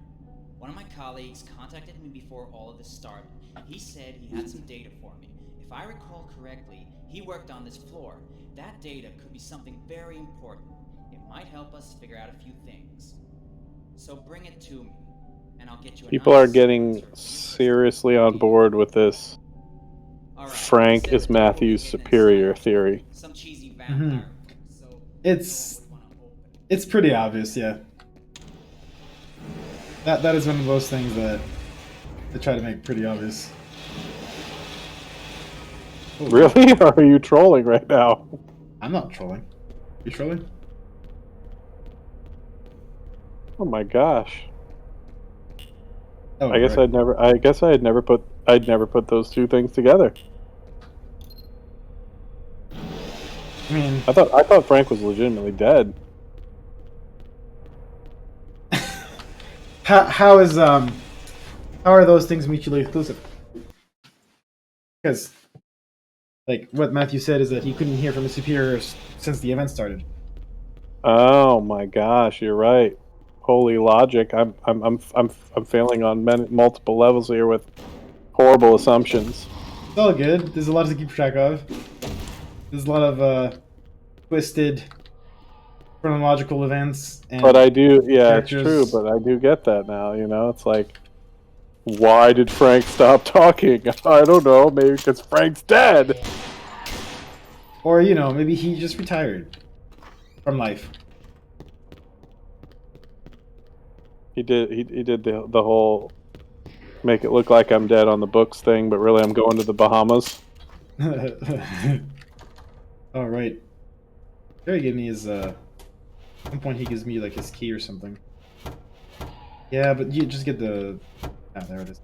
One of my colleagues contacted me before all of this started. He said he had some data for me. If I recall correctly, he worked on this floor. That data could be something very important. It might help us figure out a few things. So bring it to me, and I'll get you. People are getting seriously on board with this Frank is Matthew's superior theory. Some cheesy Mm-hmm. It's pretty obvious, yeah. That is one of those things that they try to make pretty obvious. Oh, Really? Or are you trolling right now? I'm not trolling. You trolling? Oh my gosh. Oh, I guess right. I'd never put those two things together. I mean, I thought Frank was legitimately dead. how are those things mutually exclusive? Because, like, what Matthew said is that he couldn't hear from his superiors since the event started. Oh my gosh, you're right. Holy logic! I'm failing on multiple levels here with horrible assumptions. It's all good. There's a lot to keep track of. There's a lot of twisted chronological events. And But I do, yeah, it's characters. true. But I do get that now. You know, it's like, why did Frank stop talking? I don't know. Maybe because Frank's dead. Or, you know, maybe he just retired from life. He did the whole make it look like I'm dead on the books thing, but really I'm going to the Bahamas. All right. Jerry gave me his, at some point he gives me, like, his key or something. Yeah, but you just get the... Ah, there it is.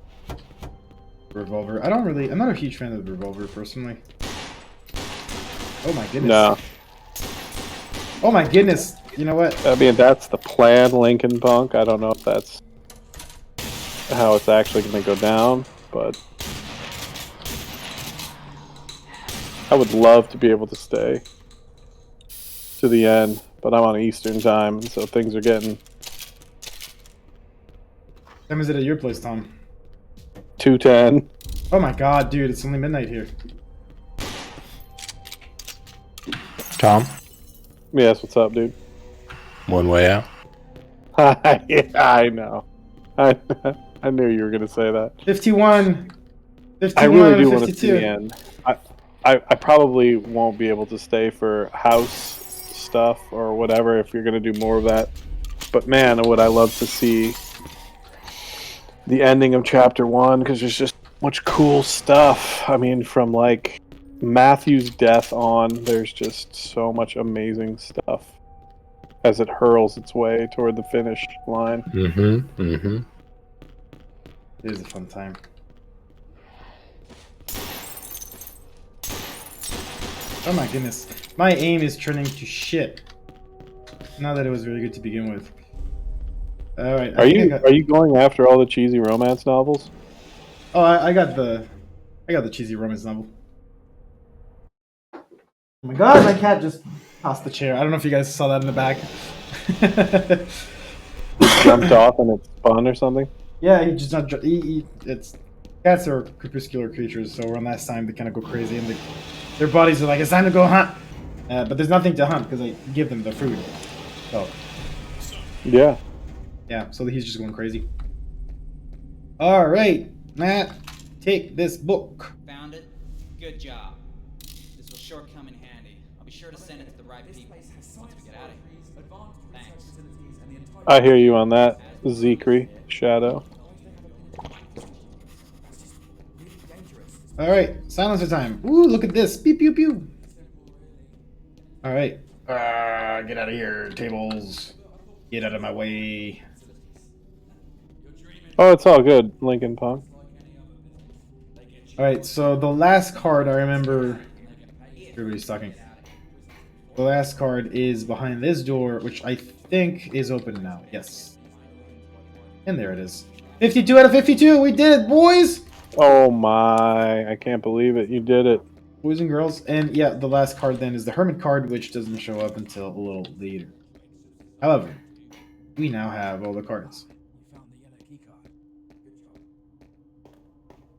Revolver. I'm not a huge fan of the revolver, personally. Oh my goodness. No. Oh my goodness. You know what? I mean, that's the plan, Lincoln Punk. I don't know if that's how it's actually going to go down, but I would love to be able to stay to the end, but I'm on Eastern time, and so things are getting... What time is it at your place, Tom? 2:10. Oh my god, dude, it's only midnight here. Tom? Yes, what's up, dude? One way out. Yeah, I know. I knew you were going to say that. 51. 51 I really do want to 52. see the end. I probably won't be able to stay for house stuff or whatever if you're going to do more of that. But man, would I love to see the ending of Chapter 1, because there's just much cool stuff. I mean, from like Matthew's death on, there's just so much amazing stuff as it hurls its way toward the finish line. It is a fun time. Oh my goodness. My aim is turning to shit. Not that it was very good to begin with. Alright. Are you going after all the cheesy romance novels? Oh, I got the cheesy romance novel. Oh my god, my cat just tossed the chair. I don't know if you guys saw that in the back. Jumped off and it spun or something? Yeah, he just not. It's cats are crepuscular creatures, so around that time they kind of go crazy and their bodies are like, it's time to go hunt. But there's nothing to hunt because I give them the food. So yeah, so he's just going crazy. All right, Matt, take this book. Found it? Good job. This will sure come in handy. I'll be sure to send it to the right people once we get out of here. Thanks. I hear you on that, Zekri Shadow. All right, silencer time. Ooh, look at this. Pew pew pew. All right, get out of here, tables. Get out of my way. Oh, it's all good, Lincoln Punk. All right, so the last card I remember. Everybody's talking. The last card is behind this door, which I think is open now. Yes. And there it is. 52 out of 52. We did it, boys. Oh my, I can't believe it. You did it. Boys and girls. And yeah, the last card then is the Hermit card, which doesn't show up until a little later. However, we now have all the cards.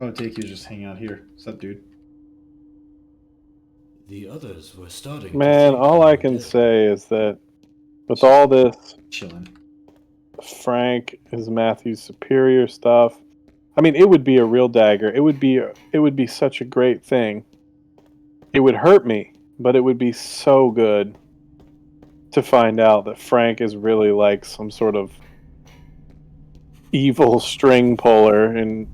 Oh, Takey's just hanging out here. What's up, dude? The others were starting. Man, all I can say is that with all this chilling, Frank is Matthew's superior stuff. I mean, it would be a real dagger. It would be such a great thing. It would hurt me, but it would be so good to find out that Frank is really like some sort of evil string puller and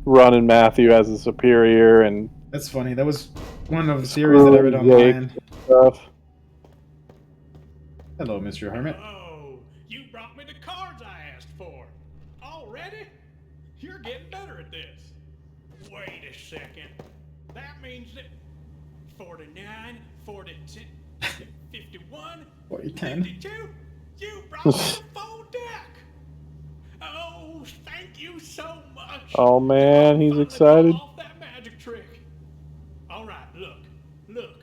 running Matthew as a superior. And that's funny. That was one of the theories that I read online. Stuff. Hello, Mr. Hermit. Oh, you brought me the cards I asked for. Already? You're getting better at this. Wait a second. That means that 49, 42, 51, 52? You brought me the full deck. Oh, thank you so much. Oh man, he's excited. That magic trick. All right, look.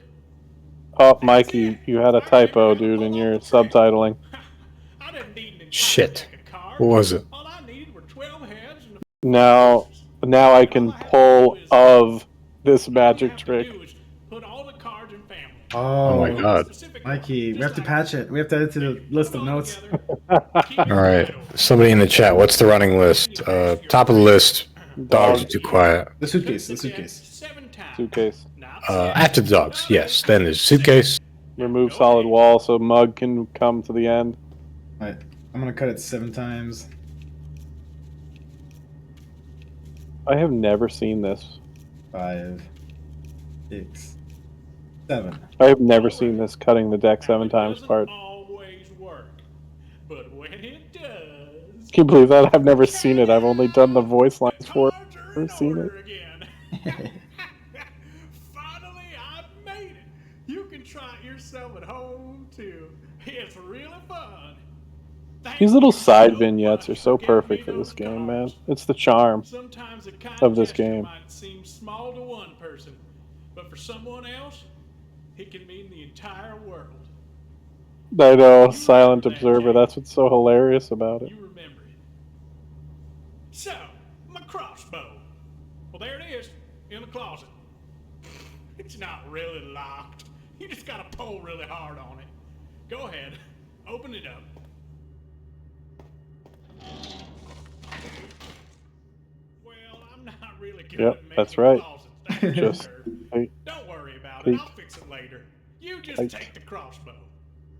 Oh, Mikey, you had a typo, dude, in your subtitling. Shit. What was it? Now I can pull of this magic trick. Oh my god. Mikey, we have to patch it. We have to add it to the list of notes. Alright. Somebody in the chat, what's the running list? Top of the list, dogs are too quiet. The suitcase. Suitcase. After the dogs, yes. Then there's suitcase. Remove solid wall so Mug can come to the end. Alright, I'm gonna cut it 7 times. I have never seen this. 5, 6, 7. I have never seen this cutting the deck 7 times part. Always work. But when it does, Can you believe that? I've never seen it. I've only done the voice lines for it. I've never seen it. finally I made it. You can try it yourself at home too. It's really fun. These little side vignettes are so perfect for this game, man. It's the charm Sometimes a kind of this gesture game. might seem small to one person, but for someone else, it can mean the entire world. I know, Silent Observer. That's what's so hilarious about it. You remember it. So, my crossbow. Well, there it is, in the closet. It's not really locked. You just gotta pull really hard on it. Go ahead, open it up. Well, I'm not really good Yep, at making that's right. closets. That's Just her. Don't worry about it. I'll fix it later. You just take the crossbow.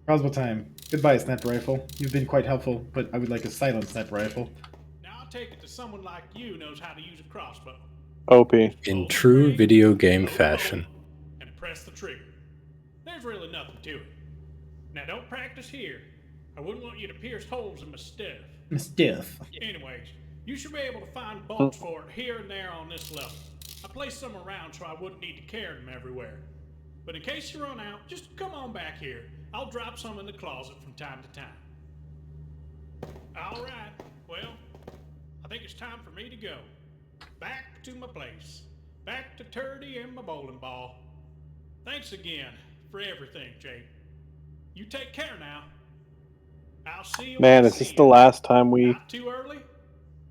Crossbow time. Goodbye, sniper rifle. You've been quite helpful, but I would like a silent sniper rifle. Now I'll take it to someone like you knows how to use a crossbow. OP. In true video game fashion. And press the trigger. There's really nothing to it. Now don't practice here. I wouldn't want you to pierce holes in my stuff. My stuff. Anyways, you should be able to find bolts for it here and there on this level. I placed some around so I wouldn't need to carry them everywhere. But in case you run out, just come on back here. I'll drop some in the closet from time to time. Alright, well, I think it's time for me to go. Back to my place. Back to Turdy and my bowling ball. Thanks again for everything, Jake. You take care now. I'll see you. Man, is this the last time we Not too early,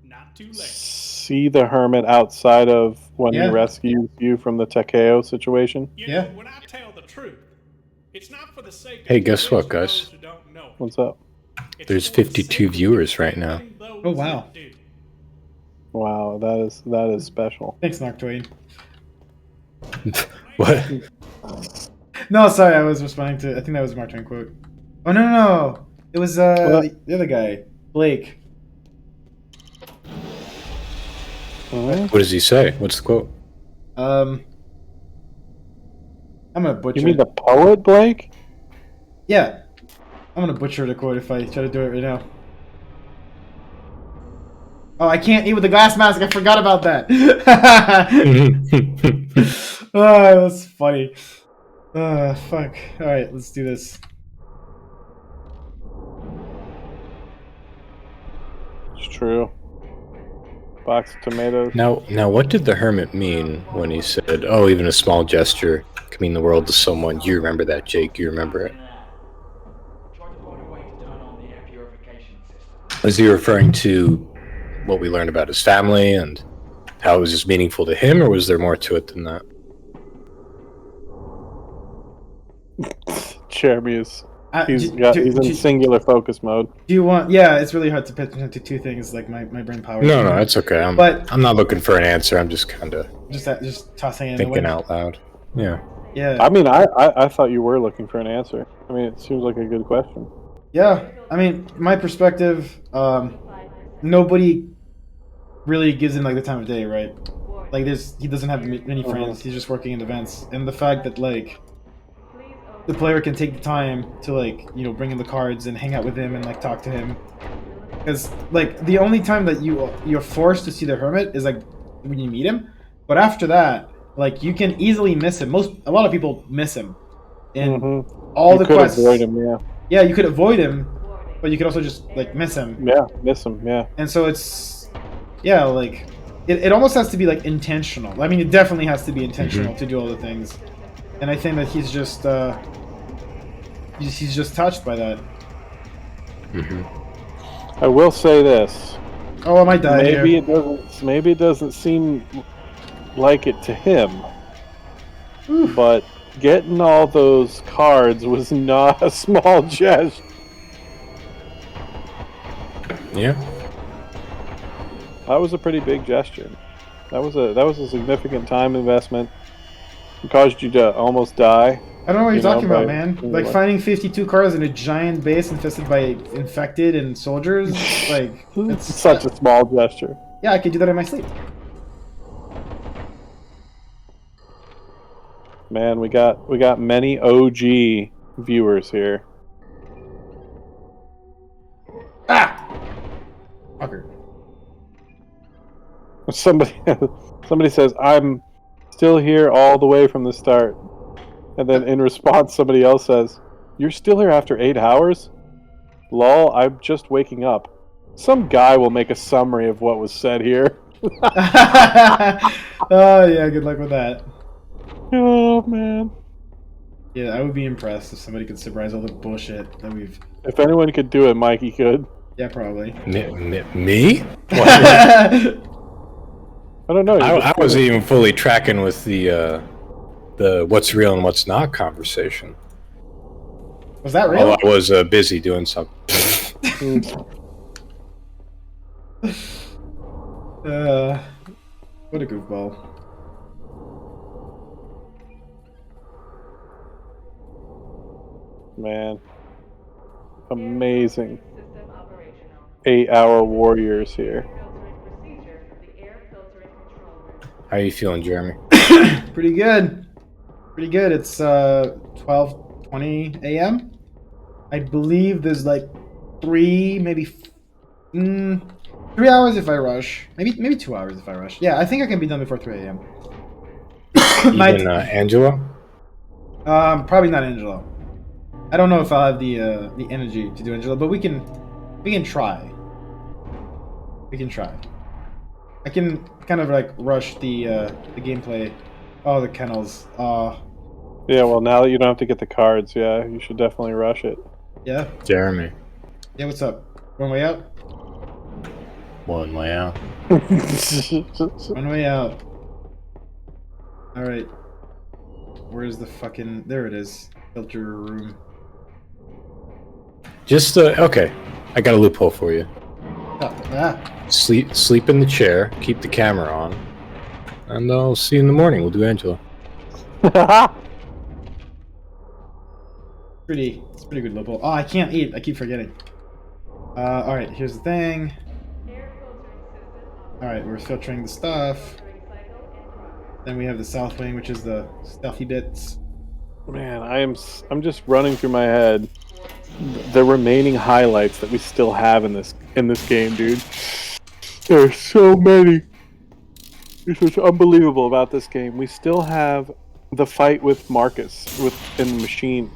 not too late. see the hermit outside of when Yeah. he rescues you from the Takeo situation? You know, when I tell the truth, it's not for the sake of Hey, guess what, guys? What's up? There's 52 viewers right now. Oh, wow. Wow, that is special. Thanks, Mark Twain. What? No, sorry, I was responding to. I think that was a Mark Twain quote. Oh no! It was the other guy, Blake. What does he say? What's the quote? I'm gonna butcher. You mean the poet, Blake? Yeah, I'm gonna butcher the quote if I try to do it right now. Oh, I can't eat with the glass mask. I forgot about that. Oh, that's funny. Fuck. All right, let's do this. It's true. Box of tomatoes. Now, what did the hermit mean when he said, "Oh, even a small gesture can mean the world to someone"? You remember that, Jake? You remember it? Was he referring to what we learned about his family and how it was just meaningful to him, or was there more to it than that? Jeremy is he's in do- singular focus mode. Do you want? Yeah, it's really hard to pay attention to two things. Like my brain power. No, that's okay. I'm not looking for an answer. I'm just kind of just tossing it in thinking the wind. out loud. Yeah. Yeah. I mean, I thought you were looking for an answer. I mean, it seems like a good question. Yeah, I mean, my perspective, nobody really gives him like the time of day, right? Like, he doesn't have many friends. He's just working in events, and the fact that like the player can take the time to like bring in the cards and hang out with him and like talk to him, because like the only time that you're forced to see the hermit is like when you meet him, but after that, like you can easily miss him. A lot of people miss him in all the quests. Avoid him, yeah. Yeah, you could avoid him, but you could also just like miss him. Yeah, miss him, yeah. And so it's, yeah, like it almost has to be like intentional. I mean, it definitely has to be intentional to do all the things. And I think that he's just touched by that. I will say this. Oh, I might die here. Maybe it doesn't seem like it to him. But getting all those cards was not a small gesture. Yeah. That was a pretty big gesture. That was a significant time investment. It caused you to almost die. I don't know what you're talking about, man. by- Like finding 52 cars in a giant base infested by infected and soldiers. Like it's such a small gesture. Yeah, I could do that in my sleep. Man, we got many OG viewers here. Fucker. Somebody says, I'm still here all the way from the start. And then in response, somebody else says, you're still here after 8 hours? Lol, I'm just waking up. Some guy will make a summary of what was said here. Oh, yeah, good luck with that. Oh, man. Yeah, I would be impressed if somebody could summarize all the bullshit that we've... If anyone could do it, Mikey could. Yeah, probably. Me? I don't know. I wasn't even fully tracking with the what's real and what's not conversation. Was that real? I was busy doing something. What a goofball. Man. Amazing. 8-hour warriors here. How are you feeling, Jeremy? Pretty good. Pretty good. It's 12:20 a.m. I believe there's like 3 hours if I rush. Maybe 2 hours if I rush. Yeah, I think I can be done before 3 a.m. Even Angelo? Probably not Angelo. I don't know if I'll have the energy to do Angelo, but we can try. We can try. I can kind of like rush the gameplay. Oh, the kennels. Yeah, well, now that you don't have to get the cards, yeah, you should definitely rush it. Yeah. Jeremy. Yeah, what's up? One way out? One way out. One way out. Alright. Where's the fucking... There it is. Filter room. Just, okay. I got a loophole for you. Sleep in the chair, keep the camera on, and I'll see you in the morning. We'll do Angelo. It's pretty good loophole. Oh, I can't eat. I keep forgetting. Alright, here's the thing. Alright, we're filtering the stuff. Then we have the south wing, which is the stuffy bits. Man, I'm just running through my head the remaining highlights that we still have in this game, dude. There's so many. It's just unbelievable about this game. We still have the fight with Marcus in the machine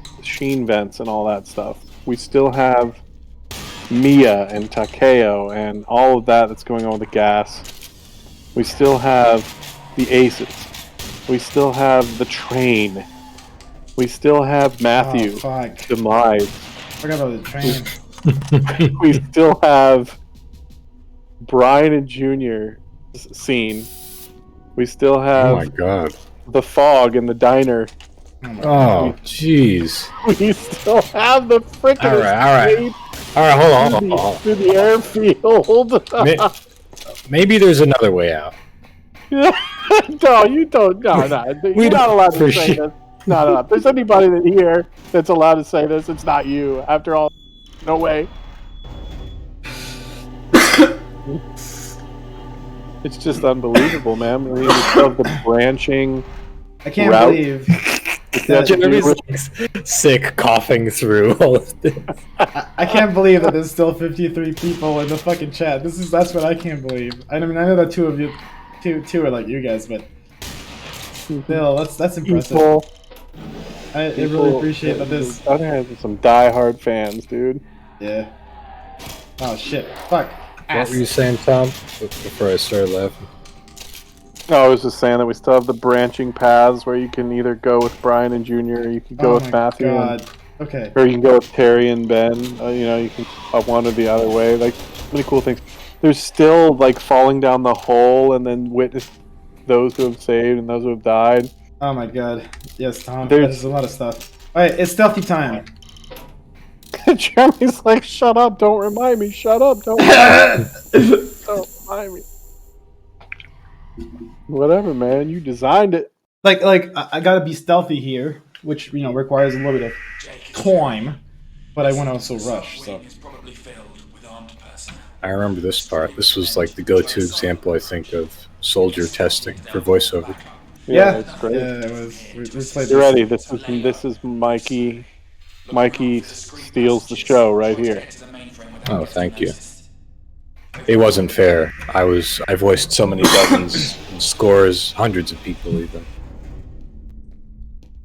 vents and all that stuff. We still have Mia and Takeo and all of that's going on with the gas. We still have the aces. We still have the train. We still have Matthew demise. Forgot about the train. We still have Brian and Junior scene. We still have Oh my god. the fog in the diner. Oh, jeez. We still have the frickin' Alright, hold on. to the airfield. Maybe there's another way out. No, you don't. No. You're not allowed to say this. No. If there's anybody here that's allowed to say this, it's not you. After all, no way. It's just unbelievable, man. We have the branching. I can't route. believe. Jeremy's like sick, coughing through all of this. I can't believe that there's still 53 people in the fucking chat. That's what I can't believe. I mean, I know that two are like you guys, but still, that's impressive. I really appreciate that this. I have some diehard fans, dude. Yeah. Oh shit! Fuck. What were you saying, Tom? Before I started laughing. No, I was just saying that we still have the branching paths where you can either go with Brian and Junior, or you can go with Matthew. Okay. Or you can go with Terry and Ben. You can up one or the other way. Like, many cool things. There's still like falling down the hole and then witness those who have saved and those who have died. Oh my god. Yes, Tom. There's There's a lot of stuff. Alright, it's stealthy time. Jeremy's like, shut up, don't remind me. Shut up, don't remind me. Don't remind me. Whatever, man. You designed it. I gotta be stealthy here, which requires a little bit of time, but I want to also rush. So I remember this part. This was like the go-to example, I think, of soldier testing for voiceover. Yeah, it's great. Yeah, it was. We played You're ready. This is Mikey. Mikey steals the show right here. Oh, thank you. It wasn't fair. I voiced so many dozens, scores, hundreds of people even.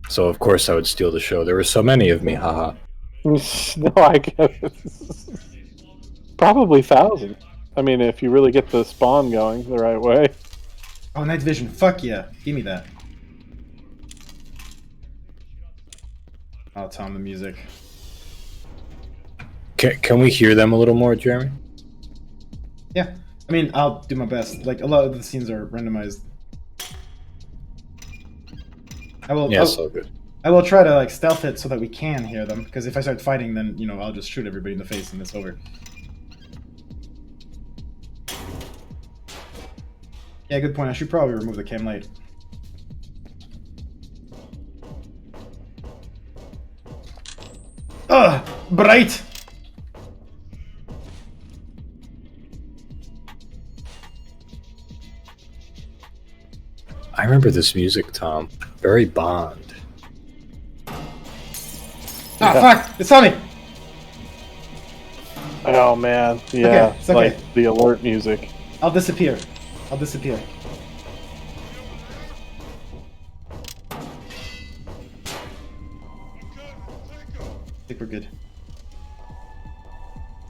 So of course I would steal the show. There were so many of me, haha. No, I get it. Probably thousands. I mean, if you really get the spawn going the right way. Oh, night vision. Fuck yeah. Give me that. I'll Tom the music. Can we hear them a little more, Jeremy? Yeah. I mean, I'll do my best. Like, a lot of the scenes are randomized. Yeah, so good. I will try to, like, stealth it so that we can hear them, because if I start fighting, then, I'll just shoot everybody in the face and it's over. Yeah, good point. I should probably remove the cam light. Ugh! Bright! I remember this music, Tom. Very Bond. Ah, fuck! It's on me! Oh man, yeah, Okay, it's okay. like the alert music. I'll disappear. I'll disappear. I think we're good.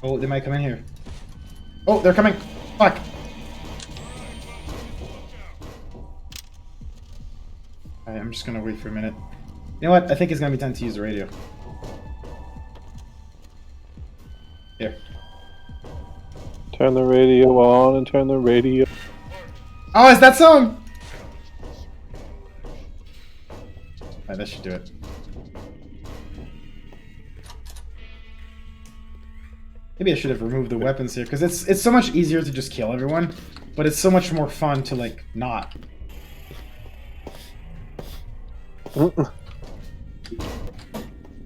Oh, they might come in here. Oh, they're coming! Fuck! Alright, I'm just gonna wait for a minute. You know what? I think it's gonna be time to use the radio. Here. Turn the radio on and turn the radio. Oh, it's that song! Alright, that should do it. Maybe I should have removed the weapons here, because it's so much easier to just kill everyone, but it's so much more fun to, like, not.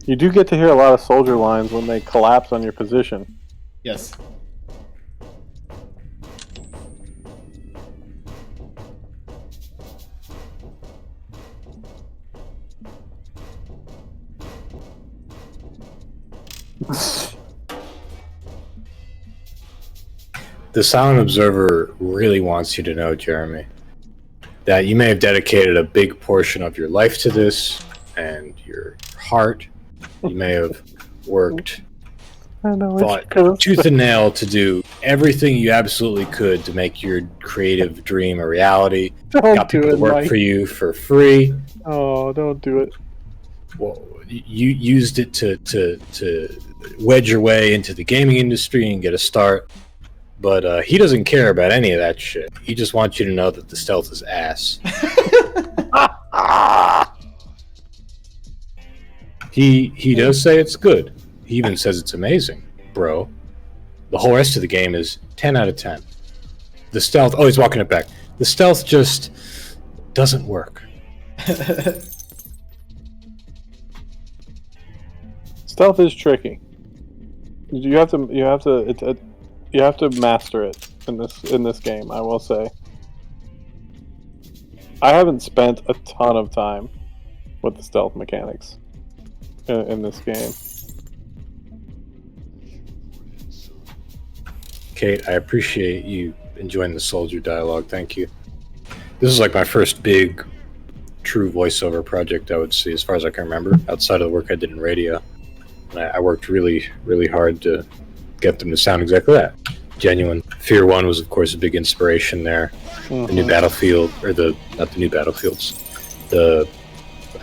You do get to hear a lot of soldier lines when they collapse on your position. Yes. The Silent Observer really wants you to know, Jeremy, that you may have dedicated a big portion of your life to this and your heart. You may have worked, fought tooth and nail to do everything you absolutely could to make your creative dream a reality. Got people to work for you for free. Oh, don't do it. Well, you used it to wedge your way into the gaming industry and get a start. But he doesn't care about any of that shit. He just wants you to know that the stealth is ass. He does say it's good. He even says it's amazing, bro. The whole rest of the game is 10 out of 10. The stealth... Oh, he's walking it back. The stealth just doesn't work. Stealth is tricky. You have to master it in this game, I will say. I haven't spent a ton of time with the stealth mechanics in this game. Kate, I appreciate you enjoying the soldier dialogue. Thank you. This is like my first big, true voiceover project, I would say, as far as I can remember, outside of the work I did in radio. And I worked really, really hard to get them to sound exactly that. Genuine. Fear 1 was, of course, a big inspiration there. The new Battlefield, or not the new Battlefields,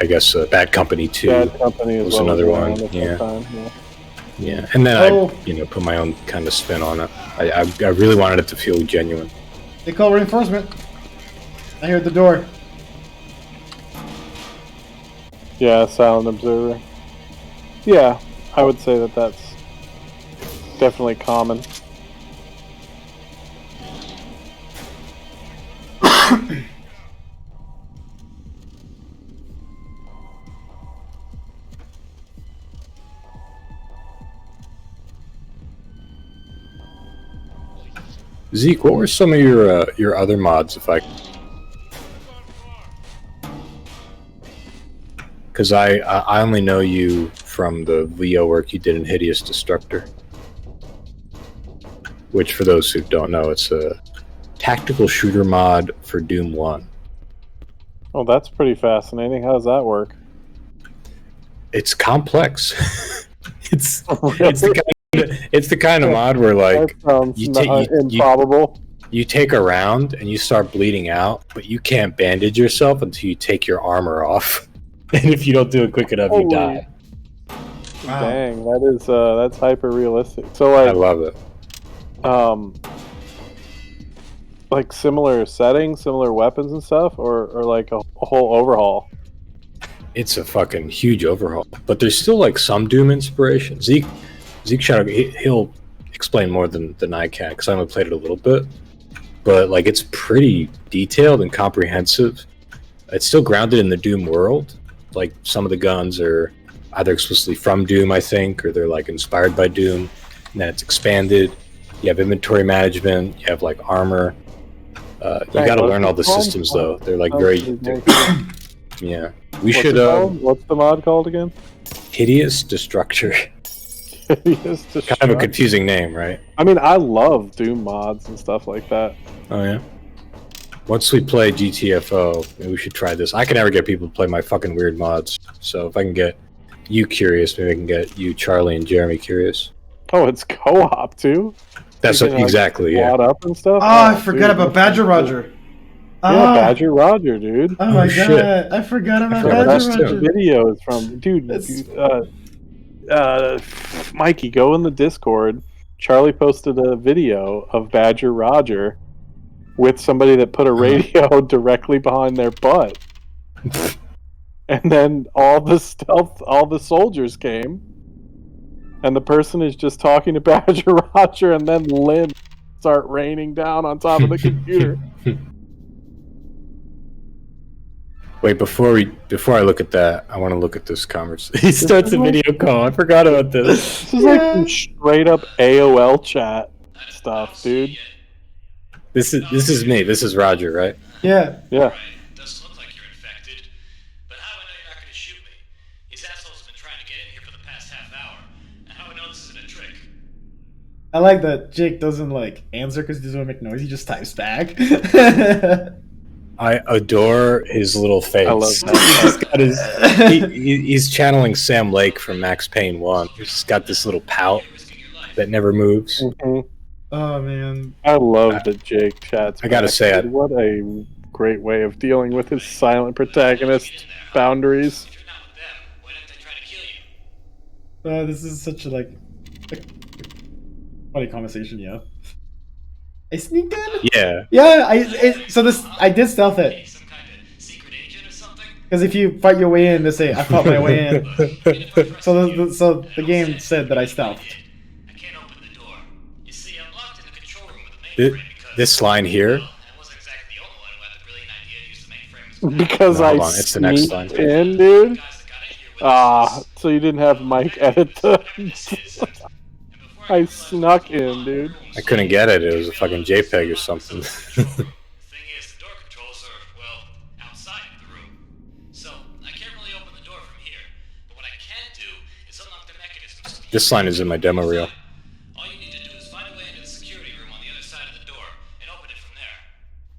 I guess, Bad Company 2 Bad Company was another one. Yeah. And then I put my own kind of spin on it. I really wanted it to feel genuine. They call reinforcement. I heard the door. Yeah, Silent Observer. Yeah, I would say that that's definitely common. Zeke, what were some of your other mods? If I, because I only know you from the VO work you did in Hideous Destructor, which for those who don't know, it's a tactical shooter mod for Doom 1. Oh, that's pretty fascinating. How does that work? It's complex. it's the kind of mod where like improbable. You take a round and you start bleeding out, but you can't bandage yourself until you take your armor off. And if you don't do it quick enough, you die. Wow. Dang, that's hyper realistic. So like, I love it. Like similar settings, similar weapons and stuff, or like a whole overhaul. It's a fucking huge overhaul, but there's still like some Doom inspiration. Zeke Shadow, he'll explain more than I can because I only played it a little bit, but like it's pretty detailed and comprehensive. It's still grounded in the Doom world. Like some of the guns are either explicitly from Doom, I think, or they're like inspired by Doom, and then it's expanded. You have inventory management, you have like armor. You got to learn all the systems though. They're like very yeah. What's the mod called again? Hideous Destructor. Hideous Destructor. Kind of a confusing name, right? I mean, I love Doom mods and stuff like that. Oh yeah. Once we play GTFO, maybe we should try this. I can never get people to play my fucking weird mods. So if I can get you curious, maybe I can get you, Charlie, and Jeremy curious. Oh, it's co-op too? That's what, exactly, yeah. Up and stuff? Oh, I forgot about Badger Roger. Yeah, Badger Roger, dude. Oh my god, I forgot about Badger Roger. Video is from, dude. Mikey, go in the Discord. Charlie posted a video of Badger Roger with somebody that put a radio directly behind their butt, and then all the soldiers came, and the person is just talking to Badger Roger, and then limbs start raining down on top of the computer. Wait, before I look at that, I want to look at this conversation. He starts a video call. I forgot about this. This is like some straight up AOL chat stuff, dude. This is me. This is Roger, right? Yeah. Yeah. I like that Jake doesn't like answer because he doesn't want to make noise. He just types back. I adore his little face. I love that. He's channeling Sam Lake from Max Payne 1. He's just got this little pout that never moves. Mm-hmm. Oh man, I love that Jake chats. I gotta say it. What a great way of dealing with his silent protagonist boundaries. This is such a funny conversation, yeah. I sneaked in? Yeah. Yeah, I did stealth it. Because if you fight your way in, they say, I fought my way in. So the game said that I stealthed. This line here. Because no, I it's the next line. In, dude? So you didn't have Mike edit the... I snuck in, dude. I couldn't get it. It was a fucking JPEG or something. This line is in my demo reel. All you need to do is find a way into the security room on the other side of the door and open it from there.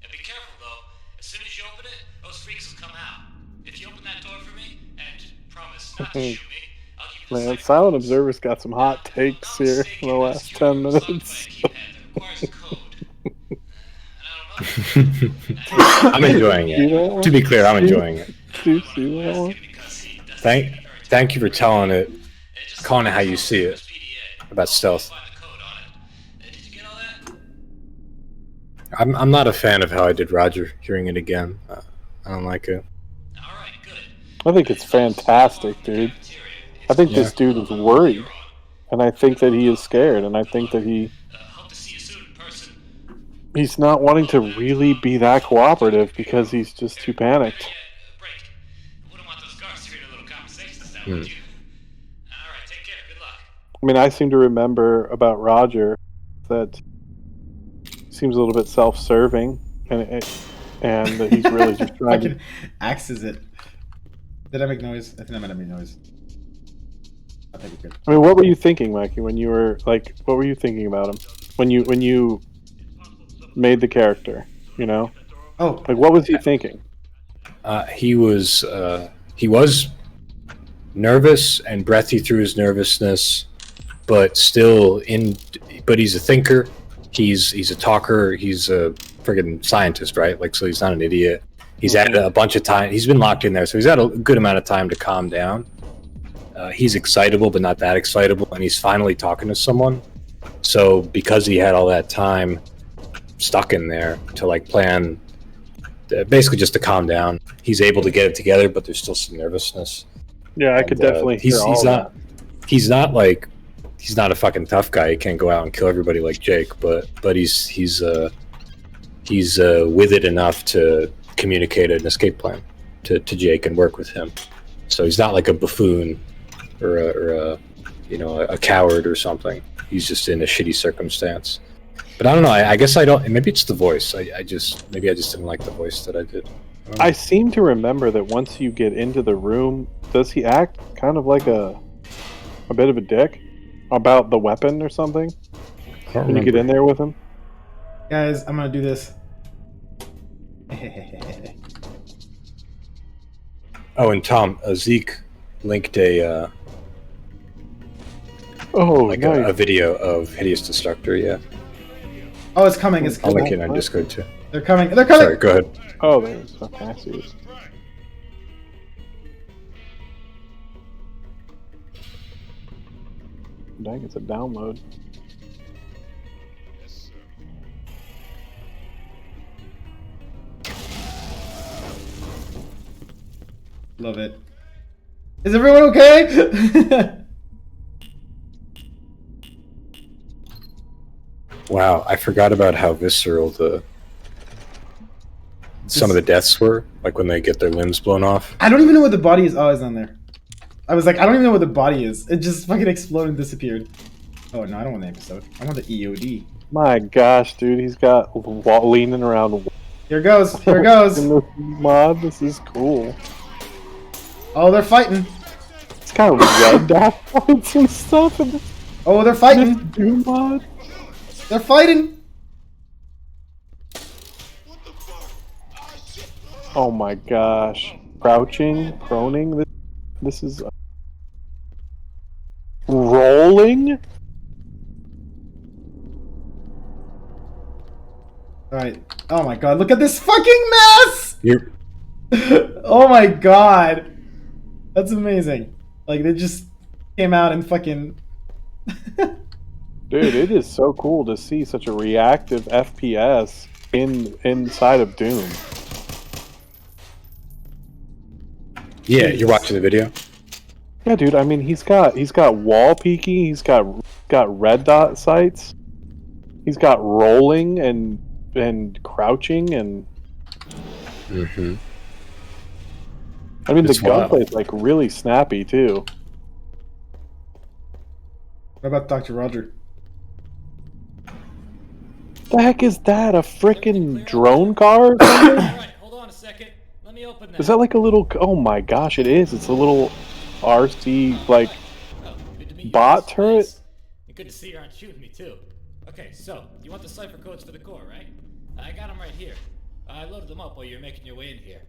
And be careful though, as soon as you open it, those freaks will come out. If you open that door for me and promise not to shoot me, I'll give you the Man, Silent Observer's got some hot takes here in the last 10 minutes. I'm enjoying it. To be clear, I'm enjoying it. Do you see that one? Thank you for calling it how you see it about stealth. I'm not a fan of how I did Roger hearing it again. I don't like it. I think it's fantastic, dude. I think this dude is worried, and I think that he is scared, and I think that he's not wanting to really be that cooperative because he's just too panicked. I mean, I seem to remember about Roger that seems a little bit self-serving, and he's really just trying to. Fucking axes it. Did I make noise? I think I might have made noise. I think we're good. I mean, what were you thinking, Mikey, when you were like, what were you thinking about him when you made the character? You know, oh, like what was he thinking? He was nervous and breathy through his nervousness, but still in. But he's a thinker. He's a talker. He's a friggin' scientist, right? Like, so he's not an idiot. He's had a bunch of time. He's been locked in there, so he's had a good amount of time to calm down. He's excitable, but not that excitable, and he's finally talking to someone. So because he had all that time stuck in there to like plan, basically just to calm down, he's able to get it together, but there's still some nervousness. Yeah, I could definitely hear all that. He's not a fucking tough guy. He can't go out and kill everybody like Jake, but he's with it enough to communicate an escape plan to Jake and work with him. So he's not like a buffoon or a coward or something. He's just in a shitty circumstance. But I don't know. I guess I don't. Maybe it's the voice. I just didn't like the voice that I did. I seem to remember that once you get into the room, does he act kind of like a bit of a dick about the weapon or something? When you get in there with him? Guys, I'm gonna do this. Oh, and Tom, Zeke linked a nice. a video of Hideous Destructor. Yeah. Oh, it's coming. It's I'll coming. link it on Discord too. They're coming. They're coming. Sorry, go ahead. Oh, there's okay. I see it. Dang, it's a download. Love it. Is everyone okay? Wow, I forgot about how visceral some of the deaths were, like when they get their limbs blown off. I don't even know what the body is. Oh, it's on there. I was like, I don't even know what the body is. It just fucking exploded and disappeared. Oh no, I don't want the episode. I want the EOD. My gosh, dude, he's got leaning around. Here goes. Here goes. Mod, this is cool. Oh, they're fighting. It's kind of red dot points and stuff. Oh, they're fighting. Doom mod. They're fighting. Oh my gosh. Crouching, proning. This is rolling. Alright. Oh my god, look at this fucking mess! You're... Oh my god. That's amazing. Like, they just came out and fucking... Dude, it is so cool to see such a reactive FPS inside of Doom. Yeah, you're watching the video? Yeah, dude, I mean, he's got wall peeking, he's got red dot sights, he's got rolling and crouching and... Mm-hmm. I mean, It's the gunplay is like really snappy too. What about Dr. Roger? The heck is that? A frickin' drone car or something? Alright, hold on a second. Let me open that. Is that like a little... Oh my gosh, it is. It's a little RC, like, bot turret? Good to see you aren't shooting me too. Okay, so, you want the cipher codes for the core, right? I got them right here. I loaded them up while you were making your way in here.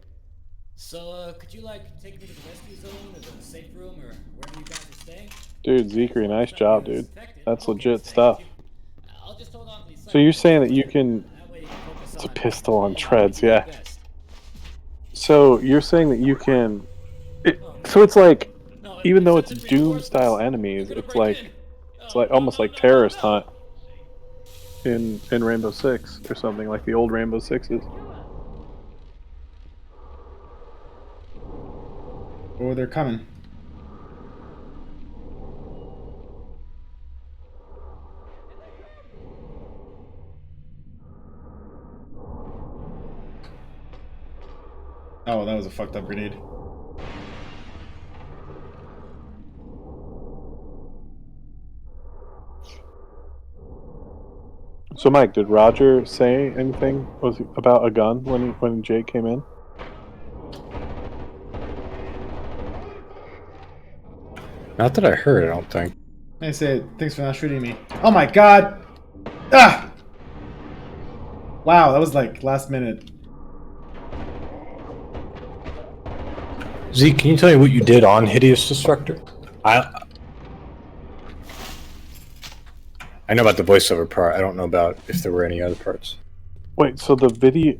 So, could you, like, take me to the rescue zone or the safe room or wherever you guys are staying? Dude, Zekri, nice job, dude. That's legit stuff. So you're saying that you can... It's a pistol on treads, yeah. So you're saying that you can... So it's like, even though it's Doom-style enemies, it's like almost like Terrorist Hunt in Rainbow Six or something, like the old Rainbow Sixes. Oh, they're coming. Oh, that was a fucked up grenade. So, Mike, did Roger say anything about a gun when Jake came in? Not that I heard, I don't think. I say, thanks for not shooting me. Oh my god! Ah! Wow, that was like last minute. Zeke, can you tell me what you did on Hideous Destructor? I know about the voiceover part. I don't know about if there were any other parts. Wait, so the video...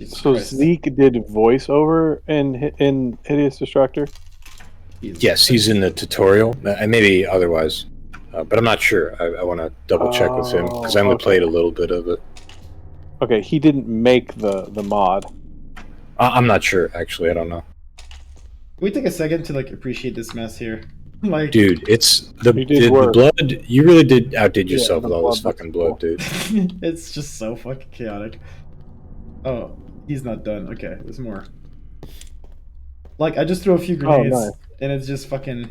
So Zeke did voiceover in Hideous Destructor? Yes, he's in the tutorial, and maybe otherwise. But I'm not sure. I want to double check with him, because I only played a little bit of it. Okay, he didn't make the mod. I'm not sure, actually. I don't know. Can we take a second to like appreciate this mess here? Like, dude, it's the blood. You really did outdid yourself with all this fucking blood, dude. It's just so fucking chaotic. Oh, he's not done. Okay, there's more. Like, I just threw a few grenades, nice. and it's just fucking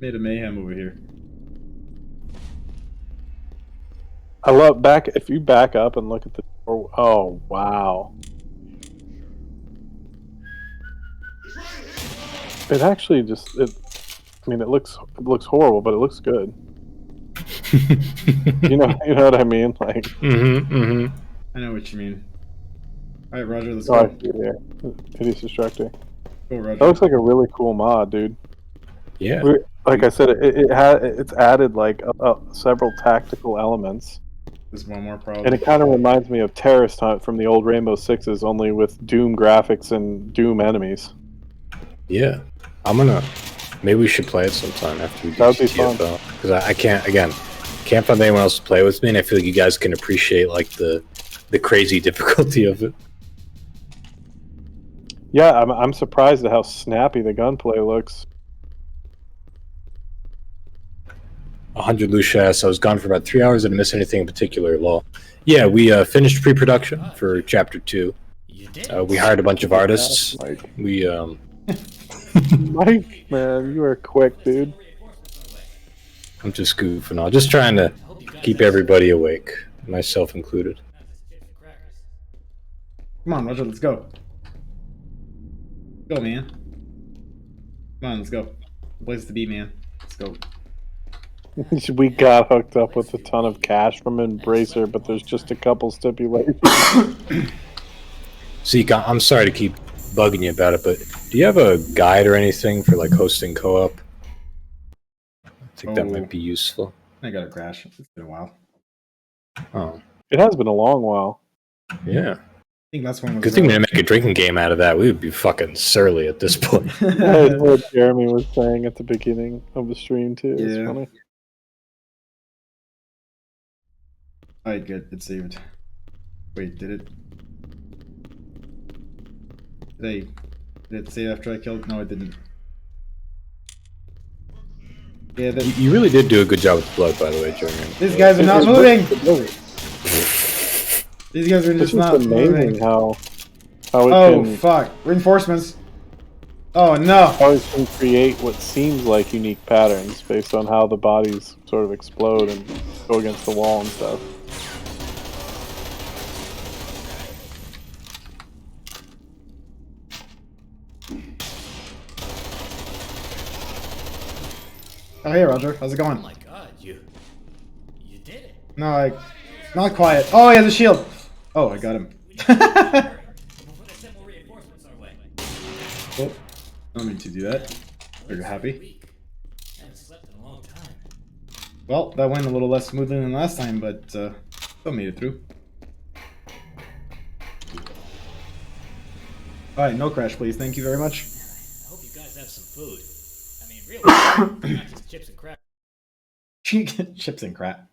made a mayhem over here. I love if you back up and look at the... Oh, wow. It actually just... I mean, it looks horrible, but it looks good. you know what I mean? Like... I know what you mean. Alright, Roger, let's go. I see it there. Hideous Destructor. Go, Roger. That looks like a really cool mod, dude. Yeah. Like I said, it's added like several tactical elements. There's one more problem. And it kind of reminds me of Terrorist Hunt from the old Rainbow Sixes, only with Doom graphics and Doom enemies. Yeah. Maybe we should play it sometime after we do TFL. Because I can't find anyone else to play with me, and I feel like you guys can appreciate like the crazy difficulty of it. Yeah, I'm surprised at how snappy the gunplay looks. 100 Lucius. I was gone for about 3 hours. I didn't miss anything in particular. Lol. Yeah, we finished pre-production for Chapter 2. We hired a bunch of artists. We Mike, man, you are quick, dude. I'm just goofing on. Just trying to keep everybody awake, myself included. Come on, Roger, let's go. Go, man. Come on, let's go. The place to be, man. Let's go. We got hooked up with a ton of cash from Embracer, but there's just a couple stipulations. Zeke, I'm sorry to keep bugging you about it, but do you have a guide or anything for like hosting co-op? I think that might be useful. I got a crash. It's been a while. Oh. It has been a long while. Yeah. I think that's one. Good thing we didn't make a drinking game out of that. We would be fucking surly at this point. That's what Jeremy was saying at the beginning of the stream too. It's funny. Alright, good. It's saved. Wait, did it? Did it save after I killed? No, it didn't. Yeah, you really did do a good job with the blood, by the way, Jeremy. These guys are not moving! These guys are just not moving. How it can... fuck. Reinforcements. Oh, no. How it can create what seems like unique patterns based on how the bodies sort of explode and go against the wall and stuff. Oh, hey, Roger. How's it going? Oh my god, you did it. No, not quiet. Oh, he has a shield. Oh, I got him. Oh, I don't mean to do that. Are you happy? Well, that went a little less smoothly than last time, but still made it through. Alright, no crash, please. Thank you very much. I hope you guys have some food. I mean, really, not just chips and crap. Chips and crap.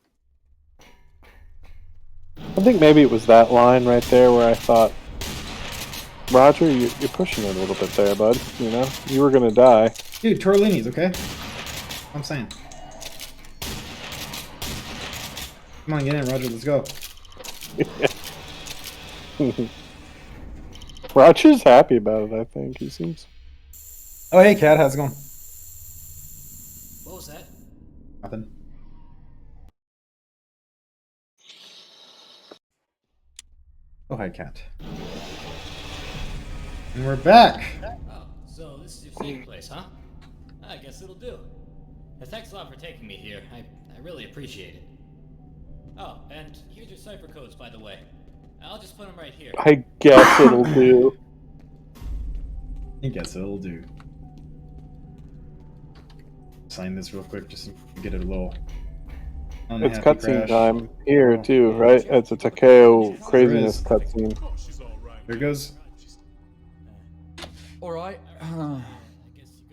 I think maybe it was that line right there where I thought, Roger, you're pushing it a little bit there, bud. You know, you were gonna die. Dude, tortellinis, okay? I'm saying. Come on, get in, Roger. Let's go. Roger's happy about it. I think he seems. Oh, hey, Cat. How's it going? What was that? Nothing. Oh, hi, cat. And we're back. Oh, so this is your safe place, huh? I guess it'll do. Thanks a lot for taking me here. I really appreciate it. Oh, and here's your cipher codes, by the way. I'll just put them right here. I guess it'll do. I guess it'll do. Sign this real quick just to get it a little. It's cutscene time here too, right? It's a Takeo craziness cutscene. There goes. All right.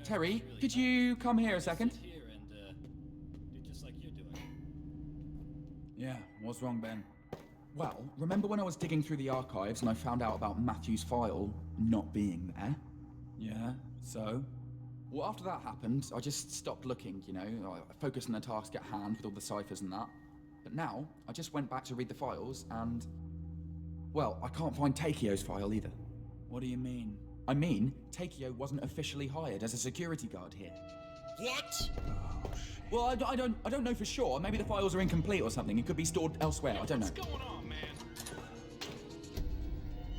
Terry, could you come here a second? Yeah, what's wrong, Ben? Well, remember when I was digging through the archives and I found out about Matthew's file not being there? Yeah, so? Well, after that happened, I just stopped looking, you know. I focused on the task at hand with all the ciphers and that. But now, I just went back to read the files and... well, I can't find Takeo's file either. What do you mean? I mean, Takeo wasn't officially hired as a security guard here. What? Well, I don't know for sure. Maybe the files are incomplete or something. It could be stored elsewhere. I don't know. What's going on, man?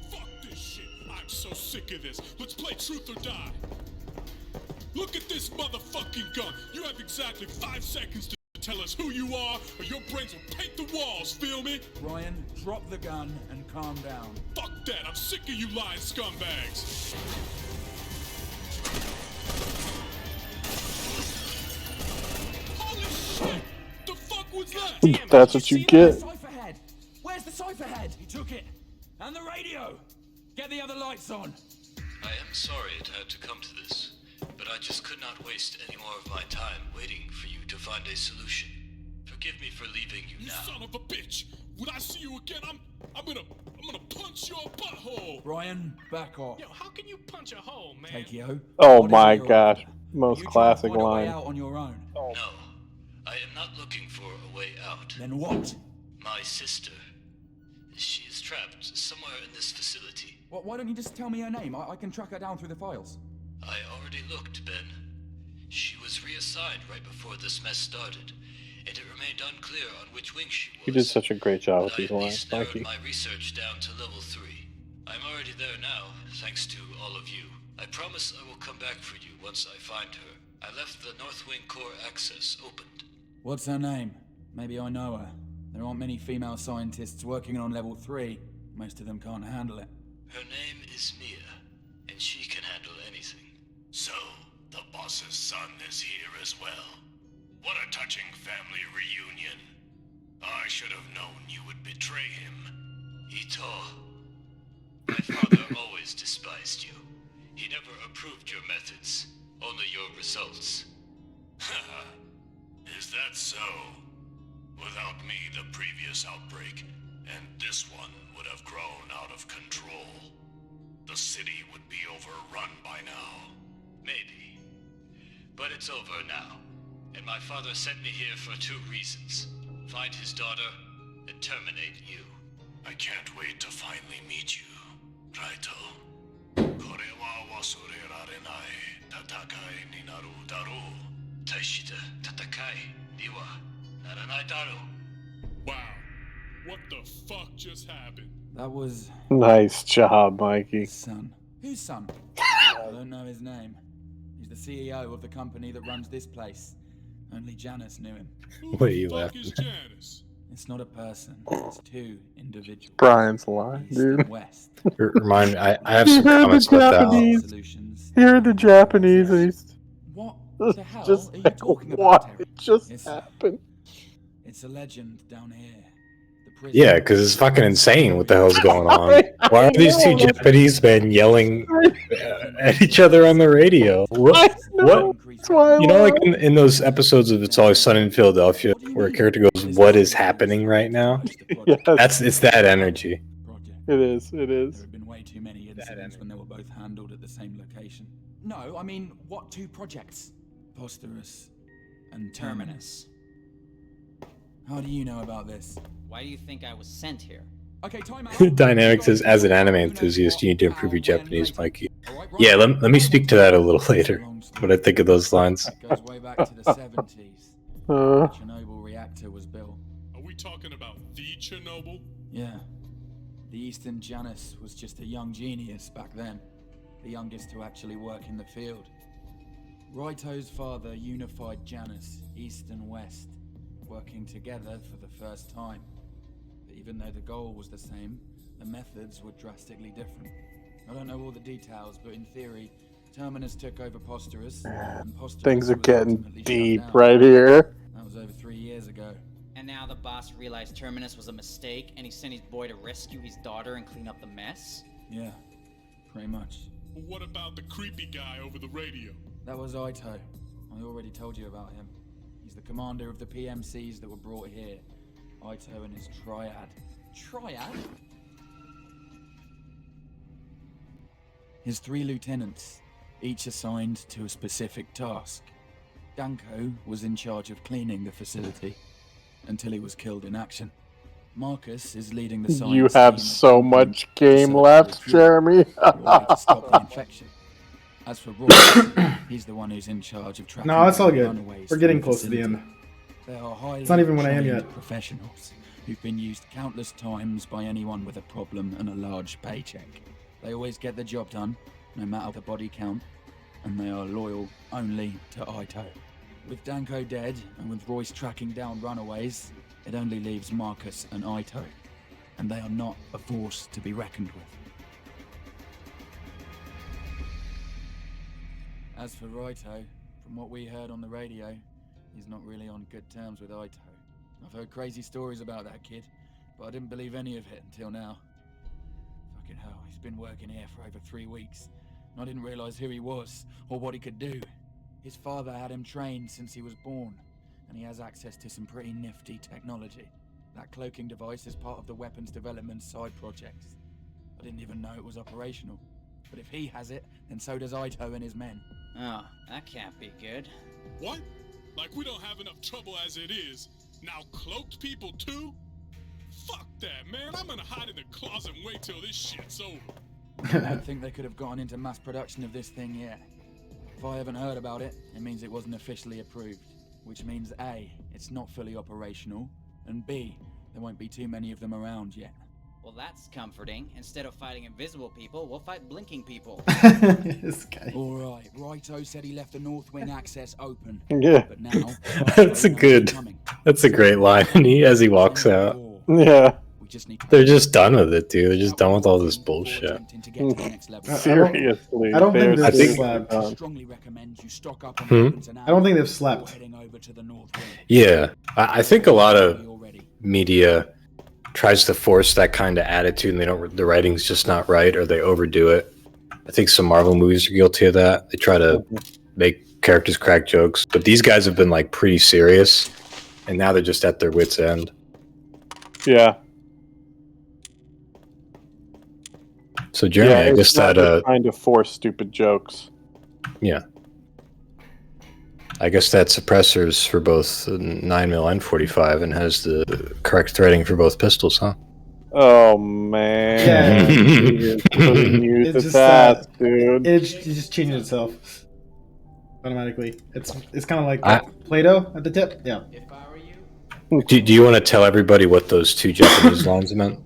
Fuck this shit. I'm so sick of this. Let's play truth or die. Look at this motherfucking gun. You have exactly 5 seconds to tell us who you are, or your brains will paint the walls, feel me? Ryan, drop the gun and calm down. Fuck that. I'm sick of you lying scumbags. The fuck was that? That's what you get. Where's the cipher head? He took it. And the radio. Get the other lights on. I am sorry it had to come to this, but I just could not waste any more of my time waiting for you to find a solution. Forgive me for leaving you You now. son of a bitch. When I see you again, I'm gonna punch your butthole. Ryan, back off. Yo, how can you punch a hole, man? Takeo. Oh my gosh, most You classic tried to find a way line. out on your own. No, I am not looking for a way out. Then what? My sister. She is trapped somewhere in this facility. Why don't you just tell me her name? I can track her down through the files. I already looked, Ben. She was reassigned right before this mess started, and it remained unclear on which wing she was. You did such a great job with But I these at lines, least narrowed Mikey. my research down to level 3. I'm already there now, thanks to all of you. I promise I will come back for you once I find her. I left the North Wing core access opened. What's her name? Maybe I know her. There aren't many female scientists working on level 3. Most of them can't handle it. Her name is Mia, and she can handle anything. So, the boss's son is here as well. What a touching family reunion. I should have known you would betray him. Ito. My father always despised you. He never approved your methods, only your results. Haha. Is that so? Without me, the previous outbreak, and this one would have grown out of control. The city would be overrun by now. Maybe. But it's over now. And my father sent me here for 2 reasons. Find his daughter, and terminate you. I can't wait to finally meet you, Raito. Kore wa wasurerarenai tatakai ni naru daru. Taishita tatakai ni wa naranai daru. Wow. What the fuck just happened? That was... Nice job, Mikey. son. Whose son? I don't know his name. He's the CEO of the company that runs this place. Only Janice knew him. What are you laughing Is Janice? It's not a person. It's 2 individuals. Brian's line, dude. West. Remind me, I have some Hear the comments about that. Japanese. Hear the Japanese. And he's What the hell just are you like, talking about, what Terry? just happened? It's a legend down here. Yeah, because it's fucking insane what the hell's going on. Why are these 2 Japanese men yelling at each other on the radio? What? You know, like in those episodes of It's Always Sunny in Philadelphia, where a character goes, "What is happening right now?" Yes. It's that energy. It is. It There is. have been way too many incidents when they were both handled at the same location. No, I mean, what 2 projects? Posterous and Terminus. How do you know about this? Why do you think I was sent here? Okay, time out. Dynamic says, as an anime enthusiast, you need to improve your Japanese, Mikey. Yeah, let me speak to that a little later. What I think of those lines. Goes way back to the 70s. The Chernobyl reactor was built. Are we talking about the Chernobyl? Yeah. The Eastern Janus was just a young genius back then, the youngest to actually work in the field. Raito's father unified Janus, East and West, working together for the first time. But even though the goal was the same, the methods were drastically different. I don't know all the details, but in theory, Terminus took over Posterus, and Posterus Things are was getting ultimately shut deep down. right here. That was over 3 years ago. And now the boss realized Terminus was a mistake and he sent his boy to rescue his daughter and clean up the mess? Yeah, pretty much. What about the creepy guy over the radio? That was Ito. I already told you about him. He's the commander of the PMCs that were brought here. Ito and his triad. Triad? His 3 lieutenants, each assigned to a specific task. Danko was in charge of cleaning the facility until he was killed in action. Marcus is leading the science You have team at so Compton much to game set up left, a cure, Jeremy. or a way to stop the infection. As for Roy, he's the one who's in charge of tracking No, it's all down good. runaways We're getting from close to the facility. end. They are highly It's not even 1 a.m. trained yet. professionals who've been used countless times by anyone with a problem and a large paycheck. They always get the job done, no matter the body count, and they are loyal only to Ito. With Danko dead, and with Royce tracking down runaways, it only leaves Marcus and Ito, and they are not a force to be reckoned with. As for Ito, from what we heard on the radio, he's not really on good terms with Ito. I've heard crazy stories about that kid, but I didn't believe any of it until now. Fucking hell, he's been working here for over 3 weeks, and I didn't realize who he was, or what he could do. His father had him trained since he was born, and he has access to some pretty nifty technology. That cloaking device is part of the weapons development side projects. I didn't even know it was operational. But if he has it, then so does Ito and his men. Oh, that can't be good. What? Like we don't have enough trouble as it is. Now cloaked people too? Fuck that, man. I'm gonna hide in the closet and wait till this shit's over. I don't think they could have gotten into mass production of this thing yet. If I haven't heard about it, it means it wasn't officially approved. Which means A, it's not fully operational, and B, there won't be too many of them around yet. Well, that's comforting. Instead of fighting invisible people, we'll fight blinking people. This guy. Alright, Raito said he left the North Wing access open. Yeah. But now, That's a great line as he walks out. Yeah. They're just done with it, dude. They're just done with all this bullshit. Seriously. I don't think I they've think- slept. Hmm? I don't think they've slept. Yeah, I think a lot of media tries to force that kind of attitude, and they don't. The writing's just not right, or they overdo it. I think some Marvel movies are guilty of that. They try to make characters crack jokes, but these guys have been like pretty serious, and now they're just at their wits' end. Yeah. So Jeremy, I it's guess not that just trying to force stupid jokes. yeah, I guess that suppressor's for both 9mm and 45, and has the correct threading for both pistols, huh? Oh man. Yeah. Use It the just, task, dude. It just changes itself automatically. It's kind of like I- Play-Doh at the tip. Yeah. Do you want to tell everybody what those 2 Japanese lines meant?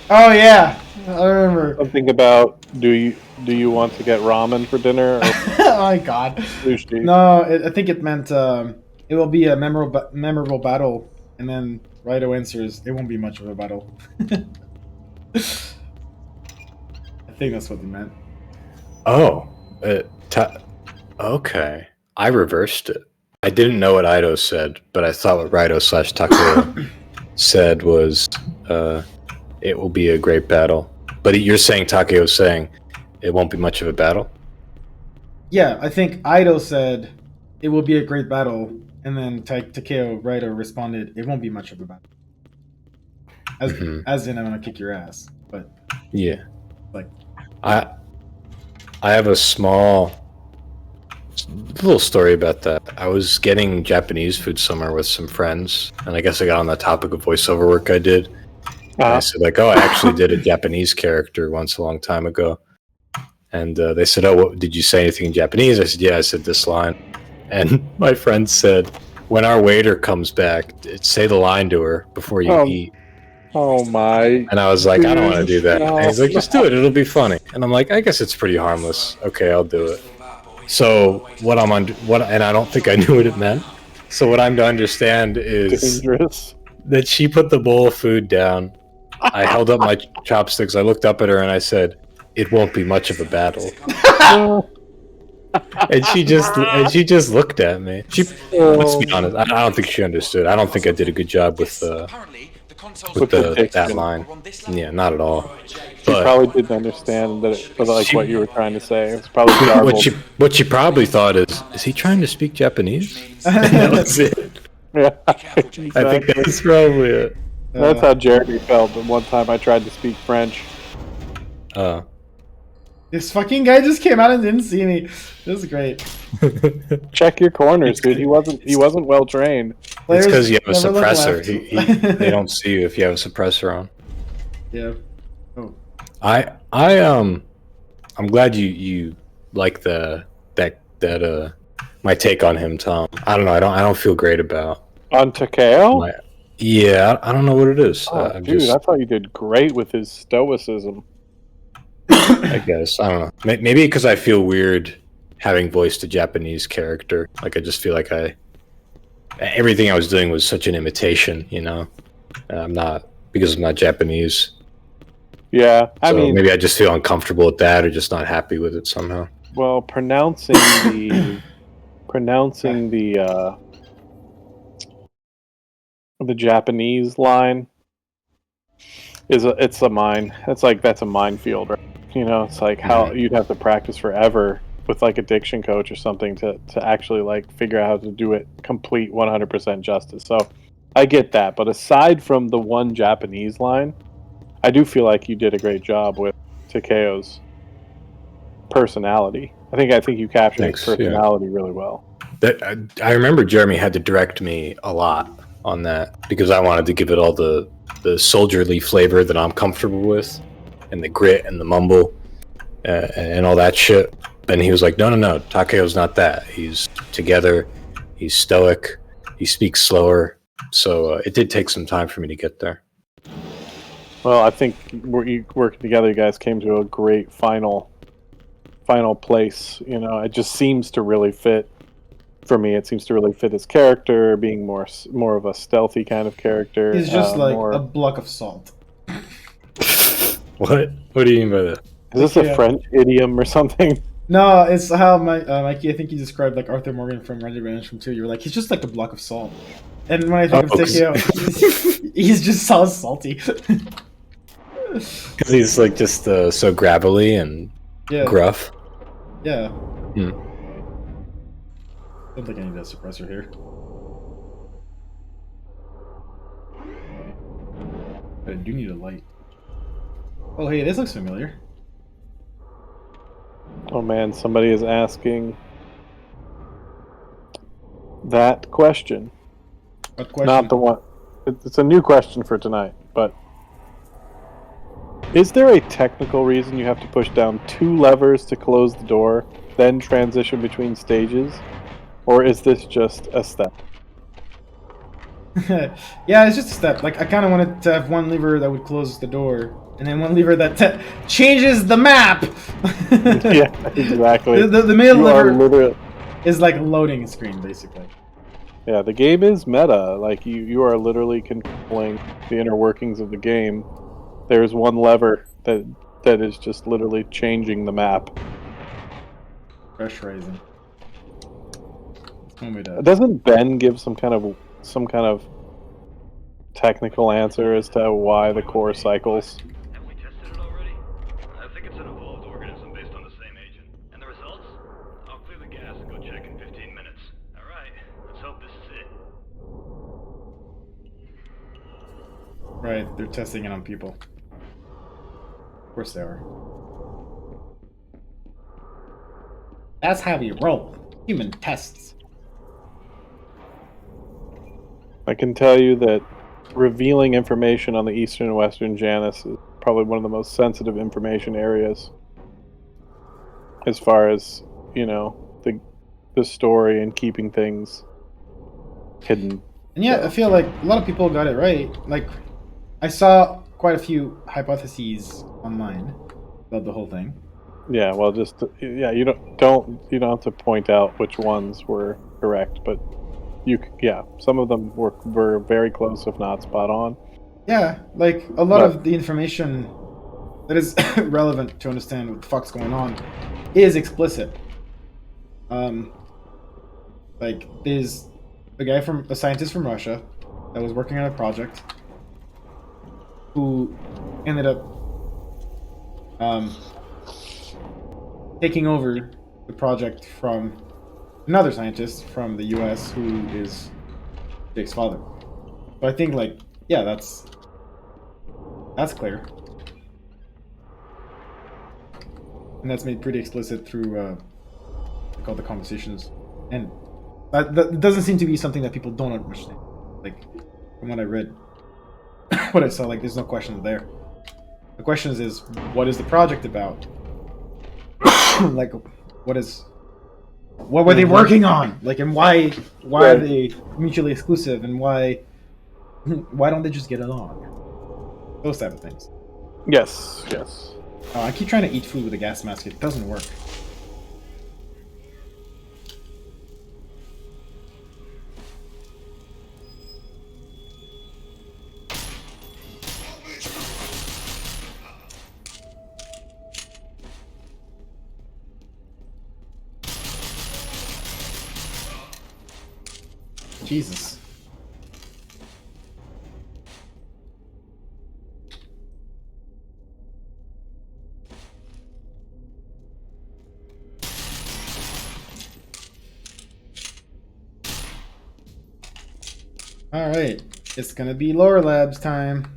Oh yeah, I remember. Something about do you want to get ramen for dinner? Or Oh my god. sushi? No, I think it meant it will be a memorable battle, and then Raito answers, it won't be much of a battle. I think that's what they meant. Oh, okay. I reversed it. I didn't know what Ito said, but I thought what Raito/Takeo said was, it will be a great battle. But you're saying Takeo's saying it won't be much of a battle? Yeah, I think Ito said it will be a great battle, and then Takeo Raito responded, it won't be much of a battle. As in, I'm gonna kick your ass. But Yeah. like, I have a small little story about that. I was getting Japanese food somewhere with some friends, and I guess I got on the topic of voiceover work I did. And I said, like, oh, I actually did a Japanese character once a long time ago. And they said, oh, did you say anything in Japanese? I said, yeah, I said this line. And my friend said, when our waiter comes back, say the line to her before you eat. Oh my! And I was like, I don't want to do that. No, And he's like, just do it. It'll be funny. And I'm like, I guess it's pretty harmless. Okay, I'll do it. So what I'm on, and I don't think I knew what it meant. So what I'm to understand is dangerous. That she put the bowl of food down. I held up my chopsticks. I looked up at her and I said, "It won't be much of a battle." and she just looked at me. Let's be honest. I don't think she understood. I don't think I did a good job with that line. Yeah, not at all. She probably didn't understand what you were trying to say. It's probably garbled. What she probably thought is he trying to speak Japanese? That was it. Yeah, exactly. I think that's probably it. That's how Jeremy felt. But one time I tried to speak French. This fucking guy just came out and didn't see me. This is great. Check your corners, dude. He wasn't well trained. It's because you have a suppressor. They don't see you if you have a suppressor on. Yeah. Oh. I'm glad you like my take on him, Tom. I don't know. I don't feel great about on Takeo. Yeah, I don't know what it is. Oh, dude, I thought you did great with his stoicism. I guess I don't know. Maybe because I feel weird having voiced a Japanese character. Like I just feel like everything I was doing was such an imitation. You know, I'm not Japanese. Yeah, I mean, maybe I just feel uncomfortable with that, or just not happy with it somehow. Well, pronouncing the Japanese line it's a mine. That's a minefield, right? You know, it's like how you'd have to practice forever with like a diction coach or something to actually like figure out how to do it complete 100% justice. So I get that, but aside from the one Japanese line, I do feel like you did a great job with Takeo's personality. I think you captured his personality really well. I remember Jeremy had to direct me a lot on that because I wanted to give it all the soldierly flavor that I'm comfortable with, and the grit and the mumble and all that shit. And he was like, no, Takeo's not that. He's together, he's stoic, he speaks slower. So it did take some time for me to get there. Well, I think working together, you guys came to a great final place. You know, it just seems to really fit. For me, it seems to really fit his character, being more of a stealthy kind of character. He's just like a block of salt. What? What do you mean by that? Is this a French idiom or something? No, it's how Mikey. I think you described like Arthur Morgan from Red Dead Redemption 2. You were like, he's just like a block of salt. And when I think of Takeo, he's just so salty. Because he's like just so gravelly and gruff. Yeah. I don't think I need a suppressor here. But I do need a light. Oh, hey, this looks familiar. Oh man, somebody is asking that question. What question? Not the one. It's a new question for tonight, but is there a technical reason you have to push down 2 levers to close the door, then transition between stages? Or is this just a step? Yeah, it's just a step. Like, I kind of wanted to have one lever that would close the door, and then one lever that changes the map! Yeah, exactly. The middle lever is like a loading screen, basically. Yeah, the game is meta. Like, you are literally controlling the inner workings of the game. There's one lever that is just literally changing the map. Fresh Rising. Doesn't Ben give some kind of technical answer as to why the core cycles? Have we tested it already? I think it's an evolved organism based on the same agent. And the results? I'll clear the gas and go check in 15 minutes. Alright, let's hope this is it. Right, they're testing it on people. Of course they are. That's how we roll. Human tests. I can tell you that revealing information on the Eastern and Western Janus is probably one of the most sensitive information areas as far as, you know, the story and keeping things hidden. And yeah, I feel like a lot of people got it right. Like, I saw quite a few hypotheses online about the whole thing. Yeah, well, just yeah, you don't have to point out which ones were correct, but some of them were very close, if not spot on. Yeah, like a lot of the information that is relevant to understand what the fuck's going on is explicit. Like there's a scientist from Russia that was working on a project who ended up taking over the project from another scientist from the US who is Jake's father. So I think like, yeah, that's clear. And that's made pretty explicit through all the conversations. And that doesn't seem to be something that people don't understand. Like, from what I read, what I saw, like, there's no questions there. The question is what is the project about? Like, what were they working on? Like, and why are they mutually exclusive? And why don't they just get along? Those type of things. Yes. I keep trying to eat food with a gas mask. It doesn't work. Jesus. Alright, it's gonna be Lower Labs time.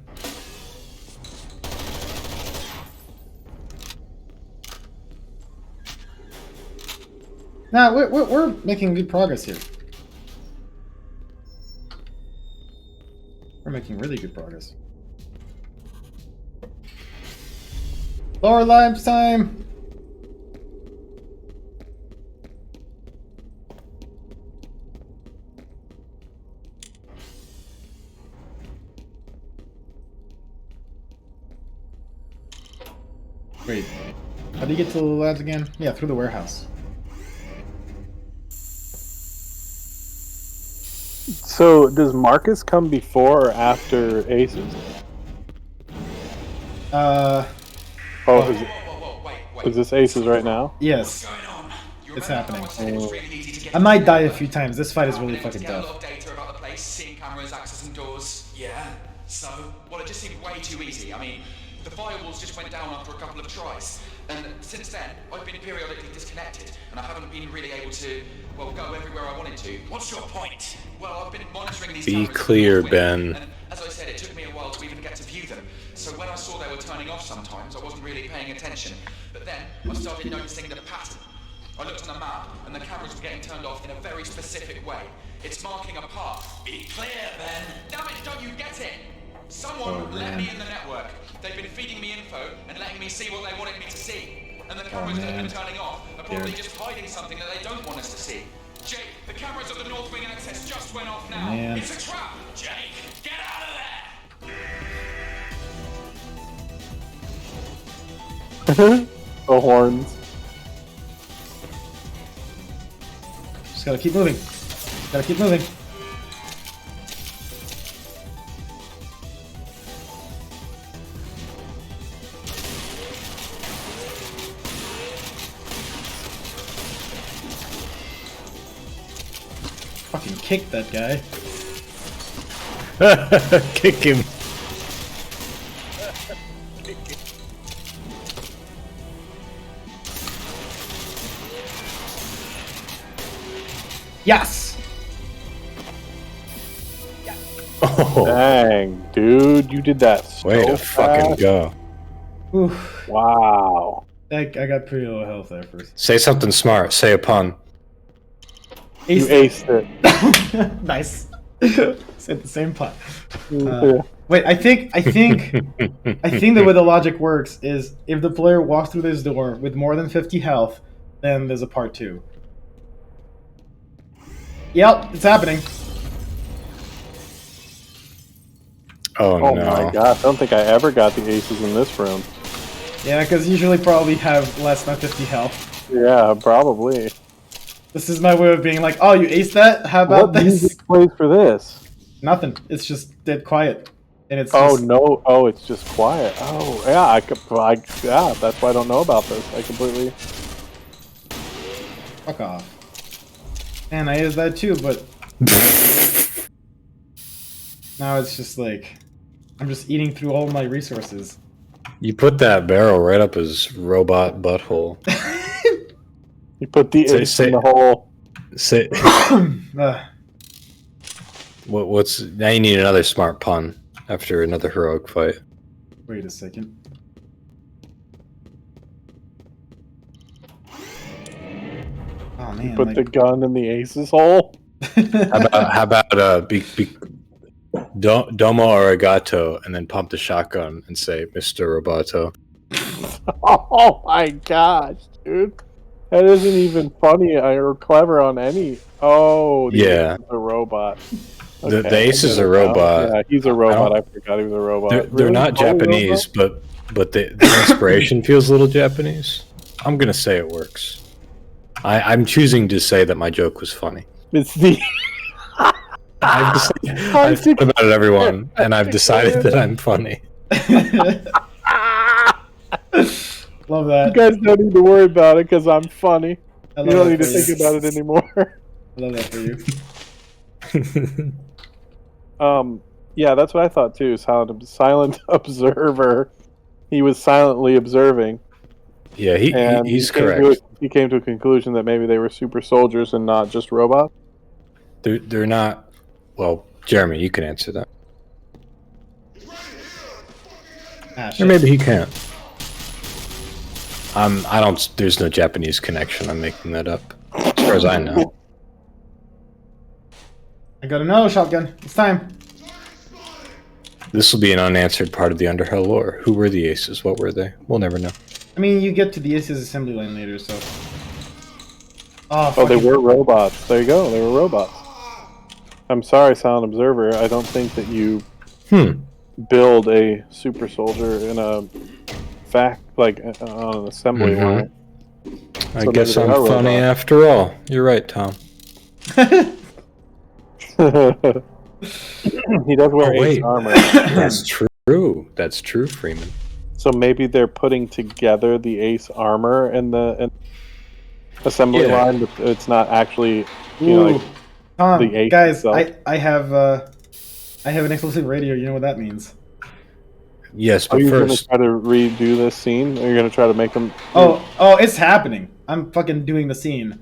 Nah, we're making good progress here. We're making really good progress. Lower Labs time! Wait, how do you get to the labs again? Yeah, through the warehouse. So, does Marcus come before or after Aces? Is this Aces right now? Yes. It's happening. I might die a few times. This fight is really fucking tough. A lot of data about the place, seeing cameras, accessing doors. Yeah. So, well, it just seemed way too easy. I mean, the firewalls just went down after a couple of tries, and since then, I've been periodically disconnected, and I haven't been really able to, well, go everywhere I wanted to. What's your point? Well, I've been monitoring these Be cameras clear, from Ben. and as I said, it took me a while to even get to view them. So when I saw they were turning off sometimes, I wasn't really paying attention. But then I started noticing the pattern. I looked on the map, and the cameras were getting turned off in a very specific way. It's marking a path. Be clear, Ben. Damn it, don't you get it? Someone let me in the network. They've been feeding me info and letting me see what they wanted me to see. And the cameras that have been turning off are probably just hiding something that they don't want us to see. Jake, the cameras of the North Wing access just went off now. Man. It's a trap! Jake, get out of there! The horns. Just gotta keep moving. Gotta keep moving. Fucking kick that guy. Kick him. Yes! Oh. Dang, dude, you did that so Way to fucking fast. go. Oof. Wow. I got pretty low health there first. Say something smart. Say a pun. You aced it. Nice. Said the same pun. Wait, I think the way the logic works is if the player walks through this door with more than 50 health, then there's a part 2. Yep, it's happening. Oh, Oh no. my gosh, I don't think I ever got the aces in this room. Yeah, because usually probably have less than 50 health. Yeah, probably. This is my way of being like, oh, you aced that? How about What this? music plays for this? Nothing. It's just dead quiet. And it's Oh just... no! Oh, it's just quiet. Oh yeah, yeah. That's why I don't know about this. I completely. Fuck off. Man, I used that too, but... now it's just like... I'm just eating through all my resources. You put that barrel right up his robot butthole. You put the ace in the hole. Say, what's now? You need another smart pun after another heroic fight. Wait a second. Oh man! You put the gun in the ace's hole. How about domo arigato, and then pump the shotgun and say Mr. Roboto. Oh my gosh, dude! That isn't even funny or clever on any. Oh, the ace is a robot. Okay, the ace is a robot. Yeah, he's a robot. I forgot he was a robot. They're Really? not Japanese, but the inspiration feels a little Japanese. I'm gonna say it works. I'm choosing to say that my joke was funny. It's the. I've thought about it, everyone, and I've decided that I'm funny. Love that. You guys don't need to worry about it because I'm funny. I You love don't that need to for you. think about it anymore. I love that for you. Yeah, that's what I thought too. Silent observer. He was silently observing. Yeah, he's correct. He came to a conclusion that maybe they were super soldiers and not just robots. They're not. Well, Jeremy, you can answer that. Or maybe he can't. I don't. There's no Japanese connection. I'm making that up, as far as I know. I got another shotgun. It's time. This will be an unanswered part of the Underhell lore. Who were the aces? What were they? We'll never know. I mean, you get to the Ace's assembly line later, so... Oh, they were robots. There you go. They were robots. I'm sorry, Silent Observer. I don't think that you build a super soldier in a on an assembly line. I guess I'm funny after all. You're right, Tom. He does wear ace armor. That's true. That's true, Freeman. So maybe they're putting together the ace armor in the assembly line, but it's not actually, like the ace guys, itself. I have an exclusive radio. You know what that means? Yes, but first, are you going to try to redo this scene? Or are you going to try to make them? Oh, it's happening. I'm fucking doing the scene.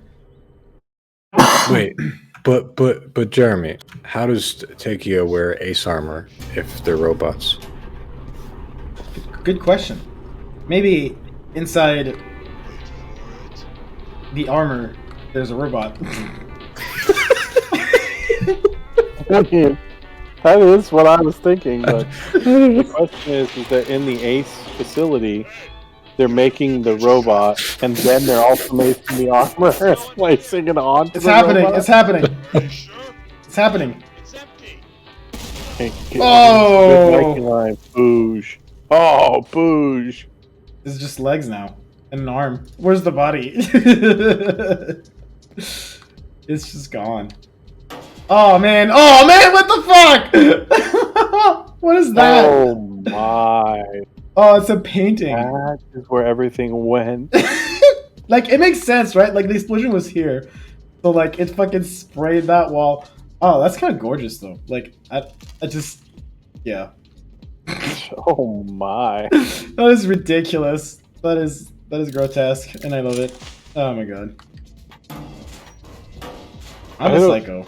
Wait, but Jeremy, how does Takeo wear ace armor if they're robots? Good question. Maybe inside the armor, there's a robot. I mean, that is what I was thinking, but the question is that in the Ace facility, they're making the robot, and then they're also making the armor and placing it on. It's happening. Robot. It's happening. It's happening. Oh! Boosh. Oh, boosh. This is just legs now. And an arm. Where's the body? It's just gone. Oh man, what the fuck? What is that? Oh my. Oh, it's a painting. That is where everything went. Like, it makes sense, right? Like, the explosion was here. So, like, it fucking sprayed that wall. Oh, that's kind of gorgeous, though. Like, I just... Yeah. Oh my. That is ridiculous. That is grotesque, and I love it. Oh my god. I'm a psycho.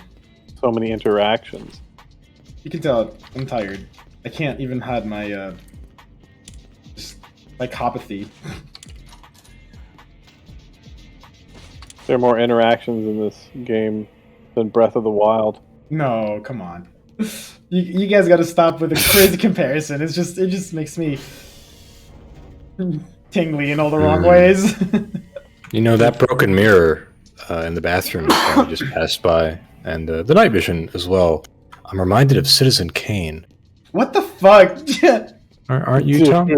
So many interactions. You can tell I'm tired. I can't even hide my psychopathy. There are more interactions in this game than Breath of the Wild. No, come on. You guys got to stop with the crazy comparison. It just makes me tingly in all the wrong ways. You know, that broken mirror in the bathroom that we just passed by, and the night vision as well. I'm reminded of Citizen Kane. What the fuck? Aren't you, Tom?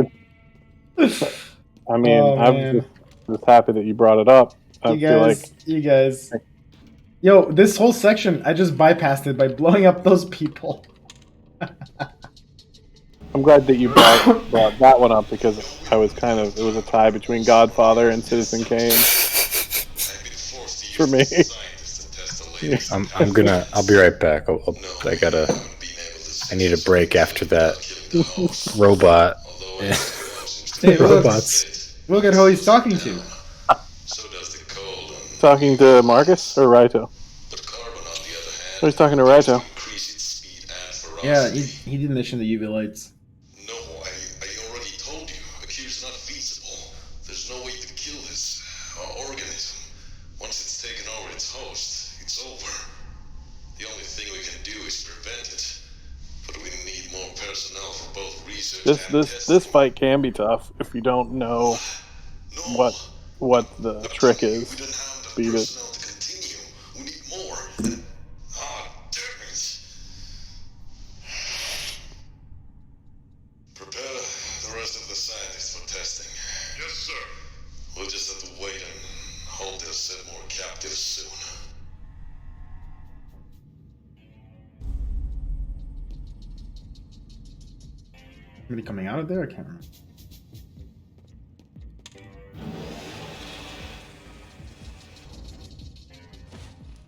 I mean, Oh, I'm man. just happy that you brought it up. I feel like You guys. Yo, this whole section, I just bypassed it by blowing up those people. I'm glad that you brought that one up because it was a tie between Godfather and Citizen Kane for me. I'll be right back. I need a break after that robot. Hey, robots. Look at who he's talking to. Talking to Marcus or Raito? Oh, he's talking to Raito. Yeah, he didn't mention the UV lights. No, I already told you. A cure's not feasible. There's no way to kill this organism. Once it's taken over its host, it's over. The only thing we can do is prevent it. But we need more personnel for both research and This fight can be tough if you don't know what the trick is to beat it. we need more. Damn it. Prepare the rest of the scientists for testing. Yes, sir. We'll just have to wait and hope they'll set more captives soon. Somebody coming out of there? I can't remember.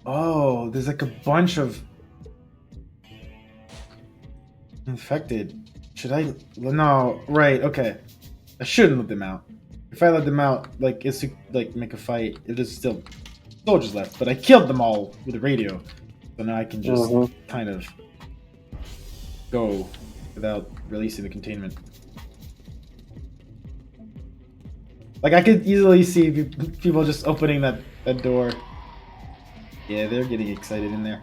Oh, there's like a bunch of infected. Should I? No, right, okay. I shouldn't let them out. If I let them out, like, it's to, like, make a fight, it is still soldiers left. But I killed them all with a radio. So now I can just kind of go without releasing the containment. Like, I could easily see people just opening that door. Yeah, they're getting excited in there.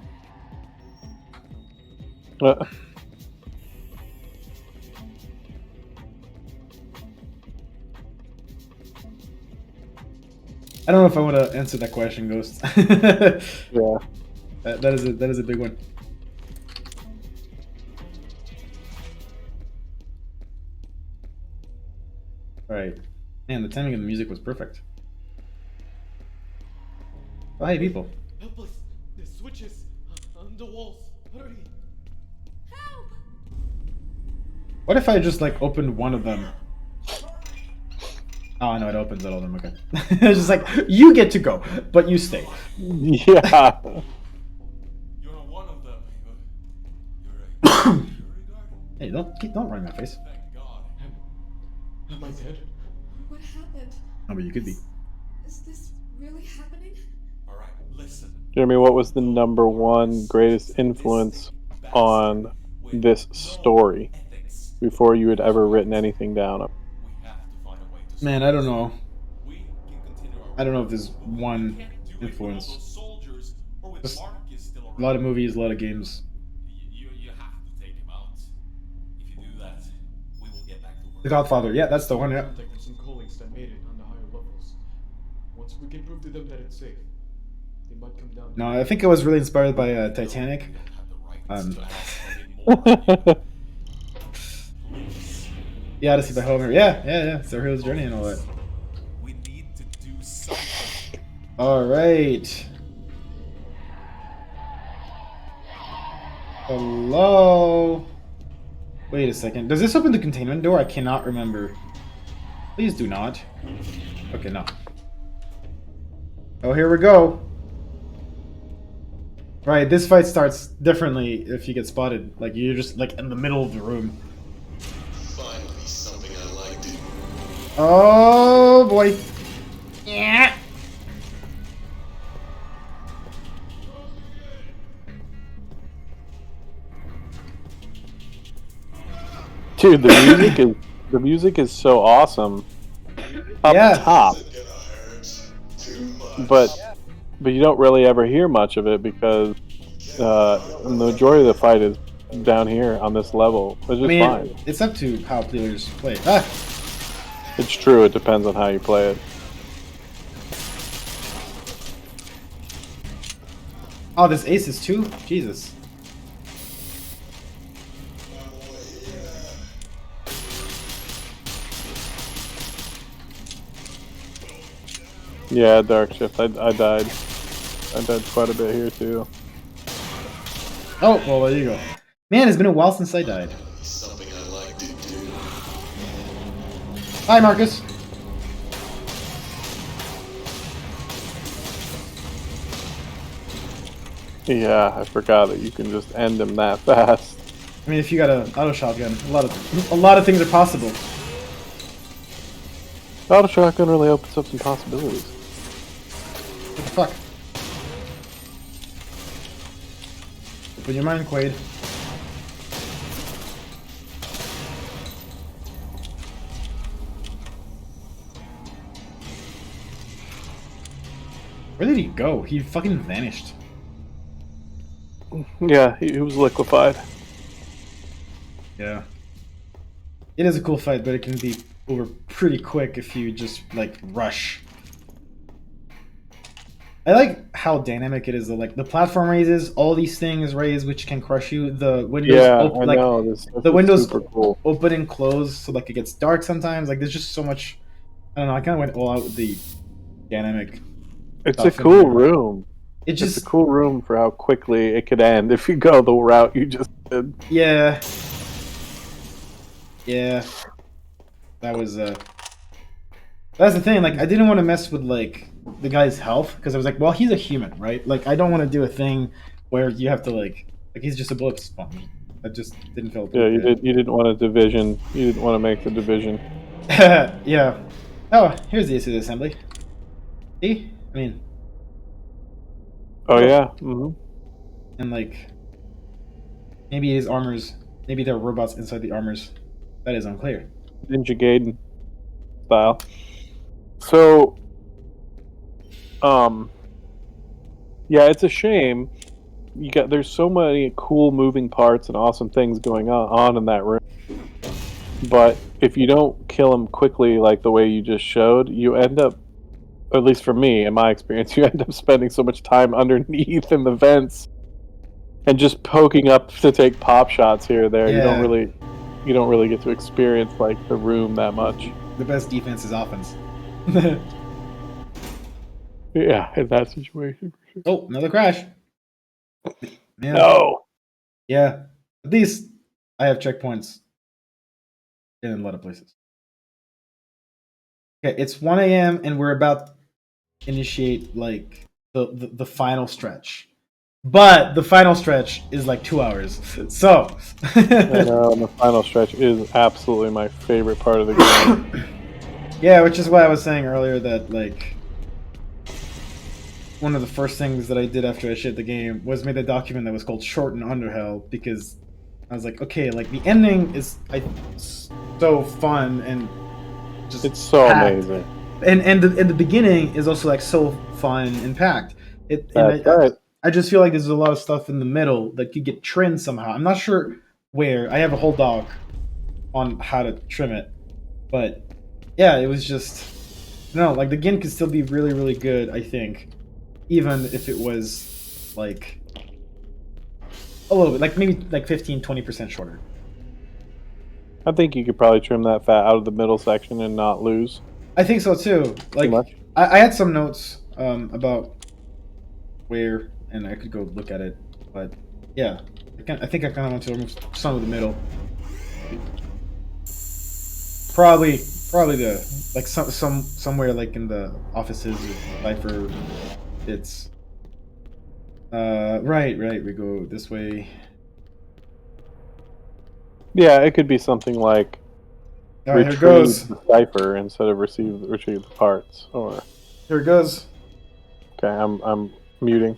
I don't know if I want to answer that question, Ghost. Yeah, that is a big one. All right, man, the timing of the music was perfect. Oh, hey, people. Help us! The switches on the walls. Hurry! What if I just like opened one of them? Oh no, it opens all of them. Okay, it's just like you get to go, but you stay. Yeah. You're not one of them. You're Hey, don't run in my face. Thank God. Am I dead? What happened? Oh, but you could be. Is this really happening? All right, listen. Jeremy, what was the number one greatest influence on this story before you had ever written anything down? Man, I don't know. I don't know if there's one influence. Just a lot of movies, a lot of games. You have to take him out. If you do that, we will get back to work. The Godfather, yeah, that's the one. Yeah. Contacted some colleagues that made it on the higher levels. Once we can prove to them that it's safe, they might come down. No, I think it was really inspired by Titanic. The Odyssey by Homer. Yeah. It's the hero's journey and all that. We need to do something. All right. Hello. Wait a second. Does this open the containment door? I cannot remember. Please do not. Okay, no. Oh, here we go. Right, this fight starts differently if you get spotted. Like, you're just, like, in the middle of the room. Finally, something I liked. Oh, boy. Yeah. Dude, the music is so awesome up top, but you don't really ever hear much of it because the majority of the fight is down here on this level, which is fine. It's up to how players play. Ah. It's true. It depends on how you play it. Oh, there's aces too? Jesus. Yeah, Dark Shift. I died. I died quite a bit here too. Oh, well, there you go. Man, it's been a while since I died. Something I like to do. Hi, Marcus. Yeah, I forgot that you can just end him that fast. I mean, if you got an auto shotgun, a lot of things are possible. Auto shotgun really opens up some possibilities. What the fuck? Open your mind, Quaid. Where did he go? He fucking vanished. Yeah, he was liquefied. Yeah. It is a cool fight, but it can be over pretty quick if you just, like, rush. I like how dynamic it is, though. Like, the platform raises, all these things raise, which can crush you. The windows I know. This the windows super cool. open and close, so, like, it gets dark sometimes. Like, there's just so much... I don't know, I kind of went all out with the dynamic. It's a cool room. It's a cool room for how quickly it could end if you go the route you just did. Yeah. Yeah. That was, That's the thing, like, I didn't want to mess with, like, the guy's health, because I was like, well, he's a human, right? Like, I don't want to do a thing where you have to, like, he's just a blip spawn. I just didn't feel Yeah, you didn't want a division. You didn't want to make the division. Yeah. Oh, here's the issue assembly. See? I mean... Oh, yeah. Mm-hmm. And, like... Maybe his armors... Maybe there are robots inside the armors. That is unclear. Ninja Gaiden style. So... Yeah, it's a shame. There's so many cool moving parts and awesome things going on in that room. But if you don't kill him quickly like the way you just showed, you end up, at least for me, in my experience, you end up spending so much time underneath in the vents and just poking up to take pop shots here or there. Yeah. You don't really get to experience like the room that much. The best defense is offense. Yeah, in that situation. Oh, another crash. Man. No. Yeah. At least I have checkpoints in a lot of places. Okay, it's 1 a.m. and we're about to initiate like the final stretch. But the final stretch is like 2 hours. So I know, and the final stretch is absolutely my favorite part of the game. Yeah, which is why I was saying earlier that like one of the first things that I did after I shipped the game was made a document that was called Short and Underhell, because I was like, okay, like the ending is so fun and just it's so packed. amazing. And the beginning is also like so fun and packed. That's right. I just feel like there's a lot of stuff in the middle that could get trimmed somehow. I'm not sure where. I have a whole doc on how to trim it, but yeah, it was just like the game could still be really, really good, I think, even if it was like a little bit, like maybe like 15-20% shorter. I think you could probably trim that fat out of the middle section and not lose. I think so too. Like I had some notes about where, and I could go look at it, but yeah, I think I kind of want to remove some of the middle. Probably the like somewhere like in the offices or Viper bits. Right. We go this way. Yeah, it could be something like Alright, here it goes. the cipher instead of retrieve the parts, or Here it goes. Okay, I'm muting.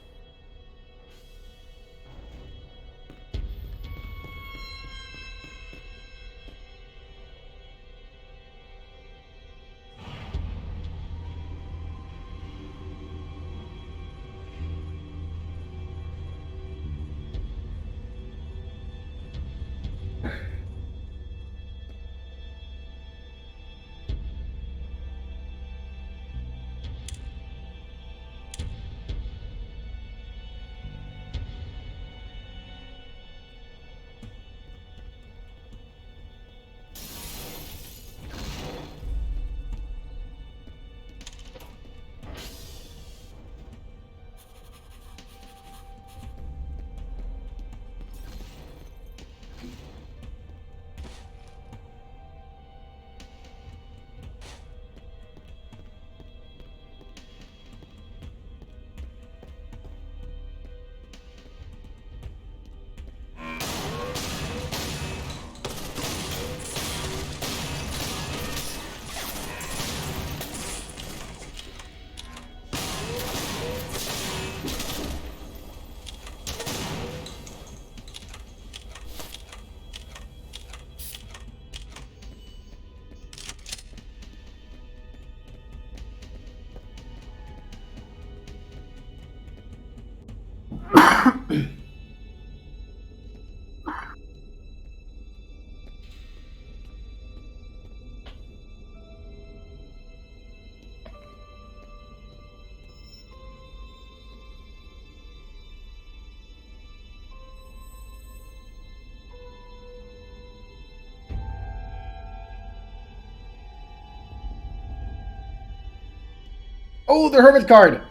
Oh, the hermit card.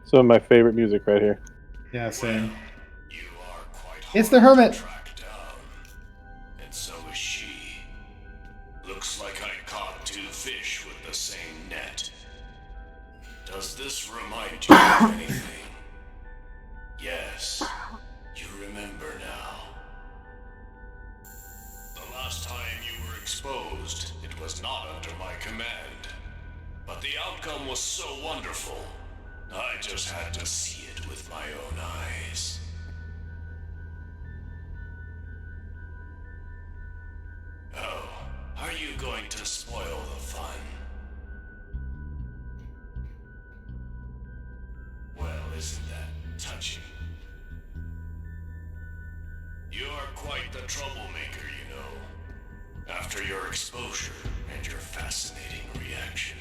Some of my favorite music right here. Yeah, same. It's the hermit. And so is she. Looks like I caught 2 fish with the same net. Does this remind you of anything? Yes, you remember now. The last time you were exposed, it was not under my command. But the outcome was so wonderful, I just had to see it with my own eyes. Oh, are you going to spoil the fun? Well, isn't that touching? You're quite the troublemaker, you know. After your exposure and your fascinating reaction,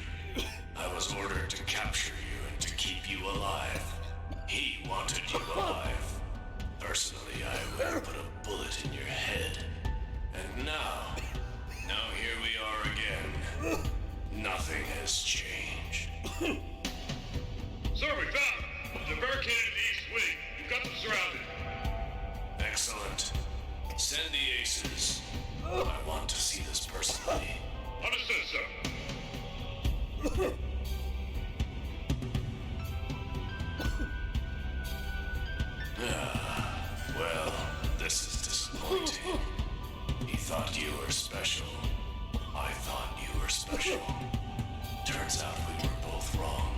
I was ordered to capture you and to keep you alive. He wanted you alive. Personally, I would have put a bullet in your head. And now here we are again. Nothing has changed. Sir, we found him! There's a barricade in the east wing. You've got them surrounded. Excellent. Send the aces. I want to see this personally. Understood, sir. Well, this is disappointing. He thought you were special. I thought you were special. Turns out we were both wrong.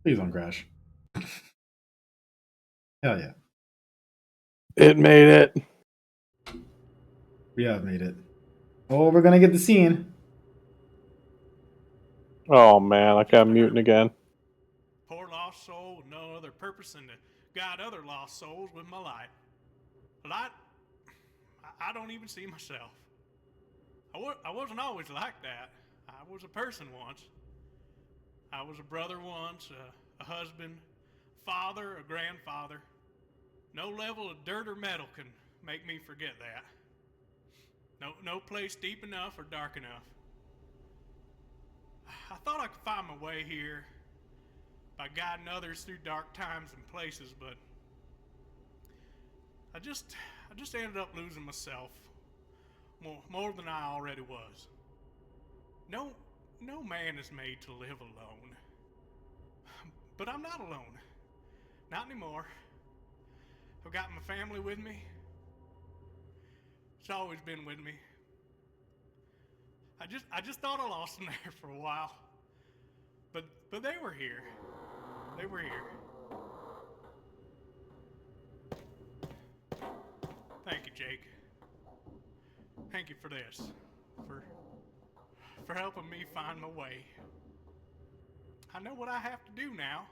Please don't crash. Hell yeah. It made it. We have made it. Oh, we're gonna get the scene. Oh man, like I'm muting again. Poor lost soul with no other purpose than to guide other lost souls with my light. But I don't even see myself. I wasn't always like that. I was a person once. I was a brother once, a husband, father, a grandfather. No level of dirt or metal can make me forget that. No place deep enough or dark enough. I thought I could find my way here by guiding others through dark times and places, but I just ended up losing myself more than I already was. No man is made to live alone. But I'm not alone. Not anymore. I've got my family with me. It's always been with me. I just thought I lost them there for a while. But they were here. They were here. Thank you, Jake. Thank you for this. For helping me find my way. I know what I have to do now.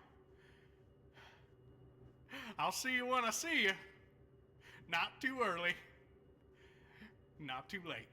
I'll see you when I see you. Not too early. Not too late.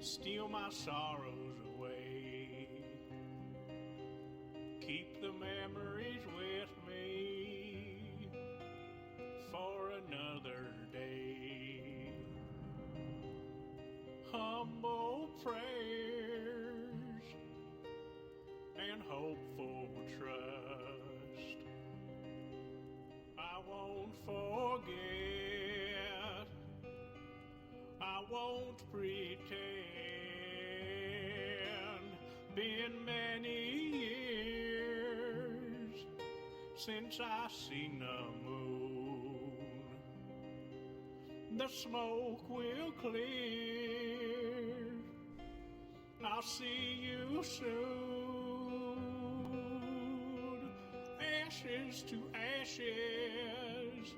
Steal my sorrows away. Keep the memories with me for another day. Humble prayers and hopeful trust. I won't forget. I won't pretend. Been many years since I seen the moon. The smoke will clear. I'll see you soon. Ashes to ashes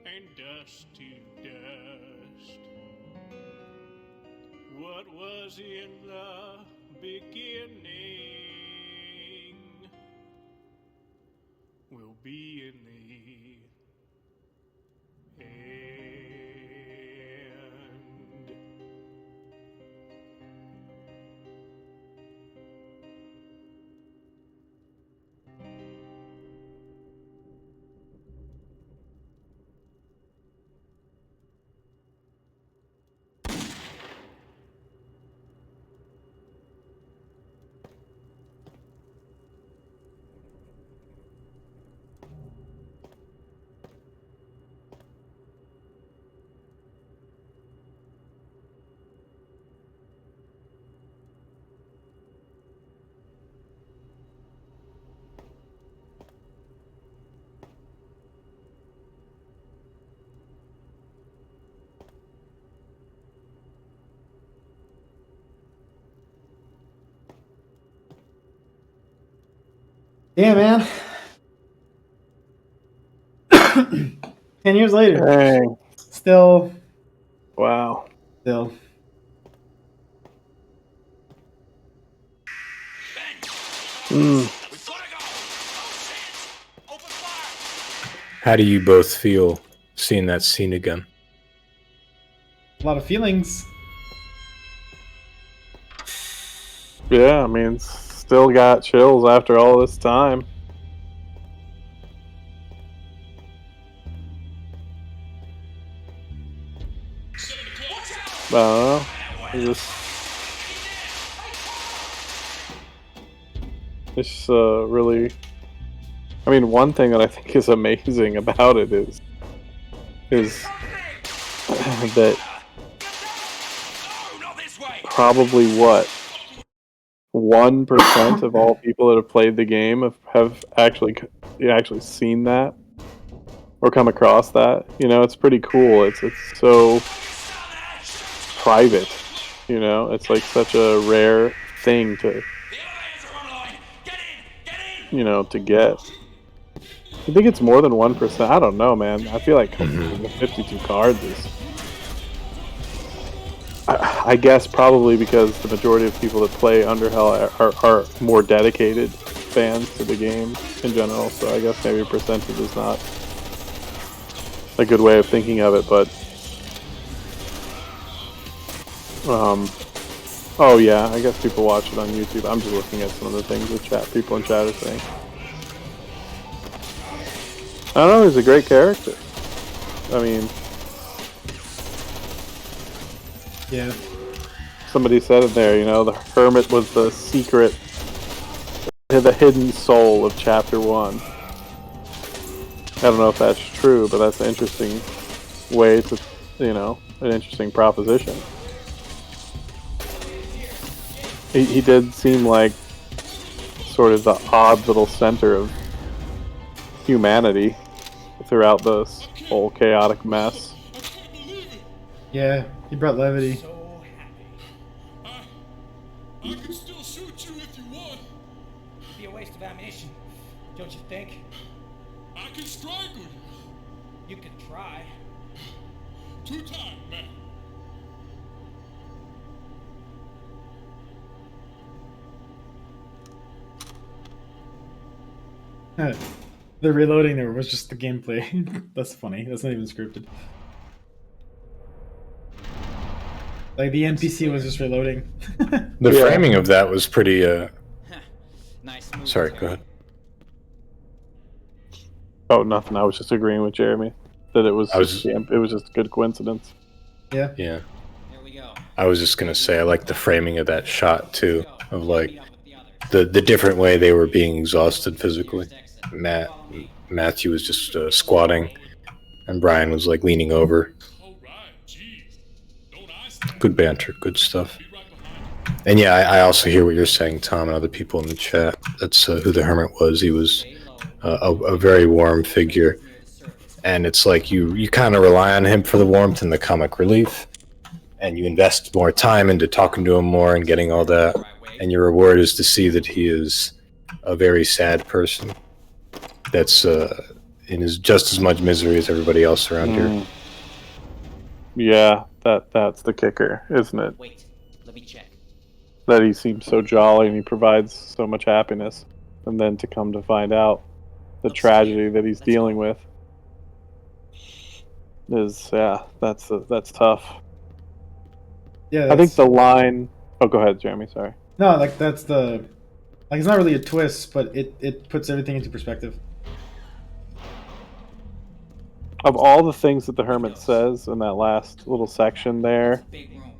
and dust to dust. What was in the beginning will be in the end. Yeah, man. 10 years later. Dang. Still. Wow. Still. How do you both feel seeing that scene again? A lot of feelings. Yeah, I mean, still got chills after all this time. I don't know. It's really. I mean, one thing that I think is amazing about it is that probably 1% of all people that have played the game have actually seen that or come across that. You know, it's pretty cool. It's so private. You know, it's like such a rare thing to to get. I think it's more than 1%. I don't know, man. I feel like 52 cards is. I guess probably because the majority of people that play Underhell are more dedicated fans to the game in general. So I guess maybe percentage is not a good way of thinking of it, but oh yeah, I guess people watch it on YouTube. I'm just looking at some of the things the people in chat are saying. I don't know, he's a great character. I mean, yeah. Somebody said it there, you know, the hermit was the secret, the hidden soul of Chapter 1. I don't know if that's true, but that's an interesting way to, you know, an interesting proposition. He did seem like sort of the odd little center of humanity throughout this whole chaotic mess. Yeah, he brought levity. I can still shoot you if you want. It'd be a waste of ammunition, don't you think? I can strangle you. You can try. 2 times, man. The reloading there was just the gameplay. That's funny. That's not even scripted. Like the NPC was just reloading. The framing of that was pretty. Sorry, go ahead. Oh, nothing. I was just agreeing with Jeremy that it was just a good coincidence. Yeah. Yeah. I was just gonna say I like the framing of that shot too, of like the different way they were being exhausted physically. Matthew was just squatting, and Brian was like leaning over. Good banter, good stuff. And yeah, I also hear what you're saying, Tom, and other people in the chat. That's who the hermit was. He was a very warm figure, and it's like you kind of rely on him for the warmth and the comic relief, and you invest more time into talking to him more and getting all that, and your reward is to see that he is a very sad person that's in just as much misery as everybody else around here. Yeah, that's the kicker, isn't it? Wait, let me check. That he seems so jolly and he provides so much happiness, and then to come to find out the tragedy that he's dealing with is that's tough. Yeah, I think the line. Oh, go ahead, Jeremy. Sorry. No, like that's the like it's not really a twist, but it puts everything into perspective. Of all the things that the hermit says in that last little section there,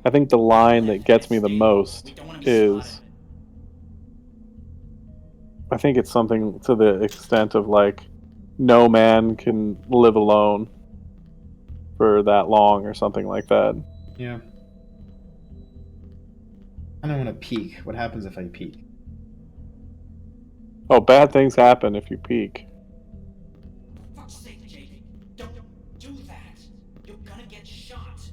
I think the line that gets me the most is, I think it's something to the extent of like, no man can live alone for that long or something like that. Yeah. I don't want to peek. What happens if I peek? Oh, bad things happen if you peek.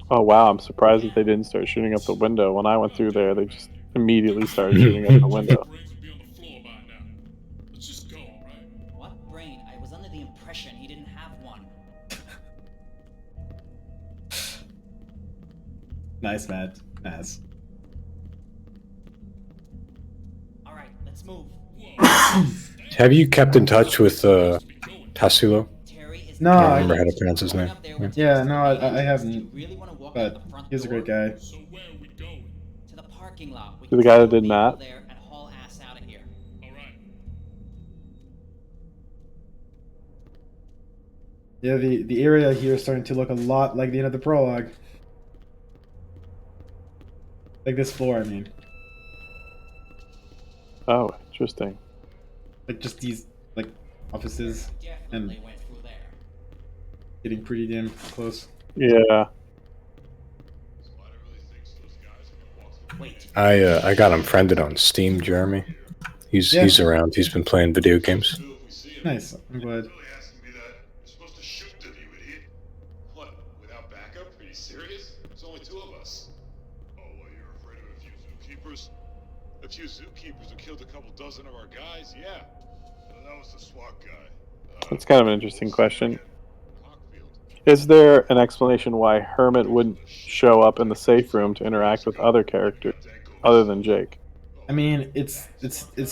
Oh wow, I'm surprised that they didn't start shooting up the window. When I went through there, they just immediately started shooting up the window. What brain? I was under the impression he didn't have one. Nice, Matt. Nice. Alright, let's move. Have you kept in touch with Tassilo? No, I don't I remember how to pronounce his name. Yeah, no, I haven't. But he's a great guy. To the parking lot. To the guy that did Matt? There and haul ass out of here. Yeah, the area here is starting to look a lot like the end of the prologue. Like this floor, I mean. Oh, interesting. Like just these like offices and getting pretty damn close. Yeah. I got him friended on Steam, Jeremy. He's around. He's been playing video games. Nice. I'm glad. What? Without backup? Are you serious? There's only 2 of us. Oh, well, you're afraid of a few zookeepers? A few zookeepers who killed a couple dozen of our guys? Yeah. That was the SWAT guy. That's kind of an interesting question. Is there an explanation why Hermit wouldn't show up in the safe room to interact with other characters other than Jake? I mean, it's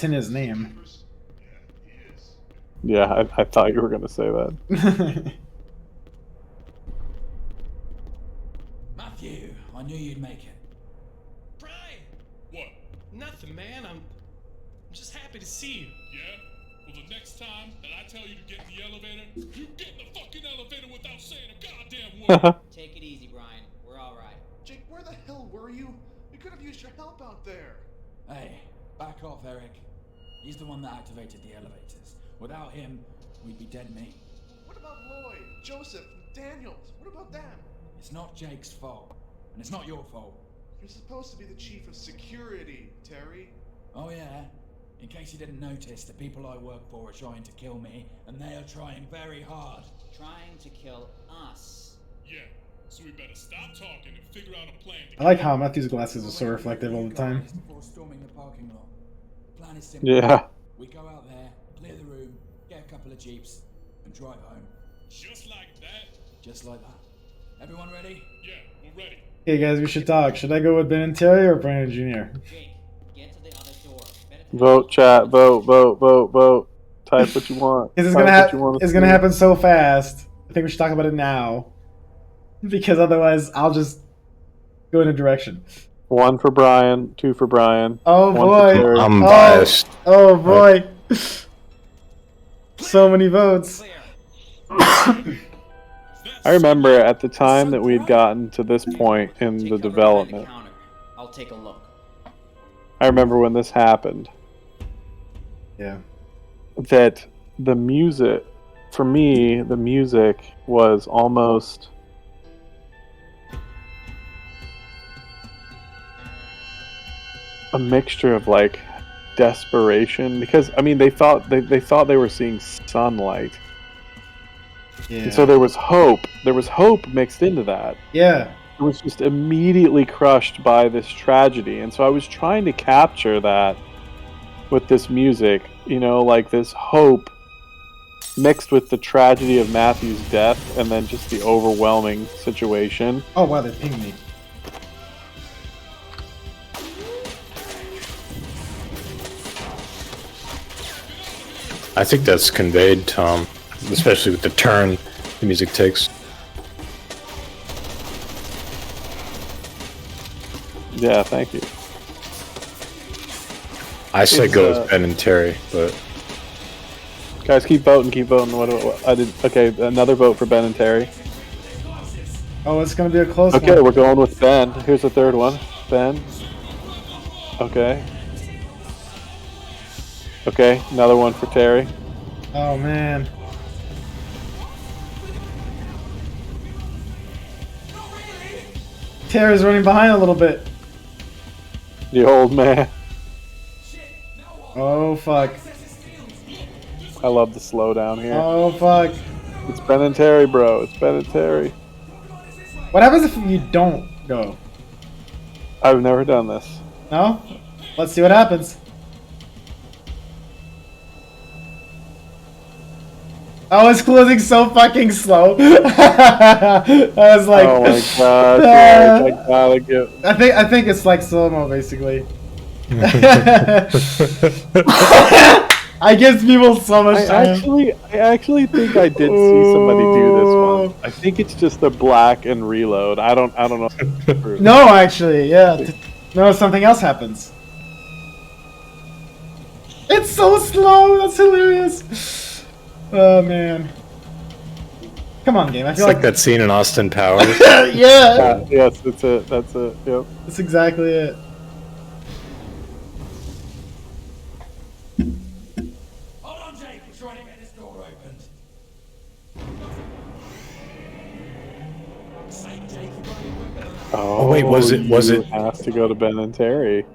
in his name. Yeah, I thought you were going to say that. knew you'd make it. Brian! What? Nothing, man. I'm just happy to see you. Yeah? Well, the next time that I tell you to get in the elevator, you get in the fucking elevator without saying a goddamn word. Take it easy, Brian. We're all right. Jake, where the hell were you? We could have used your help out there. Hey, back off, Eric. He's the one that activated the elevators. Without him, we'd be dead meat. What about Lloyd, Joseph, Daniels? What about them? It's not Jake's fault, and it's not your fault. You're supposed to be the chief of security, Terry. Oh yeah? In case you didn't notice, the people I work for are trying to kill me, and they are trying very hard. Trying to kill us. Yeah, so we better stop talking and figure out a plan to I like how Matthew's glasses are so reflective all the time. Before storming the parking lot. The plan is simple. Yeah. We go out there, clear the room, get a couple of jeeps, and drive home. Just like that? Just like that. Everyone ready? Yeah, we're ready. Hey guys, we should talk. Should I go with Ben and Terry or Brandon Jr.? Jake, get to the other door. Vote, chat. Vote. Type what you want. It's Type gonna happen so fast. I think we should talk about it now, because otherwise I'll just go in a direction. 1 for Brian, 2 for Brian. Oh 1 for boy, Terry. I'm biased. Oh boy, so many votes. I remember at the time that we'd gotten to this point in the development. I'll take a look. I remember when this happened. Yeah. That the music, for me, the music was almost a mixture of like desperation, because I mean they thought they were seeing sunlight. Yeah. And so there was hope. There was hope mixed into that. Yeah. It was just immediately crushed by this tragedy. And so I was trying to capture that with this music, you know, like this hope mixed with the tragedy of Matthew's death and then just the overwhelming situation. Oh wow, they pinged me. I think that's conveyed, Tom, especially with the turn the music takes. Yeah, thank you. I say go with Ben and Terry, but guys, keep voting. What I did. Okay, another vote for Ben and Terry. Oh, it's gonna be a close one. Okay, we're going with Ben. Here's the third one. Ben. Okay. Okay, another one for Terry. Oh man. Terry's running behind a little bit. The old man. Oh fuck. I love the slowdown here. Oh fuck. It's Ben and Terry, bro. It's Ben and Terry. What happens if you don't go? I've never done this. No? Let's see what happens. Oh, it's closing so fucking slow. I was like, oh my god, dude, I gotta get. I think it's like slow-mo basically. I give people so much time. I actually think I did see somebody do this one. I think it's just the black and reload. I don't know. No, actually, yeah. No, something else happens. It's so slow. That's hilarious. Oh man. Come on, game. I it's feel like that scene in Austin Powers. Yeah. Yes, that's it. That's it. Yep. That's exactly it. Hold on, Jake. We're trying to get this door opened. Oh wait, was it? You have to go to Ben and Terry.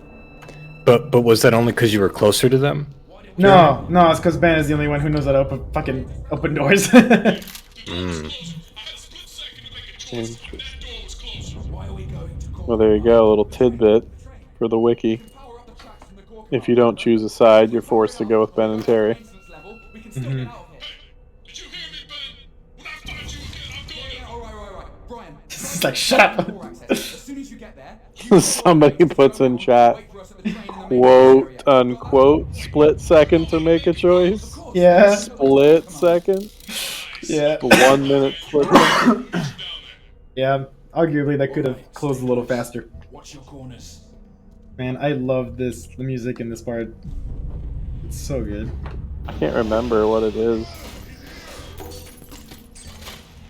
But was that only because you were closer to them? No, it's because Ben is the only one who knows how to open doors. Well, there you go. A little tidbit for the wiki. If you don't choose a side, you're forced to go with Ben and Terry. It's like, shut up. Somebody puts in chat, quote unquote, split second to make a choice. Yeah. Split second. Yeah. 1 minute split second. Yeah. arguably that could have closed a little faster. Watch your corners. Man, I love the music in this part. It's so good. I can't remember what it is.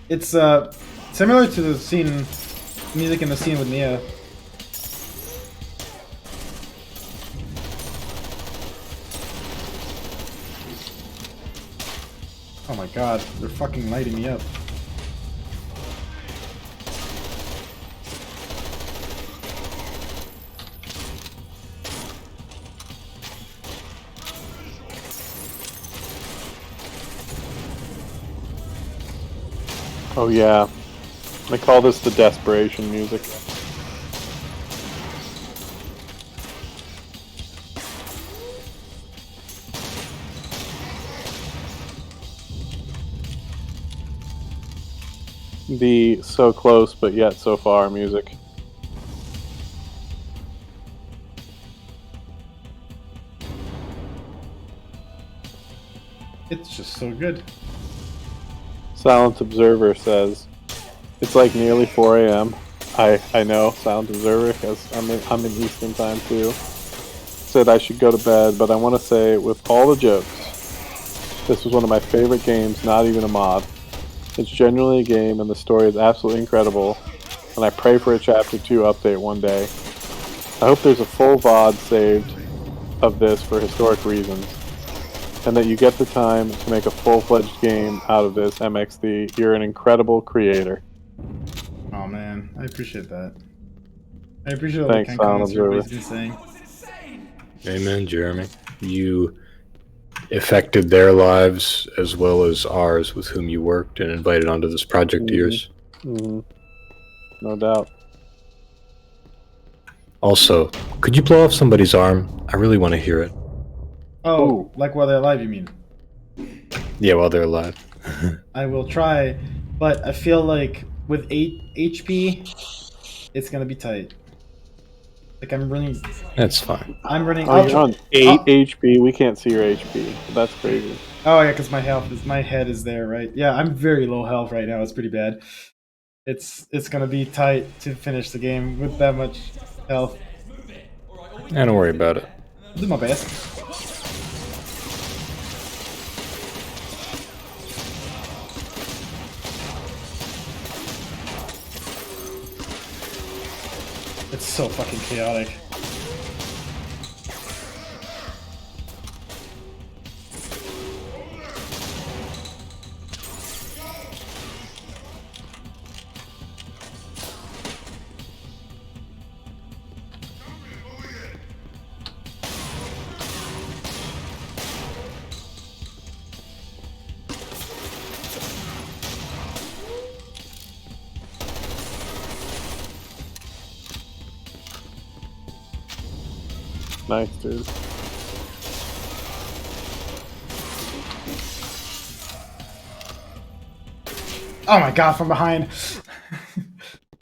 It's similar to the scene, music in the scene with Nia. Oh my god, they're fucking lighting me up. Oh yeah, they call this the desperation music. The so close but yet so far music. It's just so good. Silent Observer says, it's like nearly 4 a.m. I know, Silent Observer, because I'm in Eastern time too. Said I should go to bed, but I want to say, with all the jokes, this was one of my favorite games, not even a mod. It's genuinely a game, and the story is absolutely incredible, and I pray for a Chapter 2 update one day. I hope there's a full VOD saved of this for historic reasons, and that you get the time to make a full-fledged game out of this, MXD. You're an incredible creator. Oh man, I appreciate that. I appreciate all Thanks, the kind comments Silent everybody's been saying. Amen, Jeremy. You affected their lives as well as ours with whom you worked and invited onto this project of yours. Mm-hmm. No doubt. Also, could you blow off somebody's arm? I really want to hear it. Oh, Ooh. like while they're alive, you mean? Yeah, while they're alive. I will try, but I feel like with 8 HP, it's gonna be tight. Like I'm running. That's fine. I'm running. Oh, you're on 8 HP. We can't see your HP. That's crazy. Oh yeah, because my head is there, right? Yeah, I'm very low health right now. It's pretty bad. It's gonna be tight to finish the game with that much health. Don't worry about it. I'll do my best. It's so fucking chaotic. Nice, dude. Oh my god, from behind.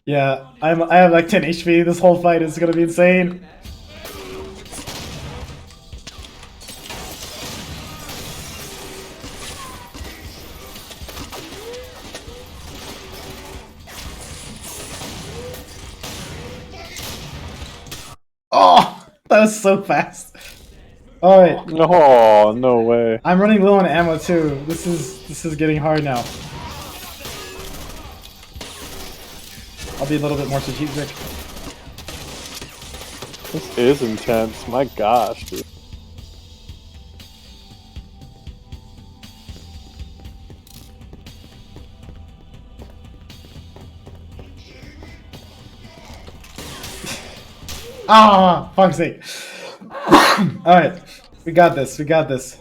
Yeah, I have like 10 HP. This whole fight is gonna be insane. Oh, that was so fast. All right. Oh, no way. I'm running low on ammo too. This is getting hard now. I'll be a little bit more strategic. This is intense. My gosh, dude. Ah, fuck's sake. Alright, we got this, we got this.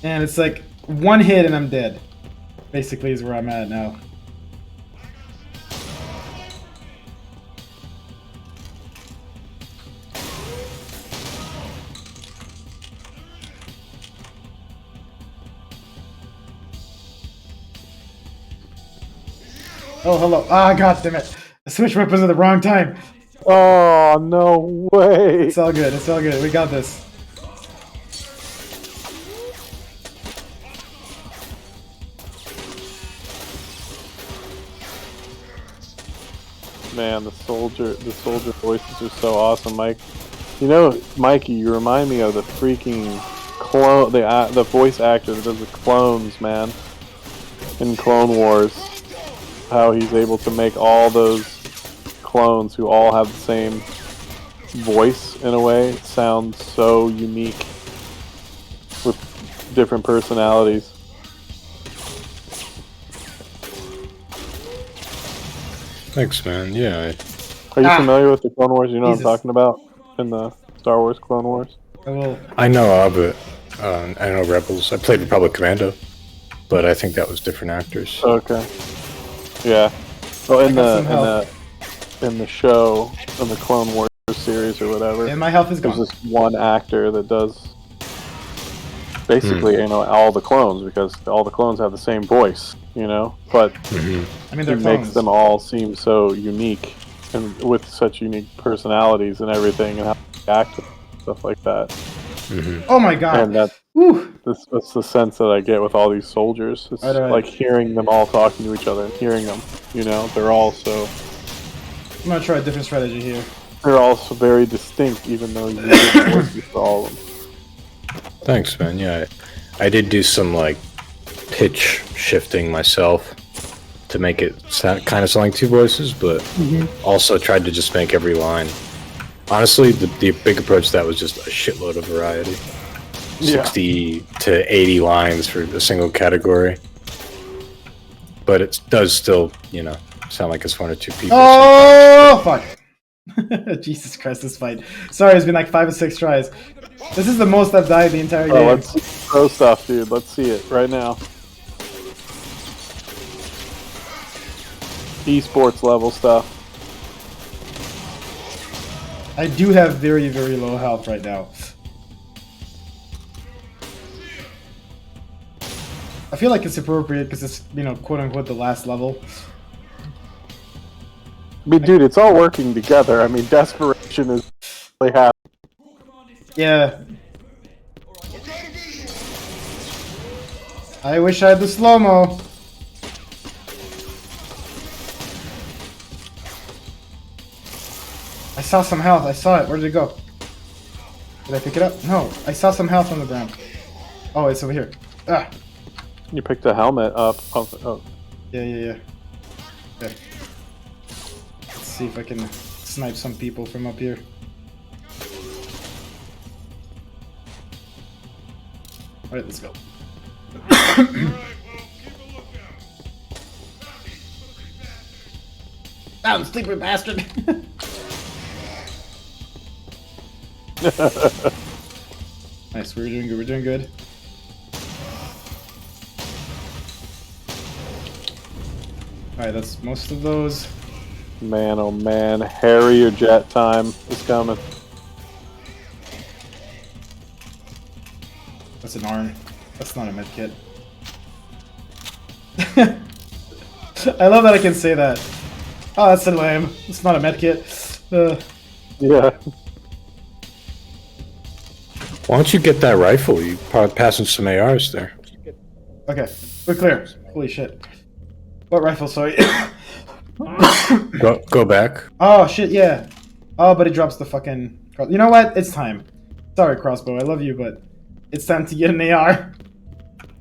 And it's like one hit and I'm dead. Basically is where I'm at now. Oh, hello. Ah, god damn it. I switched weapons at the wrong time. Oh, no way. It's all good. It's all good. We got this. Man, the soldier voices are so awesome, Mike. You know, Mikey, you remind me of the freaking clone, the voice actor that does the clones, man, in Clone Wars. How he's able to make all those clones who all have the same voice in a way sound so unique with different personalities. Thanks, man. Yeah. Are you familiar with the Clone Wars? You know Jesus. what I'm talking about in the Star Wars Clone Wars? I know of it. I know Rebels. I played Republic Commando, but I think that was different actors. Okay. Yeah. Well, in the show, in the Clone Wars series or whatever, And my health is there's gone. this one actor that does basically, you know, all the clones, because all the clones have the same voice, you know, but I mean, he they're makes clones. them all seem so unique and with such unique personalities and everything, and how they act and stuff like that. Oh my god. And that's the sense that I get with all these soldiers. It's Alright. like hearing them all talking to each other and hearing them, you know, they're all so... I'm gonna try a different strategy here. They're also very distinct, even though you get voices for all of them. Thanks, man. Yeah, I did do some like pitch shifting myself to make it kind of sound like two voices, but also tried to just make every line. Honestly, the big approach to that was just a shitload of variety. 60 to 80 lines for a single category. But it does still, you know, sound like it's one or two people. Oh, fuck. Jesus Christ, this fight. Sorry, it's been like 5 or 6 tries. This is the most I've died the entire game. Let's throw stuff, dude. Let's see it right now. Esports level stuff. I do have very, very low health right now. I feel like it's appropriate because it's, you know, quote unquote the last level. I mean, dude, it's all working together. I mean, desperation is really happening. Yeah. I wish I had the slow-mo. I saw some health. I saw it. Where did it go? Did I pick it up? No. I saw some health on the ground. Oh, it's over here. Ah. You picked a helmet up. Oh. Yeah. Okay. Let's see if I can snipe some people from up here. Alright, let's go. Down, sleeper bastard! Nice, we're doing good, we're doing good. Alright, that's most of those. Man, oh man, Harrier jet time is coming. That's an arm. That's not a med kit. I love that I can say that. Oh, that's a lame. It's not a med kit. Yeah. Why don't you get that rifle? You probably passing some ARs there. Okay, we're clear. Holy shit. What rifle, sorry? Go back. Oh, shit, yeah. Oh, but it drops the fucking... You know what? It's time. Sorry, crossbow. I love you, but it's time to get an AR.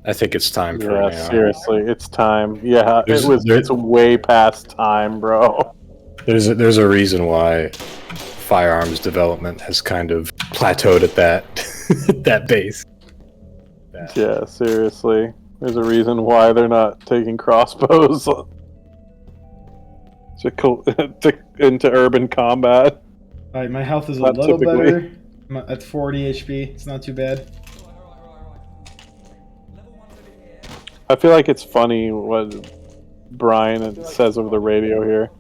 I think it's time for an AR. Seriously, it's time. Yeah, it's way past time, bro. There's a reason why firearms development has kind of plateaued at that base. Yeah, seriously. There's a reason why they're not taking crossbows into urban combat. Alright, my health is a Not little typically. better. I'm at 40 HP. It's not too bad. I feel like it's funny what Brian says over the radio here.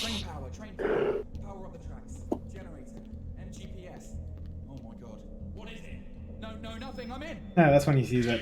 Train power. Power up the tracks. Generator. MGPS. Oh my god. What is it? No, nothing. I'm in. Yeah, that's when he sees it.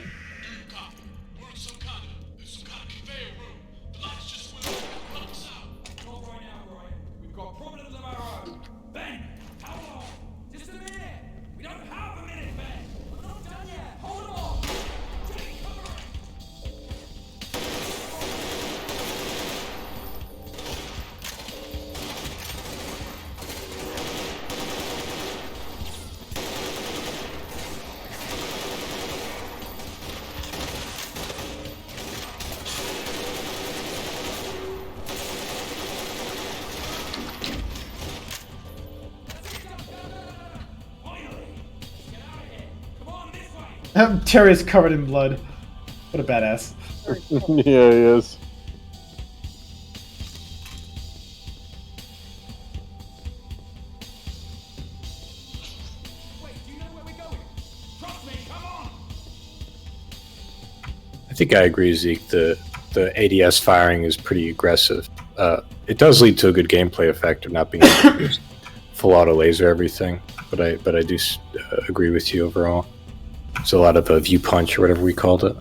Terry's covered in blood. What a badass. Yeah, he is. I think I agree, Zeke. The ADS firing is pretty aggressive. It does lead to a good gameplay effect of not being able to just full auto laser everything, but I do agree with you overall. It's a lot of the view punch or whatever we called it.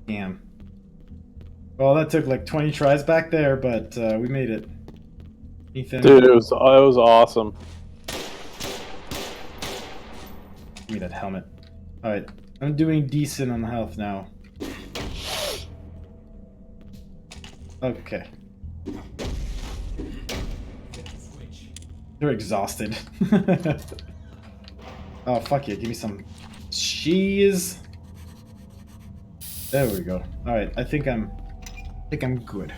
Damn. Well, that took like 20 tries back there, but we made it. Ethan. Dude, it was awesome. Give me that helmet. Alright, I'm doing decent on health now. Okay. They're exhausted. Oh, fuck yeah, give me some cheese. There we go. Alright, I think I'm good.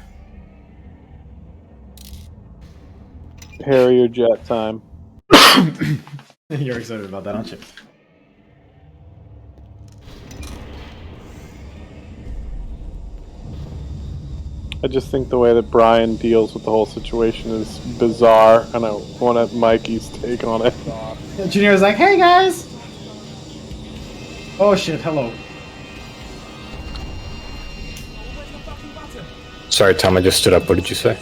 Harrier jet time. You're excited about that, aren't you? I just think the way that Brian deals with the whole situation is bizarre, and I want Mikey's take on it. Junior's like, hey guys! Oh shit, hello. Sorry, Tom, I just stood up. What did you say?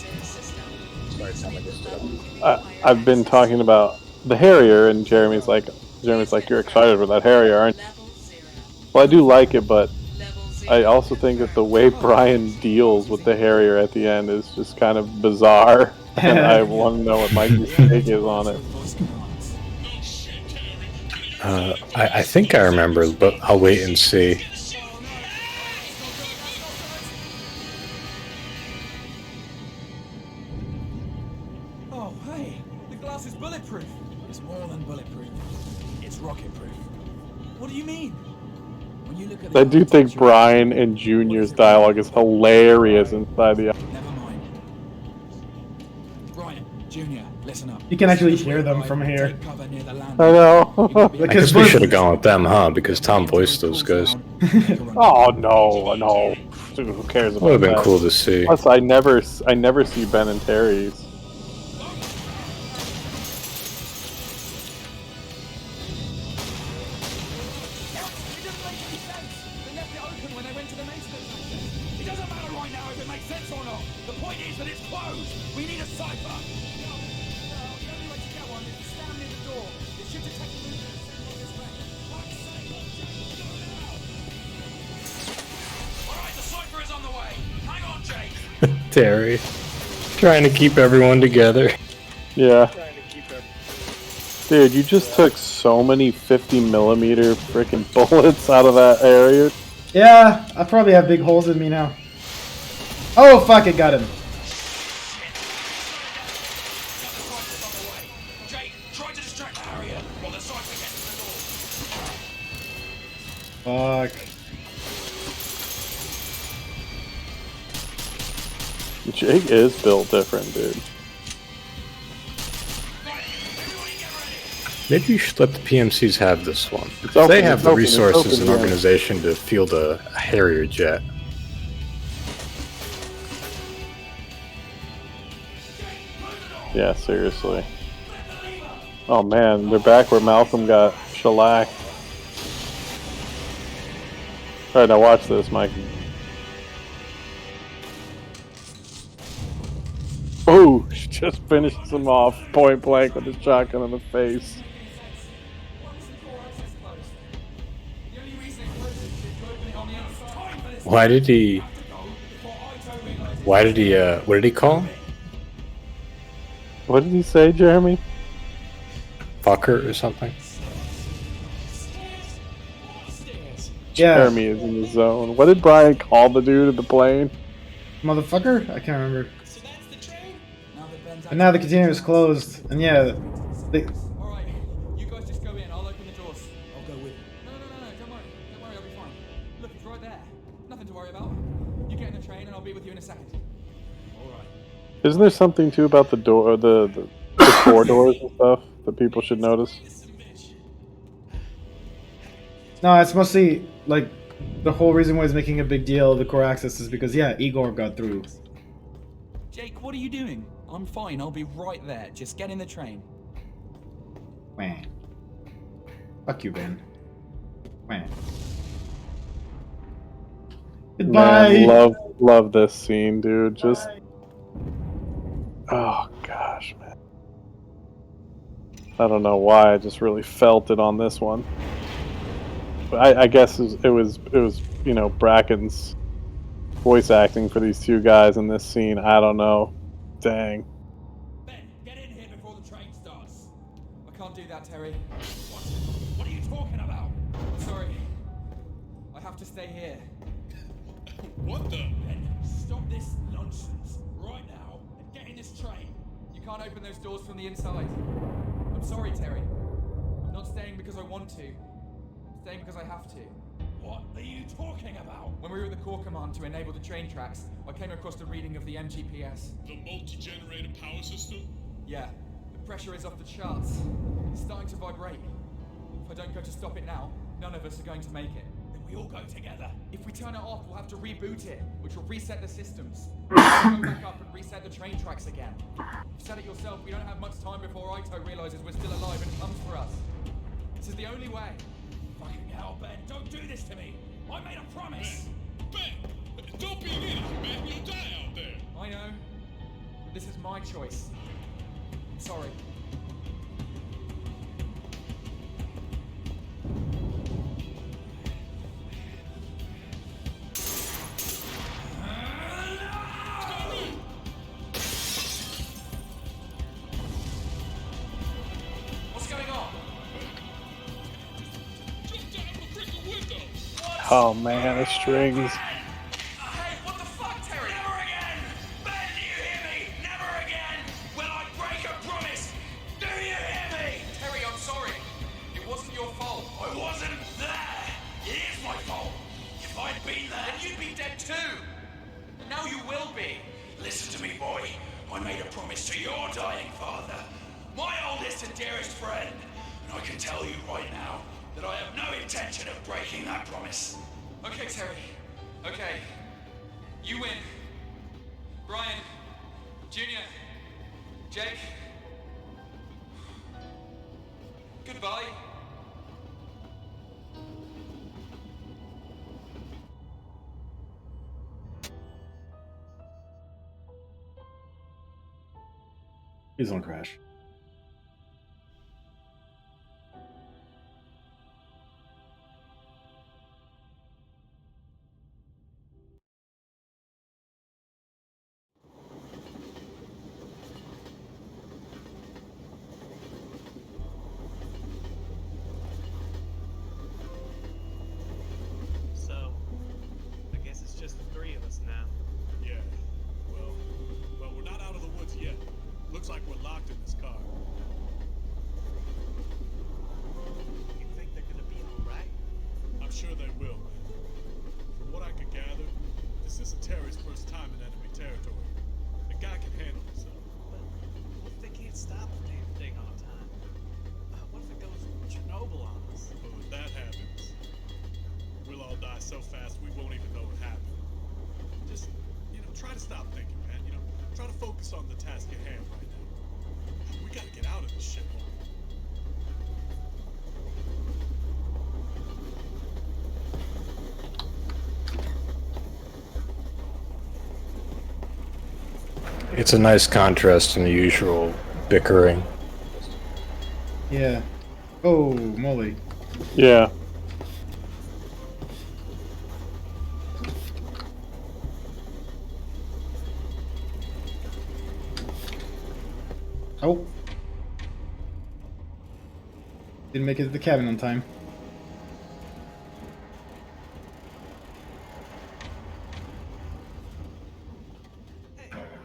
I've been talking about the Harrier, and Jeremy's like, you're excited for that Harrier, aren't you? Well, I do like it, but I also think that the way Brian deals with the Harrier at the end is just kind of bizarre, and I want to know what Mikey's take is on it. I think I remember, but I'll wait and see. Oh, hey, the glass is bulletproof. It's more than bulletproof. It's rocket-proof. What do you mean? When you look at I do think Brian and Junior's dialogue is hilarious inside the. Never mind. Brian, Junior, listen up. You can actually hear them from here. I know. I guess we should have gone with them, huh? Because Tom voiced those guys. Oh no. Who cares about that? Would have been cool to see. Plus, I never see Ben and Terry's. Terry, trying to keep everyone together. Yeah. Dude, you just took so many 50mm freaking bullets out of that area. Yeah, I probably have big holes in me now. Oh fuck, it got him. Fuck. Jake is built different, dude. Maybe you should let the PMCs have this one. Open, They have the open, resources open, and organization to field a Harrier jet. Yeah, seriously. Oh man, they're back where Malcolm got shellacked. Alright, now watch this, Mike. Oh, she just finishes him off point blank with a shotgun in the face. What did he call him? What did he say, Jeremy? Fucker or something? Jeremy is in the zone. What did Brian call the dude at the plane? Motherfucker? I can't remember. Now that Ben's But now the container is closed, and yeah, they, Alright, you guys just go in, I'll open the doors. I'll go with you. No, don't worry. Don't worry, I'll be fine. Look, it's right there. Nothing to worry about. You get in the train and I'll be with you in a second. Alright. Isn't there something too about the door, the corridors and stuff that people should notice? no, it's mostly like the whole reason why he's making a big deal of the core access is because yeah, Igor got through. Jake, what are you doing? I'm fine, I'll be right there. Just get in the train. Wah. Fuck you, Ben. Wah. Goodbye. Man, love this scene, dude. Just oh gosh, man. I don't know why. I just really felt it on this one. But I guess it was you know, Bracken's voice acting for these two guys in this scene. I don't know. Dang. Ben, get in here before the train starts. I can't do that, Terry. What are you talking about? Sorry. I have to stay here. What the? Ben, stop this nonsense right now and get in this train. You can't open those doors from the inside. I'm sorry, Terry. I'm not staying because I want to. I'm staying because I have to. What are you talking about? When we were at the core command to enable the train tracks, I came across the reading of the MGPS. The multi-generator power system? Yeah, the pressure is off the charts. It's starting to vibrate. If I don't go to stop it now, none of us are going to make it. Then we all go together. If we turn it off, we'll have to reboot it, which will reset the systems. We'll go back up and reset the train tracks again. You've said it yourself, we don't have much time before Ito realizes we're still alive and comes for us. This is the only way. Fucking hell, Ben, don't do this to me! I made a promise! Ben! Don't be an idiot, man! You'll die out there! I know. But this is my choice. I'm sorry. What's going on? Jump down the freaking window! Oh man, the strings. Hey, what the fuck, Terry? Never again! Ben, do you hear me? Never again! Will I break a promise? Do you hear me? Terry, I'm sorry. It wasn't your fault. I wasn't there! It is my fault! If I'd been there, Then you'd be dead too. And now you will be. listen to me, boy. I made a promise to your dying father, my oldest and dearest friend. And I can tell you right now that I have no intention of breaking that promise. Okay, Terry. Okay. You win. Brian. Junior. Jake. Goodbye. Please don't crash. So, I guess it's just the three of us now. Yeah. Well, we're not out of the woods yet. Looks like we're locked in this car. You think they're gonna be alright? I'm sure they will, man. From what I can gather, this isn't Terry's first time in enemy territory. The guy can handle himself. But what if they can't stop the damn thing on time? What if it goes Chernobyl on us? But if that happens, we'll all die so fast we won't even know what happened. Just, try to stop thinking, man. Try to focus on the task at hand right now. We gotta get out of this shithole. It's a nice contrast from the usual bickering. Yeah. Oh, moly. Yeah. Oh. Didn't make it to the cabin on time.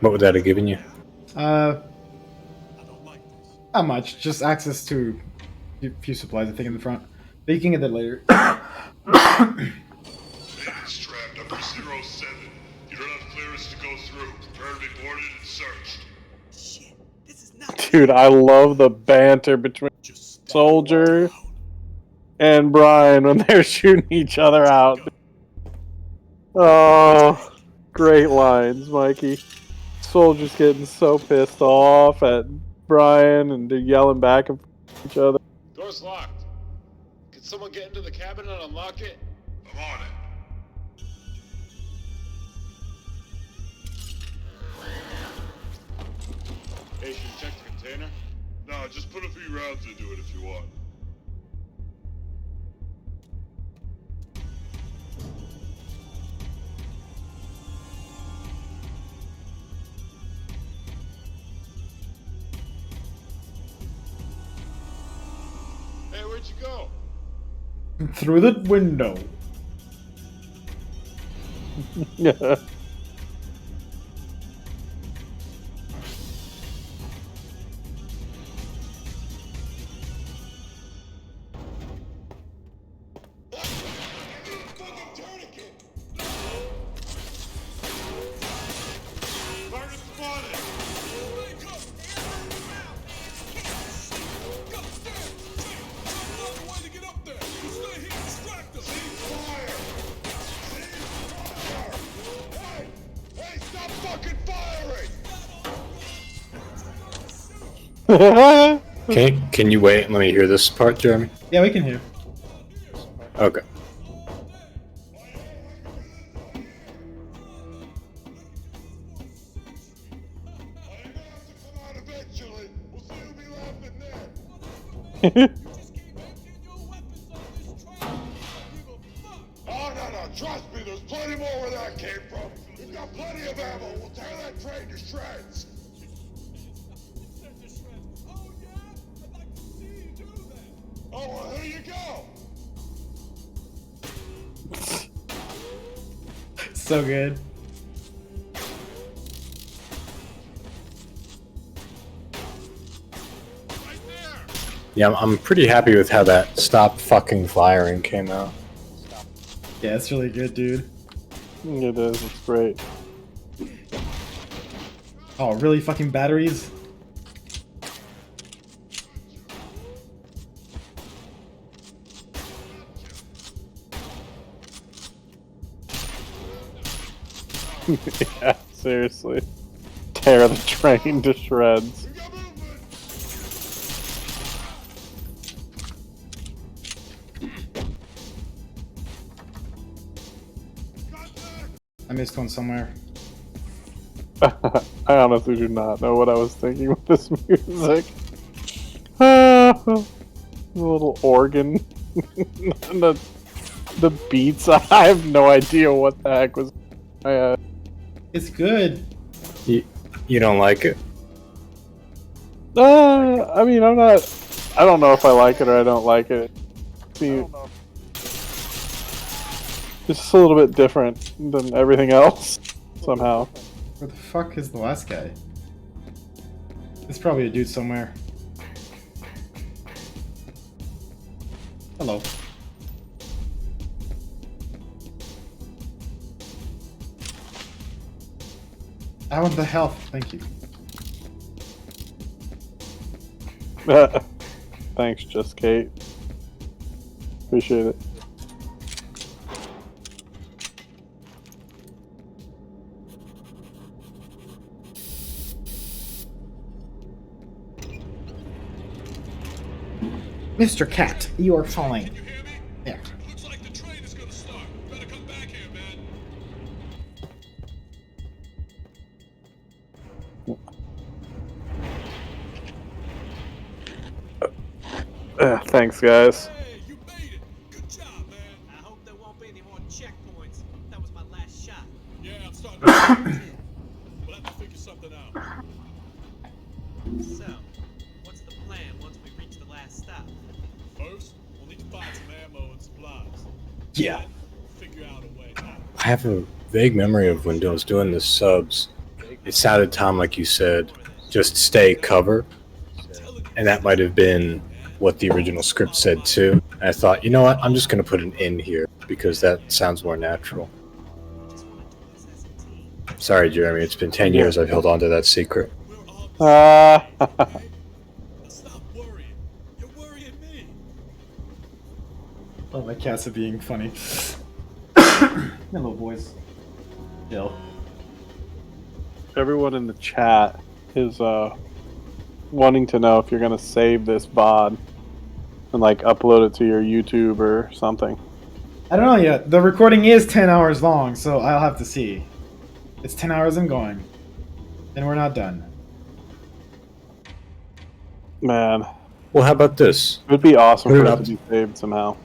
What would that have given you? Not much. Just access to a few supplies, I think, in the front. But you can get that later. Strap number 07. You don't have clearance to go through. Prepare to be boarded and searched. Dude, I love the banter between Soldier and Brian when they're shooting each other out. Oh, great lines, Mikey. Soldier's getting so pissed off at Brian and they're yelling back at each other. Door's locked. Can someone get into the cabin and unlock it? I'm on it. Hey, should you check the container? No, just put a few rounds into it if you want. Hey, where'd you go? Through the window. Yeah. Can you wait and let me hear this part, Jeremy? Yeah, we can hear. Okay. Oh, no, trust me, there's plenty more where that came from. We've got plenty of ammo. We'll tear that train to shreds. Oh, well, here you go. So good. Yeah, I'm pretty happy with how that stop fucking firing came out. Yeah, it's really good, dude. It is, it's great. Oh, really? Fucking batteries? Yeah, seriously. Tear the train to shreds. I missed one somewhere. I honestly do not know what I was thinking with this music. The little organ. And the beats. I have no idea what the heck was. It's good. You don't like it? I mean, I'm not. I don't know if I like it or I don't like it. See, it's just a little bit different than everything else, somehow. Where the fuck is the last guy? It's probably a dude somewhere. Hello. I want the health, thank you. Thanks, Just Kate. Appreciate it. Mr. Cat, you are falling. Yeah. Looks like the train is gonna start. Better come back here, man. Thanks, guys. Hey, you made it. Good job, man. I hope there won't be any more checkpoints. That was my last shot. Yeah, I'm starting to think too. We'll have to figure something out. So, what's the plan once we reach the last stop? First, we'll need to find some ammo and supplies. Yeah. Then, figure out a way out. I have a vague memory of when I was doing the subs. it sounded, Tom, like you said, just stay cover, and that might have been what the original script said too. And I thought, you know what, I'm just going to put an in here because that sounds more natural. Sorry, Jeremy, it's been 10 years I've held on to that secret. Stop worrying. You're worrying me. Oh, my cats are being funny. Hello, boys. Chill. Everyone in the chat is wanting to know if you're gonna save this VOD and like upload it to your YouTube or something. I don't know yet. The recording is 10 hours long, so I'll have to see. It's 10 hours and going. And we're not done. Man. Well, how about this? It would be awesome Put for it it up. to be saved somehow.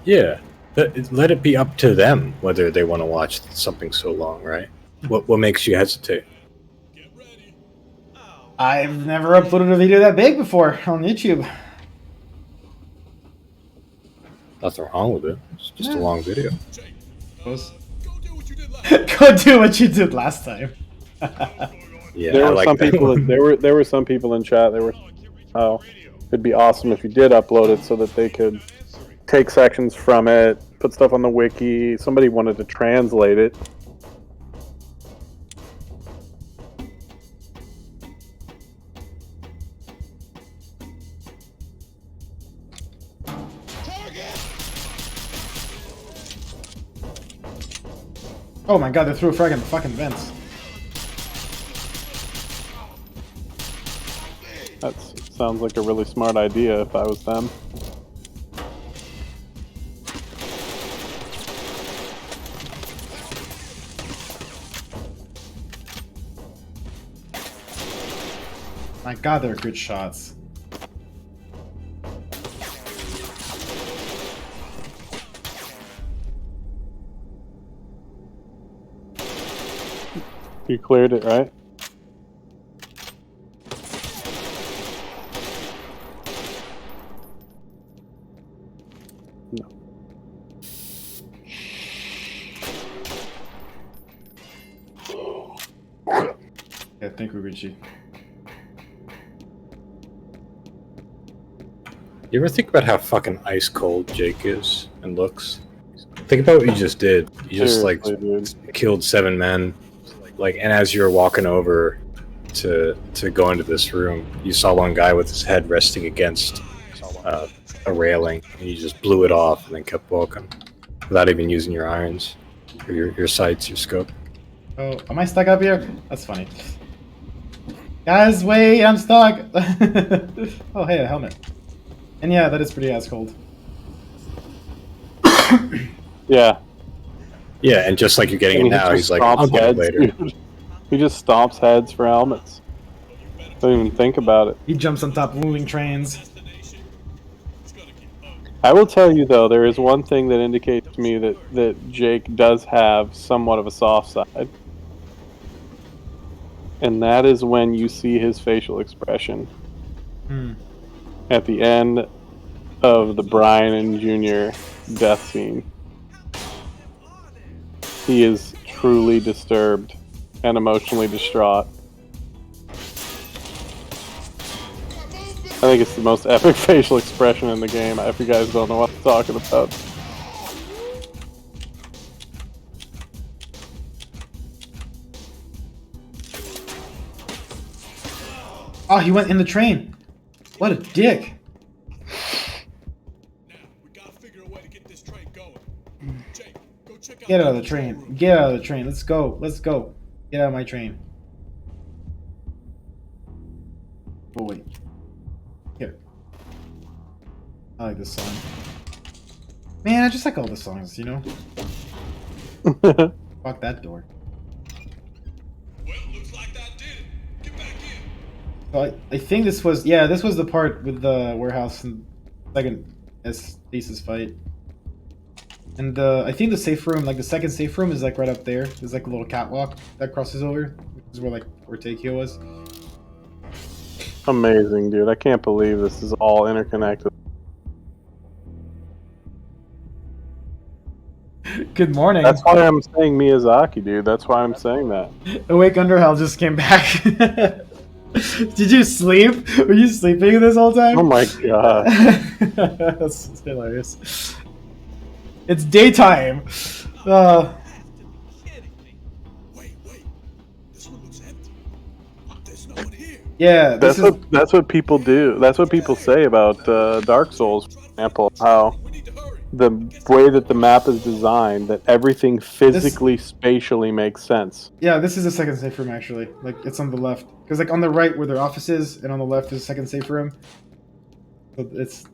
Yeah. Let it be up to them whether they want to watch something so long, right? What makes you hesitate? I've never uploaded a video that big before on YouTube. Nothing wrong with it. It's just a long video. Go do what you did last time. Yeah, there I were like some that. people. There were some people in chat. There were. Oh, it'd be awesome if you did upload it so that they could take sections from it, put stuff on the wiki. Somebody wanted to translate it. Oh my god, they threw a frag in the fucking vents. That sounds like a really smart idea if I was them. My god, they're good shots. You cleared it, right? No. Yeah, thank you, Richie. You ever think about how fucking ice cold Jake is and looks? Think about what you just did. You just killed 7 men. Like, and as you were walking over to go into this room, you saw one guy with his head resting against a railing, and you just blew it off and then kept walking without even using your irons or your sights, your scope. Oh, am I stuck up here? That's funny. Guys, wait, I'm stuck. Oh, hey, a helmet. And yeah, that is pretty ass cold. Yeah. Yeah, and just like you're getting it now, he's like, I'll get it later. Dude. He just stomps heads for helmets. Don't even think about it. He jumps on top of moving trains. I will tell you though, there is one thing that indicates to me that Jake does have somewhat of a soft side. And that is when you see his facial expression. At the end of the Brian and Junior death scene. He is truly disturbed and emotionally distraught. I think it's the most epic facial expression in the game, if you guys don't know what I'm talking about. Oh, he went in the train. What a dick. Get out of the train. Get out of the train. Let's go. Let's go. Get out of my train. Oh, wait. Here. I like this song. Man, I just like all the songs, you know? Fuck that door. So I think this was, yeah, this was the part with the warehouse and second thesis fight. And I think the safe room, like the second safe room, is like right up there. There's like a little catwalk that crosses over. This is where Takeo was. Amazing, dude. I can't believe this is all interconnected. Good morning. That's why I'm saying Miyazaki, dude. That's why I'm saying that. Awake Underhell just came back. Did you sleep? Were you sleeping this whole time? Oh my god. That's hilarious. It's daytime. Yeah, That's what people do. That's what people say about Dark Souls, for example. How the way that the map is designed, that everything physically, spatially makes sense. Yeah, this is a second safe room actually. Like it's on the left, because like on the right where their office is, and on the left is a second safe room. So it's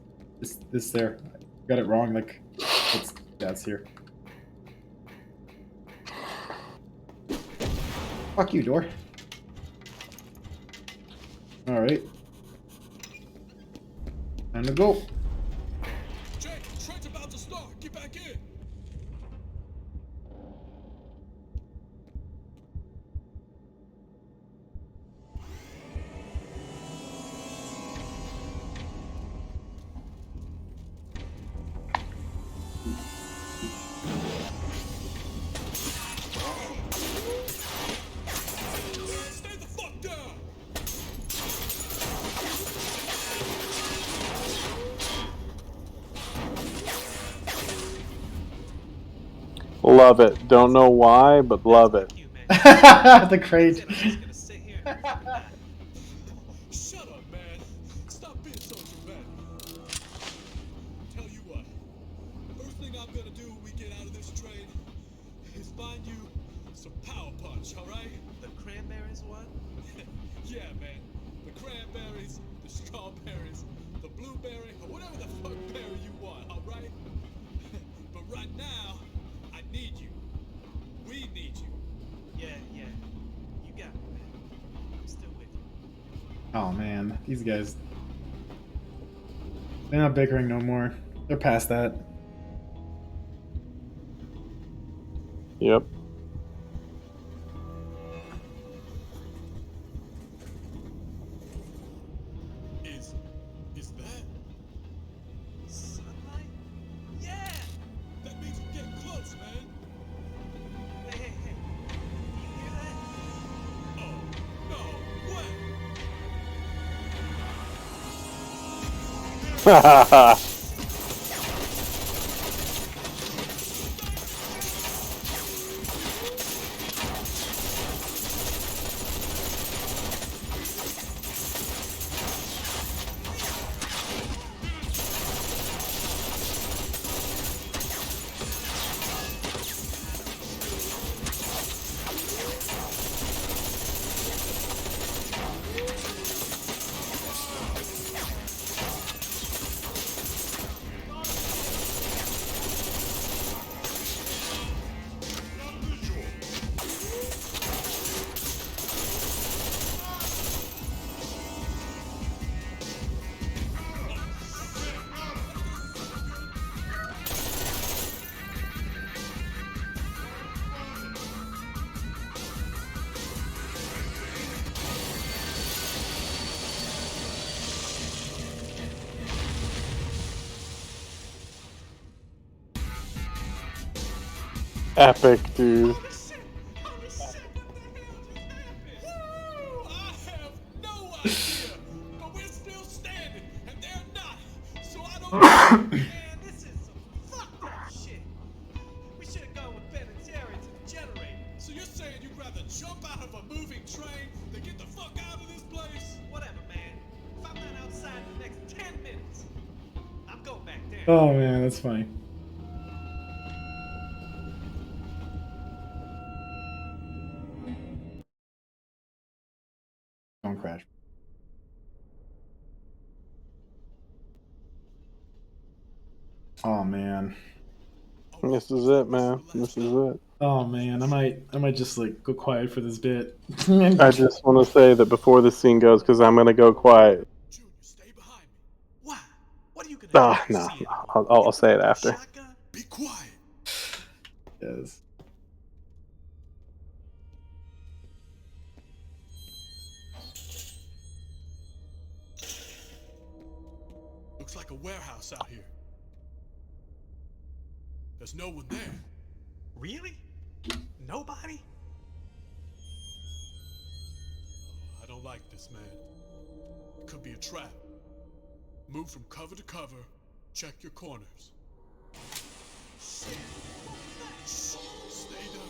there. I got it wrong. Like it's here. Fuck you, door. All right. Time to go. Jake, train's about to start. Get back in. Stay the fuck down. Love it. Don't know why, but love it. The crate. Shut up, man. Stop being so dramatic. Tell you what. First thing I'm gonna do when we get out of this train is find you some power punch, alright? The cranberries one? Yeah, man. The cranberries, the strawberries, the blueberry, or whatever the fuck berry you want, alright? But right now, I need you. We need you. Yeah. You got me, man. I'm still with you. Oh man, these guys. They're not bickering no more. They're past that. Yep. Is that? Sunlight? Yeah! That means we're getting close, man. Hey. Do you hear that? Oh, no way! Ha ha ha. Epic, dude. Man, this is some fucked up shit. We should have gone with Ben and Terry to the generator. So you're saying you'd rather jump out of a moving train than get the fuck out of this place? Whatever, man. If I'm not outside in the next 10 minutes, I'm going back there. Oh man, that's funny. Don't crash. Oh man. This is it, man. This is it. Oh man, I might just like go quiet for this bit. I just want to say that before this scene goes, because I'm gonna go quiet. Why? What are you gonna Ah, no. I'll say it after. Be quiet. Yes. Looks like a warehouse out here. There's no one there. Really? Nobody? I don't like this, man. It could be a trap. Move from cover to cover. Check your corners. Stay down.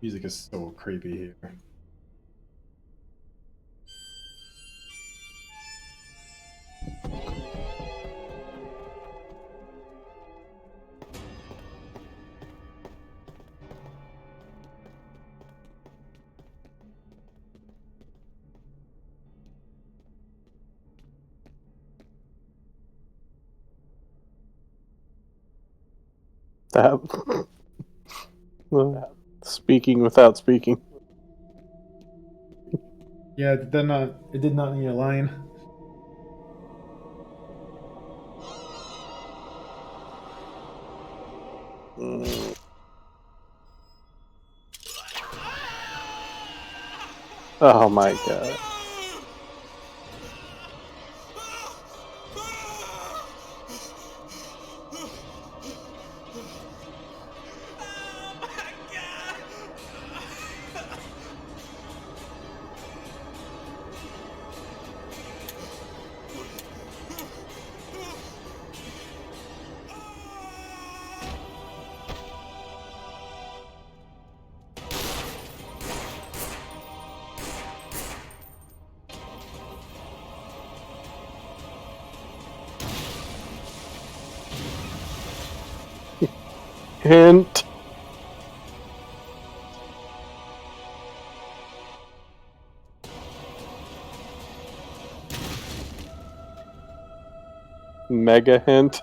Music is so creepy here. That speaking without speaking. Yeah, it did not need a line. Oh my god. Hint. Mega hint.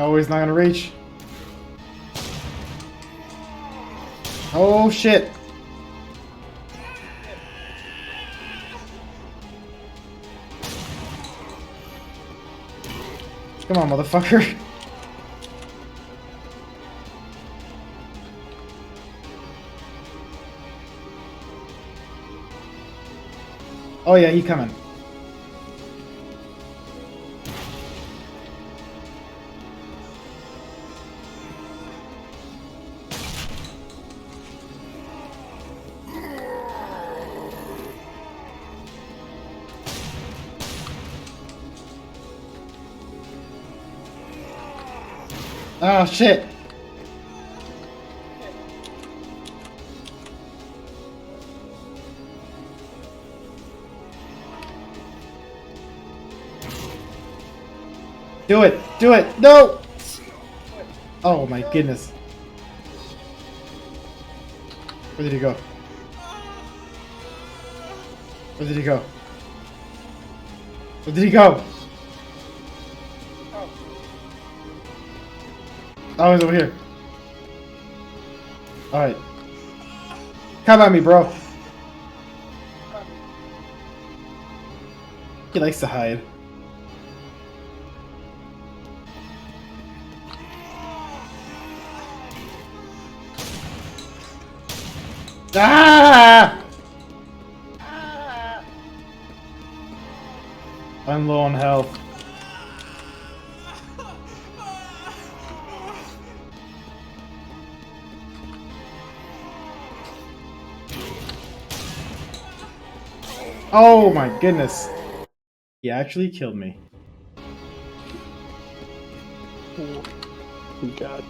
Oh, he's not gonna reach. Oh shit. Come on, motherfucker. Oh yeah, he coming. Oh shit. Do it! Do it! No! Oh my goodness. Where did he go? Where did he go? Where did he go? Oh, he's over here. Alright. Come at me, bro. He likes to hide. Ah! I'm low on health. Oh my goodness. He actually killed me. Oh, God.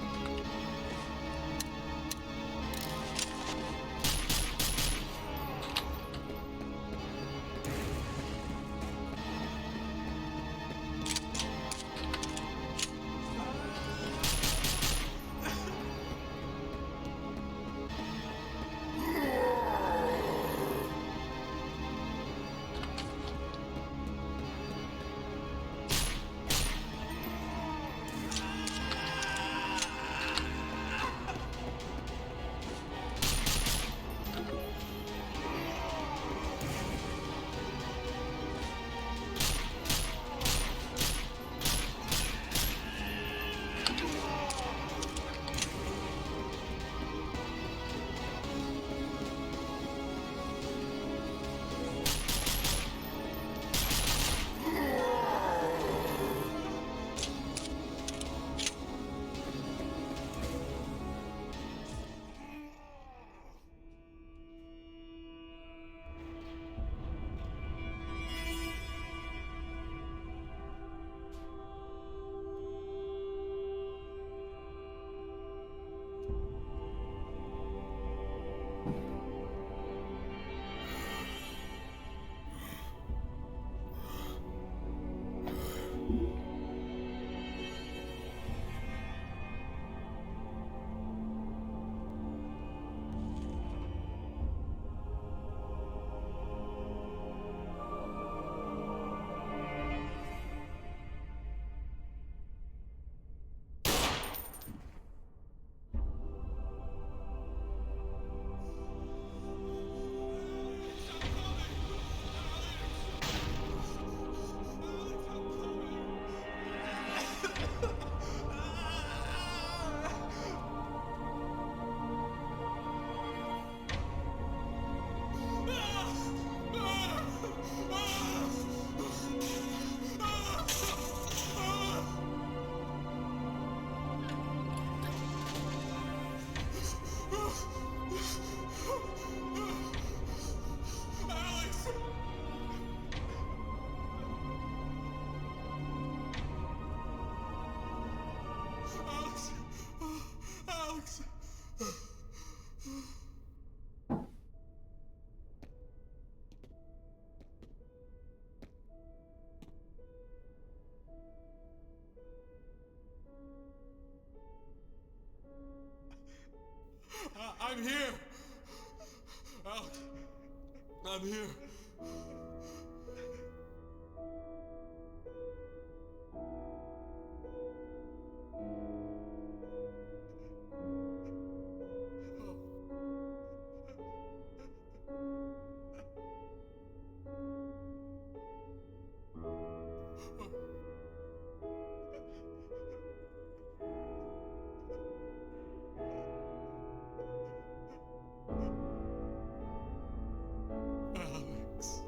Alex! I'm here! Alex! I'm here! Alex.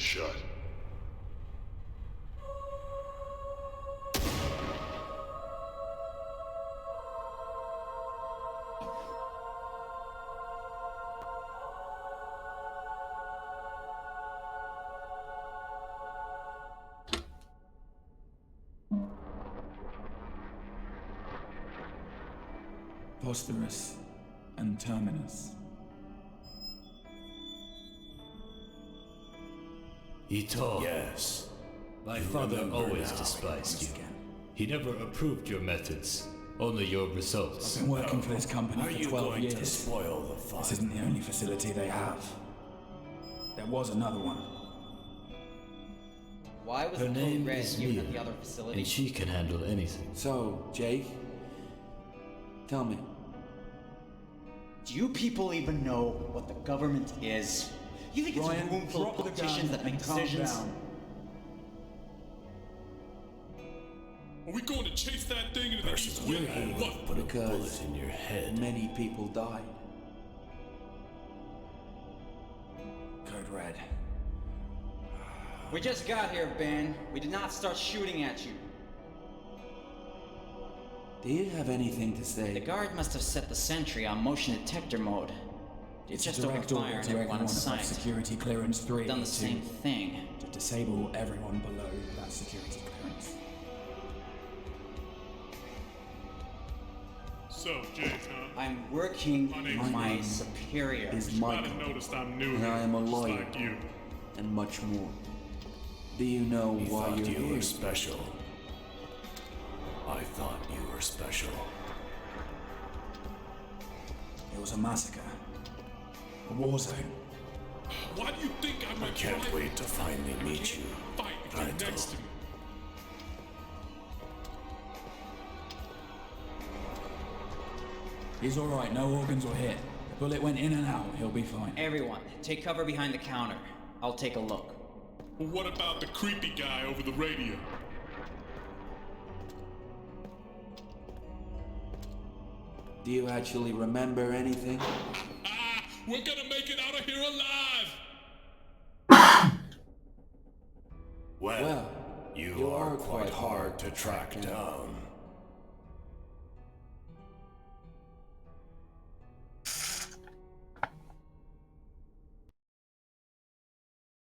shut. Posterous and Terminus. Ito. Yes. My You father remember always now. despised you. He never approved your methods, only your results. I've been working for this company Are for you 12 going years. to spoil the fun? This isn't the only facility they have. There was another one. Why was Her the name code red is given Mia, at the other facility? and she can handle anything. So, Jake, tell me. Do you people even know what the government is? You think it's Ryan, a room full of drop the politicians gun that make and calm decisions? down. Are we going to chase that thing into the east You're wind here or what? put a bullet in your head. Many people died. Code red. We just got here, Ben. We did not start shooting at you. Do you have anything to say? The guard must have set the sentry on motion detector mode. It's just a direct opened order fire on to everyone everyone on above site. security clearance 3. Done the same thing. To disable everyone below that security clearance. So, Jake, huh? I'm working My with name's my Mike. superior. Is You might Michael, have noticed I'm new and here, I am a just lawyer, like you. and much more. Do you know You why thought you're you here? were special. I thought you were special. It was a massacre. A war zone. Why do you think I'm I can't wait to finally meet you. fight if you're Kaito. next to me? He's alright, no organs were hit. The bullet went in and out, he'll be fine. Everyone, take cover behind the counter. I'll take a look. Well, what about the creepy guy over the radio? Do you actually remember anything? We're gonna make it out of here alive! Well, you are quite hard to track down.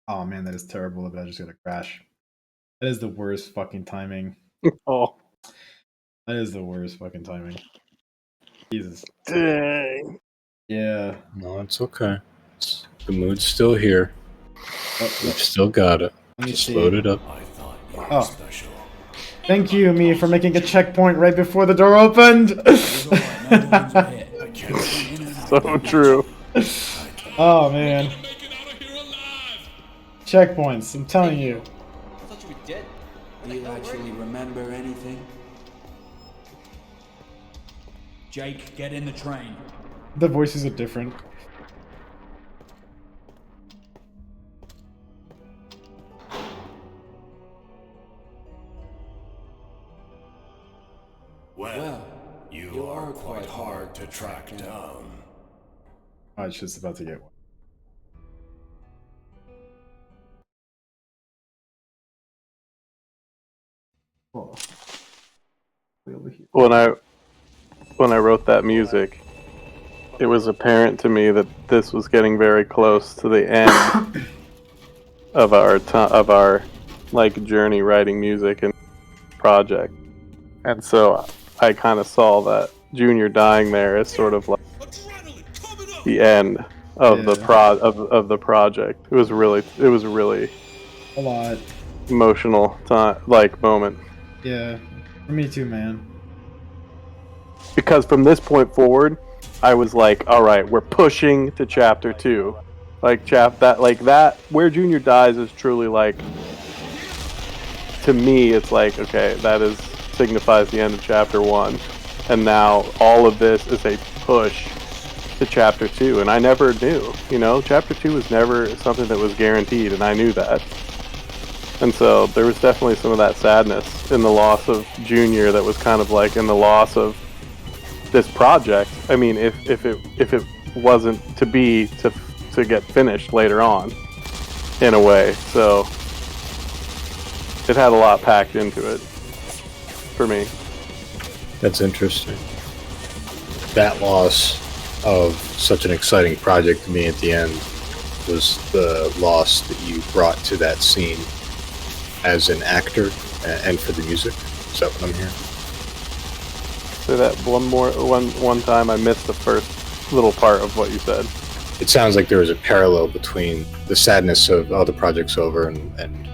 Oh man, that is terrible. But I just got to crash. That is the worst fucking timing. Oh, that is the worst fucking timing. Jesus. Dang. Yeah. No, it's okay. The mood's still here. We've still got it. Let me Just see. load it up. Oh. Thank you, me, for making a checkpoint right before the door opened. So true. Oh man. Checkpoints, I'm telling you. I thought you were dead. Do you actually remember anything? Jake, get in the train. The voices are different. Well, you are quite hard to track down. Oh, it's just about to get one. Oh. Way over here. When I wrote that music, it was apparent to me that this was getting very close to the end of our like journey writing music and project, and so I kind of saw that Junior dying there as sort of like the end of the of the project. It was really a lot emotional moment. Yeah, for me too, man. Because from this point forward, I was like, all right, we're pushing to chapter 2. Like that where Junior dies is truly like, to me, it's like, okay, that signifies the end of chapter 1, and now all of this is a push to chapter 2, and I never knew, chapter 2 was never something that was guaranteed, and I knew that. And so there was definitely some of that sadness in the loss of Junior that was kind of like in the loss of this project. I mean, if it wasn't to be to get finished later on. in a way. So it had a lot packed into it for me. That's interesting. That loss of such an exciting project to me at the end was the loss that you brought to that scene as an actor and for the music. Is that what I'm hearing? Say that one time. I missed the first little part of what you said. It sounds like there was a parallel between the sadness of, oh, the project's over and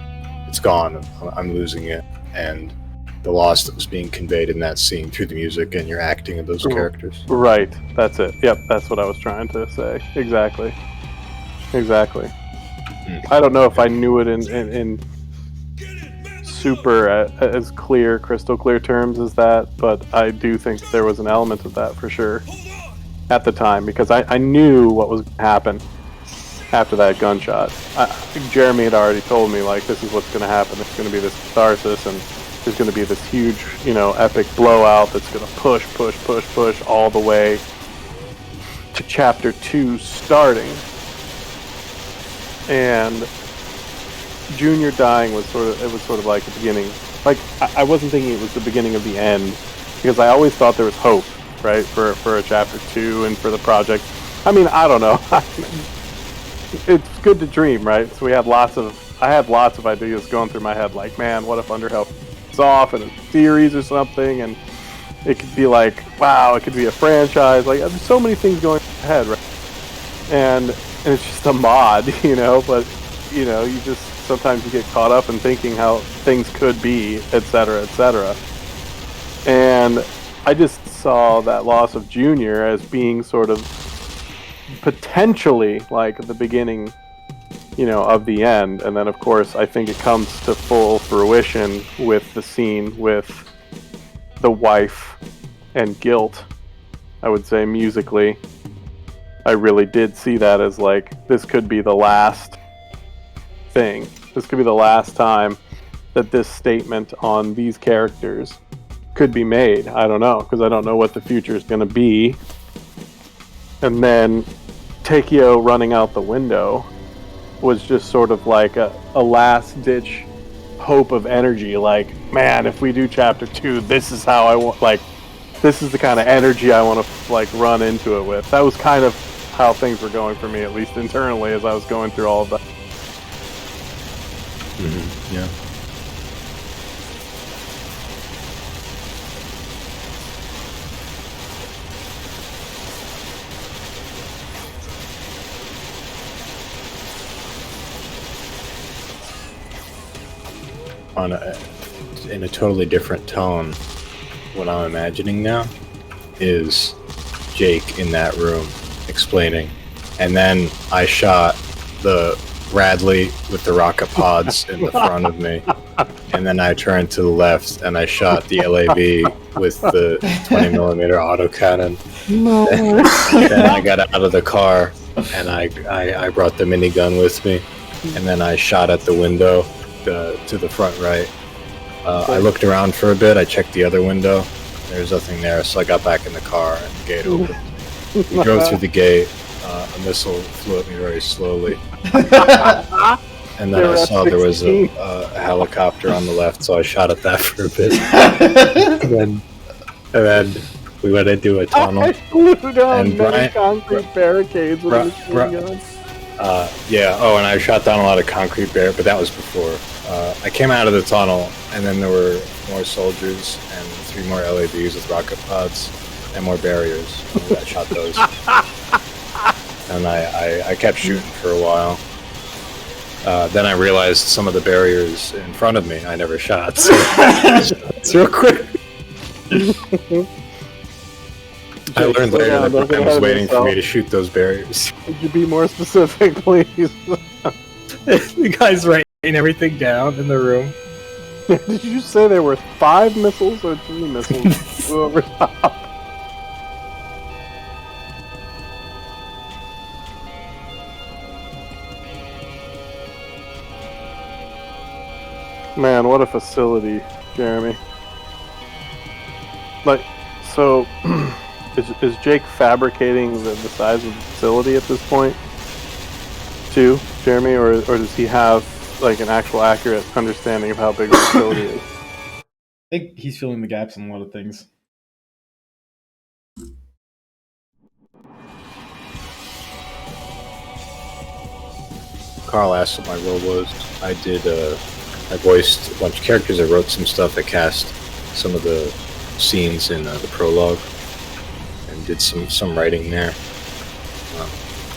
it's gone, I'm losing it, and the loss that was being conveyed in that scene through the music and your acting of those characters. Right, that's it. Yep, that's what I was trying to say. Exactly. I don't know if I knew it in super as clear, crystal clear terms as that, but I do think there was an element of that for sure at the time, because I knew what was going to happen after that gunshot. Jeremy had already told me, like, this is what's going to happen. There's going to be this catharsis, and there's going to be this huge, epic blowout that's going to push all the way to Chapter 2 starting. And Junior dying was sort of like the beginning. Like, I wasn't thinking it was the beginning of the end, because I always thought there was hope, right, for a Chapter 2 and for the project. I mean, I don't know. It's good to dream, right? So I had lots of ideas going through my head, like, man, what if Underhell is off in a series or something, and it could be like, wow, it could be a franchise. Like, there's so many things going ahead, right? And it's just a mod, but you just sometimes you get caught up in thinking how things could be, etc., etc. And I just saw that loss of Junior as being sort of potentially like the beginning, of the end. And then, of course, I think it comes to full fruition with the scene with the wife and guilt. I would say musically, I really did see that as like, this could be the last thing. This could be the last time that this statement on these characters could be made. I don't know, because I don't know what the future is going to be. And then Takeo running out the window was just sort of like a last-ditch hope of energy. Like, man, if we do Chapter 2, this is how I want, like, this is the kind of energy I want to, like, run into it with. That was kind of how things were going for me, at least internally, as I was going through all of that. Mm-hmm. Yeah. In a totally different tone, what I'm imagining now is Jake in that room explaining, and then I shot the Bradley with the rocket pods in the front of me, and then I turned to the left and I shot the LAV with the 20mm autocannon. No. Then I got out of the car and I brought the minigun with me, and then I shot at the window to the front right. I looked around for a bit. I checked the other window. There's nothing there, so I got back in the car and the gate opened. We drove through the gate. A missile flew at me very slowly. And then I saw there was a helicopter on the left, so I shot at that for a bit. and then we went into a tunnel. I flew down and many concrete barricades with a machine gun. Yeah. Oh, and I shot down a lot of concrete barriers, but that was before. I came out of the tunnel, and then there were more soldiers and 3 more LAVs with rocket pods and more barriers. And I shot those. And I kept shooting for a while. Then I realized some of the barriers in front of me I never shot. So it's real quick. I learned later that Brian was waiting for me to shoot those barriers. Could you be more specific, please? The guy's writing everything down in the room. Did you say there were 5 missiles or 3 missiles over top? Man, what a facility, Jeremy. Like, so, is Jake fabricating the size of the facility at this point too, Jeremy, or does he have like an actual accurate understanding of how big the facility is? I think he's filling the gaps in a lot of things. Carl asked what my role was. I voiced a bunch of characters. I wrote some stuff. I cast some of the scenes in the prologue and did some writing there.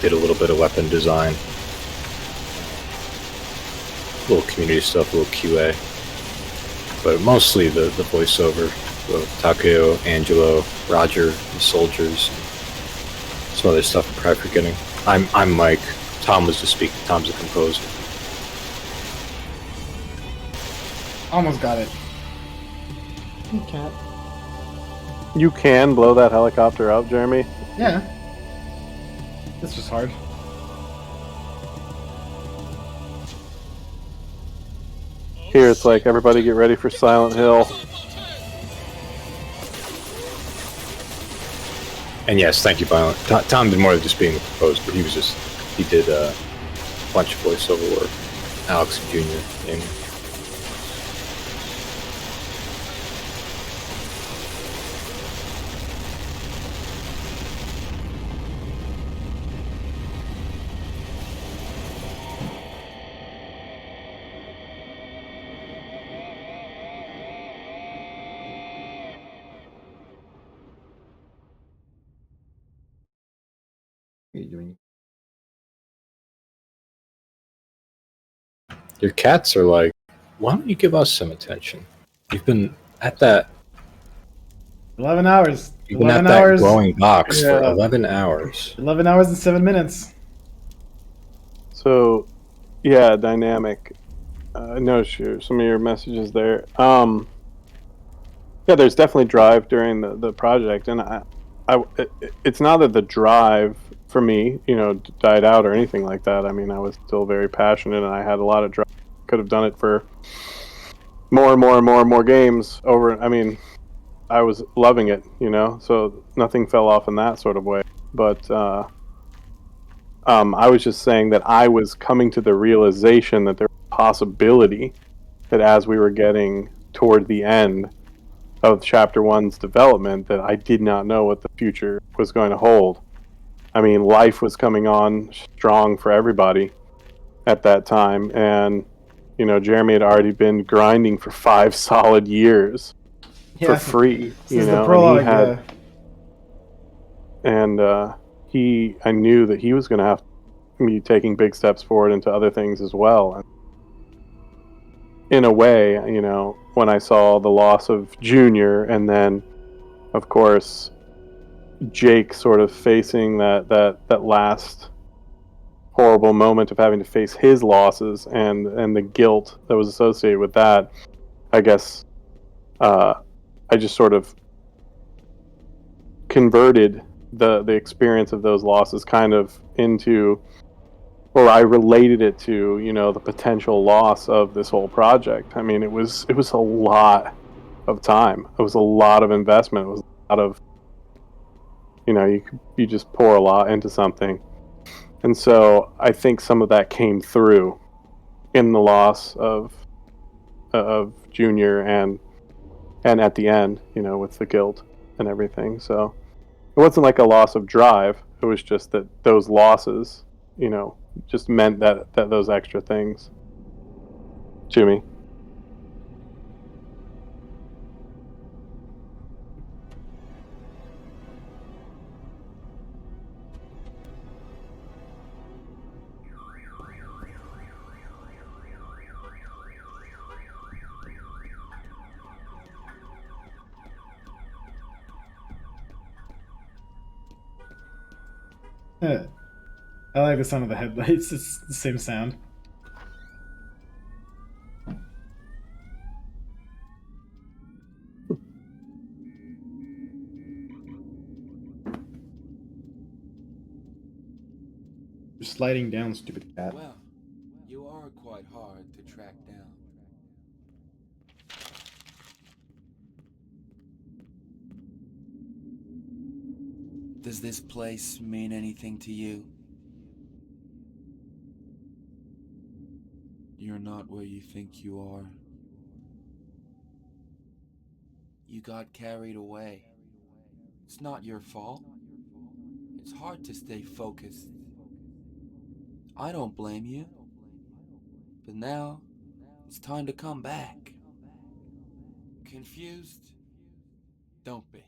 Did a little bit of weapon design, a little community stuff, a little QA, but mostly the voiceover. So Takeo, Angelo, Roger, the soldiers, and some other stuff I'm probably forgetting. I'm Mike. Tom was the speaker. Tom's the composer. Almost got it. You can't. You can blow that helicopter up, Jeremy. Yeah. This was hard. Here it's like, everybody get ready for Silent Hill. And yes, thank you, Violent. Tom did more than just being the composer. He did a bunch of voiceover work. Alex Jr. and What are you doing? your cats are like, why don't you give us some attention? You've been at that 11 hours. You've been 11 at that hours. glowing box for Yeah. 11 hours. 11 hours and 7 minutes. So, yeah, dynamic. I noticed some of your messages there. Yeah, there's definitely drive during the project, and it's not that the drive for me, died out or anything like that. I mean, I was still very passionate, and I had a lot of drive. Could have done it for more and more and more and more games over. I mean, I was loving it, so nothing fell off in that sort of way. But I was just saying that I was coming to the realization that there was a possibility that as we were getting toward the end of Chapter 1's development, that I did not know what the future was going to hold. I mean, life was coming on strong for everybody at that time, and Jeremy had already been grinding for 5 solid years for free. This is the prologue. I knew that he was going to have to be taking big steps forward into other things as well. And in a way, when I saw the loss of Junior, and then, of course, Jake sort of facing that last horrible moment of having to face his losses and the guilt that was associated with that, I guess I just sort of converted the experience of those losses kind of into, or I related it to, the potential loss of this whole project. I mean, it was a lot of time. It was a lot of investment. It was a lot of, you just pour a lot into something. And so I think some of that came through in the loss of Junior and at the end, with the guilt and everything. So it wasn't like a loss of drive. It was just that those losses, just meant that those extra things to me. I like the sound of the headlights. It's the same sound. You're sliding down, stupid cat. Well, you are quite hard to track down. Does this place mean anything to you? You're not where you think you are. You got carried away. It's not your fault. It's hard to stay focused. I don't blame you. But now, it's time to come back. Confused? Don't be.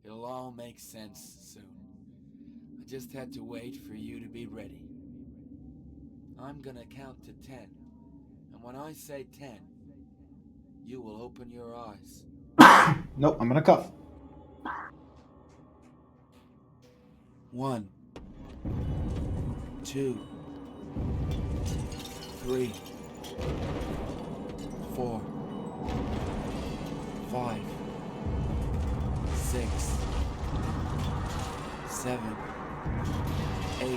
It'll all make sense soon. I just had to wait for you to be ready. I'm gonna count to 10. And when I say 10, you will open your eyes. Nope, I'm gonna cough. 1, 2, 3, 4, 5, 6, 7, 8,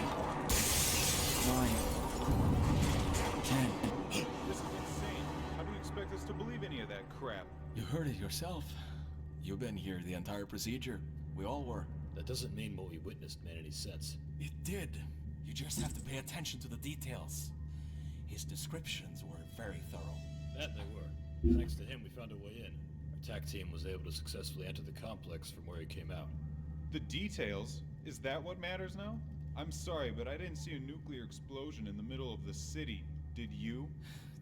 9, 10. This is insane. How do you expect us to believe any of that crap? You heard it yourself. You've been here the entire procedure. We all were. That doesn't mean what we witnessed made any sense. It did. You just have to pay attention to the details. His descriptions were very thorough. That they were. Thanks to him, we found a way in. Our attack team was able to successfully enter the complex from where he came out. The details? Is that what matters now? I'm sorry, but I didn't see a nuclear explosion in the middle of the city. Did you?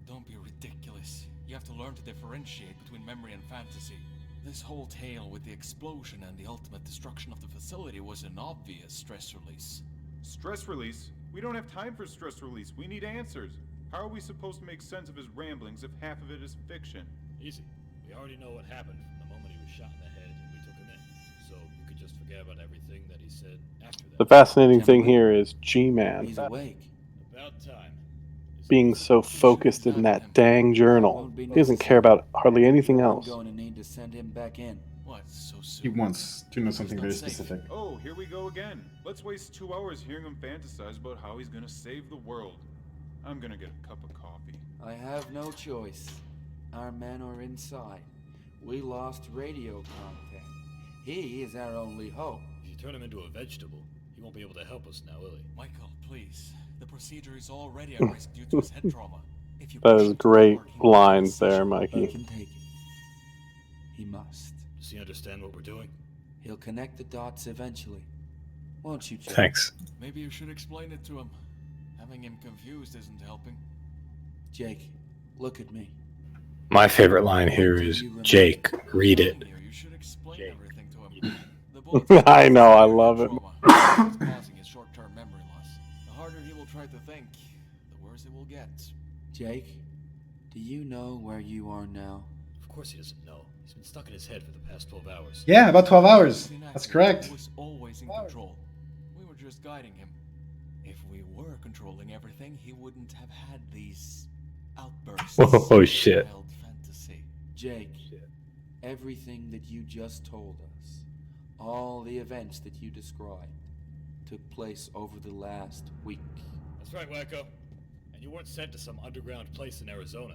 Don't be ridiculous. You have to learn to differentiate between memory and fantasy. This whole tale with the explosion and the ultimate destruction of the facility was an obvious stress release. Stress release? We don't have time for stress release. We need answers. How are we supposed to make sense of his ramblings if half of it is fiction? Easy. We already know what happened from the moment he was shot in the head and we took him in. So you could just forget about everything that he said after that. The fascinating thing here is G-Man. He's awake. About time. Being so focused in that dang journal. He doesn't care about hardly anything else. I'm going to need to send him back in. What? So soon? He wants to know something very specific. Oh, here we go again. Let's waste 2 hours hearing him fantasize about how he's gonna save the world. I'm gonna get a cup of coffee. I have no choice. Our men are inside. We lost radio contact. He is our only hope. If you turn him into a vegetable, he won't be able to help us now, will he? Michael, please. The procedure is already at risk due to his head trauma. If you That is great lines there, Mikey. He can take it. He must. Does he understand what we're doing? He'll connect the dots eventually. Won't you, Jake? Thanks. Maybe you should explain it to him. Having him confused isn't helping. Jake, look at me. My favorite line here is, Jake, read it. You should explain everything to him. The bullets I know, I love it. it's causing his short-term memory loss. The harder he will try to think, the worse it will get. Jake, do you know where you are now? Of course he doesn't know. He's been stuck in his head for the past 12 hours. Yeah, about 12 hours. That's correct. He was always in control. We were just guiding him. If we were controlling everything, he wouldn't have had these outbursts. Oh shit. Wild fantasy. Jake, everything that you just told us, all the events that you described, took place over the last week. That's right, Wacko. And you weren't sent to some underground place in Arizona.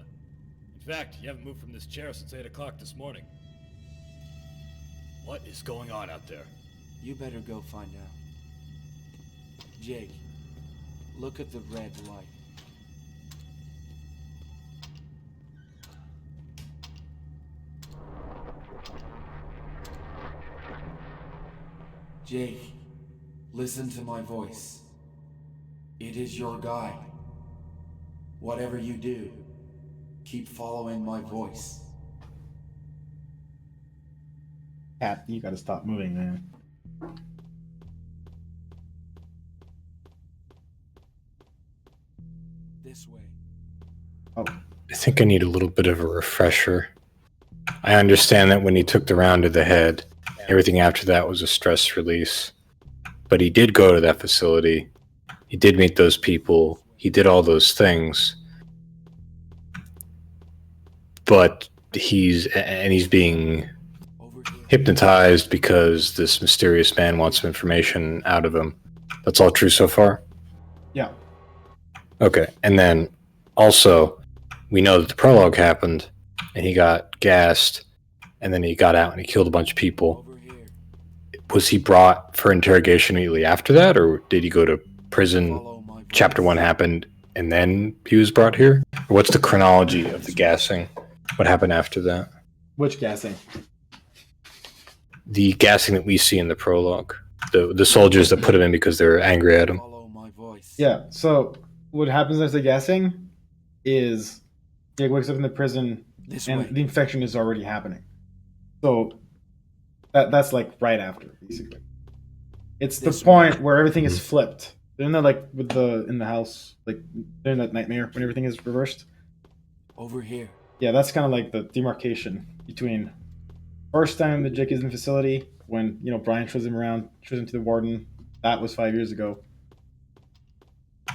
In fact, you haven't moved from this chair since 8 o'clock this morning. What is going on out there? You better go find out. Jake, look at the red light. Jake, listen to my voice. It is your guide. Whatever you do, keep following my voice. Cat, you gotta stop moving, man. This way. Oh. I think I need a little bit of a refresher. I understand that when he took the round to the head, everything after that was a stress release. But he did go to that facility. He did meet those people. He did all those things. But he's being hypnotized because this mysterious man wants some information out of him. That's all true so far? Yeah. Okay, and then also, we know that the prologue happened, and he got gassed, and then he got out and he killed a bunch of people. Was he brought for interrogation immediately after that, or did he go to prison? Chapter 1 happened, and then he was brought here? Or what's the chronology of the gassing? What happened after that? Which gassing? The gassing that we see in the prologue. The soldiers that put him in because they were angry at him. Yeah, so what happens after the gassing is Jake wakes up in the prison and the infection is already happening. So that's like right after, basically. It's the point where everything is flipped. They're not like in the house, like they're in that nightmare when everything is reversed. Over here. Yeah, that's kind of like the demarcation between first time that Jake is in the facility when Brian shows him to the warden. That was 5 years ago.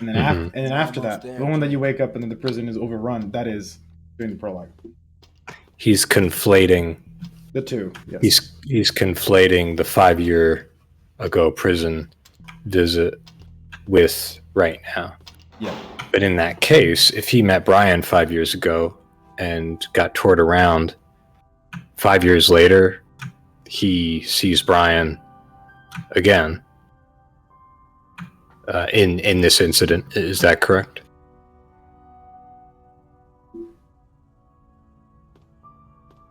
And then after that, the one that you wake up and then the prison is overrun. That is during the prologue. He's conflating the two. Yes. He's conflating the 5 year ago prison visit with right now. Yeah. But in that case, if he met Brian 5 years ago and got toured around, 5 years later, he sees Brian again in this incident. Is that correct?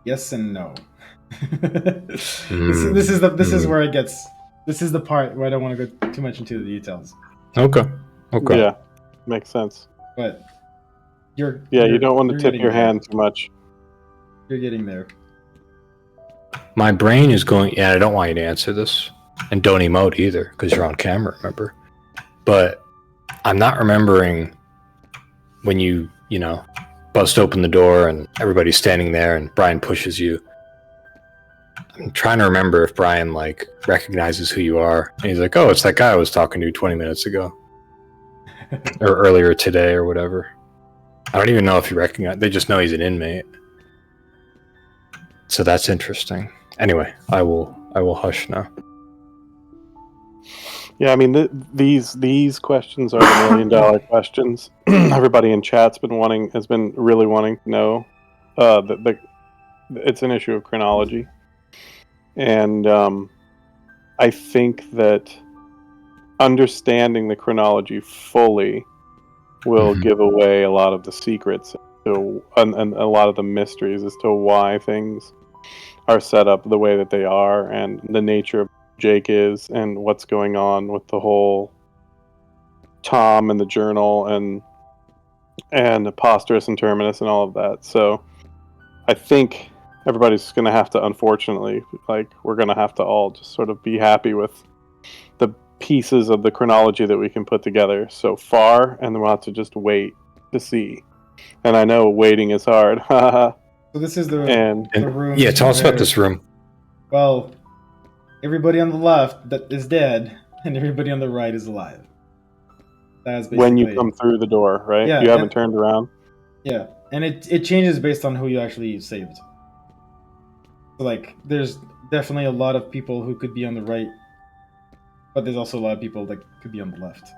Yes and no. This is where it gets. This is the part where I don't want to go too much into the details. Okay. Yeah, makes sense. But you don't want to tip your hand too much. You're getting there. My brain is going. Yeah, I don't want you to answer this, and don't emote either because you're on camera. Remember, but I'm not remembering when you bust open the door and everybody's standing there and Brian pushes you. I'm trying to remember if Brian like recognizes who you are and he's like, oh, it's that guy I was talking to 20 minutes ago or earlier today or whatever. I don't even know if you recognize. They just know he's an inmate. So that's interesting. Anyway, I will hush now. Yeah, I mean these questions are the $1 million questions. Everybody in chat's has been really wanting to know. It's an issue of chronology, and I think that understanding the chronology fully will give away a lot of the secrets and a lot of the mysteries as to why things are set up the way that they are and the nature of Jake is and what's going on with the whole Tom and the journal and Aposterus and Terminus and all of that. So I think everybody's going to have to, unfortunately, we're going to have to all just sort of be happy with the pieces of the chronology that we can put together so far, and then we'll have to just wait to see. And I know waiting is hard. So this is the room. Yeah, tell us about this room. Well, everybody on the left that is dead, and everybody on the right is alive. That's basically when you come through the door, right? Yeah, you haven't turned around. Yeah, and it changes based on who you actually saved. So there's definitely a lot of people who could be on the right, but there's also a lot of people that could be on the left.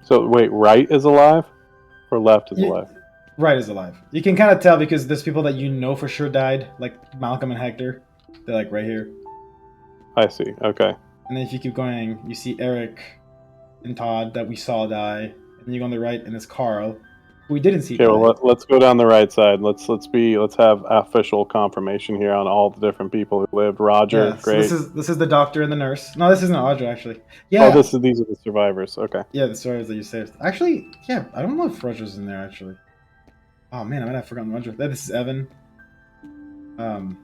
So wait, right is alive, or left is alive? Right is alive. You can kind of tell because there's people that for sure died, like Malcolm and Hector. They're right here. I see. Okay. And then if you keep going, you see Eric and Todd that we saw die, and then you go on the right, and it's Carl, who we didn't see. Okay, well let's go down the right side. Let's have official confirmation here on all the different people who lived. Roger, great. So this is the doctor and the nurse. No, this isn't Audra actually. Yeah. Oh, these are the survivors. Okay. Yeah, the survivors that you saved. Actually, yeah, I don't know if Roger's in there actually. Oh man, I might have forgotten Roger. This is Evan. Oh,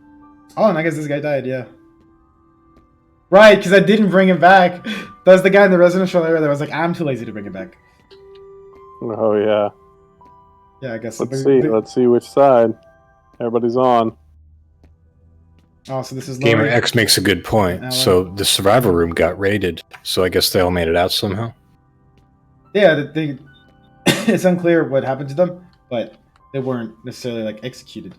and I guess this guy died. Yeah. Right, because I didn't bring him back. That was the guy in the residential area that was like, I'm too lazy to bring him back. Oh yeah. Yeah, I guess. Let's see which side everybody's on. Oh, so this is Gamer X makes a good point. So the survival room got raided. So I guess they all made it out somehow. Yeah, it's unclear what happened to them, but they weren't necessarily executed.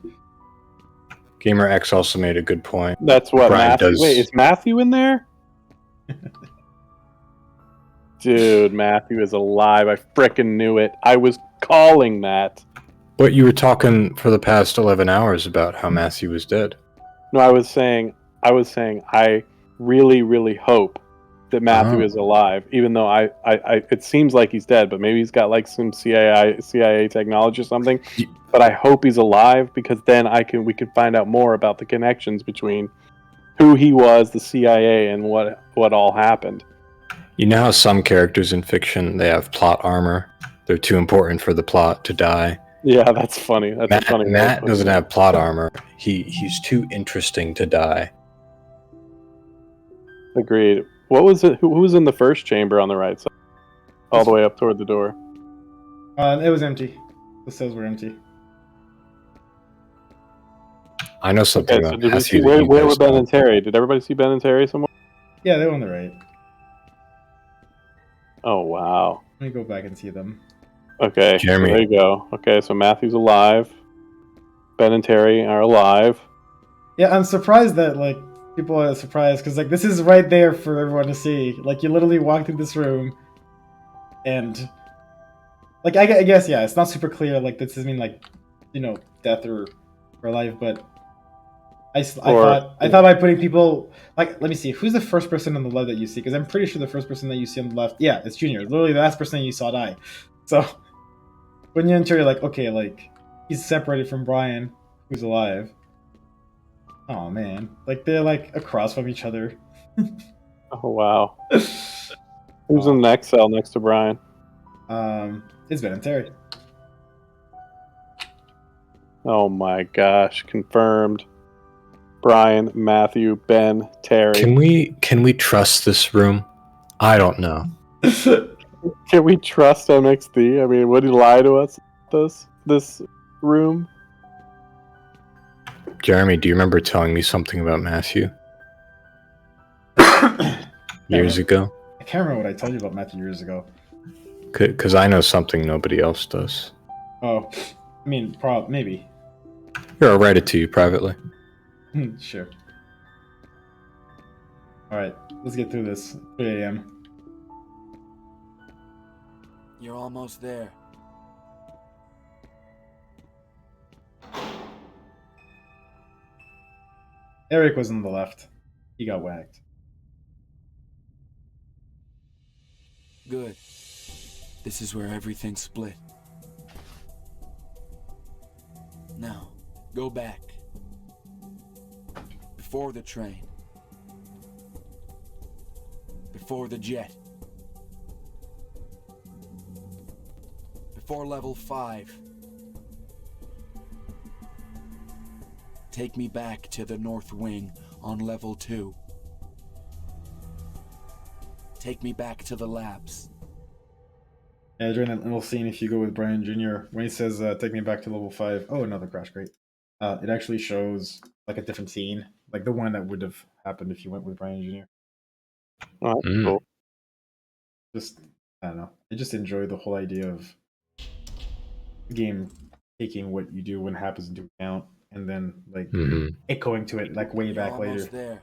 Gamer X also made a good point. That's what Brian Matthew. does. Wait, is Matthew in there? Dude, Matthew is alive. I frickin' knew it. I was calling that. But you were talking for the past 11 hours about how Matthew was dead. No, I was saying I really, really hope that Matthew is alive, even though I it seems like he's dead, but maybe he's got like some CIA technology or something. But I hope he's alive because then we can find out more about the connections between who he was, the CIA, and what all happened. You know how some characters in fiction, they have plot armor. They're too important for the plot to die. Yeah, that's funny. That's funny. Matt doesn't have plot armor. He's too interesting to die. Agreed. What was it? Who was in the first chamber on the right side? All the way up toward the door. It was empty. The cells were empty. I know something Okay, so about did we see where were Ben and Terry? Did everybody see Ben and Terry somewhere? Yeah, they were on the right. Oh, wow. Let me go back and see them. Okay, Jeremy. So there you go. Okay, so Matthew's alive. Ben and Terry are alive. Yeah, I'm surprised that, like, people are surprised, because, like, this is right there for everyone to see. Like, you literally walk through this room, and... Like, I guess, yeah, it's not super clear, like, this doesn't mean, like, you know, death or life, but... I thought by putting people... Like, let me see, who's the first person on the left that you see? Because I'm pretty sure the first person that you see on the left... Yeah, it's Junior. Literally the last person you saw die. So, when you enter, you're like, okay, like, he's separated from Brian, who's alive. Oh man, like they're like across from each other. Oh wow. Who's in the next cell next to Brian? It's Ben and Terry. Oh my gosh, confirmed. Brian, Matthew, Ben, Terry. Can we trust this room? I don't know. Can we trust MXD? I mean, would he lie to us? This room? Jeremy, do you remember telling me something about Matthew? Years ago? I can't remember what I told you about Matthew years ago. Because I know something nobody else does. Oh, I mean, maybe. Here, I'll write it to you privately. Sure. Alright, let's get through this. 3 a.m. You're almost there. Eric was on the left. He got whacked. Good. This is where everything's split. Now, go back. Before the train. Before the jet. Before level 5. Take me back to the North Wing on level 2. Take me back to the labs. Yeah, during that little scene, if you go with Brian Jr., when he says, take me back to level 5. Oh, another crash crate. It actually shows, like, a different scene. Like, the one that would have happened if you went with Brian Jr. Oh, that's cool. Just, I don't know. I just enjoy the whole idea of the game taking what you do when it happens into account and then, like, echoing to it, like, way back later. There.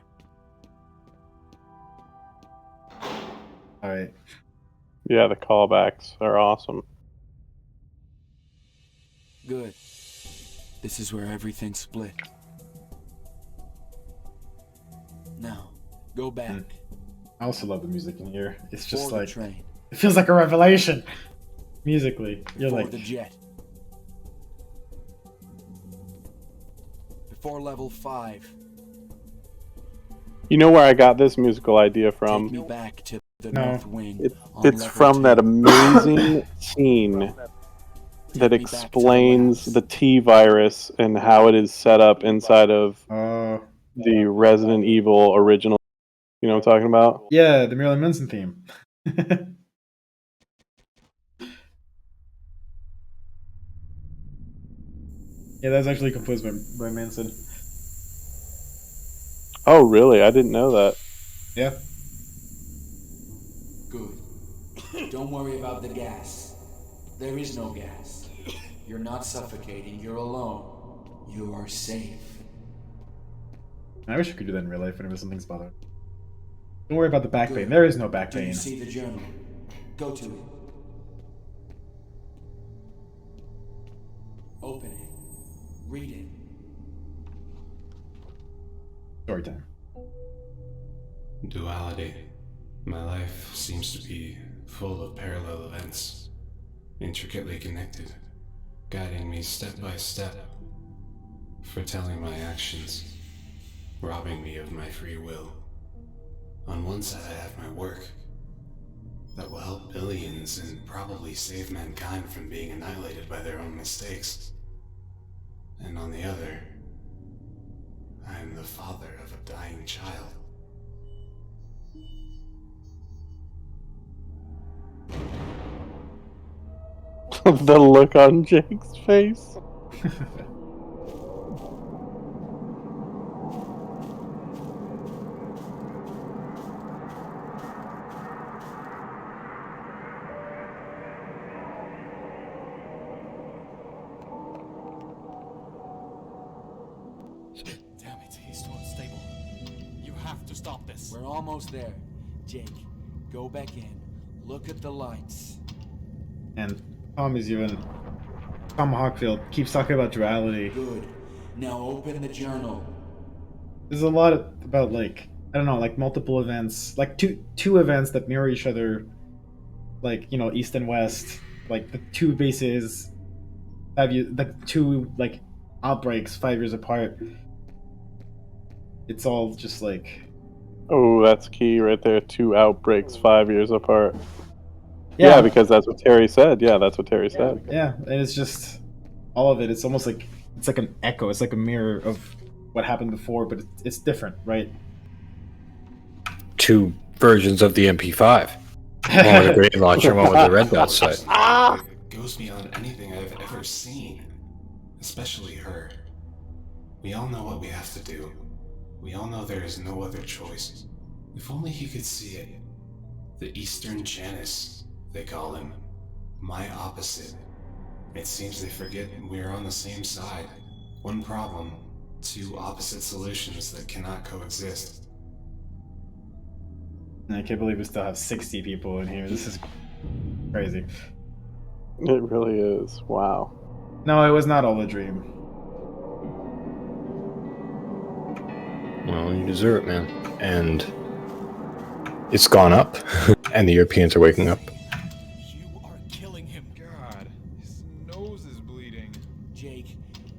Alright. Yeah, the callbacks are awesome. Good. This is where everything's split. Now, go back. I also love the music in here. It's just Before the like train. it feels like a revelation. Musically, you're Before like the jet. Before level 5. You know where I got this musical idea from? Take me back to the North Wing. It's from that amazing scene that explains the T virus and how it is set up inside of the Resident Evil original. You know what I'm talking about? Yeah, the Marilyn Manson theme. Yeah, that's actually composed by Manson. Oh, really? I didn't know that. Yeah. Good. Don't worry about the gas. There is no gas. You're not suffocating. You're alone. You are safe. I wish I could do that in real life whenever something's bothering. Don't worry about the back pain. There is no back Do pain. you see the journal? Go to it. Open it. Read it. Story time. Duality. My life seems to be full of parallel events, intricately connected, guiding me step by step, foretelling my actions, robbing me of my free will. On one side I have my work, that will help billions and probably save mankind from being annihilated by their own mistakes. And on the other, I am the father of a dying child. The look on Jake's face. Damn it, he's too unstable. You have to stop this. We're almost there. Jake, go back in. Look at the lights. And Tom Hawkfield keeps talking about duality. Good. Now open the journal. There's a lot about like, I don't know, like multiple events, like two events that mirror each other, like, you know, east and west, like the two bases, like two like outbreaks 5 years apart. It's all just like, Oh, that's key right there. 2 outbreaks 5 years apart. Yeah. Yeah, because that's what Terry said. Yeah, that's what Terry said. yeah, and it's just all of it. It's almost like it's like an echo. It's like a mirror of what happened before, but it's different, right? 2 versions of the MP5. One with a grenade launcher, one with a red dot sight. It goes beyond anything I've ever seen, especially her. We all know what we have to do. We all know there is no other choice. If only he could see it. The Eastern Janus, they call him. My opposite. It seems they forget we're on the same side. One problem, 2 opposite solutions that cannot coexist. And I can't believe we still have 60 people in here. This is crazy. It really is. Wow. No, it was not all a dream. Well, you deserve it, man. And it's gone up, and the Europeans are waking up. God, his nose is bleeding. Jake,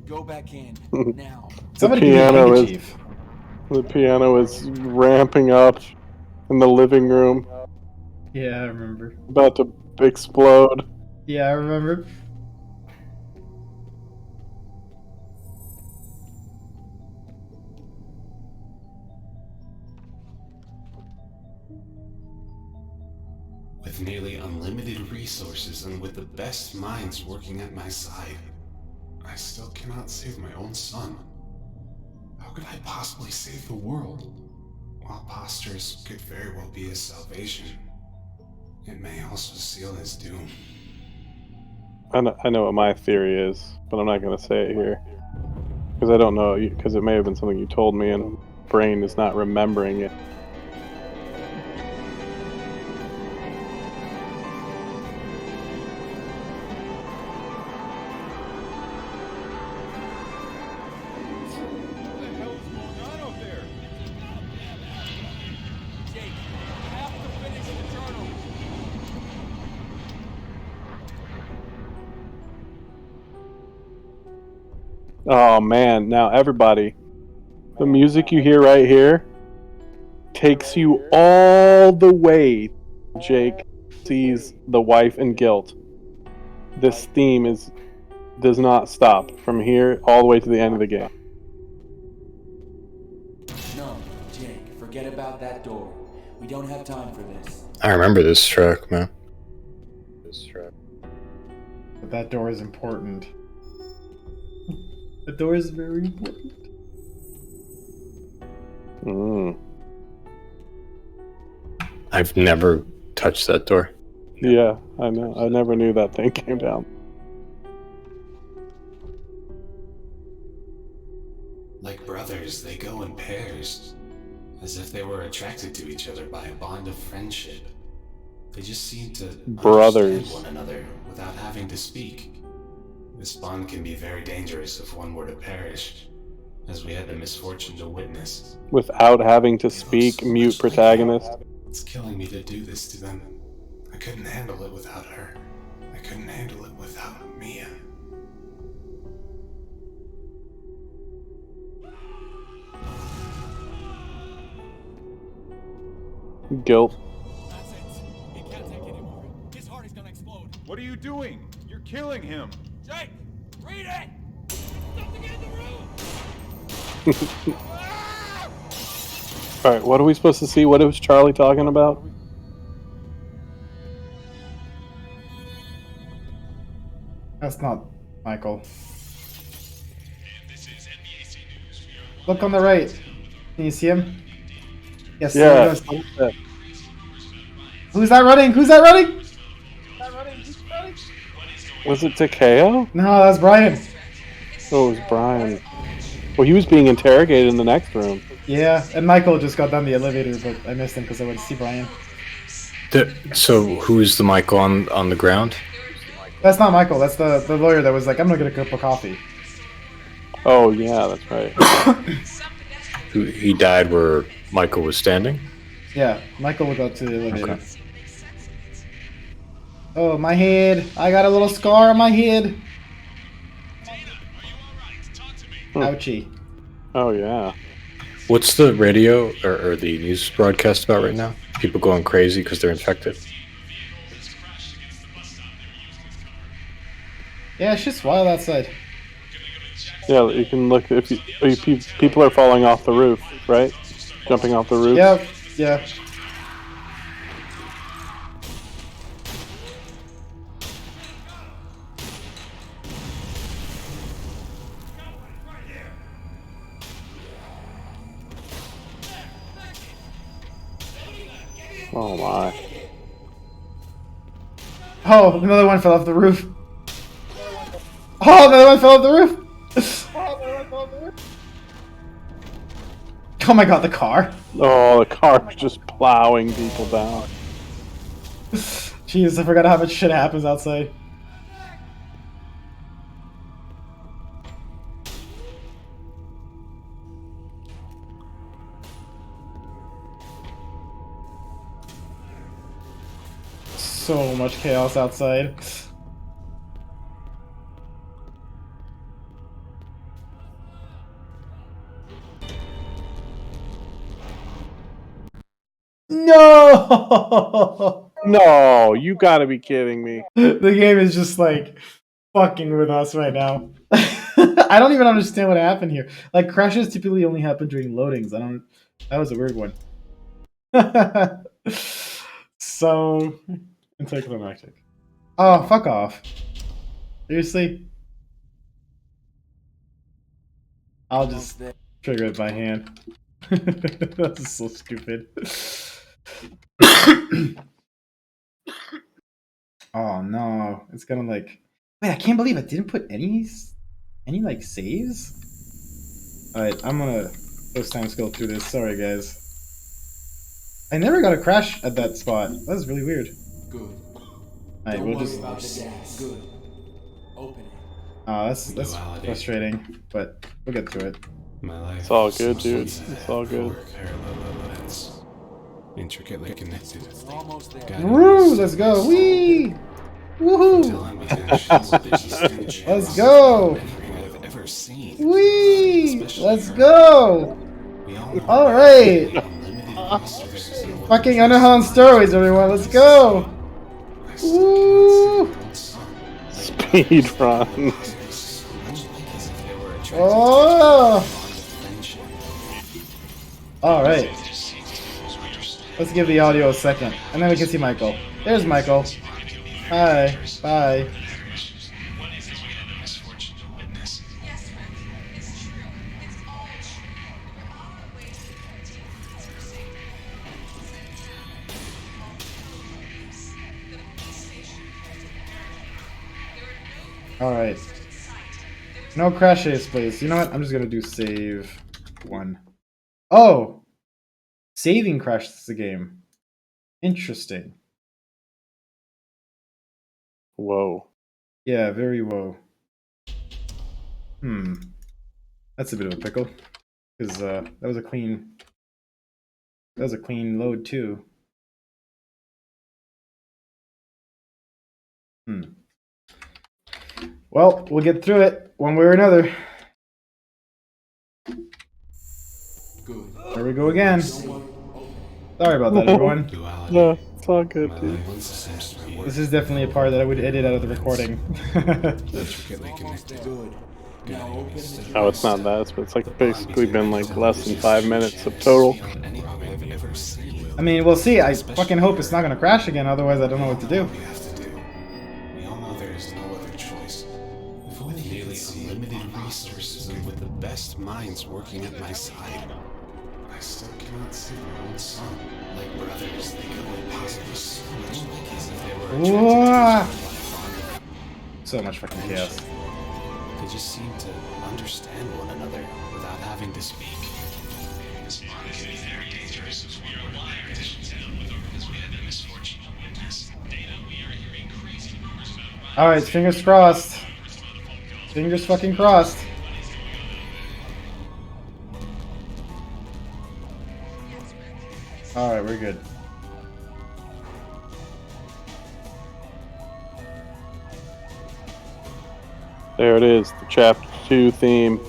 go back in. Now. The piano is ramping up in the living room. Yeah, I remember. About to explode. Yeah, I remember. With nearly unlimited resources and with the best minds working at my side, I still cannot save my own son. How could I possibly save the world? While postures could very well be his salvation, it may also seal his doom. I know what my theory is, but I'm not going to say it here. Because I don't know, because it may have been something you told me and brain is not remembering it. Oh man, now everybody, the music you hear right here takes you all the way. Jake sees the wife in guilt. This theme does not stop from here all the way to the end of the game. No, Jake, forget about that door. We don't have time for this. I remember this track, man. But that door is important. The door is very important. I've never touched that door. Yeah, I know. I never knew that thing came down. Like brothers, they go in pairs, as if they were attracted to each other by a bond of friendship. They just seem to Brothers. understand one another without having to speak. This bond can be very dangerous if one were to perish, as we had the misfortune to witness. Without having to speak, mute protagonist. It's killing me to do this to them. I couldn't handle it without her. I couldn't handle it without Mia. Guilt. That's it. He can't take anymore. His heart is gonna explode. What are you doing? You're killing him. Jake, read it! Something in the room! All right, what are we supposed to see? What was Charlie talking about? That's not Michael. Look on the right. Can you see him? Yes. Yeah. Who's that running? Who's that running? Was it Takeo? No, that's Brian. Oh, it was Brian. Well, he was being interrogated in the next room. Yeah, and Michael just got down the elevator, but I missed him because I went to see Brian. So who's the Michael on the ground? That's not Michael. That's the lawyer that was like, I'm gonna get a cup of coffee. Oh yeah, that's right. He died where Michael was standing? Yeah, Michael would go to the elevator. Okay. Oh, my head. I got a little scar on my head. Ouchie. Oh yeah. What's the radio or the news broadcast about right now? People going crazy because they're infected. Yeah, it's just wild outside. Yeah, you can look. If people are falling off the roof, right? Jumping off the roof. Yeah, yeah. Oh my. Oh, another one fell off the roof. Oh, another one fell off the roof. Oh my god, the car. Oh, the car's just plowing people down. Jeez, I forgot how much shit happens outside. So much chaos outside. No! No, you gotta be kidding me. The game is just like fucking with us right now. I don't even understand what happened here. Like crashes typically only happen during loadings. That was a weird one. So anticlimactic. Oh, fuck off. Seriously? I'll just trigger it by hand. That's so stupid. Oh no, it's gonna like. Wait, I can't believe I didn't put any like saves. All right, I'm gonna first time go through this. Sorry guys. I never got a crash at that spot. That was really weird. Good. Alright, we'll just. About the gas. Good. Open it. Oh, that's frustrating, but we'll get through it. My life. It's all good, dude. It's all good. It's intricately connected. Woo! Let's go! Wee! Woohoo! Let's go! Wee! Let's go! All right! Fucking Underhell on steroids, everyone! Let's go! Woo! Speed run. Oh! All right. Let's give the audio a second, and then we can see Michael. There's Michael. Hi. Bye. Alright. No crashes, please. You know what? I'm just gonna do save 1. Oh! Saving crashes the game. Interesting. Whoa. Yeah, very whoa. That's a bit of a pickle. Because that was a clean load too. Well, we'll get through it one way or another. Good. There we go again. Sorry about that, everyone. No, it's all good, dude. This is definitely a part that I would edit out of the recording. Intricately connected. Good. Oh, it's not that. It's like basically been like less than 5 minutes of total. I mean, we'll see. I fucking hope it's not going to crash again, otherwise I don't know what to do. We all know there is no other choice. With nearly unlimited resources and with the best minds working at my side, I still cannot save my own son. Like brothers, they could only possibly so much like as if they were Whoa! So much fucking chaos. They just seem to understand one another without having to speak. This bond can be very dangerous as we are alive in this town because we had the misfortune to witness data. We are hearing crazy rumors about. Alright, fingers crossed. Fingers fucking crossed. Alright, we're good. There it is, the chapter 2 theme.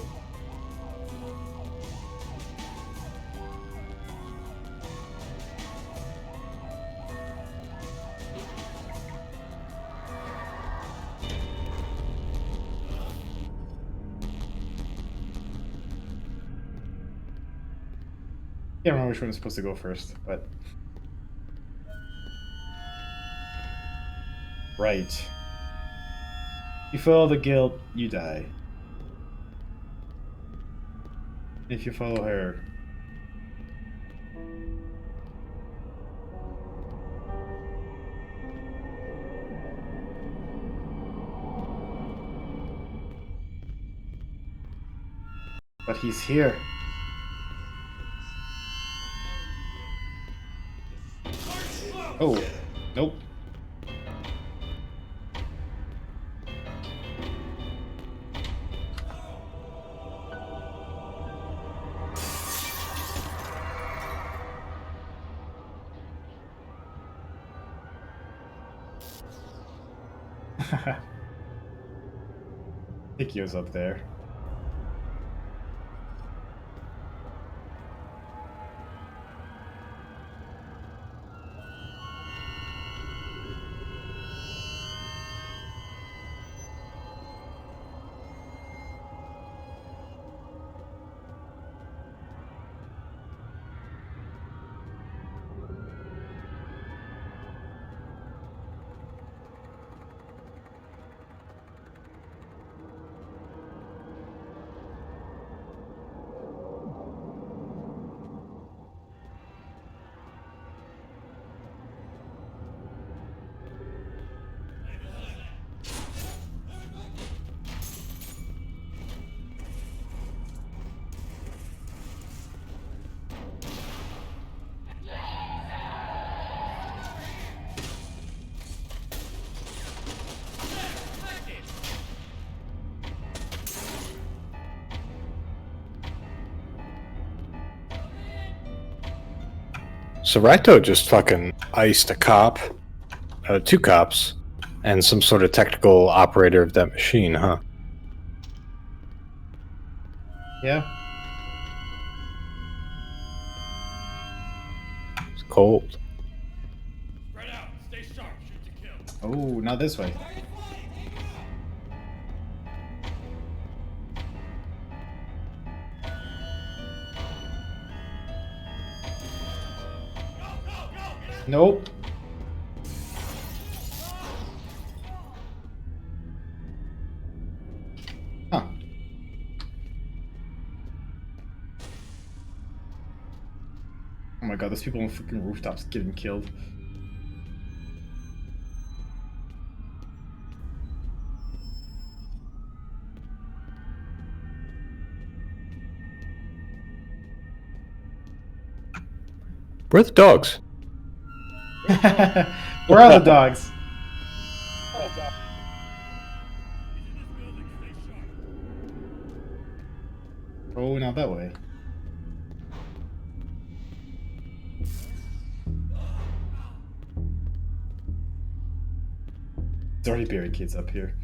Can't remember which one is supposed to go first, but right. You follow the guilt, you die. If you follow her. But he's here. Oh, nope. Ikio's up there. So Raito just fucking iced a cop, 2 cops, and some sort of technical operator of that machine, huh? Yeah. It's cold. Spread out. Stay sharp. Shoot to kill. Oh, not this way. Nope. Huh. Oh my god, there's people on freaking rooftops getting killed. Where are the dogs? Where are the dogs? Oh, not that way. There's already barricades up here.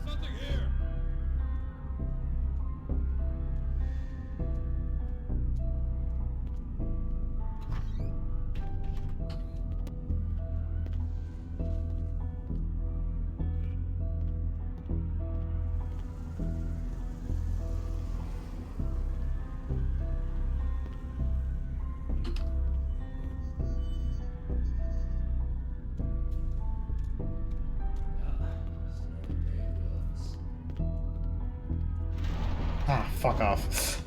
There's nothing here. Ah, fuck off.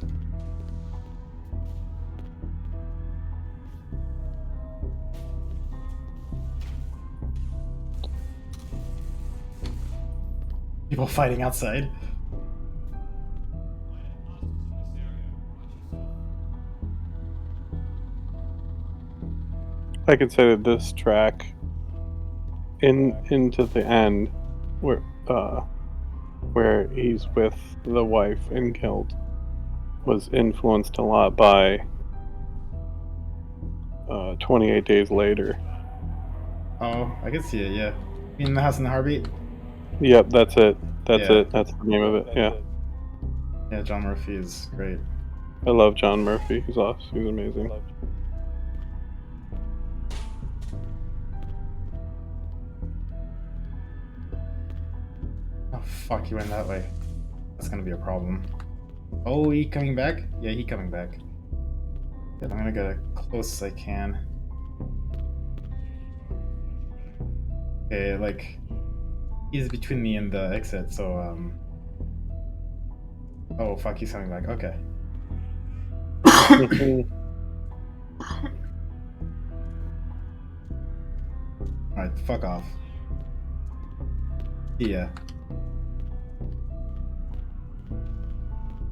People fighting outside. I could say that this track into the end where he's with the wife and killed was influenced a lot by 28 Days Later. Oh, I can see it, yeah. In the House in the Heartbeat? Yep, that's it. That's Yeah. it. That's the name of it. Yeah. Yeah, John Murphy is great. I love John Murphy. He's awesome. He's amazing. Oh, fuck, he went that way. That's gonna be a problem. Oh, he coming back? Yeah, he coming back. Yeah, I'm gonna get as close as I can. Okay, like, he's between me and the exit, so, oh, fuck, he's coming back. Okay. Alright, fuck off. Yeah.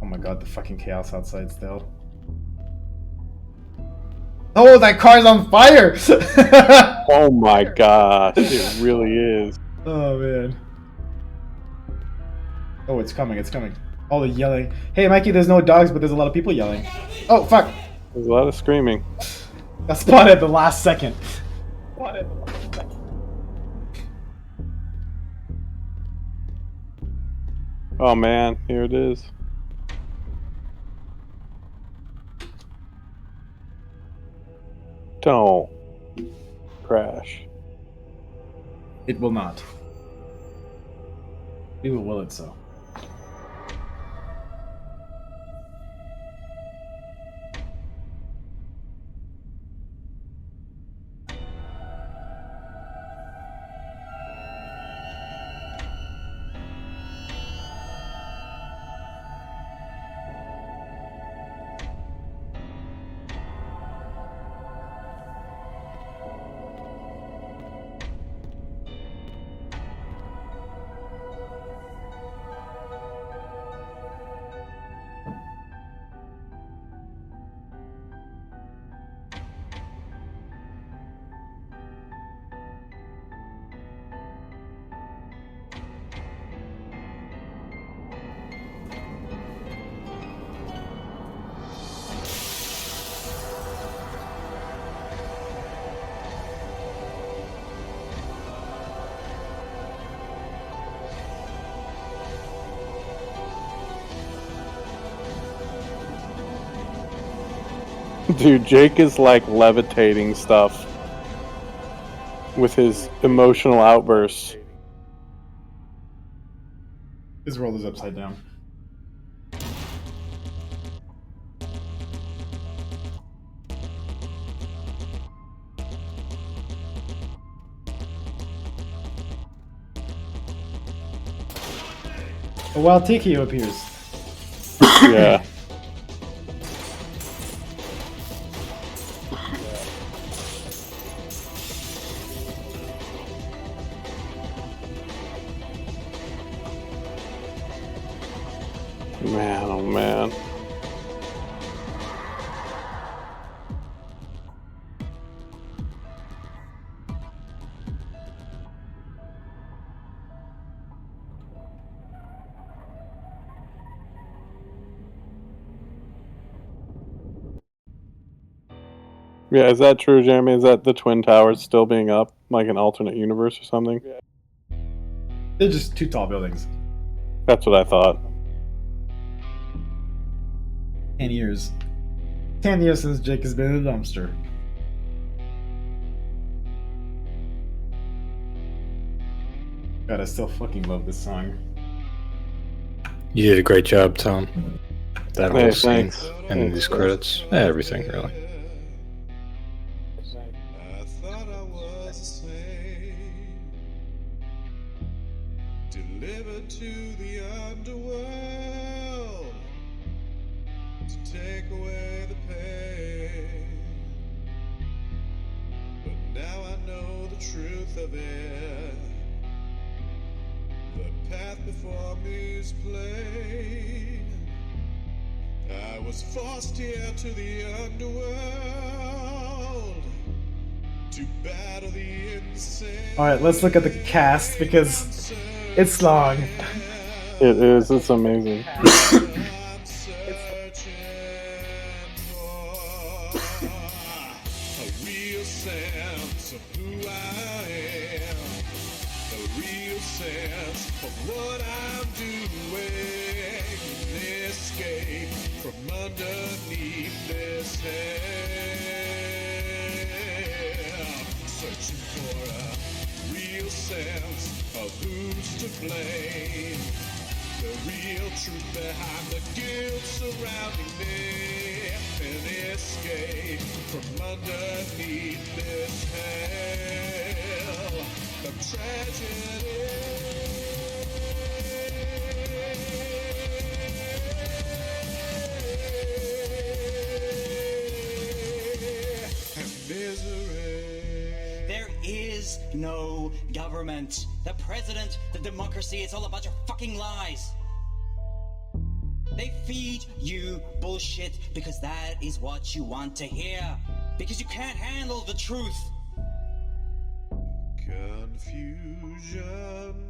Oh my god, the fucking chaos outside still. Oh, that car's on fire! Oh my gosh, it really is. Oh man. Oh, it's coming, it's coming. All the yelling. Hey, Mikey, there's no dogs, but there's a lot of people yelling. Oh, fuck! There's a lot of screaming. Got spotted at the last second. Oh man, here it is. Don't crash. It will not. We will will it so. Dude, Jake is like levitating stuff with his emotional outbursts. His world is upside down. A wild Tikio appears. Yeah. Man, oh man. Yeah, is that true, Jeremy? Is that the Twin Towers still being up, like an alternate universe or something? They're just two tall buildings. That's what I thought. 10 years. 10 years since Jake has been in a dumpster. God, I still fucking love this song. You did a great job, Tom. That Hey, whole scene thanks. and Thanks. these credits, everything really. I thought I was a slave, delivered to the underworld to take away the pain. But now I know the truth of it. The path before me is plain. I was forced here to the underworld to battle the insane. Alright, let's look at the cast because it's long. It is. It's amazing. A real sense of who I am. A real sense of what I'm doing. Escape from underneath this hell. Searching for a real sense of who's to blame. The real truth behind the guilt surrounding me. An escape from underneath this hell of tragedy. And misery. There is no government. The president, the democracy, it's all a bunch of fucking lies. They feed you bullshit because that is what you want to hear. Because you can't handle the truth. Confusion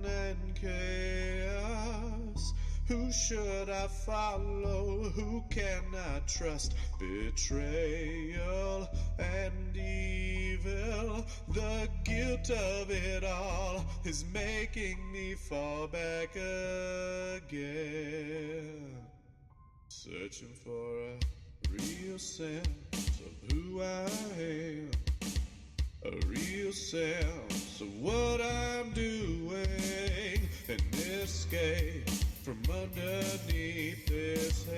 and chaos. Who should I follow? Who can I trust? Betrayal and evil. The guilt of it all is making me fall back again. Searching for a real sense of who I am. A real sense of what I'm doing. An escape from underneath this hell.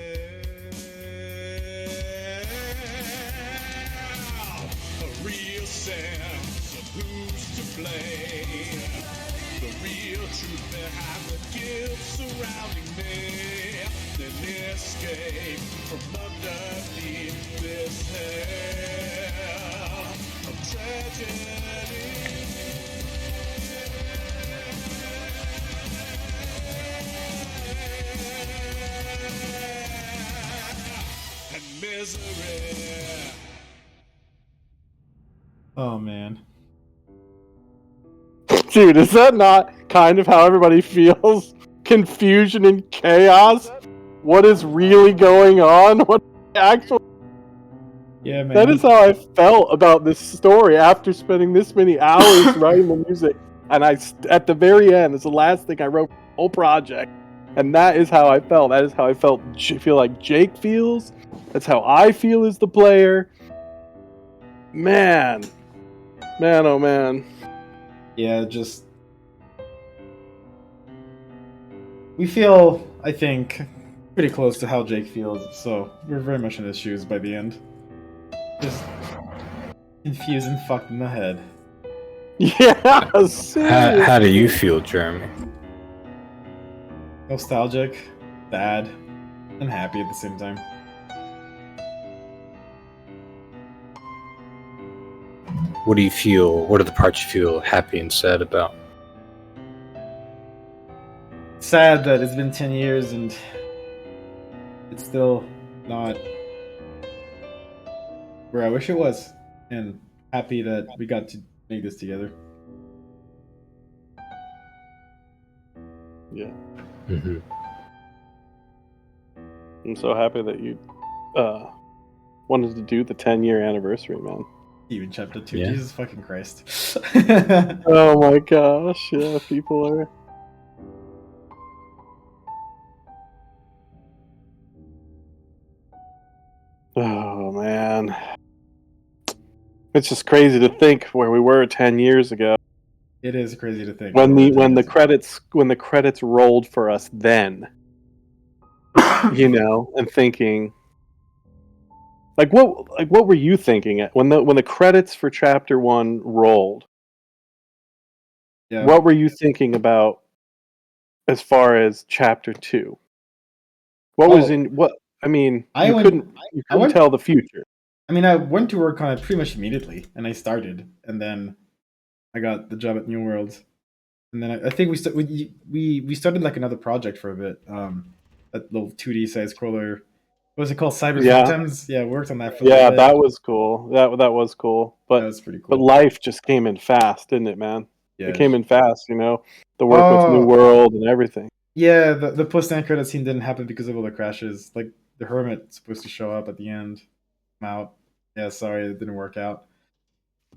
A real sense of who's to blame. The real truth behind the guilt surrounding me. An escape from underneath this hell of tragedy. And misery. Oh man. Dude, is that not kind of how everybody feels? Confusion and chaos? What is really going on? What actual... Yeah, man. That is how I felt about this story after spending this many hours writing the music. And at the very end, it's the last thing I wrote for the whole project. And that is how I felt. That is how I feel like Jake feels. That's how I feel as the player. Man. Man, oh man. Yeah, just... We feel, I think, pretty close to how Jake feels, so we're very much in his shoes by the end. Just confused and fucked in the head. Yeah, How do you feel, Jeremy? Nostalgic, sad, and happy at the same time. What do you feel? What are the parts you feel happy and sad about? Sad that it's been 10 years and it's still not where I wish it was. And happy that we got to make this together. Yeah. Mm-hmm. I'm so happy that you wanted to do the 10-year anniversary, man. Even chapter 2. Yeah. Jesus fucking Christ. Oh my gosh, yeah, people are. Oh man, it's just crazy to think where we were 10 years ago. It is crazy to think. When the credits rolled for us then, you know, and thinking, like what were you thinking at when the credits for chapter 1 rolled? Yeah. What were you thinking about as far as chapter 2? What was in what? I mean, you couldn't tell the future. I mean, I went to work on it pretty much immediately, and I started, and then I got the job at New World, and then I think we started like another project for a bit. That little 2D side scroller. What was it called? Cyber Yeah. Phantoms. Yeah, we worked on that for a little Yeah, bit. that was cool. That was cool. But That was pretty but cool. life just came in fast, didn't it, man? Yeah. It came in fast, you know. The work with New Oh. World and everything. Yeah, the post-end credit scene didn't happen because of all the crashes. Like the Hermit's supposed to show up at the end. I'm out. Yeah, sorry, it didn't work out.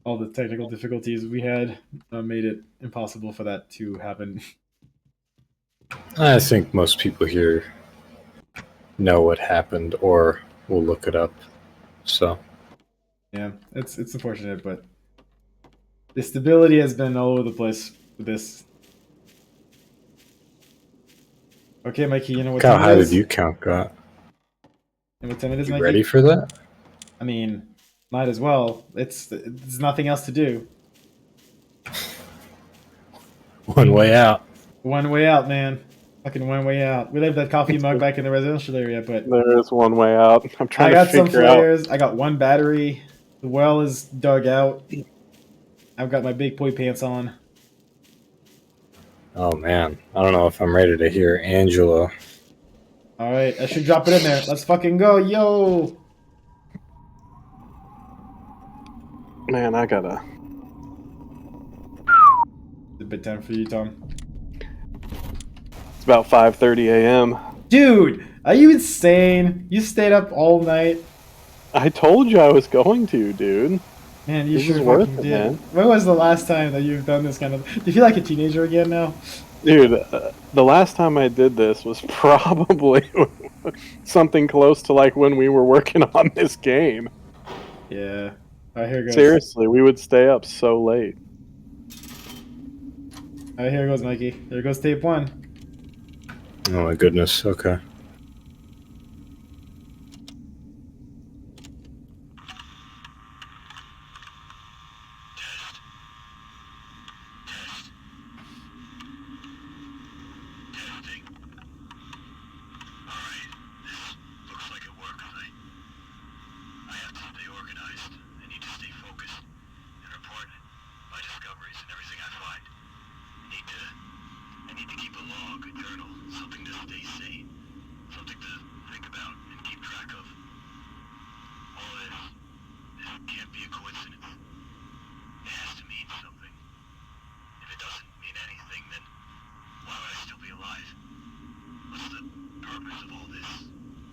All the technical difficulties we had made it impossible for that to happen. I think most people here know what happened or will look it up. So Yeah, it's unfortunate, but the stability has been all over the place with this. Okay, Mikey, you know what how time high it is? did you count got? You know what time it is, You Mikey? ready for that? I mean, might as well. There's nothing else to do. One way out. One way out, man. Fucking one way out. We left that coffee mug back in the residential area, but There is one way out. I'm trying I got to some figure out. flares. I got one battery. The well is dug out. I've got my big boy pants on. Oh man, I don't know if I'm ready to hear Angela. All right, I should drop it in there. Let's fucking go, yo! Man, I gotta. It's a bit time for you, Tom. It's about 5:30 a.m. Dude, are you insane? You stayed up all night. I told you I was going to, dude. Man, you This sure is worth fucking it, did. man. When was the last time that you've done this kind of? Do you feel like a teenager again now? Dude, the last time I did this was probably something close to like when we were working on this game. Yeah. All right, here goes. Seriously, we would stay up so late. All right, here goes, Mikey. There goes tape 1. Oh my goodness. Okay. I need to keep a log, a journal, something to stay sane, something to think about and keep track of. All this can't be a coincidence. It has to mean something. If it doesn't mean anything, then why would I still be alive? What's the purpose of all this?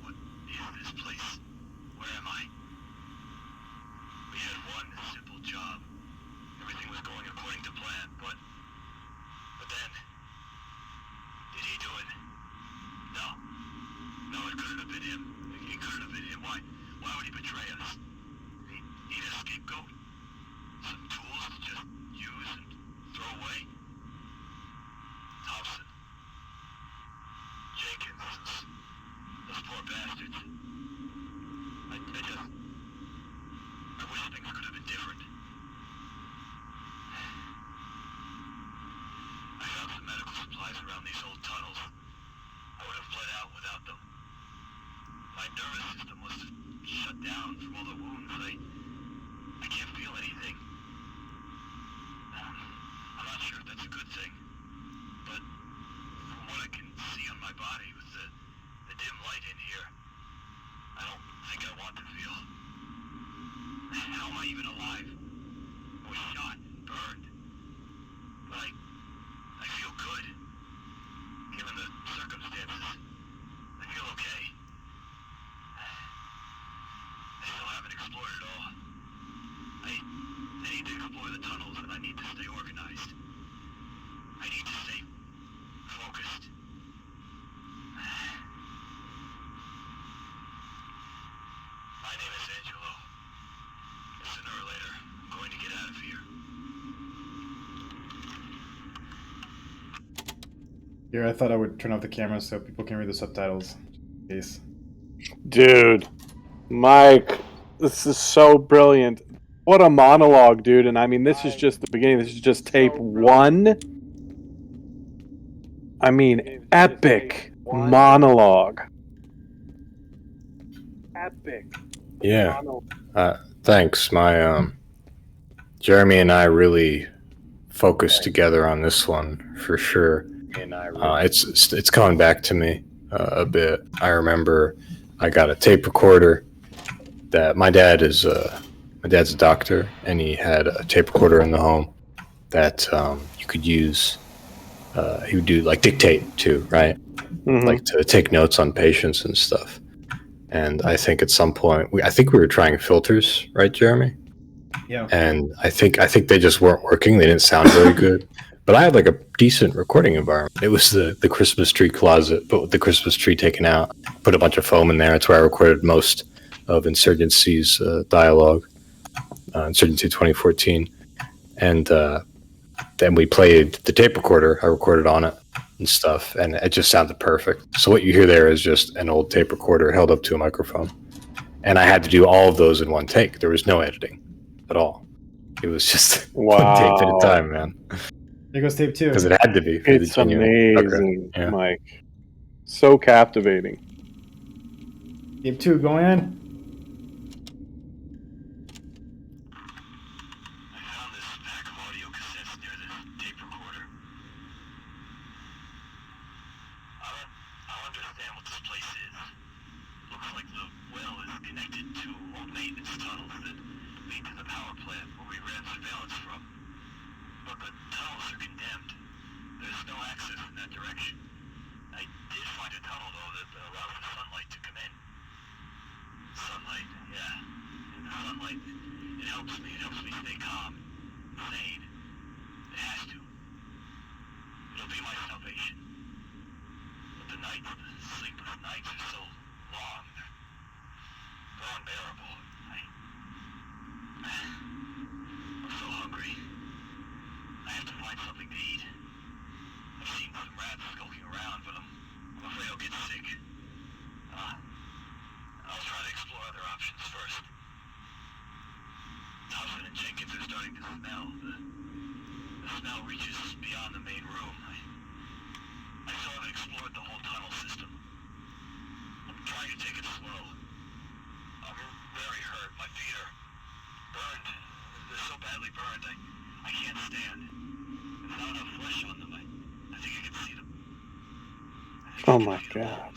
What is this place? Where am I? We had one simple job. Everything was going according to plan, but then, did he do it? No. No, it couldn't have been him. It couldn't have been him. Why would he betray us? He need a scapegoat? Some tools to just use and throw away? Thompson. Jenkins. Those poor bastards. I wish things could have been different. I found some medical supplies around these old tunnels. I would have bled out without them. My nervous system must have shut down from all the wounds. I can't feel anything. I'm not sure if that's a good thing. But from what I can see on my body with the dim light in here, I don't think I want to feel. How am I even alive? I was shot and burned. But I feel good. Given the circumstances, I feel okay. I still Here, I thought I would turn off the camera so people can read the subtitles. In case. Dude, Mike, this is so brilliant. What a monologue, dude. And I mean, this is just the beginning. This is just tape 1. I mean, epic monologue. Epic. Yeah. Thanks. My Jeremy and I really focused together on this one for sure. It's coming back to me a bit. I remember I got a tape recorder that my dad's a doctor, and he had a tape recorder in the home that you could use. He would do like dictate to, right? Like to take notes on patients and stuff. And I think at some point, I think we were trying filters, right, Jeremy? Yeah. And I think they just weren't working. They didn't sound very good. But I had like a decent recording environment. It was the Christmas tree closet, but with the Christmas tree taken out. Put a bunch of foam in there. That's where I recorded most of Insurgency's dialogue, Insurgency 2014. And then we played the tape recorder. I recorded on it and stuff, and it just sounded perfect. So what you hear there is just an old tape recorder held up to a microphone. And I had to do all of those in one take. There was no editing at all. It was just one tape at a time, man. There goes tape 2. Because it had to be. It's amazing, Mike. So captivating. Tape 2 going in. Oh my god.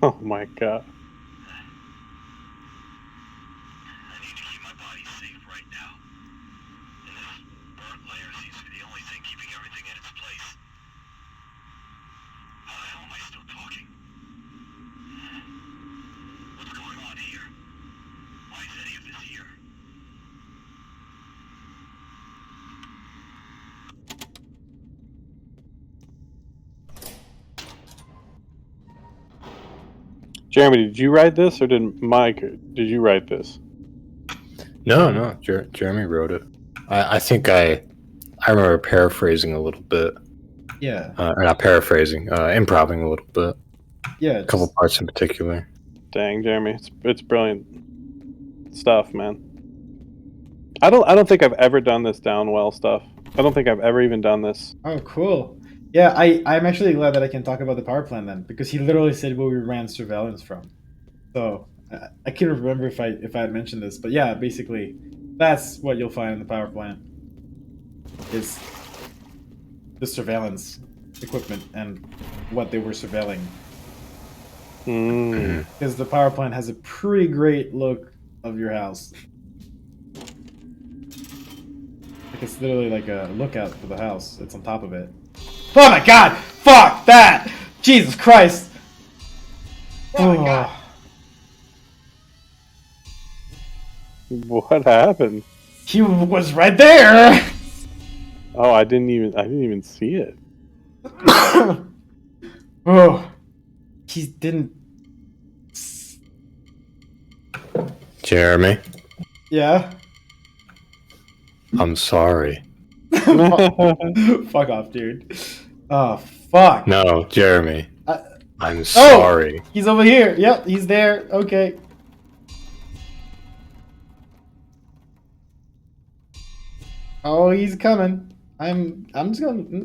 Oh my god. Jeremy, did you write this, or did you write this? No. Jeremy wrote it. I think I remember paraphrasing a little bit. Yeah. Or not paraphrasing, improvising a little bit. Yeah. A couple parts in particular. Dang, Jeremy, it's brilliant stuff, man. I don't think I've ever done this Downwell stuff. I don't think I've ever even done this. Oh, cool. Yeah, I'm actually glad that I can talk about the power plant then, because he literally said where we ran surveillance from. So I couldn't remember if I had mentioned this, but yeah, basically, that's what you'll find in the power plant is the surveillance equipment and what they were surveilling. Because the power plant has a pretty great look of your house. Like it's literally like a lookout for the house. It's on top of it. Oh my god! Fuck that! Jesus Christ! Oh my god. What happened? He was right there! Oh, I didn't even see it. Oh. He didn't... Jeremy, Yeah? I'm sorry. Fuck off, dude. Oh, fuck. No, Jeremy. I'm Oh! sorry. He's over here. Yep, he's there. Okay. Oh, he's coming. I'm just gonna...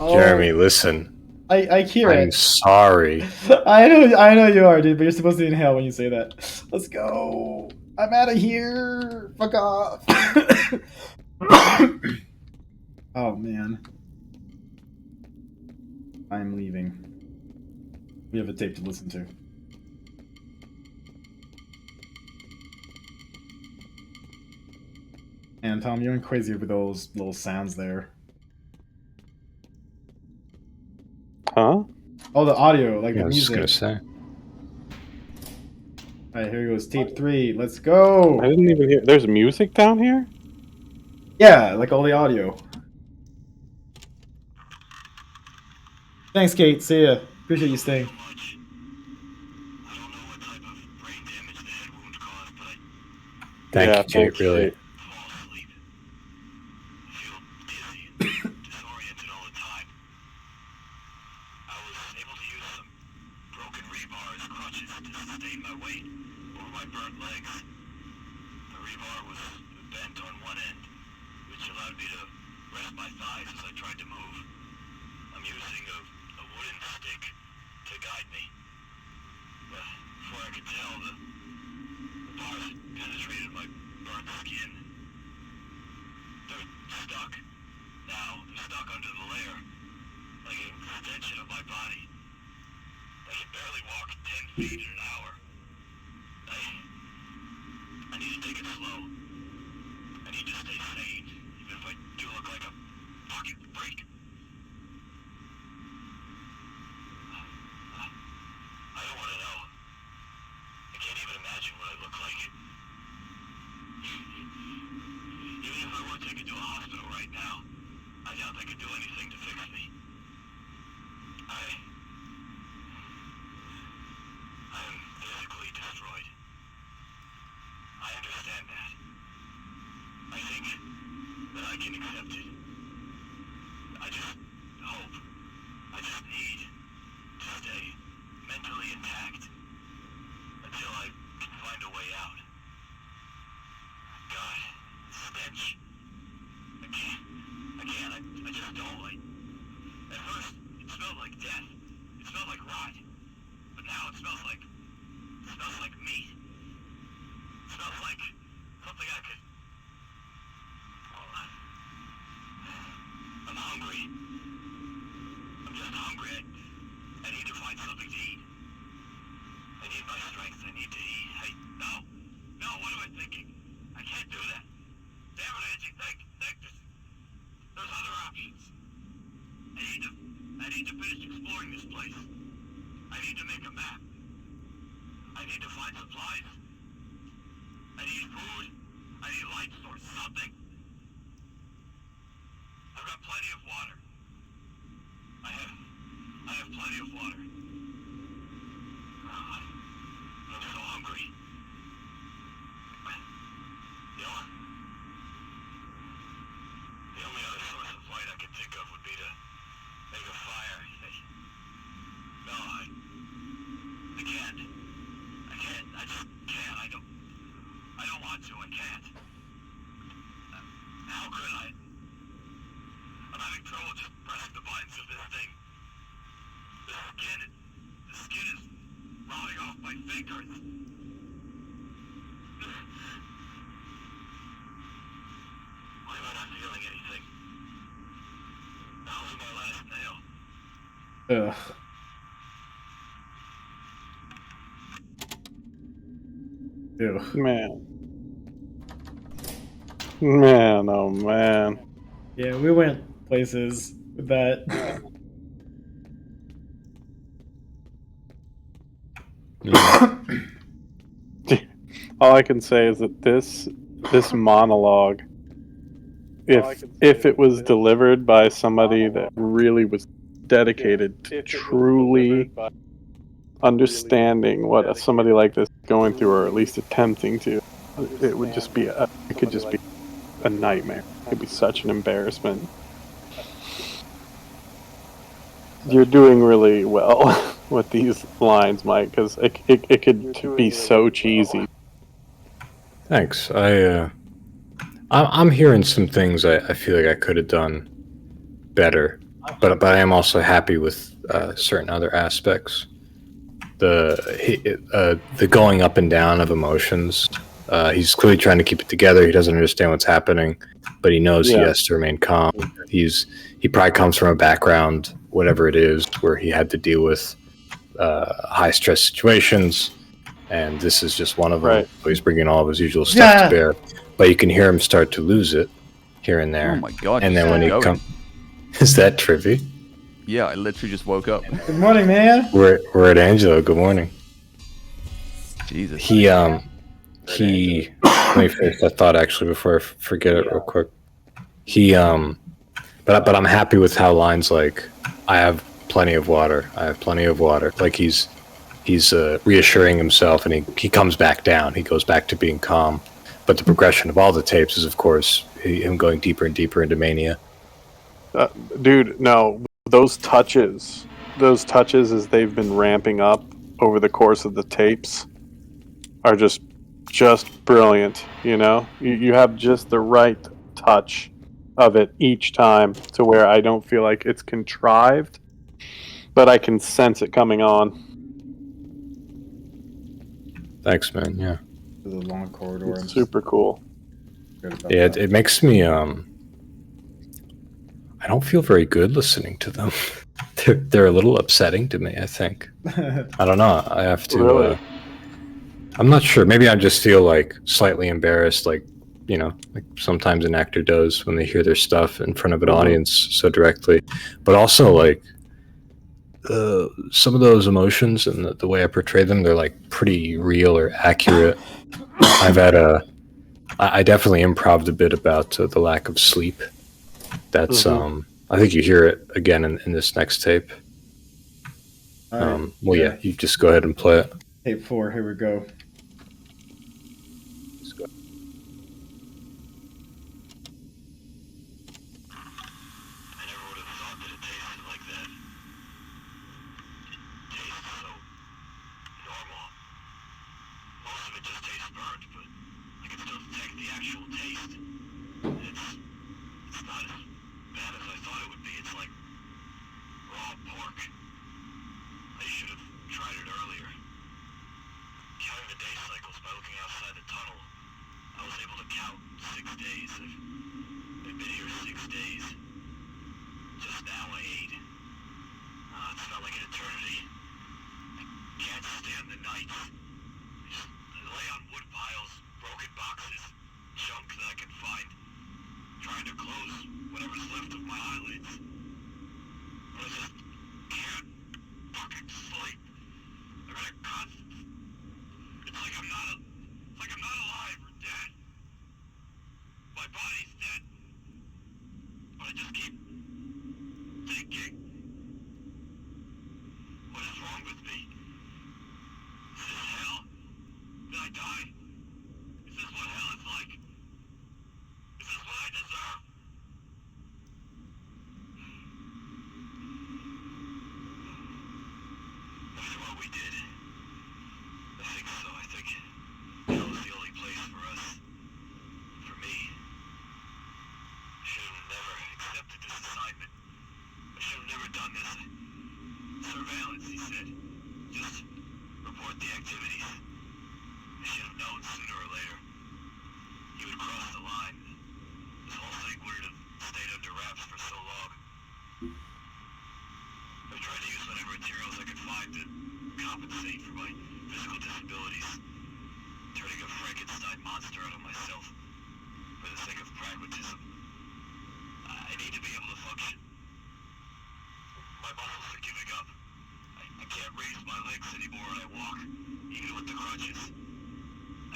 Oh. Jeremy, listen. I hear I'm it. sorry. I know you are, dude, but you're supposed to inhale when you say that. Let's go. I'm out of here. Fuck off. Oh, man. I'm leaving. We have a tape to listen to. And Tom, you went crazy with those little sounds there. Huh? Oh, the audio, like Yeah, the I was just music. gonna say. Alright, here goes tape 3. Let's go. I didn't even hear. There's music down here? Yeah, like all the audio. Thanks, Kate. See ya. Appreciate you staying. Thank Yeah, you, Kate, thanks, really. Kate. How could I? I'm having trouble just pressing the buttons of Ugh. Ew. Man. Man, oh man. Yeah, we went places with that. All I can say is that this monologue, if it was delivered by somebody that really was dedicated to truly understanding what somebody like this is going through, or at least attempting to, it would just be it could just be a nightmare. It could be such an embarrassment. You're doing really well with these lines, Mike, because it could be so cheesy. Thanks. I'm hearing some things I feel like I could have done better, but I am also happy with certain other aspects. The going up and down of emotions. He's clearly trying to keep it together. He doesn't understand what's happening, but he knows he has to remain calm. He probably comes from a background, whatever it is, where he had to deal with high stress situations, and this is just one of them. Right. So he's bringing all of his usual stuff to bear, but you can hear him start to lose it here and there. Oh my god! And then when he comes, is that Trivy? Yeah, I literally just woke up. Good morning, man. We're at Angelo. Good morning. Jesus. Let me finish that thought actually before I forget it real quick. But I'm happy with how lines like, I have plenty of water. Like he's reassuring himself, and he comes back down. He goes back to being calm. But the progression of all the tapes is, of course, him going deeper and deeper into mania. Dude, no, those touches as they've been ramping up over the course of the tapes are just brilliant. You know, you have just the right touch of it each time to where I don't feel like it's contrived, but I can sense it coming on. Thanks, man. Yeah. The long corridor. It's super cool. Yeah, it makes me I don't feel very good listening to them. They're a little upsetting to me, I think. I don't know. I have to Really? I'm not sure. Maybe I just feel like slightly embarrassed, like, you know, like sometimes an actor does when they hear their stuff in front of an audience so directly. But also, like, some of those emotions and the way I portray them, they're like pretty real or accurate. I definitely improv'd a bit about the lack of sleep. That's I think you hear it again in this next tape. Right. Yeah, you just go ahead and play it. Tape 4, here we go. compensate for my physical disabilities, turning a Frankenstein monster out of myself for the sake of pragmatism. I need to be able to function. My muscles are giving up. I can't raise my legs anymore when I walk, even with the crutches.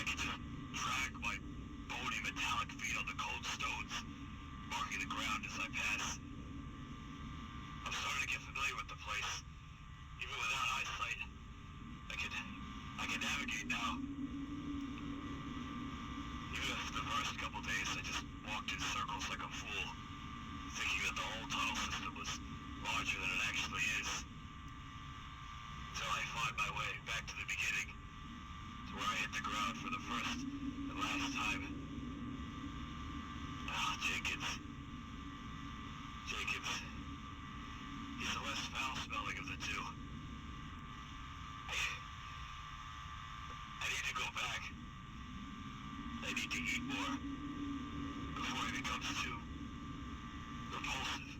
I can just drag my bony metallic feet on the cold stones, marking the ground as I pass. I'm starting to get familiar with the place. Even without eyesight, I can navigate now. Even if the first couple days I just walked in circles like a fool, thinking that the whole tunnel system was larger than it actually is. Until I fought my way back to the beginning, to where I hit the ground for the first and last time. Ah, Jenkins. He's the less foul-smelling of the two. I need to go back. I need to eat more before he becomes too repulsive.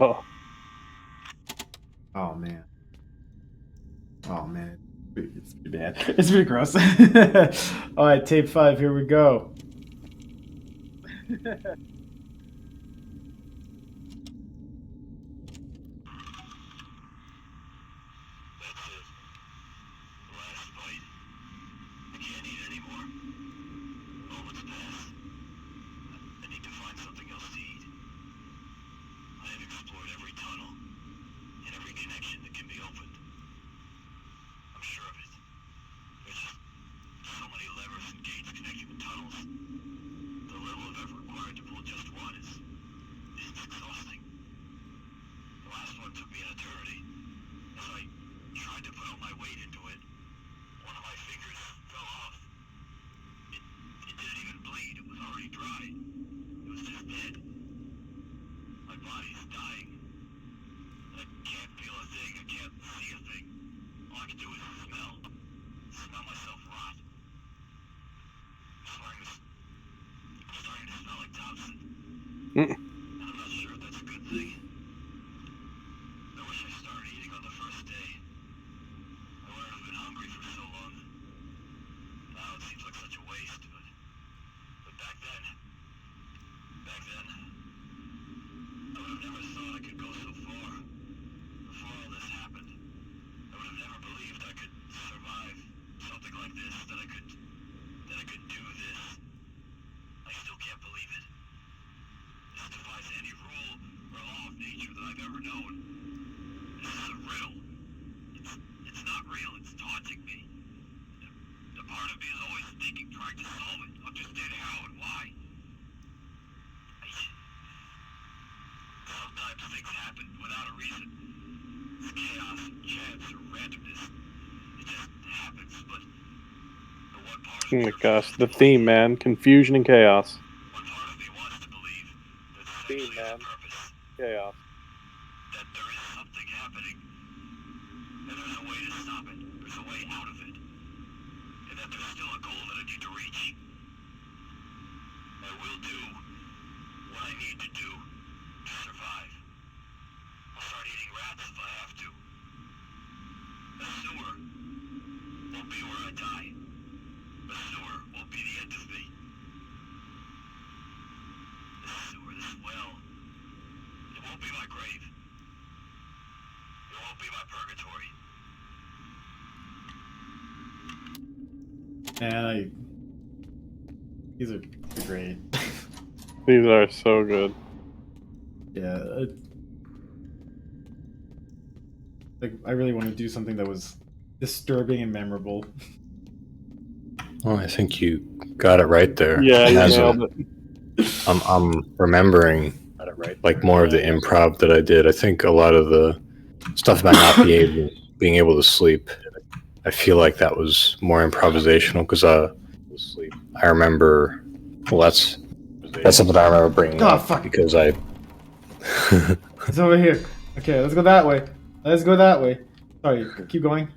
Oh. Oh man. Oh man. It's pretty bad. It's pretty gross. Alright, tape 5, here we go. I'm not sure if that's a good thing. I wish I started eating on the first day. I wouldn't have been hungry for so long. Now it seems like such a waste, but back then, I would have never thought I could go so far. Before all this happened, I would have never believed I could survive something like this, that I could do this. I still can't believe it. This defies any rule or law of nature that I've ever known. This is a riddle. It's not real, it's taunting me. The part of me is always thinking, trying to solve it, understand how and why. Sometimes things happen without a reason. It's chaos, chance, or randomness. It just happens, but one part Oh my gosh, the theme, man. Confusion and chaos. of me wants to believe that Theme, man. Chaos. that there is something happening, and there's a way to stop it, there's a way out of it, and that there's still a goal that I need to reach. I will do what I need to do to survive. I'll start eating rats if I have to. The sewer won't be where I die. The sewer won't be the end of me. This sewer, this well, it won't be my grave. It won't be my purgatory. Man, these are great. These are so good. Yeah. Like, I really want to do something that was disturbing and memorable. Well, I think you got it right there. Yeah, you As nailed it. I'm remembering like more of the improv that I did. I think a lot of the stuff about not being able to sleep, I feel like that was more improvisational because I remember. Well, that's something I remember bringing Oh, up fuck. because I. It's over here. Okay, let's go that way. Let's go that way. Sorry, keep going.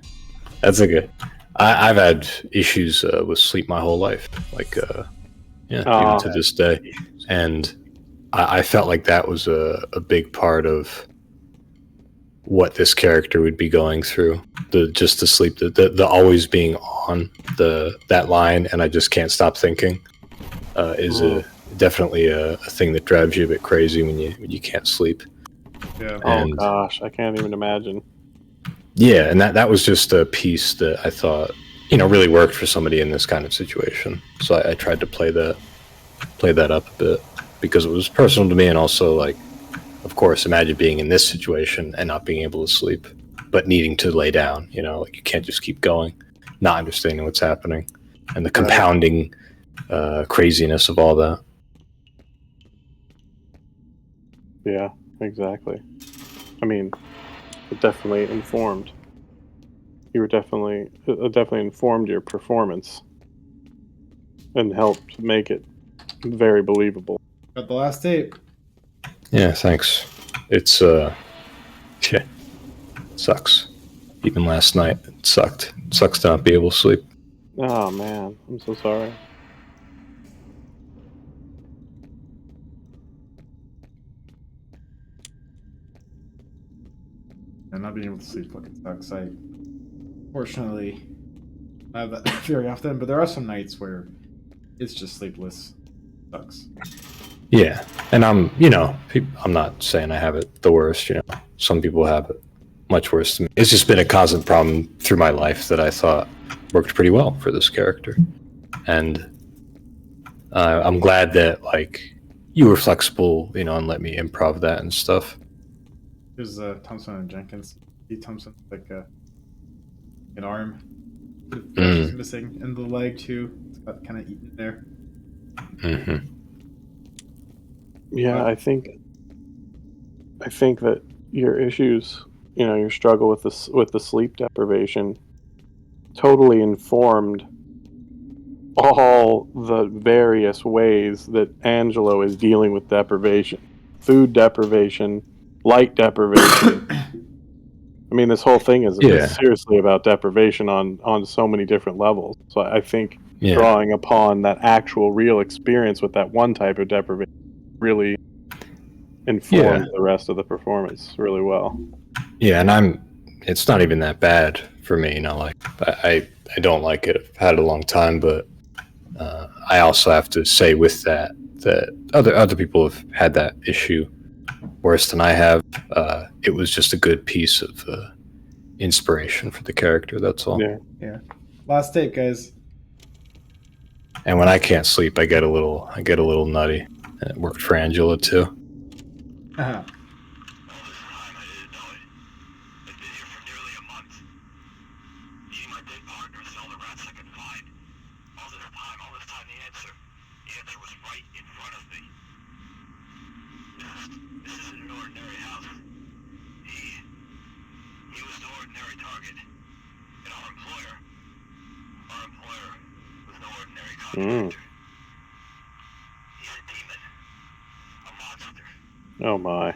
That's okay. I've had issues with sleep my whole life, like yeah, even to this day. And I felt like that was a big part of what this character would be going through. The sleep, the always being on that line, and I just can't stop thinking, is definitely a thing that drives you a bit crazy when you can't sleep. Yeah. Oh gosh, I can't even imagine. Yeah, and that was just a piece that I thought, really worked for somebody in this kind of situation. So I tried to play that up a bit because it was personal to me, and also, like, of course, imagine being in this situation and not being able to sleep, but needing to lay down. Like, you can't just keep going, not understanding what's happening, and the compounding craziness of all that. Yeah, exactly. I mean, it definitely informed. You were definitely informed your performance and helped make it very believable. Got the last tape. Yeah, thanks. It's shit. Sucks. Even last night, it sucked. It sucks to not be able to sleep. Oh man, I'm so sorry. And not being able to sleep fucking sucks. I fortunately have that very often, but there are some nights where it's just sleepless. Sucks. Yeah, and I'm not saying I have it the worst. Some people have it much worse than me. It's just been a constant problem through my life that I thought worked pretty well for this character, and I'm glad that, like, you were flexible, and let me improv that and stuff. There's Thompson and Jenkins. Thompson, like an arm. The flesh is missing, and the leg too. It's got kind of eaten there. Mm-hmm. Yeah, I think that your issues, your struggle with the sleep deprivation, totally informed all the various ways that Angelo is dealing with deprivation. Food deprivation, light deprivation. I mean, this whole thing is seriously about deprivation on so many different levels. So I think drawing upon that actual real experience with that one type of deprivation really informed the rest of the performance really well. Yeah, and it's not even that bad for me, like, I don't like it. I've had it a long time, but I also have to say with that other people have had that issue worse than I have. It was just a good piece of inspiration for the character, that's all. Yeah. Last tape, guys. And when I can't sleep, I get a little nutty. And it worked for Angela too. Uh-huh. Oh my.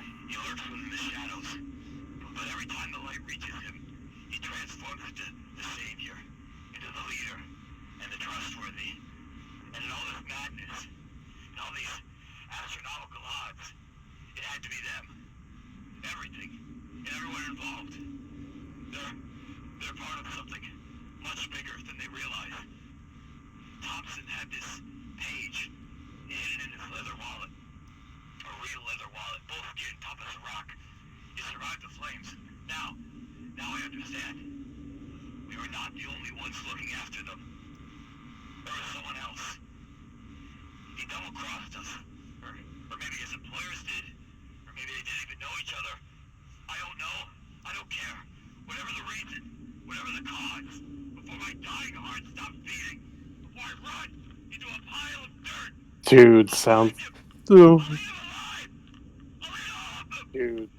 Dude, sounds so. Dude.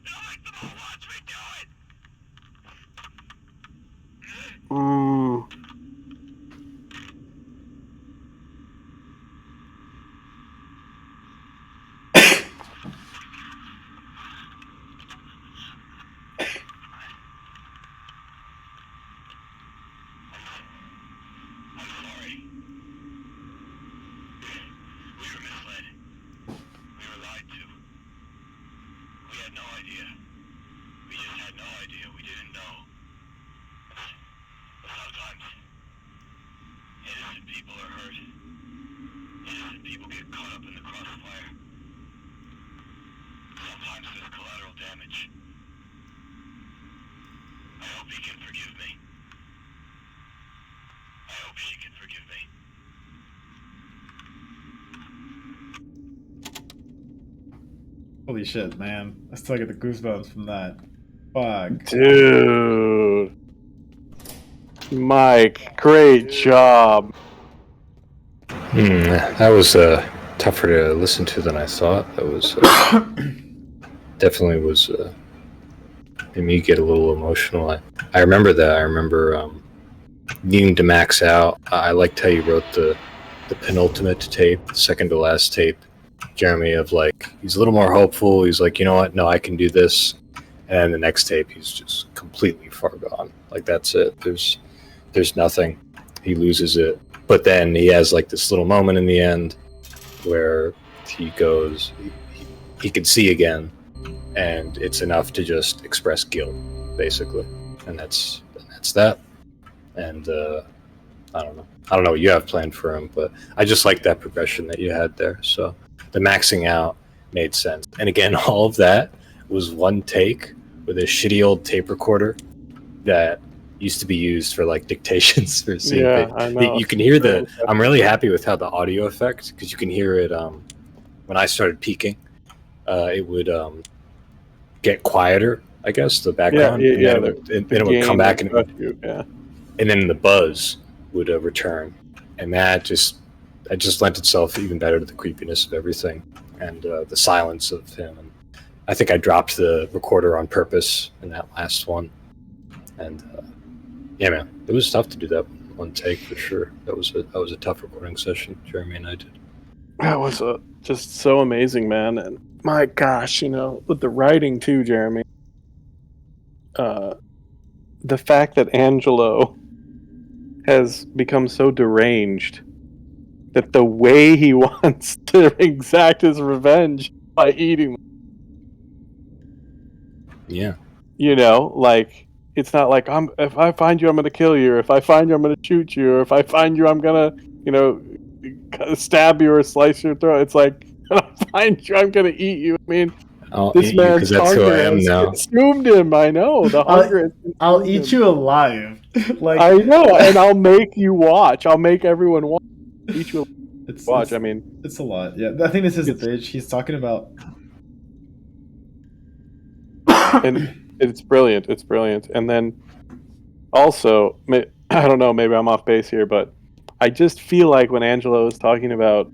Holy shit, man! I still get the goosebumps from that. Fuck. Dude. Mike, great job. That was tougher to listen to than I thought. That was definitely was made me get a little emotional. I remember that. I remember needing to max out. I liked how you wrote the penultimate tape, the second to last tape, Jeremy, of like he's a little more hopeful. He's like, you know what? No, I can do this. And then the next tape, he's just completely far gone. Like that's it. There's nothing. He loses it. But then he has like this little moment in the end where he goes, he can see again, and it's enough to just express guilt, basically, and that's that. And I don't know what you have planned for him, but I just like that progression that you had there. So the maxing out made sense. And again, all of that was one take with a shitty old tape recorder that used to be used for like dictations for seeing Yeah, I know. you can hear the I'm really happy with how the audio effect, because you can hear it when I started peaking, it would get quieter, I guess, the background, and then it would come back, and and then the buzz would return, and that just lent itself even better to the creepiness of everything, and the silence of him. And I think I dropped the recorder on purpose in that last one, and yeah, man, it was tough to do that one take for sure. That was a tough recording session Jeremy and I did. That was just so amazing, man. And my gosh, with the writing too, Jeremy. The fact that Angelo has become so deranged that the way he wants to exact his revenge by eating. Yeah. Like it's not like if I find you, I'm going to kill you. Or if I find you, I'm going to shoot you. Or if I find you, I'm going to, stab you or slice your throat. It's like, if I find you, I'm going to eat you. I mean, this man's hunger has consumed him. I know the hunger. I'll eat you alive. Like I know, and I'll make you watch. I'll make everyone watch. Eat you watch. I mean, it's a lot. Yeah, I think this is the page he's talking about. And it's brilliant. It's brilliant. And then also, I don't know, maybe I'm off base here, but I just feel like when Angelo is talking about,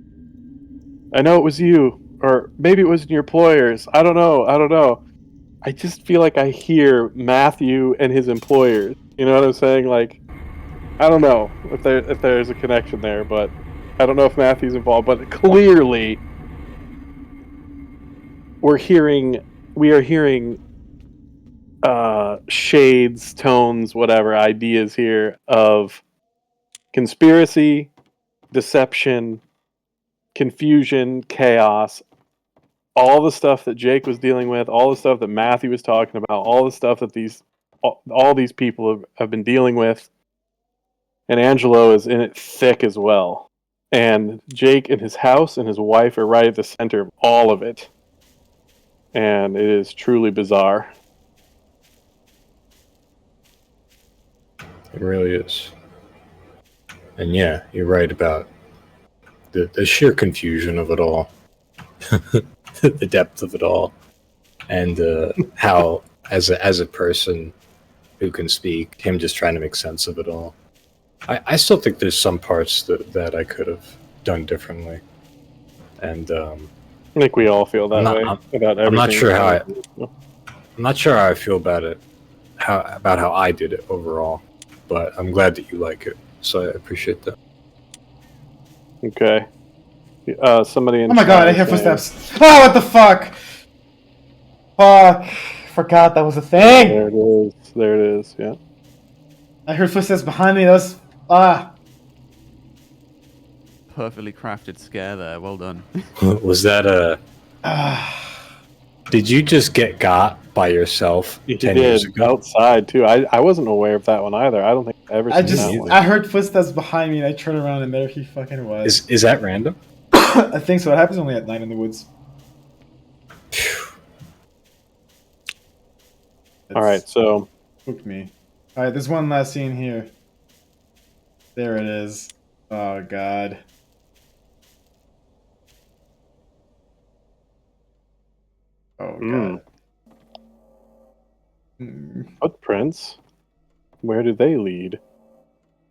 I know it was you, or maybe it was your employers. I don't know. I just feel like I hear Matthew and his employers. You know what I'm saying? Like, I don't know if there's a connection there, but I don't know if Matthew's involved. But clearly, we are hearing shades, tones, whatever ideas here of conspiracy, deception, confusion, chaos, all the stuff that Jake was dealing with, all the stuff that Matthew was talking about, all the stuff that all these people have been dealing with, and Angelo is in it thick as well. And Jake and his house and his wife are right at the center of all of it. And it is truly bizarre. It really is. And yeah, you're right about the sheer confusion of it all, the depth of it all, and how, as a person who can speak, him just trying to make sense of it all. I still think there's some parts that I could have done differently, and I think we all feel that way about everything. I'm not sure how I feel about it, about how I did it overall, but I'm glad that you like it, so I appreciate that. Okay. Somebody in Oh my god, I hear footsteps. Oh, what the fuck? Fuck. Forgot that was a thing. There it is. There it is, yeah. I heard footsteps behind me. That was... Perfectly crafted scare there. Well done. Was that a... Did you just get got by yourself 10 years ago? Outside, too. I wasn't aware of that one either. I don't think I've ever seen that one. I heard footsteps behind me and I turned around and there he fucking was. Is that random? I think so. It happens only at night in the woods. Alright, so... Hooked me. Alright, there's one last scene here. There it is. Oh, God. Oh Hmm. god. Footprints? Where do they lead?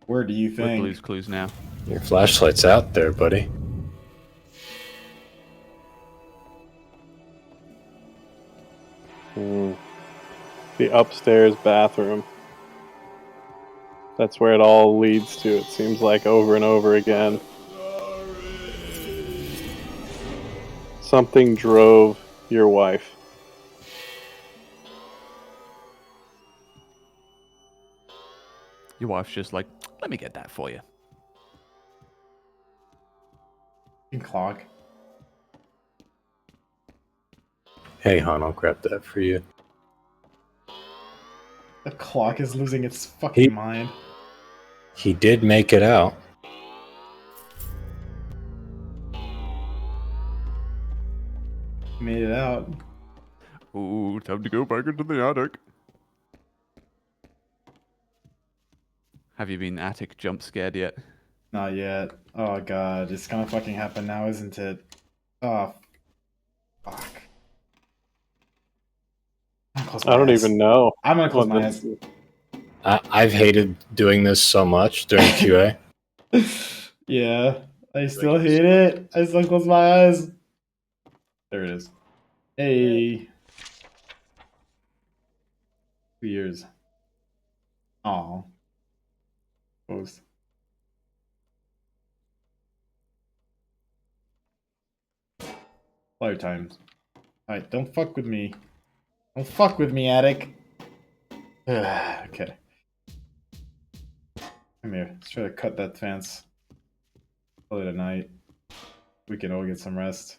Where do you think? Clues now. Your flashlight's out there, buddy. The upstairs bathroom. That's where it all leads to, it seems like, over and over again. Something drove your wife. Your wife's just like, let me get that for you. Clock. Hey, hon, I'll grab that for you. The clock is losing its fucking mind. He did make it out. Made it out. Ooh, time to go back into the attic. Have you been attic jump scared yet? Not yet. Oh god, it's gonna fucking happen now, isn't it? Oh, fuck. I don't even know. I'm gonna close what my this eyes. I've hated doing this so much during QA. Yeah, I still hate it. I still close my eyes. There it is. Hey. 2 years. Aw. Close. Fire times. Alright, don't fuck with me. Don't fuck with me, Attic. Okay. Come here. Let's try to cut that fence. Call it a night. We can all get some rest.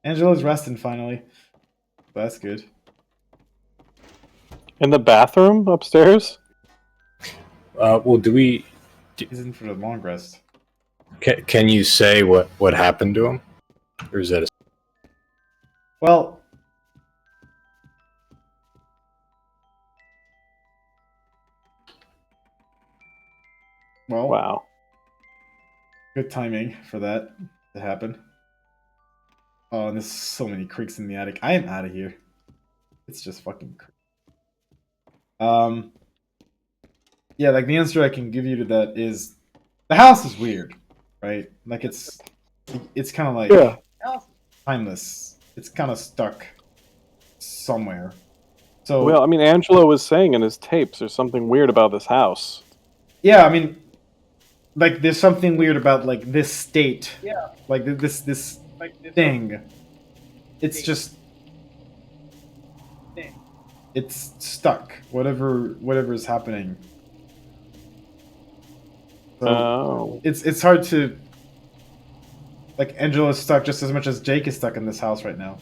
Angela's resting finally. That's good. In the bathroom upstairs? Well, do we... He's in for the long rest. Can you say what happened to him? Or is that a... Well... Well... Wow. Good timing for that to happen. Oh, and there's so many creaks in the attic. I am out of here. It's just fucking yeah, like the answer I can give you to that is the house is weird, right? Like it's kind of like timeless. It's kind of stuck somewhere. So well, I mean, Angelo was saying in his tapes there's something weird about this house. yeah, I mean, like there's something weird about like this state. Yeah. Like this thing. It's just it's stuck. Whatever is happening. So it's hard to like Angelo is stuck just as much as Jake is stuck in this house right now.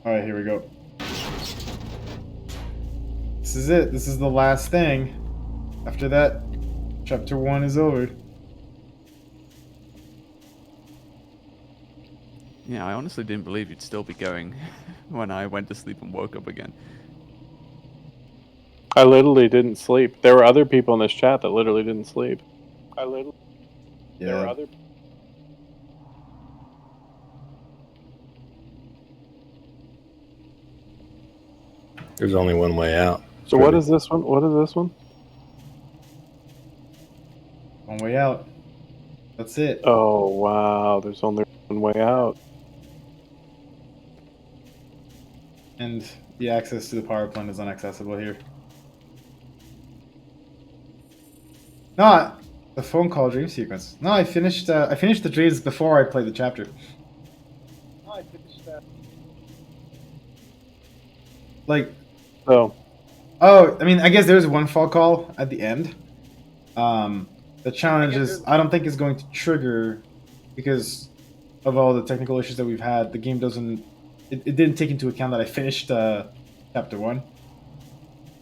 Alright, here we go. This is it. This is the last thing. After that, chapter 1 is over. Yeah, I honestly didn't believe you'd still be going when I went to sleep and woke up again. I literally didn't sleep. There were other people in this chat that literally didn't sleep. There were other. There's only one way out. So what is this one? What is this one? One way out. That's it. Oh wow, there's only one way out. And the access to the power plant is inaccessible here. No, the phone call dream sequence. No, I finished the dreams before I played the chapter. Oh, I finished that. Like, oh, I mean, I guess there's one fall call at the end. The challenge is I don't think is going to trigger because of all the technical issues that we've had. The game doesn't. It didn't take into account that I finished chapter 1,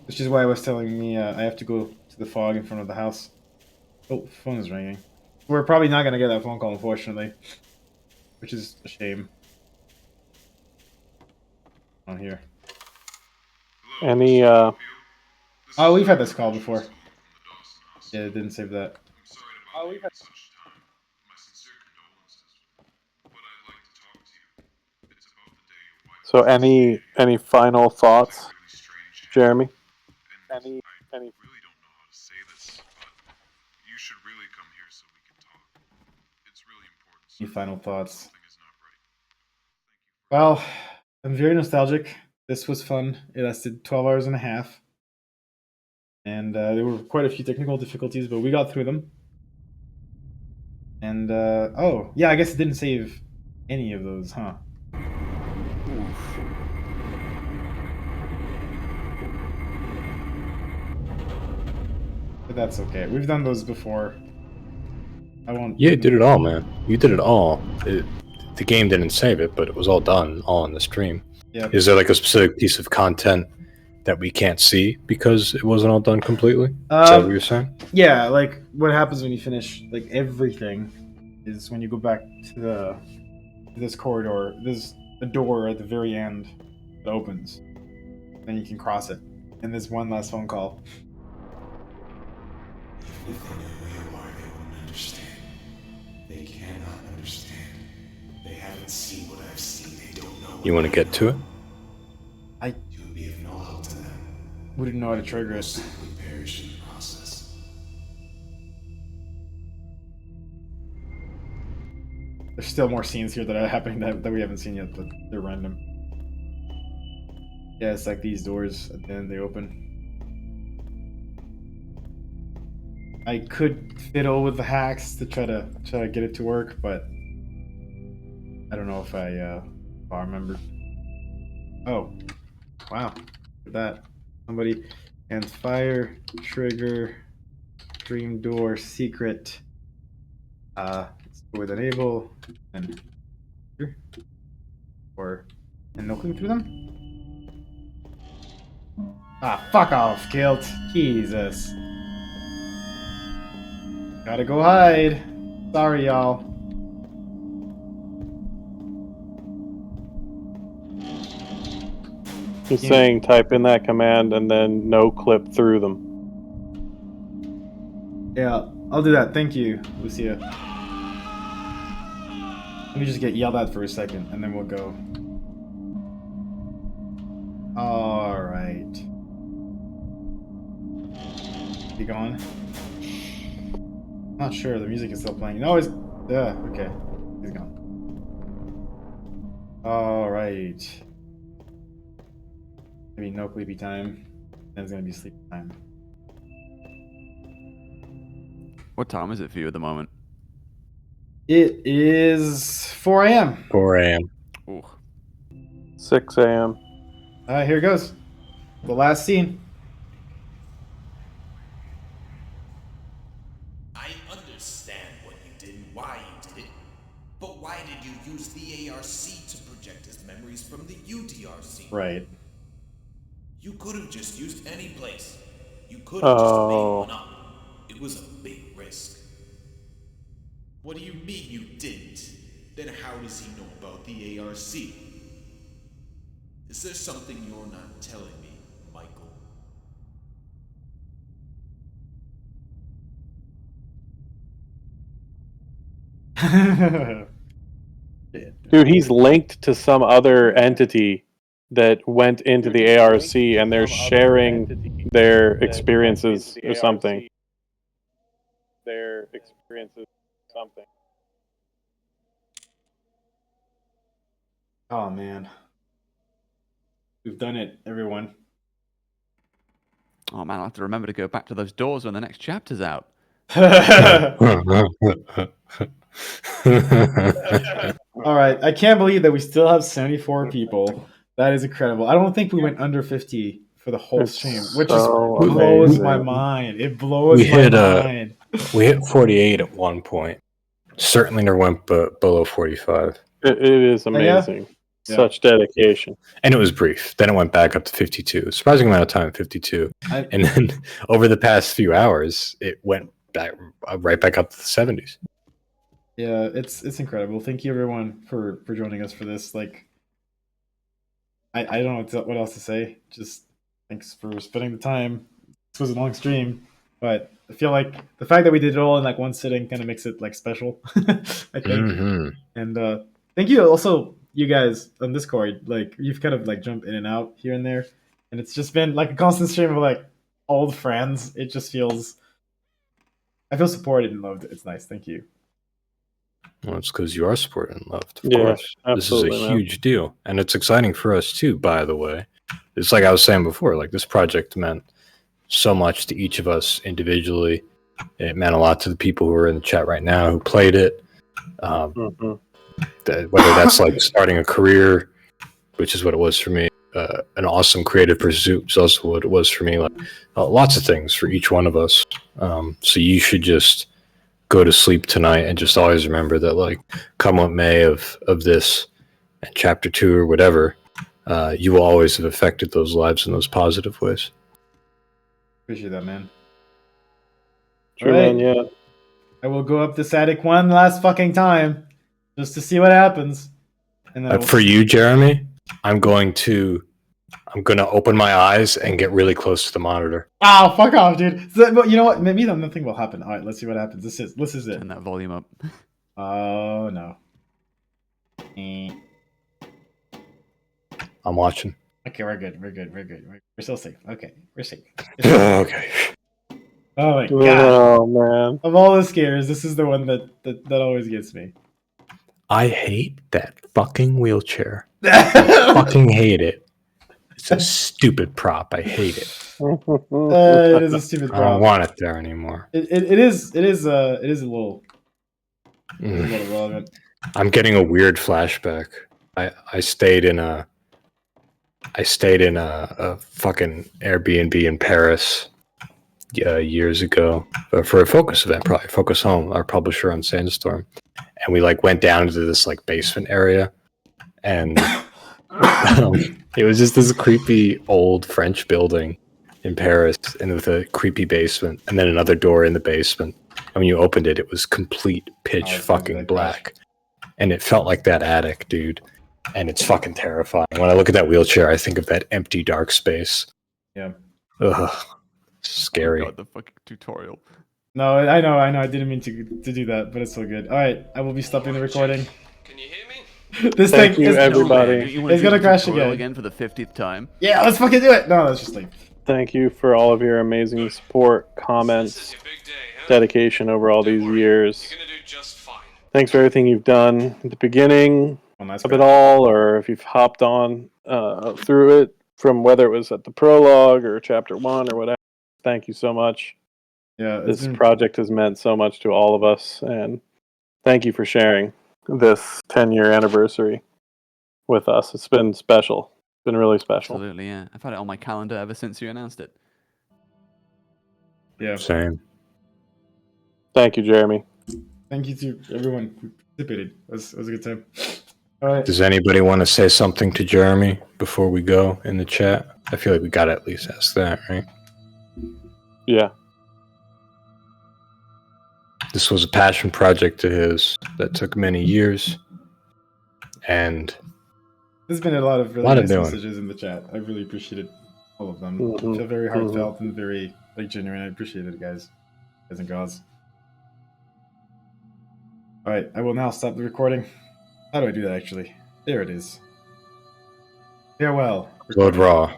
which is why I was telling me I have to go to the fog in front of the house. Oh, phone is ringing. We're probably not gonna get that phone call, unfortunately, which is a shame. On here. any Oh, we've had this call before. Yeah, it didn't save that. Oh, we've had. My sincere condolences, but I'd like to talk to you So any final thoughts, Jeremy? Any really don't know how to say this, but you should really come here so we can talk. It's really important. Any final thoughts? Well, I'm very nostalgic. This was fun. It lasted 12 hours and a half. And there were quite a few technical difficulties, but we got through them. And, oh, yeah, I guess it didn't save any of those, huh? But that's okay. We've done those before. I won't. Yeah, you did it all, man. You did it all. The game didn't save it, but it was all done, all on the stream. Yep. Is there like a specific piece of content that we can't see because it wasn't all done completely? Is that what you're saying? Yeah, like what happens when you finish like everything is when you go back to this corridor. There's a door at the very end that opens. Then you can cross it. And there's one last phone call. Even if they knew who you are, they wouldn't understand. They cannot understand. They haven't seen what I've seen. They don't know. You want to get to it? I would be of no help to them. Wouldn't know how to trigger it. Simply perish in the process. There's still more scenes here that are happening that we haven't seen yet, but they're random. Yeah, it's like these doors at the end, they open. I could fiddle with the hacks to try to get it to work, but I don't know if I remember. Oh, wow! Look at that. Somebody and fire trigger dream door secret. Let's go with enable and and no click through them. Ah, fuck off, Kilt. Jesus. Gotta go hide. Sorry, y'all. He's saying type in that command and then no clip through them. Yeah, I'll do that. Thank you, Lucia. Let me just get yelled at for a second, and then we'll go. Alright. He gone? Not sure, the music is still playing. No, he's... Yeah, okay. He's gone. Alright. Maybe no sleepy time. Then it's gonna be sleep time. What time is it for you at the moment? It is 4 a.m. 4 a.m. Ooh. 6 a.m. Alright, here it goes. The last scene. I understand what you did and why you did it. But why did you use the ARC to project his memories from the UDRC? Right. You could have just used any place. You could have just made one up. It was a big risk. What do you mean you didn't? Then how does he know about the ARC? Is there something you're not telling me, Michael? Dude, he's linked to some other entity that went into the ARC and they're sharing their experiences or something. Oh man. We've done it, everyone. Oh man, I'll have to remember to go back to those doors when the next chapter's out. Alright, I can't believe that we still have 74 people. That is incredible. I don't think we went under 50 for the whole stream, which so just blows amazing. my mind. It blows We my hit mind. we hit 48 at one point. Certainly never went below 45. It is amazing. Yeah. Such dedication. And it was brief. Then it went back up to 52. Surprising amount of time, 52. And then over the past few hours, it went back right back up to the 70s. Yeah, it's incredible. Thank you everyone for joining us for this. Like, I don't know what else to say. Just thanks for spending the time. This was a long stream, but I feel like the fact that we did it all in like one sitting kind of makes it like special. I think. Mhm. And thank you also you guys on Discord, like you've kind of like jumped in and out here and there, and it's just been like a constant stream of like old friends. It just feels, I feel supported and loved. It's nice. Thank you. Well, it's because you are supported and loved. Of Yeah, course. absolutely, This is a man. huge deal. And it's exciting for us too, by the way. It's like I was saying before, like this project meant so much to each of us individually. It meant a lot to the people who are in the chat right now who played it. Whether that's like starting a career, which is what it was for me, an awesome creative pursuit, which is also what it was for me. Like lots of things for each one of us. So you should just go to sleep tonight and just always remember that, like, come what may of this and chapter 2 or whatever, you will always have affected those lives in those positive ways. Appreciate that, man. Sure, man. Yeah. I will go up this attic one last fucking time just to see what happens. And then For you, Jeremy, I'm going to open my eyes and get really close to the monitor. Oh, fuck off, dude. But you know what? Maybe nothing will happen. All right, let's see what happens. This is it. Turn that volume up. Oh, no. I'm watching. Okay, we're good. We're still safe. Okay, we're safe. Okay. Oh my god. Oh man. Of all the scares, this is the one that always gets me. I hate that fucking wheelchair. I fucking hate it. It's a stupid prop. I hate it. It is a stupid prop. I don't want it there anymore. It is a little relevant. I'm getting a weird flashback. I stayed in a fucking Airbnb in Paris years ago for a Focus event, probably Focus Home, our publisher on Sandstorm, and we like went down into this like basement area, and it was just this creepy old French building in Paris, and with a creepy basement, and then another door in the basement. And when you opened it, it was complete pitch fucking black, and it felt like that attic, dude. And it's fucking terrifying. When I look at that wheelchair, I think of that empty, dark space. Yeah. Ugh. Scary. Oh God, the fucking tutorial. No, I know. I didn't mean to do that, but it's so good. All right, I will be stopping the recording. Can you hear me? This Thank thing you, is everybody. It's gonna crash again for the 50th time. Yeah, let's fucking do it. No, let's just leave. Thank you for all of your amazing support, comments, dedication over all these years. Thanks for everything you've done at the beginning of it all, or if you've hopped on through it from whether it was at the prologue or chapter 1 or whatever. Thank you so much. Yeah, this project has meant so much to all of us, and thank you for sharing this 10-year anniversary with us. It's been special. It's been really special. Absolutely, yeah. I've had it on my calendar ever since you announced it. Yeah. Same. Thank you, Jeremy. Thank you to everyone who participated. It was a good time. All right. Does anybody want to say something to Jeremy before we go in the chat? I feel like we gotta at least ask that, right? Yeah. This was a passion project of his that took many years, and there's been a lot of really nice messages in the chat. I really appreciated all of them. Mm-hmm. I feel very heartfelt and very like genuine. I appreciate it, guys and gals. All right, I will now stop the recording. How do I do that, actually? There it is. Farewell. Load raw.